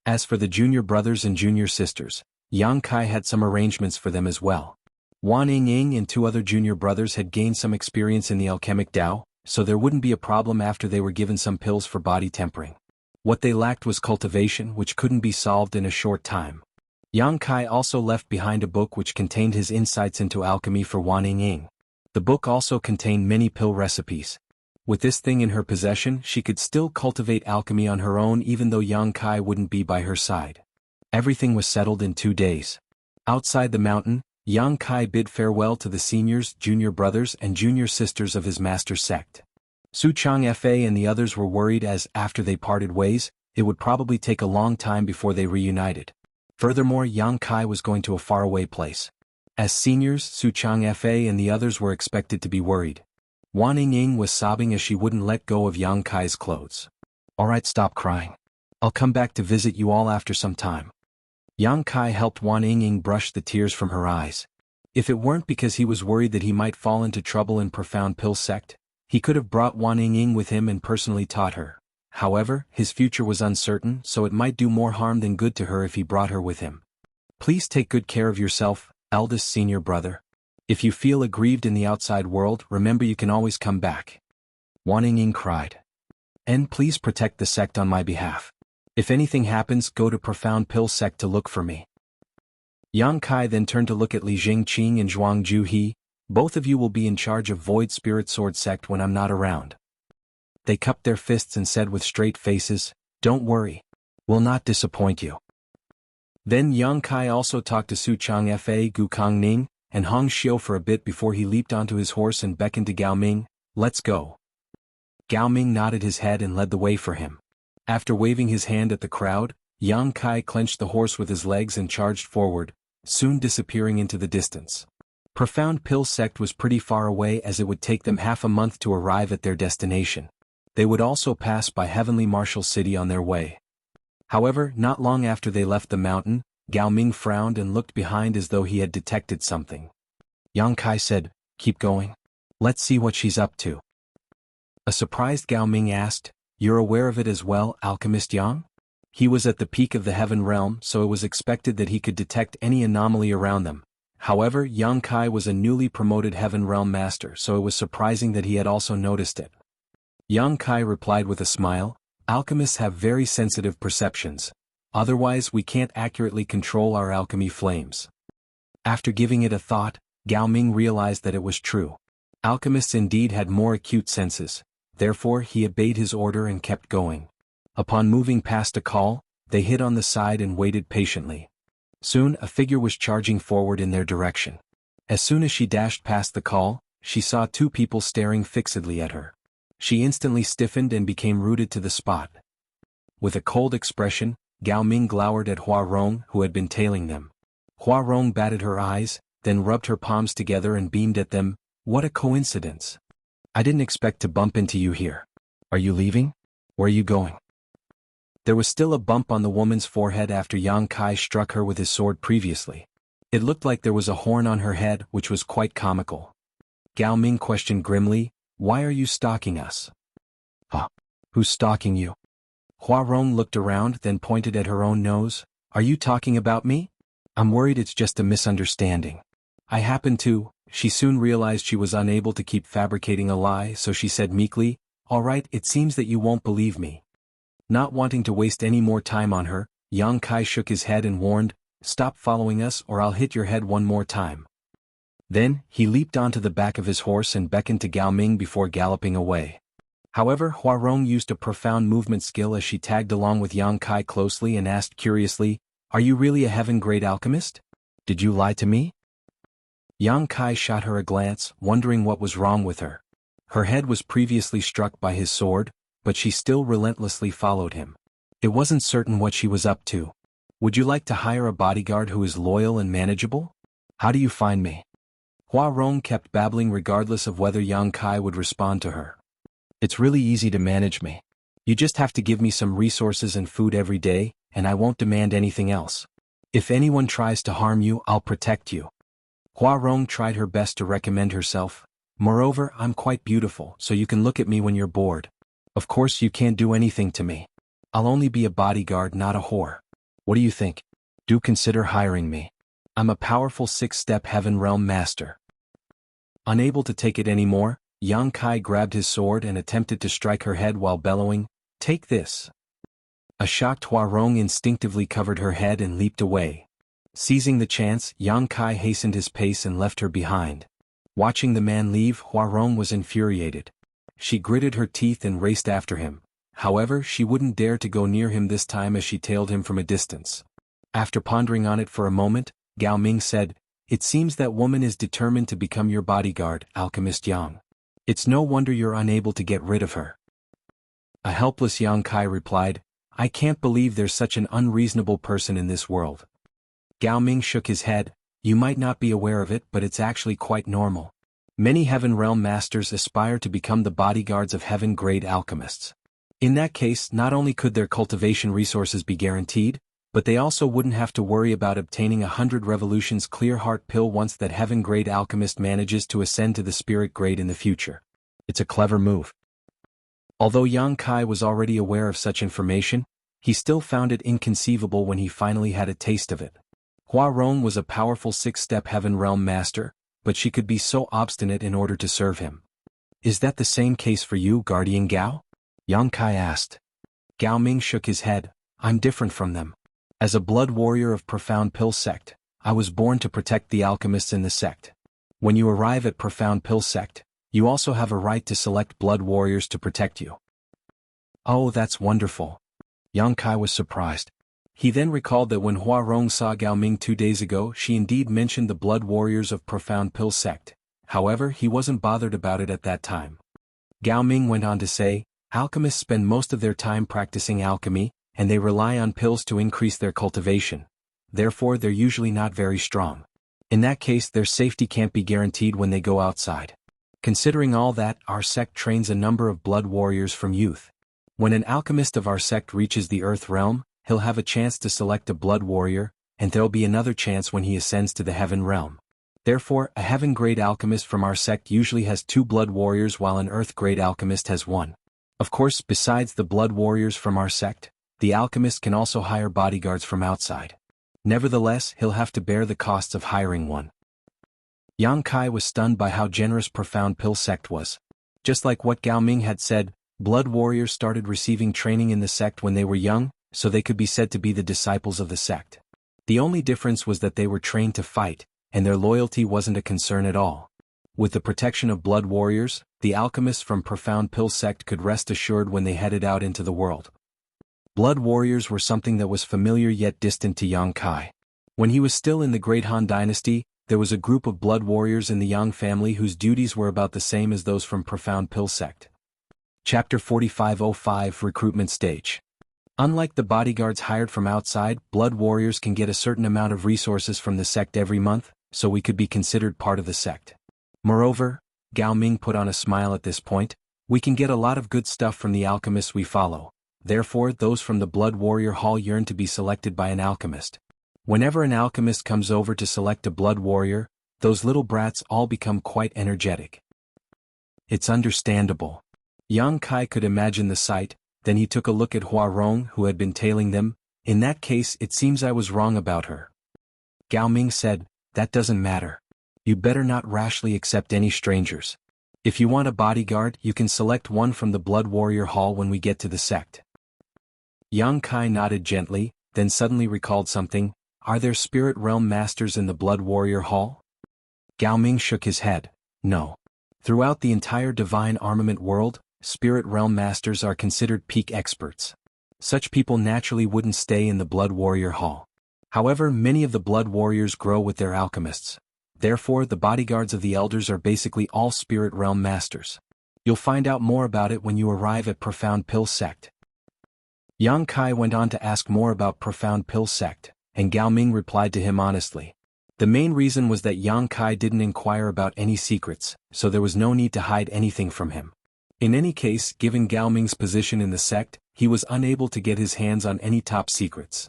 As for the junior brothers and junior sisters, Yang Kai had some arrangements for them as well. Wan Ying and 2 other junior brothers had gained some experience in the alchemic Tao, so there wouldn't be a problem after they were given some pills for body tempering. What they lacked was cultivation, which couldn't be solved in a short time. Yang Kai also left behind a book which contained his insights into alchemy for Wan Ying. The book also contained many pill recipes. With this thing in her possession, she could still cultivate alchemy on her own even though Yang Kai wouldn't be by her side. Everything was settled in 2 days. Outside the mountain, Yang Kai bid farewell to the seniors, junior brothers and junior sisters of his master sect. Su Chang Fa and the others were worried as, after they parted ways, it would probably take a long time before they reunited. Furthermore, Yang Kai was going to a faraway place. As seniors, Su Chang Fa and the others were expected to be worried. Wan Ying was sobbing as she wouldn't let go of Yang Kai's clothes. "Alright, stop crying. I'll come back to visit you all after some time." Yang Kai helped Wan Ying brush the tears from her eyes. If it weren't because he was worried that he might fall into trouble in Profound Pill Sect, he could have brought Wan Ying with him and personally taught her. However, his future was uncertain, so it might do more harm than good to her if he brought her with him. "Please take good care of yourself, eldest senior brother. If you feel aggrieved in the outside world, remember you can always come back." Wan Ying cried. "And please protect the sect on my behalf." If anything happens, go to Profound Pill Sect to look for me. Yang Kai then turned to look at Li Jingqing and Zhuangju He. Both of you will be in charge of Void Spirit Sword Sect when I'm not around. They cupped their fists and said with straight faces, don't worry. We'll not disappoint you. Then Yang Kai also talked to Su Chang Fa Gu Kang Ning and Hong Xiu for a bit before he leaped onto his horse and beckoned to Gao Ming, let's go. Gao Ming nodded his head and led the way for him. After waving his hand at the crowd, Yang Kai clenched the horse with his legs and charged forward, soon disappearing into the distance. Profound Pill Sect was pretty far away as it would take them half a month to arrive at their destination. They would also pass by Heavenly Marshal City on their way. However, not long after they left the mountain, Gao Ming frowned and looked behind as though he had detected something. Yang Kai said, keep going. Let's see what she's up to. A surprised Gao Ming asked, you're aware of it as well, Alchemist Yang? He was at the peak of the Heaven Realm, so it was expected that he could detect any anomaly around them. However, Yang Kai was a newly promoted Heaven Realm Master, so it was surprising that he had also noticed it. Yang Kai replied with a smile, alchemists have very sensitive perceptions. Otherwise we can't accurately control our alchemy flames. After giving it a thought, Gao Ming realized that it was true. Alchemists indeed had more acute senses, therefore he obeyed his order and kept going. Upon moving past a call, they hid on the side and waited patiently. Soon a figure was charging forward in their direction. As soon as she dashed past the call, she saw two people staring fixedly at her. She instantly stiffened and became rooted to the spot. With a cold expression, Gao Ming glowered at Hua Rong, who had been tailing them. Hua Rong batted her eyes, then rubbed her palms together and beamed at them, what a coincidence. I didn't expect to bump into you here. Are you leaving? Where are you going? There was still a bump on the woman's forehead after Yang Kai struck her with his sword previously. It looked like there was a horn on her head, which was quite comical. Gao Ming questioned grimly, why are you stalking us? Huh? Who's stalking you? Hua Rong looked around, then pointed at her own nose. Are you talking about me? I'm worried it's just a misunderstanding. I happen to. She soon realized she was unable to keep fabricating a lie, so she said meekly, all right, it seems that you won't believe me. Not wanting to waste any more time on her, Yang Kai shook his head and warned, stop following us or I'll hit your head one more time. Then, he leaped onto the back of his horse and beckoned to Gao Ming before galloping away. However, Hua Rong used a profound movement skill as she tagged along with Yang Kai closely and asked curiously, are you really a heaven-grade alchemist? Did you lie to me? Yang Kai shot her a glance, wondering what was wrong with her. Her head was previously struck by his sword, but she still relentlessly followed him. It wasn't certain what she was up to. Would you like to hire a bodyguard who is loyal and manageable? How do you find me? Hua Rong kept babbling regardless of whether Yang Kai would respond to her. It's really easy to manage me. You just have to give me some resources and food every day, and I won't demand anything else. If anyone tries to harm you, I'll protect you. Hua Rong tried her best to recommend herself. Moreover, I'm quite beautiful, so you can look at me when you're bored. Of course you can't do anything to me. I'll only be a bodyguard, not a whore. What do you think? Do consider hiring me. I'm a powerful 6-step Heaven Realm Master. Unable to take it anymore, Yang Kai grabbed his sword and attempted to strike her head while bellowing, take this. A shocked Hua Rong instinctively covered her head and leaped away. Seizing the chance, Yang Kai hastened his pace and left her behind. Watching the man leave, Hua Rong was infuriated. She gritted her teeth and raced after him. However, she wouldn't dare to go near him this time as she tailed him from a distance. After pondering on it for a moment, Gao Ming said, it seems that woman is determined to become your bodyguard, Alchemist Yang. It's no wonder you're unable to get rid of her. A helpless Yang Kai replied, I can't believe there's such an unreasonable person in this world. Gao Ming shook his head, you might not be aware of it, but it's actually quite normal. Many Heaven Realm Masters aspire to become the bodyguards of heaven-grade alchemists. In that case, not only could their cultivation resources be guaranteed, but they also wouldn't have to worry about obtaining 100 revolutions clear heart pill once that heaven-grade alchemist manages to ascend to the spirit grade in the future. It's a clever move. Although Yang Kai was already aware of such information, he still found it inconceivable when he finally had a taste of it. Hua Rong was a powerful 6-step Heaven Realm Master, but she could be so obstinate in order to serve him. Is that the same case for you, Guardian Gao? Yang Kai asked. Gao Ming shook his head, I'm different from them. As a blood warrior of Profound Pill Sect, I was born to protect the alchemists in the sect. When you arrive at Profound Pill Sect, you also have a right to select blood warriors to protect you. Oh, that's wonderful. Yang Kai was surprised. He then recalled that when Hua Rong saw Gao Ming 2 days ago, she indeed mentioned the blood warriors of Profound Pill Sect. However, he wasn't bothered about it at that time. Gao Ming went on to say, alchemists spend most of their time practicing alchemy, and they rely on pills to increase their cultivation. Therefore, they're usually not very strong. In that case, their safety can't be guaranteed when they go outside. Considering all that, our sect trains a number of blood warriors from youth. When an alchemist of our sect reaches the Earth realm, he'll have a chance to select a blood warrior, and there'll be another chance when he ascends to the heaven realm. Therefore, a heaven-grade alchemist from our sect usually has 2 blood warriors while an earth-grade alchemist has 1. Of course, besides the blood warriors from our sect, the alchemist can also hire bodyguards from outside. Nevertheless, he'll have to bear the costs of hiring one. Yang Kai was stunned by how generous Profound Pill Sect was. Just like what Gao Ming had said, blood warriors started receiving training in the sect when they were young, so they could be said to be the disciples of the sect. The only difference was that they were trained to fight, and their loyalty wasn't a concern at all. With the protection of blood warriors, the alchemists from Profound Pill Sect could rest assured when they headed out into the world. Blood warriors were something that was familiar yet distant to Yang Kai. When he was still in the Great Han Dynasty, there was a group of blood warriors in the Yang family whose duties were about the same as those from Profound Pill Sect. Chapter 4505 Recruitment Stage. Unlike the bodyguards hired from outside, blood warriors can get a certain amount of resources from the sect every month, so we could be considered part of the sect. Moreover, Gao Ming put on a smile at this point, we can get a lot of good stuff from the alchemists we follow. Therefore, those from the Blood Warrior Hall yearn to be selected by an alchemist. Whenever an alchemist comes over to select a blood warrior, those little brats all become quite energetic. It's understandable. Yang Kai could imagine the sight, then he took a look at Hua Rong who had been tailing them. In that case, it seems I was wrong about her. Gao Ming said, that doesn't matter. You better not rashly accept any strangers. If you want a bodyguard, you can select one from the Blood Warrior Hall when we get to the sect. Yang Kai nodded gently, then suddenly recalled something. Are there spirit realm masters in the Blood Warrior Hall? Gao Ming shook his head. No. Throughout the entire divine armament world, spirit realm masters are considered peak experts. Such people naturally wouldn't stay in the Blood Warrior Hall. However, many of the blood warriors grow with their alchemists. Therefore, the bodyguards of the elders are basically all spirit realm masters. You'll find out more about it when you arrive at Profound Pill Sect. Yang Kai went on to ask more about Profound Pill Sect, and Gao Ming replied to him honestly. The main reason was that Yang Kai didn't inquire about any secrets, so there was no need to hide anything from him. In any case, given Gao Ming's position in the sect, he was unable to get his hands on any top secrets.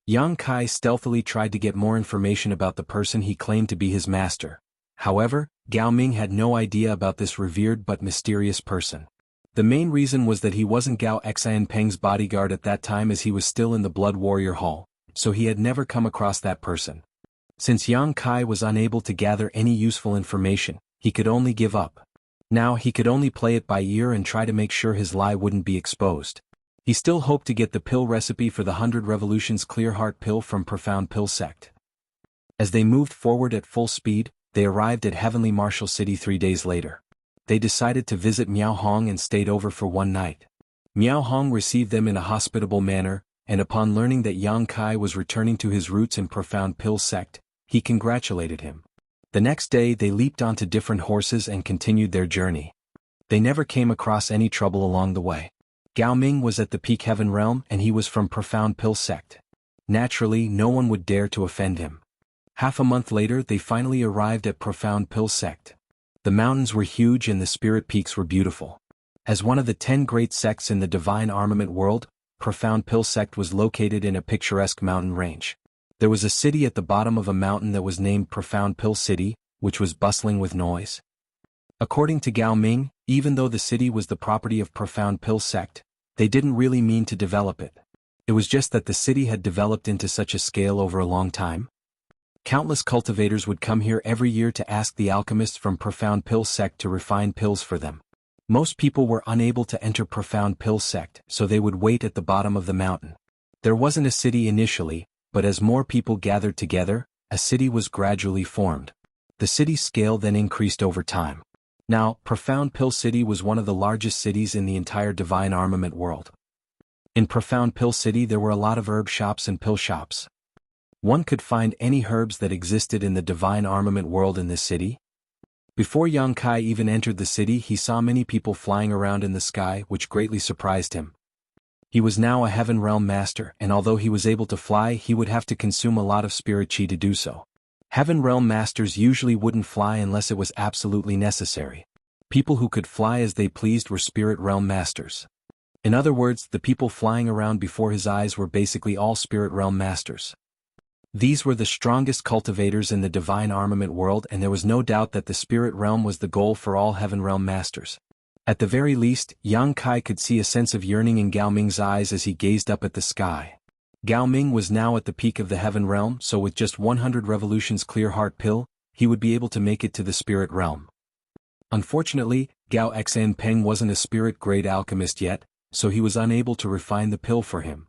Yang Kai stealthily tried to get more information about the person he claimed to be his master. However, Gao Ming had no idea about this revered but mysterious person. The main reason was that he wasn't Gao Xianpeng's bodyguard at that time as he was still in the Blood Warrior Hall, so he had never come across that person. Since Yang Kai was unable to gather any useful information, he could only give up. Now he could only play it by ear and try to make sure his lie wouldn't be exposed. He still hoped to get the pill recipe for the 100 Revolutions Clear Heart pill from Profound Pill Sect. As they moved forward at full speed, they arrived at Heavenly Martial City 3 days later. They decided to visit Miao Hong and stayed over for one night. Miao Hong received them in a hospitable manner, and upon learning that Yang Kai was returning to his roots in Profound Pill Sect, he congratulated him. The next day they leaped onto different horses and continued their journey. They never came across any trouble along the way. Gao Ming was at the Peak Heaven realm and he was from Profound Pill Sect. Naturally, no one would dare to offend him. Half a month later they finally arrived at Profound Pill Sect. The mountains were huge and the spirit peaks were beautiful. As one of the 10 great sects in the divine armament world, Profound Pill Sect was located in a picturesque mountain range. There was a city at the bottom of a mountain that was named Profound Pill City, which was bustling with noise. According to Gao Ming, even though the city was the property of Profound Pill Sect, they didn't really mean to develop it. It was just that the city had developed into such a scale over a long time. Countless cultivators would come here every year to ask the alchemists from Profound Pill Sect to refine pills for them. Most people were unable to enter Profound Pill Sect, so they would wait at the bottom of the mountain. There wasn't a city initially, but as more people gathered together, a city was gradually formed. The city's scale then increased over time. Now, Profound Pill City was one of the largest cities in the entire divine armament world. In Profound Pill City there were a lot of herb shops and pill shops. One could find any herbs that existed in the divine armament world in this city. Before Yang Kai even entered the city, he saw many people flying around in the sky, which greatly surprised him. He was now a Heaven Realm Master, and although he was able to fly, he would have to consume a lot of spirit chi to do so. Heaven Realm Masters usually wouldn't fly unless it was absolutely necessary. People who could fly as they pleased were Spirit Realm Masters. In other words, the people flying around before his eyes were basically all Spirit Realm Masters. These were the strongest cultivators in the divine armament world, and there was no doubt that the Spirit Realm was the goal for all Heaven Realm Masters. At the very least, Yang Kai could see a sense of yearning in Gao Ming's eyes as he gazed up at the sky. Gao Ming was now at the peak of the Heaven Realm, so with just 100 revolutions Clear Heart Pill, he would be able to make it to the Spirit Realm. Unfortunately, Gao Xan Peng wasn't a spirit-grade alchemist yet, so he was unable to refine the pill for him.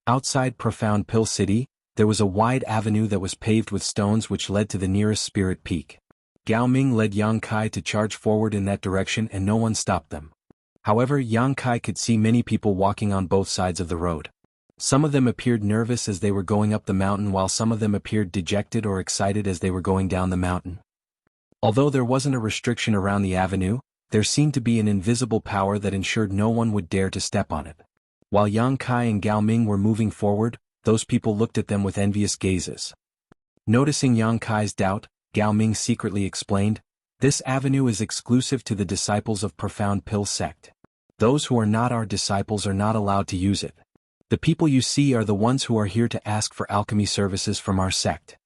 Outside Profound Pill City, there was a wide avenue that was paved with stones which led to the nearest spirit peak. Gao Ming led Yang Kai to charge forward in that direction and no one stopped them. However, Yang Kai could see many people walking on both sides of the road. Some of them appeared nervous as they were going up the mountain, while some of them appeared dejected or excited as they were going down the mountain. Although there wasn't a restriction around the avenue, there seemed to be an invisible power that ensured no one would dare to step on it. While Yang Kai and Gao Ming were moving forward, those people looked at them with envious gazes. Noticing Yang Kai's doubt, Gao Ming secretly explained, "This avenue is exclusive to the disciples of Profound Pill Sect. Those who are not our disciples are not allowed to use it. The people you see are the ones who are here to ask for alchemy services from our sect."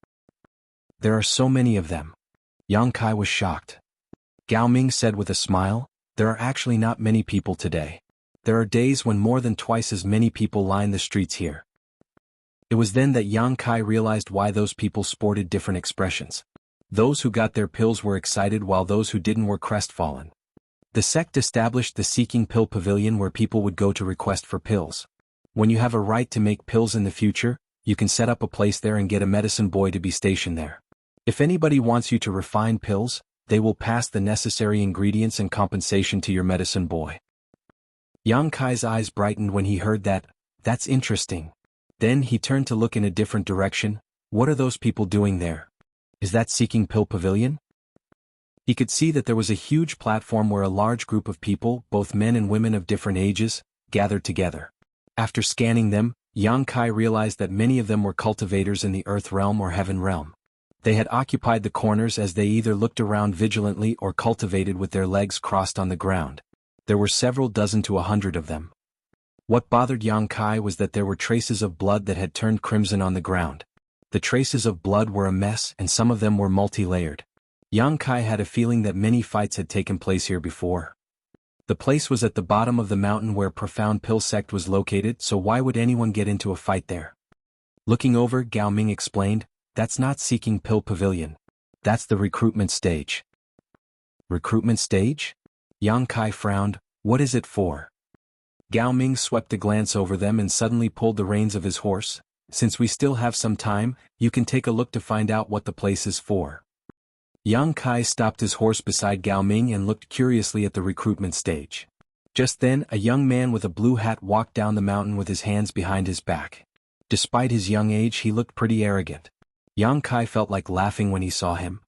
"There are so many of them." Yang Kai was shocked. Gao Ming said with a smile, "There are actually not many people today. There are days when more than twice as many people line the streets here." It was then that Yang Kai realized why those people sported different expressions. Those who got their pills were excited while those who didn't were crestfallen. The sect established the Seeking Pill Pavilion where people would go to request for pills. When you have a right to make pills in the future, you can set up a place there and get a medicine boy to be stationed there. If anybody wants you to refine pills, they will pass the necessary ingredients and compensation to your medicine boy. Yang Kai's eyes brightened when he heard that. "That's interesting." Then he turned to look in a different direction. "What are those people doing there? Is that Seeking Pill Pavilion?" He could see that there was a huge platform where a large group of people, both men and women of different ages, gathered together. After scanning them, Yang Kai realized that many of them were cultivators in the Earth Realm or Heaven Realm. They had occupied the corners as they either looked around vigilantly or cultivated with their legs crossed on the ground. There were several dozen to 100 of them. What bothered Yang Kai was that there were traces of blood that had turned crimson on the ground. The traces of blood were a mess and some of them were multi-layered. Yang Kai had a feeling that many fights had taken place here before. The place was at the bottom of the mountain where Profound Pill Sect was located, so why would anyone get into a fight there? Looking over, Gao Ming explained, "That's not Seeking Pill Pavilion. That's the recruitment stage." "Recruitment stage?" Yang Kai frowned. "What is it for?" Gao Ming swept a glance over them and suddenly pulled the reins of his horse. "Since we still have some time, you can take a look to find out what the place is for." Yang Kai stopped his horse beside Gao Ming and looked curiously at the recruitment stage. Just then, a young man with a blue hat walked down the mountain with his hands behind his back. Despite his young age, he looked pretty arrogant. Yang Kai felt like laughing when he saw him.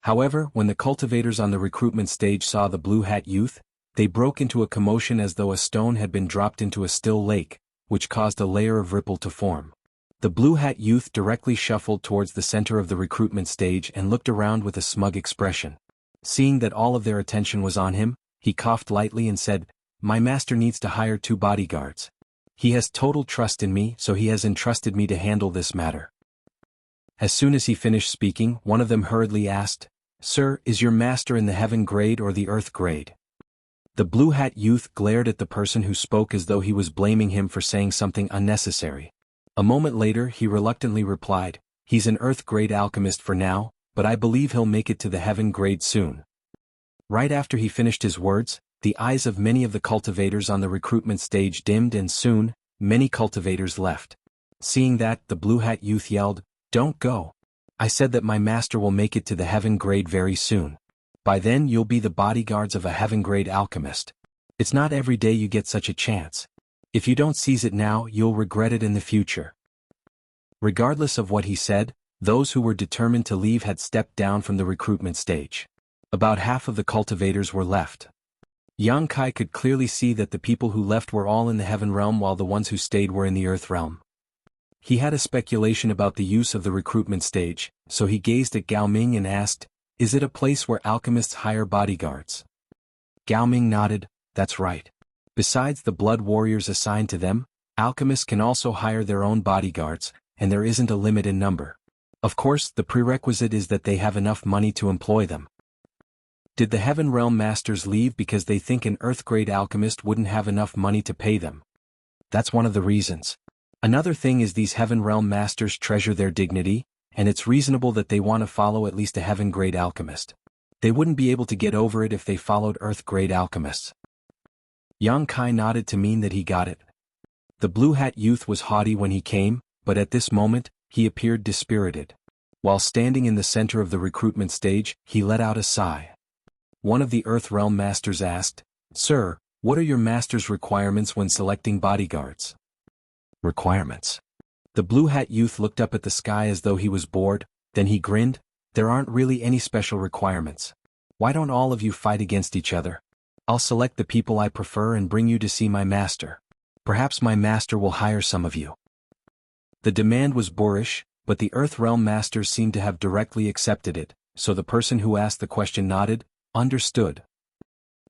However, when the cultivators on the recruitment stage saw the blue hat youth, they broke into a commotion as though a stone had been dropped into a still lake, which caused a layer of ripple to form. The blue hat youth directly shuffled towards the center of the recruitment stage and looked around with a smug expression. Seeing that all of their attention was on him, he coughed lightly and said, "My master needs to hire 2 bodyguards. He has total trust in me, so he has entrusted me to handle this matter." As soon as he finished speaking, one of them hurriedly asked, "Sir, is your master in the heaven grade or the earth grade?" The blue hat youth glared at the person who spoke as though he was blaming him for saying something unnecessary. A moment later he reluctantly replied, "He's an earth grade alchemist for now, but I believe he'll make it to the heaven grade soon." Right after he finished his words, the eyes of many of the cultivators on the recruitment stage dimmed and soon, many cultivators left. Seeing that, the blue hat youth yelled, "Don't go. I said that my master will make it to the heaven grade very soon. By then you'll be the bodyguards of a heaven grade alchemist. It's not every day you get such a chance. If you don't seize it now, you'll regret it in the future." Regardless of what he said, those who were determined to leave had stepped down from the recruitment stage. About half of the cultivators were left. Yang Kai could clearly see that the people who left were all in the heaven realm while the ones who stayed were in the earth realm. He had a speculation about the use of the recruitment stage, so he gazed at Gao Ming and asked, "Is it a place where alchemists hire bodyguards?" Gao Ming nodded, "That's right. Besides the blood warriors assigned to them, alchemists can also hire their own bodyguards, and there isn't a limit in number. Of course, the prerequisite is that they have enough money to employ them." Did the Heaven Realm Masters leave because they think an Earth-grade alchemist wouldn't have enough money to pay them? That's one of the reasons. Another thing is these Heaven Realm Masters treasure their dignity, and it's reasonable that they want to follow at least a Heaven-grade alchemist. They wouldn't be able to get over it if they followed Earth-grade alchemists. Yang Kai nodded to mean that he got it. The blue hat youth was haughty when he came, but at this moment, he appeared dispirited. While standing in the center of the recruitment stage, he let out a sigh. One of the Earth Realm Masters asked, "Sir, what are your master's requirements when selecting bodyguards?" Requirements. The blue hat youth looked up at the sky as though he was bored, then he grinned, "There aren't really any special requirements. Why don't all of you fight against each other? I'll select the people I prefer and bring you to see my master. Perhaps my master will hire some of you." The demand was boorish, but the Earth Realm Masters seemed to have directly accepted it, so the person who asked the question nodded, "Understood."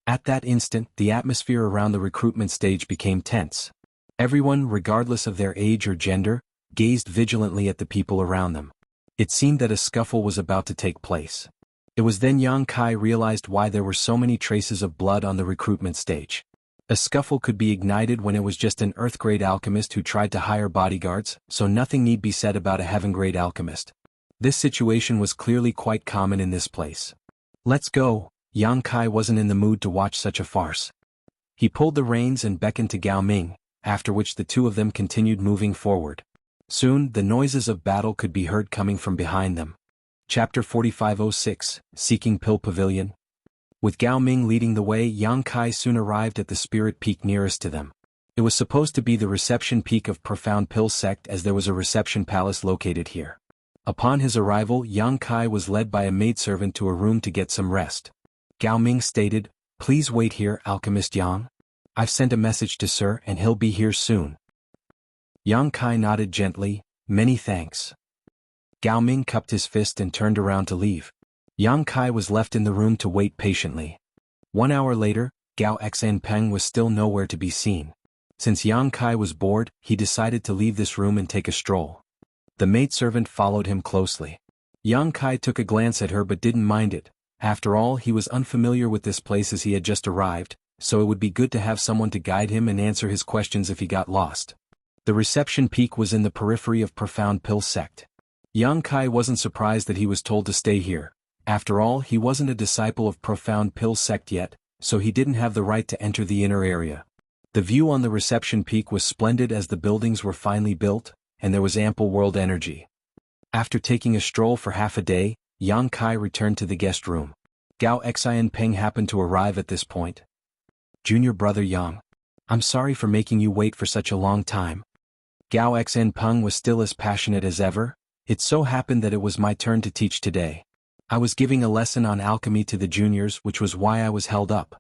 At that instant, the atmosphere around the recruitment stage became tense. Everyone, regardless of their age or gender, gazed vigilantly at the people around them. It seemed that a scuffle was about to take place. It was then Yang Kai realized why there were so many traces of blood on the recruitment stage. A scuffle could be ignited when it was just an Earth-grade alchemist who tried to hire bodyguards, so nothing need be said about a Heaven-grade alchemist. This situation was clearly quite common in this place. "Let's go." Yang Kai wasn't in the mood to watch such a farce. He pulled the reins and beckoned to Gao Ming, after which the two of them continued moving forward. Soon, the noises of battle could be heard coming from behind them. Chapter 4506, Seeking Pill Pavilion. With Gao Ming leading the way, Yang Kai soon arrived at the spirit peak nearest to them. It was supposed to be the reception peak of Profound Pill Sect as there was a reception palace located here. Upon his arrival, Yang Kai was led by a maidservant to a room to get some rest. Gao Ming stated, "Please wait here, Alchemist Yang. I've sent a message to Sir and he'll be here soon." Yang Kai nodded gently, "Many thanks." Gao Ming cupped his fist and turned around to leave. Yang Kai was left in the room to wait patiently. 1 hour later, Gao Xanpeng was still nowhere to be seen. Since Yang Kai was bored, he decided to leave this room and take a stroll. The maidservant followed him closely. Yang Kai took a glance at her but didn't mind it. After all, he was unfamiliar with this place as he had just arrived, so it would be good to have someone to guide him and answer his questions if he got lost. The reception peak was in the periphery of Profound Pill Sect. Yang Kai wasn't surprised that he was told to stay here. After all, he wasn't a disciple of Profound Pill Sect yet, so he didn't have the right to enter the inner area. The view on the reception peak was splendid as the buildings were finely built, and there was ample world energy. After taking a stroll for half a day, Yang Kai returned to the guest room. Gao Xianpeng happened to arrive at this point. "Junior brother Yang, I'm sorry for making you wait for such a long time." Gao Xianpeng was still as passionate as ever. "It so happened that it was my turn to teach today. I was giving a lesson on alchemy to the juniors, which was why I was held up."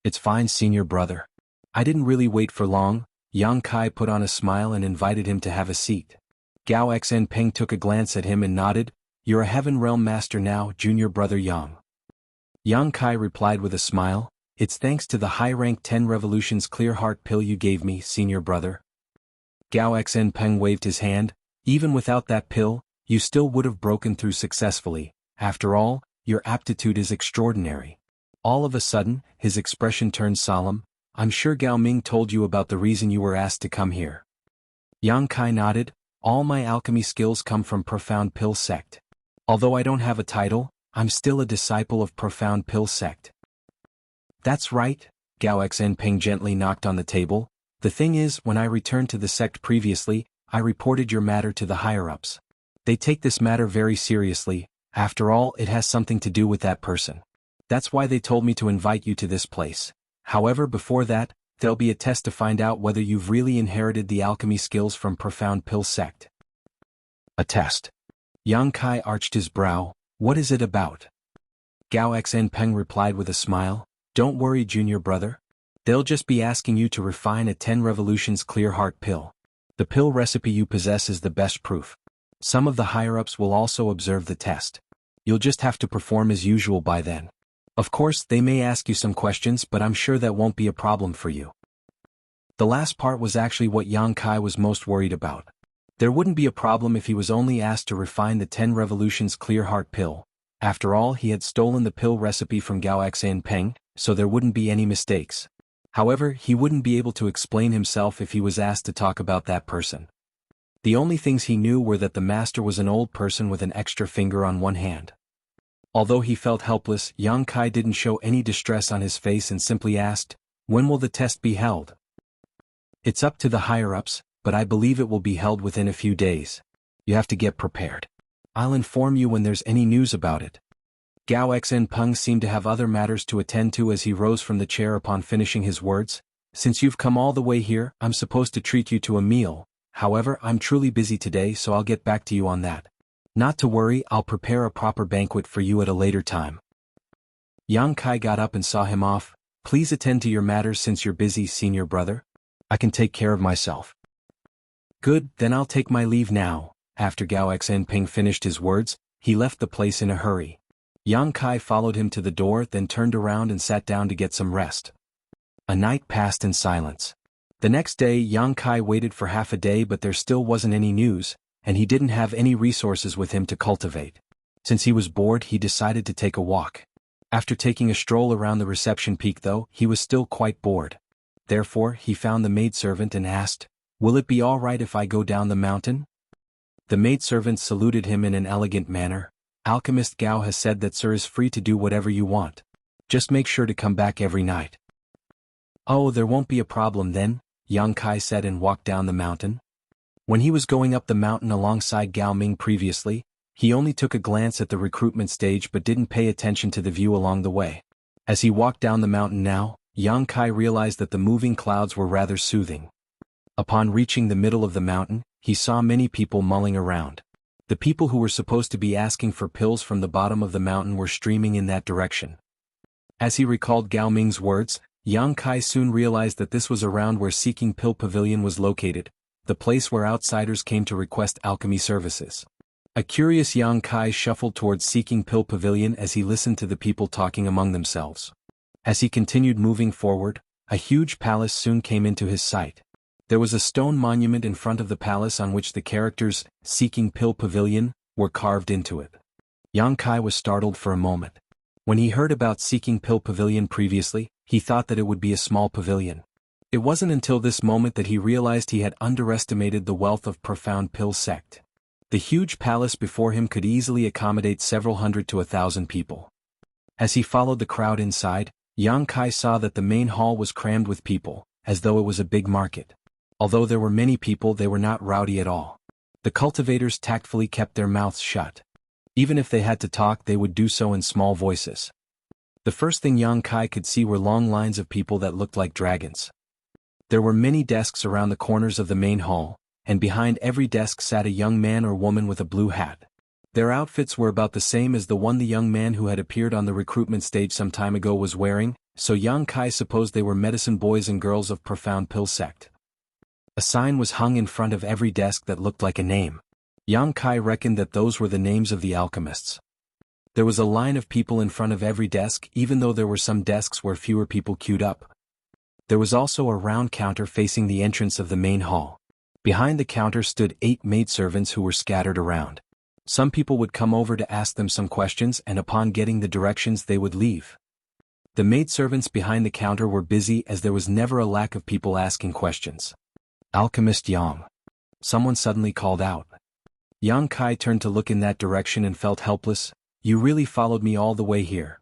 "It's fine, senior brother. I didn't really wait for long." Yang Kai put on a smile and invited him to have a seat. Gao Xianpeng took a glance at him and nodded. "You're a Heaven Realm Master now, junior brother Yang." Yang Kai replied with a smile, "It's thanks to the high-rank 10 revolutions clear heart pill you gave me, senior brother." Gao Xianpeng waved his hand. "Even without that pill, you still would have broken through successfully. After all, your aptitude is extraordinary." All of a sudden, his expression turned solemn. "I'm sure Gao Ming told you about the reason you were asked to come here." Yang Kai nodded. "All my alchemy skills come from Profound Pill Sect. Although I don't have a title, I'm still a disciple of Profound Pill Sect." "That's right," Gao Xianpeng gently knocked on the table. "The thing is, when I returned to the sect previously, I reported your matter to the higher-ups. They take this matter very seriously. After all, it has something to do with that person. That's why they told me to invite you to this place. However, before that, there'll be a test to find out whether you've really inherited the alchemy skills from Profound Pill Sect. A test. Yang Kai arched his brow. What is it about? Gao Xen Peng replied with a smile. Don't worry, junior brother. They'll just be asking you to refine a 10 revolutions clear heart pill. The pill recipe you possess is the best proof. Some of the higher-ups will also observe the test. You'll just have to perform as usual by then. Of course, they may ask you some questions, but I'm sure that won't be a problem for you. The last part was actually what Yang Kai was most worried about. There wouldn't be a problem if he was only asked to refine the 10 revolutions clear heart pill. After all, he had stolen the pill recipe from Gao Xen Peng, so there wouldn't be any mistakes. However, he wouldn't be able to explain himself if he was asked to talk about that person. The only things he knew were that the master was an old person with an extra finger on one hand. Although he felt helpless, Yang Kai didn't show any distress on his face and simply asked, "When will the test be held?" "It's up to the higher-ups, but I believe it will be held within a few days. You have to get prepared. I'll inform you when there's any news about it." Gao Xen Peng seemed to have other matters to attend to as he rose from the chair upon finishing his words. "Since you've come all the way here, I'm supposed to treat you to a meal. However, I'm truly busy today, so I'll get back to you on that. Not to worry, I'll prepare a proper banquet for you at a later time." Yang Kai got up and saw him off. "Please attend to your matters since you're busy, senior brother. I can take care of myself." "Good, then I'll take my leave now." After Gao Xen Peng finished his words, he left the place in a hurry. Yang Kai followed him to the door, then turned around and sat down to get some rest. A night passed in silence. The next day, Yang Kai waited for half a day, but there still wasn't any news, and he didn't have any resources with him to cultivate. Since he was bored, he decided to take a walk. After taking a stroll around the reception peak though, he was still quite bored. Therefore, he found the maidservant and asked, "Will it be all right if I go down the mountain?" The maidservant saluted him in an elegant manner. "Alchemist Gao has said that sir is free to do whatever you want. Just make sure to come back every night." "Oh, there won't be a problem then," Yang Kai said and walked down the mountain. When he was going up the mountain alongside Gao Ming previously, he only took a glance at the recruitment stage but didn't pay attention to the view along the way. As he walked down the mountain now, Yang Kai realized that the moving clouds were rather soothing. Upon reaching the middle of the mountain, he saw many people mulling around. The people who were supposed to be asking for pills from the bottom of the mountain were streaming in that direction. As he recalled Gao Ming's words, Yang Kai soon realized that this was around where Seeking Pill Pavilion was located, the place where outsiders came to request alchemy services. A curious Yang Kai shuffled towards Seeking Pill Pavilion as he listened to the people talking among themselves. As he continued moving forward, a huge palace soon came into his sight. There was a stone monument in front of the palace on which the characters, Seeking Pill Pavilion, were carved into it. Yang Kai was startled for a moment. When he heard about Seeking Pill Pavilion previously, he thought that it would be a small pavilion. It wasn't until this moment that he realized he had underestimated the wealth of Profound Pill Sect. The huge palace before him could easily accommodate several hundred to 1,000 people. As he followed the crowd inside, Yang Kai saw that the main hall was crammed with people, as though it was a big market. Although there were many people, they were not rowdy at all. The cultivators tactfully kept their mouths shut. Even if they had to talk, they would do so in small voices. The first thing Yang Kai could see were long lines of people that looked like dragons. There were many desks around the corners of the main hall, and behind every desk sat a young man or woman with a blue hat. Their outfits were about the same as the one the young man who had appeared on the recruitment stage some time ago was wearing, so Yang Kai supposed they were medicine boys and girls of Profound Pill Sect. A sign was hung in front of every desk that looked like a name. Yang Kai reckoned that those were the names of the alchemists. There was a line of people in front of every desk, even though there were some desks where fewer people queued up. There was also a round counter facing the entrance of the main hall. Behind the counter stood 8 maidservants who were scattered around. Some people would come over to ask them some questions, and upon getting the directions they would leave. The maidservants behind the counter were busy as there was never a lack of people asking questions. "Alchemist Yang." Someone suddenly called out. Yang Kai turned to look in that direction and felt helpless. "You really followed me all the way here?"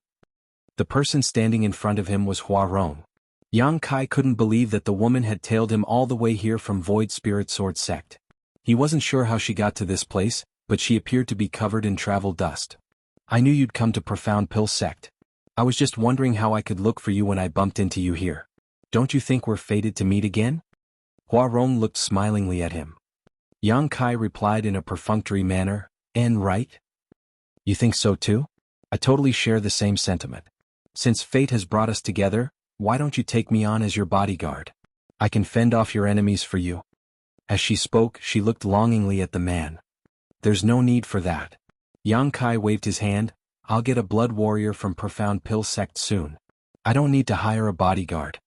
The person standing in front of him was Hua Rong. Yang Kai couldn't believe that the woman had tailed him all the way here from Void Spirit Sword Sect. He wasn't sure how she got to this place, but she appeared to be covered in travel dust. I knew you'd come to Profound Pill Sect. I was just wondering how I could look for you when I bumped into you here. Don't you think we're fated to meet again? Huarong looked smilingly at him. Yang Kai replied in a perfunctory manner, right? You think so too? I totally share the same sentiment. Since fate has brought us together, why don't you take me on as your bodyguard? I can fend off your enemies for you. As she spoke, she looked longingly at the man. There's no need for that. Yang Kai waved his hand. I'll get a blood warrior from Profound Pill Sect soon. I don't need to hire a bodyguard.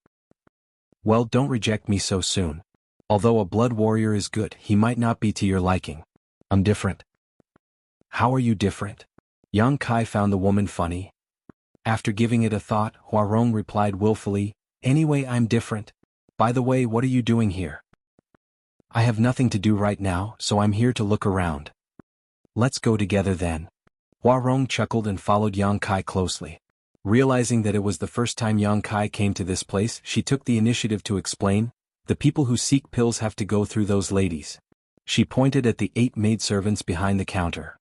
Well, don't reject me so soon. Although a blood warrior is good, he might not be to your liking. I'm different. How are you different? Yang Kai found the woman funny. After giving it a thought, Huarong replied willfully, Anyway, I'm different. By the way, what are you doing here? I have nothing to do right now, so I'm here to look around. Let's go together then. Huarong chuckled and followed Yang Kai closely. Realizing that it was the first time Yang Kai came to this place, she took the initiative to explain, the people who seek pills have to go through those ladies. She pointed at the 8 maidservants behind the counter.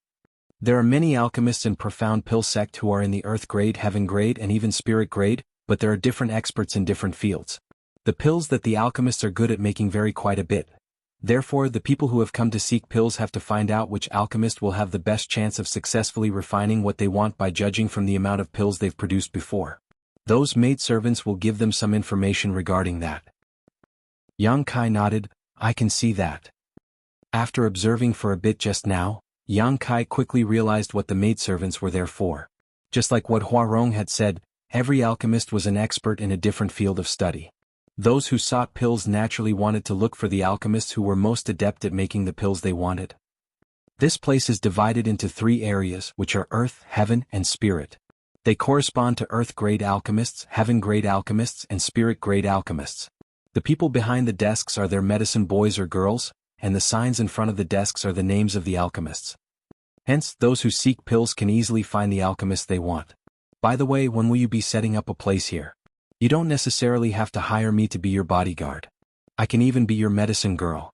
There are many alchemists in Profound Pill Sect who are in the Earth grade, Heaven grade, and even Spirit grade, but there are different experts in different fields. The pills that the alchemists are good at making vary quite a bit. Therefore, the people who have come to seek pills have to find out which alchemist will have the best chance of successfully refining what they want by judging from the amount of pills they've produced before. Those maidservants will give them some information regarding that. Yang Kai nodded, I can see that. After observing for a bit just now, Yang Kai quickly realized what the maidservants were there for. Just like what Huarong had said, every alchemist was an expert in a different field of study. Those who sought pills naturally wanted to look for the alchemists who were most adept at making the pills they wanted. This place is divided into 3 areas, which are Earth, Heaven, and Spirit. They correspond to Earth-grade alchemists, Heaven-grade alchemists, and Spirit-grade alchemists. The people behind the desks are their medicine boys or girls, and the signs in front of the desks are the names of the alchemists. Hence, those who seek pills can easily find the alchemists they want. By the way, when will you be setting up a place here? You don't necessarily have to hire me to be your bodyguard. I can even be your medicine girl.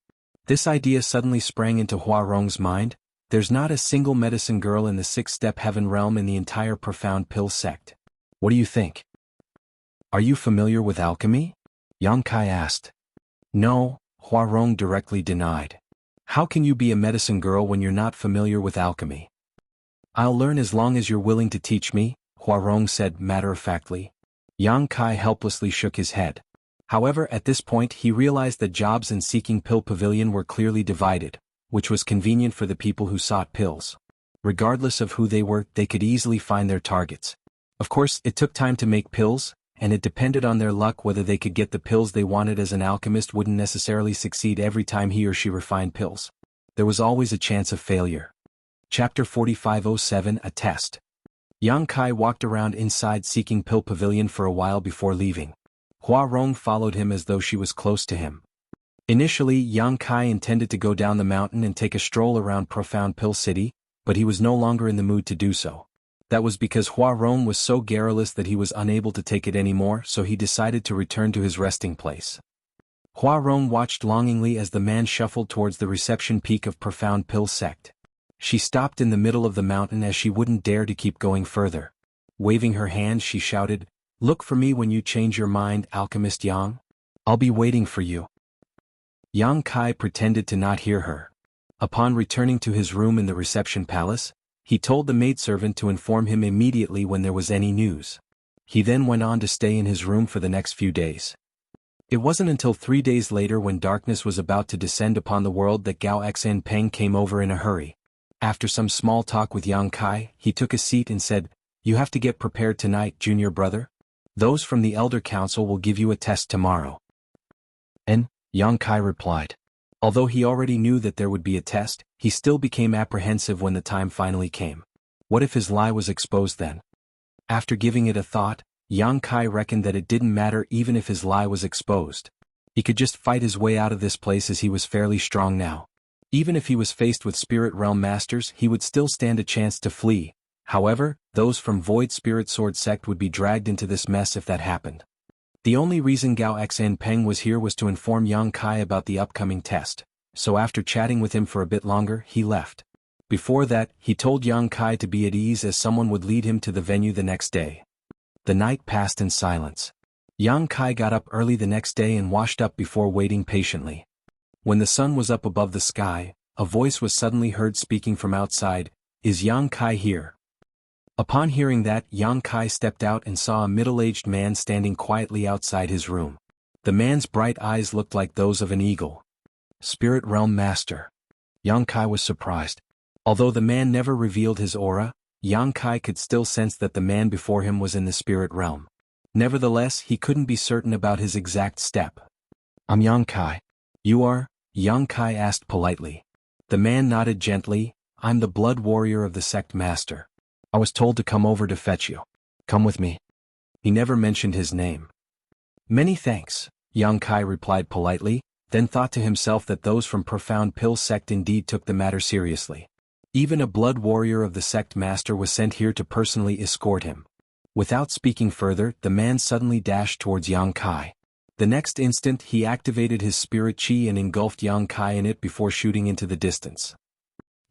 This idea suddenly sprang into Huarong's mind. There's not a single medicine girl in the 6-step heaven realm in the entire Profound Pill Sect. What do you think? Are you familiar with alchemy? Yang Kai asked. No, Huarong directly denied. How can you be a medicine girl when you're not familiar with alchemy? I'll learn as long as you're willing to teach me, Huarong said matter-of-factly. Yang Kai helplessly shook his head. However, at this point he realized that jobs in Seeking Pill Pavilion were clearly divided, which was convenient for the people who sought pills. Regardless of who they were, they could easily find their targets. Of course, it took time to make pills, and it depended on their luck whether they could get the pills they wanted, as an alchemist wouldn't necessarily succeed every time he or she refined pills. There was always a chance of failure. Chapter 4507 A Test. Yang Kai walked around inside Seeking Pill Pavilion for a while before leaving. Huarong followed him as though she was close to him. Initially, Yang Kai intended to go down the mountain and take a stroll around Profound Pill City, but he was no longer in the mood to do so. That was because Huarong was so garrulous that he was unable to take it anymore, so he decided to return to his resting place. Huarong watched longingly as the man shuffled towards the reception peak of Profound Pill Sect. She stopped in the middle of the mountain as she wouldn't dare to keep going further. Waving her hand, she shouted, Look for me when you change your mind, Alchemist Yang. I'll be waiting for you. Yang Kai pretended to not hear her. Upon returning to his room in the reception palace, he told the maidservant to inform him immediately when there was any news. He then went on to stay in his room for the next few days. It wasn't until 3 days later, when darkness was about to descend upon the world, that Gao Xen Peng came over in a hurry. After some small talk with Yang Kai, he took a seat and said, You have to get prepared tonight, junior brother. Those from the Elder Council will give you a test tomorrow. And, Yang Kai replied. Although he already knew that there would be a test, he still became apprehensive when the time finally came. What if his lie was exposed then? After giving it a thought, Yang Kai reckoned that it didn't matter even if his lie was exposed. He could just fight his way out of this place, as he was fairly strong now. Even if he was faced with Spirit Realm Masters, he would still stand a chance to flee. However, those from Void Spirit Sword Sect would be dragged into this mess if that happened. The only reason Gao Xen Peng was here was to inform Yang Kai about the upcoming test. so after chatting with him for a bit longer, he left. Before that, he told Yang Kai to be at ease as someone would lead him to the venue the next day. The night passed in silence. Yang Kai got up early the next day and washed up before waiting patiently. When the sun was up above the sky, a voice was suddenly heard speaking from outside, "Is Yang Kai here?" Upon hearing that, Yang Kai stepped out and saw a middle-aged man standing quietly outside his room. The man's bright eyes looked like those of an eagle. Spirit Realm Master. Yang Kai was surprised. Although the man never revealed his aura, Yang Kai could still sense that the man before him was in the spirit realm. Nevertheless, he couldn't be certain about his exact step. "I'm Yang Kai." "You are?" Yang Kai asked politely. The man nodded gently. "I'm the blood warrior of the sect master. I was told to come over to fetch you. Come with me." He never mentioned his name. "Many thanks," Yang Kai replied politely, then thought to himself that those from Profound Pill sect indeed took the matter seriously. Even a blood warrior of the sect master was sent here to personally escort him. Without speaking further, the man suddenly dashed towards Yang Kai. The next instant he activated his spirit chi and engulfed Yang Kai in it before shooting into the distance.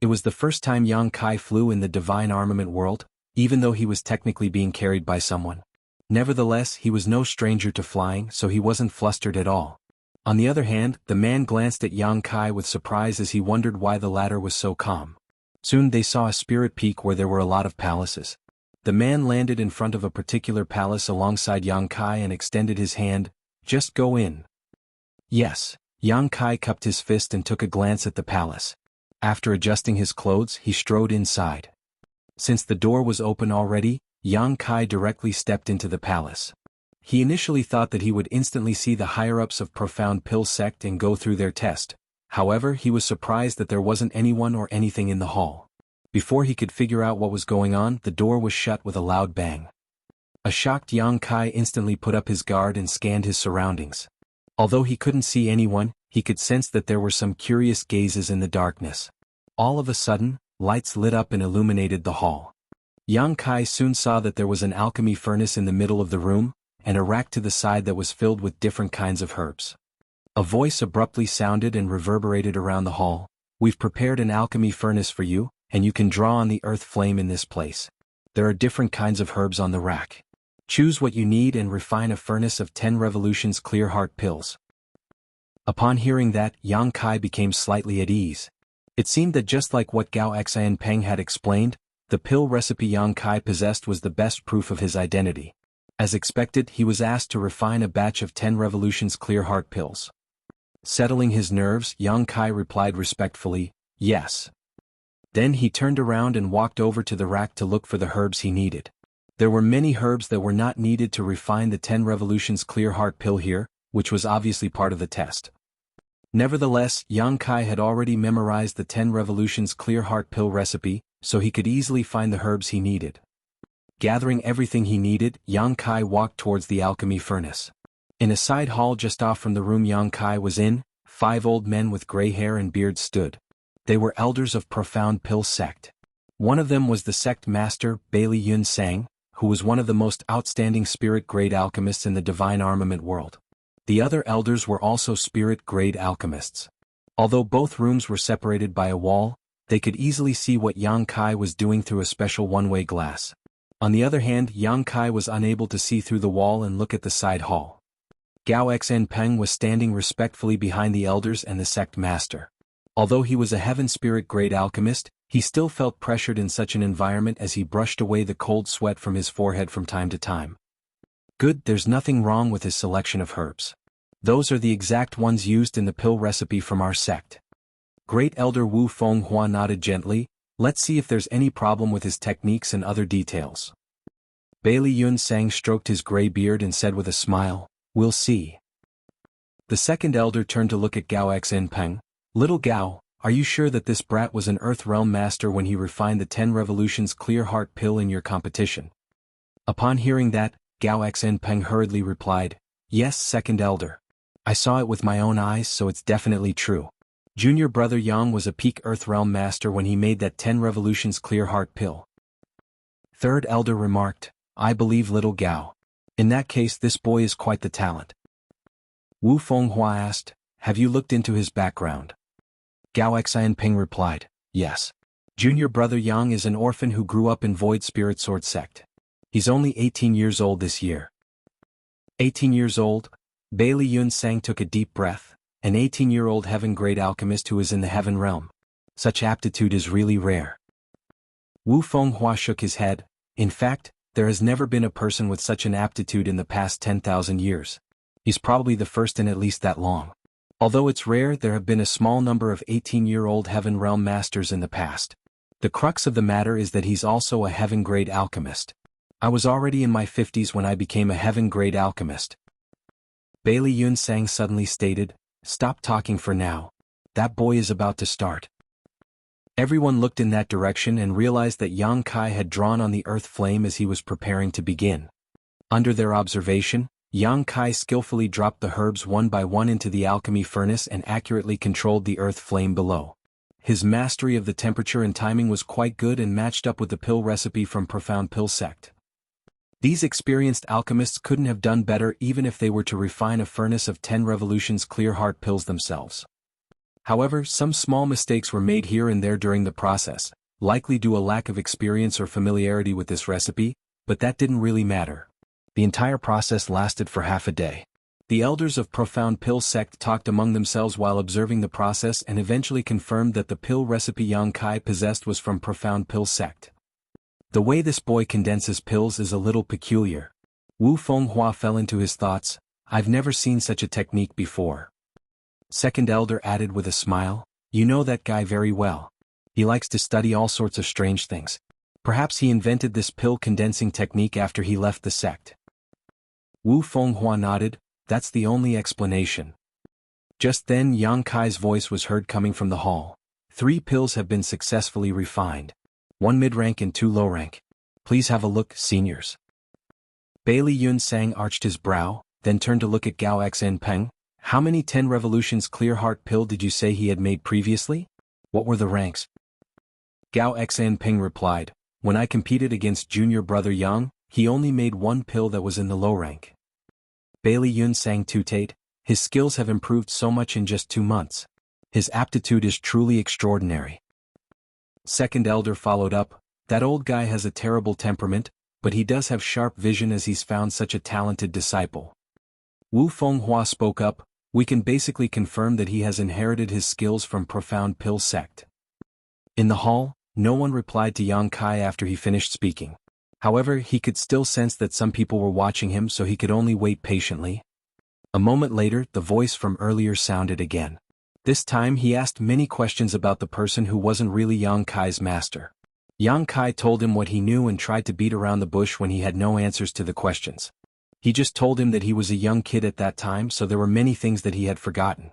It was the first time Yang Kai flew in the divine armament world, even though he was technically being carried by someone. Nevertheless, he was no stranger to flying, so he wasn't flustered at all. On the other hand, the man glanced at Yang Kai with surprise as he wondered why the latter was so calm. Soon they saw a spirit peak where there were a lot of palaces. The man landed in front of a particular palace alongside Yang Kai and extended his hand. "Just go in." "Yes." Yang Kai cupped his fist and took a glance at the palace. After adjusting his clothes, he strode inside. Since the door was open already, Yang Kai directly stepped into the palace. He initially thought that he would instantly see the higher-ups of Profound Pill sect and go through their test. However, he was surprised that there wasn't anyone or anything in the hall. Before he could figure out what was going on, the door was shut with a loud bang. A shocked Yang Kai instantly put up his guard and scanned his surroundings. Although he couldn't see anyone, he could sense that there were some curious gazes in the darkness. All of a sudden, lights lit up and illuminated the hall. Yang Kai soon saw that there was an alchemy furnace in the middle of the room, and a rack to the side that was filled with different kinds of herbs. A voice abruptly sounded and reverberated around the hall. "We've prepared an alchemy furnace for you, and you can draw on the earth flame in this place. There are different kinds of herbs on the rack. Choose what you need and refine a furnace of 10 revolutions clear heart pills." Upon hearing that, Yang Kai became slightly at ease. It seemed that just like what Gao Xian Peng had explained, the pill recipe Yang Kai possessed was the best proof of his identity. As expected, he was asked to refine a batch of 10 revolutions clear heart pills. Settling his nerves, Yang Kai replied respectfully, "Yes." Then he turned around and walked over to the rack to look for the herbs he needed. There were many herbs that were not needed to refine the 10 revolutions clear heart pill here, which was obviously part of the test. Nevertheless, Yang Kai had already memorized the 10 revolutions clear heart pill recipe, so he could easily find the herbs he needed. Gathering everything he needed, Yang Kai walked towards the alchemy furnace. In a side hall just off from the room Yang Kai was in, 5 old men with gray hair and beards stood. They were elders of Profound Pill sect. One of them was the sect master, Bailey Yun Sang, who was one of the most outstanding spirit-grade alchemists in the divine armament world. The other elders were also spirit-grade alchemists. Although both rooms were separated by a wall, they could easily see what Yang Kai was doing through a special one-way glass. On the other hand, Yang Kai was unable to see through the wall and look at the side hall. Gao Xian Peng was standing respectfully behind the elders and the sect master. Although he was a heaven spirit-grade alchemist, he still felt pressured in such an environment as he brushed away the cold sweat from his forehead from time to time. Good, there's nothing wrong with his selection of herbs. Those are the exact ones used in the pill recipe from our sect. Great Elder Wu Fenghua nodded gently. "Let's see if there's any problem with his techniques and other details." Bailey Yun Sang stroked his gray beard and said with a smile, "We'll see." The second elder turned to look at Gao Xian Peng. "Little Gao, are you sure that this brat was an Earth Realm master when he refined the 10 revolutions clear heart pill in your competition?" Upon hearing that, Gao Xian Peng hurriedly replied, "Yes, second elder. I saw it with my own eyes, so it's definitely true. Junior brother Yang was a peak Earth Realm master when he made that 10 revolutions clear heart pill." Third elder remarked, "I believe little Gao. In that case, this boy is quite the talent." Wu Fenghua asked, "Have you looked into his background?" Gao Xianping replied, yes. Junior brother Yang is an orphan who grew up in Void Spirit Sword sect. He's only 18 years old this year. 18 years old? Bailey Yun Sang took a deep breath, an 18-year-old heaven-grade alchemist who is in the heaven realm. Such aptitude is really rare. Wu Fenghua shook his head. In fact, there has never been a person with such an aptitude in the past 10,000 years. He's probably the first in at least that long. Although it's rare, there have been a small number of 18-year-old heaven realm masters in the past. The crux of the matter is that he's also a heaven-grade alchemist. I was already in my 50s when I became a heaven-grade alchemist. Bailey Yun Sang suddenly stated, stop talking for now. That boy is about to start. Everyone looked in that direction and realized that Yang Kai had drawn on the earth flame as he was preparing to begin. Under their observation, Yang Kai skillfully dropped the herbs one by one into the alchemy furnace and accurately controlled the earth flame below. His mastery of the temperature and timing was quite good and matched up with the pill recipe from Profound Pill Sect. These experienced alchemists couldn't have done better even if they were to refine a furnace of 10 revolutions clear heart pills themselves. However, some small mistakes were made here and there during the process, likely due to a lack of experience or familiarity with this recipe, but that didn't really matter. The entire process lasted for half a day. The elders of Profound Pill Sect talked among themselves while observing the process and eventually confirmed that the pill recipe Yang Kai possessed was from Profound Pill Sect. The way this boy condenses pills is a little peculiar. Wu Fenghua fell into his thoughts. I've never seen such a technique before. Second elder added with a smile, you know that guy very well. He likes to study all sorts of strange things. Perhaps he invented this pill condensing technique after he left the sect. Wu Fenghua nodded, that's the only explanation. Just then Yang Kai's voice was heard coming from the hall. 3 pills have been successfully refined. 1 mid-rank and 2 low-rank. Please have a look, seniors. Bailey Yun Sang arched his brow, then turned to look at Gao Xianping. How many 10 revolutions clear heart pill did you say he had made previously? What were the ranks? Gao Xianping replied, when I competed against junior brother Yang, he only made 1 pill that was in the low rank. Bailey Yun Sang tutate, his skills have improved so much in just 2 months. His aptitude is truly extraordinary. Second elder followed up, that old guy has a terrible temperament, but he does have sharp vision as he's found such a talented disciple. Wu Fenghua spoke up, we can basically confirm that he has inherited his skills from Profound Pill Sect. In the hall, no one replied to Yang Kai after he finished speaking. However, he could still sense that some people were watching him, so he could only wait patiently. A moment later, the voice from earlier sounded again. This time he asked many questions about the person who wasn't really Yang Kai's master. Yang Kai told him what he knew and tried to beat around the bush when he had no answers to the questions. He just told him that he was a young kid at that time, so there were many things that he had forgotten.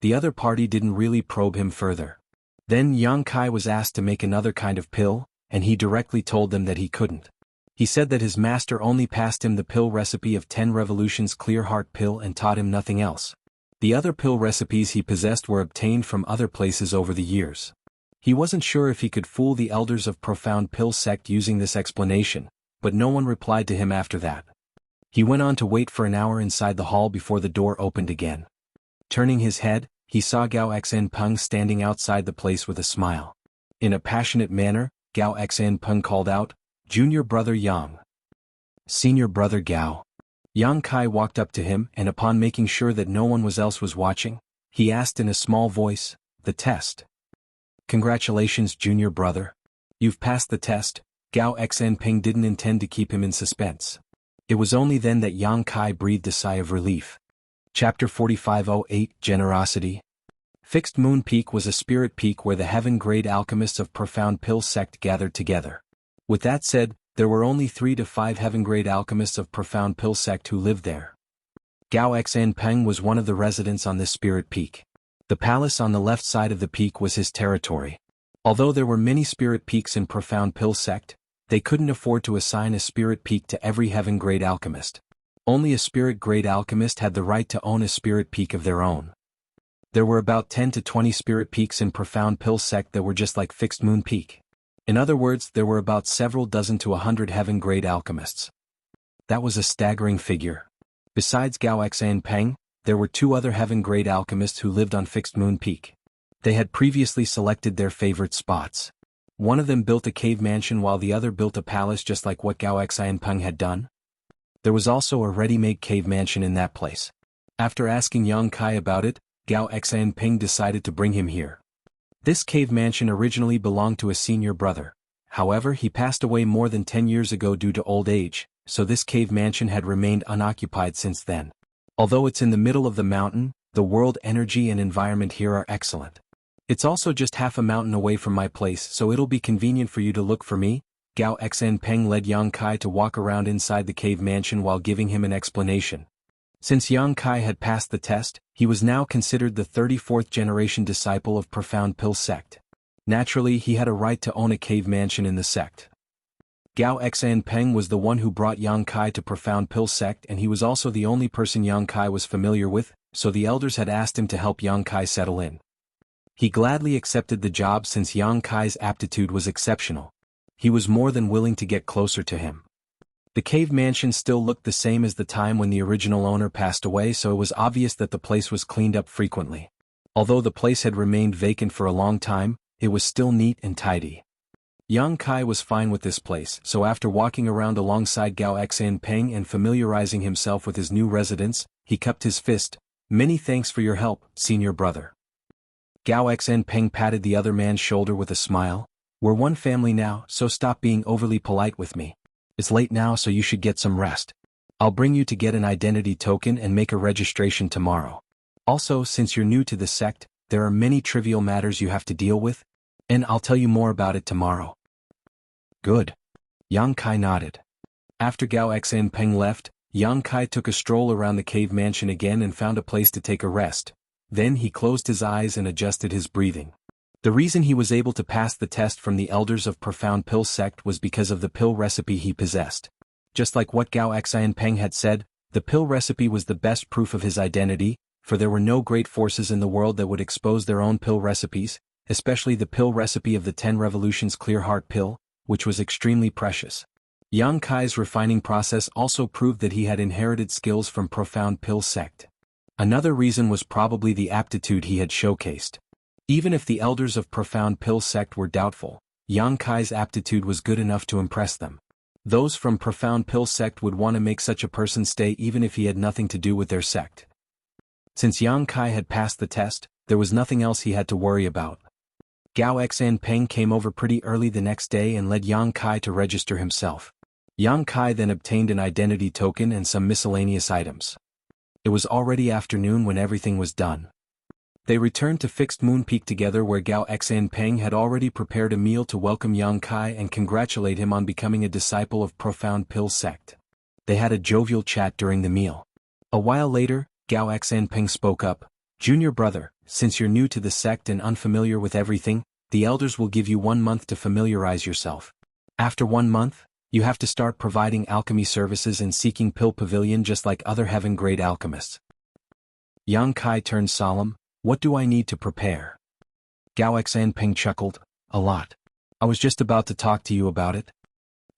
The other party didn't really probe him further. Then Yang Kai was asked to make another kind of pill, and he directly told them that he couldn't. He said that his master only passed him the pill recipe of 10 revolutions clear heart pill and taught him nothing else. The other pill recipes he possessed were obtained from other places over the years. He wasn't sure if he could fool the elders of Profound Pill Sect using this explanation, but no one replied to him after that. He went on to wait for an hour inside the hall before the door opened again. Turning his head, he saw Gao Xianping standing outside the place with a smile. In a passionate manner, Gao Xianping called out, Junior brother Yang. Senior brother Gao. Yang Kai walked up to him and upon making sure that no one else was watching, he asked in a small voice, the test. Congratulations junior brother. You've passed the test. Gao Xianping didn't intend to keep him in suspense. It was only then that Yang Kai breathed a sigh of relief. Chapter 4508 Generosity. Fixed Moon Peak was a spirit peak where the heaven-grade alchemists of Profound Pill Sect gathered together. With that said, there were only 3 to 5 heaven-grade alchemists of Profound Pill Sect who lived there. Gao Xianping was one of the residents on this spirit peak. The palace on the left side of the peak was his territory. Although there were many spirit peaks in Profound Pill Sect, they couldn't afford to assign a spirit peak to every heaven-grade alchemist. Only a spirit-grade alchemist had the right to own a spirit peak of their own. There were about 10 to 20 spirit peaks in Profound Pill Sect that were just like Fixed Moon Peak. In other words, there were about several dozen to 100 heaven-grade alchemists. That was a staggering figure. Besides Gao Xianping, there were 2 other heaven-grade alchemists who lived on Fixed Moon Peak. They had previously selected their favorite spots. One of them built a cave mansion while the other built a palace just like what Gao Xianpeng had done. There was also a ready-made cave mansion in that place. After asking Yang Kai about it, Gao Xianpeng decided to bring him here. This cave mansion originally belonged to a senior brother. However, he passed away more than 10 years ago due to old age, so this cave mansion had remained unoccupied since then. Although it's in the middle of the mountain, the world energy and environment here are excellent. It's also just half a mountain away from my place, so it'll be convenient for you to look for me. Gao Xianpeng led Yang Kai to walk around inside the cave mansion while giving him an explanation. Since Yang Kai had passed the test, he was now considered the 34th generation disciple of Profound Pill sect. Naturally, he had a right to own a cave mansion in the sect. Gao Xianpeng was the one who brought Yang Kai to Profound Pill sect, and he was also the only person Yang Kai was familiar with, so the elders had asked him to help Yang Kai settle in. He gladly accepted the job since Yang Kai's aptitude was exceptional. He was more than willing to get closer to him. The cave mansion still looked the same as the time when the original owner passed away, so it was obvious that the place was cleaned up frequently. Although the place had remained vacant for a long time, it was still neat and tidy. Yang Kai was fine with this place, so after walking around alongside Gao Xianpeng and familiarizing himself with his new residence, he cupped his fist. "Many thanks for your help, senior brother." Gao Xianpeng patted the other man's shoulder with a smile. "We're one family now, so stop being overly polite with me. It's late now, so you should get some rest. I'll bring you to get an identity token and make a registration tomorrow. Also, since you're new to the sect, there are many trivial matters you have to deal with, and I'll tell you more about it tomorrow." "Good." Yang Kai nodded. After Gao Xianpeng left, Yang Kai took a stroll around the cave mansion again and found a place to take a rest. Then he closed his eyes and adjusted his breathing. The reason he was able to pass the test from the elders of Profound Pill sect was because of the pill recipe he possessed. Just like what Gao Xianpeng had said, the pill recipe was the best proof of his identity, for there were no great forces in the world that would expose their own pill recipes, especially the pill recipe of the 10 Revolutions Clear Heart pill, which was extremely precious. Yang Kai's refining process also proved that he had inherited skills from Profound Pill sect. Another reason was probably the aptitude he had showcased. Even if the elders of Profound Pill sect were doubtful, Yang Kai's aptitude was good enough to impress them. Those from Profound Pill sect would want to make such a person stay even if he had nothing to do with their sect. Since Yang Kai had passed the test, there was nothing else he had to worry about. Gao Xianpeng came over pretty early the next day and led Yang Kai to register himself. Yang Kai then obtained an identity token and some miscellaneous items. It was already afternoon when everything was done. They returned to Fixed Moon Peak together, where Gao Xianpeng had already prepared a meal to welcome Yang Kai and congratulate him on becoming a disciple of Profound Pill sect. They had a jovial chat during the meal. A while later, Gao Xianpeng spoke up. "Junior brother, since you're new to the sect and unfamiliar with everything, the elders will give you 1 month to familiarize yourself. After 1 month, you have to start providing alchemy services and seeking Pill Pavilion just like other heaven-grade alchemists." Yang Kai turned solemn. "What do I need to prepare?" Gao Xianpeng chuckled. "A lot. I was just about to talk to you about it."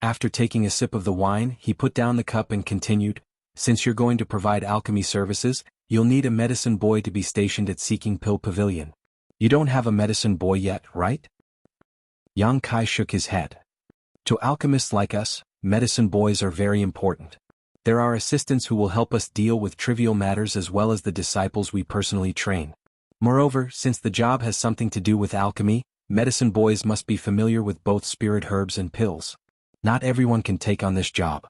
After taking a sip of the wine, he put down the cup and continued, "Since you're going to provide alchemy services, you'll need a medicine boy to be stationed at Seeking Pill Pavilion. You don't have a medicine boy yet, right?" Yang Kai shook his head. "To alchemists like us, medicine boys are very important. There are assistants who will help us deal with trivial matters as well as the disciples we personally train. Moreover, since the job has something to do with alchemy, medicine boys must be familiar with both spirit herbs and pills. Not everyone can take on this job."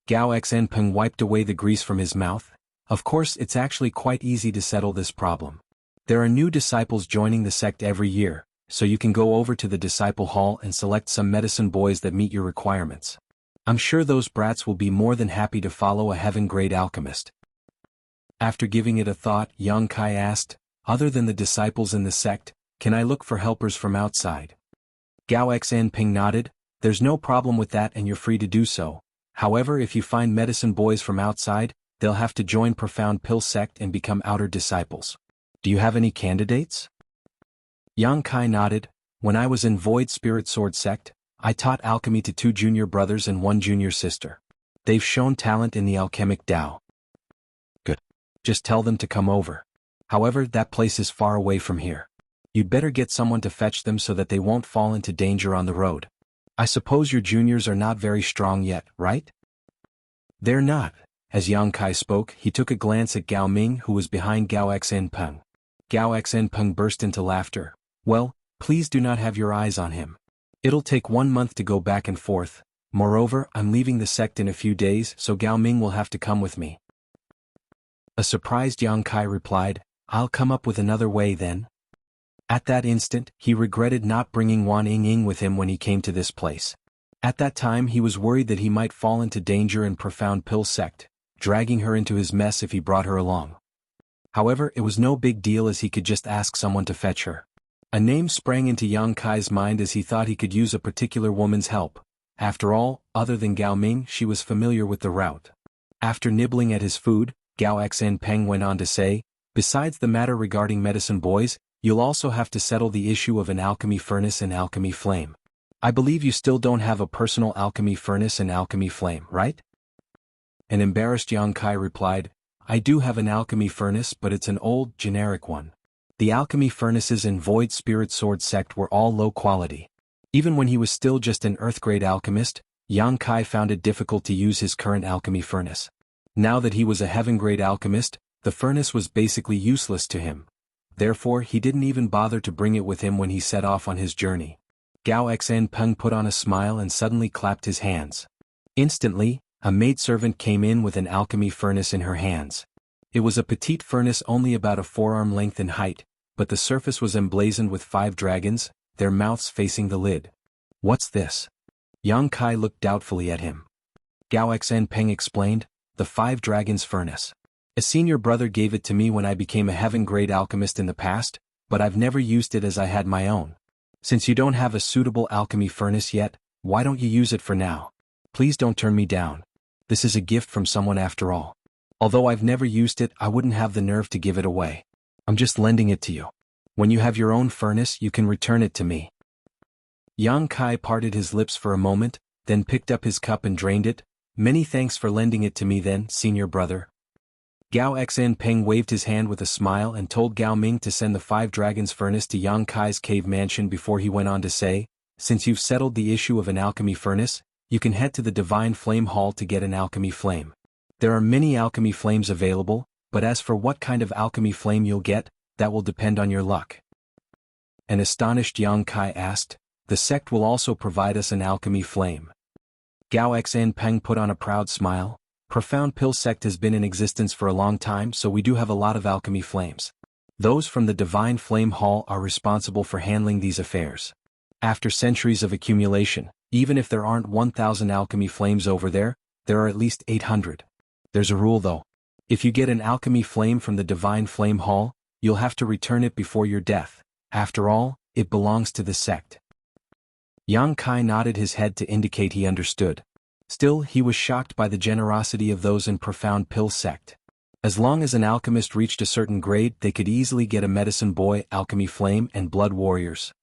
Gao Xianpeng wiped away the grease from his mouth. "Of course, it's actually quite easy to settle this problem. There are new disciples joining the sect every year, so you can go over to the disciple hall and select some medicine boys that meet your requirements. I'm sure those brats will be more than happy to follow a heaven-grade alchemist." After giving it a thought, Yang Kai asked, "Other than the disciples in the sect, can I look for helpers from outside?" Gao Xianpeng nodded. "There's no problem with that and you're free to do so. However, if you find medicine boys from outside, they'll have to join Profound Pill sect and become outer disciples. Do you have any candidates?" Yang Kai nodded. "When I was in Void Spirit Sword sect, I taught alchemy to 2 junior brothers and 1 junior sister. They've shown talent in the alchemic Tao." "Good. Just tell them to come over. However, that place is far away from here. You'd better get someone to fetch them so that they won't fall into danger on the road. I suppose your juniors are not very strong yet, right? They're not. As Yang Kai spoke, he took a glance at Gao Ming, who was behind Gao Xinpeng. Gao Xinpeng burst into laughter. Well, please do not have your eyes on him. It'll take 1 month to go back and forth. Moreover, I'm leaving the sect in a few days, so Gao Ming will have to come with me. A surprised Yang Kai replied, I'll come up with another way then. At that instant, he regretted not bringing Wan Ying with him when he came to this place. At that time he was worried that he might fall into danger in Profound Pill sect, dragging her into his mess if he brought her along. However, it was no big deal as he could just ask someone to fetch her. A name sprang into Yang Kai's mind as he thought he could use a particular woman's help. After all, other than Gao Ming, she was familiar with the route. After nibbling at his food, Gao Xinpeng went on to say, besides the matter regarding medicine boys, you'll also have to settle the issue of an alchemy furnace and alchemy flame. I believe you still don't have a personal alchemy furnace and alchemy flame, right? An embarrassed Yang Kai replied, I do have an alchemy furnace, but it's an old, generic one. The alchemy furnaces in Void Spirit Sword sect were all low quality. Even when he was still just an earth-grade alchemist, Yang Kai found it difficult to use his current alchemy furnace. Now that he was a heaven-grade alchemist, the furnace was basically useless to him. Therefore, he didn't even bother to bring it with him when he set off on his journey. Gao Xinpeng put on a smile and suddenly clapped his hands. Instantly, a maidservant came in with an alchemy furnace in her hands. It was a petite furnace only about a forearm length in height, but the surface was emblazoned with 5 dragons, their mouths facing the lid. What's this? Yang Kai looked doubtfully at him. Gao Xinpeng explained, the 5 dragons furnace. A senior brother gave it to me when I became a heaven-grade alchemist in the past, but I've never used it as I had my own. Since you don't have a suitable alchemy furnace yet, why don't you use it for now? Please don't turn me down. This is a gift from someone after all. Although I've never used it, I wouldn't have the nerve to give it away. I'm just lending it to you. When you have your own furnace, you can return it to me. Yang Kai parted his lips for a moment, then picked up his cup and drained it. Many thanks for lending it to me then, senior brother. Gao Xinpeng waved his hand with a smile and told Gao Ming to send the 5 dragons furnace to Yang Kai's cave mansion before he went on to say, since you've settled the issue of an alchemy furnace, you can head to the Divine Flame Hall to get an alchemy flame. There are many alchemy flames available, but as for what kind of alchemy flame you'll get, that will depend on your luck. An astonished Yang Kai asked, the sect will also provide us an alchemy flame. Gao Xinpeng put on a proud smile. Profound Pill sect has been in existence for a long time, so we do have a lot of alchemy flames. Those from the Divine Flame Hall are responsible for handling these affairs. After centuries of accumulation, even if there aren't 1,000 alchemy flames over there, there are at least 800. There's a rule though. If you get an alchemy flame from the Divine Flame Hall, you'll have to return it before your death. After all, it belongs to the sect. Yang Kai nodded his head to indicate he understood. Still, he was shocked by the generosity of those in Profound Pill sect. As long as an alchemist reached a certain grade, they could easily get a medicine boy, alchemy flame, and blood warriors.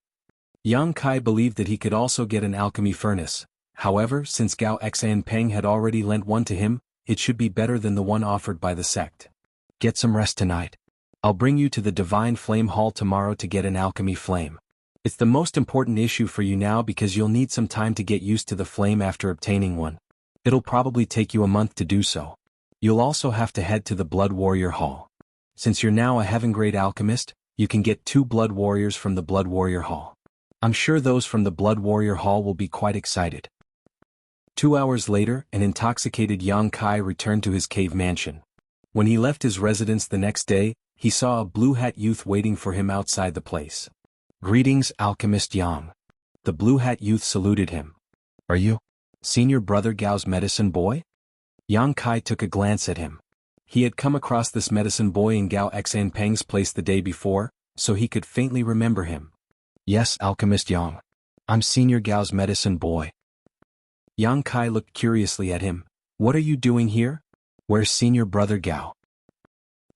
Yang Kai believed that he could also get an alchemy furnace. However, since Gao Xinpeng had already lent one to him, it should be better than the one offered by the sect. Get some rest tonight. I'll bring you to the Divine Flame Hall tomorrow to get an alchemy flame. It's the most important issue for you now because you'll need some time to get used to the flame after obtaining one. It'll probably take you a month to do so. You'll also have to head to the Blood Warrior Hall. Since you're now a heaven-grade alchemist, you can get 2 Blood Warriors from the Blood Warrior Hall. I'm sure those from the Blood Warrior Hall will be quite excited. 2 hours later, an intoxicated Yang Kai returned to his cave mansion. When he left his residence the next day, he saw a blue-hat youth waiting for him outside the place. Greetings, Alchemist Yang. The blue-hat youth saluted him. Are you senior brother Gao's medicine boy? Yang Kai took a glance at him. He had come across this medicine boy in Gao Xinpeng's place the day before, so he could faintly remember him. Yes, Alchemist Yang. I'm senior Gao's medicine boy. Yang Kai looked curiously at him. What are you doing here? Where's senior brother Gao?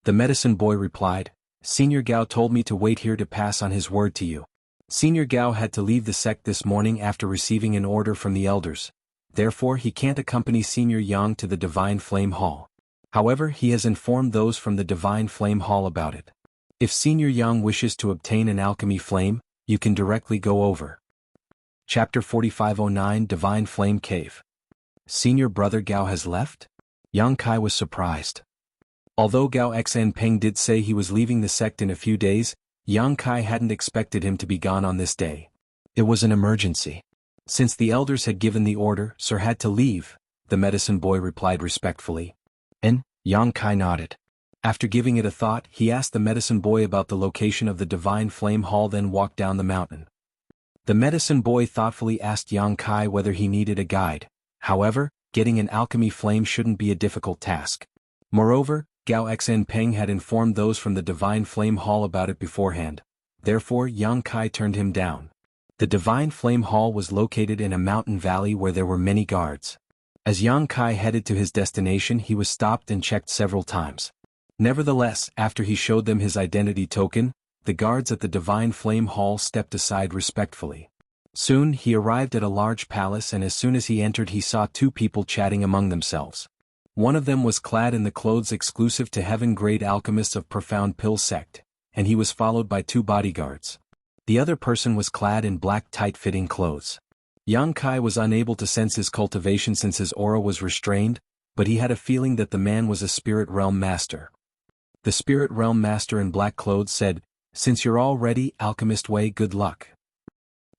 The medicine boy replied, Senior Gao told me to wait here to pass on his word to you. Senior Gao had to leave the sect this morning after receiving an order from the elders. Therefore he can't accompany Senior Yang to the Divine Flame Hall. However, he has informed those from the Divine Flame Hall about it. If Senior Yang wishes to obtain an alchemy flame, you can directly go over. Chapter 4509 Divine Flame Cave. Senior brother Gao has left? Yang Kai was surprised. Although Gao Xanpeng did say he was leaving the sect in a few days, Yang Kai hadn't expected him to be gone on this day. It was an emergency. Since the elders had given the order, Sir had to leave, the medicine boy replied respectfully. And Yang Kai nodded. After giving it a thought, he asked the medicine boy about the location of the Divine Flame Hall, then walked down the mountain. The medicine boy thoughtfully asked Yang Kai whether he needed a guide. However, getting an alchemy flame shouldn't be a difficult task. Moreover, Gao Xanpeng had informed those from the Divine Flame Hall about it beforehand. Therefore Yang Kai turned him down. The Divine Flame Hall was located in a mountain valley where there were many guards. As Yang Kai headed to his destination, he was stopped and checked several times. Nevertheless, after he showed them his identity token, the guards at the Divine Flame Hall stepped aside respectfully. Soon he arrived at a large palace, and as soon as he entered he saw two people chatting among themselves. One of them was clad in the clothes exclusive to heaven-grade alchemists of Profound Pill sect, and he was followed by two bodyguards. The other person was clad in black tight-fitting clothes. Yang Kai was unable to sense his cultivation since his aura was restrained, but he had a feeling that the man was a spirit realm master. The spirit realm master in black clothes said, "Since you're all ready, Alchemist Wei, good luck."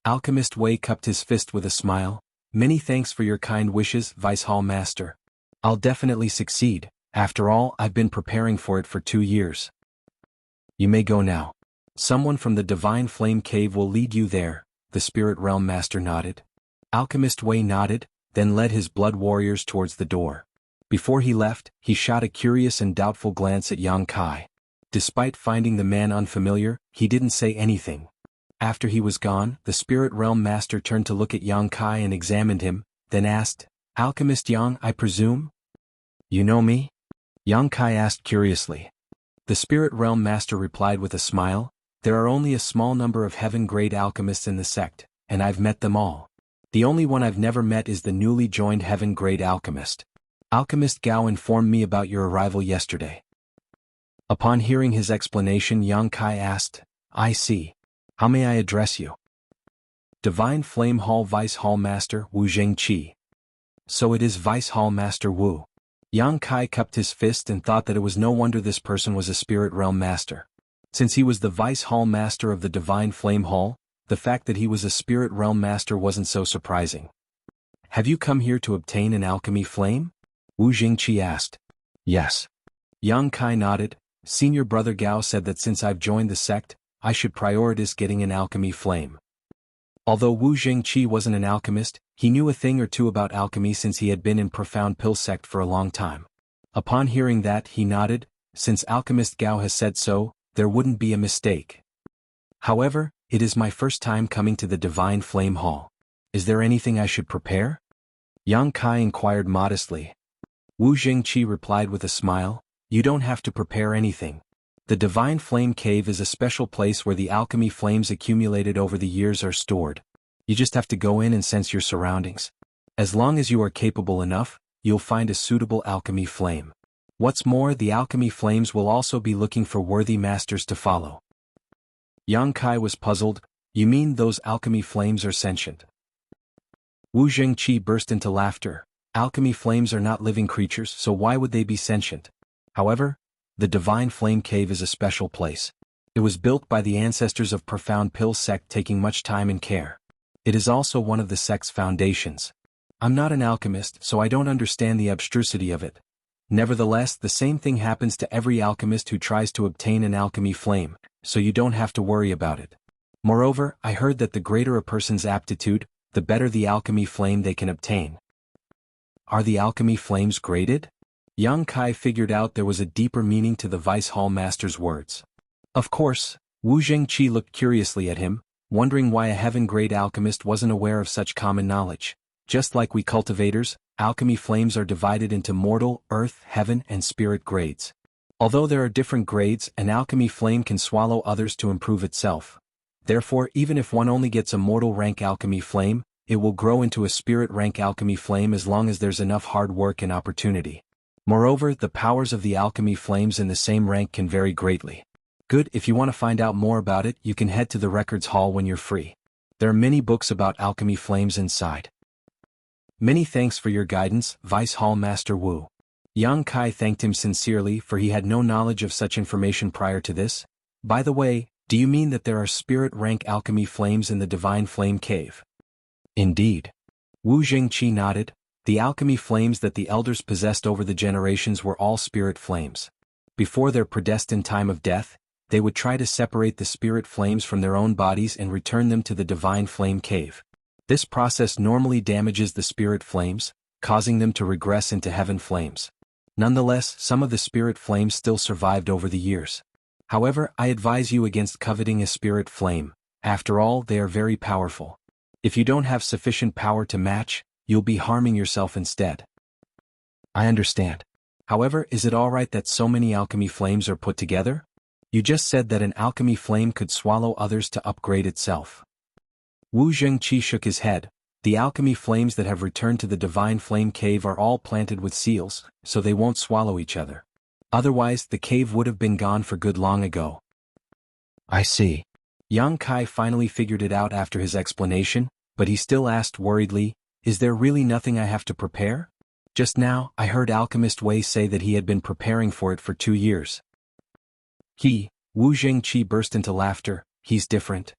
Alchemist Wei cupped his fist with a smile. "Many thanks for your kind wishes, Vice Hall Master. I'll definitely succeed. After all, I've been preparing for it for 2 years. You may go now. Someone from the Divine Flame Cave will lead you there," the Spirit Realm Master nodded. Alchemist Wei nodded, then led his blood warriors towards the door. Before he left, he shot a curious and doubtful glance at Yang Kai. Despite finding the man unfamiliar, he didn't say anything. After he was gone, the Spirit Realm Master turned to look at Yang Kai and examined him, then asked, "Alchemist Yang, I presume? You know me?" Yang Kai asked curiously. The Spirit Realm Master replied with a smile, "There are only a small number of heaven-grade alchemists in the sect, and I've met them all. The only one I've never met is the newly joined heaven-grade alchemist. Alchemist Gao informed me about your arrival yesterday." Upon hearing his explanation, Yang Kai asked, "I see. How may I address you?" "Divine Flame Hall Vice Hall Master Wu Zhengqi." "So it is Vice Hall Master Wu." Yang Kai cupped his fist and thought that it was no wonder this person was a Spirit Realm Master. Since he was the Vice Hall Master of the Divine Flame Hall, the fact that he was a Spirit Realm Master wasn't so surprising. "Have you come here to obtain an alchemy flame?" Wu Jingqi asked. "Yes." Yang Kai nodded. "Senior brother Gao said that since I've joined the sect, I should prioritize getting an alchemy flame." Although Wu Jingqi wasn't an alchemist, he knew a thing or two about alchemy since he had been in Profound Pill sect for a long time. Upon hearing that, he nodded. Since Alchemist Gao has said so, there wouldn't be a mistake. "However, it is my first time coming to the Divine Flame Hall. Is there anything I should prepare?" Yang Kai inquired modestly. Wu Jingqi replied with a smile, "You don't have to prepare anything. The Divine Flame Cave is a special place where the alchemy flames accumulated over the years are stored. You just have to go in and sense your surroundings. As long as you are capable enough, you'll find a suitable alchemy flame. What's more, the alchemy flames will also be looking for worthy masters to follow." Yang Kai was puzzled. "You mean those alchemy flames are sentient?" Wu Zhengqi burst into laughter. "Alchemy flames are not living creatures, so why would they be sentient? However, the Divine Flame Cave is a special place. It was built by the ancestors of Profound Pill sect, taking much time and care. It is also one of the sect's foundations. I'm not an alchemist, so I don't understand the abstrusity of it. Nevertheless, the same thing happens to every alchemist who tries to obtain an alchemy flame, so you don't have to worry about it. Moreover, I heard that the greater a person's aptitude, the better the alchemy flame they can obtain." "Are the alchemy flames graded?" Yang Kai figured out there was a deeper meaning to the Vice Hall Master's words. Of course. Wu Zhengqi looked curiously at him, wondering why a heaven-grade alchemist wasn't aware of such common knowledge. Just like we cultivators, alchemy flames are divided into mortal, earth, heaven, and spirit grades. Although there are different grades, an alchemy flame can swallow others to improve itself. Therefore, even if one only gets a mortal rank alchemy flame, it will grow into a spirit rank alchemy flame as long as there's enough hard work and opportunity. Moreover, the powers of the alchemy flames in the same rank can vary greatly. Good, if you want to find out more about it, you can head to the records hall when you're free. There are many books about alchemy flames inside. Many thanks for your guidance, Vice Hall Master Wu. Yang Kai thanked him sincerely, for he had no knowledge of such information prior to this. By the way, do you mean that there are spirit-rank alchemy flames in the Divine Flame Cave? Indeed. Wu Jingqi nodded. The alchemy flames that the elders possessed over the generations were all spirit flames. Before their predestined time of death, they would try to separate the spirit flames from their own bodies and return them to the Divine Flame Cave. This process normally damages the spirit flames, causing them to regress into heaven flames. Nonetheless, some of the spirit flames still survived over the years. However, I advise you against coveting a spirit flame. After all, they are very powerful. If you don't have sufficient power to match, you'll be harming yourself instead. I understand. However, is it alright that so many alchemy flames are put together? You just said that an alchemy flame could swallow others to upgrade itself. Wu Zhengqi shook his head. The alchemy flames that have returned to the Divine Flame Cave are all planted with seals, so they won't swallow each other. Otherwise, the cave would have been gone for good long ago. I see. Yang Kai finally figured it out after his explanation, but he still asked worriedly, is there really nothing I have to prepare? Just now, I heard Alchemist Wei say that he had been preparing for it for 2 years. Wu Zhengqi burst into laughter, he's different.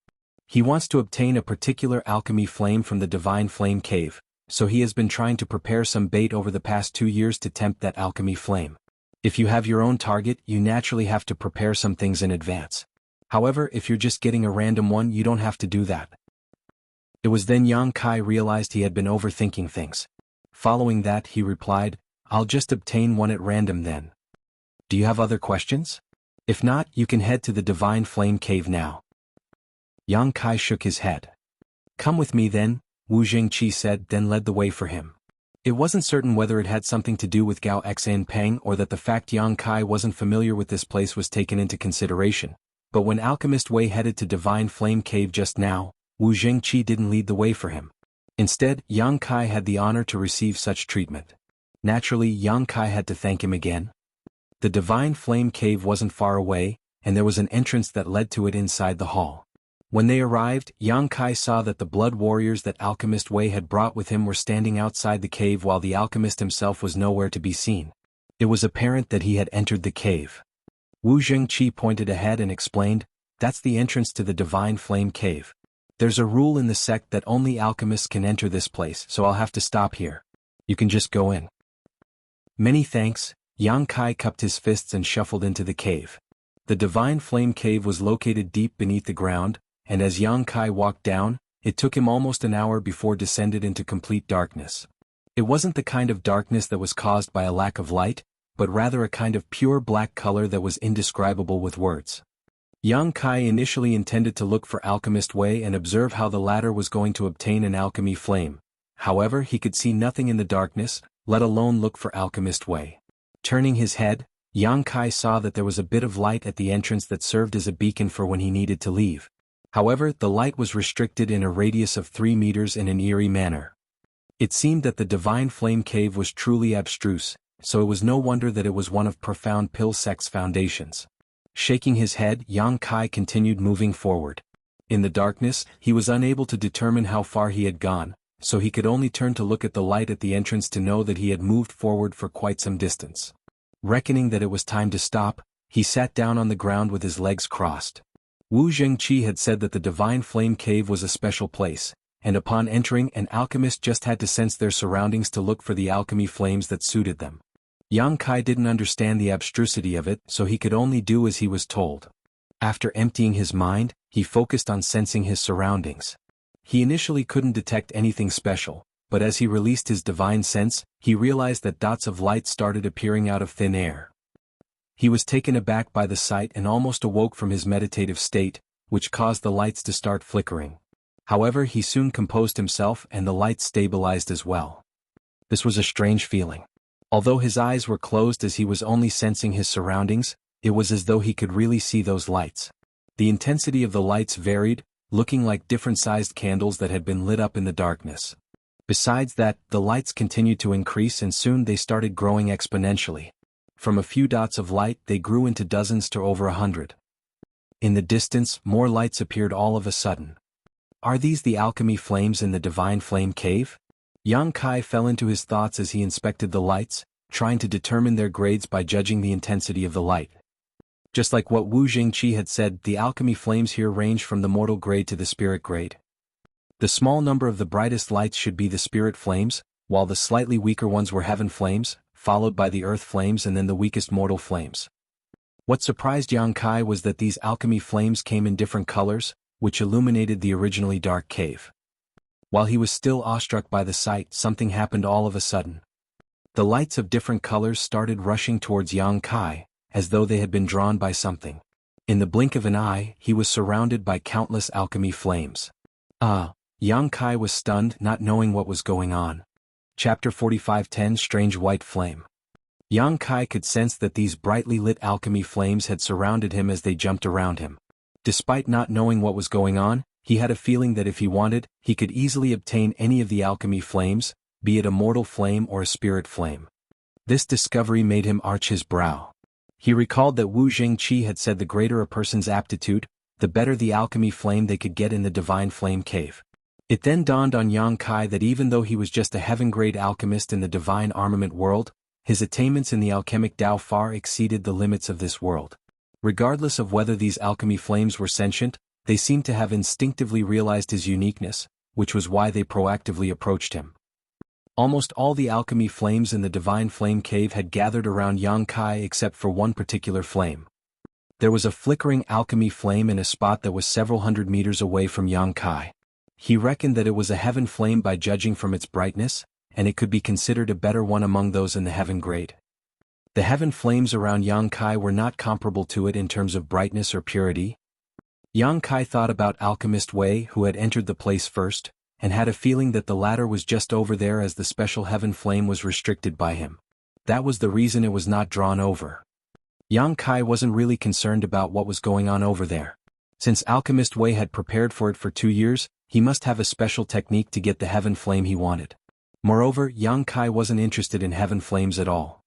He wants to obtain a particular alchemy flame from the Divine Flame Cave, so he has been trying to prepare some bait over the past 2 years to tempt that alchemy flame. If you have your own target, you naturally have to prepare some things in advance. However, if you're just getting a random one, you don't have to do that. It was then Yang Kai realized he had been overthinking things. Following that, he replied, I'll just obtain one at random then. Do you have other questions? If not, you can head to the Divine Flame Cave now. Yang Kai shook his head. Come with me then, Wu Jingqi said, then led the way for him. It wasn't certain whether it had something to do with Gao Xan Peng or that the fact Yang Kai wasn't familiar with this place was taken into consideration. But when Alchemist Wei headed to Divine Flame Cave just now, Wu Jingqi didn't lead the way for him. Instead, Yang Kai had the honor to receive such treatment. Naturally, Yang Kai had to thank him again. The Divine Flame Cave wasn't far away, and there was an entrance that led to it inside the hall. When they arrived, Yang Kai saw that the blood warriors that Alchemist Wei had brought with him were standing outside the cave while the alchemist himself was nowhere to be seen. It was apparent that he had entered the cave. Wu Zhengqi pointed ahead and explained, that's the entrance to the Divine Flame Cave. There's a rule in the sect that only alchemists can enter this place, so I'll have to stop here. You can just go in. Many thanks, Yang Kai cupped his fists and shuffled into the cave. The Divine Flame Cave was located deep beneath the ground, and as Yang Kai walked down, it took him almost an hour before descended into complete darkness. It wasn't the kind of darkness that was caused by a lack of light, but rather a kind of pure black color that was indescribable with words. Yang Kai initially intended to look for Alchemist Wei and observe how the latter was going to obtain an alchemy flame. However, he could see nothing in the darkness, let alone look for Alchemist Wei. Turning his head, Yang Kai saw that there was a bit of light at the entrance that served as a beacon for when he needed to leave. However, the light was restricted in a radius of 3 meters in an eerie manner. It seemed that the Divine Flame Cave was truly abstruse, so it was no wonder that it was one of profound Pill Sect's foundations. Shaking his head, Yang Kai continued moving forward. In the darkness, he was unable to determine how far he had gone, so he could only turn to look at the light at the entrance to know that he had moved forward for quite some distance. Reckoning that it was time to stop, he sat down on the ground with his legs crossed. Wu Zhengqi had said that the Divine Flame Cave was a special place, and upon entering, an alchemist just had to sense their surroundings to look for the alchemy flames that suited them. Yang Kai didn't understand the abstrusity of it, so he could only do as he was told. After emptying his mind, he focused on sensing his surroundings. He initially couldn't detect anything special, but as he released his divine sense, he realized that dots of light started appearing out of thin air. He was taken aback by the sight and almost awoke from his meditative state, which caused the lights to start flickering. However, he soon composed himself and the lights stabilized as well. This was a strange feeling. Although his eyes were closed as he was only sensing his surroundings, it was as though he could really see those lights. The intensity of the lights varied, looking like different-sized candles that had been lit up in the darkness. Besides that, the lights continued to increase and soon they started growing exponentially. From a few dots of light they grew into dozens to over 100. In the distance, more lights appeared all of a sudden. Are these the alchemy flames in the divine flame cave? Yang Kai fell into his thoughts as he inspected the lights, trying to determine their grades by judging the intensity of the light. Just like what Wu Jingqi had said, the alchemy flames here range from the mortal grade to the spirit grade. The small number of the brightest lights should be the spirit flames, while the slightly weaker ones were heaven flames, followed by the earth flames and then the weakest mortal flames. What surprised Yang Kai was that these alchemy flames came in different colors, which illuminated the originally dark cave. While he was still awestruck by the sight, something happened all of a sudden. The lights of different colors started rushing towards Yang Kai, as though they had been drawn by something. In the blink of an eye, he was surrounded by countless alchemy flames. Yang Kai was stunned, not knowing what was going on. Chapter 45:10 Strange White Flame. Yang Kai could sense that these brightly lit alchemy flames had surrounded him as they jumped around him. Despite not knowing what was going on, he had a feeling that if he wanted, he could easily obtain any of the alchemy flames, be it a mortal flame or a spirit flame. This discovery made him arch his brow. He recalled that Wu Jingqi had said the greater a person's aptitude, the better the alchemy flame they could get in the divine flame cave. It then dawned on Yang Kai that even though he was just a heaven-grade alchemist in the divine armament world, his attainments in the alchemic Tao far exceeded the limits of this world. Regardless of whether these alchemy flames were sentient, they seemed to have instinctively realized his uniqueness, which was why they proactively approached him. Almost all the alchemy flames in the divine flame cave had gathered around Yang Kai except for one particular flame. There was a flickering alchemy flame in a spot that was several hundred meters away from Yang Kai. He reckoned that it was a heaven flame by judging from its brightness, and it could be considered a better one among those in the heaven grade. The heaven flames around Yang Kai were not comparable to it in terms of brightness or purity. Yang Kai thought about Alchemist Wei, who had entered the place first, and had a feeling that the latter was just over there as the special heaven flame was restricted by him. That was the reason it was not drawn over. Yang Kai wasn't really concerned about what was going on over there. Since Alchemist Wei had prepared for it for 2 years, he must have a special technique to get the heaven flame he wanted. Moreover, Yang Kai wasn't interested in heaven flames at all.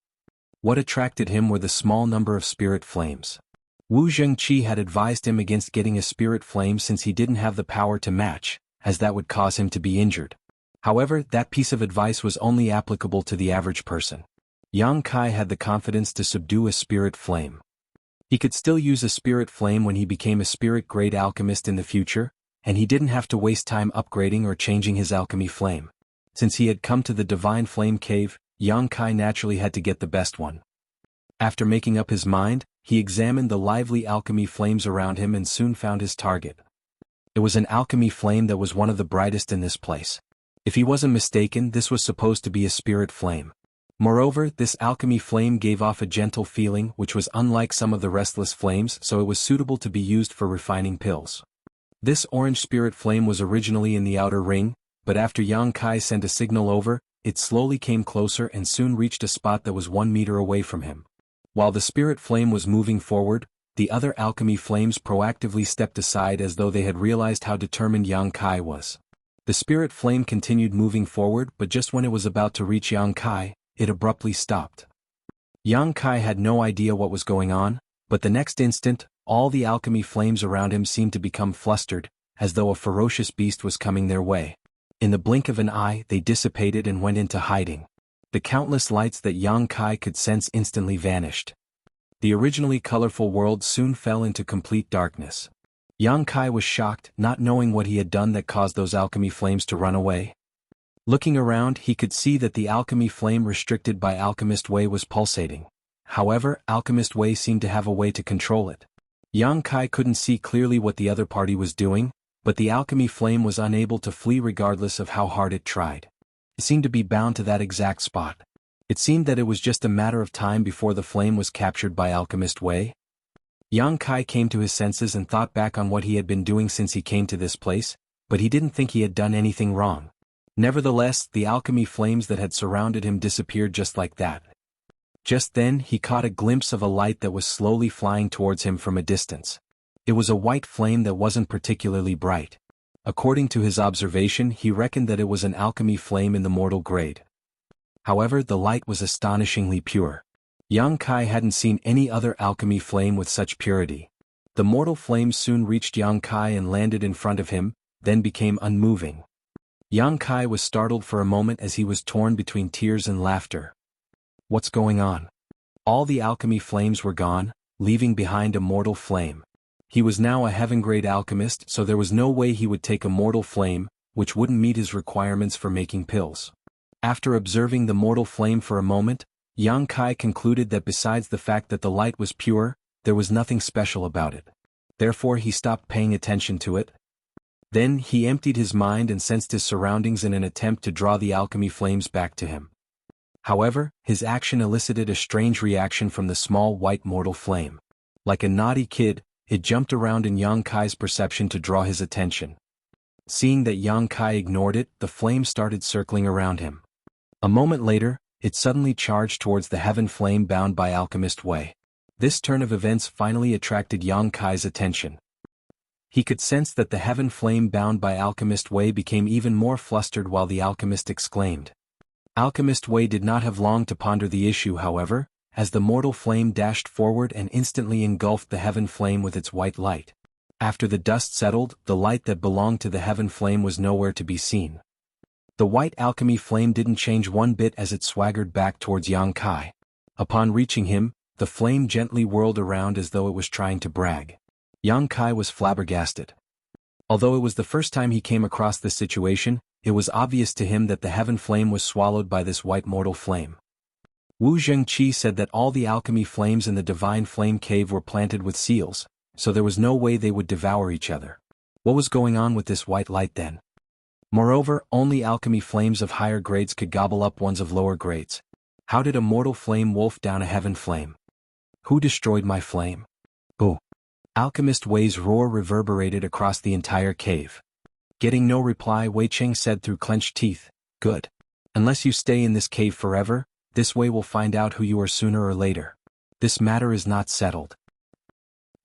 What attracted him were the small number of spirit flames. Wu Jingqi had advised him against getting a spirit flame since he didn't have the power to match, as that would cause him to be injured. However, that piece of advice was only applicable to the average person. Yang Kai had the confidence to subdue a spirit flame. He could still use a spirit flame when he became a spirit-grade alchemist in the future, and he didn't have to waste time upgrading or changing his alchemy flame. Since he had come to the divine flame cave, Yang Kai naturally had to get the best one. After making up his mind, he examined the lively alchemy flames around him and soon found his target. It was an alchemy flame that was one of the brightest in this place. If he wasn't mistaken, this was supposed to be a spirit flame. Moreover, this alchemy flame gave off a gentle feeling which was unlike some of the restless flames, so it was suitable to be used for refining pills. This orange spirit flame was originally in the outer ring, but after Yang Kai sent a signal over, it slowly came closer and soon reached a spot that was 1 meter away from him. While the spirit flame was moving forward, the other alchemy flames proactively stepped aside as though they had realized how determined Yang Kai was. The spirit flame continued moving forward, but just when it was about to reach Yang Kai, it abruptly stopped. Yang Kai had no idea what was going on, but the next instant, all the alchemy flames around him seemed to become flustered, as though a ferocious beast was coming their way. In the blink of an eye, they dissipated and went into hiding. The countless lights that Yang Kai could sense instantly vanished. The originally colorful world soon fell into complete darkness. Yang Kai was shocked, not knowing what he had done that caused those alchemy flames to run away. Looking around, he could see that the alchemy flame restricted by Alchemist Wei was pulsating. However, Alchemist Wei seemed to have a way to control it. Yang Kai couldn't see clearly what the other party was doing, but the alchemy flame was unable to flee regardless of how hard it tried. It seemed to be bound to that exact spot. It seemed that it was just a matter of time before the flame was captured by Alchemist Wei. Yang Kai came to his senses and thought back on what he had been doing since he came to this place, but he didn't think he had done anything wrong. Nevertheless, the alchemy flames that had surrounded him disappeared just like that. Just then, he caught a glimpse of a light that was slowly flying towards him from a distance. It was a white flame that wasn't particularly bright. According to his observation, he reckoned that it was an alchemy flame in the mortal grade. However, the light was astonishingly pure. Yang Kai hadn't seen any other alchemy flame with such purity. The mortal flames soon reached Yang Kai and landed in front of him, then became unmoving. Yang Kai was startled for a moment as he was torn between tears and laughter. What's going on? All the alchemy flames were gone, leaving behind a mortal flame. He was now a heaven-grade alchemist, so there was no way he would take a mortal flame, which wouldn't meet his requirements for making pills. After observing the mortal flame for a moment, Yang Kai concluded that besides the fact that the light was pure, there was nothing special about it. Therefore he stopped paying attention to it. Then he emptied his mind and sensed his surroundings in an attempt to draw the alchemy flames back to him. However, his action elicited a strange reaction from the small white mortal flame. Like a naughty kid, it jumped around in Yang Kai's perception to draw his attention. Seeing that Yang Kai ignored it, the flame started circling around him. A moment later, it suddenly charged towards the heaven flame bound by Alchemist Wei. This turn of events finally attracted Yang Kai's attention. He could sense that the heaven flame bound by Alchemist Wei became even more flustered while the alchemist exclaimed. Alchemist Wei did not have long to ponder the issue, however, as the mortal flame dashed forward and instantly engulfed the heaven flame with its white light. After the dust settled, the light that belonged to the heaven flame was nowhere to be seen. The white alchemy flame didn't change one bit as it swaggered back towards Yang Kai. Upon reaching him, the flame gently whirled around as though it was trying to brag. Yang Kai was flabbergasted. Although it was the first time he came across this situation, it was obvious to him that the heaven flame was swallowed by this white mortal flame. Wu Zhengqi said that all the alchemy flames in the divine flame cave were planted with seals, so there was no way they would devour each other. What was going on with this white light then? Moreover, only alchemy flames of higher grades could gobble up ones of lower grades. How did a mortal flame wolf down a heaven flame? Who destroyed my flame? Who? Alchemist Wei's roar reverberated across the entire cave. Getting no reply, Wei Cheng said through clenched teeth, "Good. Unless you stay in this cave forever, this Wei will find out who you are sooner or later. This matter is not settled."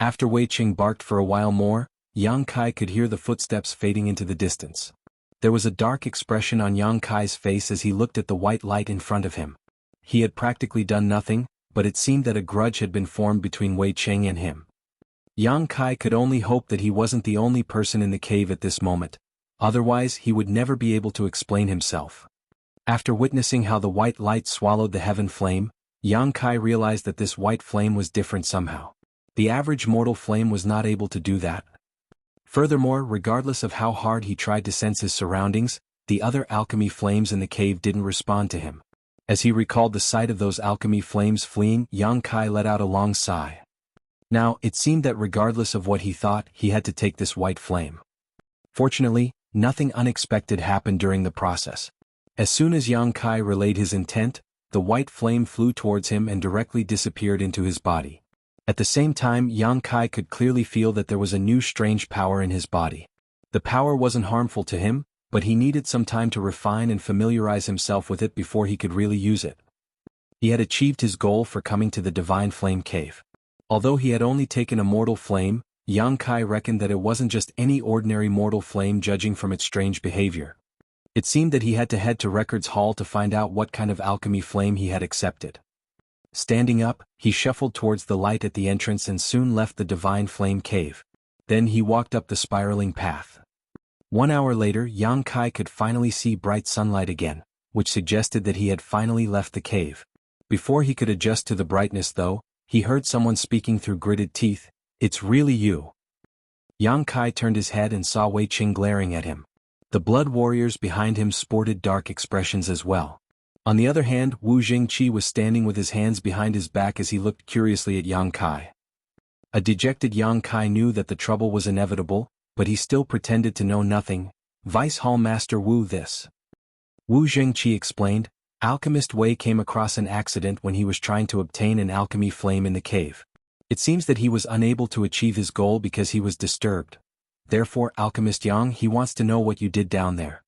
After Wei Cheng barked for a while more, Yang Kai could hear the footsteps fading into the distance. There was a dark expression on Yang Kai's face as he looked at the white light in front of him. He had practically done nothing, but it seemed that a grudge had been formed between Wei Cheng and him. Yang Kai could only hope that he wasn't the only person in the cave at this moment. Otherwise, he would never be able to explain himself. After witnessing how the white light swallowed the heaven flame, Yang Kai realized that this white flame was different somehow. The average mortal flame was not able to do that. Furthermore, regardless of how hard he tried to sense his surroundings, the other alchemy flames in the cave didn't respond to him. As he recalled the sight of those alchemy flames fleeing, Yang Kai let out a long sigh. Now, it seemed that regardless of what he thought, he had to take this white flame. Fortunately, nothing unexpected happened during the process. As soon as Yang Kai relayed his intent, the white flame flew towards him and directly disappeared into his body. At the same time, Yang Kai could clearly feel that there was a new strange power in his body. The power wasn't harmful to him, but he needed some time to refine and familiarize himself with it before he could really use it. He had achieved his goal for coming to the Divine Flame Cave. Although he had only taken a mortal flame, Yang Kai reckoned that it wasn't just any ordinary mortal flame judging from its strange behavior. It seemed that he had to head to Records Hall to find out what kind of alchemy flame he had accepted. Standing up, he shuffled towards the light at the entrance and soon left the Divine Flame Cave. Then he walked up the spiraling path. 1 hour later, Yang Kai could finally see bright sunlight again, which suggested that he had finally left the cave. Before he could adjust to the brightness though, he heard someone speaking through gritted teeth, "It's really you." Yang Kai turned his head and saw Wei Cheng glaring at him. The blood warriors behind him sported dark expressions as well. On the other hand, Wu Zhengqi was standing with his hands behind his back as he looked curiously at Yang Kai. A dejected Yang Kai knew that the trouble was inevitable, but he still pretended to know nothing. "Vice Hall Master Wu this." Wu Zhengqi explained, "Alchemist Wei came across an accident when he was trying to obtain an alchemy flame in the cave. It seems that he was unable to achieve his goal because he was disturbed. Therefore, Alchemist Yang, he wants to know what you did down there."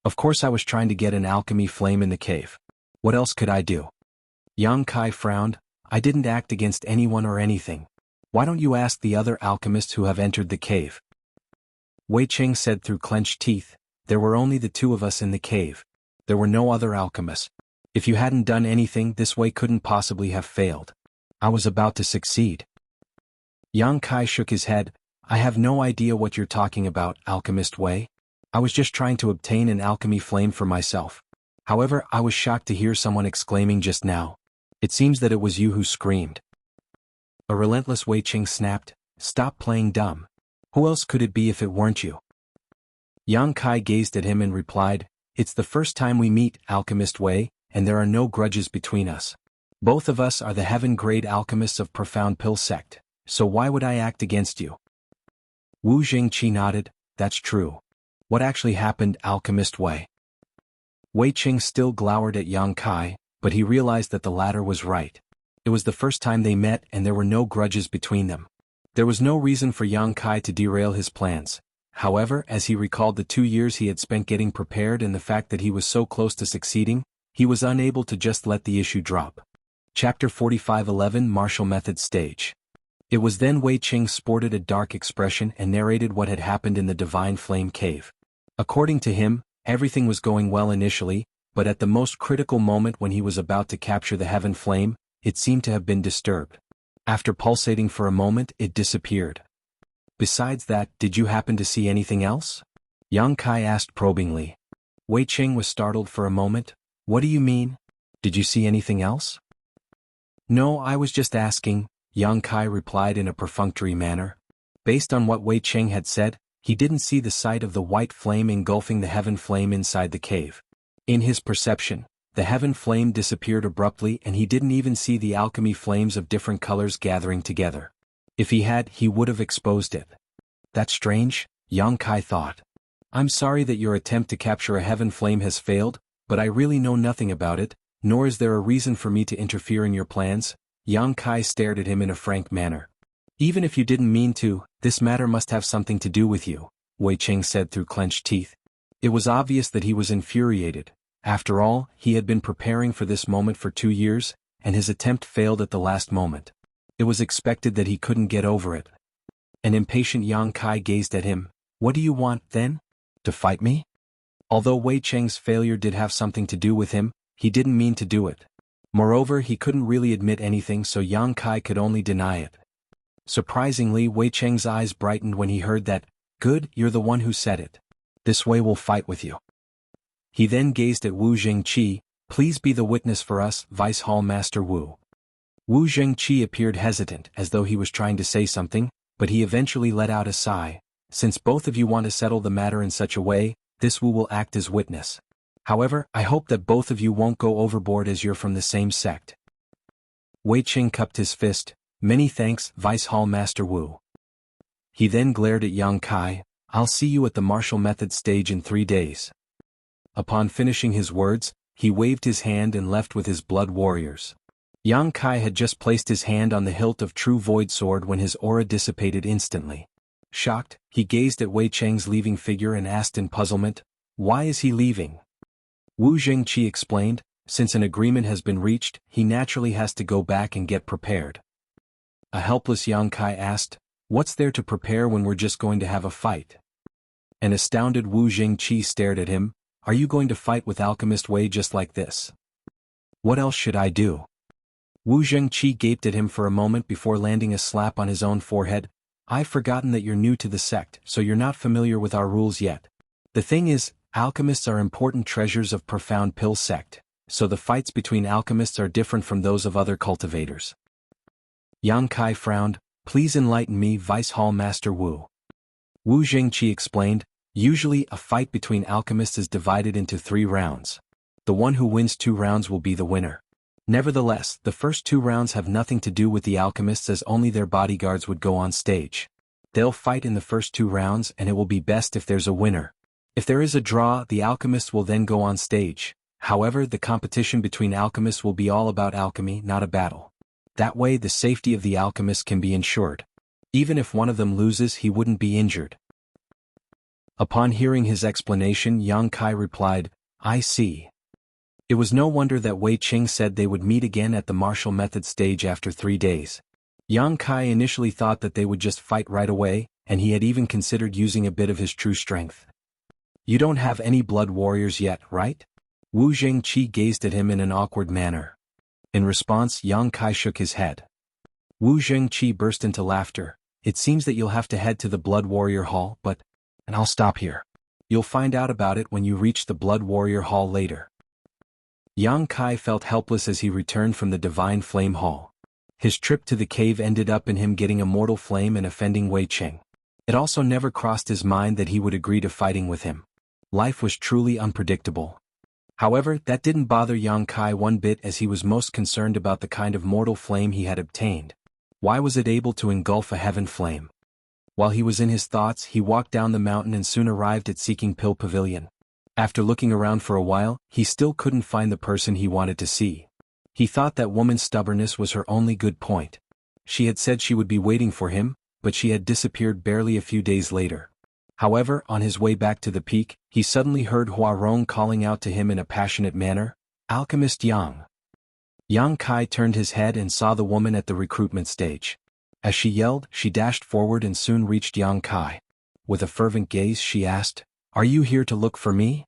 "Of course I was trying to get an alchemy flame in the cave. What else could I do?" Yang Kai frowned, "I didn't act against anyone or anything. Why don't you ask the other alchemists who have entered the cave?" Wei Cheng said through clenched teeth, "There were only the two of us in the cave. There were no other alchemists. If you hadn't done anything, this way couldn't possibly have failed. I was about to succeed." Yang Kai shook his head. I have no idea what you're talking about, Alchemist Wei. I was just trying to obtain an alchemy flame for myself. However, I was shocked to hear someone exclaiming just now. It seems that it was you who screamed. A relentless Wei Qing snapped. Stop playing dumb. Who else could it be if it weren't you? Yang Kai gazed at him and replied, It's the first time we meet, Alchemist Wei, and there are no grudges between us. Both of us are the heaven-grade alchemists of Profound Pill Sect, so why would I act against you? Wu Jingqi nodded. That's true. What actually happened, Alchemist Wei? Wei Qing still glowered at Yang Kai, but he realized that the latter was right. It was the first time they met and there were no grudges between them. There was no reason for Yang Kai to derail his plans. However, as he recalled the 2 years he had spent getting prepared and the fact that he was so close to succeeding, he was unable to just let the issue drop. Chapter 45:11 Martial Method Stage. It was then Wei Qing sported a dark expression and narrated what had happened in the Divine Flame Cave. According to him, everything was going well initially, but at the most critical moment when he was about to capture the Heaven Flame, it seemed to have been disturbed. After pulsating for a moment, it disappeared. Besides that, did you happen to see anything else? Yang Kai asked probingly. Wei Qing was startled for a moment. What do you mean? Did you see anything else? No, I was just asking, Yang Kai replied in a perfunctory manner. Based on what Wei Qing had said, he didn't see the sight of the white flame engulfing the heaven flame inside the cave. In his perception, the heaven flame disappeared abruptly and he didn't even see the alchemy flames of different colors gathering together. If he had, he would have exposed it. That's strange, Yang Kai thought. I'm sorry that your attempt to capture a heaven flame has failed, but I really know nothing about it, nor is there a reason for me to interfere in your plans. Yang Kai stared at him in a frank manner. Even if you didn't mean to, this matter must have something to do with you, Wei Qing said through clenched teeth. It was obvious that he was infuriated. After all, he had been preparing for this moment for 2 years, and his attempt failed at the last moment. It was expected that he couldn't get over it. An impatient Yang Kai gazed at him. What do you want, then? To fight me? Although Wei Qing's failure did have something to do with him, he didn't mean to do it. Moreover, he couldn't really admit anything, so Yang Kai could only deny it. Surprisingly, Wei Qing's eyes brightened when he heard that. Good, you're the one who said it. This way we'll fight with you. He then gazed at Wu Jingqi. Please be the witness for us, Vice Hall Master Wu. Wu Jingqi appeared hesitant, as though he was trying to say something, but he eventually let out a sigh. Since both of you want to settle the matter in such a way, this Wu will act as witness. However, I hope that both of you won't go overboard as you're from the same sect. Wei Qing cupped his fist. Many thanks, Vice Hall Master Wu. He then glared at Yang Kai. I'll see you at the martial method stage in 3 days. Upon finishing his words, he waved his hand and left with his blood warriors. Yang Kai had just placed his hand on the hilt of True Void Sword when his aura dissipated instantly. Shocked, he gazed at Wei Cheng's leaving figure and asked in puzzlement, why is he leaving? Wu Jingqi explained, since an agreement has been reached, he naturally has to go back and get prepared. A helpless Yang Kai asked, what's there to prepare when we're just going to have a fight? An astounded Wu Jingqi stared at him. Are you going to fight with Alchemist Wei just like this? What else should I do? Wu Jingqi gaped at him for a moment before landing a slap on his own forehead. I've forgotten that you're new to the sect, so you're not familiar with our rules yet. The thing is, alchemists are important treasures of Profound Pill Sect, so the fights between alchemists are different from those of other cultivators. Yang Kai frowned. Please enlighten me, Vice Hall Master Wu. Wu Jingqi explained, usually a fight between alchemists is divided into 3 rounds. The one who wins 2 rounds will be the winner. Nevertheless, the first 2 rounds have nothing to do with the alchemists as only their bodyguards would go on stage. They'll fight in the first 2 rounds and it will be best if there's a winner. If there is a draw, the alchemists will then go on stage. However, the competition between alchemists will be all about alchemy, not a battle. That way the safety of the alchemist can be ensured. Even if one of them loses, he wouldn't be injured. Upon hearing his explanation, Yang Kai replied, I see. It was no wonder that Wei Qing said they would meet again at the martial method stage after 3 days. Yang Kai initially thought that they would just fight right away, and he had even considered using a bit of his true strength. You don't have any blood warriors yet, right? Wu Jingqi gazed at him in an awkward manner. In response, Yang Kai shook his head. Wu Jingqi burst into laughter. It seems that you'll have to head to the Blood Warrior Hall, and I'll stop here. You'll find out about it when you reach the Blood Warrior Hall later. Yang Kai felt helpless as he returned from the Divine Flame Hall. His trip to the cave ended up in him getting a mortal flame and offending Wei Cheng. It also never crossed his mind that he would agree to fighting with him. Life was truly unpredictable. However, that didn't bother Yang Kai one bit, as he was most concerned about the kind of mortal flame he had obtained. Why was it able to engulf a heaven flame? While he was in his thoughts, he walked down the mountain and soon arrived at Seeking Pill Pavilion. After looking around for a while, he still couldn't find the person he wanted to see. He thought that woman's stubbornness was her only good point. She had said she would be waiting for him, but she had disappeared barely a few days later. However, on his way back to the peak, he suddenly heard Huarong calling out to him in a passionate manner, "Alchemist Yang." Yang Kai turned his head and saw the woman at the recruitment stage. As she yelled, she dashed forward and soon reached Yang Kai. With a fervent gaze she asked, "Are you here to look for me?"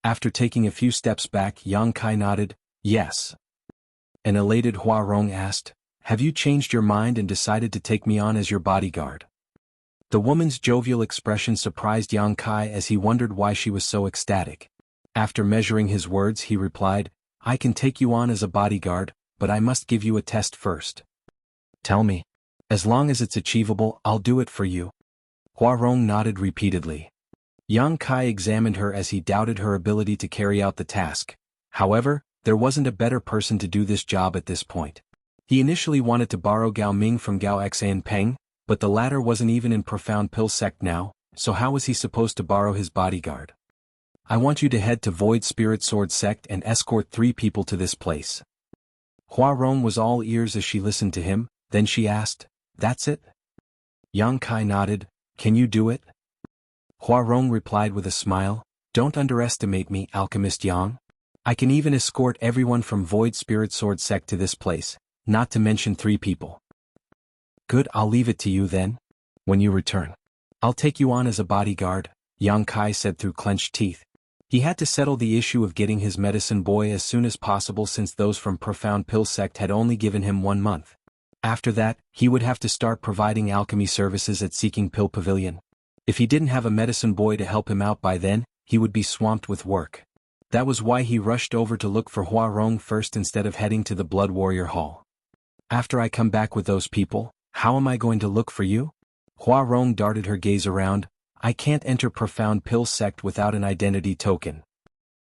After taking a few steps back, Yang Kai nodded, "Yes." An elated Huarong asked, "Have you changed your mind and decided to take me on as your bodyguard?" The woman's jovial expression surprised Yang Kai as he wondered why she was so ecstatic. After measuring his words, he replied, "I can take you on as a bodyguard, but I must give you a test first." "Tell me. As long as it's achievable, I'll do it for you." Huarong nodded repeatedly. Yang Kai examined her as he doubted her ability to carry out the task. However, there wasn't a better person to do this job at this point. He initially wanted to borrow Gao Ming from Gao Xan Peng, but the latter wasn't even in Profound Pill sect now, so how was he supposed to borrow his bodyguard? "I want you to head to Void Spirit Sword sect and escort 3 people to this place." Huarong was all ears as she listened to him, then she asked, "That's it?" Yang Kai nodded, "Can you do it?" Huarong replied with a smile, "Don't underestimate me, Alchemist Yang. I can even escort everyone from Void Spirit Sword sect to this place, not to mention 3 people. "Good, I'll leave it to you then. When you return, I'll take you on as a bodyguard," Yang Kai said through clenched teeth. He had to settle the issue of getting his medicine boy as soon as possible, since those from Profound Pill sect had only given him 1 month. After that, he would have to start providing alchemy services at Seeking Pill Pavilion. If he didn't have a medicine boy to help him out by then, he would be swamped with work. That was why he rushed over to look for Huarong first instead of heading to the Blood Warrior Hall. "After I come back with those people, how am I going to look for you?" Huarong darted her gaze around. "I can't enter Profound Pill sect without an identity token."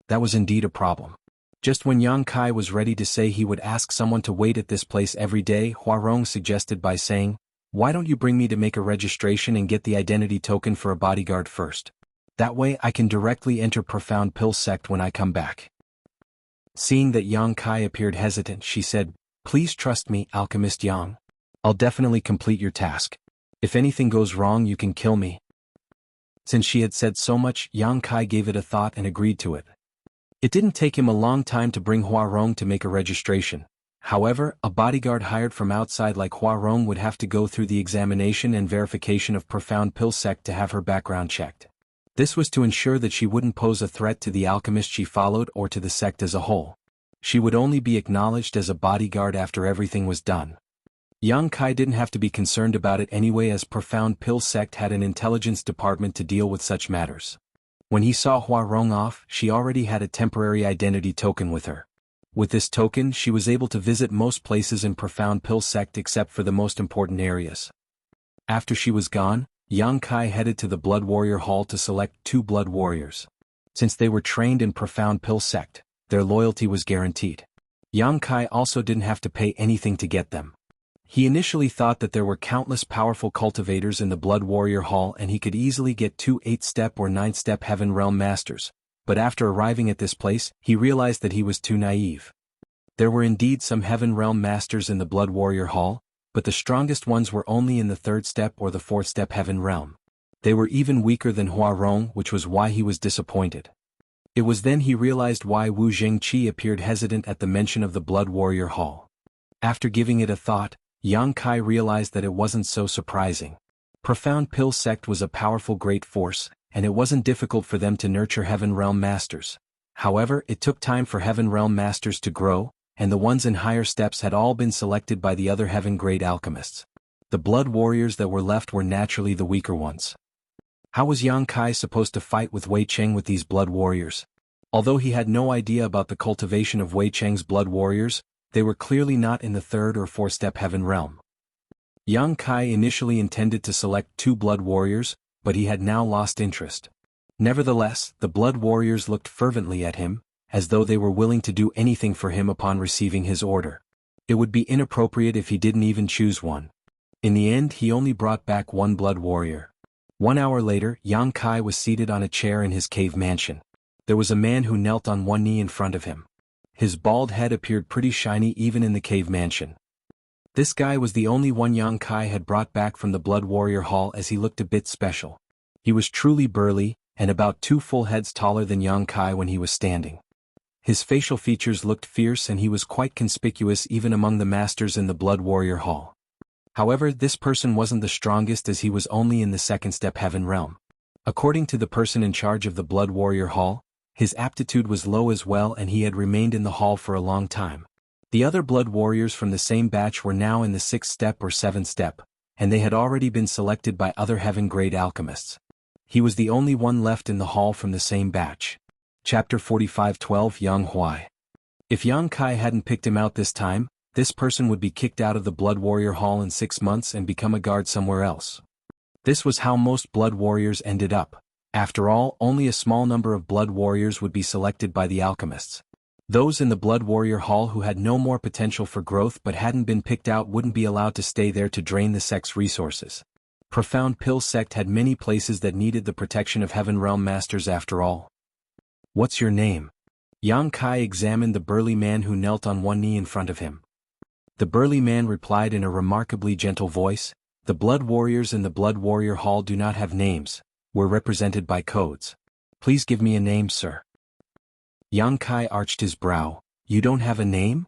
That was indeed a problem. Just when Yang Kai was ready to say he would ask someone to wait at this place every day, Huarong suggested by saying, "Why don't you bring me to make a registration and get the identity token for a bodyguard first? That way I can directly enter Profound Pill sect when I come back." Seeing that Yang Kai appeared hesitant, she said, "Please trust me, Alchemist Yang. I'll definitely complete your task. If anything goes wrong, you can kill me." Since she had said so much, Yang Kai gave it a thought and agreed to it. It didn't take him a long time to bring Huarong to make a registration. However, a bodyguard hired from outside like Huarong would have to go through the examination and verification of Profound Pill sect to have her background checked. This was to ensure that she wouldn't pose a threat to the alchemist she followed or to the sect as a whole. She would only be acknowledged as a bodyguard after everything was done. Yang Kai didn't have to be concerned about it anyway, as Profound Pill sect had an intelligence department to deal with such matters. When he saw Huarong off, she already had a temporary identity token with her. With this token, she was able to visit most places in Profound Pill sect except for the most important areas. After she was gone, Yang Kai headed to the Blood Warrior Hall to select 2 Blood Warriors. Since they were trained in Profound Pill sect, their loyalty was guaranteed. Yang Kai also didn't have to pay anything to get them. He initially thought that there were countless powerful cultivators in the Blood Warrior Hall and he could easily get 2 8-step or 9-step Heaven Realm Masters, but after arriving at this place, he realized that he was too naive. There were indeed some Heaven Realm Masters in the Blood Warrior Hall, but the strongest ones were only in the 3rd step or the 4th step Heaven Realm. They were even weaker than Huarong, which was why he was disappointed. It was then he realized why Wu Zhengqi appeared hesitant at the mention of the Blood Warrior Hall. After giving it a thought, Yang Kai realized that it wasn't so surprising. Profound Pill sect was a powerful great force, and it wasn't difficult for them to nurture Heaven Realm Masters. However, it took time for Heaven Realm Masters to grow, and the ones in higher steps had all been selected by the other Heaven Grade alchemists. The blood warriors that were left were naturally the weaker ones. How was Yang Kai supposed to fight with Wei Cheng with these blood warriors? Although he had no idea about the cultivation of Wei Cheng's blood warriors, they were clearly not in the third or four-step heaven realm. Yang Kai initially intended to select 2 blood warriors, but he had now lost interest. Nevertheless, the blood warriors looked fervently at him, as though they were willing to do anything for him upon receiving his order. It would be inappropriate if he didn't even choose one. In the end, he only brought back 1 blood warrior. 1 hour later, Yang Kai was seated on a chair in his cave mansion. There was a man who knelt on one knee in front of him. His bald head appeared pretty shiny even in the cave mansion. This guy was the only one Yang Kai had brought back from the Blood Warrior Hall, as he looked a bit special. He was truly burly, and about 2 full heads taller than Yang Kai when he was standing. His facial features looked fierce and he was quite conspicuous even among the masters in the Blood Warrior Hall. However, this person wasn't the strongest, as he was only in the second-step heaven realm. According to the person in charge of the Blood Warrior Hall, his aptitude was low as well, and he had remained in the hall for a long time. The other blood warriors from the same batch were now in the 6th step or 7th step, and they had already been selected by other heaven-grade alchemists. He was the only one left in the hall from the same batch. Chapter 45:12 Yang Huai. If Yang Kai hadn't picked him out this time, this person would be kicked out of the Blood Warrior Hall in 6 months and become a guard somewhere else. This was how most blood warriors ended up. After all, only a small number of blood warriors would be selected by the alchemists. Those in the Blood Warrior Hall who had no more potential for growth but hadn't been picked out wouldn't be allowed to stay there to drain the sect's resources. Profound Pill sect had many places that needed the protection of Heaven Realm Masters after all. What's your name? Yang Kai examined the burly man who knelt on one knee in front of him. The burly man replied in a remarkably gentle voice, "The blood warriors in the Blood Warrior Hall do not have names. We're represented by codes. Please give me a name, sir." Yang Kai arched his brow. "You don't have a name?"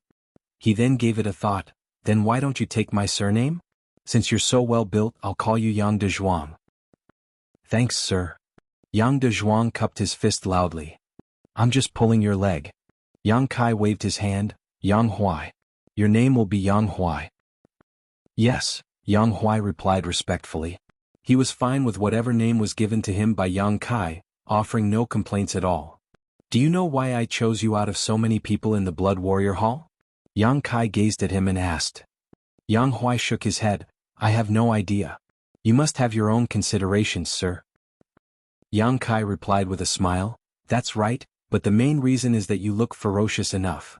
He then gave it a thought. "Then why don't you take my surname? Since you're so well built, I'll call you Yang de Zhuang." "Thanks, sir." Yang de Zhuang cupped his fist loudly. "I'm just pulling your leg." Yang Kai waved his hand. "Yang Huai. Your name will be Yang Huai." "Yes," Yang Huai replied respectfully. He was fine with whatever name was given to him by Yang Kai, offering no complaints at all. "Do you know why I chose you out of so many people in the Blood Warrior Hall?" Yang Kai gazed at him and asked. Yang Huai shook his head. "I have no idea. You must have your own considerations, sir." Yang Kai replied with a smile. "That's right, but the main reason is that you look ferocious enough."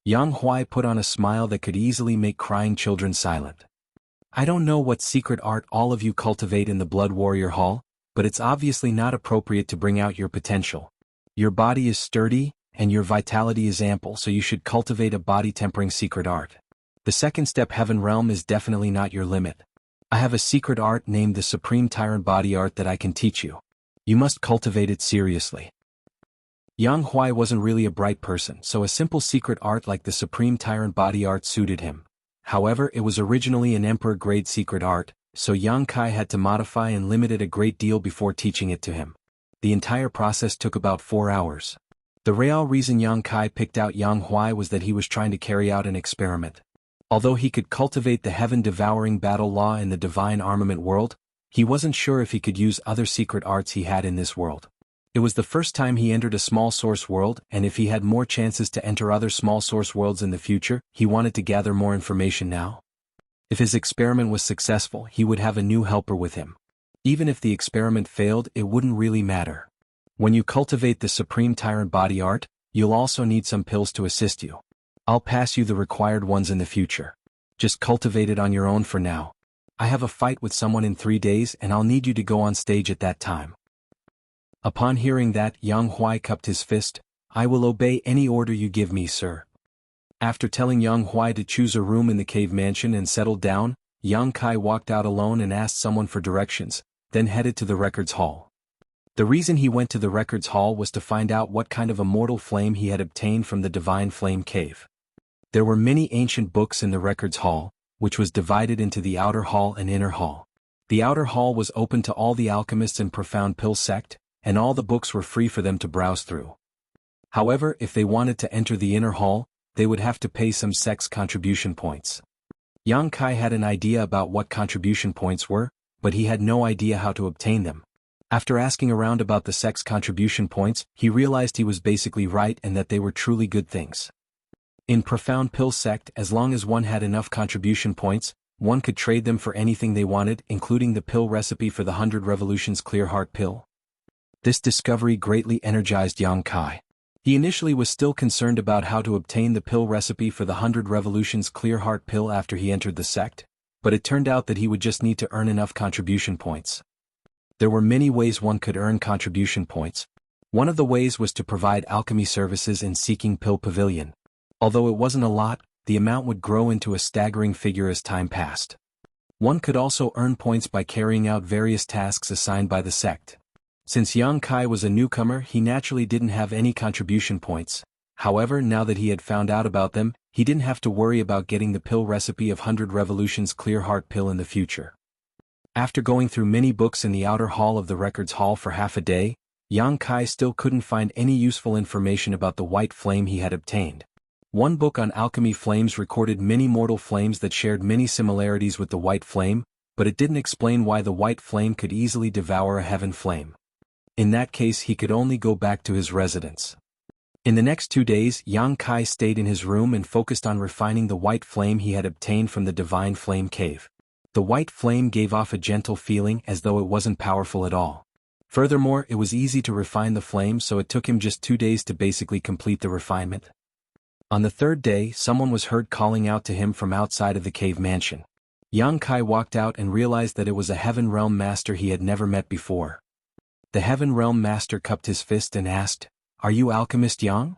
Yang Huai put on a smile that could easily make crying children silent. "I don't know what secret art all of you cultivate in the Blood Warrior Hall, but it's obviously not appropriate to bring out your potential. Your body is sturdy, and your vitality is ample, so you should cultivate a body-tempering secret art. The second step Heaven Realm is definitely not your limit. I have a secret art named the Supreme Tyrant Body Art that I can teach you. You must cultivate it seriously." Yang Huai wasn't really a bright person, so a simple secret art like the Supreme Tyrant Body Art suited him. However, it was originally an Emperor-grade secret art, so Yang Kai had to modify and limit it a great deal before teaching it to him. The entire process took about 4 hours. The real reason Yang Kai picked out Yang Huai was that he was trying to carry out an experiment. Although he could cultivate the heaven-devouring battle law in the divine armament world, he wasn't sure if he could use other secret arts he had in this world. It was the first time he entered a small source world, and if he had more chances to enter other small source worlds in the future, he wanted to gather more information now. If his experiment was successful, he would have a new helper with him. Even if the experiment failed, it wouldn't really matter. When you cultivate the Supreme Tyrant Body Art, you'll also need some pills to assist you. I'll pass you the required ones in the future. Just cultivate it on your own for now. I have a fight with someone in 3 days and I'll need you to go on stage at that time." Upon hearing that, Yang Huai cupped his fist. "I will obey any order you give me, sir." After telling Yang Huai to choose a room in the cave mansion and settle down, Yang Kai walked out alone and asked someone for directions, then headed to the records hall. The reason he went to the records hall was to find out what kind of immortal flame he had obtained from the Divine Flame Cave. There were many ancient books in the records hall, which was divided into the outer hall and inner hall. The outer hall was open to all the alchemists in Profound Pill sect, and all the books were free for them to browse through. However, if they wanted to enter the inner hall, they would have to pay some sect's contribution points. Yang Kai had an idea about what contribution points were, but he had no idea how to obtain them. After asking around about the sect's contribution points, he realized he was basically right and that they were truly good things. In Profound Pill sect, as long as one had enough contribution points, one could trade them for anything they wanted, including the pill recipe for the 100 Revolutions Clear Heart pill. This discovery greatly energized Yang Kai. He initially was still concerned about how to obtain the pill recipe for the 100 Revolutions Clear Heart pill after he entered the sect, but it turned out that he would just need to earn enough contribution points. There were many ways one could earn contribution points. One of the ways was to provide alchemy services in Seeking Pill Pavilion. Although it wasn't a lot, the amount would grow into a staggering figure as time passed. One could also earn points by carrying out various tasks assigned by the sect. Since Yang Kai was a newcomer, he naturally didn't have any contribution points. However, now that he had found out about them, he didn't have to worry about getting the pill recipe of 100 Revolutions Clear Heart pill in the future. After going through many books in the outer hall of the records hall for half a day, Yang Kai still couldn't find any useful information about the white flame he had obtained. One book on alchemy flames recorded many mortal flames that shared many similarities with the white flame, but it didn't explain why the white flame could easily devour a heaven flame. In that case, he could only go back to his residence. In the next 2 days, Yang Kai stayed in his room and focused on refining the white flame he had obtained from the Divine Flame Cave. The white flame gave off a gentle feeling as though it wasn't powerful at all. Furthermore, it was easy to refine the flame, so it took him just 2 days to basically complete the refinement. On the 3rd day, someone was heard calling out to him from outside of the cave mansion. Yang Kai walked out and realized that it was a Heaven Realm Master he had never met before. The Heaven Realm Master cupped his fist and asked, "Are you Alchemist Yang?"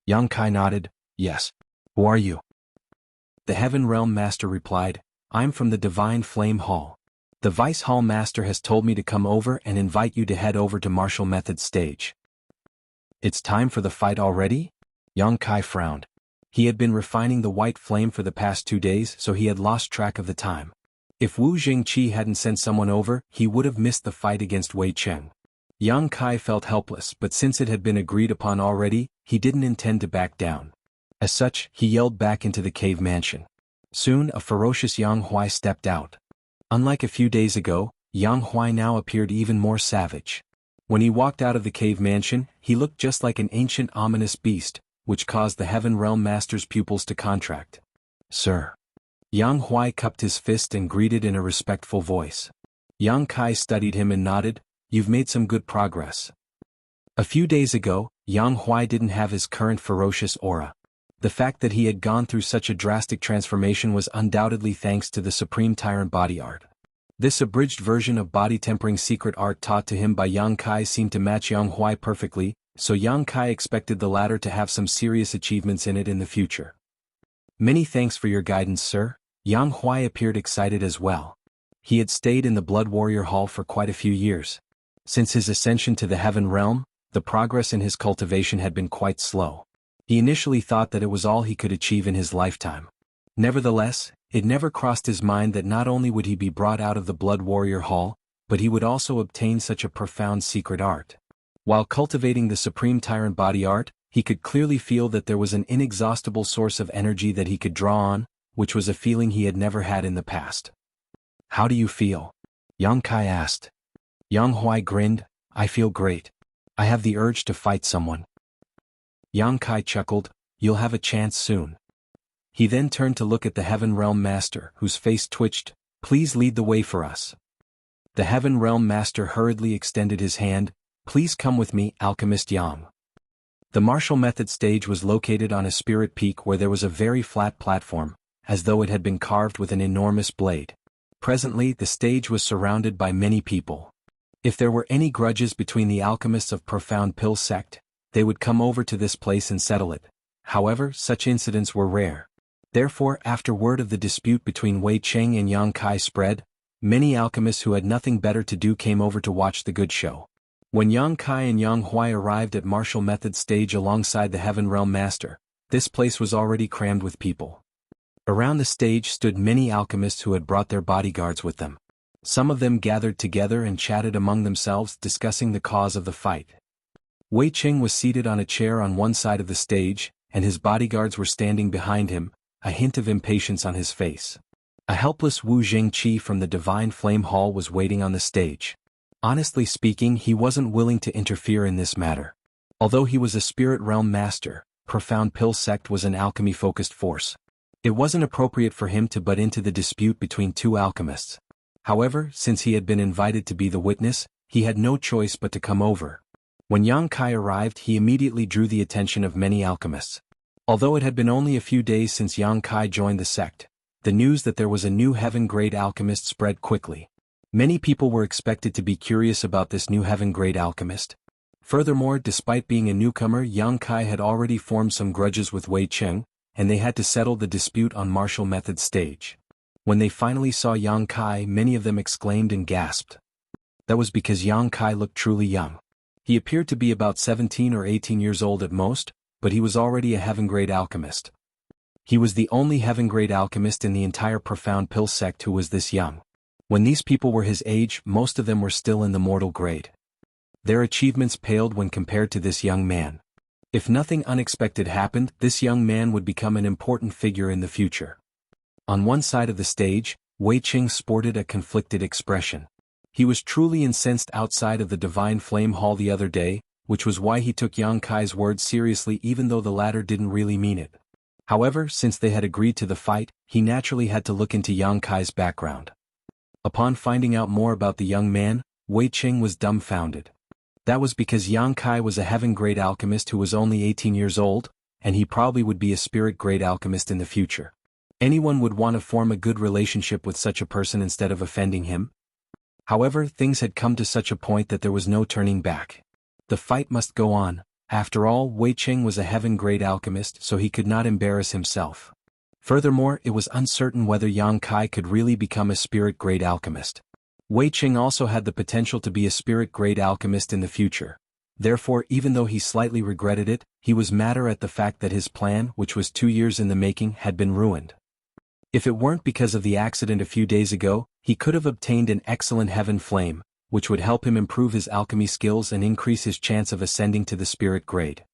Yang Kai nodded, "Yes. Who are you?" The Heaven Realm Master replied, "I'm from the Divine Flame Hall. The Vice Hall Master has told me to come over and invite you to head over to Martial Method's stage." "It's time for the fight already?" Yang Kai frowned. He had been refining the white flame for the past 2 days, so he had lost track of the time. If Wu Jingqi hadn't sent someone over, he would have missed the fight against Wei Cheng. Yang Kai felt helpless, but since it had been agreed upon already, he didn't intend to back down. As such, he yelled back into the cave mansion. Soon, a ferocious Yang Huai stepped out. Unlike a few days ago, Yang Huai now appeared even more savage. When he walked out of the cave mansion, he looked just like an ancient ominous beast, which caused the Heaven Realm Master's pupils to contract. "Sir." Yang Huai cupped his fist and greeted in a respectful voice. Yang Kai studied him and nodded, "You've made some good progress." A few days ago, Yang Huai didn't have his current ferocious aura. The fact that he had gone through such a drastic transformation was undoubtedly thanks to the Supreme Tyrant body art. This abridged version of body tempering secret art taught to him by Yang Kai seemed to match Yang Huai perfectly, so Yang Kai expected the latter to have some serious achievements in it in the future. "Many thanks for your guidance, sir." Yang Huai appeared excited as well. He had stayed in the Blood Warrior Hall for quite a few years. Since his ascension to the Heaven Realm, the progress in his cultivation had been quite slow. He initially thought that it was all he could achieve in his lifetime. Nevertheless, it never crossed his mind that not only would he be brought out of the Blood Warrior Hall, but he would also obtain such a profound secret art. While cultivating the Supreme Tyrant body art, he could clearly feel that there was an inexhaustible source of energy that he could draw on, which was a feeling he had never had in the past. "How do you feel?" Yang Kai asked. Yang Huai grinned, "I feel great. I have the urge to fight someone." Yang Kai chuckled, "You'll have a chance soon." He then turned to look at the Heaven Realm Master, whose face twitched, "Please lead the way for us." The Heaven Realm Master hurriedly extended his hand, "Please come with me, Alchemist Yang." The Martial Method stage was located on a spirit peak where there was a very flat platform, as though it had been carved with an enormous blade. Presently, the stage was surrounded by many people. If there were any grudges between the alchemists of Profound Pill sect, they would come over to this place and settle it. However, such incidents were rare. Therefore, after word of the dispute between Wei Cheng and Yang Kai spread, many alchemists who had nothing better to do came over to watch the good show. When Yang Kai and Yang Huai arrived at Martial Method stage alongside the Heaven Realm Master, this place was already crammed with people. Around the stage stood many alchemists who had brought their bodyguards with them. Some of them gathered together and chatted among themselves, discussing the cause of the fight. Wei Cheng was seated on a chair on one side of the stage, and his bodyguards were standing behind him, a hint of impatience on his face. A helpless Wu Jingqi from the Divine Flame Hall was waiting on the stage. Honestly speaking, he wasn't willing to interfere in this matter. Although he was a spirit realm master, Profound Pill Sect was an alchemy-focused force. It wasn't appropriate for him to butt into the dispute between two alchemists. However, since he had been invited to be the witness, he had no choice but to come over. When Yang Kai arrived, he immediately drew the attention of many alchemists. Although it had been only a few days since Yang Kai joined the sect, the news that there was a new heaven-grade alchemist spread quickly. Many people were expected to be curious about this new heaven-grade alchemist. Furthermore, despite being a newcomer, Yang Kai had already formed some grudges with Wei Cheng, and they had to settle the dispute on martial method stage. When they finally saw Yang Kai, many of them exclaimed and gasped. That was because Yang Kai looked truly young. He appeared to be about 17 or 18 years old at most, but he was already a heaven-grade alchemist. He was the only heaven-grade alchemist in the entire Profound Pill Sect who was this young. When these people were his age, most of them were still in the mortal grade. Their achievements paled when compared to this young man. If nothing unexpected happened, this young man would become an important figure in the future. On one side of the stage, Wei Qing sported a conflicted expression. He was truly incensed outside of the Divine Flame Hall the other day, which was why he took Yang Kai's words seriously even though the latter didn't really mean it. However, since they had agreed to the fight, he naturally had to look into Yang Kai's background. Upon finding out more about the young man, Wei Qing was dumbfounded. That was because Yang Kai was a heaven-grade alchemist who was only 18 years old, and he probably would be a spirit-grade alchemist in the future. Anyone would want to form a good relationship with such a person instead of offending him. However, things had come to such a point that there was no turning back. The fight must go on. After all, Wei Qing was a heaven-grade alchemist, so he could not embarrass himself. Furthermore, it was uncertain whether Yang Kai could really become a spirit-grade alchemist. Wei Qing also had the potential to be a spirit-grade alchemist in the future. Therefore, even though he slightly regretted it, he was madder at the fact that his plan, which was 2 years in the making, had been ruined. If it weren't because of the accident a few days ago, he could have obtained an excellent heaven flame, which would help him improve his alchemy skills and increase his chance of ascending to the spirit grade.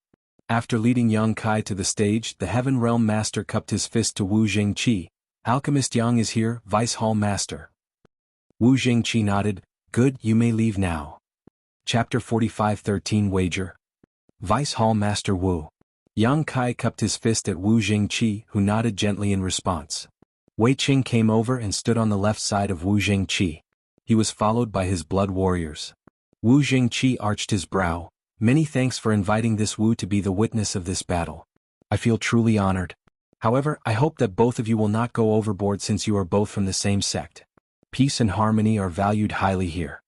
After leading Yang Kai to the stage, the Heaven Realm Master cupped his fist to Wu Jingqi. "Alchemist Yang is here, Vice Hall Master." Wu Jingqi nodded. "Good, you may leave now." Chapter 45-13 Wager. Vice Hall Master Wu. Yang Kai cupped his fist at Wu Jingqi, who nodded gently in response. Wei Qing came over and stood on the left side of Wu Jingqi. He was followed by his blood warriors. Wu Jingqi arched his brow. "Many thanks for inviting this Wu to be the witness of this battle. I feel truly honored. However, I hope that both of you will not go overboard since you are both from the same sect. Peace and harmony are valued highly here."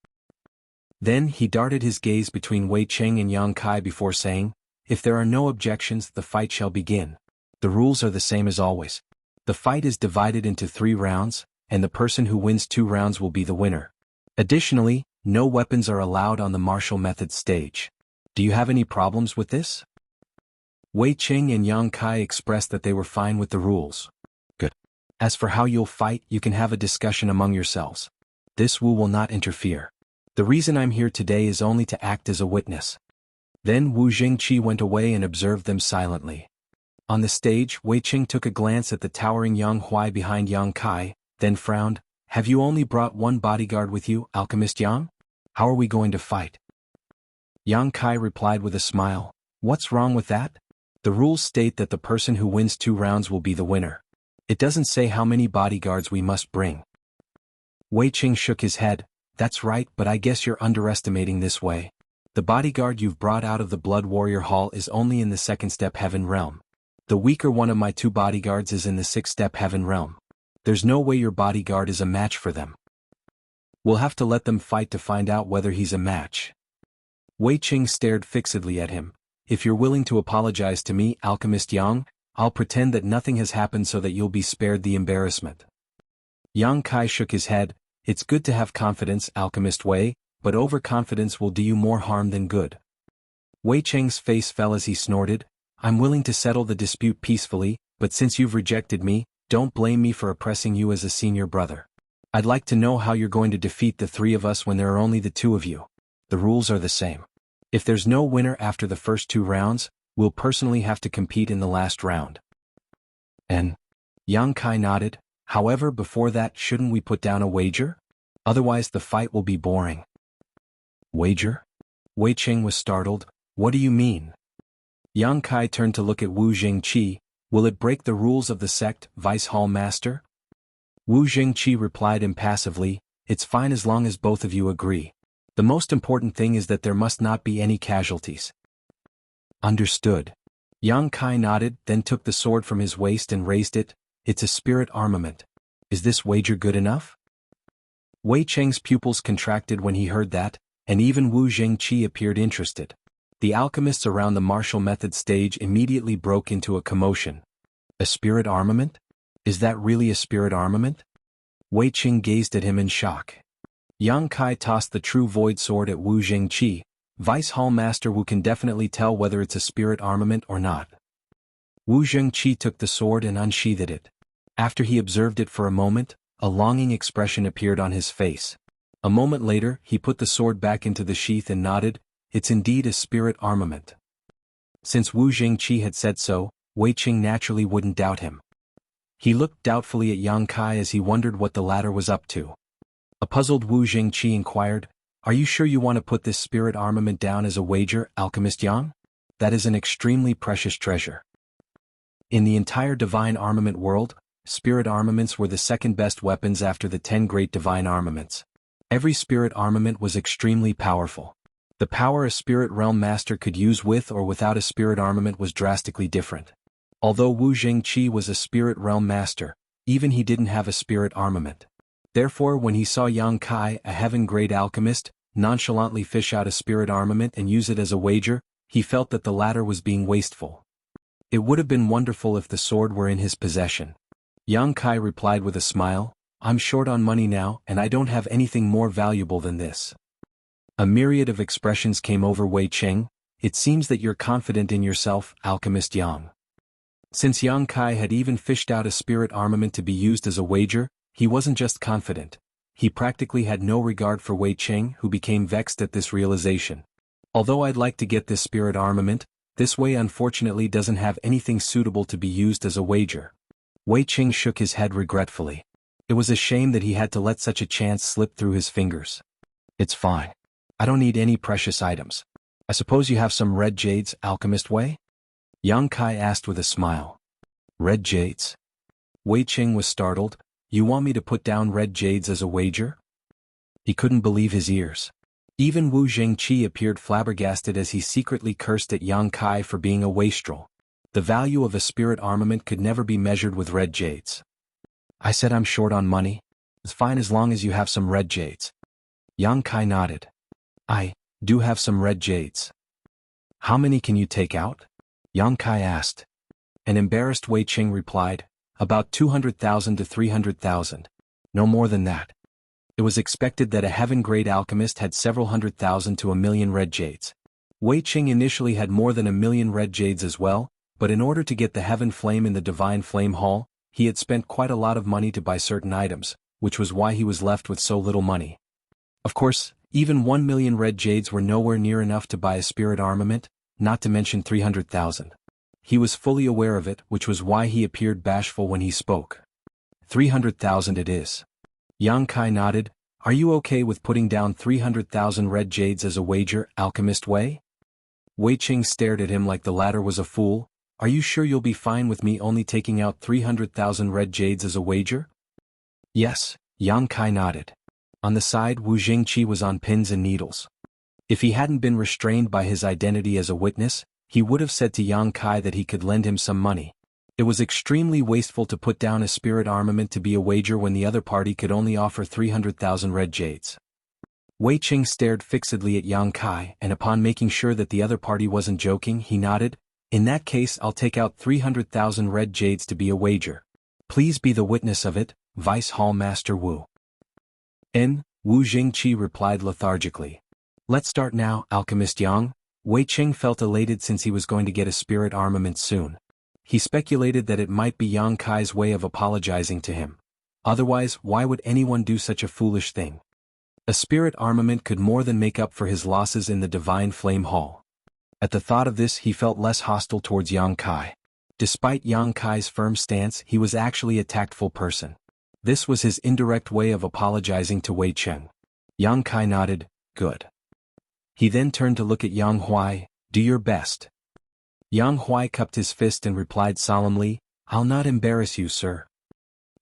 Then he darted his gaze between Wei Qing and Yang Kai before saying, "If there are no objections, the fight shall begin. The rules are the same as always. The fight is divided into 3 rounds, and the person who wins 2 rounds will be the winner. Additionally, no weapons are allowed on the martial method stage. Do you have any problems with this?" Wei Qing and Yang Kai expressed that they were fine with the rules. "Good. As for how you'll fight, you can have a discussion among yourselves. This Wu will not interfere. The reason I'm here today is only to act as a witness." Then Wu Jingqi went away and observed them silently. On the stage, Wei Qing took a glance at the towering Yang Huai behind Yang Kai, then frowned. "Have you only brought 1 bodyguard with you, Alchemist Yang? How are we going to fight?" Yang Kai replied with a smile. "What's wrong with that? The rules state that the person who wins 2 rounds will be the winner. It doesn't say how many bodyguards we must bring." Wei Qing shook his head. "That's right, but I guess you're underestimating this way. The bodyguard you've brought out of the Blood Warrior Hall is only in the 2nd step Heaven Realm. The weaker one of my 2 bodyguards is in the 6th step Heaven Realm. There's no way your bodyguard is a match for them. We'll have to let them fight to find out whether he's a match." Wei Qing stared fixedly at him. "If you're willing to apologize to me, Alchemist Yang, I'll pretend that nothing has happened so that you'll be spared the embarrassment." Yang Kai shook his head. "It's good to have confidence, Alchemist Wei, but overconfidence will do you more harm than good." Wei Cheng's face fell as he snorted. "I'm willing to settle the dispute peacefully, but since you've rejected me, don't blame me for oppressing you as a senior brother. I'd like to know how you're going to defeat the 3 of us when there are only the 2 of you. The rules are the same. If there's no winner after the first 2 rounds, we'll personally have to compete in the last round." "And Yang Kai nodded. However, before that, shouldn't we put down a wager? Otherwise the fight will be boring. Wager? Wei Qing was startled. What do you mean? Yang Kai turned to look at Wu Jingqi. Will it break the rules of the sect, Vice Hall Master? Wu Jingqi replied impassively, it's fine as long as both of you agree. The most important thing is that there must not be any casualties. Understood. Yang Kai nodded, then took the sword from his waist and raised it. It's a spirit armament. Is this wager good enough? Wei Cheng's pupils contracted when he heard that, and even Wu Jingqi appeared interested. The alchemists around the martial method stage immediately broke into a commotion. A spirit armament? Is that really a spirit armament? Wei Qing gazed at him in shock. Yang Kai tossed the true void sword at Wu Jingqi. Vice Hall Master Wu can definitely tell whether it's a spirit armament or not. Wu Jingqi took the sword and unsheathed it. After he observed it for a moment, a longing expression appeared on his face. A moment later, he put the sword back into the sheath and nodded. It's indeed a spirit armament. Since Wu Jingqi had said so, Wei Qing naturally wouldn't doubt him. He looked doubtfully at Yang Kai as he wondered what the latter was up to. A puzzled Wu Jingqi inquired, Are you sure you want to put this spirit armament down as a wager, Alchemist Yang? That is an extremely precious treasure. In the entire divine armament world, spirit armaments were the second best weapons after the 10 great divine armaments. Every spirit armament was extremely powerful. The power a spirit realm master could use with or without a spirit armament was drastically different. Although Wu Jingqi was a spirit realm master, even he didn't have a spirit armament. Therefore, when he saw Yang Kai, a heaven-grade alchemist, nonchalantly fish out a spirit armament and use it as a wager, he felt that the latter was being wasteful. It would have been wonderful if the sword were in his possession. Yang Kai replied with a smile, I'm short on money now, and I don't have anything more valuable than this. A myriad of expressions came over Wei Qing. It seems that you're confident in yourself, Alchemist Yang. Since Yang Kai had even fished out a spirit armament to be used as a wager, he wasn't just confident. He practically had no regard for Wei Qing, who became vexed at this realization. Although I'd like to get this spirit armament, this way unfortunately doesn't have anything suitable to be used as a wager. Wei Qing shook his head regretfully. It was a shame that he had to let such a chance slip through his fingers. It's fine. I don't need any precious items. I suppose you have some red jades, Alchemist Wei? Yang Kai asked with a smile. Red jades? Wei Qing was startled. You want me to put down red jades as a wager? He couldn't believe his ears. Even Wu Jingqi appeared flabbergasted as he secretly cursed at Yang Kai for being a wastrel. The value of a spirit armament could never be measured with red jades. I said I'm short on money. It's fine as long as you have some red jades. Yang Kai nodded. I do have some red jades. How many can you take out? Yang Kai asked. An embarrassed Wei Qing replied, about 200,000 to 300,000. No more than that. It was expected that a heaven-grade alchemist had several 100,000 to 1,000,000 red jades. Wei Qing initially had more than 1,000,000 red jades as well, but in order to get the heaven flame in the divine flame hall, he had spent quite a lot of money to buy certain items, which was why he was left with so little money. Of course, even 1,000,000 red jades were nowhere near enough to buy a spirit armament, not to mention 300,000. He was fully aware of it, which was why he appeared bashful when he spoke. 300,000 it is. Yang Kai nodded. Are you okay with putting down 300,000 red jades as a wager, Alchemist Wei? Wei Qing stared at him like the latter was a fool. Are you sure you'll be fine with me only taking out 300,000 red jades as a wager? Yes, Yang Kai nodded. On the side, Wu Jingqi was on pins and needles. If he hadn't been restrained by his identity as a witness, he would have said to Yang Kai that he could lend him some money. It was extremely wasteful to put down a spirit armament to be a wager when the other party could only offer 300,000 red jades. Wei Qing stared fixedly at Yang Kai, and upon making sure that the other party wasn't joking, he nodded. In that case, I'll take out 300,000 red jades to be a wager. Please be the witness of it, Vice Hall Master Wu. Wu Jingqi replied lethargically. Let's start now, Alchemist Yang. Wei Qing felt elated since he was going to get a spirit armament soon. He speculated that it might be Yang Kai's way of apologizing to him. Otherwise, why would anyone do such a foolish thing? A spirit armament could more than make up for his losses in the Divine Flame Hall. At the thought of this, he felt less hostile towards Yang Kai. Despite Yang Kai's firm stance, he was actually a tactful person. This was his indirect way of apologizing to Wei Cheng. Yang Kai nodded, good. He then turned to look at Yang Huai, do your best. Yang Huai cupped his fist and replied solemnly, I'll not embarrass you, sir.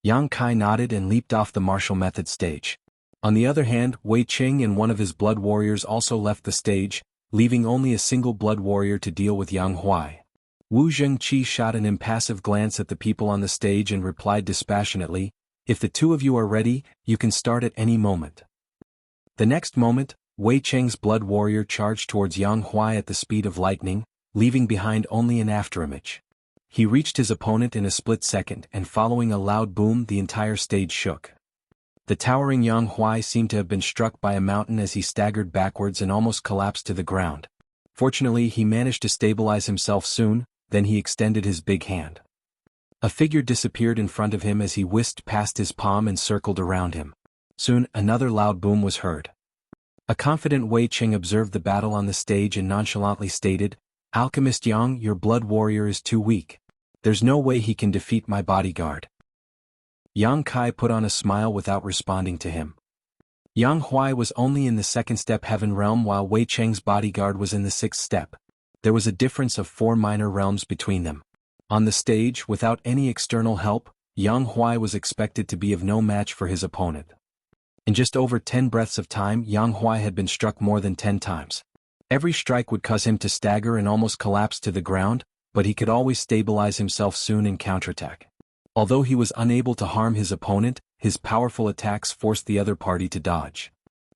Yang Kai nodded and leaped off the martial method stage. On the other hand, Wei Cheng and one of his blood warriors also left the stage, leaving only a single blood warrior to deal with Yang Huai. Wu Zhengqi shot an impassive glance at the people on the stage and replied dispassionately, if the two of you are ready, you can start at any moment. The next moment, Wei Cheng's blood warrior charged towards Yang Huai at the speed of lightning, leaving behind only an afterimage. He reached his opponent in a split second and following a loud boom the entire stage shook. The towering Yang Huai seemed to have been struck by a mountain as he staggered backwards and almost collapsed to the ground. Fortunately he managed to stabilize himself soon, then he extended his big hand. A figure disappeared in front of him as he whisked past his palm and circled around him. Soon another loud boom was heard. A confident Wei Cheng observed the battle on the stage and nonchalantly stated, Alchemist Yang, your blood warrior is too weak. There's no way he can defeat my bodyguard. Yang Kai put on a smile without responding to him. Yang Huai was only in the second step heaven realm while Wei Cheng's bodyguard was in the sixth step. There was a difference of 4 minor realms between them. On the stage, without any external help, Yang Huai was expected to be of no match for his opponent. In just over 10 breaths of time, Yang Huai had been struck more than 10 times. Every strike would cause him to stagger and almost collapse to the ground, but he could always stabilize himself soon and counterattack. Although he was unable to harm his opponent, his powerful attacks forced the other party to dodge.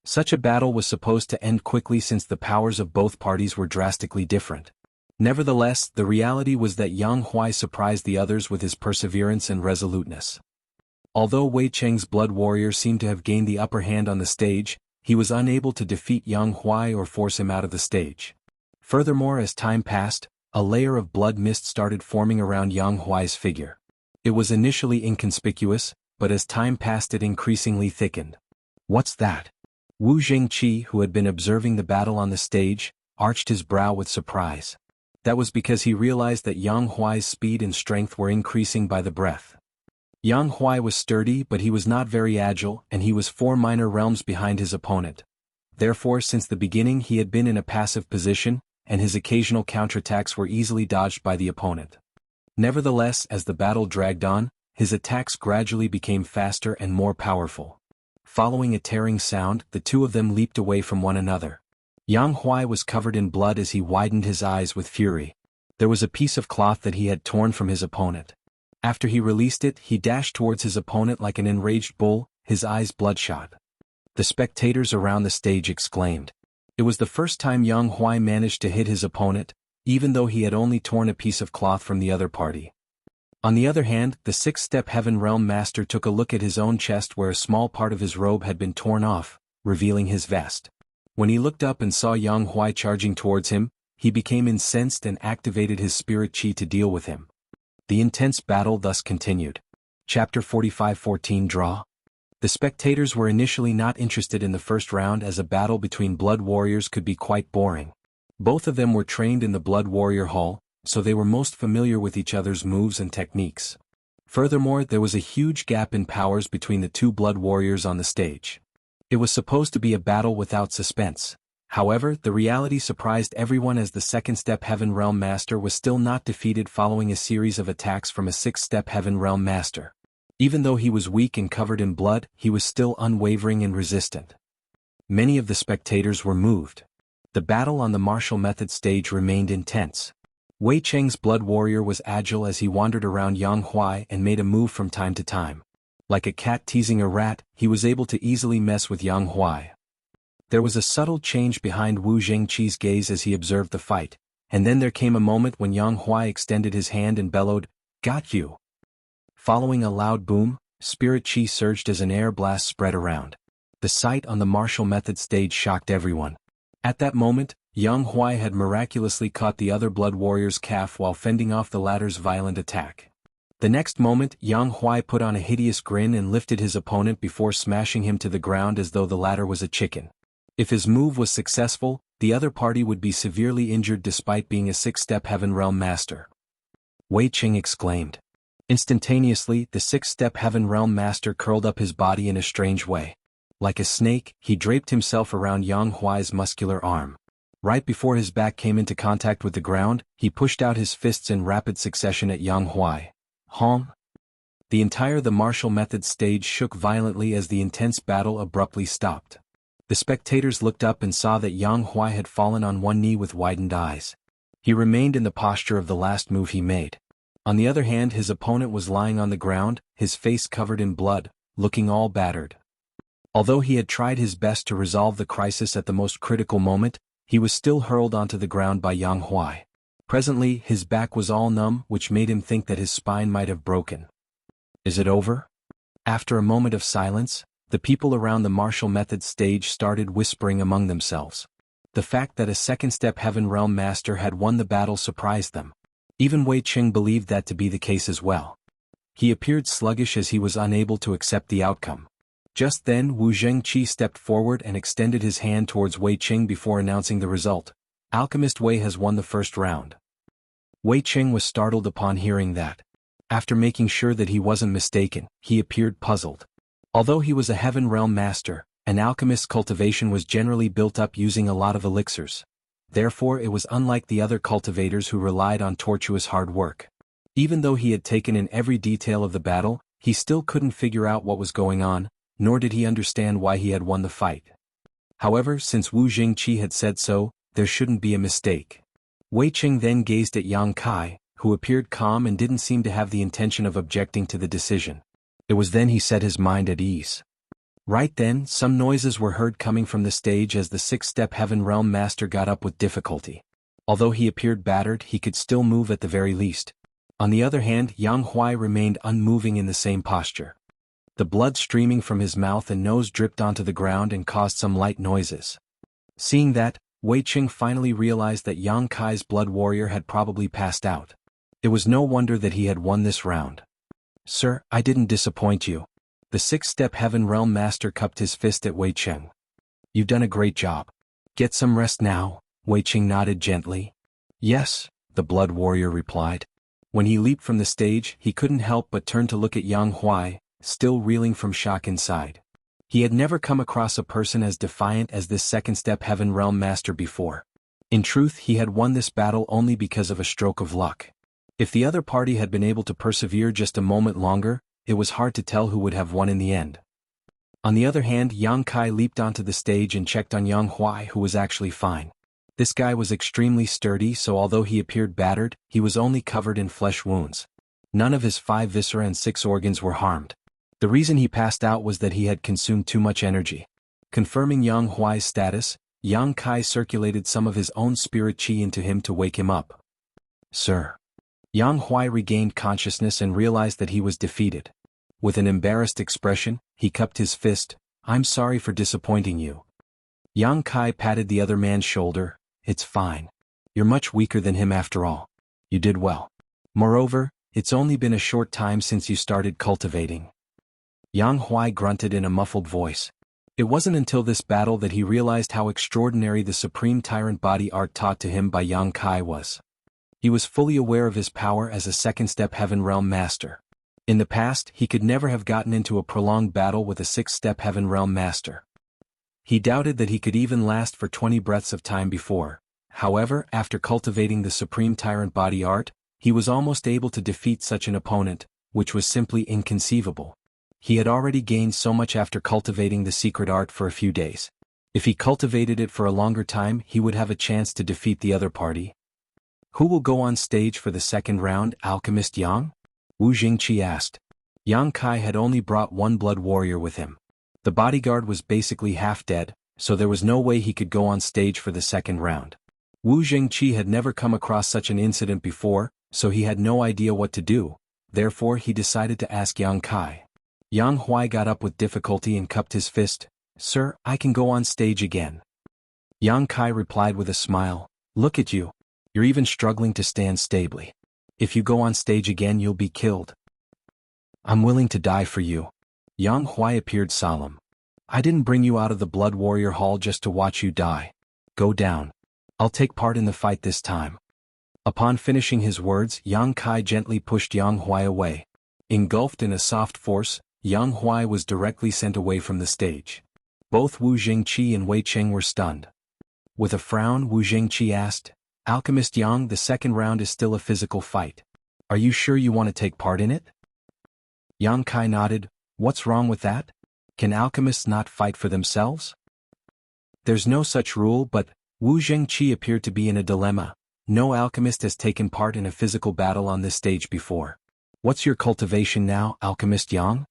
Such a battle was supposed to end quickly since the powers of both parties were drastically different. Nevertheless, the reality was that Yang Huai surprised the others with his perseverance and resoluteness. Although Wei Cheng's blood warrior seemed to have gained the upper hand on the stage, he was unable to defeat Yang Huai or force him out of the stage. Furthermore, as time passed, a layer of blood mist started forming around Yang Huai's figure. It was initially inconspicuous, but as time passed it increasingly thickened. What's that? Wu Zhengqi, who had been observing the battle on the stage, arched his brow with surprise. That was because he realized that Yang Huai's speed and strength were increasing by the breath. Yang Huai was sturdy but he was not very agile and he was 4 minor realms behind his opponent. Therefore, since the beginning he had been in a passive position, and his occasional counterattacks were easily dodged by the opponent. Nevertheless, as the battle dragged on, his attacks gradually became faster and more powerful. Following a tearing sound, the two of them leaped away from one another. Yang Huai was covered in blood as he widened his eyes with fury. There was a piece of cloth that he had torn from his opponent. After he released it, he dashed towards his opponent like an enraged bull, his eyes bloodshot. The spectators around the stage exclaimed. It was the first time Yang Huai managed to hit his opponent, even though he had only torn a piece of cloth from the other party. On the other hand, the sixth-step Heaven Realm Master took a look at his own chest where a small part of his robe had been torn off, revealing his vest. When he looked up and saw Yang Huai charging towards him, he became incensed and activated his spirit chi to deal with him. The intense battle thus continued. Chapter 45-14 Draw. The spectators were initially not interested in the first round as a battle between blood warriors could be quite boring. Both of them were trained in the Blood Warrior Hall, so they were most familiar with each other's moves and techniques. Furthermore, there was a huge gap in powers between the two blood warriors on the stage. It was supposed to be a battle without suspense. However, the reality surprised everyone as the second-step Heaven Realm Master was still not defeated following a series of attacks from a sixth-step Heaven Realm Master. Even though he was weak and covered in blood, he was still unwavering and resistant. Many of the spectators were moved. The battle on the martial method stage remained intense. Wei Cheng's blood warrior was agile as he wandered around Yang Huai and made a move from time to time. Like a cat teasing a rat, he was able to easily mess with Yang Huai. There was a subtle change behind Wu Zhengqi's gaze as he observed the fight, and then there came a moment when Yang Huai extended his hand and bellowed, "Got you!" Following a loud boom, spirit chi surged as an air blast spread around. The sight on the martial method stage shocked everyone. At that moment, Yang Huai had miraculously caught the other blood warrior's calf while fending off the latter's violent attack. The next moment, Yang Huai put on a hideous grin and lifted his opponent before smashing him to the ground as though the latter was a chicken. If his move was successful, the other party would be severely injured despite being a six-step Heaven Realm Master. Wei Qing exclaimed. Instantaneously, the six-step Heaven Realm Master curled up his body in a strange way. Like a snake, he draped himself around Yang Huai's muscular arm. Right before his back came into contact with the ground, he pushed out his fists in rapid succession at Yang Huai. Hom! The martial method stage shook violently as the intense battle abruptly stopped. The spectators looked up and saw that Yang Huai had fallen on one knee with widened eyes. He remained in the posture of the last move he made. On the other hand, his opponent was lying on the ground, his face covered in blood, looking all battered. Although he had tried his best to resolve the crisis at the most critical moment, he was still hurled onto the ground by Yang Huai. Presently, his back was all numb, which made him think that his spine might have broken. Is it over? After a moment of silence, the people around the martial method stage started whispering among themselves. The fact that a second-step Heaven Realm Master had won the battle surprised them. Even Wei Qing believed that to be the case as well. He appeared sluggish as he was unable to accept the outcome. Just then Wu Zhengqi stepped forward and extended his hand towards Wei Qing before announcing the result. Alchemist Wei has won the first round. Wei Qing was startled upon hearing that. After making sure that he wasn't mistaken, he appeared puzzled. Although he was a Heaven Realm Master, an alchemist's cultivation was generally built up using a lot of elixirs. Therefore it was unlike the other cultivators who relied on tortuous hard work. Even though he had taken in every detail of the battle, he still couldn't figure out what was going on, nor did he understand why he had won the fight. However, since Wu Zhengqi had said so, there shouldn't be a mistake. Wei Qing then gazed at Yang Kai, who appeared calm and didn't seem to have the intention of objecting to the decision. It was then he set his mind at ease. Right then, some noises were heard coming from the stage as the six-step Heaven Realm Master got up with difficulty. Although he appeared battered, he could still move at the very least. On the other hand, Yang Huai remained unmoving in the same posture. The blood streaming from his mouth and nose dripped onto the ground and caused some light noises. Seeing that, Wei Qing finally realized that Yang Kai's blood warrior had probably passed out. It was no wonder that he had won this round. Sir, I didn't disappoint you. The six-step Heaven Realm Master cupped his fist at Wei Qing. You've done a great job. Get some rest now, Wei Qing nodded gently. Yes, the blood warrior replied. When he leaped from the stage, he couldn't help but turn to look at Yang Huai, still reeling from shock inside. He had never come across a person as defiant as this second-step Heaven Realm Master before. In truth, he had won this battle only because of a stroke of luck. If the other party had been able to persevere just a moment longer, it was hard to tell who would have won in the end. On the other hand, Yang Kai leaped onto the stage and checked on Yang Huai, who was actually fine. This guy was extremely sturdy, so although he appeared battered, he was only covered in flesh wounds. None of his 5 viscera and 6 organs were harmed. The reason he passed out was that he had consumed too much energy. Confirming Yang Huai's status, Yang Kai circulated some of his own spirit chi into him to wake him up. Sir. Yang Huai regained consciousness and realized that he was defeated. With an embarrassed expression, he cupped his fist. I'm sorry for disappointing you. Yang Kai patted the other man's shoulder. It's fine. You're much weaker than him after all. You did well. Moreover, it's only been a short time since you started cultivating. Yang Huai grunted in a muffled voice. It wasn't until this battle that he realized how extraordinary the supreme tyrant body art taught to him by Yang Kai was. He was fully aware of his power as a second-step Heaven Realm Master. In the past, he could never have gotten into a prolonged battle with a sixth-step Heaven Realm Master. He doubted that he could even last for 20 breaths of time before. However, after cultivating the supreme tyrant body art, he was almost able to defeat such an opponent, which was simply inconceivable. He had already gained so much after cultivating the secret art for a few days. If he cultivated it for a longer time, he would have a chance to defeat the other party. Who will go on stage for the second round, Alchemist Yang? Wu Jingqi asked. Yang Kai had only brought one blood warrior with him. The bodyguard was basically half dead, so there was no way he could go on stage for the second round. Wu Jingqi had never come across such an incident before, so he had no idea what to do. Therefore he decided to ask Yang Kai. Yang Huai got up with difficulty and cupped his fist. Sir, I can go on stage again. Yang Kai replied with a smile. Look at you. You're even struggling to stand stably. If you go on stage again, you'll be killed. I'm willing to die for you. Yang Huai appeared solemn. I didn't bring you out of the Blood Warrior Hall just to watch you die. Go down. I'll take part in the fight this time. Upon finishing his words, Yang Kai gently pushed Yang Huai away. Engulfed in a soft force, Yang Huai was directly sent away from the stage. Both Wu Jingqi and Wei Cheng were stunned. With a frown, Wu Jingqi asked, "Alchemist Yang, the second round is still a physical fight. Are you sure you want to take part in it?" Yang Kai nodded. "What's wrong with that? Can alchemists not fight for themselves?" "There's no such rule, but..." Wu Jingqi appeared to be in a dilemma. No alchemist has taken part in a physical battle on this stage before. "What's your cultivation now, Alchemist Yang?"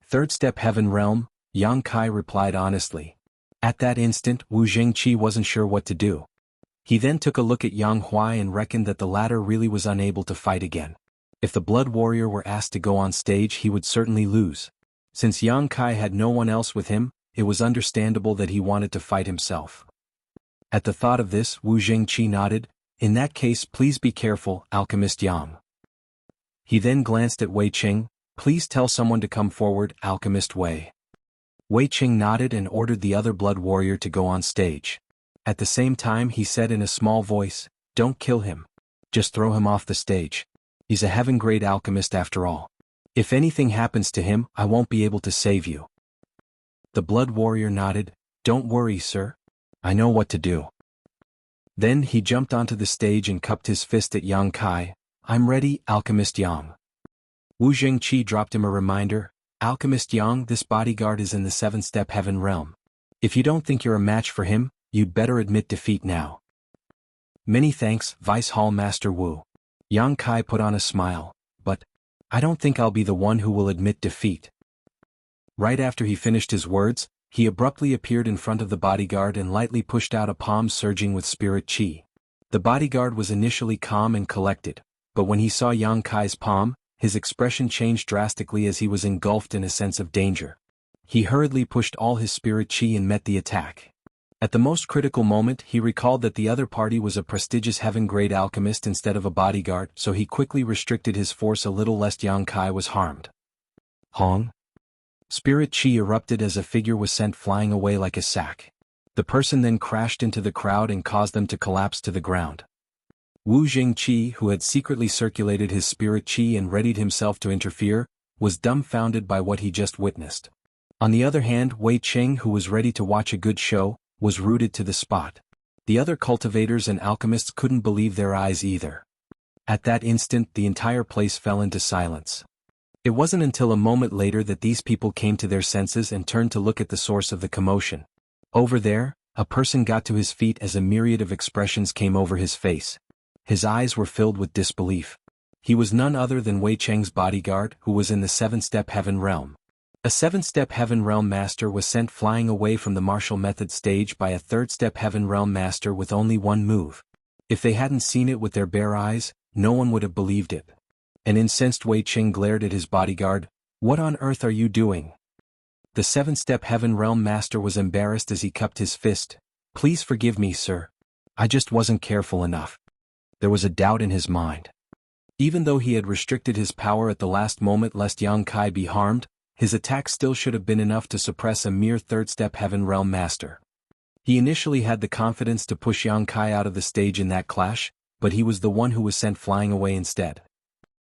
"Third step heaven realm," Yang Kai replied honestly. At that instant, Wu Jingqi wasn't sure what to do. He then took a look at Yang Huai and reckoned that the latter really was unable to fight again. If the Blood Warrior were asked to go on stage, he would certainly lose. Since Yang Kai had no one else with him, it was understandable that he wanted to fight himself. At the thought of this, Wu Jingqi nodded. "In that case, please be careful, Alchemist Yang." He then glanced at Wei Cheng. "Please tell someone to come forward, Alchemist Wei." Wei Cheng nodded and ordered the other Blood Warrior to go on stage. At the same time, he said in a small voice, "Don't kill him. Just throw him off the stage. He's a heaven-grade alchemist after all. If anything happens to him, I won't be able to save you." The Blood Warrior nodded. "Don't worry, sir. I know what to do." Then he jumped onto the stage and cupped his fist at Yang Kai. "I'm ready, Alchemist Yang." Wu Jingqi dropped him a reminder. "Alchemist Yang, this bodyguard is in the 7-step heaven realm. If you don't think you're a match for him, you'd better admit defeat now." "Many thanks, Vice Hall Master Wu." Yang Kai put on a smile. "But I don't think I'll be the one who will admit defeat." Right after he finished his words, he abruptly appeared in front of the bodyguard and lightly pushed out a palm surging with spirit chi. The bodyguard was initially calm and collected, but when he saw Yang Kai's palm, his expression changed drastically as he was engulfed in a sense of danger. He hurriedly pushed all his spirit chi and met the attack. At the most critical moment, he recalled that the other party was a prestigious heaven-grade alchemist instead of a bodyguard, so he quickly restricted his force a little lest Yang Kai was harmed. Hong! Spirit chi erupted as a figure was sent flying away like a sack. The person then crashed into the crowd and caused them to collapse to the ground. Wu Jingqi, who had secretly circulated his spirit chi and readied himself to interfere, was dumbfounded by what he just witnessed. On the other hand, Wei Cheng, who was ready to watch a good show, was rooted to the spot. The other cultivators and alchemists couldn't believe their eyes either. At that instant, the entire place fell into silence. It wasn't until a moment later that these people came to their senses and turned to look at the source of the commotion. Over there, a person got to his feet as a myriad of expressions came over his face. His eyes were filled with disbelief. He was none other than Wei Cheng's bodyguard, who was in the 7-step heaven realm. A 7-step heaven realm master was sent flying away from the martial method stage by a 3rd-step heaven realm master with only one move. If they hadn't seen it with their bare eyes, no one would have believed it. An incensed Wei Cheng glared at his bodyguard. "What on earth are you doing?" The 7-step heaven realm master was embarrassed as he cupped his fist. "Please forgive me, sir. I just wasn't careful enough." There was a doubt in his mind. Even though he had restricted his power at the last moment lest Yang Kai be harmed, his attack still should have been enough to suppress a mere 3rd-step heaven realm master. He initially had the confidence to push Yang Kai out of the stage in that clash, but he was the one who was sent flying away instead.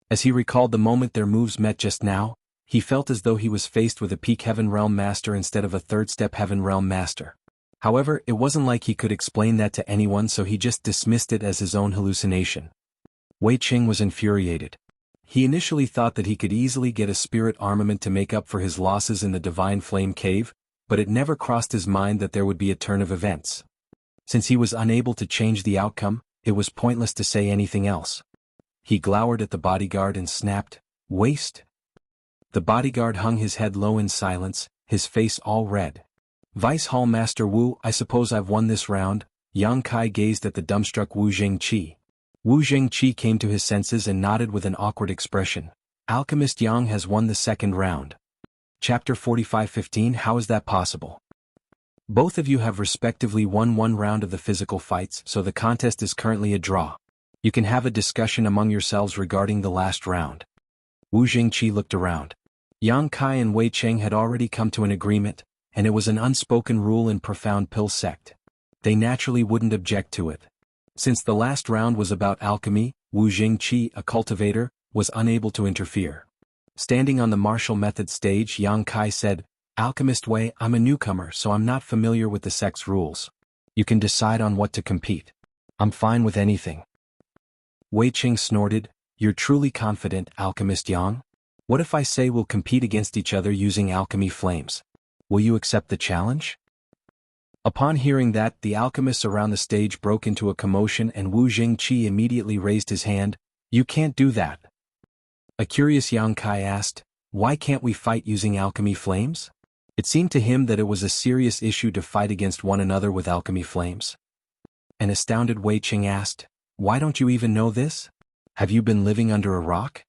As he recalled the moment their moves met just now, he felt as though he was faced with a peak heaven realm master instead of a 3rd-step heaven realm master. However, it wasn't like he could explain that to anyone, so he just dismissed it as his own hallucination. Wei Cheng was infuriated. He initially thought that he could easily get a spirit armament to make up for his losses in the Divine Flame Cave, but it never crossed his mind that there would be a turn of events. Since he was unable to change the outcome, it was pointless to say anything else. He glowered at the bodyguard and snapped, "Waste." The bodyguard hung his head low in silence, his face all red. "Vice Hall Master Wu, I suppose I've won this round." Yang Kai gazed at the dumbstruck Wu Jingqi. Wu Jingqi came to his senses and nodded with an awkward expression. "Alchemist Yang has won the 2nd round. Chapter 45:15 How is that possible? Both of you have respectively won 1 round of the physical fights, so the contest is currently a draw. You can have a discussion among yourselves regarding the last round." Wu Jingqi looked around. Yang Kai and Wei Cheng had already come to an agreement, and it was an unspoken rule in Profound Pill sect. They naturally wouldn't object to it. Since the last round was about alchemy, Wu Jingqi, a cultivator, was unable to interfere. Standing on the martial method stage, Yang Kai said, "Alchemist Wei, I'm a newcomer so I'm not familiar with the sect's rules. You can decide on what to compete. I'm fine with anything." Wei Qing snorted, "You're truly confident, Alchemist Yang? What if I say we'll compete against each other using alchemy flames? Will you accept the challenge?" Upon hearing that, the alchemists around the stage broke into a commotion and Wu Jingqi immediately raised his hand. "You can't do that." A curious Yang Kai asked, "Why can't we fight using alchemy flames?" It seemed to him that it was a serious issue to fight against one another with alchemy flames. An astounded Wei Qing asked, "Why don't you even know this? Have you been living under a rock?"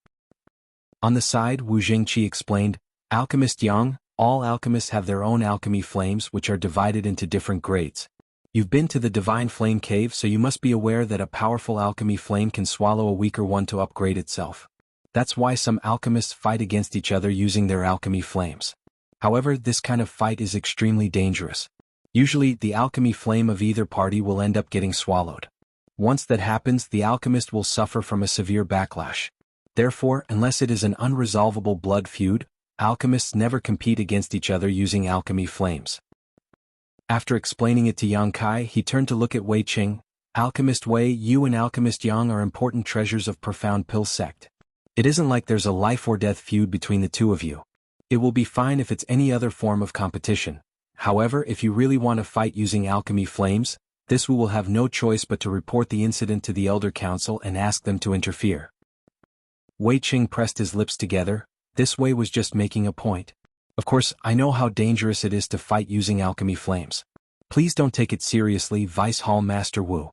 On the side, Wu Jingqi explained, "Alchemist Yang, all alchemists have their own alchemy flames which are divided into different grades. You've been to the Divine Flame Cave so you must be aware that a powerful alchemy flame can swallow a weaker one to upgrade itself. That's why some alchemists fight against each other using their alchemy flames. However, this kind of fight is extremely dangerous. Usually, the alchemy flame of either party will end up getting swallowed. Once that happens, the alchemist will suffer from a severe backlash. Therefore, unless it is an unresolvable blood feud, alchemists never compete against each other using alchemy flames." After explaining it to Yang Kai, he turned to look at Wei Qing. "Alchemist Wei, you and Alchemist Yang are important treasures of Profound Pill Sect. It isn't like there's a life-or-death feud between the two of you. It will be fine if it's any other form of competition. However, if you really want to fight using alchemy flames, this Wu will have no choice but to report the incident to the Elder Council and ask them to interfere." Wei Qing pressed his lips together. This Wei was just making a point. "Of course, I know how dangerous it is to fight using alchemy flames. Please don't take it seriously, Vice Hall Master Wu."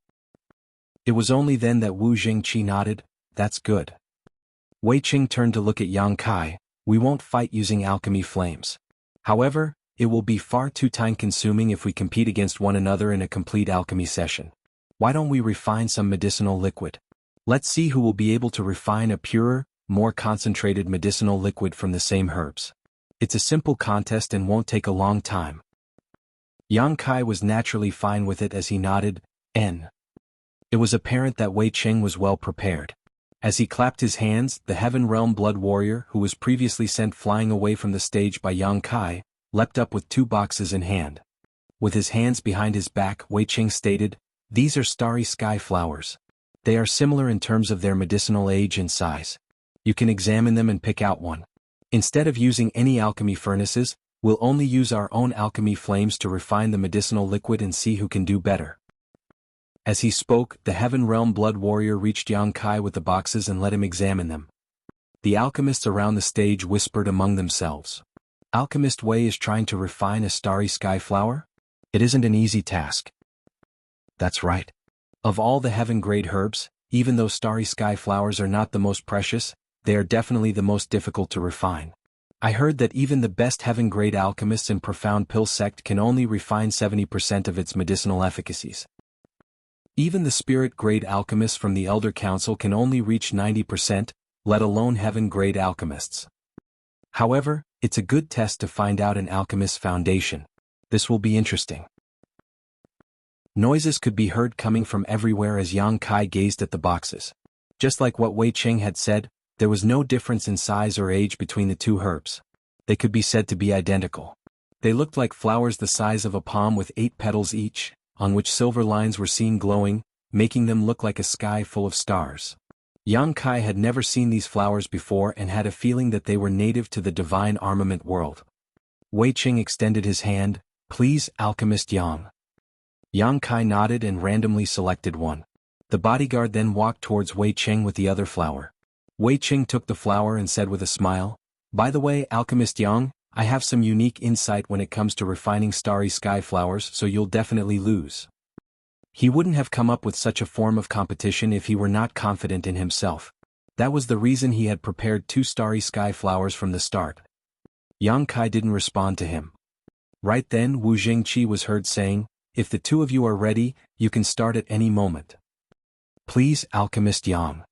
It was only then that Wu Jingqi nodded. "That's good." Wei Qing turned to look at Yang Kai. "We won't fight using alchemy flames. However, it will be far too time-consuming if we compete against one another in a complete alchemy session. Why don't we refine some medicinal liquid? Let's see who will be able to refine a purer, more concentrated medicinal liquid from the same herbs. It's a simple contest and won't take a long time." Yang Kai was naturally fine with it as he nodded, "N." It was apparent that Wei Qing was well prepared. As he clapped his hands, the Heaven Realm Blood Warrior, who was previously sent flying away from the stage by Yang Kai, leapt up with 2 boxes in hand. With his hands behind his back, Wei Qing stated, "These are starry sky flowers. They are similar in terms of their medicinal age and size. You can examine them and pick out one. Instead of using any alchemy furnaces, we'll only use our own alchemy flames to refine the medicinal liquid and see who can do better." As he spoke, the Heaven Realm Blood Warrior reached Yang Kai with the boxes and let him examine them. The alchemists around the stage whispered among themselves. "Alchemist Wei is trying to refine a starry sky flower? It isn't an easy task." "That's right. Of all the heaven-grade herbs, even though starry sky flowers are not the most precious, they are definitely the most difficult to refine. I heard that even the best heaven-grade alchemists in Profound Pill Sect can only refine 70% of its medicinal efficacies. Even the spirit-grade alchemists from the Elder Council can only reach 90%, let alone heaven-grade alchemists. However, it's a good test to find out an alchemist's foundation. This will be interesting." Noises could be heard coming from everywhere as Yang Kai gazed at the boxes. Just like what Wei Qing had said, there was no difference in size or age between the 2 herbs. They could be said to be identical. They looked like flowers the size of a palm with 8 petals each, on which silver lines were seen glowing, making them look like a sky full of stars. Yang Kai had never seen these flowers before and had a feeling that they were native to the divine armament world. Wei Qing extended his hand. "Please, Alchemist Yang." Yang Kai nodded and randomly selected one. The bodyguard then walked towards Wei Qing with the other flower. Wei Qing took the flower and said with a smile, "By the way, Alchemist Yang, I have some unique insight when it comes to refining starry sky flowers, so you'll definitely lose." He wouldn't have come up with such a form of competition if he were not confident in himself. That was the reason he had prepared 2 starry sky flowers from the start. Yang Kai didn't respond to him. Right then Wu Jingqi was heard saying, "If the 2 of you are ready, you can start at any moment." "Please, Alchemist Yang."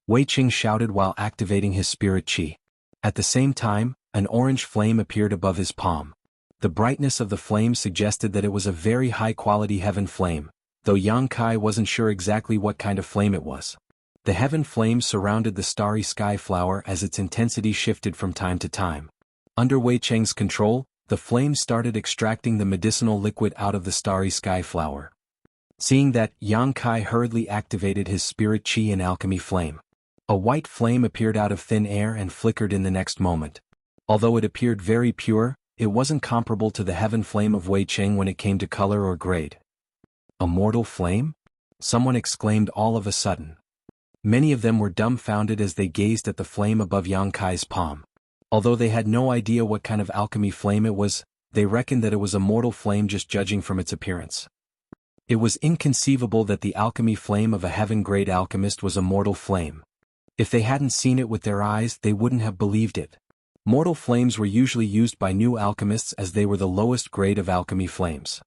Wei Qing shouted while activating his spirit chi. At the same time, an orange flame appeared above his palm. The brightness of the flame suggested that it was a very high-quality heaven flame. though Yang Kai wasn't sure exactly what kind of flame it was. The heaven flame surrounded the starry sky flower as its intensity shifted from time to time. Under Wei Cheng's control, the flame started extracting the medicinal liquid out of the starry sky flower. Seeing that, Yang Kai hurriedly activated his spirit qi and alchemy flame. A white flame appeared out of thin air and flickered in the next moment. Although it appeared very pure, it wasn't comparable to the heaven flame of Wei Cheng when it came to color or grade. A mortal flame? Someone exclaimed all of a sudden. Many of them were dumbfounded as they gazed at the flame above Yang Kai's palm. Although they had no idea what kind of alchemy flame it was, they reckoned that it was a mortal flame just judging from its appearance. It was inconceivable that the alchemy flame of a heaven-grade alchemist was a mortal flame. If they hadn't seen it with their eyes, they wouldn't have believed it. Mortal flames were usually used by new alchemists as they were the lowest grade of alchemy flames.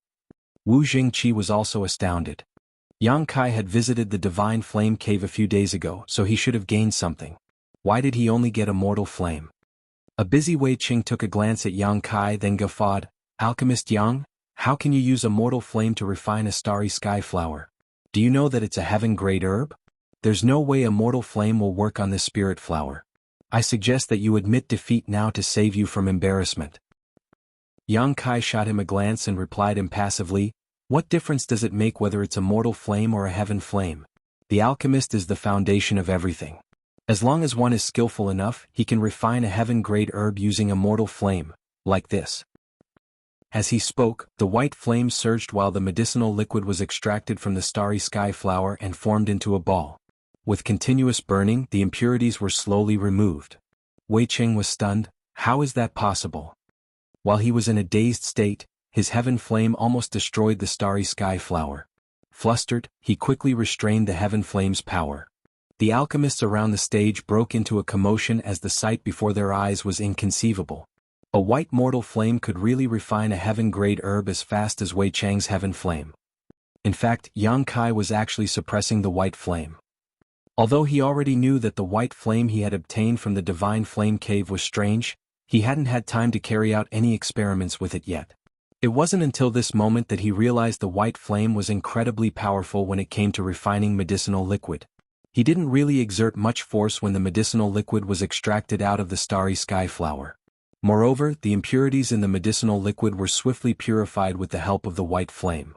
Wu Jingqi was also astounded. Yang Kai had visited the Divine Flame Cave a few days ago, so he should have gained something. Why did he only get a mortal flame? A busy Wei Qing took a glance at Yang Kai then guffawed, "Alchemist Yang, how can you use a mortal flame to refine a starry sky flower? Do you know that it's a heaven-grade herb? There's no way a mortal flame will work on this spirit flower. I suggest that you admit defeat now to save you from embarrassment." Yang Kai shot him a glance and replied impassively, "What difference does it make whether it's a mortal flame or a heaven flame? The alchemist is the foundation of everything. As long as one is skillful enough, he can refine a heaven-grade herb using a mortal flame, like this." As he spoke, the white flame surged while the medicinal liquid was extracted from the starry sky flower and formed into a ball. With continuous burning, the impurities were slowly removed. Wei Cheng was stunned. How is that possible? While he was in a dazed state, his heaven flame almost destroyed the starry sky flower. Flustered, he quickly restrained the heaven flame's power. The alchemists around the stage broke into a commotion as the sight before their eyes was inconceivable. A white mortal flame could really refine a heaven-grade herb as fast as Wei Cheng's heaven flame. In fact, Yang Kai was actually suppressing the white flame. Although he already knew that the white flame he had obtained from the Divine Flame Cave was strange, he hadn't had time to carry out any experiments with it yet. It wasn't until this moment that he realized the white flame was incredibly powerful when it came to refining medicinal liquid. He didn't really exert much force when the medicinal liquid was extracted out of the starry sky flower. Moreover, the impurities in the medicinal liquid were swiftly purified with the help of the white flame.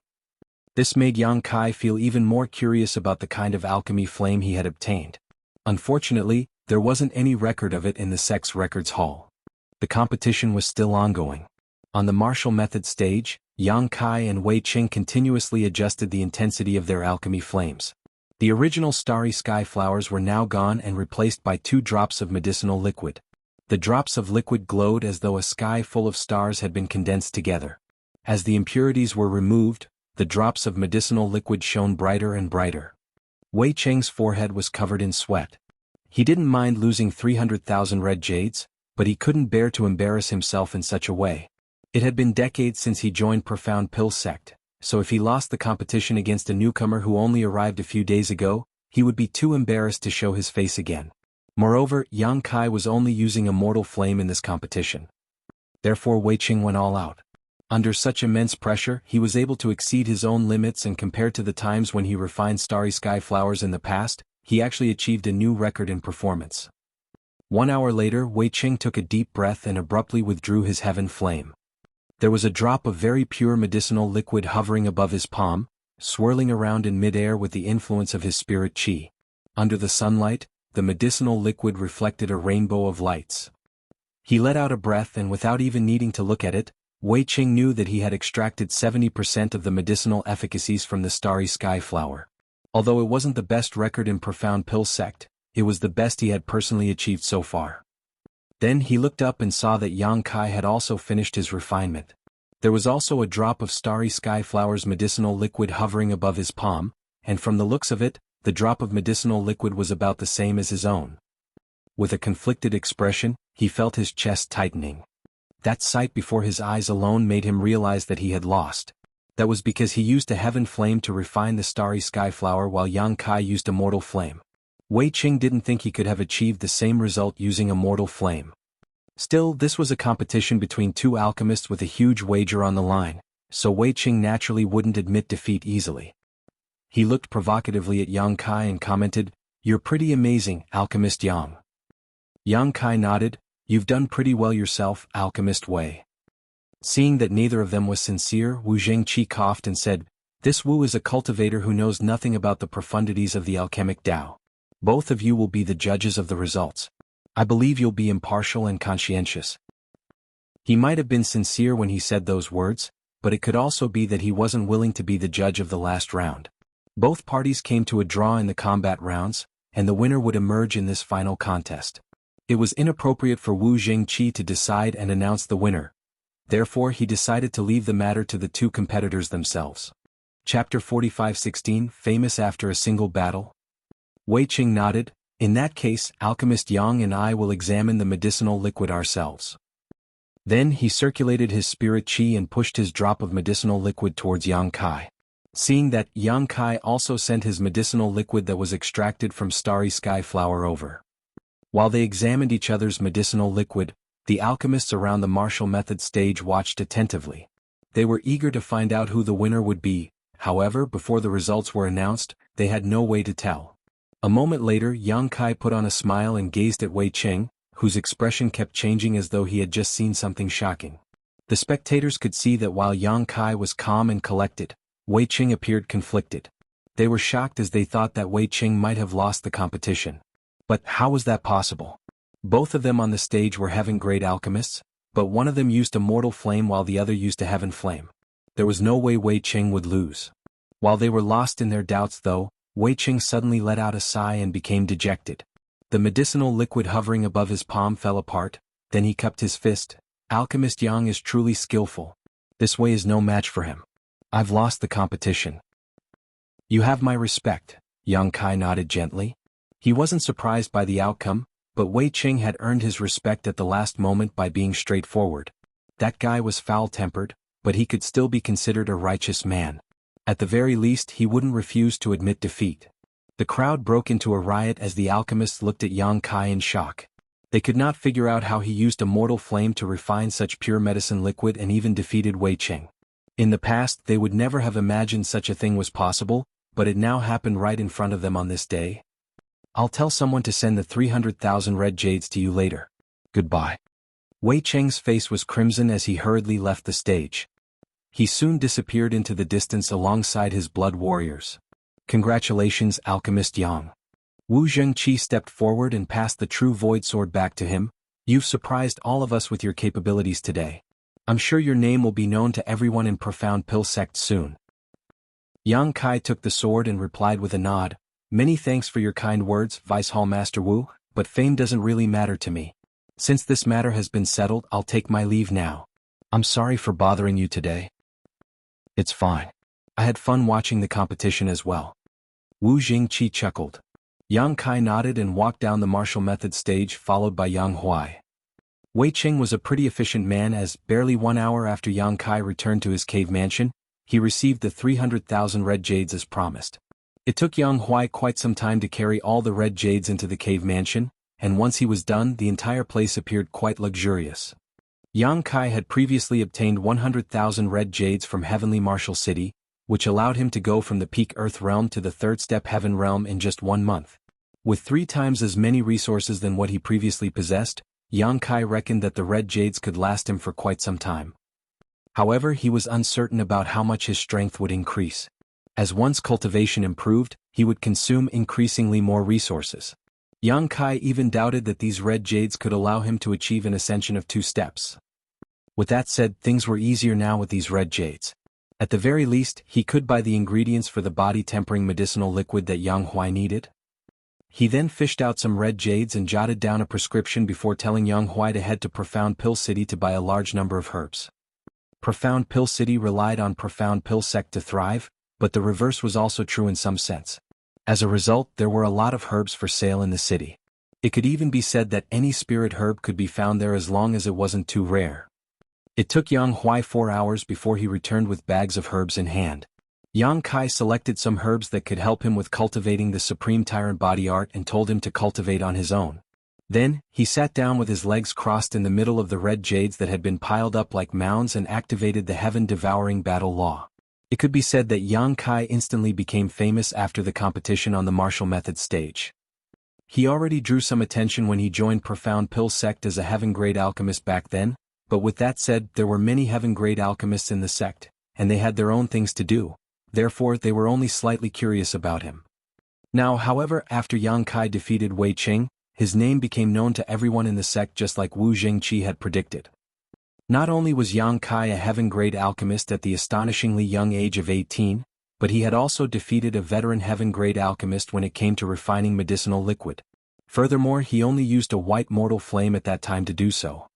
This made Yang Kai feel even more curious about the kind of alchemy flame he had obtained. Unfortunately, there wasn't any record of it in the Sex Records Hall. The competition was still ongoing. On the martial method stage, Yang Kai and Wei Qing continuously adjusted the intensity of their alchemy flames. The original starry sky flowers were now gone and replaced by 2 drops of medicinal liquid. The drops of liquid glowed as though a sky full of stars had been condensed together. As the impurities were removed, the drops of medicinal liquid shone brighter and brighter. Wei Cheng's forehead was covered in sweat. He didn't mind losing 300,000 red jades, but he couldn't bear to embarrass himself in such a way. It had been decades since he joined Profound Pill Sect, so if he lost the competition against a newcomer who only arrived a few days ago, he would be too embarrassed to show his face again. Moreover, Yang Kai was only using a mortal flame in this competition. Therefore Wei Qing went all out. Under such immense pressure, he was able to exceed his own limits, and compared to the times when he refined starry sky flowers in the past, he actually achieved a new record in performance. 1 hour later, Wei Qing took a deep breath and abruptly withdrew his heaven flame. There was a drop of very pure medicinal liquid hovering above his palm, swirling around in mid-air with the influence of his spirit qi. Under the sunlight, the medicinal liquid reflected a rainbow of lights. He let out a breath, and without even needing to look at it, Wei Qing knew that he had extracted 70% of the medicinal efficacies from the starry sky flower. Although it wasn't the best record in Profound Pill Sect, it was the best he had personally achieved so far. Then he looked up and saw that Yang Kai had also finished his refinement. There was also a drop of starry sky flower's medicinal liquid hovering above his palm, and from the looks of it, the drop of medicinal liquid was about the same as his own. With a conflicted expression, he felt his chest tightening. That sight before his eyes alone made him realize that he had lost. That was because he used a heaven flame to refine the starry sky flower while Yang Kai used a mortal flame. Wei Qing didn't think he could have achieved the same result using a mortal flame. Still, this was a competition between 2 alchemists with a huge wager on the line, so Wei Qing naturally wouldn't admit defeat easily. He looked provocatively at Yang Kai and commented, "You're pretty amazing, Alchemist Yang." Yang Kai nodded, "You've done pretty well yourself, Alchemist Wei." Seeing that neither of them was sincere, Wu Zhengqi coughed and said, "This Wu is a cultivator who knows nothing about the profundities of the alchemic Tao. Both of you will be the judges of the results. I believe you'll be impartial and conscientious." He might have been sincere when he said those words, but it could also be that he wasn't willing to be the judge of the last round. Both parties came to a draw in the combat rounds, and the winner would emerge in this final contest. It was inappropriate for Wu Zhengqi to decide and announce the winner. Therefore he decided to leave the matter to the two competitors themselves. Chapter 45:16 Famous after a single battle? Wei Qing nodded, "In that case, Alchemist Yang and I will examine the medicinal liquid ourselves." Then he circulated his spirit qi and pushed his drop of medicinal liquid towards Yang Kai. Seeing that, Yang Kai also sent his medicinal liquid that was extracted from starry sky flower over. While they examined each other's medicinal liquid, the alchemists around the martial method stage watched attentively. They were eager to find out who the winner would be. However, before the results were announced, they had no way to tell. A moment later, Yang Kai put on a smile and gazed at Wei Qing, whose expression kept changing as though he had just seen something shocking. The spectators could see that while Yang Kai was calm and collected, Wei Qing appeared conflicted. They were shocked as they thought that Wei Qing might have lost the competition. But how was that possible? Both of them on the stage were heaven grade alchemists, but one of them used a mortal flame while the other used a heaven flame. There was no way Wei Qing would lose. While they were lost in their doubts though, Wei Qing suddenly let out a sigh and became dejected. The medicinal liquid hovering above his palm fell apart, then he cupped his fist. "Alchemist Yang is truly skillful. This way is no match for him. I've lost the competition." "You have my respect," Yang Kai nodded gently. He wasn't surprised by the outcome, but Wei Qing had earned his respect at the last moment by being straightforward. That guy was foul-tempered, but he could still be considered a righteous man. At the very least he wouldn't refuse to admit defeat. The crowd broke into a riot as the alchemists looked at Yang Kai in shock. They could not figure out how he used a mortal flame to refine such pure medicine liquid and even defeated Wei Qing. In the past they would never have imagined such a thing was possible, but it now happened right in front of them on this day. "I'll tell someone to send the 300,000 red jades to you later. Goodbye." Wei Qing's face was crimson as he hurriedly left the stage. He soon disappeared into the distance alongside his blood warriors. "Congratulations, Alchemist Yang." Wu Zhengqi stepped forward and passed the true void sword back to him. "You've surprised all of us with your capabilities today. I'm sure your name will be known to everyone in Profound Pill Sect soon." Yang Kai took the sword and replied with a nod, "Many thanks for your kind words, Vice Hall Master Wu, but fame doesn't really matter to me. Since this matter has been settled, I'll take my leave now. I'm sorry for bothering you today." "It's fine. I had fun watching the competition as well." Wu Zhengqi chuckled. Yang Kai nodded and walked down the martial method stage followed by Yang Huai. Wei Qing was a pretty efficient man as, barely 1 hour after Yang Kai returned to his cave mansion, he received the 300,000 red jades as promised. It took Yang Huai quite some time to carry all the red jades into the cave mansion, and once he was done the entire place appeared quite luxurious. Yang Kai had previously obtained 100,000 red jades from Heavenly Martial City, which allowed him to go from the peak Earth realm to the third step Heaven realm in just 1 month. With 3 times as many resources than what he previously possessed, Yang Kai reckoned that the red jades could last him for quite some time. However, he was uncertain about how much his strength would increase. As once cultivation improved, he would consume increasingly more resources. Yang Kai even doubted that these red jades could allow him to achieve an ascension of 2 steps. With that said, things were easier now with these red jades. At the very least, he could buy the ingredients for the body-tempering medicinal liquid that Yang Huai needed. He then fished out some red jades and jotted down a prescription before telling Yang Huai to head to Profound Pill City to buy a large number of herbs. Profound Pill City relied on Profound Pill Sect to thrive, but the reverse was also true in some sense. As a result, there were a lot of herbs for sale in the city. It could even be said that any spirit herb could be found there as long as it wasn't too rare. It took Yang Huai 4 hours before he returned with bags of herbs in hand. Yang Kai selected some herbs that could help him with cultivating the Supreme Tyrant body art and told him to cultivate on his own. Then, he sat down with his legs crossed in the middle of the red jades that had been piled up like mounds and activated the heaven-devouring battle law. It could be said that Yang Kai instantly became famous after the competition on the martial method stage. He already drew some attention when he joined Profound Pill sect as a heaven-grade alchemist back then, but with that said, there were many heaven-grade alchemists in the sect, and they had their own things to do, therefore they were only slightly curious about him. Now, however, after Yang Kai defeated Wei Qing, his name became known to everyone in the sect just like Wu Jingqi had predicted. Not only was Yang Kai a heaven-grade alchemist at the astonishingly young age of 18, but he had also defeated a veteran heaven-grade alchemist when it came to refining medicinal liquid. Furthermore, he only used a white mortal flame at that time to do so.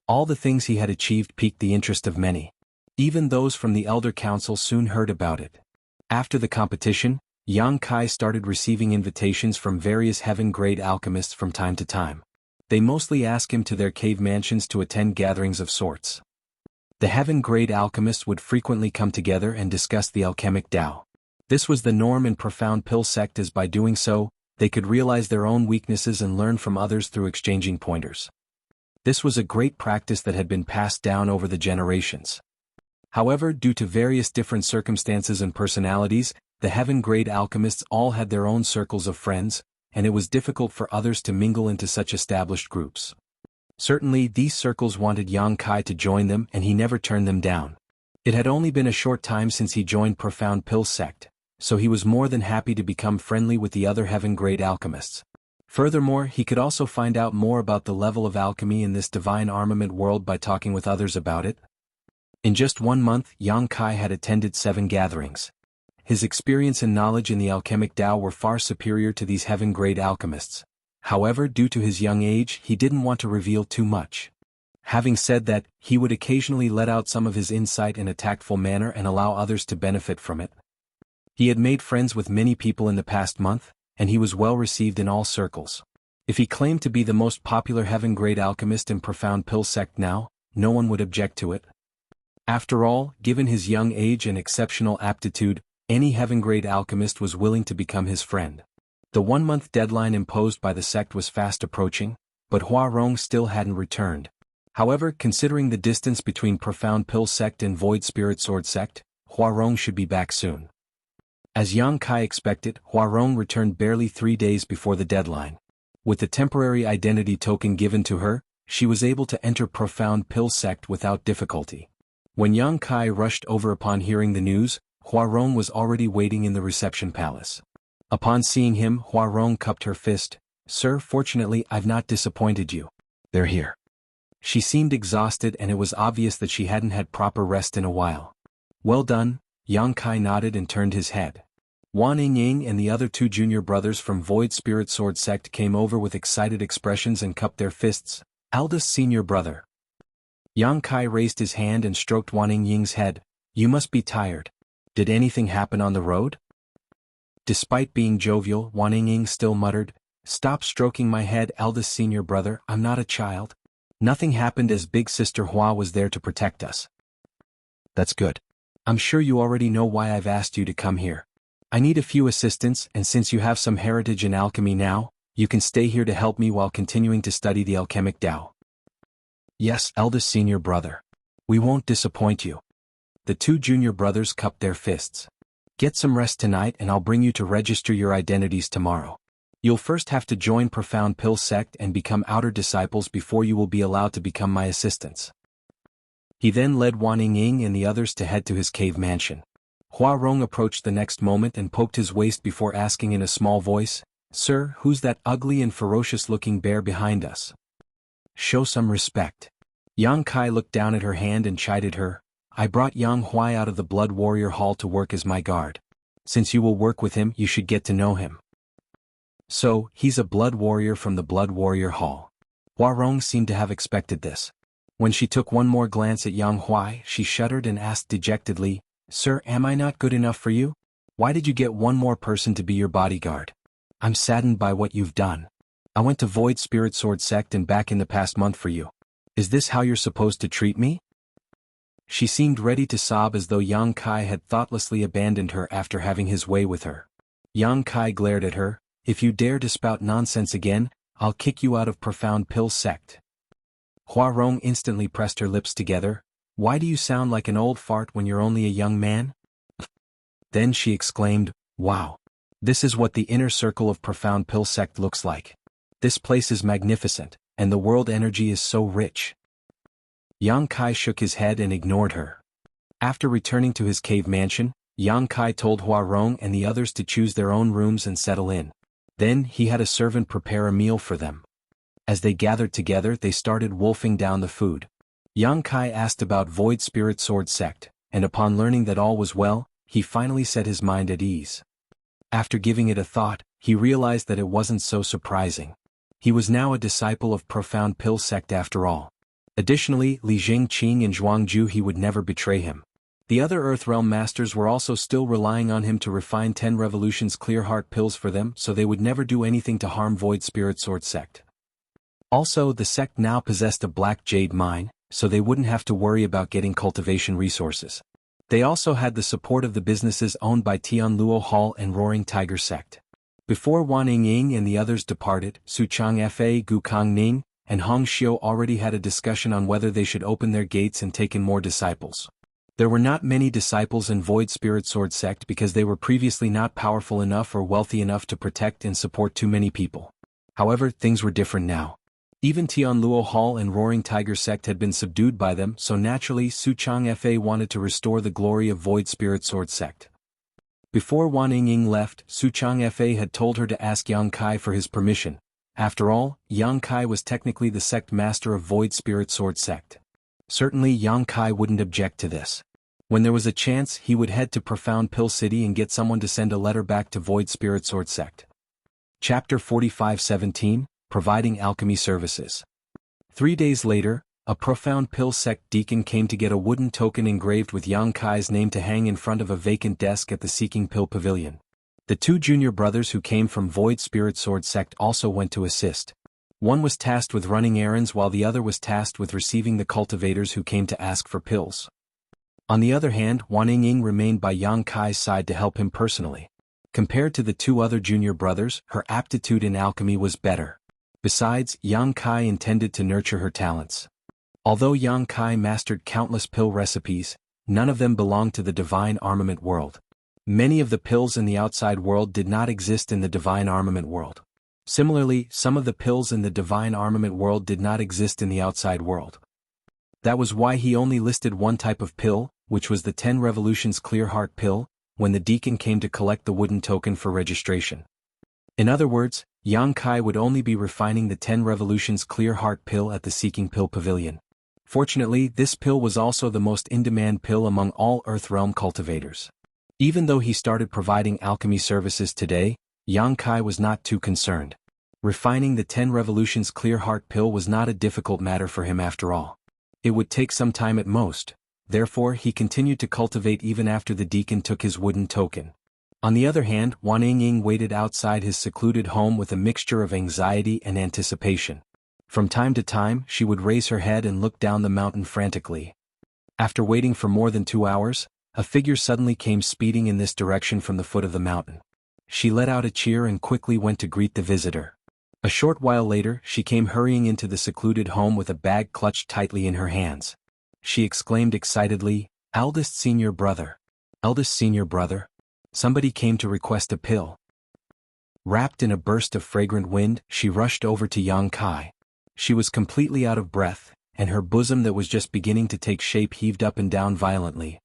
All the things he had achieved piqued the interest of many. Even those from the Elder Council soon heard about it. After the competition, Yang Kai started receiving invitations from various heaven-grade alchemists from time to time. They mostly asked him to their cave mansions to attend gatherings of sorts. The heaven-grade alchemists would frequently come together and discuss the alchemic Tao. This was the norm in Profound Pill sect, as by doing so, they could realize their own weaknesses and learn from others through exchanging pointers. This was a great practice that had been passed down over the generations. However, due to various different circumstances and personalities, the heaven-grade alchemists all had their own circles of friends, and it was difficult for others to mingle into such established groups. Certainly, these circles wanted Yang Kai to join them, and he never turned them down. It had only been a short time since he joined Profound Pill sect, so he was more than happy to become friendly with the other heaven-grade alchemists. Furthermore, he could also find out more about the level of alchemy in this divine armament world by talking with others about it. In just 1 month, Yang Kai had attended 7 gatherings. His experience and knowledge in the alchemic Tao were far superior to these heaven-grade alchemists. However, due to his young age, he didn't want to reveal too much. Having said that, he would occasionally let out some of his insight in a tactful manner and allow others to benefit from it. He had made friends with many people in the past month, and he was well received in all circles. If he claimed to be the most popular heaven-grade alchemist in Profound Pill sect now, no one would object to it. After all, given his young age and exceptional aptitude, any heaven-grade alchemist was willing to become his friend. The 1-month deadline imposed by the sect was fast approaching, but Hua Rong still hadn't returned. However, considering the distance between Profound Pill sect and Void Spirit Sword sect, Hua Rong should be back soon. As Yang Kai expected, Hua Rong returned barely 3 days before the deadline. With the temporary identity token given to her, she was able to enter Profound Pill sect without difficulty. When Yang Kai rushed over upon hearing the news, Hua Rong was already waiting in the reception palace. Upon seeing him, Hua Rong cupped her fist. "Sir, fortunately I've not disappointed you. They're here." She seemed exhausted, and it was obvious that she hadn't had proper rest in a while. "Well done." Yang Kai nodded and turned his head. Wan Ying and the other 2 junior brothers from Void Spirit Sword sect came over with excited expressions and cupped their fists. "Eldest senior brother." Yang Kai raised his hand and stroked Wan Ying's head. "You must be tired. Did anything happen on the road?" Despite being jovial, Wan Ying still muttered, "Stop stroking my head, eldest senior brother, I'm not a child. Nothing happened as big sister Hua was there to protect us." "That's good. I'm sure you already know why I've asked you to come here. I need a few assistants, and since you have some heritage in alchemy now, you can stay here to help me while continuing to study the alchemic Tao." "Yes, eldest senior brother. We won't disappoint you." The 2 junior brothers cupped their fists. "Get some rest tonight and I'll bring you to register your identities tomorrow. You'll first have to join Profound Pill sect and become outer disciples before you will be allowed to become my assistants." He then led Wan Ying and the others to head to his cave mansion. Hua Rong approached the next moment and poked his waist before asking in a small voice, "Sir, who's that ugly and ferocious-looking bear behind us? Show some respect." Yang Kai looked down at her hand and chided her. "I brought Yang Huai out of the Blood Warrior Hall to work as my guard. Since you will work with him, you should get to know him." "So, he's a blood warrior from the Blood Warrior Hall." Hua Rong seemed to have expected this. When she took one more glance at Yang Huai, she shuddered and asked dejectedly, "Sir, am I not good enough for you? Why did you get one more person to be your bodyguard? I'm saddened by what you've done. I went to Void Spirit Sword sect and back in the past month for you. Is this how you're supposed to treat me?" She seemed ready to sob as though Yang Kai had thoughtlessly abandoned her after having his way with her. Yang Kai glared at her. "If you dare to spout nonsense again, I'll kick you out of Profound Pill sect." Hua Rong instantly pressed her lips together. "Why do you sound like an old fart when you're only a young man?" Then she exclaimed, "Wow! This is what the inner circle of Profound Pill sect looks like. This place is magnificent, and the world energy is so rich." Yang Kai shook his head and ignored her. After returning to his cave mansion, Yang Kai told Hua Rong and the others to choose their own rooms and settle in. Then he had a servant prepare a meal for them. As they gathered together, they started wolfing down the food. Yang Kai asked about Void Spirit Sword sect, and upon learning that all was well, he finally set his mind at ease. After giving it a thought, he realized that it wasn't so surprising. He was now a disciple of Profound Pill sect after all. Additionally, Li Jingqing and Zhuangju he would never betray him. The other Earthrealm masters were also still relying on him to refine 10 Revolutions Clear Heart pills for them, so they would never do anything to harm Void Spirit Sword sect. Also, the sect now possessed a black jade mine, so they wouldn't have to worry about getting cultivation resources. They also had the support of the businesses owned by Tianluo Hall and Roaring Tiger sect. Before Wan Ying and the others departed, Su Chang Fa, Gu Kang Ning, and Hong Xiu already had a discussion on whether they should open their gates and take in more disciples. There were not many disciples in Void Spirit Sword sect because they were previously not powerful enough or wealthy enough to protect and support too many people. However, things were different now. Even Tianluo Hall and Roaring Tiger sect had been subdued by them, so naturally Su Chang Fa wanted to restore the glory of Void Spirit Sword sect. Before Wan Ying left, Su Chang Fa had told her to ask Yang Kai for his permission. After all, Yang Kai was technically the sect master of Void Spirit Sword sect. Certainly Yang Kai wouldn't object to this. When there was a chance, he would head to Profound Pill City and get someone to send a letter back to Void Spirit Sword sect. Chapter 45:17, Providing Alchemy Services. 3 days later, a Profound Pill sect deacon came to get a wooden token engraved with Yang Kai's name to hang in front of a vacant desk at the Seeking Pill Pavilion. The 2 junior brothers who came from Void Spirit Sword sect also went to assist. One was tasked with running errands while the other was tasked with receiving the cultivators who came to ask for pills. On the other hand, Wan Ying remained by Yang Kai's side to help him personally. Compared to the 2 other junior brothers, her aptitude in alchemy was better. Besides, Yang Kai intended to nurture her talents. Although Yang Kai mastered countless pill recipes, none of them belonged to the divine armament world. Many of the pills in the outside world did not exist in the divine armament world. Similarly, some of the pills in the divine armament world did not exist in the outside world. That was why he only listed one type of pill, which was the 10 Revolutions Clear Heart pill, when the deacon came to collect the wooden token for registration. In other words, Yang Kai would only be refining the 10 Revolutions Clear Heart pill at the Seeking Pill Pavilion. Fortunately, this pill was also the most in-demand pill among all Earthrealm cultivators. Even though he started providing alchemy services today, Yang Kai was not too concerned. Refining the 10 Revolutions Clear Heart pill was not a difficult matter for him after all. It would take some time at most, therefore he continued to cultivate even after the deacon took his wooden token. On the other hand, Wan Ying waited outside his secluded home with a mixture of anxiety and anticipation. From time to time, she would raise her head and look down the mountain frantically. After waiting for more than 2 hours, a figure suddenly came speeding in this direction from the foot of the mountain. She let out a cheer and quickly went to greet the visitor. A short while later, she came hurrying into the secluded home with a bag clutched tightly in her hands. She exclaimed excitedly, "Eldest senior brother! Eldest senior brother! Somebody came to request a pill." Wrapped in a burst of fragrant wind, she rushed over to Yang Kai. She was completely out of breath, and her bosom that was just beginning to take shape heaved up and down violently.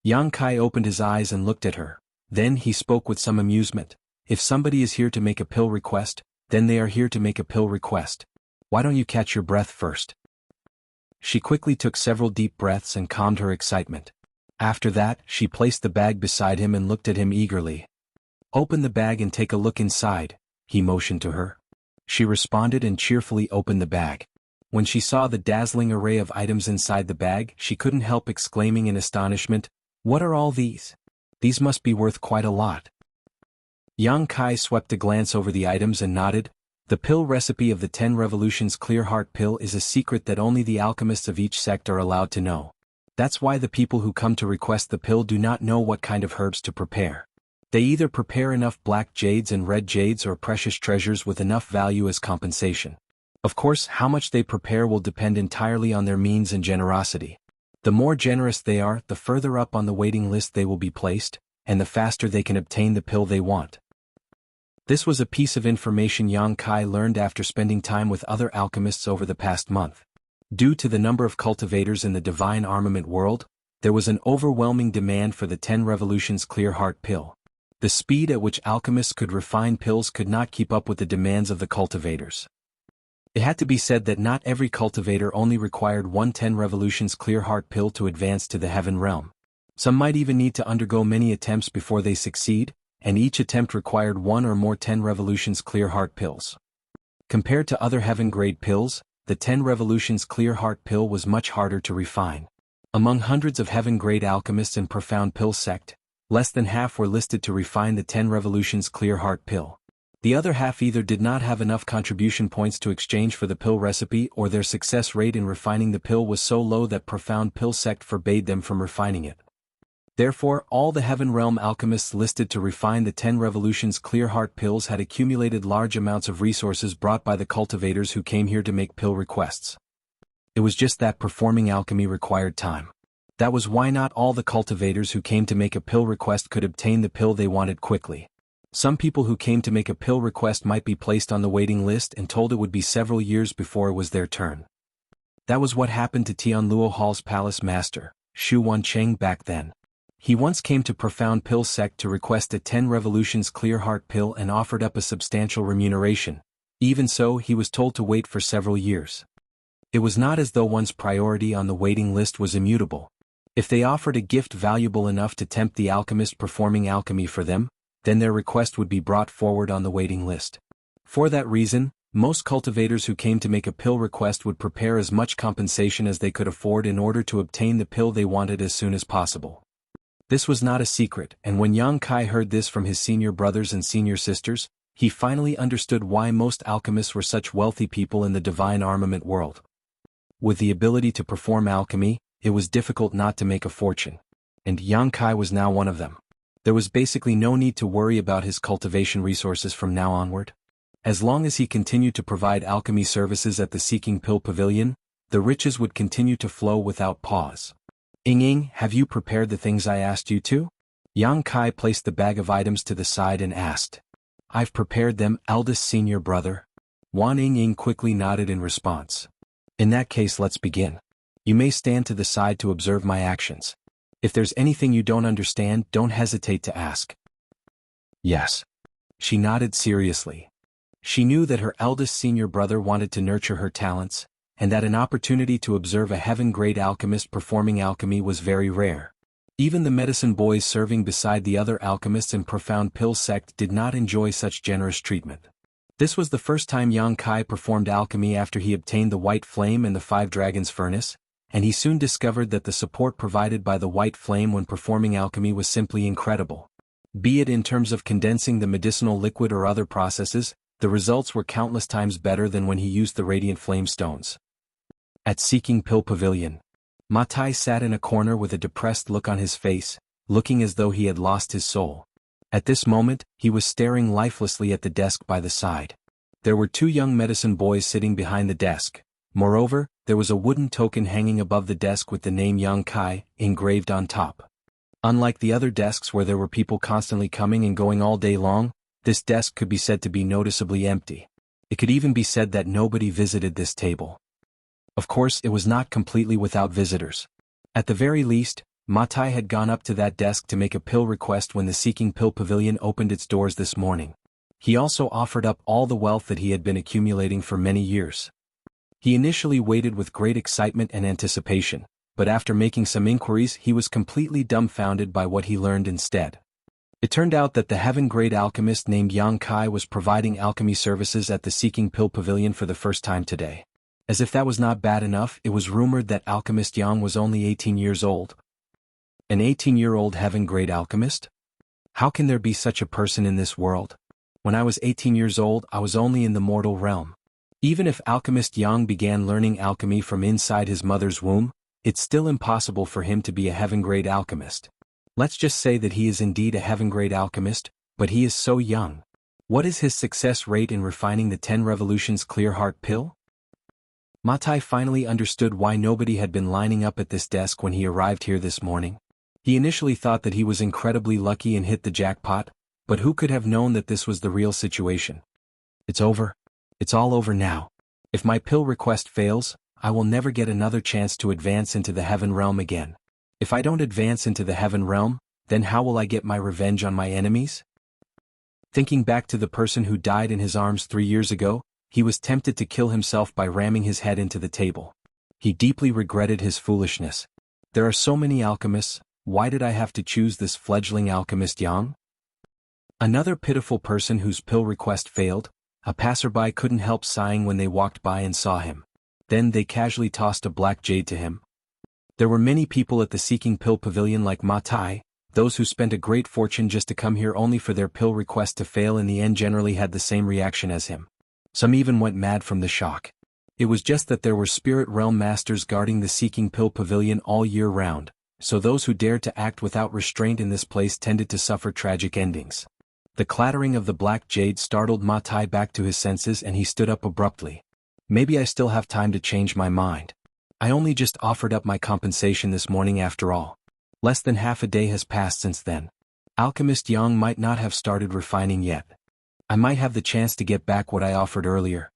Yang Kai opened his eyes and looked at her. Then he spoke with some amusement. "If somebody is here to make a pill request, then they are here to make a pill request. Why don't you catch your breath first?" She quickly took several deep breaths and calmed her excitement. After that, she placed the bag beside him and looked at him eagerly. "Open the bag and take a look inside," he motioned to her. She responded and cheerfully opened the bag. When she saw the dazzling array of items inside the bag, she couldn't help exclaiming in astonishment, "What are all these? These must be worth quite a lot." Yang Kai swept a glance over the items and nodded. "The pill recipe of the 10 Revolutions Clear Heart pill is a secret that only the alchemists of each sect are allowed to know. That's why the people who come to request the pill do not know what kind of herbs to prepare. They either prepare enough black jades and red jades or precious treasures with enough value as compensation. Of course, how much they prepare will depend entirely on their means and generosity. The more generous they are, the further up on the waiting list they will be placed. and the faster they can obtain the pill they want. This was a piece of information Yang Kai learned after spending time with other alchemists over the past month. Due to the number of cultivators in the divine armament world, there was an overwhelming demand for the 10 Revolutions Clear Heart pill. The speed at which alchemists could refine pills could not keep up with the demands of the cultivators. It had to be said that not every cultivator only required one 10 Revolutions Clear Heart pill to advance to the heaven realm. Some might even need to undergo many attempts before they succeed, and each attempt required one or more 10 Revolutions Clear Heart pills. Compared to other heaven-grade pills, the 10 Revolutions Clear Heart pill was much harder to refine. Among hundreds of heaven-grade alchemists and profound pill sect, less than half were listed to refine the 10 Revolutions Clear Heart pill. The other half either did not have enough contribution points to exchange for the pill recipe, or their success rate in refining the pill was so low that profound pill sect forbade them from refining it. Therefore, all the heaven realm alchemists listed to refine the 10 Revolutions Clear Heart pills had accumulated large amounts of resources brought by the cultivators who came here to make pill requests. It was just that performing alchemy required time. That was why not all the cultivators who came to make a pill request could obtain the pill they wanted quickly. Some people who came to make a pill request might be placed on the waiting list and told it would be several years before it was their turn. That was what happened to Tianluo Hall's palace master, Shu Wancheng, back then. He once came to Profound Pill Sect to request a 10 Revolutions Clear Heart pill and offered up a substantial remuneration. Even so, he was told to wait for several years. It was not as though one's priority on the waiting list was immutable. If they offered a gift valuable enough to tempt the alchemist performing alchemy for them, then their request would be brought forward on the waiting list. For that reason, most cultivators who came to make a pill request would prepare as much compensation as they could afford in order to obtain the pill they wanted as soon as possible. This was not a secret, and when Yang Kai heard this from his senior brothers and senior sisters, he finally understood why most alchemists were such wealthy people in the divine armament world. With the ability to perform alchemy, it was difficult not to make a fortune. And Yang Kai was now one of them. There was basically no need to worry about his cultivation resources from now onward. As long as he continued to provide alchemy services at the Seeking Pill Pavilion, the riches would continue to flow without pause. Ying, have you prepared the things I asked you to? Yang Kai placed the bag of items to the side and asked. I've prepared them, eldest senior brother. Wan Ying quickly nodded in response. In that case, let's begin. You may stand to the side to observe my actions. If there's anything you don't understand, don't hesitate to ask. Yes. She nodded seriously. She knew that her eldest senior brother wanted to nurture her talents, and that an opportunity to observe a heaven-grade alchemist performing alchemy was very rare. Even the medicine boys serving beside the other alchemists in Profound Pill Sect did not enjoy such generous treatment. This was the first time Yang Kai performed alchemy after he obtained the White Flame and the Five Dragons Furnace, and he soon discovered that the support provided by the White Flame when performing alchemy was simply incredible. Be it in terms of condensing the medicinal liquid or other processes, the results were countless times better than when he used the Radiant Flame Stones. At Seeking Pill Pavilion, Matai sat in a corner with a depressed look on his face, looking as though he had lost his soul. At this moment, he was staring lifelessly at the desk by the side. There were two young medicine boys sitting behind the desk. Moreover, there was a wooden token hanging above the desk with the name Yang Kai engraved on top. Unlike the other desks where there were people constantly coming and going all day long, this desk could be said to be noticeably empty. It could even be said that nobody visited this table. Of course, it was not completely without visitors. At the very least, Matai had gone up to that desk to make a pill request when the Seeking Pill Pavilion opened its doors this morning. He also offered up all the wealth that he had been accumulating for many years. He initially waited with great excitement and anticipation, but after making some inquiries he was completely dumbfounded by what he learned instead. It turned out that the heaven-grade alchemist named Yang Kai was providing alchemy services at the Seeking Pill Pavilion for the first time today. As if that was not bad enough, it was rumored that alchemist Yang was only 18 years old. An 18-year-old heaven-grade alchemist? How can there be such a person in this world? When I was 18 years old, I was only in the mortal realm. Even if alchemist Yang began learning alchemy from inside his mother's womb, it's still impossible for him to be a heaven-grade alchemist. Let's just say that he is indeed a heaven-grade alchemist, but he is so young. What is his success rate in refining the 10 Revolutions Clear Heart pill? Matai finally understood why nobody had been lining up at this desk when he arrived here this morning. He initially thought that he was incredibly lucky and hit the jackpot, but who could have known that this was the real situation? It's over. It's all over now. If my pill request fails, I will never get another chance to advance into the heaven realm again. If I don't advance into the heaven realm, then how will I get my revenge on my enemies? Thinking back to the person who died in his arms 3 years ago, he was tempted to kill himself by ramming his head into the table. He deeply regretted his foolishness. There are so many alchemists, why did I have to choose this fledgling alchemist Yang? Another pitiful person whose pill request failed, a passerby couldn't help sighing when they walked by and saw him. Then they casually tossed a black jade to him. There were many people at the Seeking Pill Pavilion like Ma Tai, those who spent a great fortune just to come here only for their pill request to fail in the end generally had the same reaction as him. Some even went mad from the shock. It was just that there were spirit realm masters guarding the Seeking Pill Pavilion all year round, so those who dared to act without restraint in this place tended to suffer tragic endings. The clattering of the black jade startled Ma Tai back to his senses and he stood up abruptly. Maybe I still have time to change my mind. I only just offered up my compensation this morning after all. Less than half a day has passed since then. Alchemist Yang might not have started refining yet. I might have the chance to get back what I offered earlier.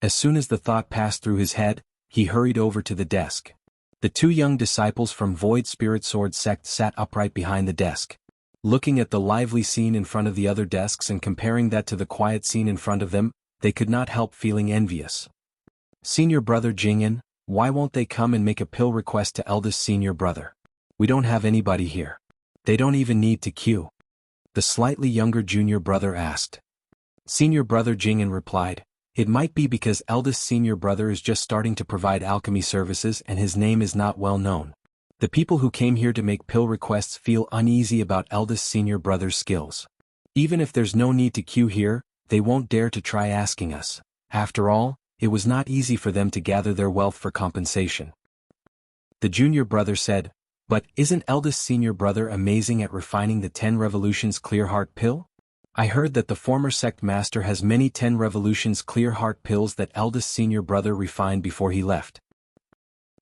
As soon as the thought passed through his head, he hurried over to the desk. The 2 young disciples from Void Spirit Sword sect sat upright behind the desk. Looking at the lively scene in front of the other desks and comparing that to the quiet scene in front of them, they could not help feeling envious. Senior brother Jing'an, why won't they come and make a pill request to eldest senior brother? We don't have anybody here. They don't even need to queue. The slightly younger junior brother asked. Senior brother Jing'an replied, it might be because eldest senior brother is just starting to provide alchemy services and his name is not well known. The people who came here to make pill requests feel uneasy about eldest senior brother's skills. Even if there's no need to queue here, they won't dare to try asking us. After all, it was not easy for them to gather their wealth for compensation. The junior brother said, but isn't eldest senior brother amazing at refining the 10 revolutions clear heart pill? I heard that the former sect master has many 10 revolutions clear heart pills that eldest senior brother refined before he left.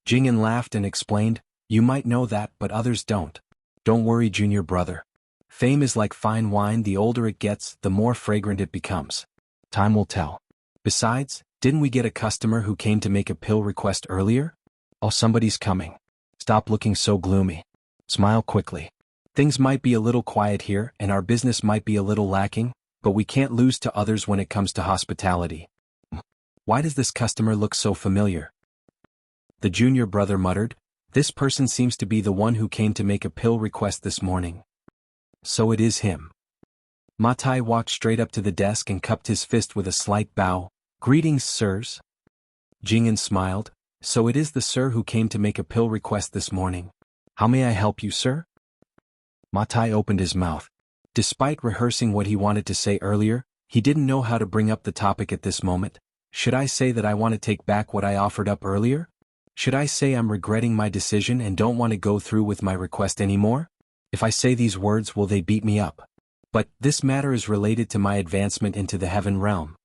Jing'an laughed and explained, you might know that but others don't. Don't worry junior brother. Fame is like fine wine, the older it gets, the more fragrant it becomes. Time will tell. Besides, didn't we get a customer who came to make a pill request earlier? Oh, somebody's coming. Stop looking so gloomy. Smile quickly. Things might be a little quiet here and our business might be a little lacking, but we can't lose to others when it comes to hospitality. Why does this customer look so familiar? The junior brother muttered, this person seems to be the one who came to make a pill request this morning. So it is him. Ma Tai walked straight up to the desk and cupped his fist with a slight bow. Greetings, sirs. Jing'an smiled. So it is the sir who came to make a pill request this morning. How may I help you, sir? Ma Tai opened his mouth. Despite rehearsing what he wanted to say earlier, he didn't know how to bring up the topic at this moment. Should I say that I want to take back what I offered up earlier? Should I say I'm regretting my decision and don't want to go through with my request anymore? If I say these words, will they beat me up? But this matter is related to my advancement into the heaven realm.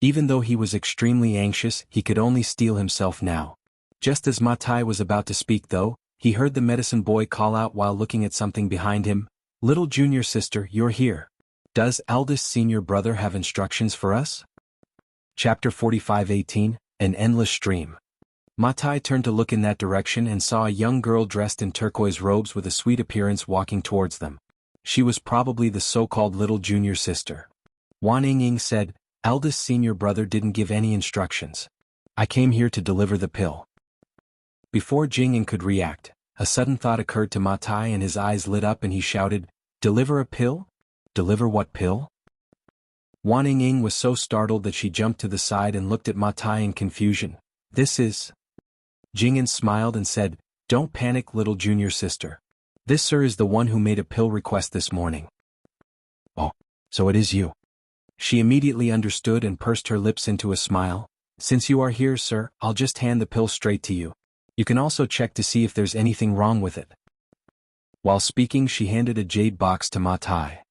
Even though he was extremely anxious, he could only steel himself now. Just as Ma Tai was about to speak though, he heard the medicine boy call out while looking at something behind him, little junior sister, you're here. Does eldest senior brother have instructions for us? Chapter 45:18, An Endless Stream. Ma Tai turned to look in that direction and saw a young girl dressed in turquoise robes with a sweet appearance walking towards them. She was probably the so-called little junior sister. Wan Ying said, eldest senior brother didn't give any instructions. I came here to deliver the pill. Before Jing'an could react, a sudden thought occurred to Ma Tai and his eyes lit up and he shouted, deliver a pill? Deliver what pill? Wan Ying was so startled that she jumped to the side and looked at Ma Tai in confusion. This is... Jing'an smiled and said, don't panic little junior sister. This sir is the one who made a pill request this morning. Oh, so it is you. She immediately understood and pursed her lips into a smile. Since you are here, sir, I'll just hand the pill straight to you. You can also check to see if there's anything wrong with it. While speaking, she handed a jade box to Ma Tai.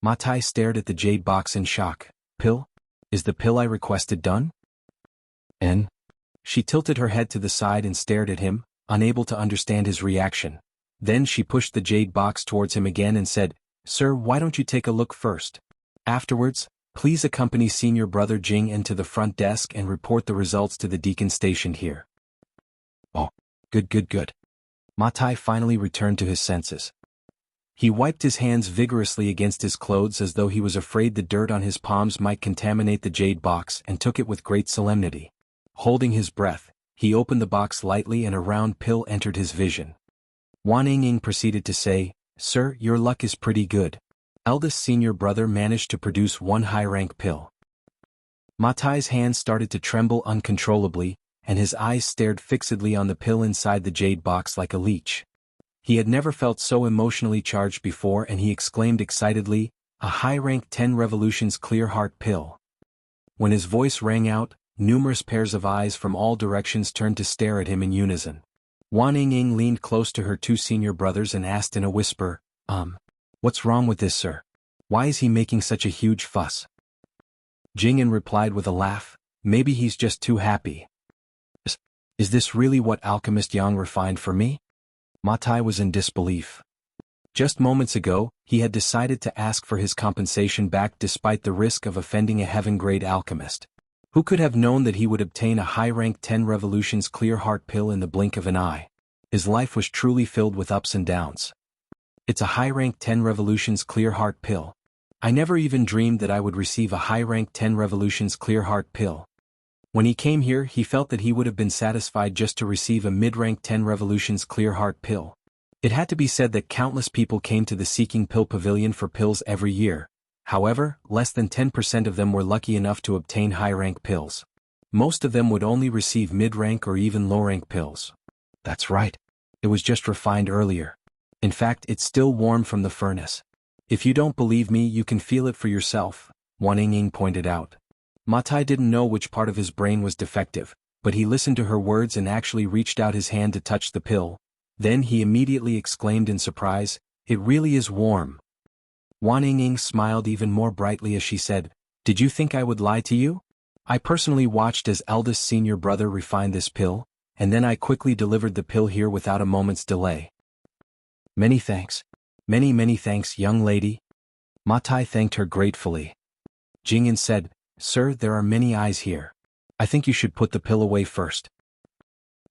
Ma Tai stared at the jade box in shock. Pill? Is the pill I requested done? And? She tilted her head to the side and stared at him, unable to understand his reaction. Then she pushed the jade box towards him again and said, "Sir, why don't you take a look first? Afterwards, please accompany senior brother Jing to the front desk and report the results to the deacon stationed here." Oh, good. Ma Tai finally returned to his senses. He wiped his hands vigorously against his clothes as though he was afraid the dirt on his palms might contaminate the jade box and took it with great solemnity. Holding his breath, he opened the box lightly and a round pill entered his vision. Wan Ying proceeded to say, "Sir, your luck is pretty good. Eldest senior brother managed to produce one high-rank pill." Ma Tai's hands started to tremble uncontrollably, and his eyes stared fixedly on the pill inside the jade box like a leech. He had never felt so emotionally charged before and he exclaimed excitedly, "A high-rank 10 revolutions clear heart pill." When his voice rang out, numerous pairs of eyes from all directions turned to stare at him in unison. Wan Ying leaned close to her two senior brothers and asked in a whisper, What's wrong with this, sir? Why is he making such a huge fuss?" Jing'an replied with a laugh, "Maybe he's just too happy." Is this really what Alchemist Yang refined for me?" Ma Tai was in disbelief. Just moments ago, he had decided to ask for his compensation back despite the risk of offending a heaven-grade alchemist. Who could have known that he would obtain a high-rank 10 revolutions clear heart pill in the blink of an eye? His life was truly filled with ups and downs. It's a high-rank 10 revolutions clear heart pill. I never even dreamed that I would receive a high-rank 10 revolutions clear heart pill. When he came here, he felt that he would have been satisfied just to receive a mid-rank 10 revolutions clear heart pill. It had to be said that countless people came to the Seeking Pill Pavilion for pills every year. However, less than 10% of them were lucky enough to obtain high-rank pills. Most of them would only receive mid-rank or even low-rank pills. That's right. It was just refined earlier. In fact, it's still warm from the furnace. If you don't believe me, you can feel it for yourself, Wan Ying pointed out. Ma Tai didn't know which part of his brain was defective, but he listened to her words and actually reached out his hand to touch the pill. Then he immediately exclaimed in surprise, "It really is warm." Wan Ying smiled even more brightly as she said, "Did you think I would lie to you? I personally watched as eldest senior brother refined this pill, and then I quickly delivered the pill here without a moment's delay." "Many thanks. Many thanks, young lady." Ma Tai thanked her gratefully. Jing'an said, "Sir, there are many eyes here. I think you should put the pill away first."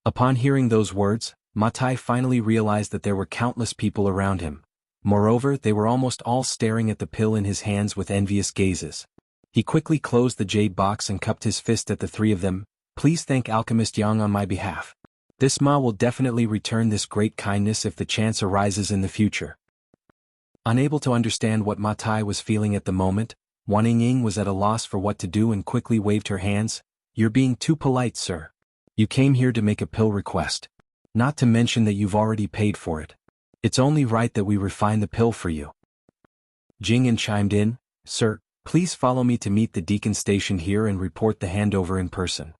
Upon hearing those words, Ma Tai finally realized that there were countless people around him. Moreover, they were almost all staring at the pill in his hands with envious gazes. He quickly closed the jade box and cupped his fist at the three of them. "Please thank Alchemist Yang on my behalf. This Ma will definitely return this great kindness if the chance arises in the future." Unable to understand what Ma Tai was feeling at the moment, Wan Ying was at a loss for what to do and quickly waved her hands. "You're being too polite, sir. You came here to make a pill request. Not to mention that you've already paid for it. It's only right that we refine the pill for you." Jing'an chimed in, "Sir, please follow me to meet the deacon stationed here and report the handover in person."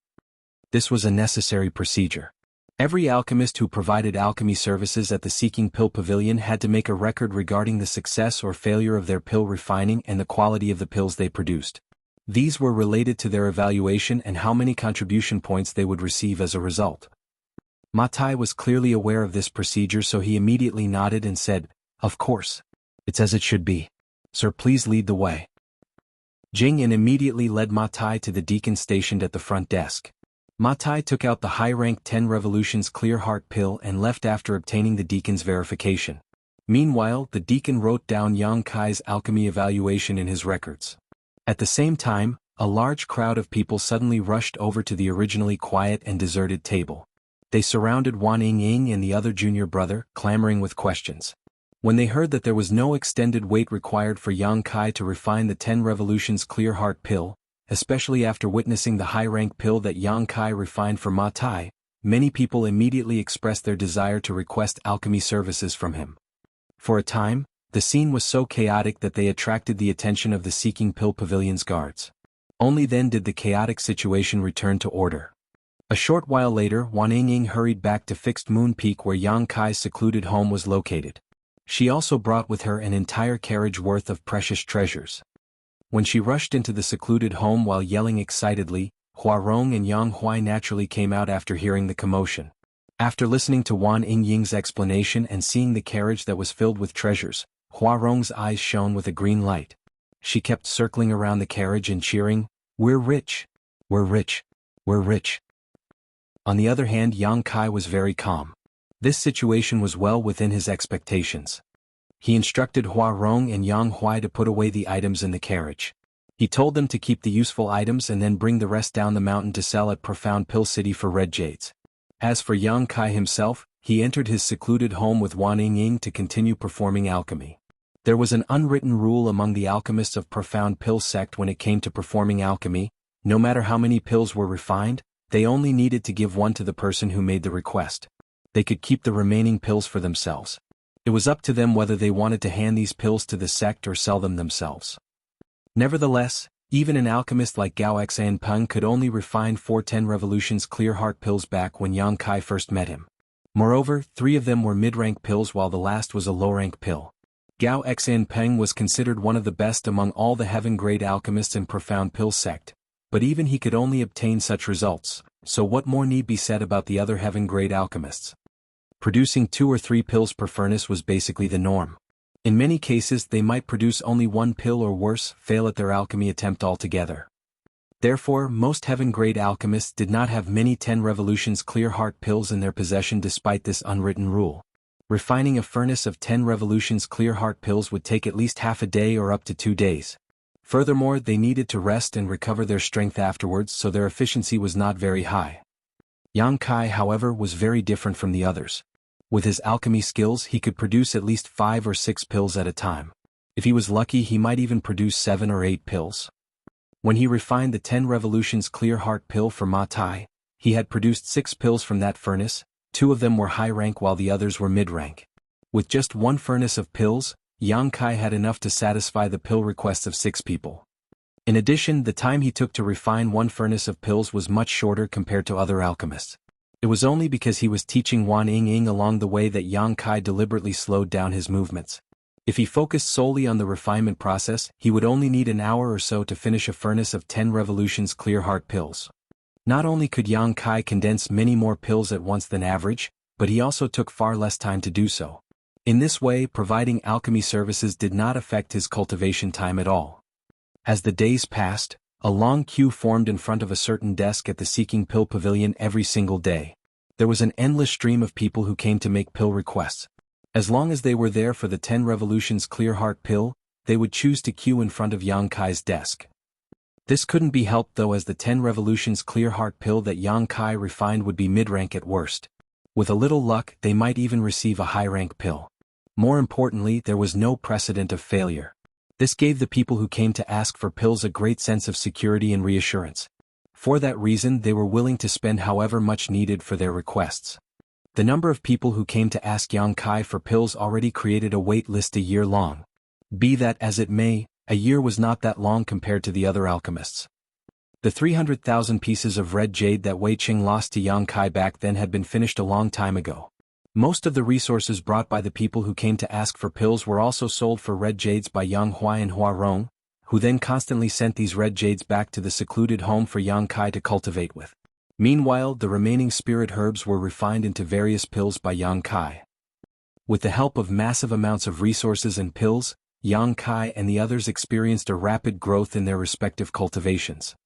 This was a necessary procedure. Every alchemist who provided alchemy services at the Seeking Pill Pavilion had to make a record regarding the success or failure of their pill refining and the quality of the pills they produced. These were related to their evaluation and how many contribution points they would receive as a result. Ma Tai was clearly aware of this procedure, so he immediately nodded and said, "Of course. It's as it should be. Sir, please lead the way." Jing'an immediately led Ma Tai to the deacon stationed at the front desk. Ma Tai took out the high-rank 10 revolutions clear heart pill and left after obtaining the deacon's verification. Meanwhile, the deacon wrote down Yang Kai's alchemy evaluation in his records. At the same time, a large crowd of people suddenly rushed over to the originally quiet and deserted table. They surrounded Wan Ying and the other junior brother, clamoring with questions. When they heard that there was no extended wait required for Yang Kai to refine the 10 revolutions clear heart pill, especially after witnessing the high-rank pill that Yang Kai refined for Ma Tai, many people immediately expressed their desire to request alchemy services from him. For a time, the scene was so chaotic that they attracted the attention of the Seeking Pill Pavilion's guards. Only then did the chaotic situation return to order. A short while later, Wan Ying hurried back to Fixed Moon Peak where Yang Kai's secluded home was located. She also brought with her an entire carriage worth of precious treasures. When she rushed into the secluded home while yelling excitedly, Hua Rong and Yang Huai naturally came out after hearing the commotion. After listening to Wan Yingying's explanation and seeing the carriage that was filled with treasures, Hua Rong's eyes shone with a green light. She kept circling around the carriage and cheering, "We're rich! We're rich! We're rich!" On the other hand, Yang Kai was very calm. This situation was well within his expectations. He instructed Hua Rong and Yang Huai to put away the items in the carriage. He told them to keep the useful items and then bring the rest down the mountain to sell at Profound Pill City for red jades. As for Yang Kai himself, he entered his secluded home with Wan Yingying to continue performing alchemy. There was an unwritten rule among the alchemists of Profound Pill sect when it came to performing alchemy: no matter how many pills were refined, they only needed to give one to the person who made the request. They could keep the remaining pills for themselves. It was up to them whether they wanted to hand these pills to the sect or sell them themselves. Nevertheless, even an alchemist like Gao Xianpeng could only refine 4 10 revolutions clear heart pills back when Yang Kai first met him. Moreover, 3 of them were mid-rank pills while the last was a low-rank pill. Gao Xianpeng was considered one of the best among all the heaven-grade alchemists in Profound Pill sect, but even he could only obtain such results, so what more need be said about the other heaven-grade alchemists? Producing 2 or 3 pills per furnace was basically the norm. In many cases they might produce only 1 pill or worse, fail at their alchemy attempt altogether. Therefore, most heaven-grade alchemists did not have many 10 revolutions clear heart pills in their possession despite this unwritten rule. Refining a furnace of 10 revolutions clear heart pills would take at least half a day or up to 2 days. Furthermore, they needed to rest and recover their strength afterwards, so their efficiency was not very high. Yang Kai, however, was very different from the others. With his alchemy skills, he could produce at least 5 or 6 pills at a time. If he was lucky, he might even produce 7 or 8 pills. When he refined the 10 revolutions clear heart pill for Ma Tai, he had produced 6 pills from that furnace. 2 of them were high rank while the others were mid-rank. With just 1 furnace of pills, Yang Kai had enough to satisfy the pill requests of 6 people. In addition, the time he took to refine 1 furnace of pills was much shorter compared to other alchemists. It was only because he was teaching Wan Yingying along the way that Yang Kai deliberately slowed down his movements. If he focused solely on the refinement process, he would only need an hour or so to finish a furnace of 10 revolutions clear heart pills. Not only could Yang Kai condense many more pills at once than average, but he also took far less time to do so. In this way, providing alchemy services did not affect his cultivation time at all. As the days passed, a long queue formed in front of a certain desk at the Seeking Pill Pavilion every single day. There was an endless stream of people who came to make pill requests. As long as they were there for the 10 revolutions clear heart pill, they would choose to queue in front of Yang Kai's desk. This couldn't be helped though, as the 10 revolutions clear heart pill that Yang Kai refined would be mid-rank at worst. With a little luck, they might even receive a high-rank pill. More importantly, there was no precedent of failure. This gave the people who came to ask for pills a great sense of security and reassurance. For that reason, they were willing to spend however much needed for their requests. The number of people who came to ask Yang Kai for pills already created a wait list a year long. Be that as it may, a year was not that long compared to the other alchemists. The 300,000 pieces of red jade that Wei Qing lost to Yang Kai back then had been finished a long time ago. Most of the resources brought by the people who came to ask for pills were also sold for red jades by Yang Huai and Hua Rong, who then constantly sent these red jades back to the secluded home for Yang Kai to cultivate with. Meanwhile, the remaining spirit herbs were refined into various pills by Yang Kai. With the help of massive amounts of resources and pills, Yang Kai and the others experienced a rapid growth in their respective cultivations.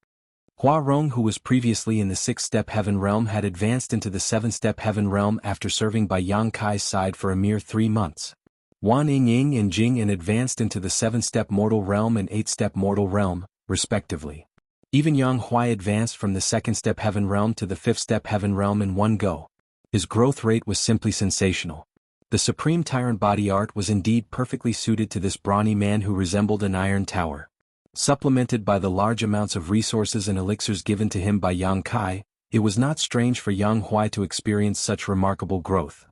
Hua Rong, who was previously in the 6th-step heaven realm, had advanced into the 7th-step heaven realm after serving by Yang Kai's side for a mere 3 months. Wan Yingying and Jing advanced into the 7th-step mortal realm and 8th-step mortal realm, respectively. Even Yang Huai advanced from the 2nd-step heaven realm to the 5th-step heaven realm in one go. His growth rate was simply sensational. The Supreme Tyrant body art was indeed perfectly suited to this brawny man who resembled an iron tower. Supplemented by the large amounts of resources and elixirs given to him by Yang Kai, it was not strange for Yang Huai to experience such remarkable growth.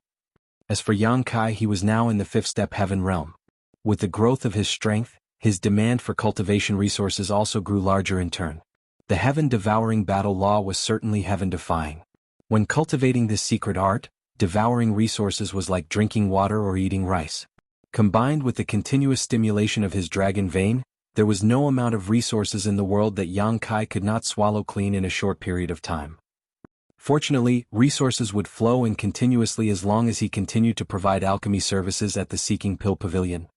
As for Yang Kai, he was now in the 5th-step heaven realm. With the growth of his strength, his demand for cultivation resources also grew larger in turn. The heaven-devouring battle law was certainly heaven-defying. When cultivating this secret art, devouring resources was like drinking water or eating rice. Combined with the continuous stimulation of his dragon vein, there was no amount of resources in the world that Yang Kai could not swallow clean in a short period of time. Fortunately, resources would flow in continuously as long as he continued to provide alchemy services at the Seeking Pill Pavilion.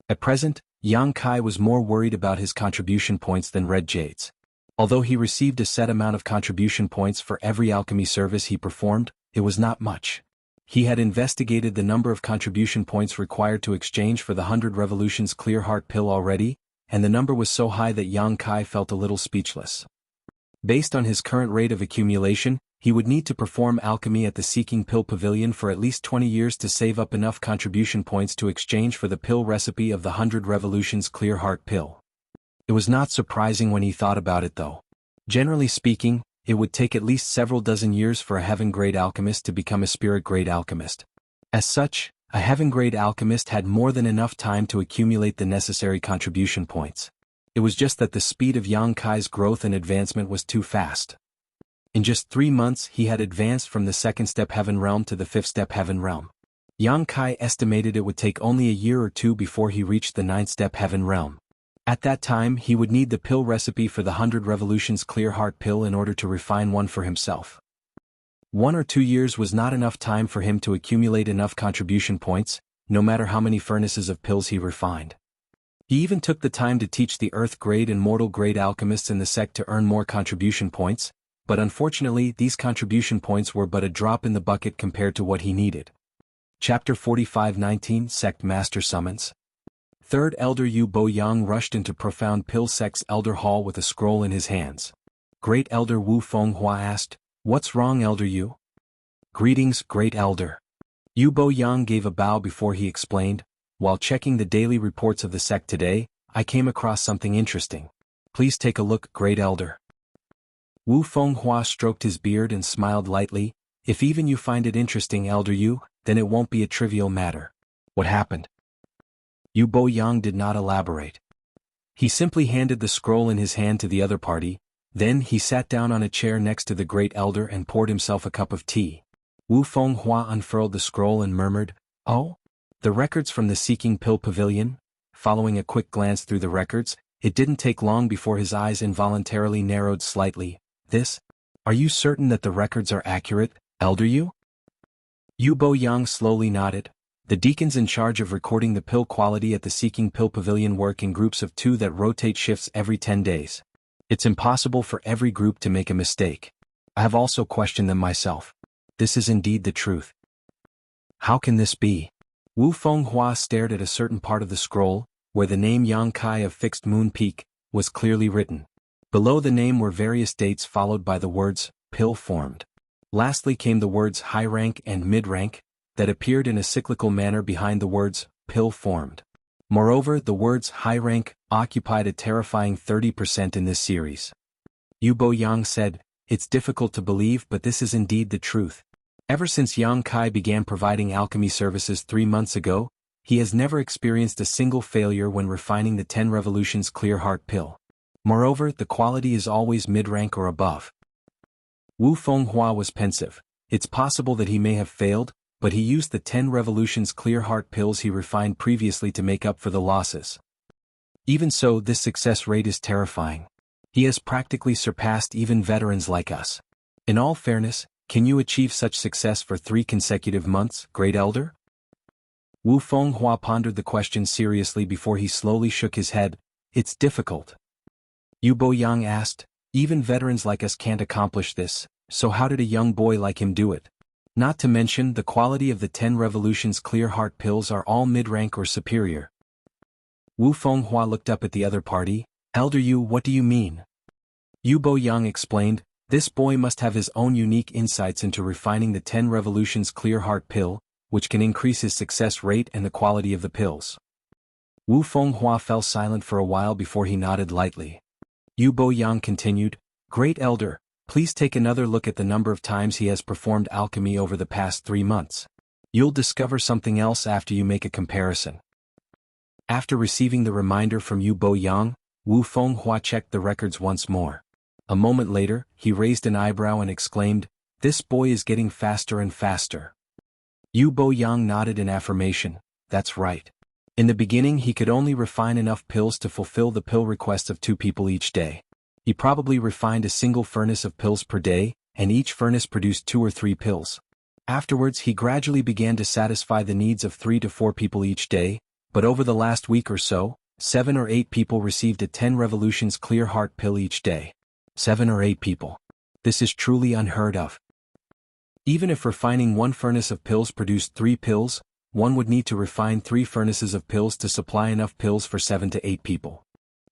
At present, Yang Kai was more worried about his contribution points than Red Jade's. Although he received a set amount of contribution points for every alchemy service he performed, it was not much. He had investigated the number of contribution points required to exchange for the 100 Revolutions Clear Heart Pill already, and the number was so high that Yang Kai felt a little speechless. Based on his current rate of accumulation, he would need to perform alchemy at the Seeking Pill Pavilion for at least 20 years to save up enough contribution points to exchange for the pill recipe of the 100 Revolutions Clear Heart Pill. It was not surprising when he thought about it though. Generally speaking, it would take at least several dozen years for a heaven-grade alchemist to become a spirit-grade alchemist. As such, a heaven-grade alchemist had more than enough time to accumulate the necessary contribution points. It was just that the speed of Yang Kai's growth and advancement was too fast. In just 3 months he had advanced from the 2nd step heaven realm to the 5th step heaven realm. Yang Kai estimated it would take only a year or two before he reached the 9th step heaven realm. At that time he would need the pill recipe for the 100 Revolutions Clear Heart Pill in order to refine one for himself. 1 or 2 years was not enough time for him to accumulate enough contribution points, no matter how many furnaces of pills he refined. He even took the time to teach the Earth-grade and Mortal-grade alchemists in the sect to earn more contribution points, but unfortunately these contribution points were but a drop in the bucket compared to what he needed. Chapter 45-19 Sect Master Summons. Third Elder Yu Bo Yang rushed into Profound Pill Sect's Elder Hall with a scroll in his hands. Great Elder Wu Fenghua asked, "What's wrong, Elder Yu?" "Greetings, Great Elder." Yu Bo Yang gave a bow before he explained, "While checking the daily reports of the sect today, I came across something interesting. Please take a look, Great Elder." Wu Fenghua stroked his beard and smiled lightly. "If even you find it interesting, Elder Yu, then it won't be a trivial matter. What happened?" Yu Bo Yang did not elaborate. He simply handed the scroll in his hand to the other party, then he sat down on a chair next to the Great Elder and poured himself a cup of tea. Wu Fenghua unfurled the scroll and murmured, "Oh? The records from the Seeking Pill Pavilion?" Following a quick glance through the records, it didn't take long before his eyes involuntarily narrowed slightly. "This? Are you certain that the records are accurate, Elder Yu?" Yu Bo Yang slowly nodded. "The deacons in charge of recording the pill quality at the Seeking Pill Pavilion work in groups of 2 that rotate shifts every 10 days. It's impossible for every group to make a mistake. I have also questioned them myself. This is indeed the truth." "How can this be?" Wu Fenghua stared at a certain part of the scroll, where the name Yang Kai of Fixed Moon Peak was clearly written. Below the name were various dates followed by the words, "pill formed." Lastly came the words high rank and mid rank, that appeared in a cyclical manner behind the words, "pill formed." Moreover, the words high rank occupied a terrifying 30% in this series. Yu Bo Yang said, "It's difficult to believe, but this is indeed the truth. Ever since Yang Kai began providing alchemy services 3 months ago, he has never experienced a single failure when refining the 10 Revolutions Clear Heart Pill. Moreover, the quality is always mid-rank or above." Wu Fenghua was pensive. It's possible that he may have failed, but he used the 10 Revolutions Clear Heart Pills he refined previously to make up for the losses. Even so, this success rate is terrifying. He has practically surpassed even veterans like us. In all fairness, can you achieve such success for 3 consecutive months, Great Elder? Wu Fenghua pondered the question seriously before he slowly shook his head. "It's difficult." Yu Bo Yang asked, "Even veterans like us can't accomplish this, so how did a young boy like him do it? Not to mention, the quality of the 10 Revolutions Clear Heart Pills are all mid-rank or superior." Wu Fenghua looked up at the other party. "Elder Yu, what do you mean?" Yu Bo Yang explained, "This boy must have his own unique insights into refining the 10 Revolutions Clear Heart Pill, which can increase his success rate and the quality of the pills." Wu Fenghua fell silent for a while before he nodded lightly. Yu Bo Yang continued, "Great Elder, please take another look at the number of times he has performed alchemy over the past 3 months. You'll discover something else after you make a comparison." After receiving the reminder from Yu Bo Yang, Wu Fenghua checked the records once more. A moment later, he raised an eyebrow and exclaimed, "This boy is getting faster and faster." Yu Bo Yang nodded in affirmation. "That's right. In the beginning he could only refine enough pills to fulfill the pill requests of 2 people each day. He probably refined a single furnace of pills per day, and each furnace produced 2 or 3 pills. Afterwards he gradually began to satisfy the needs of 3 to 4 people each day, but over the last week or so, 7 or 8 people received a 10 revolutions clear heart pill each day. 7 or 8 people. This is truly unheard of. Even if refining 1 furnace of pills produced 3 pills, one would need to refine 3 furnaces of pills to supply enough pills for 7 to 8 people.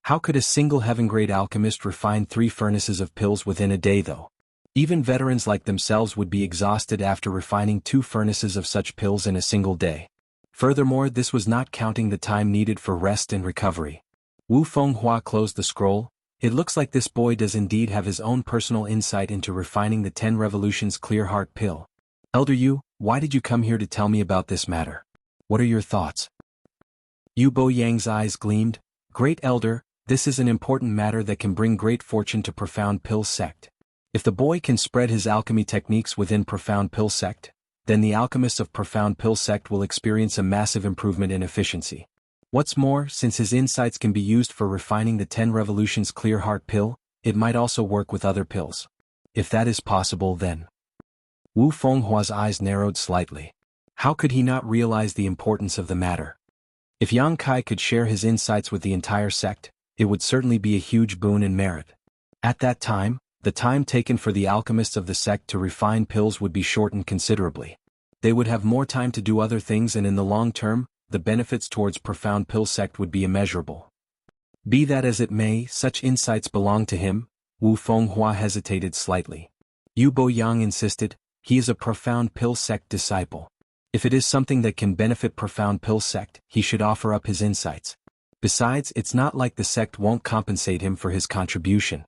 How could a single heaven-grade alchemist refine 3 furnaces of pills within a day though? Even veterans like themselves would be exhausted after refining 2 furnaces of such pills in a single day. Furthermore, this was not counting the time needed for rest and recovery. Wu Fenghua closed the scroll. It looks like this boy does indeed have his own personal insight into refining the 10 revolutions clear heart pill. Elder Yu, why did you come here to tell me about this matter? What are your thoughts? Yu Boyang's eyes gleamed. Great Elder, this is an important matter that can bring great fortune to Profound Pill Sect. If the boy can spread his alchemy techniques within Profound Pill Sect, then the alchemists of Profound Pill Sect will experience a massive improvement in efficiency. What's more, since his insights can be used for refining the 10 revolutions clear heart pill, it might also work with other pills. If that is possible then. Wu Fenghua's eyes narrowed slightly. How could he not realize the importance of the matter? If Yang Kai could share his insights with the entire sect, it would certainly be a huge boon and merit. At that time, the time taken for the alchemists of the sect to refine pills would be shortened considerably. They would have more time to do other things, and in the long term, the benefits towards Profound Pill Sect would be immeasurable. Be that as it may, such insights belong to him. Wu Fenghua hesitated slightly. Yu Boyang insisted, he is a Profound Pill Sect disciple. If it is something that can benefit Profound Pill Sect, he should offer up his insights. Besides, it's not like the sect won't compensate him for his contribution.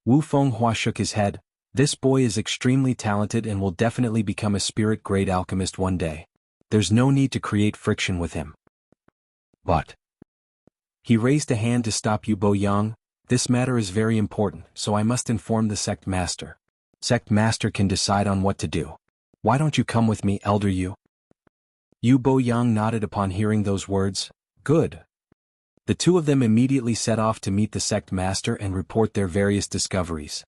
Wu Fenghua shook his head. This boy is extremely talented and will definitely become a spirit-grade alchemist one day. There's no need to create friction with him. But he raised a hand to stop Yu Boyang. This matter is very important, so I must inform the sect master. Sect master can decide on what to do. Why don't you come with me, Elder Yu? Yu Boyang nodded upon hearing those words. Good. The two of them immediately set off to meet the sect master and report their various discoveries.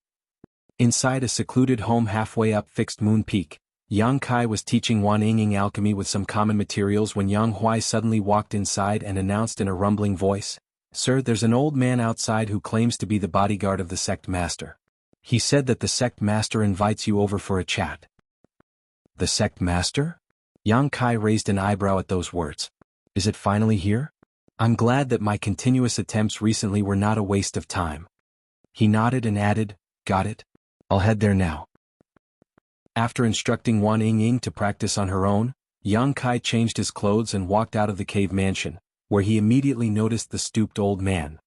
Inside a secluded home halfway up Fixed Moon Peak, Yang Kai was teaching Wan Yingying alchemy with some common materials when Yang Huai suddenly walked inside and announced in a rumbling voice, "Sir, there's an old man outside who claims to be the bodyguard of the sect master. He said that the sect master invites you over for a chat." The sect master? Yang Kai raised an eyebrow at those words. Is it finally here? I'm glad that my continuous attempts recently were not a waste of time. He nodded and added, got it? I'll head there now. After instructing Wan Yingying to practice on her own, Yang Kai changed his clothes and walked out of the cave mansion, where he immediately noticed the stooped old man.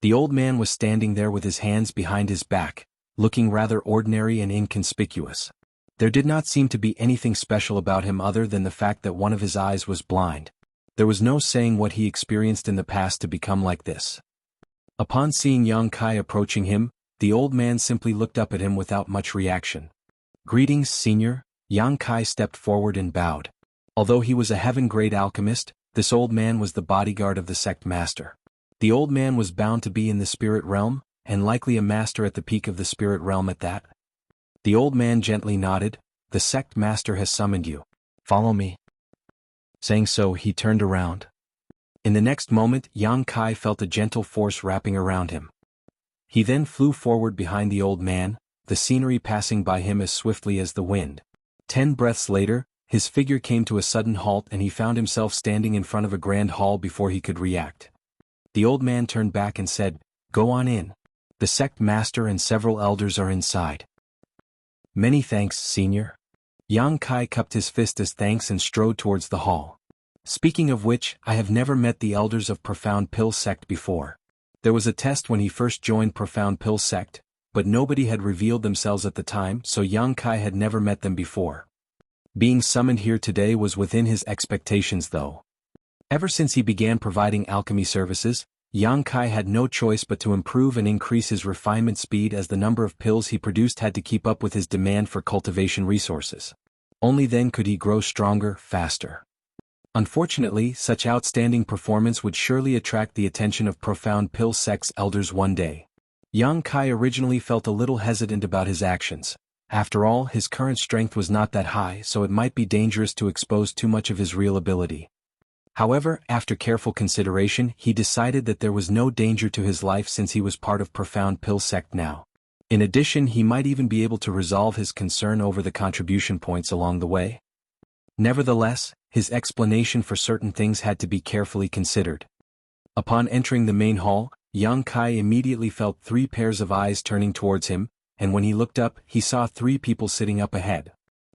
The old man was standing there with his hands behind his back, looking rather ordinary and inconspicuous. There did not seem to be anything special about him other than the fact that one of his eyes was blind. There was no saying what he experienced in the past to become like this. Upon seeing Yang Kai approaching him, the old man simply looked up at him without much reaction. Greetings, senior. Yang Kai stepped forward and bowed. Although he was a heaven-grade alchemist, this old man was the bodyguard of the sect master. The old man was bound to be in the spirit realm, and likely a master at the peak of the spirit realm at that. The old man gently nodded. The sect master has summoned you. Follow me. Saying so, he turned around. In the next moment, Yang Kai felt a gentle force wrapping around him. He then flew forward behind the old man, the scenery passing by him as swiftly as the wind. 10 breaths later, his figure came to a sudden halt and he found himself standing in front of a grand hall before he could react. The old man turned back and said, "Go on in. The sect master and several elders are inside." Many thanks, senior. Yang Kai cupped his fist as thanks and strode towards the hall. Speaking of which, I have never met the elders of Profound Pill Sect before. There was a test when he first joined Profound Pill Sect, but nobody had revealed themselves at the time, so Yang Kai had never met them before. Being summoned here today was within his expectations though. Ever since he began providing alchemy services, Yang Kai had no choice but to improve and increase his refinement speed as the number of pills he produced had to keep up with his demand for cultivation resources. Only then could he grow stronger, faster. Unfortunately, such outstanding performance would surely attract the attention of Profound Pill Sect's elders one day. Yang Kai originally felt a little hesitant about his actions, After all, his current strength was not that high, so it might be dangerous to expose too much of his real ability. However, after careful consideration, he decided that there was no danger to his life since he was part of Profound Pill sect now. In addition, he might even be able to resolve his concern over the contribution points along the way. Nevertheless, his explanation for certain things had to be carefully considered. Upon entering the main hall, Yang Kai immediately felt 3 pairs of eyes turning towards him, and when he looked up, he saw 3 people sitting up ahead.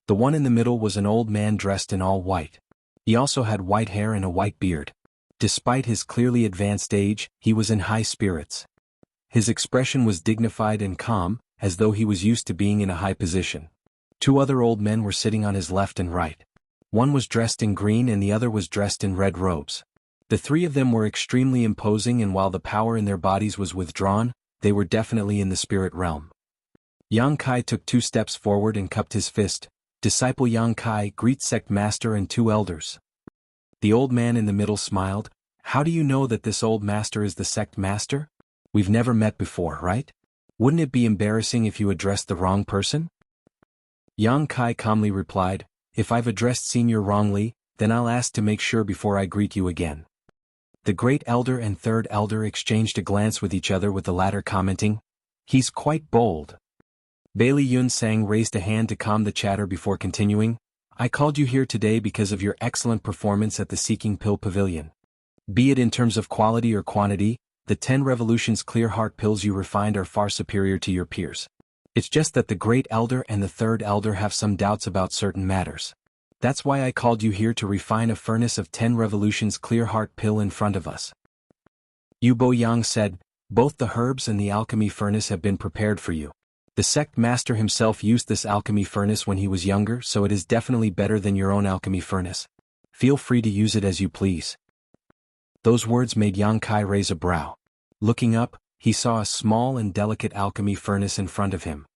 The one in the middle was an old man dressed in all white. He also had white hair and a white beard. Despite his clearly advanced age, he was in high spirits. His expression was dignified and calm, as though he was used to being in a high position. 2 other old men were sitting on his left and right. One was dressed in green and the other was dressed in red robes. The 3 of them were extremely imposing, and while the power in their bodies was withdrawn, they were definitely in the spirit realm. Yang Kai took 2 steps forward and cupped his fist. Disciple Yang Kai, greet sect master and 2 elders. The old man in the middle smiled. How do you know that this old master is the sect master? We've never met before, right? Wouldn't it be embarrassing if you addressed the wrong person? Yang Kai calmly replied, if I've addressed senior wrongly, then I'll ask to make sure before I greet you again. The great elder and 3rd elder exchanged a glance with each other, with the latter commenting, he's quite bold. Bailey Yun Sang raised a hand to calm the chatter before continuing, I called you here today because of your excellent performance at the Seeking Pill Pavilion. Be it in terms of quality or quantity, the 10 Revolutions Clear Heart pills you refined are far superior to your peers. It's just that the great elder and the 3rd elder have some doubts about certain matters. That's why I called you here to refine a furnace of 10 Revolutions Clear Heart pill in front of us. Yu Bo Yang said, both the herbs and the alchemy furnace have been prepared for you. The sect master himself used this alchemy furnace when he was younger, so it is definitely better than your own alchemy furnace. Feel free to use it as you please. Those words made Yang Kai raise a brow. Looking up, he saw a small and delicate alchemy furnace in front of him.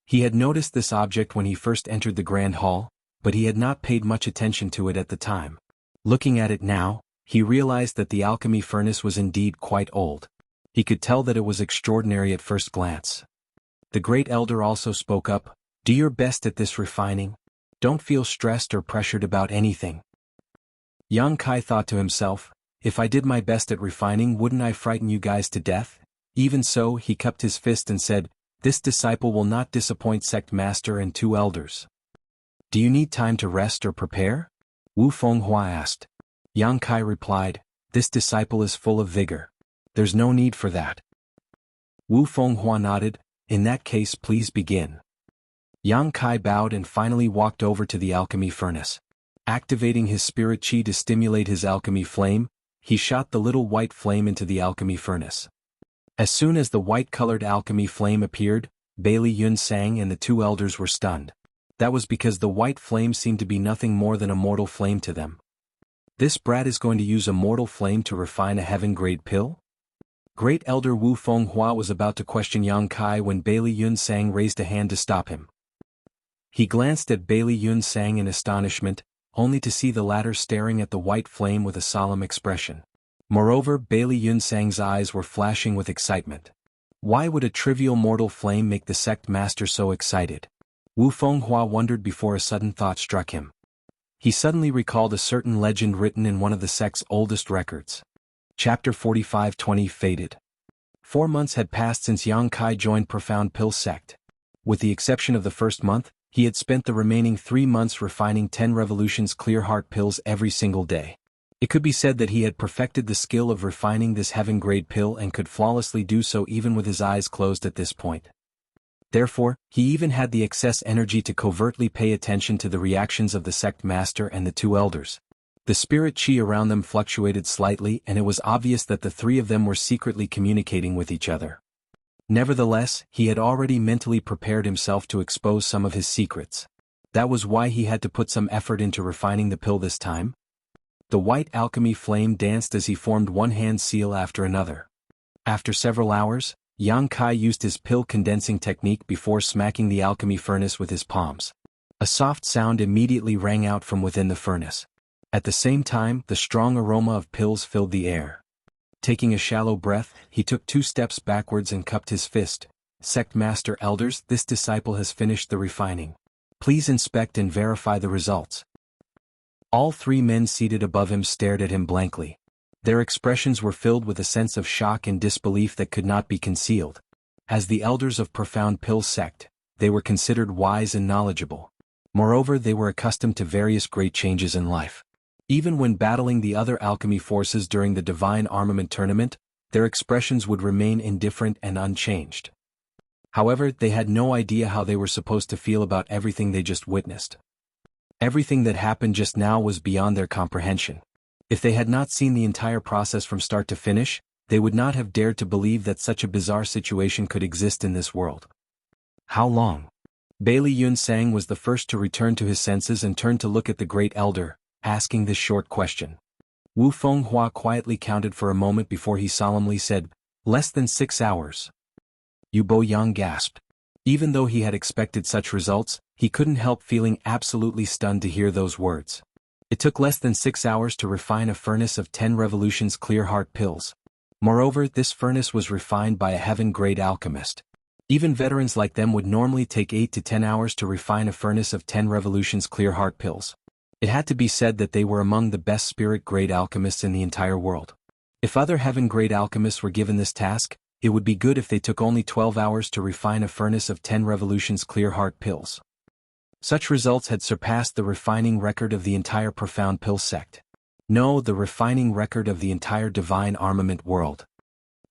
He had noticed this object when he first entered the Grand Hall, but he had not paid much attention to it at the time. Looking at it now, he realized that the alchemy furnace was indeed quite old. He could tell that it was extraordinary at first glance. The great elder also spoke up, do your best at this refining. Don't feel stressed or pressured about anything. Yang Kai thought to himself, if I did my best at refining, wouldn't I frighten you guys to death? Even so, he cupped his fist and said, this disciple will not disappoint sect master and 2 elders. Do you need time to rest or prepare? Wu Fenghua asked. Yang Kai replied, this disciple is full of vigor. There's no need for that. Wu Fenghua nodded, in that case please begin. Yang Kai bowed and finally walked over to the alchemy furnace. Activating his spirit chi to stimulate his alchemy flame, he shot the little white flame into the alchemy furnace. As soon as the white-colored alchemy flame appeared, Bailey Yun Sang and the 2 elders were stunned. That was because the white flame seemed to be nothing more than a mortal flame to them. This brat is going to use a mortal flame to refine a heaven-grade pill? Great Elder Wu Fenghua was about to question Yang Kai when Bailey Yun Sang raised a hand to stop him. He glanced at Bailey Yun Sang in astonishment, only to see the latter staring at the white flame with a solemn expression. Moreover, Bailey Yun Sang's eyes were flashing with excitement. Why would a trivial mortal flame make the sect master so excited? Wu Fenghua wondered before a sudden thought struck him. He suddenly recalled a certain legend written in one of the sect's oldest records. Chapter 4520 faded. 4 months had passed since Yang Kai joined Profound Pill sect. With the exception of the first month, he had spent the remaining 3 months refining 10 Revolutions Clear Heart pills every single day. It could be said that he had perfected the skill of refining this heaven-grade pill and could flawlessly do so even with his eyes closed at this point. Therefore, he even had the excess energy to covertly pay attention to the reactions of the sect master and the 2 elders. The spirit chi around them fluctuated slightly, and it was obvious that the 3 of them were secretly communicating with each other. Nevertheless, he had already mentally prepared himself to expose some of his secrets. That was why he had to put some effort into refining the pill this time. The white alchemy flame danced as he formed one hand seal after another. After several hours, Yang Kai used his pill condensing technique before smacking the alchemy furnace with his palms. A soft sound immediately rang out from within the furnace. At the same time, the strong aroma of pills filled the air. Taking a shallow breath, he took 2 steps backwards and cupped his fist. Sect Master Elders, this disciple has finished the refining. Please inspect and verify the results. All three men seated above him stared at him blankly. Their expressions were filled with a sense of shock and disbelief that could not be concealed. As the elders of Profound Pill sect, they were considered wise and knowledgeable. Moreover, they were accustomed to various great changes in life. Even when battling the other alchemy forces during the Divine Armament Tournament, their expressions would remain indifferent and unchanged. However, they had no idea how they were supposed to feel about everything they just witnessed. Everything that happened just now was beyond their comprehension. If they had not seen the entire process from start to finish, they would not have dared to believe that such a bizarre situation could exist in this world. How long? Bailey Yunsang was the first to return to his senses and turned to look at the great elder, asking this short question. Wu Fenghua quietly counted for a moment before he solemnly said, "Less than 6 hours." Yu Boyang gasped. Even though he had expected such results, he couldn't help feeling absolutely stunned to hear those words. It took less than 6 hours to refine a furnace of 10 revolutions clear heart pills. Moreover, this furnace was refined by a heaven-grade alchemist. Even veterans like them would normally take 8 to 10 hours to refine a furnace of 10 revolutions clear heart pills. It had to be said that they were among the best spirit-grade alchemists in the entire world. If other heaven-grade alchemists were given this task, it would be good if they took only 12 hours to refine a furnace of 10 revolutions clear heart pills. Such results had surpassed the refining record of the entire Profound Pill sect. No, the refining record of the entire Divine Armament world.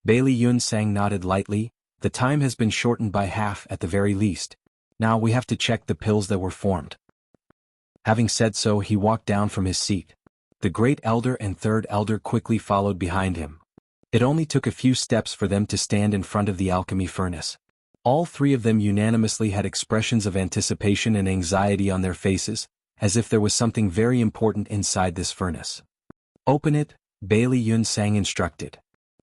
Bailey Yunsang nodded lightly. The time has been shortened by half at the very least. Now we have to check the pills that were formed. Having said so, he walked down from his seat. The great elder and third elder quickly followed behind him. It only took a few steps for them to stand in front of the alchemy furnace. All three of them unanimously had expressions of anticipation and anxiety on their faces, as if there was something very important inside this furnace. "Open it," Bailey Yunsang instructed.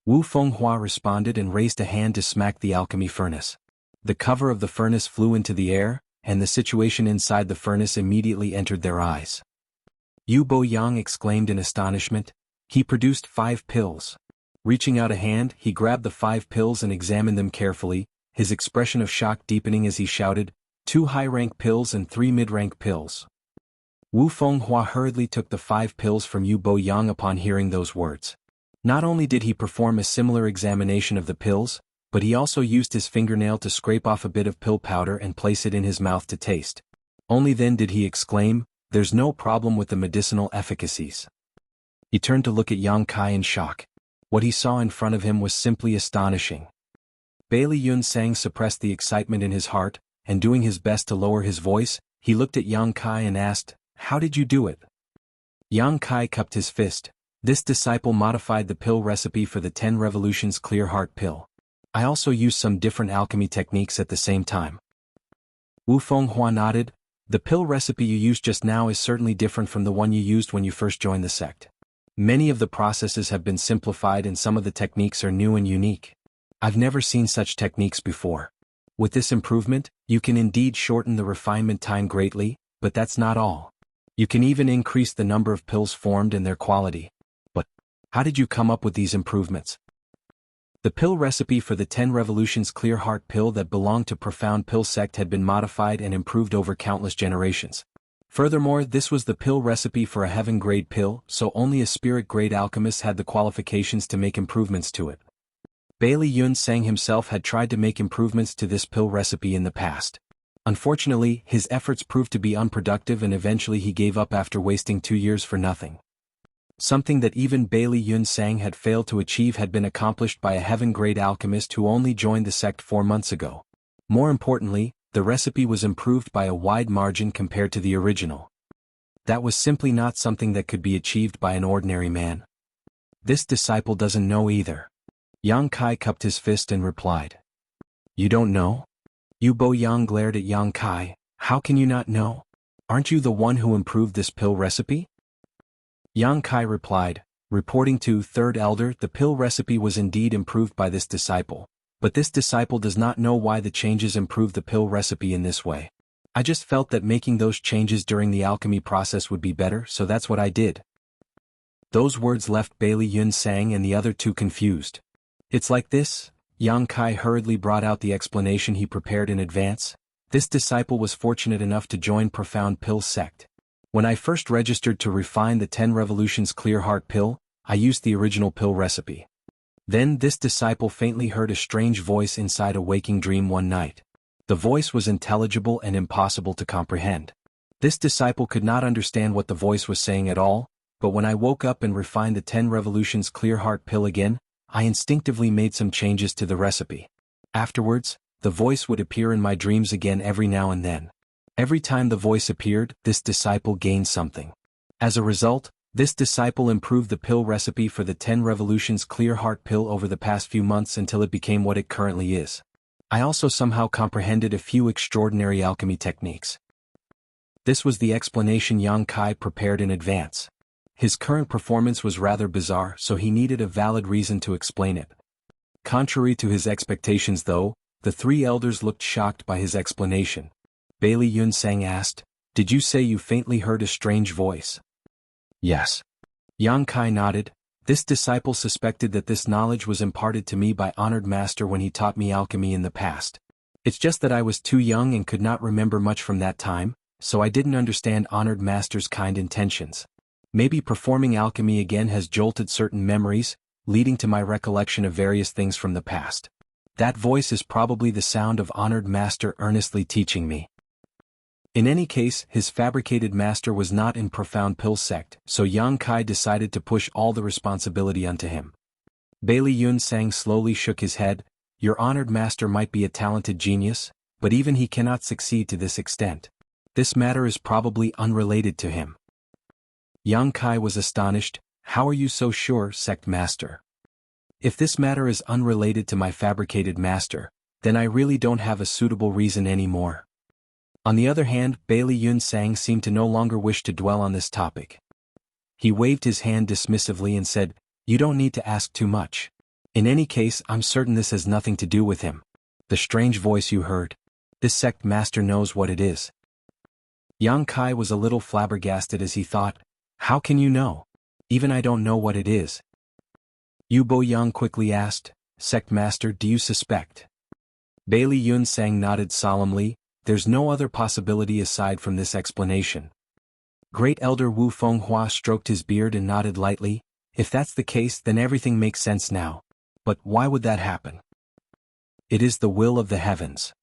Wu Fenghua responded and raised a hand to smack the alchemy furnace. The cover of the furnace flew into the air, and the situation inside the furnace immediately entered their eyes. Yu Boyang exclaimed in astonishment. He produced 5 pills. Reaching out a hand, he grabbed the 5 pills and examined them carefully, his expression of shock deepening as he shouted, 2 high-rank pills and 3 mid-rank pills. Wu Fenghua hurriedly took the 5 pills from Yu Boyang upon hearing those words. Not only did he perform a similar examination of the pills, but he also used his fingernail to scrape off a bit of pill powder and place it in his mouth to taste. Only then did he exclaim, "There's no problem with the medicinal efficacies." He turned to look at Yang Kai in shock. What he saw in front of him was simply astonishing. Bailey Yunsang suppressed the excitement in his heart, and doing his best to lower his voice, he looked at Yang Kai and asked, "How did you do it?" Yang Kai cupped his fist. "This disciple modified the pill recipe for the 10 revolutions clear heart pill. I also used some different alchemy techniques at the same time." Wu Fenghua nodded. "The pill recipe you used just now is certainly different from the one you used when you first joined the sect. Many of the processes have been simplified and some of the techniques are new and unique. I've never seen such techniques before. With this improvement, you can indeed shorten the refinement time greatly, but that's not all. You can even increase the number of pills formed and their quality. But how did you come up with these improvements?" The pill recipe for the 10 revolutions clear heart pill that belonged to Profound Pill sect had been modified and improved over countless generations. Furthermore, this was the pill recipe for a heaven-grade pill, so only a spirit-grade alchemist had the qualifications to make improvements to it. Bailey Yunsang himself had tried to make improvements to this pill recipe in the past. Unfortunately, his efforts proved to be unproductive and eventually he gave up after wasting 2 years for nothing. Something that even Bailey Yunsang had failed to achieve had been accomplished by a heaven-grade alchemist who only joined the sect 4 months ago. More importantly, the recipe was improved by a wide margin compared to the original. That was simply not something that could be achieved by an ordinary man. This disciple doesn't know either. Yang Kai cupped his fist and replied. "You don't know?" Yu Boyang glared at Yang Kai. "How can you not know? Aren't you the one who improved this pill recipe?" Yang Kai replied, reporting to Third Elder, "The pill recipe was indeed improved by this disciple. But this disciple does not know why the changes improved the pill recipe in this way. I just felt that making those changes during the alchemy process would be better, so that's what I did." Those words left Bailey Yunsang and the other two confused. "It's like this, Yang Kai hurriedly brought out the explanation he prepared in advance. This disciple was fortunate enough to join Profound Pill sect. When I first registered to refine the 10 Revolutions Clear Heart pill, I used the original pill recipe. Then this disciple faintly heard a strange voice inside a waking dream one night. The voice was intelligible and impossible to comprehend. This disciple could not understand what the voice was saying at all, but when I woke up and refined the 10 Revolutions Clear Heart pill again, I instinctively made some changes to the recipe. Afterwards, the voice would appear in my dreams again every now and then. Every time the voice appeared, this disciple gained something. As a result, this disciple improved the pill recipe for the 10 Revolutions Clear Heart pill over the past few months until it became what it currently is. I also somehow comprehended a few extraordinary alchemy techniques. This was the explanation Yang Kai prepared in advance. His current performance was rather bizarre, so he needed a valid reason to explain it. Contrary to his expectations though, the three elders looked shocked by his explanation. Bailey Yunsang asked, "Did you say you faintly heard a strange voice?" "Yes." Yang Kai nodded. This disciple suspected that this knowledge was imparted to me by Honored Master when he taught me alchemy in the past. It's just that I was too young and could not remember much from that time, so I didn't understand Honored Master's kind intentions. Maybe performing alchemy again has jolted certain memories, leading to my recollection of various things from the past. That voice is probably the sound of Honored Master earnestly teaching me. In any case, his fabricated master was not in Profound Pill sect, so Yang Kai decided to push all the responsibility onto him. Bailey Yun Sang slowly shook his head. "Your honored master might be a talented genius, but even he cannot succeed to this extent. This matter is probably unrelated to him." Yang Kai was astonished. "How are you so sure, sect master? If this matter is unrelated to my fabricated master, then I really don't have a suitable reason anymore." On the other hand, Bailey Yun Sang seemed to no longer wish to dwell on this topic. He waved his hand dismissively and said, "You don't need to ask too much. In any case, I'm certain this has nothing to do with him. The strange voice you heard. This sect master knows what it is." Yang Kai was a little flabbergasted as he thought, "How can you know? Even I don't know what it is." Yu Bo Yang quickly asked, "Sect master, do you suspect?" Bailey Yun Sang nodded solemnly. "There's no other possibility aside from this explanation." Great Elder Wu Fenghua stroked his beard and nodded lightly. "If that's the case, then everything makes sense now. But why would that happen?" "It is the will of the heavens."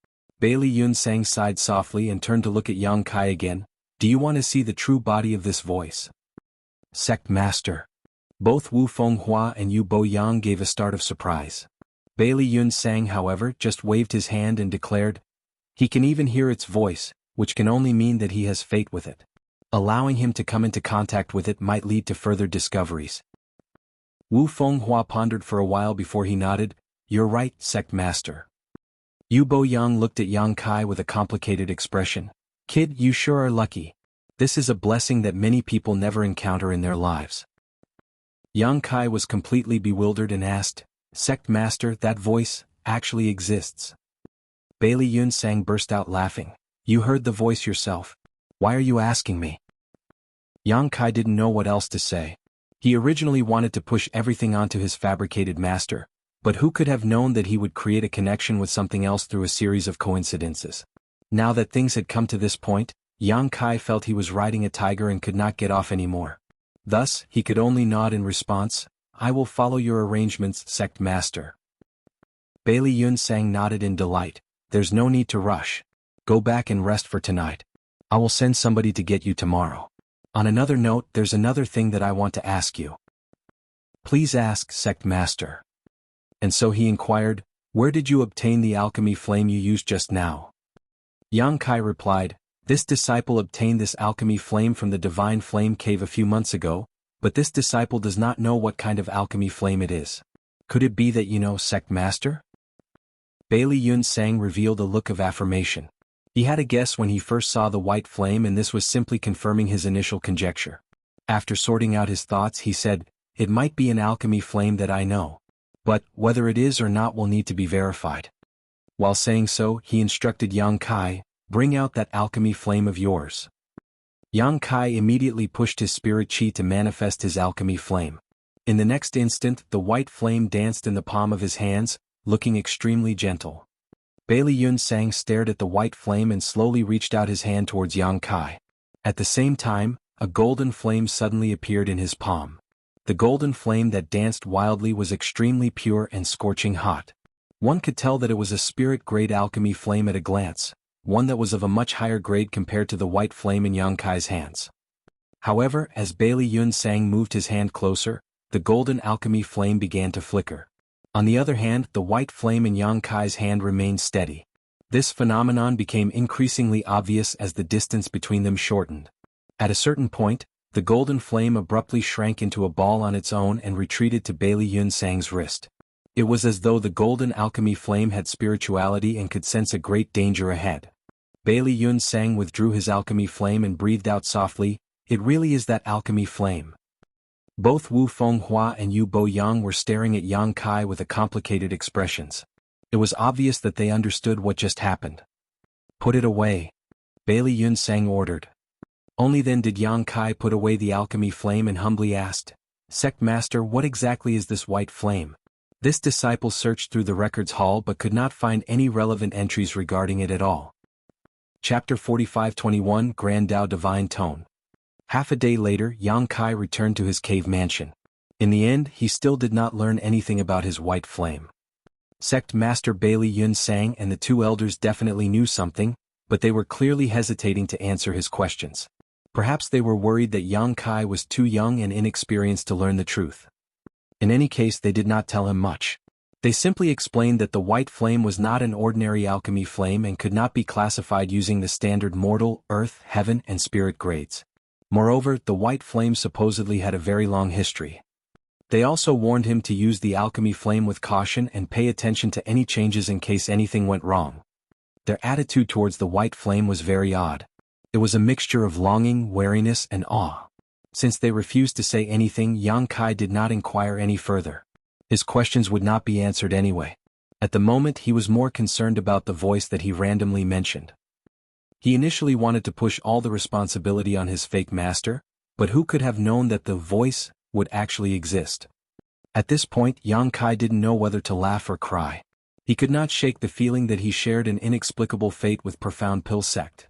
Bailey Yun Sang sighed softly and turned to look at Yang Kai again. "Do you want to see the true body of this voice?" "Sect master." Both Wu Fenghua and Yu Bo Yang gave a start of surprise. Bailey Yun Sang, however, just waved his hand and declared, "He can even hear its voice, which can only mean that he has fate with it. Allowing him to come into contact with it might lead to further discoveries." Wu Fenghua pondered for a while before he nodded. "You're right, sect master." Yu Bo Yang looked at Yang Kai with a complicated expression. "Kid, you sure are lucky. This is a blessing that many people never encounter in their lives." Yang Kai was completely bewildered and asked, "Sect master, that voice actually exists?" Bailey Yun Sang burst out laughing. "You heard the voice yourself. Why are you asking me?" Yang Kai didn't know what else to say. He originally wanted to push everything onto his fabricated master, but who could have known that he would create a connection with something else through a series of coincidences? Now that things had come to this point, Yang Kai felt he was riding a tiger and could not get off anymore. Thus, he could only nod in response. "I will follow your arrangements, sect master." Bailey Yun Sang nodded in delight. "There's no need to rush. Go back and rest for tonight. I will send somebody to get you tomorrow. On another note, there's another thing that I want to ask you." "Please ask, sect master." And so he inquired, "Where did you obtain the alchemy flame you used just now?" Yang Kai replied, "This disciple obtained this alchemy flame from the Divine Flame Cave a few months ago, but this disciple does not know what kind of alchemy flame it is. Could it be that you know, sect master?" Bailey Yun Sang revealed a look of affirmation. He had a guess when he first saw the white flame, and this was simply confirming his initial conjecture. After sorting out his thoughts, he said, "It might be an alchemy flame that I know. But whether it is or not will need to be verified." While saying so, he instructed Yang Kai, "Bring out that alchemy flame of yours." Yang Kai immediately pushed his spirit chi to manifest his alchemy flame. In the next instant, the white flame danced in the palm of his hands, looking extremely gentle. Bailey Yun Sang stared at the white flame and slowly reached out his hand towards Yang Kai. At the same time, a golden flame suddenly appeared in his palm. The golden flame that danced wildly was extremely pure and scorching hot. One could tell that it was a spirit-grade alchemy flame at a glance, one that was of a much higher grade compared to the white flame in Yang Kai's hands. However, as Bailey Yun Sang moved his hand closer, the golden alchemy flame began to flicker. On the other hand, the white flame in Yang Kai's hand remained steady. This phenomenon became increasingly obvious as the distance between them shortened. At a certain point, the golden flame abruptly shrank into a ball on its own and retreated to Bailey Yun Sang's wrist. It was as though the golden alchemy flame had spirituality and could sense a great danger ahead. Bailey Yun Sang withdrew his alchemy flame and breathed out softly, "It really is that alchemy flame." Both Wu Fenghua and Yu Boyang were staring at Yang Kai with complicated expressions. It was obvious that they understood what just happened. "Put it away," Bailey Yun Sang ordered. Only then did Yang Kai put away the alchemy flame and humbly asked, "Sect Master, what exactly is this white flame?" This disciple searched through the records hall but could not find any relevant entries regarding it at all. Chapter 45-21 Grand Dao Divine Tone. Half a day later, Yang Kai returned to his cave mansion. In the end, he still did not learn anything about his white flame. Sect Master Bailey Yun Sang and the two elders definitely knew something, but they were clearly hesitating to answer his questions. Perhaps they were worried that Yang Kai was too young and inexperienced to learn the truth. In any case, they did not tell him much. They simply explained that the white flame was not an ordinary alchemy flame and could not be classified using the standard mortal, earth, heaven, and spirit grades. Moreover, the white flame supposedly had a very long history. They also warned him to use the alchemy flame with caution and pay attention to any changes in case anything went wrong. Their attitude towards the white flame was very odd. It was a mixture of longing, wariness, and awe. Since they refused to say anything, Yang Kai did not inquire any further. His questions would not be answered anyway. At the moment, he was more concerned about the voice that he randomly mentioned. He initially wanted to push all the responsibility on his fake master, but who could have known that the voice would actually exist? At this point, Yang Kai didn't know whether to laugh or cry. He could not shake the feeling that he shared an inexplicable fate with Profound Pill Sect.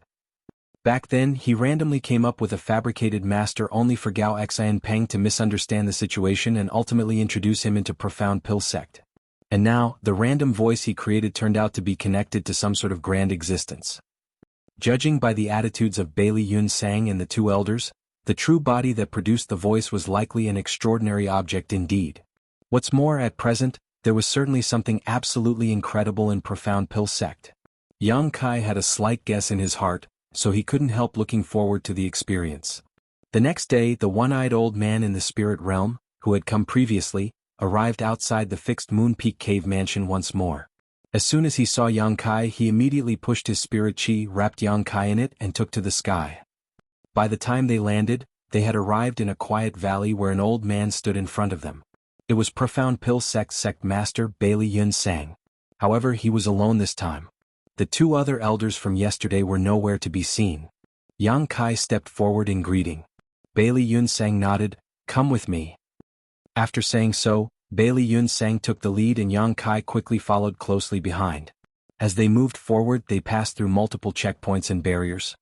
Back then, he randomly came up with a fabricated master only for Gao Xianpeng to misunderstand the situation and ultimately introduce him into Profound Pill Sect. And now, the random voice he created turned out to be connected to some sort of grand existence. Judging by the attitudes of Bailey Yun Sang and the two elders, the true body that produced the voice was likely an extraordinary object indeed. What's more, at present, there was certainly something absolutely incredible in Profound Pill Sect. Yang Kai had a slight guess in his heart, so he couldn't help looking forward to the experience. The next day, the one-eyed old man in the spirit realm, who had come previously, arrived outside the fixed Moon Peak Cave mansion once more. As soon as he saw Yang Kai, he immediately pushed his spirit chi, wrapped Yang Kai in it, and took to the sky. By the time they landed, they had arrived in a quiet valley where an old man stood in front of them. It was Profound Pill Sect Master Bailey Yun Sang. However, he was alone this time. The two other elders from yesterday were nowhere to be seen. Yang Kai stepped forward in greeting. Bailey Yun Sang nodded, "Come with me." After saying so, Bailey Yun Sang took the lead and Yang Kai quickly followed closely behind. As they moved forward, they passed through multiple checkpoints and barriers.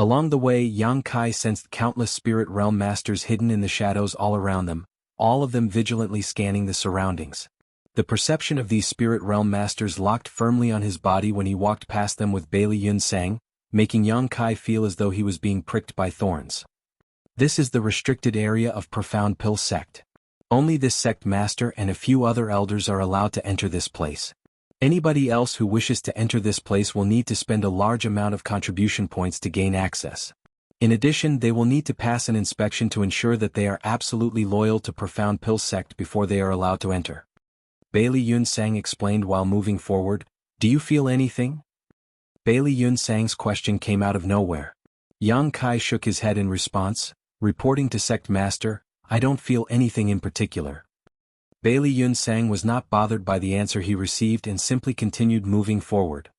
Along the way, Yang Kai sensed countless spirit realm masters hidden in the shadows all around them, all of them vigilantly scanning the surroundings. The perception of these spirit realm masters locked firmly on his body when he walked past them with Bailey Yun Sang, making Yang Kai feel as though he was being pricked by thorns. This is the restricted area of Profound Pill Sect. Only this sect master and a few other elders are allowed to enter this place. Anybody else who wishes to enter this place will need to spend a large amount of contribution points to gain access. In addition, they will need to pass an inspection to ensure that they are absolutely loyal to Profound Pill Sect before they are allowed to enter. Bailey Yun Sang explained while moving forward, "Do you feel anything?" Bailey Yun Sang's question came out of nowhere. Yang Kai shook his head in response, reporting to Sect Master, "I don't feel anything in particular." Bailey Yun Sang was not bothered by the answer he received and simply continued moving forward.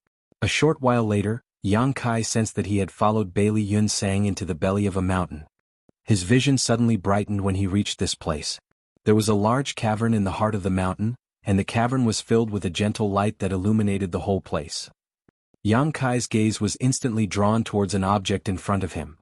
A short while later, Yang Kai sensed that he had followed Bailey Yun Sang into the belly of a mountain. His vision suddenly brightened when he reached this place. There was a large cavern in the heart of the mountain, and the cavern was filled with a gentle light that illuminated the whole place. Yang Kai's gaze was instantly drawn towards an object in front of him.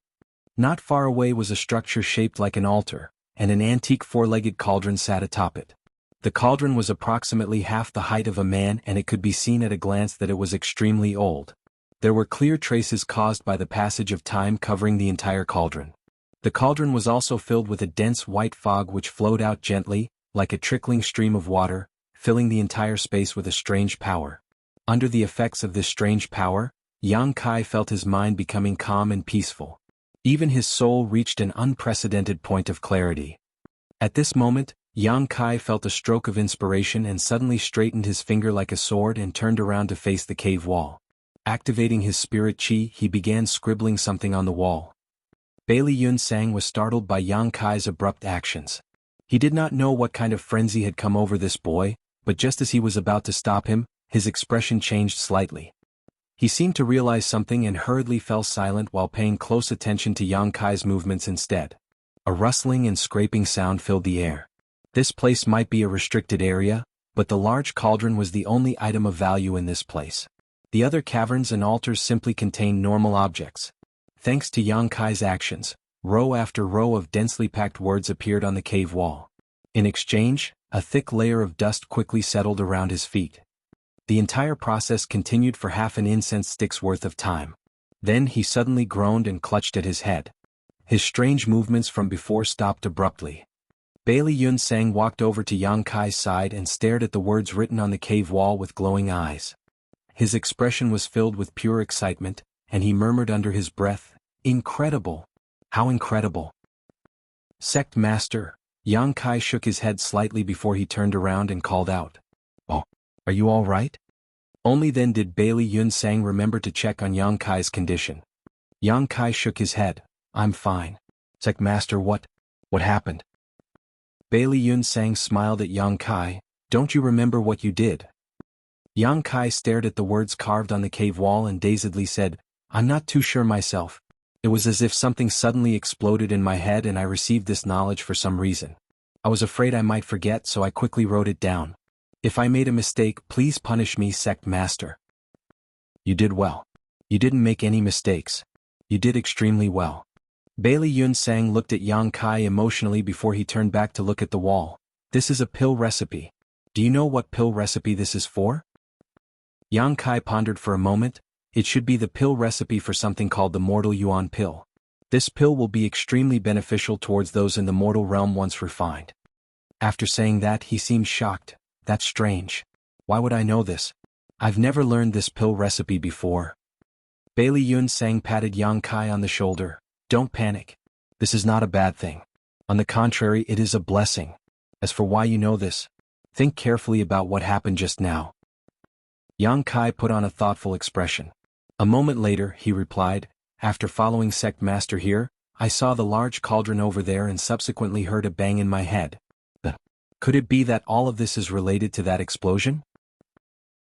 Not far away was a structure shaped like an altar, and an antique four-legged cauldron sat atop it. The cauldron was approximately half the height of a man, and it could be seen at a glance that it was extremely old. There were clear traces caused by the passage of time covering the entire cauldron. The cauldron was also filled with a dense white fog which flowed out gently, like a trickling stream of water, filling the entire space with a strange power. Under the effects of this strange power, Yang Kai felt his mind becoming calm and peaceful. Even his soul reached an unprecedented point of clarity. At this moment, Yang Kai felt a stroke of inspiration and suddenly straightened his finger like a sword and turned around to face the cave wall. Activating his spirit chi, he began scribbling something on the wall. Bailey Yun Sang was startled by Yang Kai's abrupt actions. He did not know what kind of frenzy had come over this boy, but just as he was about to stop him, his expression changed slightly. He seemed to realize something and hurriedly fell silent while paying close attention to Yang Kai's movements instead. A rustling and scraping sound filled the air. This place might be a restricted area, but the large cauldron was the only item of value in this place. The other caverns and altars simply contained normal objects. Thanks to Yang Kai's actions, row after row of densely packed words appeared on the cave wall. In exchange, a thick layer of dust quickly settled around his feet. The entire process continued for half an incense stick's worth of time. Then he suddenly groaned and clutched at his head. His strange movements from before stopped abruptly. Bailey Yun Sang walked over to Yang Kai's side and stared at the words written on the cave wall with glowing eyes. His expression was filled with pure excitement, and he murmured under his breath, "Incredible! How incredible!" "Sect Master," Yang Kai shook his head slightly before he turned around and called out, "Oh, are you all right?" Only then did Bailey Yun Sang remember to check on Yang Kai's condition. Yang Kai shook his head, "I'm fine." "Sect Master, what happened?" Bailey Yun Sang smiled at Yang Kai, "Don't you remember what you did?" Yang Kai stared at the words carved on the cave wall and dazedly said, "I'm not too sure myself. It was as if something suddenly exploded in my head and I received this knowledge for some reason. I was afraid I might forget, so I quickly wrote it down. If I made a mistake, please punish me, Sect Master." "You did well. You didn't make any mistakes. You did extremely well." Bailey Yun Sang looked at Yang Kai emotionally before he turned back to look at the wall. "This is a pill recipe. Do you know what pill recipe this is for?" Yang Kai pondered for a moment. "It should be the pill recipe for something called the Mortal Yuan pill. This pill will be extremely beneficial towards those in the mortal realm once refined." After saying that, he seemed shocked. "That's strange. Why would I know this? I've never learned this pill recipe before." Bailey Yun Sang patted Yang Kai on the shoulder. "Don't panic. This is not a bad thing. On the contrary, it is a blessing. As for why you know this, think carefully about what happened just now." Yang Kai put on a thoughtful expression. A moment later, he replied, "After following Sect Master here, I saw the large cauldron over there and subsequently heard a bang in my head. Could it be that all of this is related to that explosion?"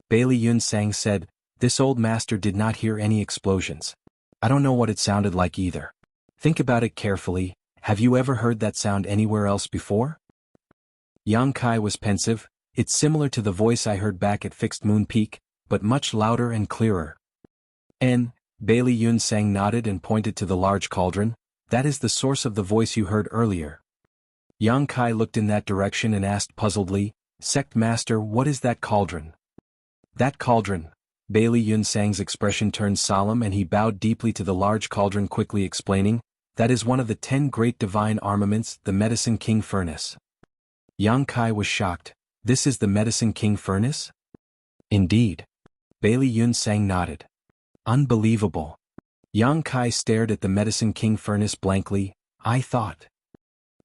Bailey Yun Sang said, "This old master did not hear any explosions. I don't know what it sounded like either. Think about it carefully. Have you ever heard that sound anywhere else before?" Yang Kai was pensive. "It's similar to the voice I heard back at Fixed Moon Peak, but much louder and clearer." Bailey Yun Sang nodded and pointed to the large cauldron. "That is the source of the voice you heard earlier." Yang Kai looked in that direction and asked puzzledly, "Sect Master, what is that cauldron?" "That cauldron." Bailey Yun Sang's expression turned solemn and he bowed deeply to the large cauldron, quickly explaining, "That is one of the 10 great divine armaments, the Medicine King Furnace." Yang Kai was shocked. "This is the Medicine King Furnace?" "Indeed." Bailey Yun Sang nodded. "Unbelievable." Yang Kai stared at the Medicine King Furnace blankly. "I thought."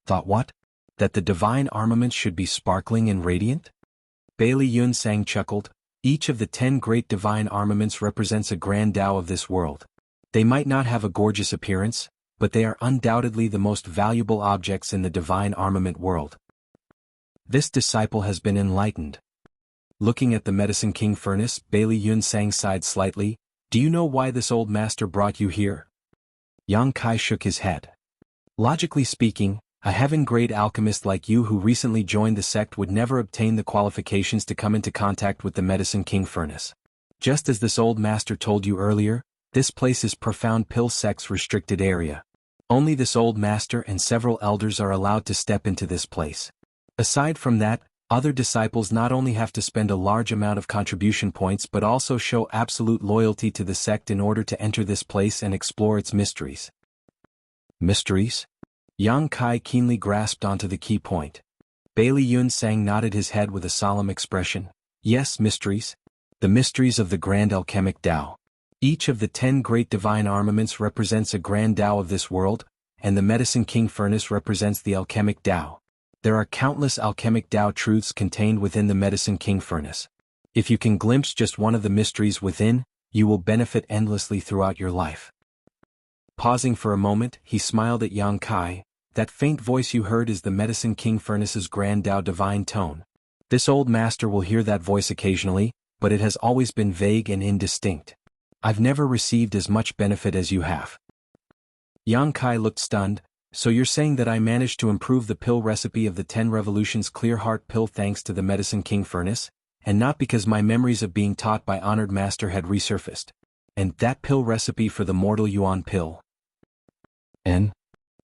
"Thought what?" "That the divine armament should be sparkling and radiant?" Bailey Yun Sang chuckled. "Each of the 10 great divine armaments represents a grand Tao of this world. They might not have a gorgeous appearance, but they are undoubtedly the most valuable objects in the divine armament world." This disciple has been enlightened. Looking at the Medicine King Furnace, Bailey Yun Sang sighed slightly. "Do you know why this old master brought you here?" Yang Kai shook his head. "Logically speaking, A heaven-grade alchemist like you who recently joined the sect would never obtain the qualifications to come into contact with the Medicine King furnace. Just as this old master told you earlier, this place is Profound Pill Sect's restricted area. Only this old master and several elders are allowed to step into this place. Aside from that, other disciples not only have to spend a large amount of contribution points but also show absolute loyalty to the sect in order to enter this place and explore its mysteries. Mysteries? Yang Kai keenly grasped onto the key point. Bailey Yun Sang nodded his head with a solemn expression. Yes, mysteries. The mysteries of the Grand Alchemic Tao. Each of the 10 great divine armaments represents a Grand Tao of this world, and the Medicine King Furnace represents the Alchemic Tao. There are countless Alchemic Tao truths contained within the Medicine King Furnace. If you can glimpse just one of the mysteries within, you will benefit endlessly throughout your life. Pausing for a moment, he smiled at Yang Kai. That faint voice you heard is the Medicine King Furnace's Grand Tao divine tone. This old master will hear that voice occasionally, but it has always been vague and indistinct. I've never received as much benefit as you have. Yang Kai looked stunned. So you're saying that I managed to improve the pill recipe of the 10 Revolutions Clear Heart pill thanks to the Medicine King Furnace, and not because my memories of being taught by honored master had resurfaced. And that pill recipe for the Mortal Yuan pill. N.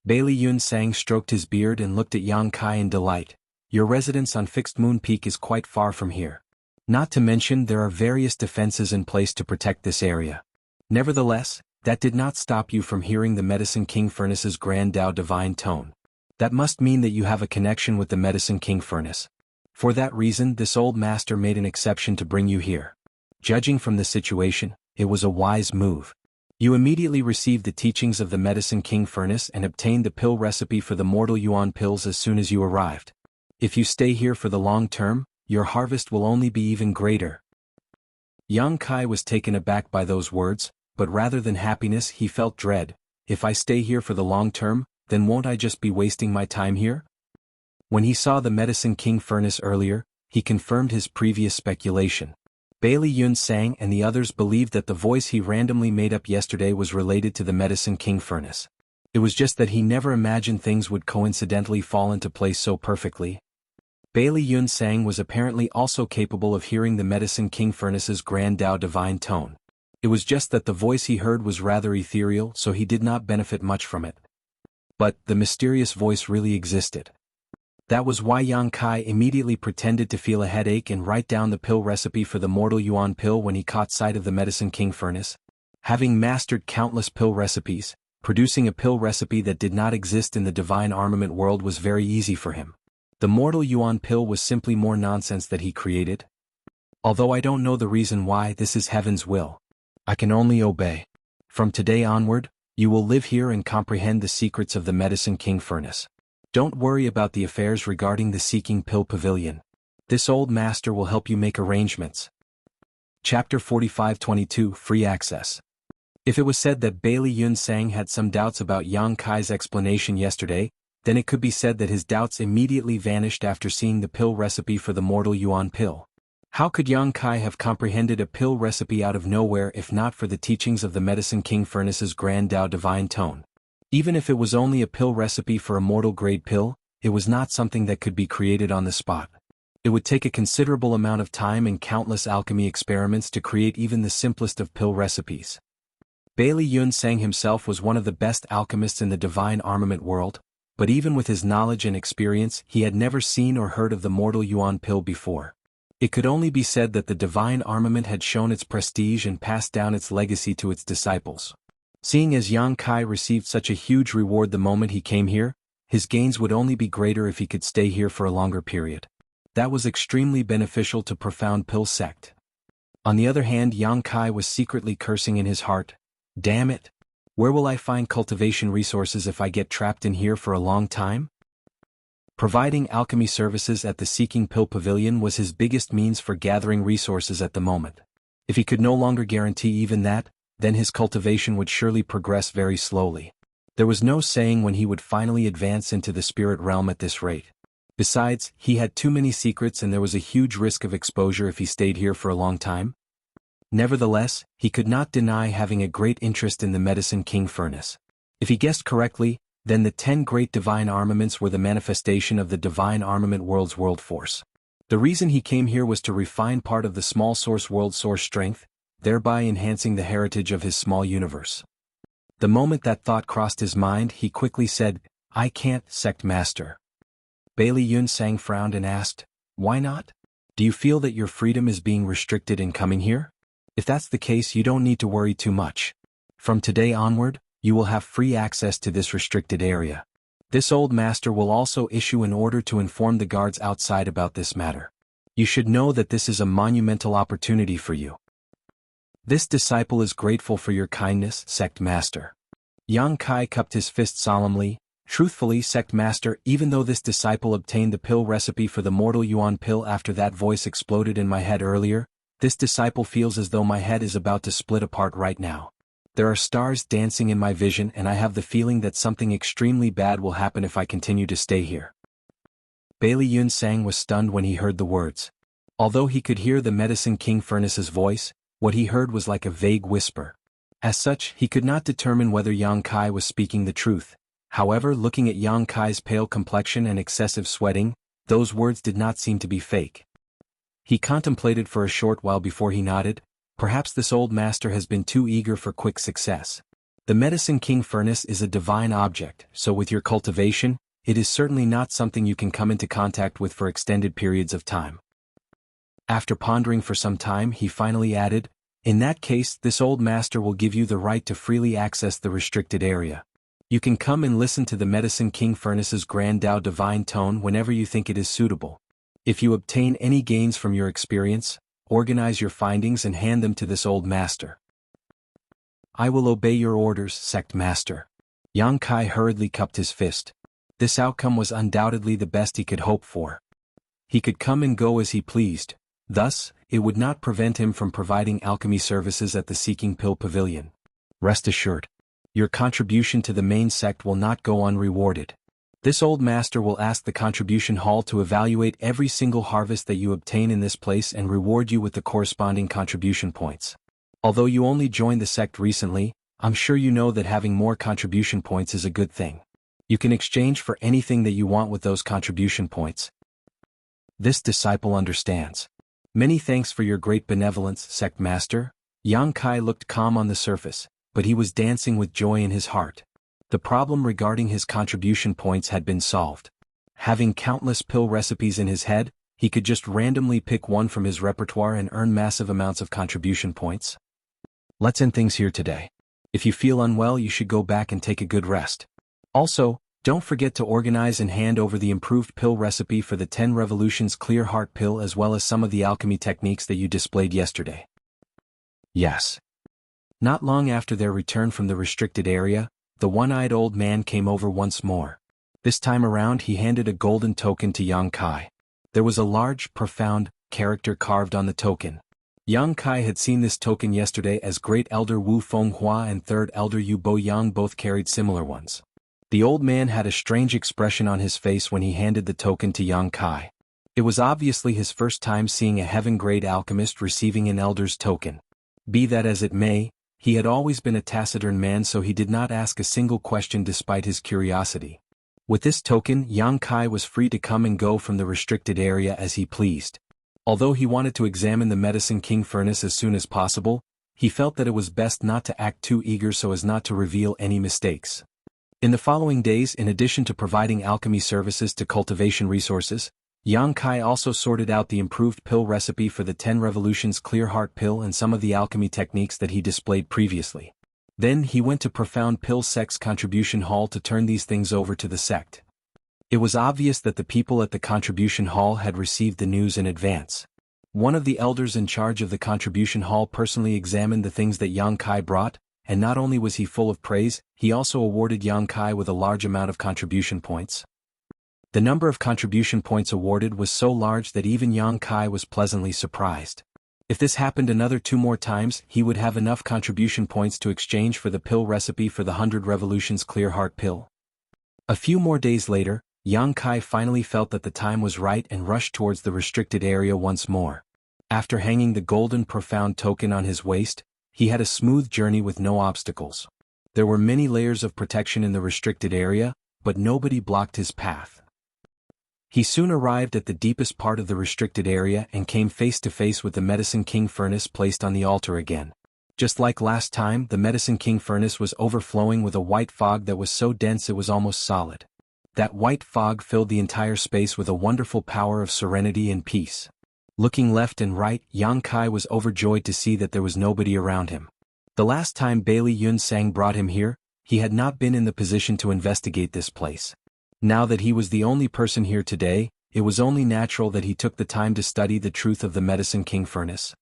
Bailey Yun Sang stroked his beard and looked at Yang Kai in delight. Your residence on Fixed Moon Peak is quite far from here. Not to mention there are various defenses in place to protect this area. Nevertheless, that did not stop you from hearing the Medicine King Furnace's Grand Tao divine tone. That must mean that you have a connection with the Medicine King Furnace. For that reason, this old master made an exception to bring you here. Judging from the situation, it was a wise move. You immediately received the teachings of the Medicine King Furnace and obtained the pill recipe for the Mortal Yuan pills as soon as you arrived. If you stay here for the long term, your harvest will only be even greater. Yang Kai was taken aback by those words, but rather than happiness he felt dread. If I stay here for the long term, then won't I just be wasting my time here? When he saw the Medicine King Furnace earlier, he confirmed his previous speculation. Bailey Yun Sang and the others believed that the voice he randomly made up yesterday was related to the Medicine King Furnace. It was just that he never imagined things would coincidentally fall into place so perfectly. Bailey Yun Sang was apparently also capable of hearing the Medicine King Furnace's Grand Tao divine tone. It was just that the voice he heard was rather ethereal, so he did not benefit much from it. But the mysterious voice really existed. That was why Yang Kai immediately pretended to feel a headache and write down the pill recipe for the Mortal Yuan pill when he caught sight of the Medicine King Furnace. Having mastered countless pill recipes, producing a pill recipe that did not exist in the divine armament world was very easy for him. The Mortal Yuan pill was simply more nonsense that he created. Although I don't know the reason why, this is heaven's will. I can only obey. From today onward, you will live here and comprehend the secrets of the Medicine King Furnace. Don't worry about the affairs regarding the Seeking Pill Pavilion. This old master will help you make arrangements. Chapter 45-22 Free Access. If it was said that Bailey Yun Sang had some doubts about Yang Kai's explanation yesterday, then it could be said that his doubts immediately vanished after seeing the pill recipe for the Mortal Yuan pill. How could Yang Kai have comprehended a pill recipe out of nowhere if not for the teachings of the Medicine King Furnace's Grand Tao divine tone? Even if it was only a pill recipe for a mortal-grade pill, it was not something that could be created on the spot. It would take a considerable amount of time and countless alchemy experiments to create even the simplest of pill recipes. Bailey Yun Sang himself was one of the best alchemists in the divine armament world, but even with his knowledge and experience he had never seen or heard of the Mortal Yuan pill before. It could only be said that the divine armament had shown its prestige and passed down its legacy to its disciples. Seeing as Yang Kai received such a huge reward the moment he came here, his gains would only be greater if he could stay here for a longer period. That was extremely beneficial to Profound Pill Sect. On the other hand, Yang Kai was secretly cursing in his heart. Damn it! Where will I find cultivation resources if I get trapped in here for a long time? Providing alchemy services at the Seeking Pill Pavilion was his biggest means for gathering resources at the moment. If he could no longer guarantee even that, then his cultivation would surely progress very slowly. There was no saying when he would finally advance into the spirit realm at this rate. Besides, he had too many secrets and there was a huge risk of exposure if he stayed here for a long time. Nevertheless, he could not deny having a great interest in the Medicine King Furnace. If he guessed correctly, Then the 10 great divine armaments were the manifestation of the divine armament world's world force. The reason he came here was to refine part of the small source world source strength, thereby enhancing the heritage of his small universe. The moment that thought crossed his mind, he quickly said, "I can't, Sect Master." Bailey Yunsang frowned and asked, "Why not? Do you feel that your freedom is being restricted in coming here? If that's the case, you don't need to worry too much. From today onward, you will have free access to this restricted area. This old master will also issue an order to inform the guards outside about this matter. You should know that this is a monumental opportunity for you. This disciple is grateful for your kindness, Sect Master." Yang Kai cupped his fist solemnly. "Truthfully, Sect Master, even though this disciple obtained the pill recipe for the mortal yuan pill after that voice exploded in my head earlier, this disciple feels as though my head is about to split apart right now. There are stars dancing in my vision, and I have the feeling that something extremely bad will happen if I continue to stay here." Bailey Yunsang was stunned when he heard the words. Although he could hear the Medicine King Furnace's voice, what he heard was like a vague whisper. As such, he could not determine whether Yang Kai was speaking the truth. However, looking at Yang Kai's pale complexion and excessive sweating, those words did not seem to be fake. He contemplated for a short while before he nodded. Perhaps this old master has been too eager for quick success. The Medicine King Furnace is a divine object, so with your cultivation, it is certainly not something you can come into contact with for extended periods of time. After pondering for some time, he finally added, "In that case, this old master will give you the right to freely access the restricted area. You can come and listen to the Medicine King Furnace's Grand Tao divine tone whenever you think it is suitable. If you obtain any gains from your experience, organize your findings and hand them to this old master." "I will obey your orders, Sect Master." Yang Kai hurriedly cupped his fist. This outcome was undoubtedly the best he could hope for. He could come and go as he pleased. Thus, it would not prevent him from providing alchemy services at the Seeking Pill Pavilion. Rest assured, your contribution to the main sect will not go unrewarded. This old master will ask the contribution hall to evaluate every single harvest that you obtain in this place and reward you with the corresponding contribution points. Although you only joined the sect recently, I'm sure you know that having more contribution points is a good thing. You can exchange for anything that you want with those contribution points. This disciple understands. Many thanks for your great benevolence, Sect Master. Yang Kai looked calm on the surface, but he was dancing with joy in his heart. The problem regarding his contribution points had been solved. Having countless pill recipes in his head, he could just randomly pick one from his repertoire and earn massive amounts of contribution points. Let's end things here today. If you feel unwell, you should go back and take a good rest. Also, don't forget to organize and hand over the improved pill recipe for the 10 Revolutions Clear Heart pill as well as some of the alchemy techniques that you displayed yesterday. Yes. Not long after their return from the restricted area, the one-eyed old man came over once more. This time around he handed a golden token to Yang Kai. There was a large, profound character carved on the token. Yang Kai had seen this token yesterday as Great Elder Wu Fenghua and Third Elder Yu Bo Yang both carried similar ones. The old man had a strange expression on his face when he handed the token to Yang Kai. It was obviously his first time seeing a heaven-grade alchemist receiving an elder's token. Be that as it may, he had always been a taciturn man, so he did not ask a single question despite his curiosity. With this token, Yang Kai was free to come and go from the restricted area as he pleased. Although he wanted to examine the Medicine King Furnace as soon as possible, he felt that it was best not to act too eager so as not to reveal any mistakes. In the following days, in addition to providing alchemy services to Cultivation resources, Yang Kai also sorted out the improved pill recipe for the 10 Revolutions Clear Heart pill and some of the alchemy techniques that he displayed previously. Then he went to Profound Pill Sect's contribution hall to turn these things over to the sect. It was obvious that the people at the contribution hall had received the news in advance. One of the elders in charge of the contribution hall personally examined the things that Yang Kai brought, and not only was he full of praise, he also awarded Yang Kai with a large amount of contribution points. The number of contribution points awarded was so large that even Yang Kai was pleasantly surprised. If this happened another 2 more times, he would have enough contribution points to exchange for the pill recipe for the 100 Revolutions Clear Heart pill. A few more days later, Yang Kai finally felt that the time was right and rushed towards the restricted area once more. After hanging the golden profound token on his waist, he had a smooth journey with no obstacles. There were many layers of protection in the restricted area, but nobody blocked his path. He soon arrived at the deepest part of the restricted area and came face to face with the Medicine King furnace placed on the altar again. Just like last time, the Medicine King furnace was overflowing with a white fog that was so dense it was almost solid. That white fog filled the entire space with a wonderful power of serenity and peace. Looking left and right, Yang Kai was overjoyed to see that there was nobody around him. The last time Bailey Yun Sang brought him here, he had not been in the position to investigate this place. Now that he was the only person here today, it was only natural that he took the time to study the truth of the Medicine King furnace.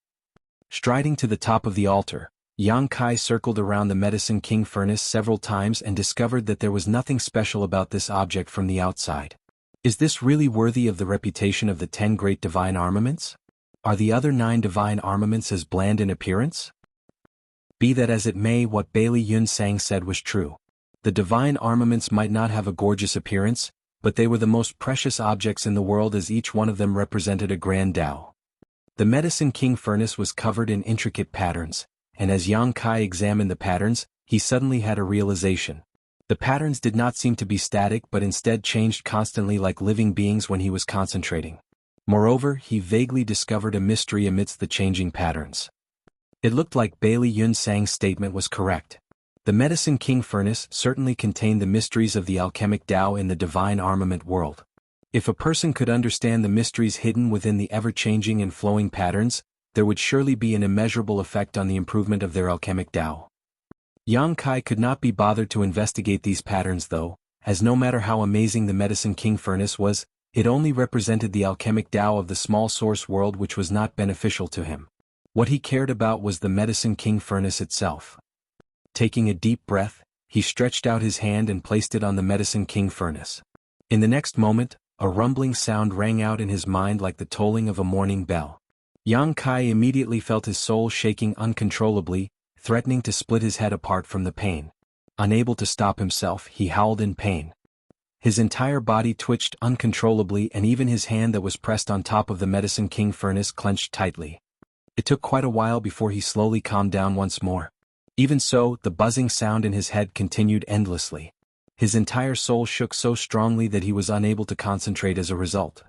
Striding to the top of the altar, Yang Kai circled around the Medicine King furnace several times and discovered that there was nothing special about this object from the outside. Is this really worthy of the reputation of the 10 great divine armaments? Are the other 9 divine armaments as bland in appearance? Be that as it may, what Bailey Yun Sang said was true. The divine armaments might not have a gorgeous appearance, but they were the most precious objects in the world, as each one of them represented a grand Tao. The Medicine King furnace was covered in intricate patterns, and as Yang Kai examined the patterns, he suddenly had a realization. The patterns did not seem to be static but instead changed constantly like living beings when he was concentrating. Moreover, he vaguely discovered a mystery amidst the changing patterns. It looked like Bailey Yun Sang's statement was correct. The Medicine King furnace certainly contained the mysteries of the alchemic Tao in the divine armament world. If a person could understand the mysteries hidden within the ever-changing and flowing patterns, there would surely be an immeasurable effect on the improvement of their alchemic Tao. Yang Kai could not be bothered to investigate these patterns though, as no matter how amazing the Medicine King furnace was, it only represented the alchemic Tao of the small source world, which was not beneficial to him. What he cared about was the Medicine King furnace itself. Taking a deep breath, he stretched out his hand and placed it on the Medicine King furnace. In the next moment, a rumbling sound rang out in his mind like the tolling of a morning bell. Yang Kai immediately felt his soul shaking uncontrollably, threatening to split his head apart from the pain. Unable to stop himself, he howled in pain. His entire body twitched uncontrollably, and even his hand that was pressed on top of the Medicine King furnace clenched tightly. It took quite a while before he slowly calmed down once more. Even so, the buzzing sound in his head continued endlessly. His entire soul shook so strongly that he was unable to concentrate as a result.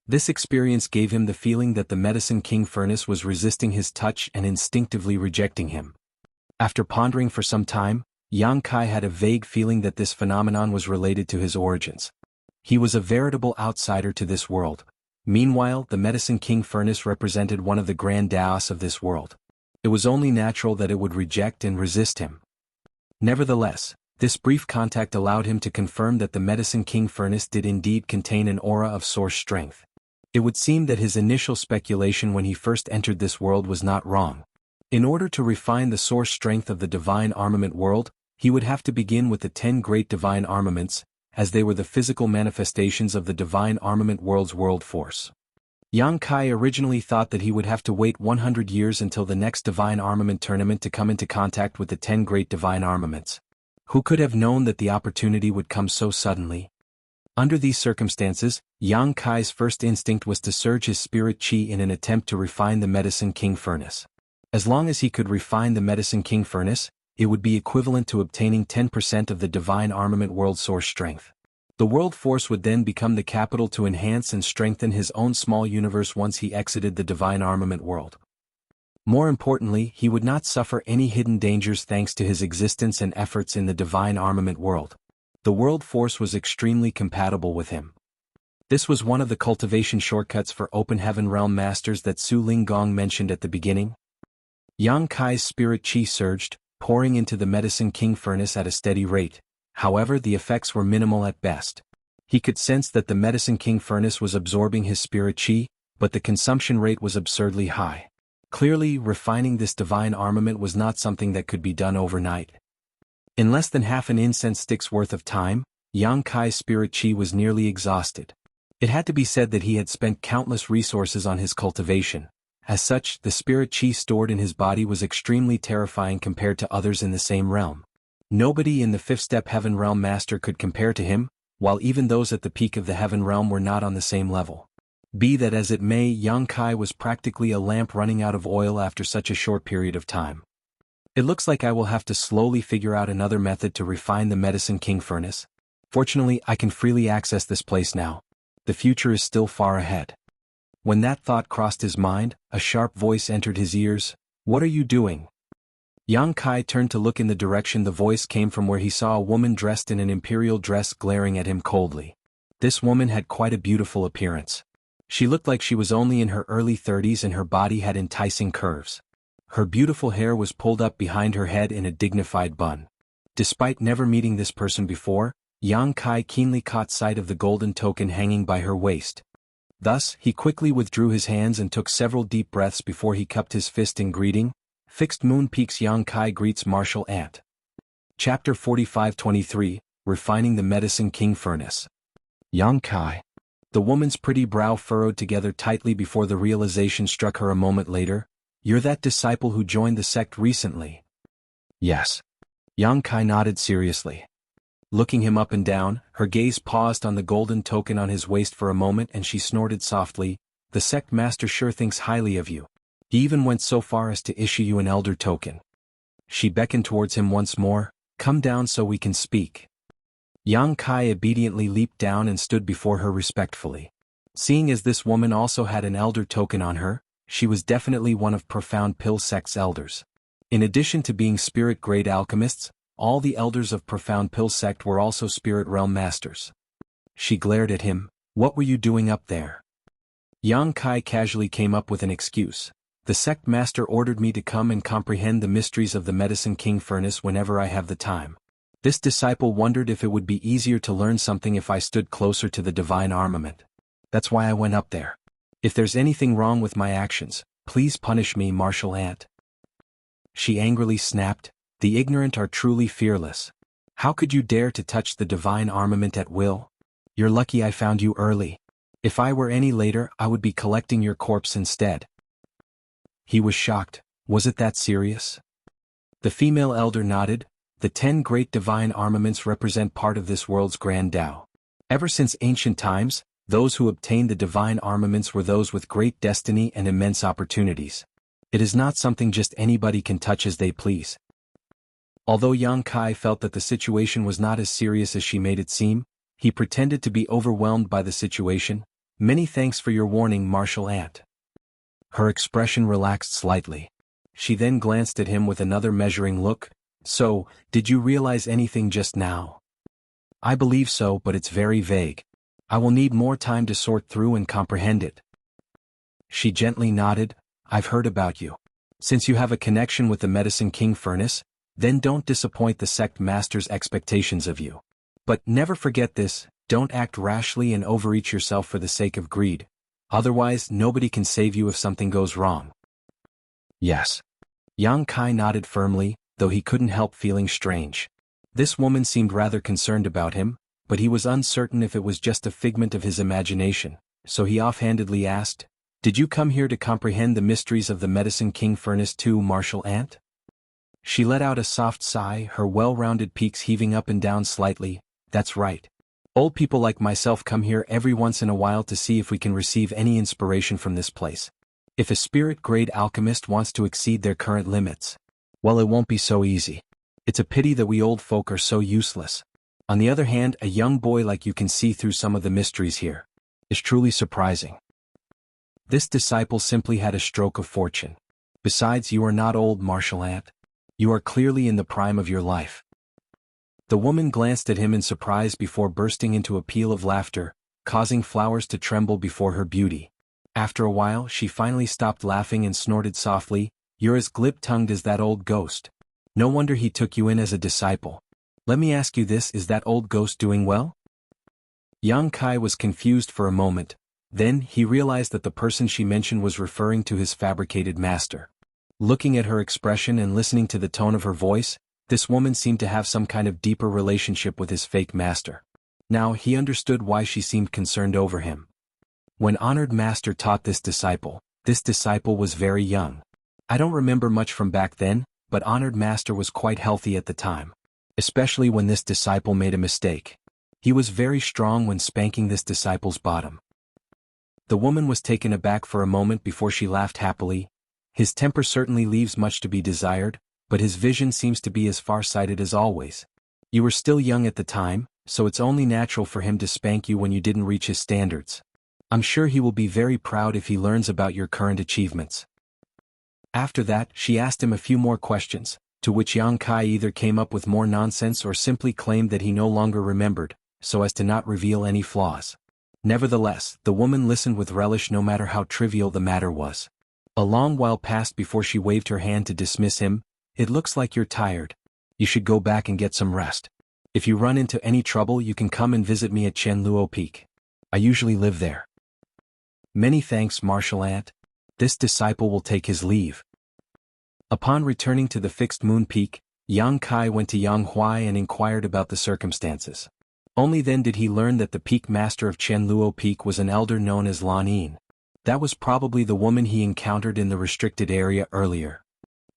This experience gave him the feeling that the Medicine King furnace was resisting his touch and instinctively rejecting him. After pondering for some time, Yang Kai had a vague feeling that this phenomenon was related to his origins. He was a veritable outsider to this world. Meanwhile, the Medicine King furnace represented one of the grand Taos of this world. It was only natural that it would reject and resist him. Nevertheless, this brief contact allowed him to confirm that the Medicine King furnace did indeed contain an aura of source strength. It would seem that his initial speculation when he first entered this world was not wrong. In order to refine the source strength of the divine armament world, he would have to begin with the 10 great divine armaments, as they were the physical manifestations of the divine armament world's world force. Yang Kai originally thought that he would have to wait 100 years until the next divine armament tournament to come into contact with the 10 great divine armaments. Who could have known that the opportunity would come so suddenly? Under these circumstances, Yang Kai's first instinct was to surge his spirit chi in an attempt to refine the Medicine King furnace. As long as he could refine the Medicine King furnace, it would be equivalent to obtaining 10% of the divine armament world source strength. The world force would then become the capital to enhance and strengthen his own small universe once he exited the divine armament world. More importantly, he would not suffer any hidden dangers thanks to his existence and efforts in the divine armament world. The world force was extremely compatible with him. This was one of the cultivation shortcuts for open heaven realm masters that Su Linggong mentioned at the beginning. Yang Kai's spirit chi surged, pouring into the Medicine King furnace at a steady rate. However, the effects were minimal at best. He could sense that the Medicine King furnace was absorbing his spirit chi, but the consumption rate was absurdly high. Clearly, refining this divine armament was not something that could be done overnight. In less than half an incense stick's worth of time, Yang Kai's spirit chi was nearly exhausted. It had to be said that he had spent countless resources on his cultivation. As such, the spirit chi stored in his body was extremely terrifying compared to others in the same realm. Nobody in the fifth-step heaven realm master could compare to him, while even those at the peak of the heaven realm were not on the same level. Be that as it may, Yang Kai was practically a lamp running out of oil after such a short period of time. It looks like I will have to slowly figure out another method to refine the Medicine King furnace. Fortunately, I can freely access this place now. The future is still far ahead. When that thought crossed his mind, a sharp voice entered his ears. What are you doing? Yang Kai turned to look in the direction the voice came from, where he saw a woman dressed in an imperial dress glaring at him coldly. This woman had quite a beautiful appearance. She looked like she was only in her early 30s and her body had enticing curves. Her beautiful hair was pulled up behind her head in a dignified bun. Despite never meeting this person before, Yang Kai keenly caught sight of the golden token hanging by her waist. Thus, he quickly withdrew his hands and took several deep breaths before he cupped his fist in greeting. Fixed Moon Peaks Yang Kai greets martial ant. Chapter 45-23, Refining the Medicine King Furnace. Yang Kai. The woman's pretty brow furrowed together tightly before the realization struck her a moment later. You're that disciple who joined the sect recently? Yes. Yang Kai nodded seriously. Looking him up and down, her gaze paused on the golden token on his waist for a moment and she snorted softly. The sect master sure thinks highly of you. He even went so far as to issue you an elder token. She beckoned towards him once more. Come down so we can speak. Yang Kai obediently leaped down and stood before her respectfully. Seeing as this woman also had an elder token on her, she was definitely one of Profound Pill Sect's elders. In addition to being spirit-grade alchemists, all the elders of Profound Pill Sect were also spirit realm masters. She glared at him. What were you doing up there? Yang Kai casually came up with an excuse. The sect master ordered me to come and comprehend the mysteries of the Medicine King furnace whenever I have the time. This disciple wondered if it would be easier to learn something if I stood closer to the divine armament. That's why I went up there. If there's anything wrong with my actions, please punish me, martial ant. She angrily snapped. The ignorant are truly fearless. How could you dare to touch the divine armament at will? You're lucky I found you early. If I were any later, I would be collecting your corpse instead. He was shocked. Was it that serious? The female elder nodded. The 10 great divine armaments represent part of this world's grand Tao. Ever since ancient times, those who obtained the divine armaments were those with great destiny and immense opportunities. It is not something just anybody can touch as they please. Although Yang Kai felt that the situation was not as serious as she made it seem, he pretended to be overwhelmed by the situation. Many thanks for your warning, martial ant. Her expression relaxed slightly. She then glanced at him with another measuring look. So, did you realize anything just now? I believe so, but it's very vague. I will need more time to sort through and comprehend it. She gently nodded. I've heard about you. Since you have a connection with the Medicine King furnace, then don't disappoint the sect master's expectations of you. But never forget this, don't act rashly and overreach yourself for the sake of greed. Otherwise, nobody can save you if something goes wrong. Yes. Yang Kai nodded firmly, though he couldn't help feeling strange. This woman seemed rather concerned about him, but he was uncertain if it was just a figment of his imagination, so he offhandedly asked, Did you come here to comprehend the mysteries of the Medicine King furnace too, martial ant? She let out a soft sigh, her well-rounded peaks heaving up and down slightly. That's right. Old people like myself come here every once in a while to see if we can receive any inspiration from this place. If a spirit-grade alchemist wants to exceed their current limits, well, it won't be so easy. It's a pity that we old folk are so useless. On the other hand, a young boy like you can see through some of the mysteries here. It's truly surprising. This disciple simply had a stroke of fortune. Besides, you are not old, martial ant. You are clearly in the prime of your life. The woman glanced at him in surprise before bursting into a peal of laughter, causing flowers to tremble before her beauty. After a while, she finally stopped laughing and snorted softly, You're as glib-tongued as that old ghost. No wonder he took you in as a disciple. Let me ask you this, is that old ghost doing well? Yang Kai was confused for a moment. Then, he realized that the person she mentioned was referring to his fabricated master. Looking at her expression and listening to the tone of her voice, this woman seemed to have some kind of deeper relationship with his fake master. Now, he understood why she seemed concerned over him. When Honored Master taught this disciple was very young. I don't remember much from back then, but Honored Master was quite healthy at the time. Especially when this disciple made a mistake. He was very strong when spanking this disciple's bottom. The woman was taken aback for a moment before she laughed happily. His temper certainly leaves much to be desired, but his vision seems to be as far-sighted as always. You were still young at the time, so it's only natural for him to spank you when you didn't reach his standards. I'm sure he will be very proud if he learns about your current achievements. After that, she asked him a few more questions, to which Yang Kai either came up with more nonsense or simply claimed that he no longer remembered, so as to not reveal any flaws. Nevertheless, the woman listened with relish no matter how trivial the matter was. A long while passed before she waved her hand to dismiss him. It looks like you're tired. You should go back and get some rest. If you run into any trouble you can come and visit me at Qianluo Peak. I usually live there. Many thanks, Martial Ant. This disciple will take his leave. Upon returning to the Fixed Moon Peak, Yang Kai went to Yang Huai and inquired about the circumstances. Only then did he learn that the peak master of Qianluo Peak was an elder known as Lan Yin. That was probably the woman he encountered in the restricted area earlier.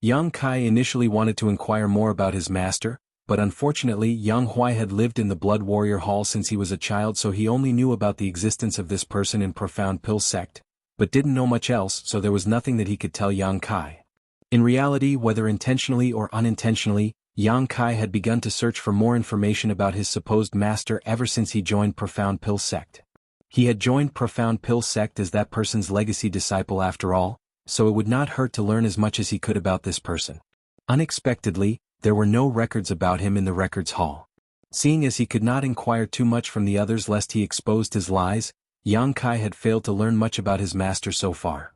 Yang Kai initially wanted to inquire more about his master, but unfortunately Yang Huai had lived in the Blood Warrior Hall since he was a child, so he only knew about the existence of this person in Profound Pill sect, but didn't know much else, so there was nothing that he could tell Yang Kai. In reality, whether intentionally or unintentionally, Yang Kai had begun to search for more information about his supposed master ever since he joined Profound Pill sect. He had joined Profound Pill sect as that person's legacy disciple after all, so it would not hurt to learn as much as he could about this person. Unexpectedly, there were no records about him in the records hall. Seeing as he could not inquire too much from the others lest he exposed his lies, Yang Kai had failed to learn much about his master so far.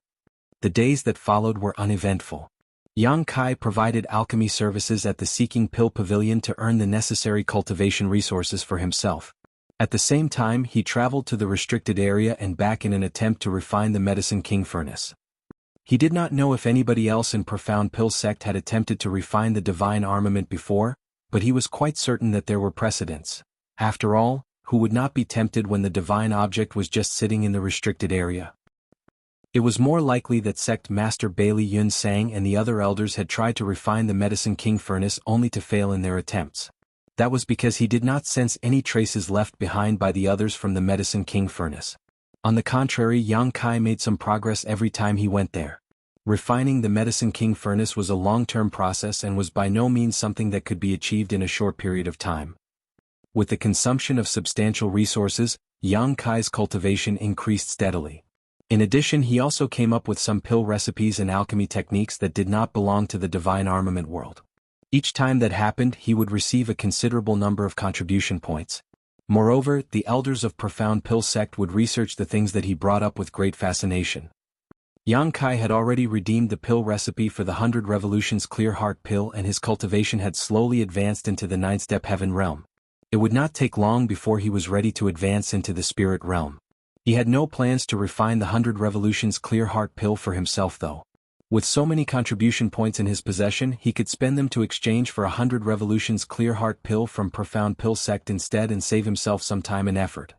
The days that followed were uneventful. Yang Kai provided alchemy services at the Seeking Pill Pavilion to earn the necessary cultivation resources for himself. At the same time he traveled to the restricted area and back in an attempt to refine the Medicine King furnace. He did not know if anybody else in Profound Pill sect had attempted to refine the divine armament before, but he was quite certain that there were precedents. After all, who would not be tempted when the divine object was just sitting in the restricted area? It was more likely that sect master Bailey Yun Sang and the other elders had tried to refine the Medicine King furnace only to fail in their attempts. That was because he did not sense any traces left behind by the others from the Medicine King furnace. On the contrary, Yang Kai made some progress every time he went there. Refining the Medicine King furnace was a long-term process and was by no means something that could be achieved in a short period of time. With the consumption of substantial resources, Yang Kai's cultivation increased steadily. In addition, he also came up with some pill recipes and alchemy techniques that did not belong to the divine armament world. Each time that happened, he would receive a considerable number of contribution points. Moreover, the elders of Profound Pill sect would research the things that he brought up with great fascination. Yang Kai had already redeemed the pill recipe for the 100 Revolutions Clear Heart pill, and his cultivation had slowly advanced into the 9-step heaven realm. It would not take long before he was ready to advance into the spirit realm. He had no plans to refine the 100 Revolutions Clear Heart pill for himself though. With so many contribution points in his possession, he could spend them to exchange for 100 Revolutions Clear Heart pill from Profound Pill sect instead and save himself some time and effort.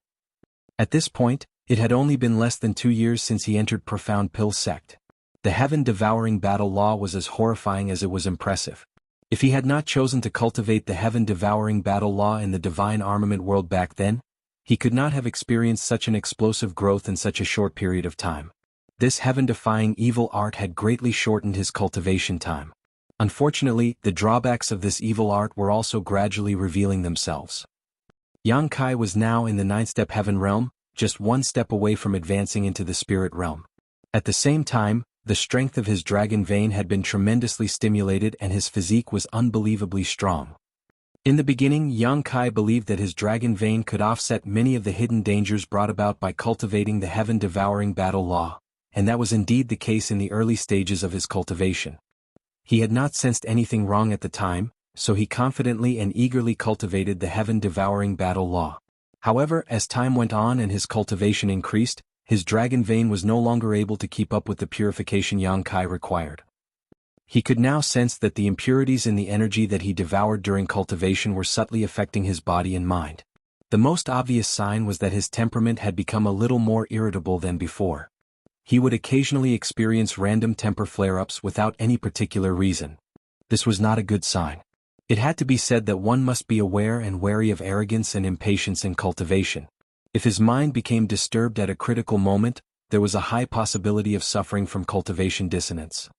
At this point, it had only been less than 2 years since he entered Profound Pill sect. The heaven-devouring battle law was as horrifying as it was impressive. If he had not chosen to cultivate the heaven-devouring battle law in the divine armament world back then, he could not have experienced such an explosive growth in such a short period of time. This heaven-defying evil art had greatly shortened his cultivation time. Unfortunately, the drawbacks of this evil art were also gradually revealing themselves. Yang Kai was now in the 9-step heaven realm, just one step away from advancing into the spirit realm. At the same time, the strength of his dragon vein had been tremendously stimulated and his physique was unbelievably strong. In the beginning, Yang Kai believed that his dragon vein could offset many of the hidden dangers brought about by cultivating the heaven-devouring battle law, and that was indeed the case in the early stages of his cultivation. He had not sensed anything wrong at the time, so he confidently and eagerly cultivated the heaven-devouring battle law. However, as time went on and his cultivation increased, his dragon vein was no longer able to keep up with the purification Yang Kai required. He could now sense that the impurities in the energy that he devoured during cultivation were subtly affecting his body and mind. The most obvious sign was that his temperament had become a little more irritable than before. He would occasionally experience random temper flare-ups without any particular reason. This was not a good sign. It had to be said that one must be aware and wary of arrogance and impatience in cultivation. If his mind became disturbed at a critical moment, there was a high possibility of suffering from cultivation dissonance.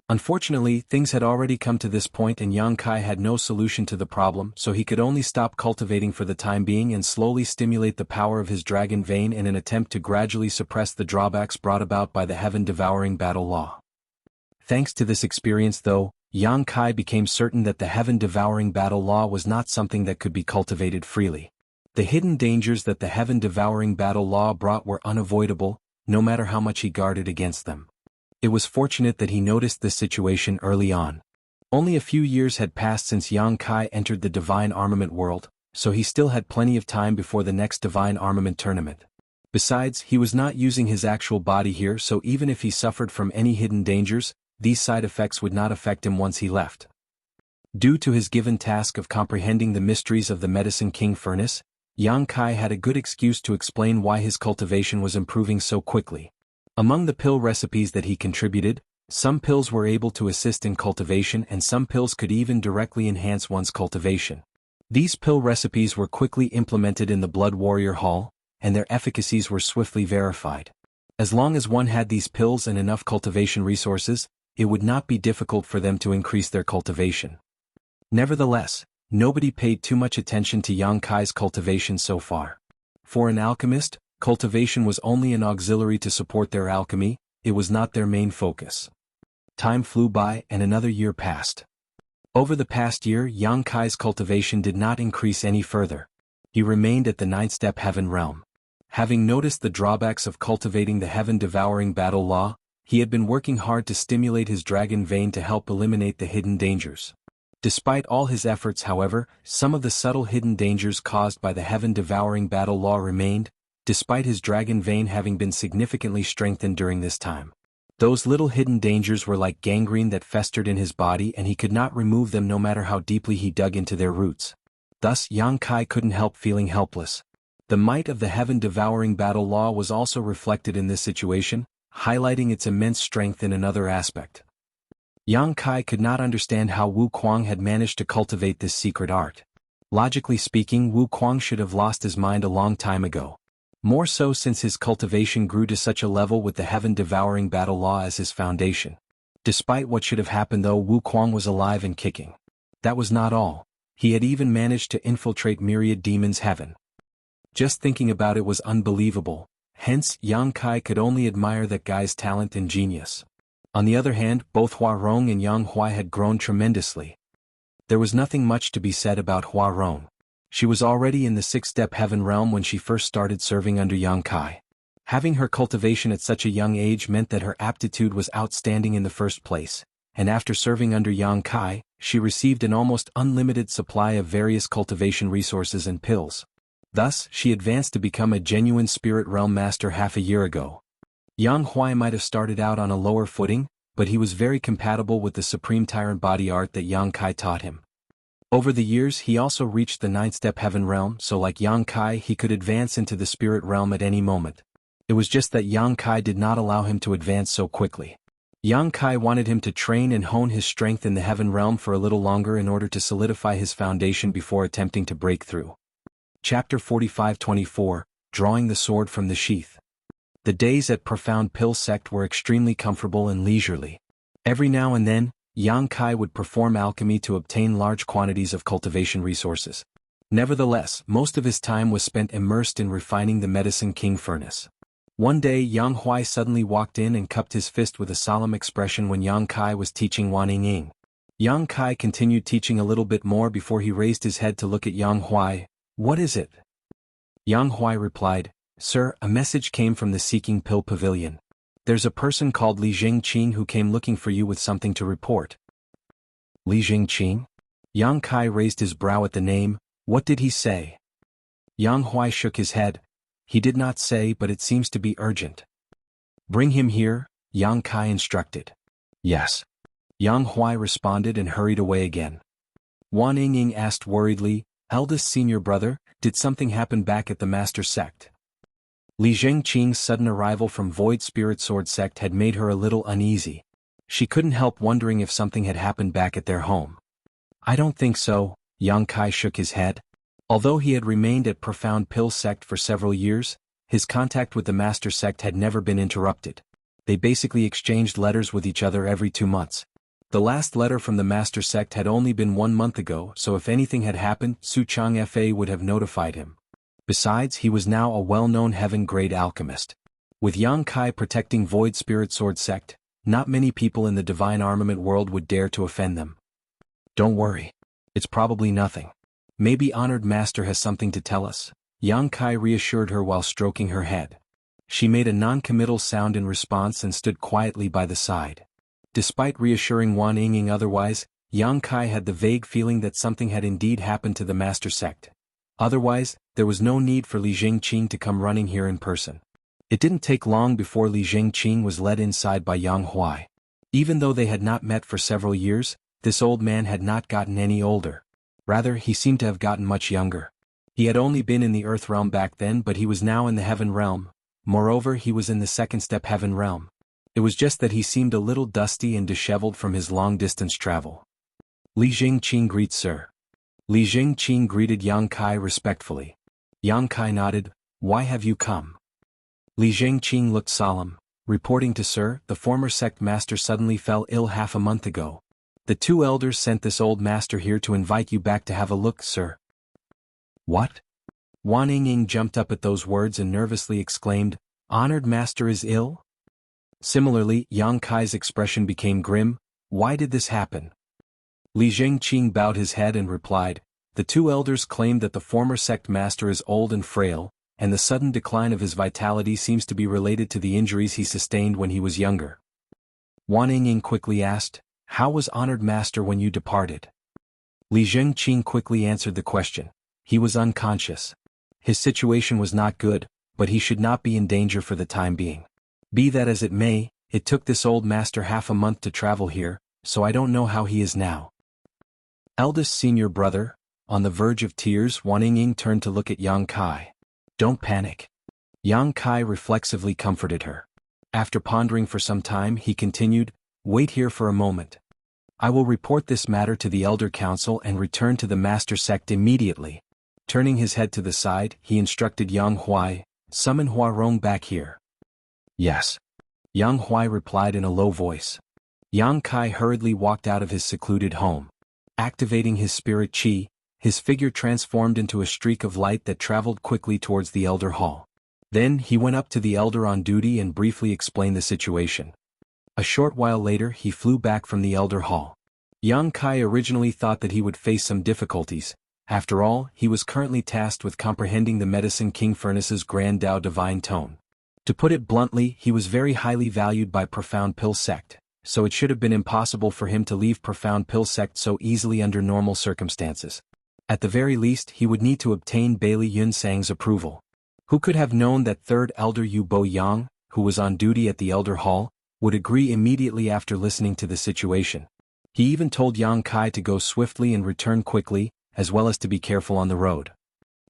Unfortunately, things had already come to this point and Yang Kai had no solution to the problem, so he could only stop cultivating for the time being and slowly stimulate the power of his dragon vein in an attempt to gradually suppress the drawbacks brought about by the heaven-devouring battle law. Thanks to this experience though, Yang Kai became certain that the heaven-devouring battle law was not something that could be cultivated freely. The hidden dangers that the heaven-devouring battle law brought were unavoidable, no matter how much he guarded against them. It was fortunate that he noticed this situation early on. Only a few years had passed since Yang Kai entered the Divine Armament world, so he still had plenty of time before the next Divine Armament tournament. Besides, he was not using his actual body here, so even if he suffered from any hidden dangers, these side effects would not affect him once he left. Due to his given task of comprehending the mysteries of the Medicine King Furnace, Yang Kai had a good excuse to explain why his cultivation was improving so quickly. Among the pill recipes that he contributed, some pills were able to assist in cultivation and some pills could even directly enhance one's cultivation. These pill recipes were quickly implemented in the Blood Warrior Hall, and their efficacies were swiftly verified. As long as one had these pills and enough cultivation resources, it would not be difficult for them to increase their cultivation. Nevertheless, nobody paid too much attention to Yang Kai's cultivation so far. For an alchemist, cultivation was only an auxiliary to support their alchemy, it was not their main focus. Time flew by and another year passed. Over the past year, Yang Kai's cultivation did not increase any further. He remained at the 9th-step heaven realm. Having noticed the drawbacks of cultivating the heaven-devouring battle law, he had been working hard to stimulate his dragon vein to help eliminate the hidden dangers. Despite all his efforts, however, some of the subtle hidden dangers caused by the heaven-devouring battle law remained, despite his dragon vein having been significantly strengthened during this time. Those little hidden dangers were like gangrene that festered in his body and he could not remove them no matter how deeply he dug into their roots. Thus Yang Kai couldn't help feeling helpless. The might of the heaven-devouring battle law was also reflected in this situation, highlighting its immense strength in another aspect. Yang Kai could not understand how Wu Kuang had managed to cultivate this secret art. Logically speaking, Wu Kuang should have lost his mind a long time ago. More so since his cultivation grew to such a level with the heaven-devouring battle law as his foundation. Despite what should have happened though, Wu Kuang was alive and kicking. That was not all. He had even managed to infiltrate myriad demons' heaven. Just thinking about it was unbelievable, hence Yang Kai could only admire that guy's talent and genius. On the other hand, both Hua Rong and Yang Huai had grown tremendously. There was nothing much to be said about Hua Rong. She was already in the 6th-step heaven realm when she first started serving under Yang Kai. Having her cultivation at such a young age meant that her aptitude was outstanding in the first place, and after serving under Yang Kai, she received an almost unlimited supply of various cultivation resources and pills. Thus, she advanced to become a genuine spirit realm master half a year ago. Yang Huai might have started out on a lower footing, but he was very compatible with the supreme tyrant body art that Yang Kai taught him. Over the years he also reached the 9th-step heaven realm, so like Yang Kai he could advance into the spirit realm at any moment. It was just that Yang Kai did not allow him to advance so quickly. Yang Kai wanted him to train and hone his strength in the heaven realm for a little longer in order to solidify his foundation before attempting to break through. Chapter 45-24, Drawing the Sword from the Sheath. The days at Profound Pill Sect were extremely comfortable and leisurely. Every now and then, Yang Kai would perform alchemy to obtain large quantities of cultivation resources. Nevertheless, most of his time was spent immersed in refining the Medicine King Furnace. One day Yang Huai suddenly walked in and cupped his fist with a solemn expression when Yang Kai was teaching Wan Ying. Yang Kai continued teaching a little bit more before he raised his head to look at Yang Huai. "What is it?" Yang Huai replied, "Sir, a message came from the Seeking Pill Pavilion. There's a person called Li Jingqing who came looking for you with something to report." Li Jingqing? Yang Kai raised his brow at the name. What did he say? Yang Huai shook his head. He did not say, but it seems to be urgent. "Bring him here," Yang Kai instructed. "Yes." Yang Huai responded and hurried away again. Wan Ying asked worriedly, "Eldest senior brother, did something happen back at the Master Sect?" Li Jingqing's sudden arrival from Void Spirit Sword Sect had made her a little uneasy. She couldn't help wondering if something had happened back at their home. "I don't think so," Yang Kai shook his head. Although he had remained at Profound Pill Sect for several years, his contact with the Master Sect had never been interrupted. They basically exchanged letters with each other every 2 months. The last letter from the master sect had only been 1 month ago, so if anything had happened, Su Chang Fa would have notified him. Besides, he was now a well-known heaven-grade alchemist. With Yang Kai protecting Void Spirit Sword Sect, not many people in the divine armament world would dare to offend them. Don't worry. It's probably nothing. Maybe Honored Master has something to tell us. Yang Kai reassured her while stroking her head. She made a non-committal sound in response and stood quietly by the side. Despite reassuring Wan Yingying otherwise, Yang Kai had the vague feeling that something had indeed happened to the master sect. Otherwise, there was no need for Li Jingqing to come running here in person. It didn't take long before Li Jingqing was led inside by Yang Huai. Even though they had not met for several years, this old man had not gotten any older. Rather, he seemed to have gotten much younger. He had only been in the earth realm back then, but he was now in the heaven realm. Moreover, he was in the second step heaven realm. It was just that he seemed a little dusty and disheveled from his long-distance travel. Li Jingqing greets sir. Li Jingqing greeted Yang Kai respectfully. Yang Kai nodded. Why have you come? Li Jingqing looked solemn. Reporting to sir, the former sect master suddenly fell ill half a month ago. The two elders sent this old master here to invite you back to have a look, sir. What? Wan Yingying jumped up at those words and nervously exclaimed, Honored Master is ill? Similarly, Yang Kai's expression became grim. Why did this happen? Li Jingqing bowed his head and replied, the two elders claimed that the former sect master is old and frail, and the sudden decline of his vitality seems to be related to the injuries he sustained when he was younger. Wan Yingying quickly asked, how was Honored Master when you departed? Li Jingqing quickly answered the question. He was unconscious. His situation was not good, but he should not be in danger for the time being. Be that as it may, it took this old master half a month to travel here, so I don't know how he is now. Eldest senior brother, on the verge of tears, Wan Yingying turned to look at Yang Kai. Don't panic. Yang Kai reflexively comforted her. After pondering for some time, he continued, wait here for a moment. I will report this matter to the Elder Council and return to the Master Sect immediately. Turning his head to the side, he instructed Yang Huai, summon Huarong back here. Yes. Yang Huai replied in a low voice. Yang Kai hurriedly walked out of his secluded home. Activating his spirit chi, his figure transformed into a streak of light that traveled quickly towards the Elder Hall. Then he went up to the Elder on duty and briefly explained the situation. A short while later he flew back from the Elder Hall. Yang Kai originally thought that he would face some difficulties. After all, he was currently tasked with comprehending the Medicine King Furnace's Grand Tao Divine Tone. To put it bluntly, he was very highly valued by Profound Pill Sect, so it should have been impossible for him to leave Profound Pill Sect so easily under normal circumstances. At the very least, he would need to obtain Bailey Yunsang's approval. Who could have known that third Elder Yu Bo Yang, who was on duty at the Elder Hall, would agree immediately after listening to the situation. He even told Yang Kai to go swiftly and return quickly, as well as to be careful on the road.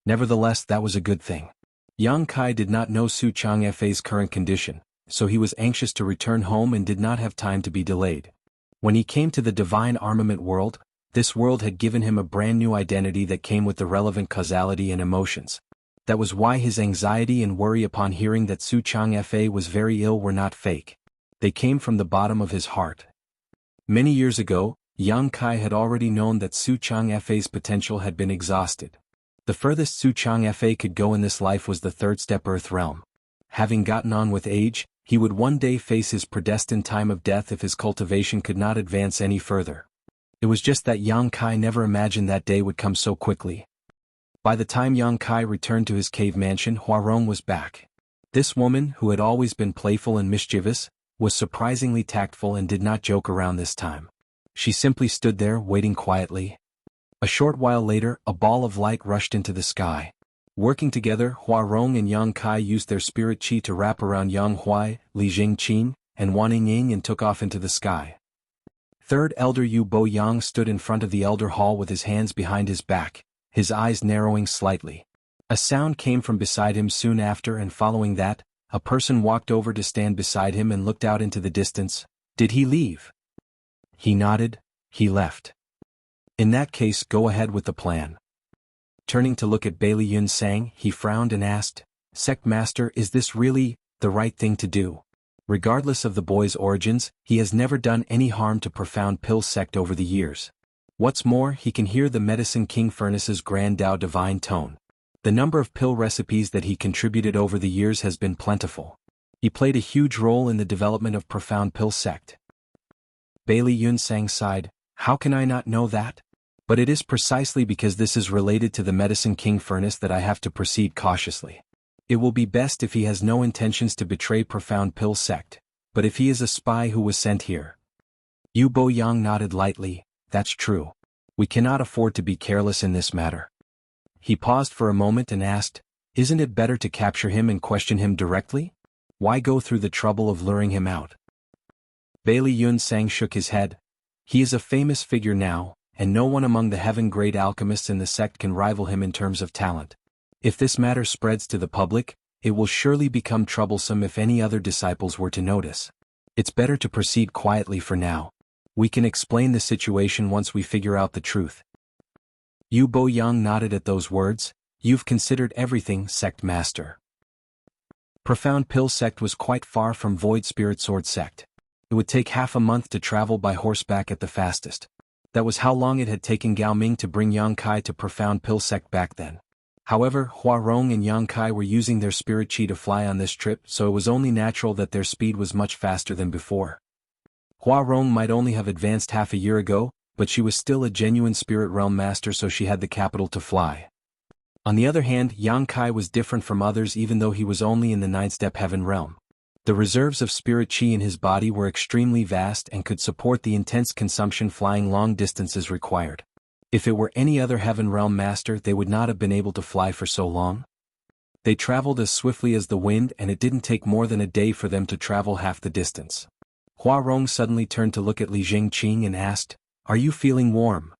Nevertheless, that was a good thing. Yang Kai did not know Su Chang Fa's current condition, so he was anxious to return home and did not have time to be delayed. When he came to the divine armament world, this world had given him a brand new identity that came with the relevant causality and emotions. That was why his anxiety and worry upon hearing that Su Chang Fa was very ill were not fake. They came from the bottom of his heart. Many years ago, Yang Kai had already known that Su Chang Fa's potential had been exhausted. The furthest Su Chang Fa could go in this life was the third step Earth realm. Having gotten on with age, he would one day face his predestined time of death if his cultivation could not advance any further. It was just that Yang Kai never imagined that day would come so quickly. By the time Yang Kai returned to his cave mansion, Huarong was back. This woman, who had always been playful and mischievous, was surprisingly tactful and did not joke around this time. She simply stood there, waiting quietly. A short while later, a ball of light rushed into the sky. Working together, Huarong and Yang Kai used their spirit chi to wrap around Yang Huai, Li Jingqing, and Wan Yingying and took off into the sky. Third Elder Yu Bo Yang stood in front of the Elder Hall with his hands behind his back, his eyes narrowing slightly. A sound came from beside him soon after, and following that, a person walked over to stand beside him and looked out into the distance. Did he leave? He nodded. He left. In that case, go ahead with the plan. Turning to look at Bailey Yunsang, he frowned and asked, Sect Master, is this really the right thing to do? Regardless of the boy's origins, he has never done any harm to Profound Pill sect over the years. What's more, he can hear the Medicine King Furnace's Grand Tao divine tone. The number of pill recipes that he contributed over the years has been plentiful. He played a huge role in the development of Profound Pill sect. Bailey Yunsang sighed, how can I not know that? But it is precisely because this is related to the Medicine King Furnace that I have to proceed cautiously. It will be best if he has no intentions to betray Profound Pill sect, but if he is a spy who was sent here. Yu Bo Yang nodded lightly, that's true. We cannot afford to be careless in this matter. He paused for a moment and asked, isn't it better to capture him and question him directly? Why go through the trouble of luring him out? Bailey Yunsang shook his head. He is a famous figure now, and no one among the heaven-grade alchemists in the sect can rival him in terms of talent. If this matter spreads to the public, it will surely become troublesome if any other disciples were to notice. It's better to proceed quietly for now. We can explain the situation once we figure out the truth. Yu Bo Yang nodded at those words. You've considered everything, sect master. Profound Pill sect was quite far from Void Spirit Sword sect. It would take half a month to travel by horseback at the fastest. That was how long it had taken Gao Ming to bring Yang Kai to Profound Pill sect back then. However, Hua Rong and Yang Kai were using their spirit chi to fly on this trip, so it was only natural that their speed was much faster than before. Hua Rong might only have advanced half a year ago, but she was still a genuine spirit realm master, so she had the capital to fly. On the other hand, Yang Kai was different from others even though he was only in the 9th-step heaven realm. The reserves of spirit chi in his body were extremely vast and could support the intense consumption flying long distances required. If it were any other heaven realm master, they would not have been able to fly for so long. They traveled as swiftly as the wind, and it didn't take more than a day for them to travel half the distance. Hua Rong suddenly turned to look at Li Zhengqing and asked, are you feeling warm?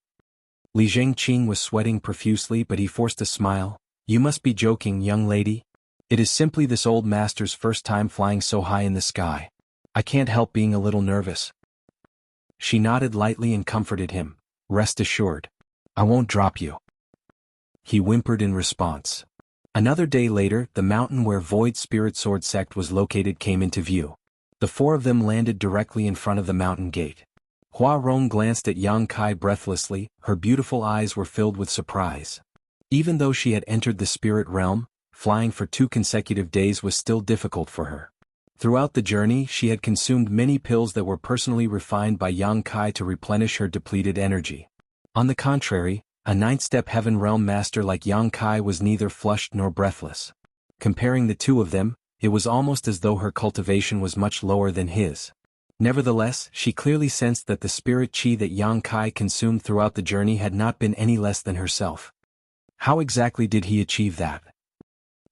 Li Zhengqing was sweating profusely, but he forced a smile. You must be joking, young lady. It is simply this old master's first time flying so high in the sky. I can't help being a little nervous. She nodded lightly and comforted him. Rest assured. I won't drop you. He whimpered in response. Another day later, the mountain where Void Spirit Sword sect was located came into view. The four of them landed directly in front of the mountain gate. Hua Rong glanced at Yang Kai breathlessly, her beautiful eyes were filled with surprise. Even though she had entered the spirit realm, flying for 2 consecutive days was still difficult for her. Throughout the journey, she had consumed many pills that were personally refined by Yang Kai to replenish her depleted energy. On the contrary, a 9th-step heaven realm master like Yang Kai was neither flushed nor breathless. Comparing the two of them, it was almost as though her cultivation was much lower than his. Nevertheless, she clearly sensed that the spirit chi that Yang Kai consumed throughout the journey had not been any less than herself. How exactly did he achieve that?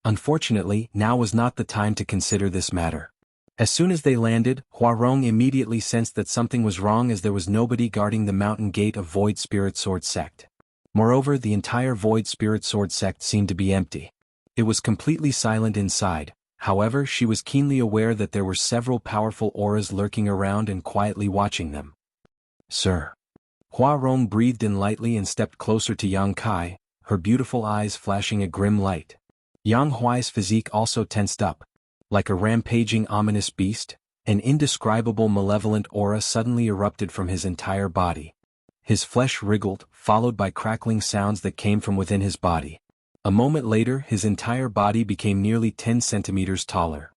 Unfortunately, now was not the time to consider this matter. As soon as they landed, Hua Rong immediately sensed that something was wrong, as there was nobody guarding the mountain gate of Void Spirit Sword sect. Moreover, the entire Void Spirit Sword sect seemed to be empty. It was completely silent inside. However, she was keenly aware that there were several powerful auras lurking around and quietly watching them. Sir. Hua Rong breathed in lightly and stepped closer to Yang Kai, her beautiful eyes flashing a grim light. Yang Huai's physique also tensed up. Like a rampaging ominous beast, an indescribable malevolent aura suddenly erupted from his entire body. His flesh wriggled, followed by crackling sounds that came from within his body. A moment later, his entire body became nearly 10 centimeters taller.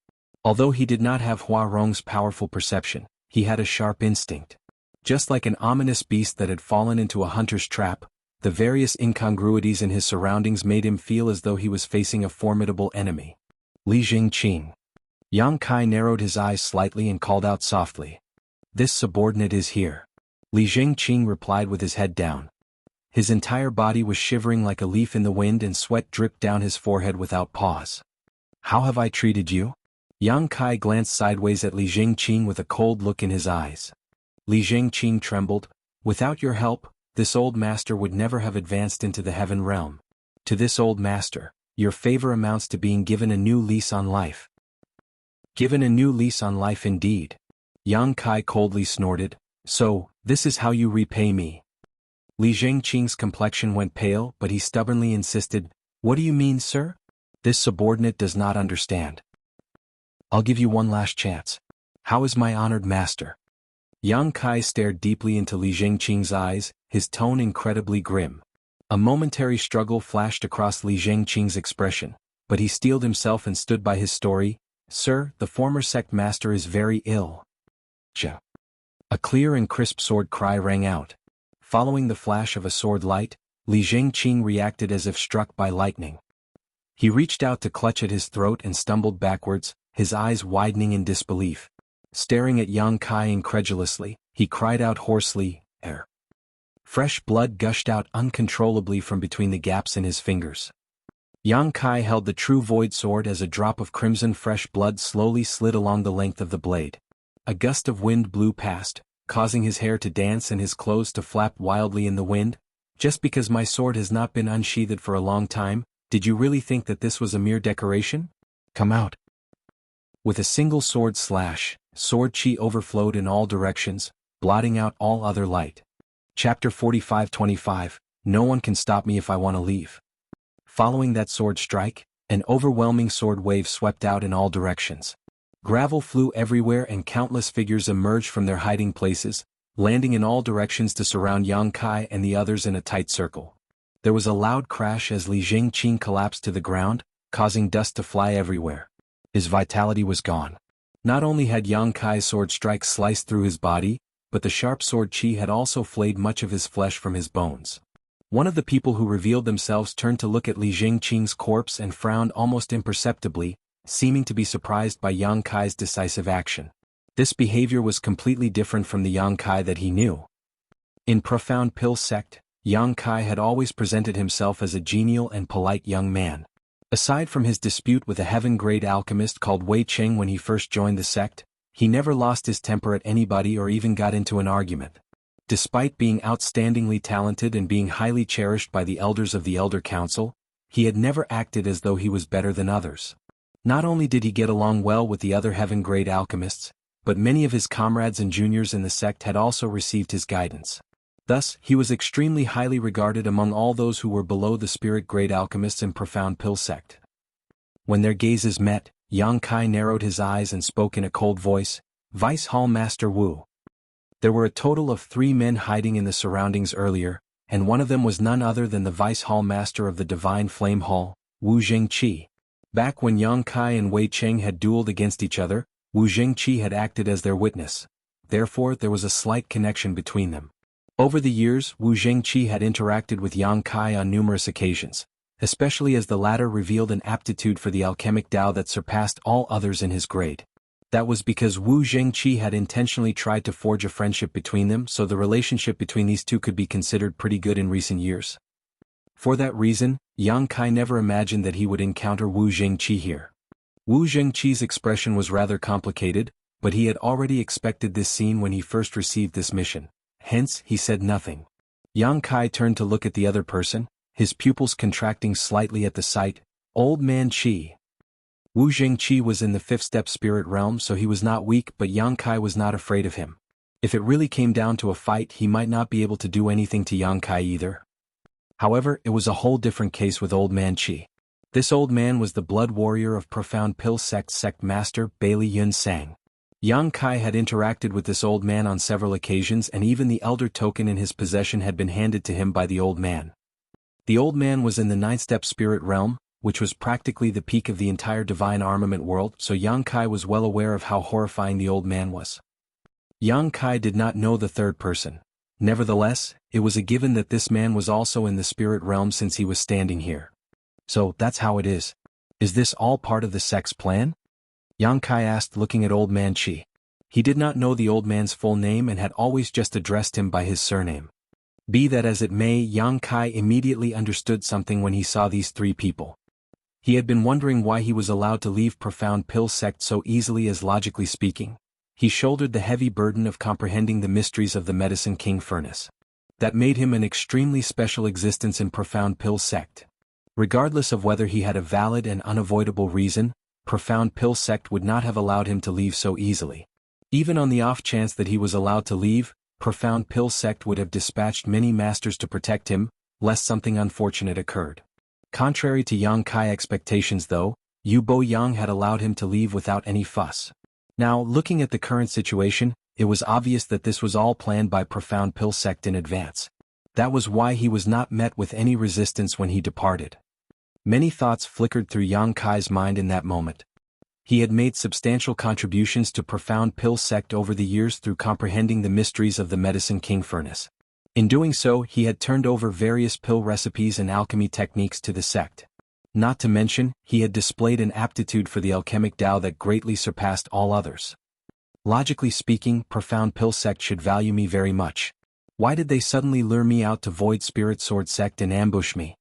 Although he did not have Hua Rong's powerful perception, he had a sharp instinct. Just like an ominous beast that had fallen into a hunter's trap, the various incongruities in his surroundings made him feel as though he was facing a formidable enemy. Li Zhengqing. Yang Kai narrowed his eyes slightly and called out softly. This subordinate is here. Li Zhengqing replied with his head down. His entire body was shivering like a leaf in the wind, and sweat dripped down his forehead without pause. How have I treated you? Yang Kai glanced sideways at Li Zhengqing with a cold look in his eyes. Li Zhengqing trembled. Without your help, this old master would never have advanced into the heaven realm. To this old master, your favor amounts to being given a new lease on life. Given a new lease on life indeed. Yang Kai coldly snorted. So, this is how you repay me. Li Zhengqing's complexion went pale, but he stubbornly insisted, What do you mean, sir? This subordinate does not understand. I'll give you one last chance. How is my honored master? Yang Kai stared deeply into Li Zhengqing's eyes, his tone incredibly grim. A momentary struggle flashed across Li Zhengqing's expression, but he steeled himself and stood by his story. Sir, the former sect master is very ill. A clear and crisp sword cry rang out. Following the flash of a sword light, Li Zhengqing reacted as if struck by lightning. He reached out to clutch at his throat and stumbled backwards, his eyes widening in disbelief. Staring at Yang Kai incredulously, he cried out hoarsely, "Air." Fresh blood gushed out uncontrollably from between the gaps in his fingers. Yang Kai held the true void sword as a drop of crimson fresh blood slowly slid along the length of the blade. A gust of wind blew past, causing his hair to dance and his clothes to flap wildly in the wind. Just because my sword has not been unsheathed for a long time, did you really think that this was a mere decoration? Come out. With a single sword slash, sword chi overflowed in all directions, blotting out all other light. Chapter 45-25, No one can stop me if I want to leave. Following that sword strike, an overwhelming sword wave swept out in all directions. Gravel flew everywhere and countless figures emerged from their hiding places, landing in all directions to surround Yang Kai and the others in a tight circle. There was a loud crash as Li Zhengqing collapsed to the ground, causing dust to fly everywhere. His vitality was gone. Not only had Yang Kai's sword strike sliced through his body, but the sharp sword chi had also flayed much of his flesh from his bones. One of the people who revealed themselves turned to look at Li Zhengqing's corpse and frowned almost imperceptibly, seeming to be surprised by Yang Kai's decisive action. This behavior was completely different from the Yang Kai that he knew. In Profound Pill sect, Yang Kai had always presented himself as a genial and polite young man. Aside from his dispute with a heaven-grade alchemist called Wei Cheng when he first joined the sect, he never lost his temper at anybody or even got into an argument. Despite being outstandingly talented and being highly cherished by the elders of the Elder Council, he had never acted as though he was better than others. Not only did he get along well with the other heaven-grade alchemists, but many of his comrades and juniors in the sect had also received his guidance. Thus, he was extremely highly regarded among all those who were below the spirit-grade alchemists in Profound Pill sect. When their gazes met, Yang Kai narrowed his eyes and spoke in a cold voice, "Vice Hall Master Wu." There were a total of 3 men hiding in the surroundings earlier, and one of them was none other than the Vice Hall Master of the Divine Flame Hall, Wu Zhengqi. Back when Yang Kai and Wei Cheng had dueled against each other, Wu Zhengqi had acted as their witness. Therefore, there was a slight connection between them. Over the years, Wu Zhengqi had interacted with Yang Kai on numerous occasions, especially as the latter revealed an aptitude for the alchemic Tao that surpassed all others in his grade. That was because Wu Zhengqi had intentionally tried to forge a friendship between them, so the relationship between these two could be considered pretty good in recent years. For that reason, Yang Kai never imagined that he would encounter Wu Zhengqi here. Wu Zhengqi's expression was rather complicated, but he had already expected this scene when he first received this mission. Hence, he said nothing. Yang Kai turned to look at the other person, his pupils contracting slightly at the sight. Old Man Qi. Wu Zhengqi was in the 5th-step spirit realm, so he was not weak, but Yang Kai was not afraid of him. If it really came down to a fight, he might not be able to do anything to Yang Kai either. However, it was a whole different case with Old Man Qi. This old man was the blood warrior of Profound Pill sect master Bailey Yun Sang. Yang Kai had interacted with this old man on several occasions, and even the elder token in his possession had been handed to him by the old man. The old man was in the 9th-step spirit realm, which was practically the peak of the entire divine armament world, so Yang Kai was well aware of how horrifying the old man was. Yang Kai did not know the third person. Nevertheless, it was a given that this man was also in the spirit realm since he was standing here. So, that's how it is. Is this all part of the sect's plan? Yang Kai asked, looking at Old Man Qi. He did not know the old man's full name and had always just addressed him by his surname. Be that as it may, Yang Kai immediately understood something when he saw these 3 people. He had been wondering why he was allowed to leave Profound Pill sect so easily, as logically speaking, he shouldered the heavy burden of comprehending the mysteries of the Medicine King Furnace. That made him an extremely special existence in Profound Pill sect. Regardless of whether he had a valid and unavoidable reason, Profound Pill sect would not have allowed him to leave so easily. Even on the off chance that he was allowed to leave, Profound Pill sect would have dispatched many masters to protect him, lest something unfortunate occurred. Contrary to Yang Kai expectations though, Yu Bo Yang had allowed him to leave without any fuss. Now, looking at the current situation, it was obvious that this was all planned by Profound Pill Sect in advance. That was why he was not met with any resistance when he departed. Many thoughts flickered through Yang Kai's mind in that moment. He had made substantial contributions to Profound Pill Sect over the years through comprehending the mysteries of the Medicine King Furnace. In doing so, he had turned over various pill recipes and alchemy techniques to the sect. Not to mention, he had displayed an aptitude for the alchemic Tao that greatly surpassed all others. Logically speaking, Profound Pill Sect should value me very much. Why did they suddenly lure me out to Void Spirit Sword Sect and ambush me?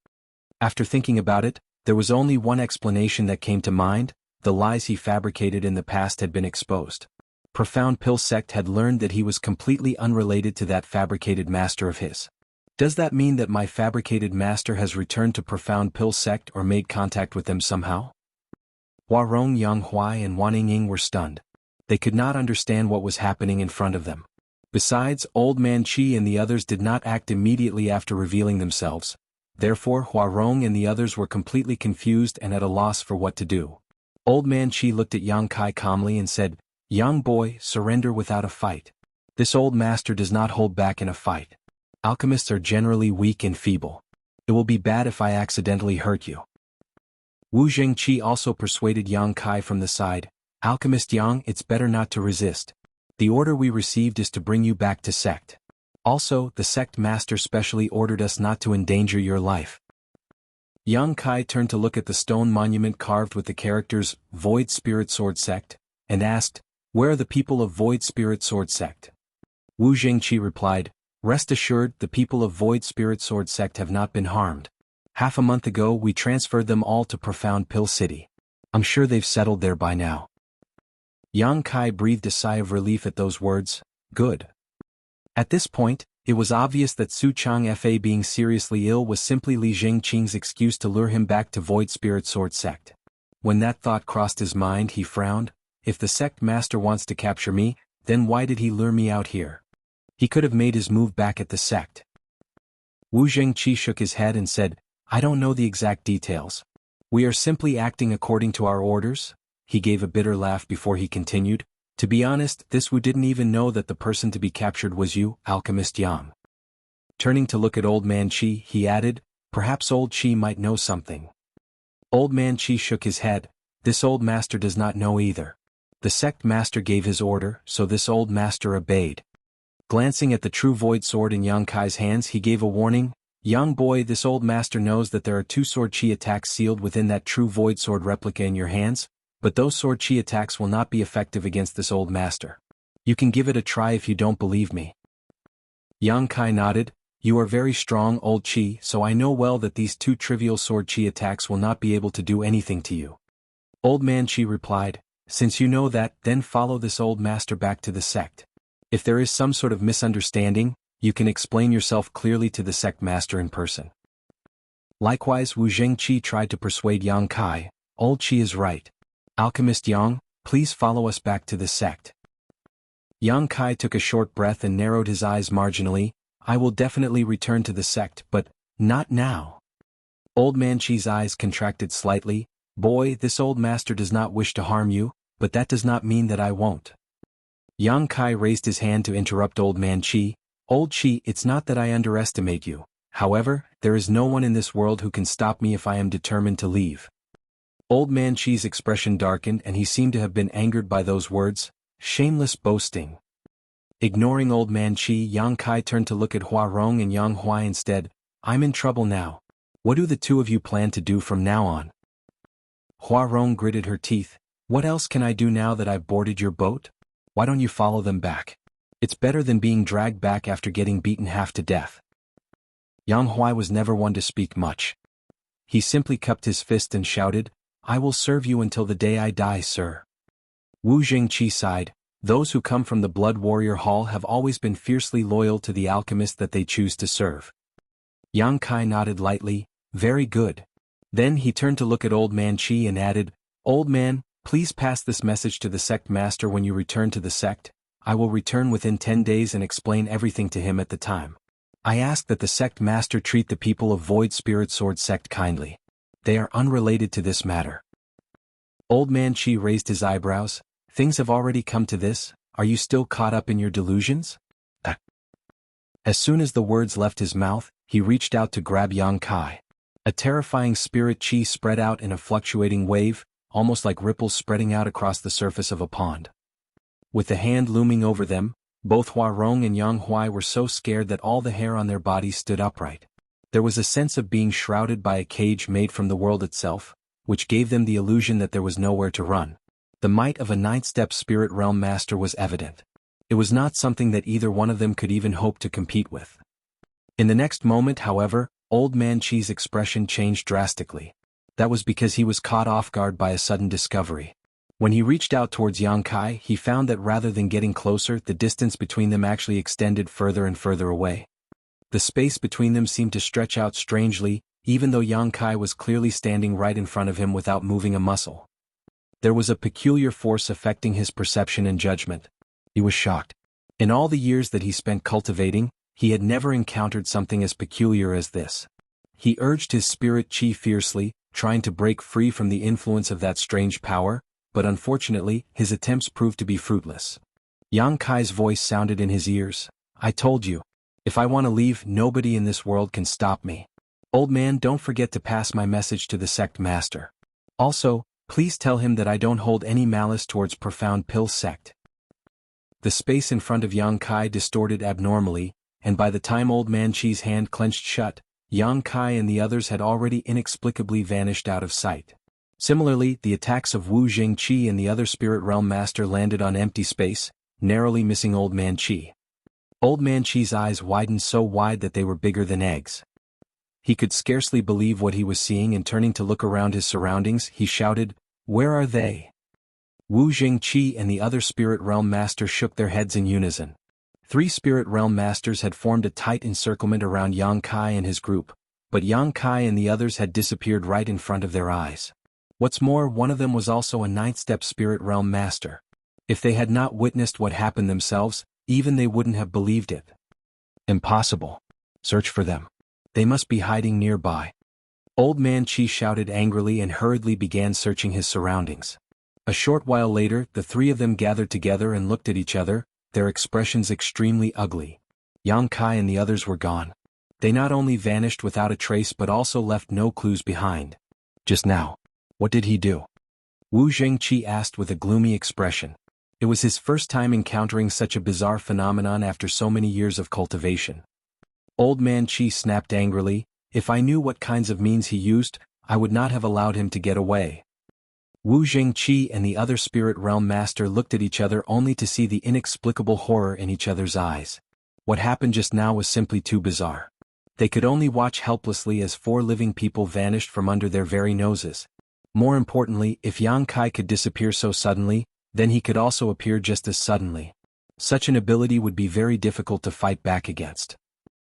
After thinking about it, there was only one explanation that came to mind: the lies he fabricated in the past had been exposed. Profound Pill Sect had learned that he was completely unrelated to that fabricated master of his. Does that mean that my fabricated master has returned to Profound Pill Sect or made contact with them somehow? Huarong, Yang Huai and Wanning were stunned. They could not understand what was happening in front of them. Besides, Old Man Qi and the others did not act immediately after revealing themselves. Therefore, Huarong and the others were completely confused and at a loss for what to do. Old Man Qi looked at Yang Kai calmly and said, "Young boy, surrender without a fight. This old master does not hold back in a fight. Alchemists are generally weak and feeble. It will be bad if I accidentally hurt you." Wu Zhengqi also persuaded Yang Kai from the side, "Alchemist Yang, it's better not to resist. The order we received is to bring you back to sect. Also, the sect master specially ordered us not to endanger your life." Yang Kai turned to look at the stone monument carved with the characters, Void Spirit Sword Sect, and asked, "Where are the people of Void Spirit Sword Sect?" Wu Zhengqi replied, "Rest assured, the people of Void Spirit Sword Sect have not been harmed. Half a month ago we transferred them all to Profound Pill City. I'm sure they've settled there by now." Yang Kai breathed a sigh of relief at those words. Good. At this point, it was obvious that Su Chang Fa being seriously ill was simply Li Jingqing's excuse to lure him back to Void Spirit Sword Sect. When that thought crossed his mind, he frowned. If the sect master wants to capture me, then why did he lure me out here? He could have made his move back at the sect. Wu Zhengqi shook his head and said, "I don't know the exact details. We are simply acting according to our orders." He gave a bitter laugh before he continued, "To be honest, this Wu didn't even know that the person to be captured was you, Alchemist Yang." Turning to look at Old Man Qi, he added, "Perhaps Old Qi might know something." Old Man Qi shook his head. "This old master does not know either. The sect master gave his order, so this old master obeyed." Glancing at the true void sword in Yang Kai's hands, he gave a warning, "Young boy, this old master knows that there are 2 sword chi attacks sealed within that true void sword replica in your hands, but those sword chi attacks will not be effective against this old master. You can give it a try if you don't believe me." Yang Kai nodded, "You are very strong, Old Qi, so I know well that these 2 trivial sword chi attacks will not be able to do anything to you." Old Man Qi replied, "Since you know that, then follow this old master back to the sect. If there is some sort of misunderstanding, you can explain yourself clearly to the sect master in person." Likewise, Wu Zhengqi tried to persuade Yang Kai, "Old Qi is right. Alchemist Yang, please follow us back to the sect." Yang Kai took a short breath and narrowed his eyes marginally. "I will definitely return to the sect, but not now." Old Man Qi's eyes contracted slightly. "Boy, this old master does not wish to harm you, but that does not mean that I won't." Yang Kai raised his hand to interrupt Old Man Qi. "Old Qi, it's not that I underestimate you. However, there is no one in this world who can stop me if I am determined to leave." Old Man Qi's expression darkened and he seemed to have been angered by those words. Shameless boasting. Ignoring Old Man Qi, Yang Kai turned to look at Huarong and Yang Huai instead. "I'm in trouble now. What do the 2 of you plan to do from now on?" Huarong gritted her teeth. "What else can I do now that I've boarded your boat? Why don't you follow them back? It's better than being dragged back after getting beaten half to death." Yang Huai was never one to speak much. He simply cupped his fist and shouted, "I will serve you until the day I die, sir." Wu Zhengqi sighed. "Those who come from the Blood Warrior Hall have always been fiercely loyal to the alchemist that they choose to serve." Yang Kai nodded lightly, "Very good." Then he turned to look at Old Man Qi and added, "Old man, please pass this message to the sect master when you return to the sect. I will return within 10 days and explain everything to him at the time. I ask that the sect master treat the people of Void Spirit Sword Sect kindly. They are unrelated to this matter." Old Man Qi raised his eyebrows. Things have already come to this, are you still caught up in your delusions? As soon as the words left his mouth, he reached out to grab Yang Kai. A terrifying spirit chi spread out in a fluctuating wave, almost like ripples spreading out across the surface of a pond. With the hand looming over them, both Huarong and Yang Huai were so scared that all the hair on their bodies stood upright. There was a sense of being shrouded by a cage made from the world itself, which gave them the illusion that there was nowhere to run. The might of a ninth-step spirit realm master was evident. It was not something that either one of them could even hope to compete with. In the next moment, however, Old Man Chi's expression changed drastically. That was because he was caught off guard by a sudden discovery. When he reached out towards Yang Kai, he found that rather than getting closer, the distance between them actually extended further and further away. The space between them seemed to stretch out strangely, even though Yang Kai was clearly standing right in front of him without moving a muscle. There was a peculiar force affecting his perception and judgment. He was shocked. In all the years that he spent cultivating, he had never encountered something as peculiar as this. He urged his spirit chi fiercely, trying to break free from the influence of that strange power, but unfortunately, his attempts proved to be fruitless. Yang Kai's voice sounded in his ears. I told you. If I want to leave, nobody in this world can stop me. Old man, don't forget to pass my message to the sect master. Also, please tell him that I don't hold any malice towards Profound Pill sect. The space in front of Yang Kai distorted abnormally, and by the time Old Man Chi's hand clenched shut, Yang Kai and the others had already inexplicably vanished out of sight. Similarly, the attacks of Wu Jingqi and the other spirit realm master landed on empty space, narrowly missing Old Man Chi. Old Man Chi's eyes widened so wide that they were bigger than eggs. He could scarcely believe what he was seeing, and turning to look around his surroundings, he shouted, "Where are they?" Wu Jingqi and the other spirit realm master shook their heads in unison. 3 spirit realm masters had formed a tight encirclement around Yang Kai and his group, but Yang Kai and the others had disappeared right in front of their eyes. What's more, one of them was also a 9th-step spirit realm master. If they had not witnessed what happened themselves, even they wouldn't have believed it. Impossible. Search for them. They must be hiding nearby. Old Man Chi shouted angrily and hurriedly began searching his surroundings. A short while later, the 3 of them gathered together and looked at each other, their expressions extremely ugly. Yang Kai and the others were gone. They not only vanished without a trace but also left no clues behind. Just now. What did he do? Wu Jingqi asked with a gloomy expression. It was his first time encountering such a bizarre phenomenon after so many years of cultivation. Old Man Chi snapped angrily, if I knew what kinds of means he used, I would not have allowed him to get away. Wu Jingqi and the other spirit realm master looked at each other only to see the inexplicable horror in each other's eyes. What happened just now was simply too bizarre. They could only watch helplessly as 4 living people vanished from under their very noses. More importantly, if Yang Kai could disappear so suddenly, then he could also appear just as suddenly. Such an ability would be very difficult to fight back against.